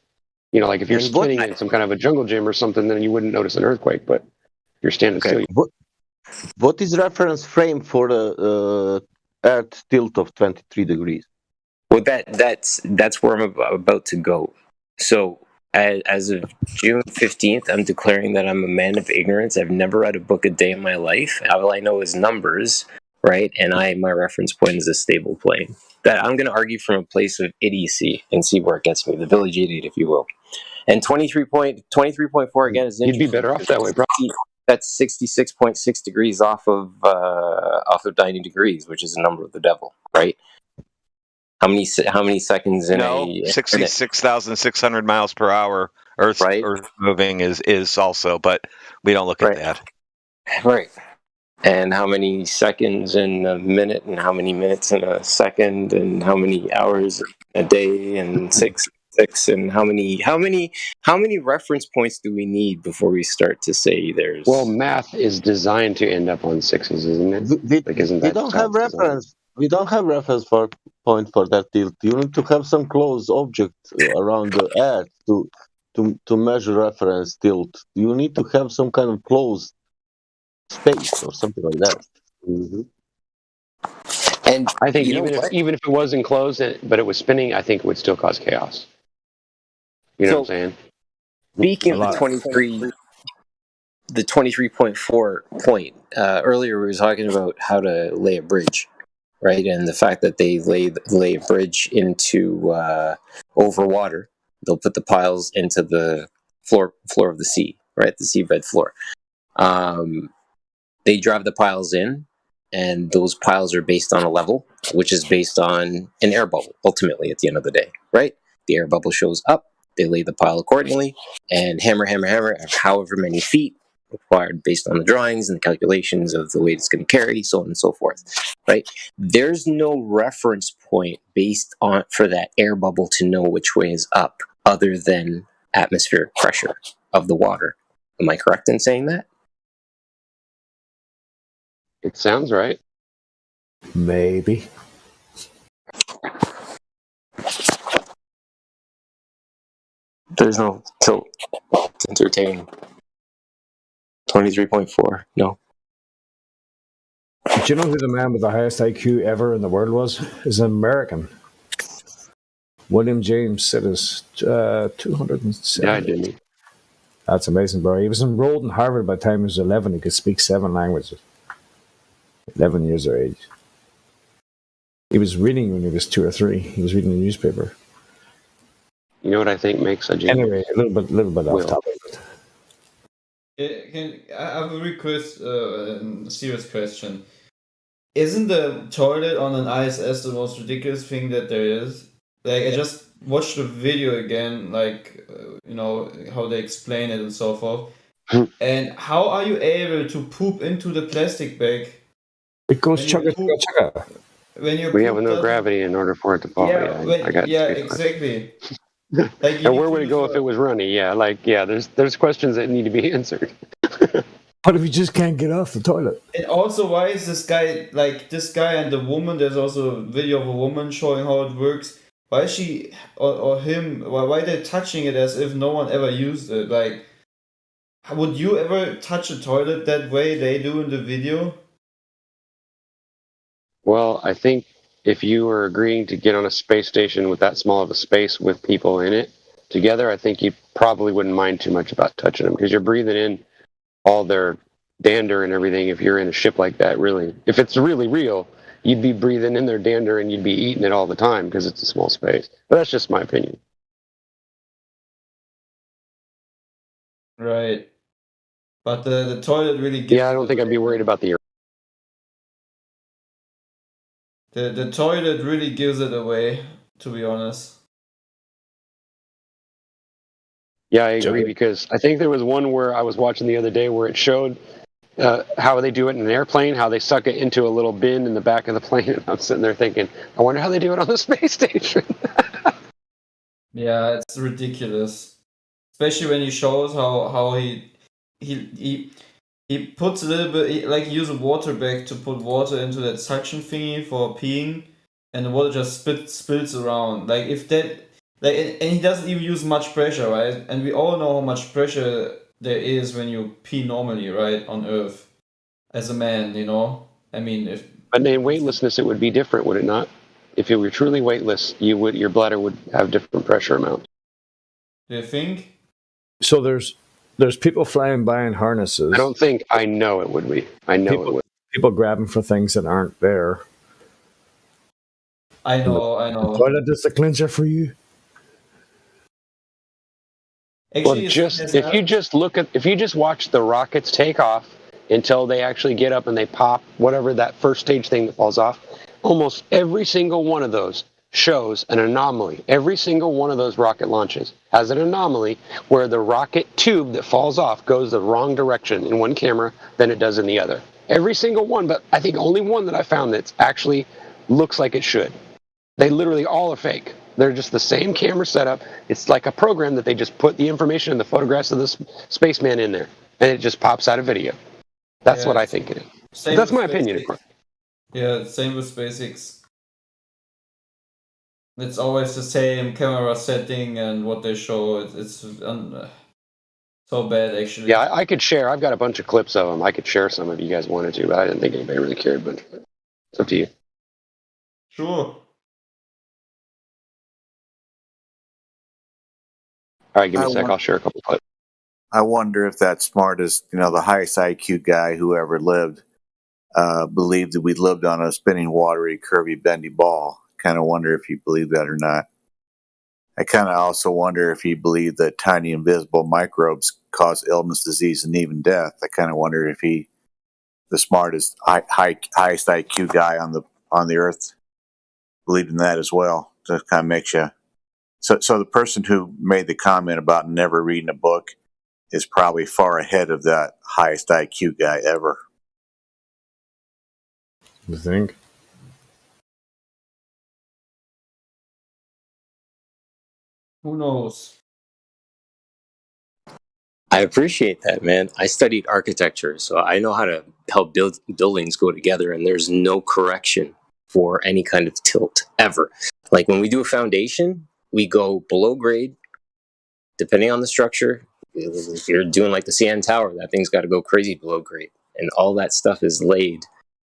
Like if you're spinning in some kind of a jungle gym or something, then you wouldn't notice an earthquake, but if you're standing still. What is reference frame for the Earth tilt of 23 degrees? Well, that's where I'm about to go. So as of June 15th, I'm declaring that I'm a man of ignorance. I've never read a book a day in my life. All I know is numbers, right? And my reference point is a stable plane. That I'm going to argue from a place of idiocy and see where it gets me, the village idiot, if you will. And 23.4 again is interesting. You'd be better off that way, probably. That's 66.6 degrees off of 90 degrees, which is the number of the devil, right? How many seconds in a 66,600 miles per hour Earth moving is also, but we don't look at that. Right. And how many seconds in a minute, and how many minutes in a second, and how many hours in a day, and six, and how many reference points do we need before we start to say there's? Well, math is designed to end up on sixes, isn't it? We don't have reference point for that tilt. You need to have some closed object around the Earth to measure reference tilt. You need to have some kind of closed space or something like that. Mm-hmm. And I think even if it was enclosed, but it was spinning, I think it would still cause chaos. You know what I'm saying? Speaking of the 23.4 point, earlier we were talking about how to lay a bridge, right? And the fact that they lay a bridge into over water. They'll put the piles into the floor of the sea, right? The seabed floor. They drive the piles in, and those piles are based on a level, which is based on an air bubble, ultimately, at the end of the day, right? The air bubble shows up, they lay the pile accordingly, and hammer, however many feet required based on the drawings and the calculations of the weight it's going to carry, so on and so forth, right? There's no reference point based on for that air bubble to know which way is up other than atmospheric pressure of the water. Am I correct in saying that? It sounds right. Maybe. There's no tilt. It's entertaining. 23.4. No. Do you know who the man with the highest IQ ever in the world was? He's an American. William James said it's 207. Yeah, I didn't. That's amazing, bro. He was enrolled in Harvard by the time he was 11. He could speak 7 languages. 11 years of age. He was reading when he was 2 or 3. He was reading the newspaper. You know what I think makes a genius? Anyway, a little bit off topic. I have a request, a serious question. Isn't the toilet on an ISS the most ridiculous thing that there is? Like, I just watched the video again, like, how they explain it and so forth. And how are you able to poop into the plastic bag? It goes chugga. We have no gravity in order for it to fall. Exactly. And where would it go if it was runny? There's questions that need to be answered. What if you just can't get off the toilet? And also, why is this guy and the woman? There's also a video of a woman showing how it works. Why is she or him? Why are they touching it as if no one ever used it? Like, would you ever touch a toilet that way they do in the video? Well, I think if you were agreeing to get on a space station with that small of a space with people in it together, I think you probably wouldn't mind too much about touching them because you're breathing in all their dander and everything. If you're in a ship like that, really, if it's really real, you'd be breathing in their dander and you'd be eating it all the time because it's a small space. But that's just my opinion. Right. But the toilet really gives... Yeah, I don't think I'd be worried about the... The toilet really gives it away, to be honest. Yeah, I agree, because I think there was one where I was watching the other day where it showed how they do it in an airplane, how they suck it into a little bin in the back of the plane, and I'm sitting there thinking, I wonder how they do it on the space station. Yeah, it's ridiculous. Especially when he shows how he puts a little bit, like, he uses a water bag to put water into that suction thingy for peeing, and the water just spills around. Like, if that, like, and he doesn't even use much pressure, right? And we all know how much pressure there is when you pee normally, right, on Earth, as a man, I mean, But in weightlessness, it would be different, would it not? If you were truly weightless, your bladder would have different pressure amounts. Do you think? So there's people flying by in harnesses. I know it would be. It would. People grabbing for things that aren't there. I know. The toilet is the clincher for you. Actually, if you just watch the rockets take off until they actually get up and they pop whatever that first stage thing that falls off, almost every single one of those shows an anomaly. Every single one of those rocket launches has an anomaly where the rocket tube that falls off goes the wrong direction in one camera than it does in the other. Every single one, but I think only one that I found that's actually looks like it should. They literally all are fake. They're just the same camera setup. It's like a program that they just put the information and the photographs of the spaceman in there, and it just pops out a video. That's what I think it is. That's my opinion, of course. Yeah, same with SpaceX. It's always the same camera setting and what they show. It's so bad, actually. Yeah, I could share. I've got a bunch of clips of them. I could share some if you guys wanted to, but I didn't think anybody really cared. But it's up to you. Sure. All right, give me a sec. I'll share a couple clips. I wonder if that smartest, the highest IQ guy who ever lived, believed that we lived on a spinning, watery, curvy, bendy ball. Kind of wonder if he believed that or not. I kind of also wonder if he believed that tiny, invisible microbes cause illness, disease, and even death. I kind of wonder if he the smartest, highest IQ guy on the earth believed in that as well. So it kind of makes you. So the person who made the comment about never reading a book is probably far ahead of that highest IQ guy ever. You think? Who knows? I appreciate that, man. I studied architecture, so I know how to help buildings go together, and there's no correction for any kind of tilt ever. Like when we do a foundation, we go below grade, depending on the structure. If you're doing like the CN Tower, that thing's got to go crazy below grade, and all that stuff is laid.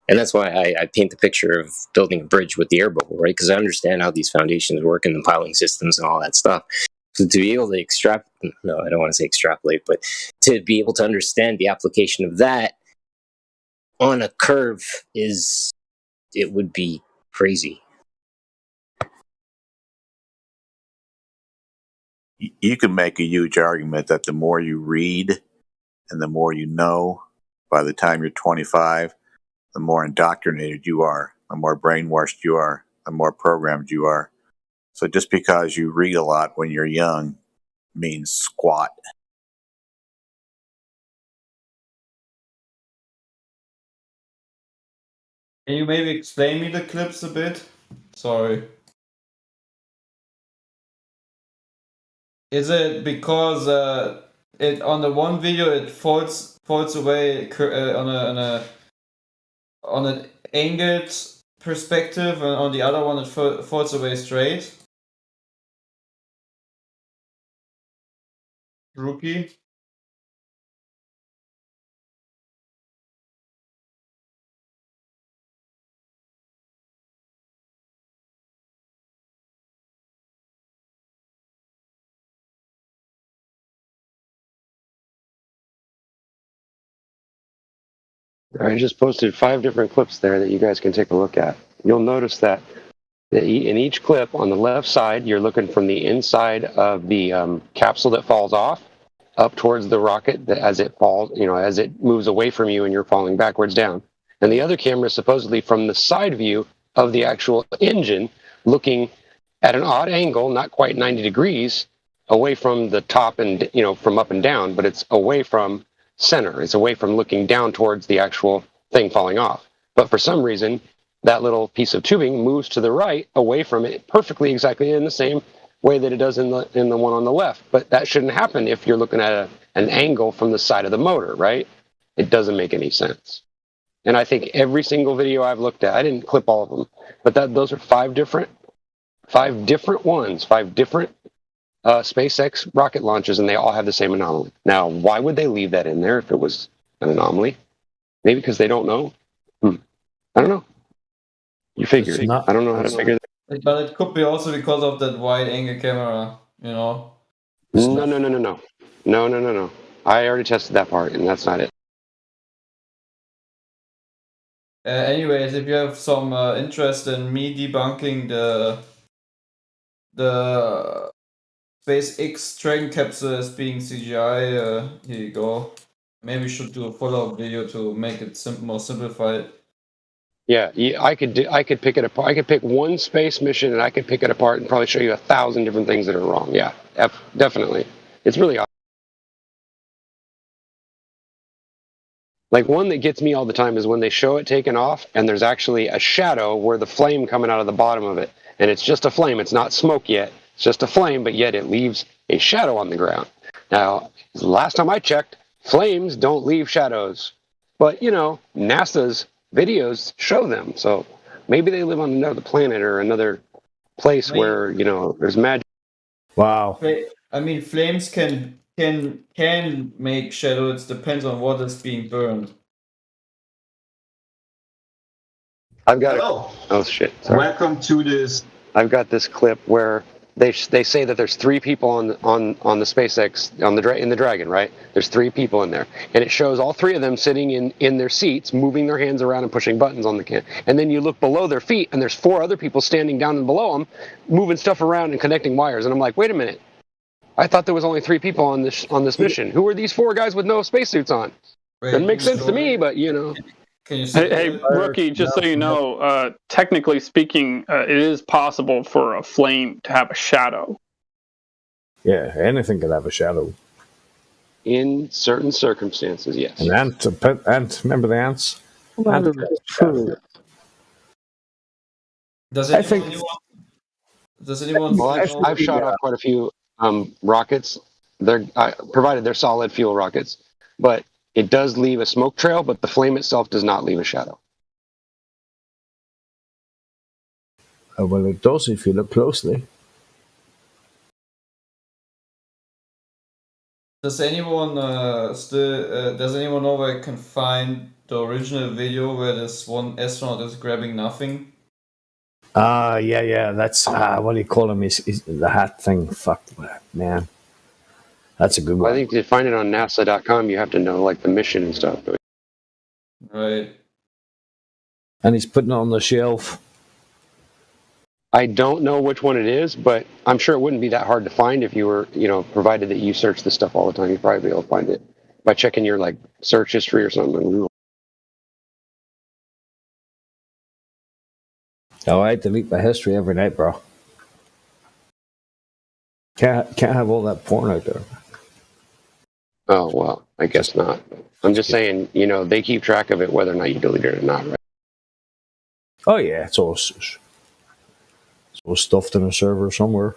And that's why I paint the picture of building a bridge with the air bubble, right? Because I understand how these foundations work and the piling systems and all that stuff. So to be able to no, I don't want to say extrapolate, but to be able to understand the application of that on a curve it would be crazy. You can make a huge argument that the more you read and the more you know, by the time you're 25, the more indoctrinated you are, the more brainwashed you are, the more programmed you are. So just because you read a lot when you're young means squat. Can you maybe explain me the clips a bit? Sorry. Is it because it on the one video it folds away on an angled perspective, and on the other one it folds away straight? Rookie? I just posted 5 different clips there that you guys can take a look at. You'll notice that in each clip on the left side, you're looking from the inside of the capsule that falls off up towards the rocket as it falls, as it moves away from you and you're falling backwards down. And the other camera is supposedly from the side view of the actual engine, looking at an odd angle, not quite 90 degrees, away from the top and, from up and down, but it's away from center. It's away from looking down towards the actual thing falling off. But for some reason, that little piece of tubing moves to the right, away from it, perfectly exactly in the same way that it does in the one on the left. But that shouldn't happen if you're looking at an angle from the side of the motor, right? It doesn't make any sense. And I think every single video I've looked at, I didn't clip all of them, but those are 5 different ones, 5 different SpaceX rocket launches, and they all have the same anomaly. Now, why would they leave that in there if it was an anomaly? Maybe because they don't know. I don't know. You figure. I don't know how to figure that. But it could be also because of that wide angle camera, No. I already tested that part, and that's not it. Anyways, if you have some interest in me debunking the SpaceX Dragon capsule as being CGI, here you go. Maybe we should do a follow-up video to make it more simplified. Yeah, I could pick it apart. I could pick one space mission and I could pick it apart and probably show you 1,000 different things that are wrong. Yeah, definitely. It's really awesome. Like, one that gets me all the time is when they show it taken off and there's actually a shadow where the flame coming out of the bottom of it. And it's just a flame. It's not smoke yet. It's just a flame, but yet it leaves a shadow on the ground. Now, last time I checked, flames don't leave shadows. But, NASA's videos show them. So maybe they live on another planet or another place where, there's magic. Wow. I mean, flames can make shadows. It depends on what is being burned. I've got oh shit. Sorry. Welcome to this. I've got this clip where they say that there's 3 people on the SpaceX in the Dragon, right? There's 3 people in there, and it shows all 3 of them sitting in their seats, moving their hands around and pushing buttons on the can. And then you look below their feet, and there's 4 other people standing down and below them, moving stuff around and connecting wires. And I'm like, wait a minute, I thought there was only 3 people on this mission. Who are these 4 guys with no spacesuits on? Doesn't make sense to me, but Can you see Hey, rookie, just so you know, technically speaking, it is possible for a flame to have a shadow. Yeah, anything could have a shadow. In certain circumstances, yes. An ant, remember the ants? Ant could have a shadow. Does I anyone? think- Does anyone? Well, I've shot off quite a few rockets. They're provided they're solid fuel rockets, but it does leave a smoke trail. But the flame itself does not leave a shadow. Well, it does if you look closely. Does anyone does anyone know where I can find the original video where this one astronaut is grabbing nothing? Yeah. That's what do you call him? Is the hat thing? Fuck, man. That's a good one. I think to find it on NASA.com, you have to know like the mission and stuff. Right. And he's putting it on the shelf. I don't know which one it is, but I'm sure it wouldn't be that hard to find if you were, provided that you search this stuff all the time. You'd probably be able to find it by checking your like search history or something on Google. Oh, I delete my history every night, bro. Can't have all that porn out there. Oh well, I guess not. I'm just saying, they keep track of it whether or not you delete it or not, right? Oh yeah, it's all stuffed in a server somewhere.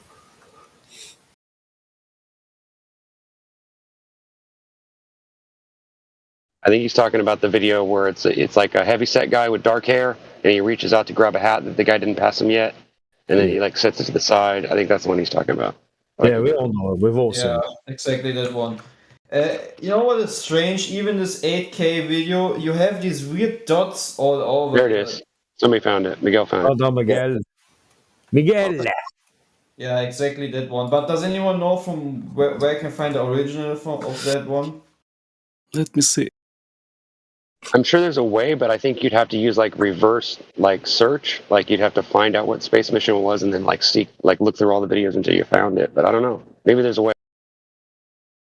I think he's talking about the video where it's like a heavyset guy with dark hair, and he reaches out to grab a hat that the guy didn't pass him yet, and then he like sets it to the side. I think that's the one he's talking about. Yeah, we all know it. We've all seen Yeah, it. exactly that one. You know what is strange? Even this 8K video, you have these weird dots all over. There it is. Somebody found it. Miguel found it. Oh no, Miguel. Miguel. Yeah, exactly that one. But does anyone know from where I can find the original of that one? Let me see. I'm sure there's a way, but I think you'd have to use like reverse like search. Like you'd have to find out what space mission it was and then like look through all the videos until you found it. But I don't know. Maybe there's a way.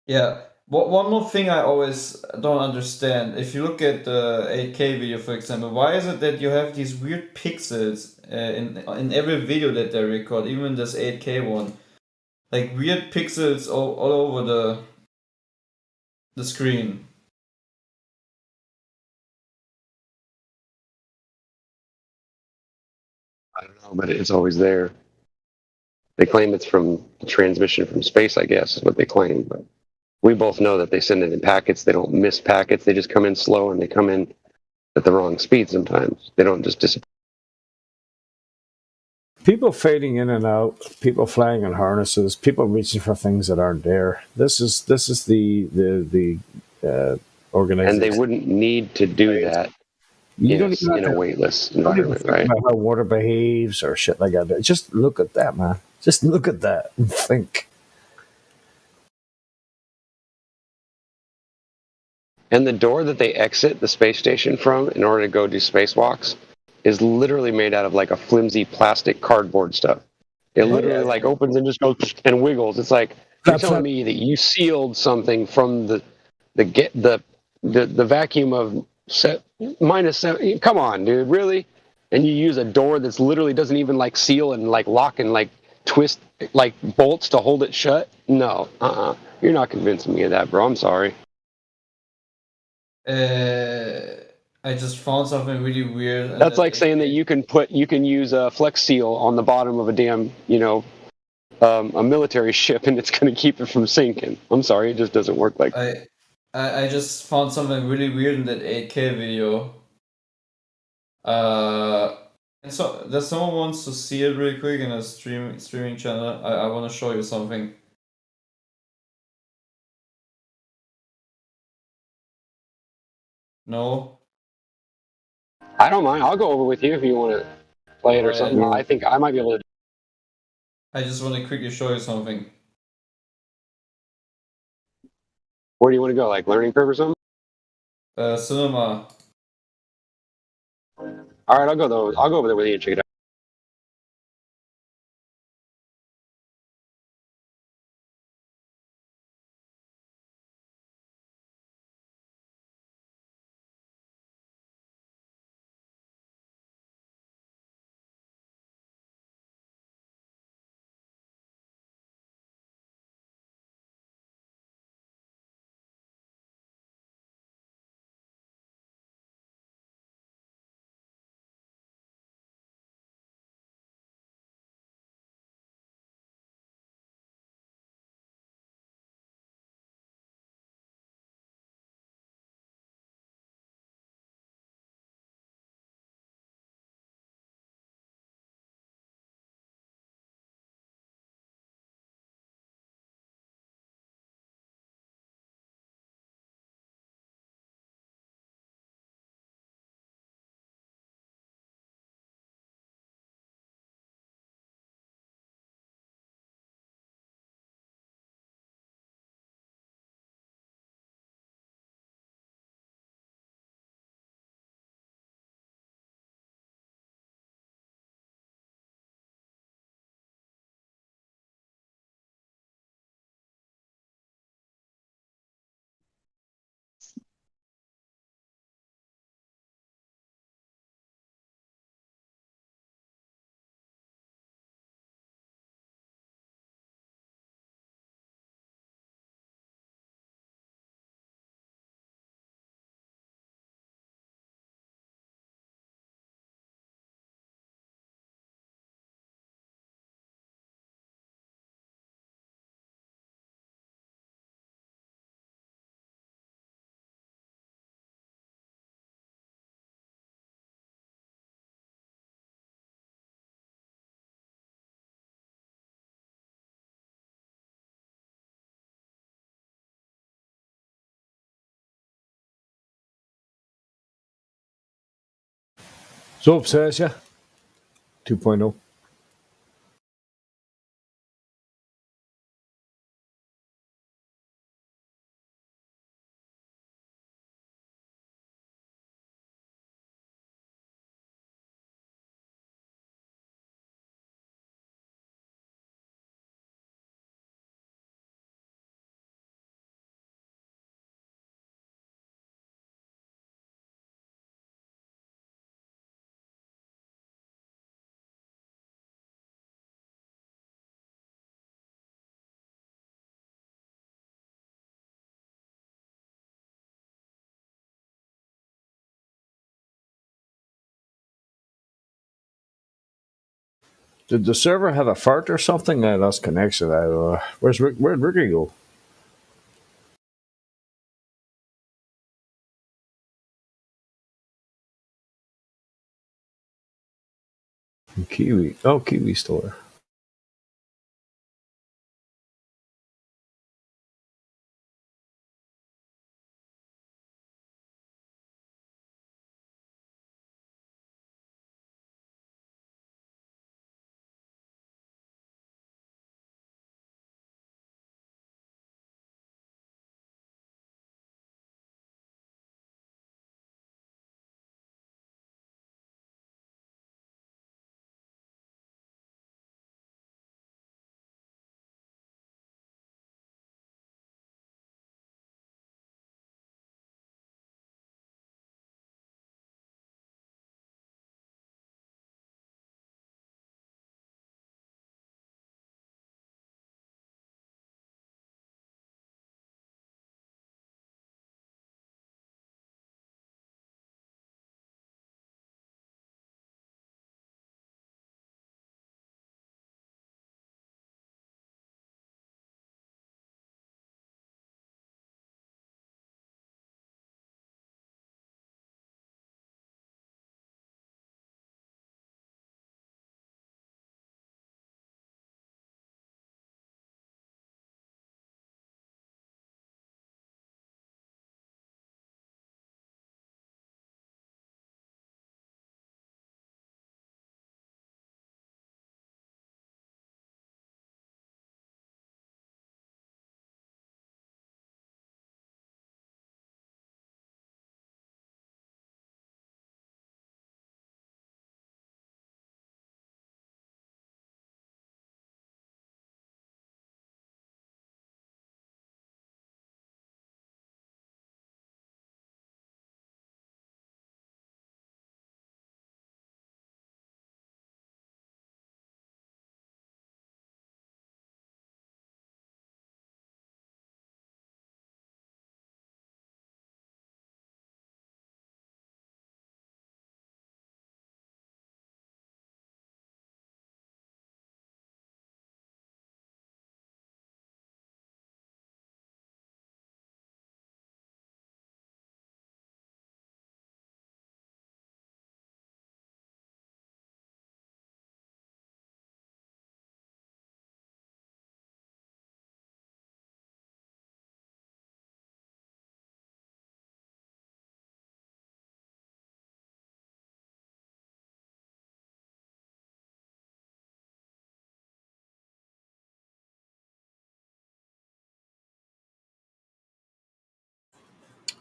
Yeah. One more thing I always don't understand. If you look at the 8K video, for example, why is it that you have these weird pixels in every video that they record, even this 8K one? Like weird pixels all over the screen. I don't know, but it's always there. They claim it's from the transmission from space, I guess, is what they claim. But we both know that they send it in packets. They don't miss packets. They just come in slow, and they come in at the wrong speed sometimes. They don't just disappear. People fading in and out, people flying in harnesses, people reaching for things that aren't there. This is the organization. And they wouldn't need to do that in a weightless environment, right? About how water behaves or shit like that. Just look at that, man. Just look at that and think. And the door that they exit the space station from in order to go do spacewalks is literally made out of like a flimsy plastic cardboard stuff. It literally like opens and just goes and wiggles. It's like you're telling me that you sealed something from the vacuum of -7. Come on, dude, really? And you use a door that's literally doesn't even like seal and like lock and like twist like bolts to hold it shut? No, you're not convincing me of that, bro. I'm sorry. I just found something really weird. That's like saying that you can use a Flex Seal on the bottom of a damn, a military ship and it's going to keep it from sinking. I'm sorry, it just doesn't work like that. I just found something really weird in that 8K video. And so that someone wants to see it really quick in a streaming channel. I want to show you something. No. I don't mind. I'll go over with you if you want to play it or something. I think I might be able to. I just want to quickly show you something. Where do you want to go? Like learning curve or something? Cinema. All right, I'll go over there with you and check it out. So says ya. 2.0. Did the server have a fart or something? I lost connection. Where'd Ricky go? Kiwi. Oh, Kiwi store.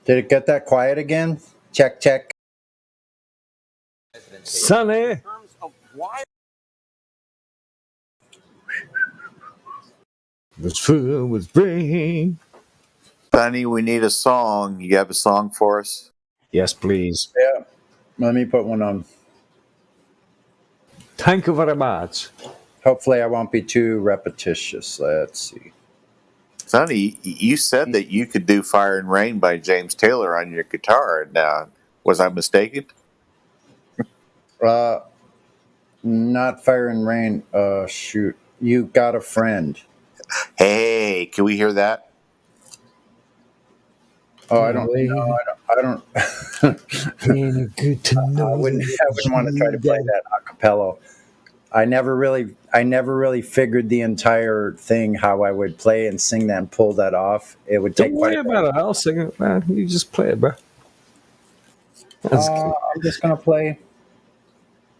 Did it get that quiet again? Check, check. Sunny. Was full with rain. Sonny, we need a song. You have a song for us? Yes, please. Yeah. Let me put one on. Thank you very much. Hopefully, I won't be too repetitious. Let's see. Sonny, you said that you could do Fire and Rain by James Taylor on your guitar. Now, was I mistaken? Not Fire and Rain. Shoot. You Got a Friend. Hey, can we hear that? Oh, I don't. No, I don't. Good to know. I wouldn't want to try to play that a cappella. I never really figured the entire thing how I would play and sing that and pull that off. It would take Don't quite worry a about it. I'll sing it, man. You just play it, bro. I'm just gonna play.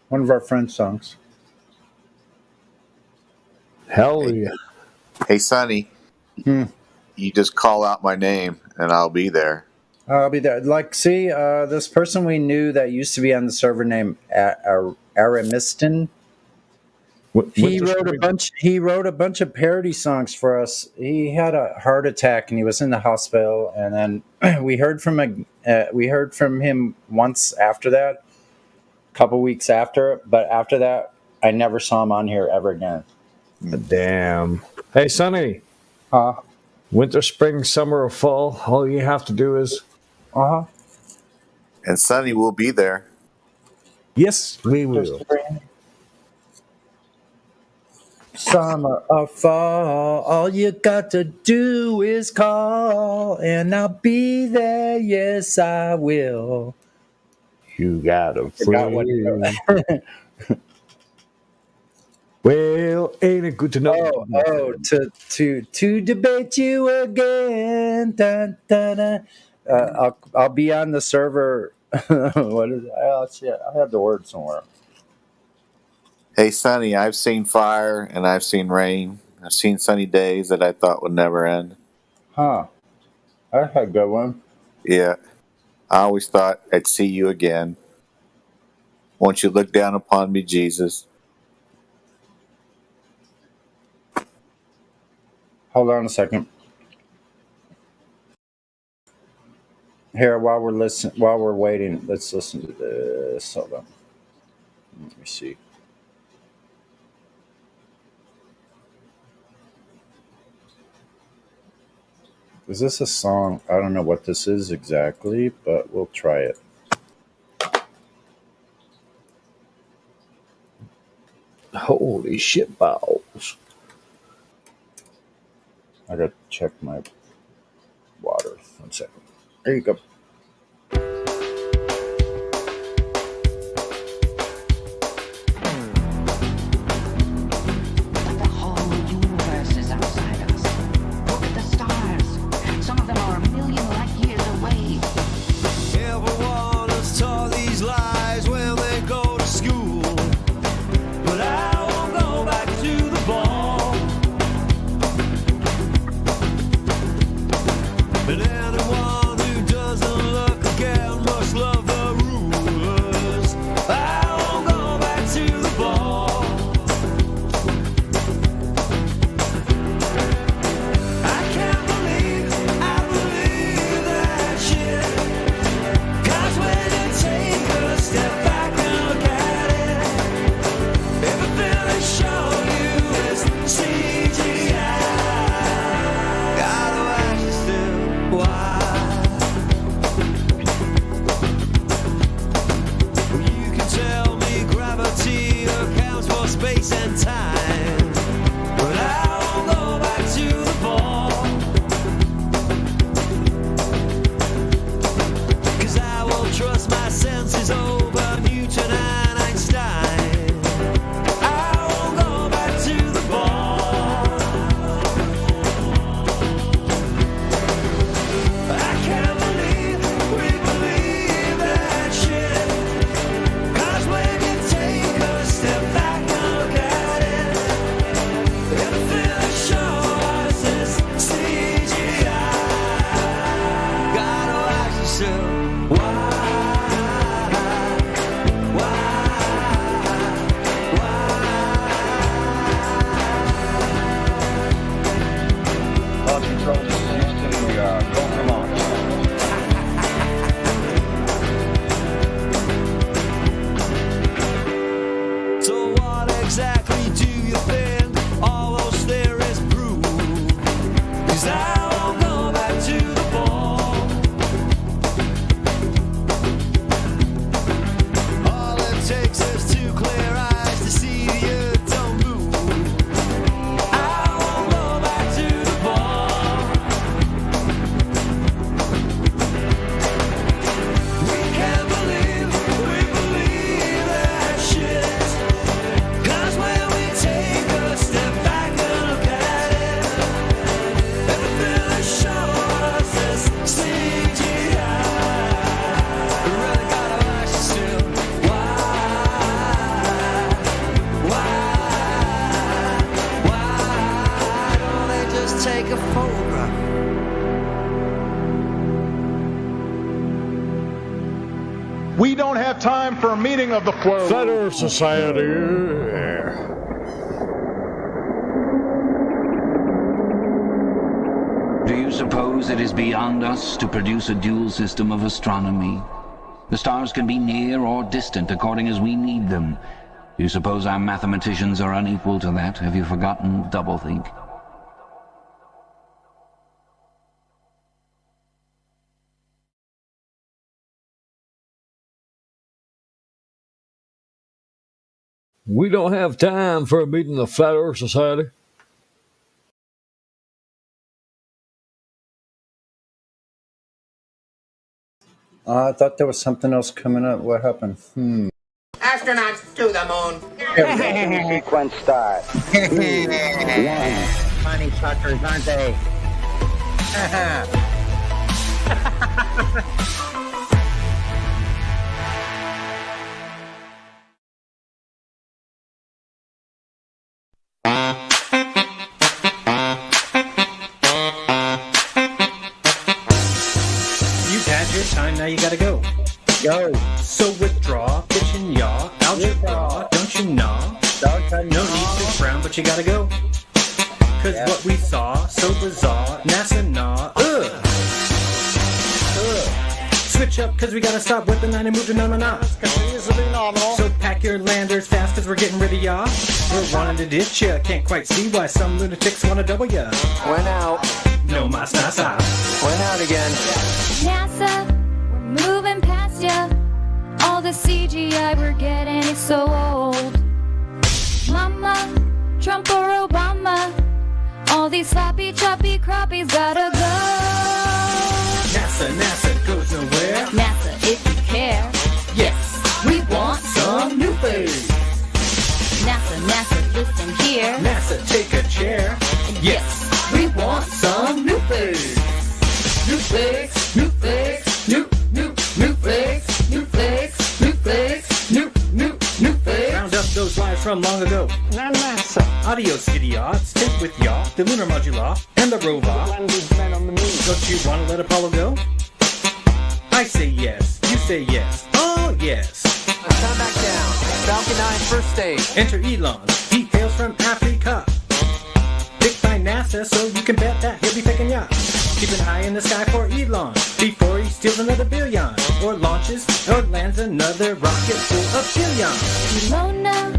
One of our friends' songs. Hell yeah. Hey, Sonny. You just call out my name and I'll be there. I'll be there. Like, see, this person we knew that used to be on the server named Aramiston. He wrote a bunch of parody songs for us. He had a heart attack and he was in the hospital. And then we heard from him once after that, a couple weeks after. But after that, I never saw him on here ever again. Damn. Hey, Sonny. Winter, spring, summer, or fall. All you have to do is. And Sonny will be there. Yes, we will. Summer or fall, all you got to do is call, and I'll be there. Yes, I will. You got a friend. Well, ain't it good to know? To debate you again. Dun, dun, dun. I'll be on the server. What is it? Oh, shit. I have the word somewhere. Hey, Sonny, I've seen fire and I've seen rain. I've seen sunny days that I thought would never end. That's a good one. Yeah. I always thought I'd see you again. Won't you look down upon me, Jesus? Hold on a second. Here, while we're waiting, let's listen to this. Hold on. Let me see. Is this a song? I don't know what this is exactly, but we'll try it. Holy shit balls. I gotta check my water. 1 second. There you go. But anyone who does that time for a meeting of the flow. Flat Earth Society. Do you suppose it is beyond us to produce a dual system of astronomy? The stars can be near or distant according as we need them. Do you suppose our mathematicians are unequal to that? Have you forgotten doublethink? We don't have time for a meeting of the Flat Earth Society. I thought there was something else coming up. What happened? Astronauts to the moon. Sequence start. 2, 1. Funny suckers, aren't they? You've had your time, now you gotta go. Go. So withdraw, pitch and yaw, algebra, don't you know? No need to frown, but you gotta go. Cause what we saw, so bizarre, NASA nah, Switch up, cause we gotta stop with the 9 and move to na. So pack your landers fast, cause we're getting rid of ya. We're wanting to ditch ya, can't quite see why some lunatics wanna double ya. Went out. No mas NASA. Went out again. NASA, we're moving past ya. All the CGI we're getting is so old. Mama, Trump or Obama, all these sloppy, choppy crappies gotta go. NASA goes nowhere. NASA, if you care. Yes, we want some new face. NASA, listen here. NASA, take a chair. Yes, we want some new face. New face, new face, new face, new face, new face, new face. Round up those lives from long ago. NASA. Adios, idiots. Take with y'all the lunar modula and the robot. Don't you want to let Apollo go? I say yes. You say yes. Oh, yes. Come back down. Falcon 9, first stage. Enter Elon. He hails from Africa. Picked by NASA, so you can bet that he'll be picking ya. Keep an eye in the sky for Elon before he steals another billion, or launches or lands another rocket full of billion. Ilona,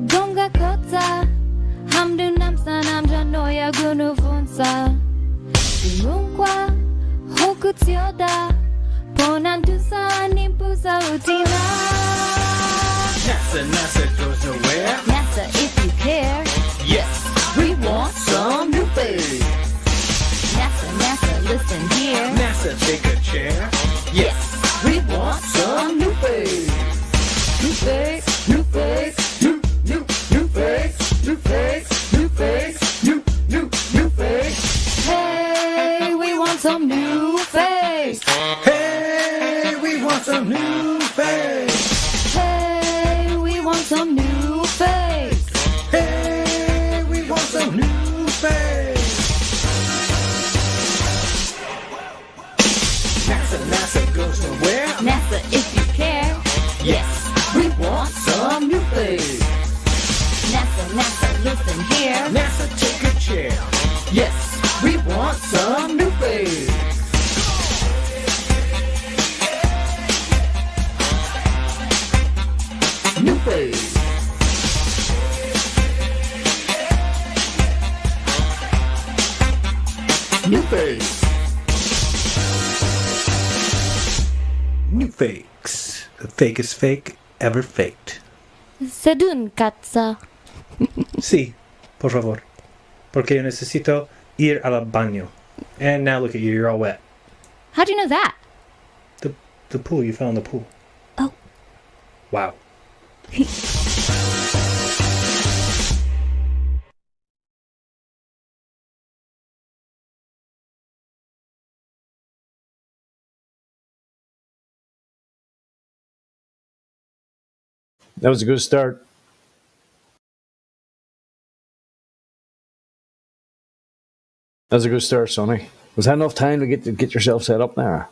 gonga kota, hamdu namsa namja noya gunu funsa. Imunkwa, hoku tioda, ponandusa nimpusa utina. NASA goes nowhere. NASA, if you care. Yes, we want some new face. NASA, listen here. NASA, take a chair. Yes, we want some new face. New face, new face, new face, new face, new face, new face. Hey, we want some new face. Hey, we want some new face. Hey, we want some new face. Hey, we want some new face. NASA goes nowhere. NASA, if you care. Yes, we want some new face. NASA, listen here. NASA, take a chair. Yes, we want some new face. New face. New face. New fakes. The fakest fake ever faked. Sedun katsa. Sí, por favor. Porque yo necesito ir al baño. And now look at you, you're all wet. How'd you know that? The pool, you fell in the pool. Oh. Wow. That was a good start. That was a good start, Sonny. Was that enough time to get yourself set up there?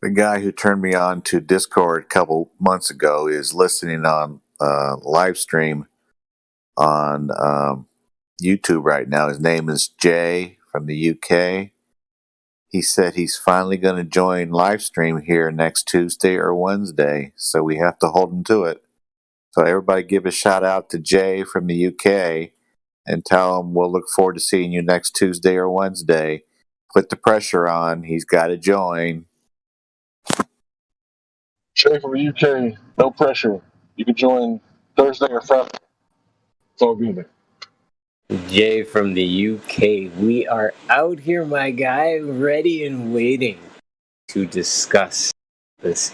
The guy who turned me on to Discord a couple months ago is listening on live stream on YouTube right now. His name is Jay from the UK. He said he's finally going to join live stream here next Tuesday or Wednesday, so we have to hold him to it. So everybody give a shout out to Jay from the UK and tell him we'll look forward to seeing you next Tuesday or Wednesday. Put the pressure on. He's got to join. Jay from the UK, no pressure. You can join Thursday or Friday. It's all good. Jay from the UK, we are out here, my guy, ready and waiting to discuss this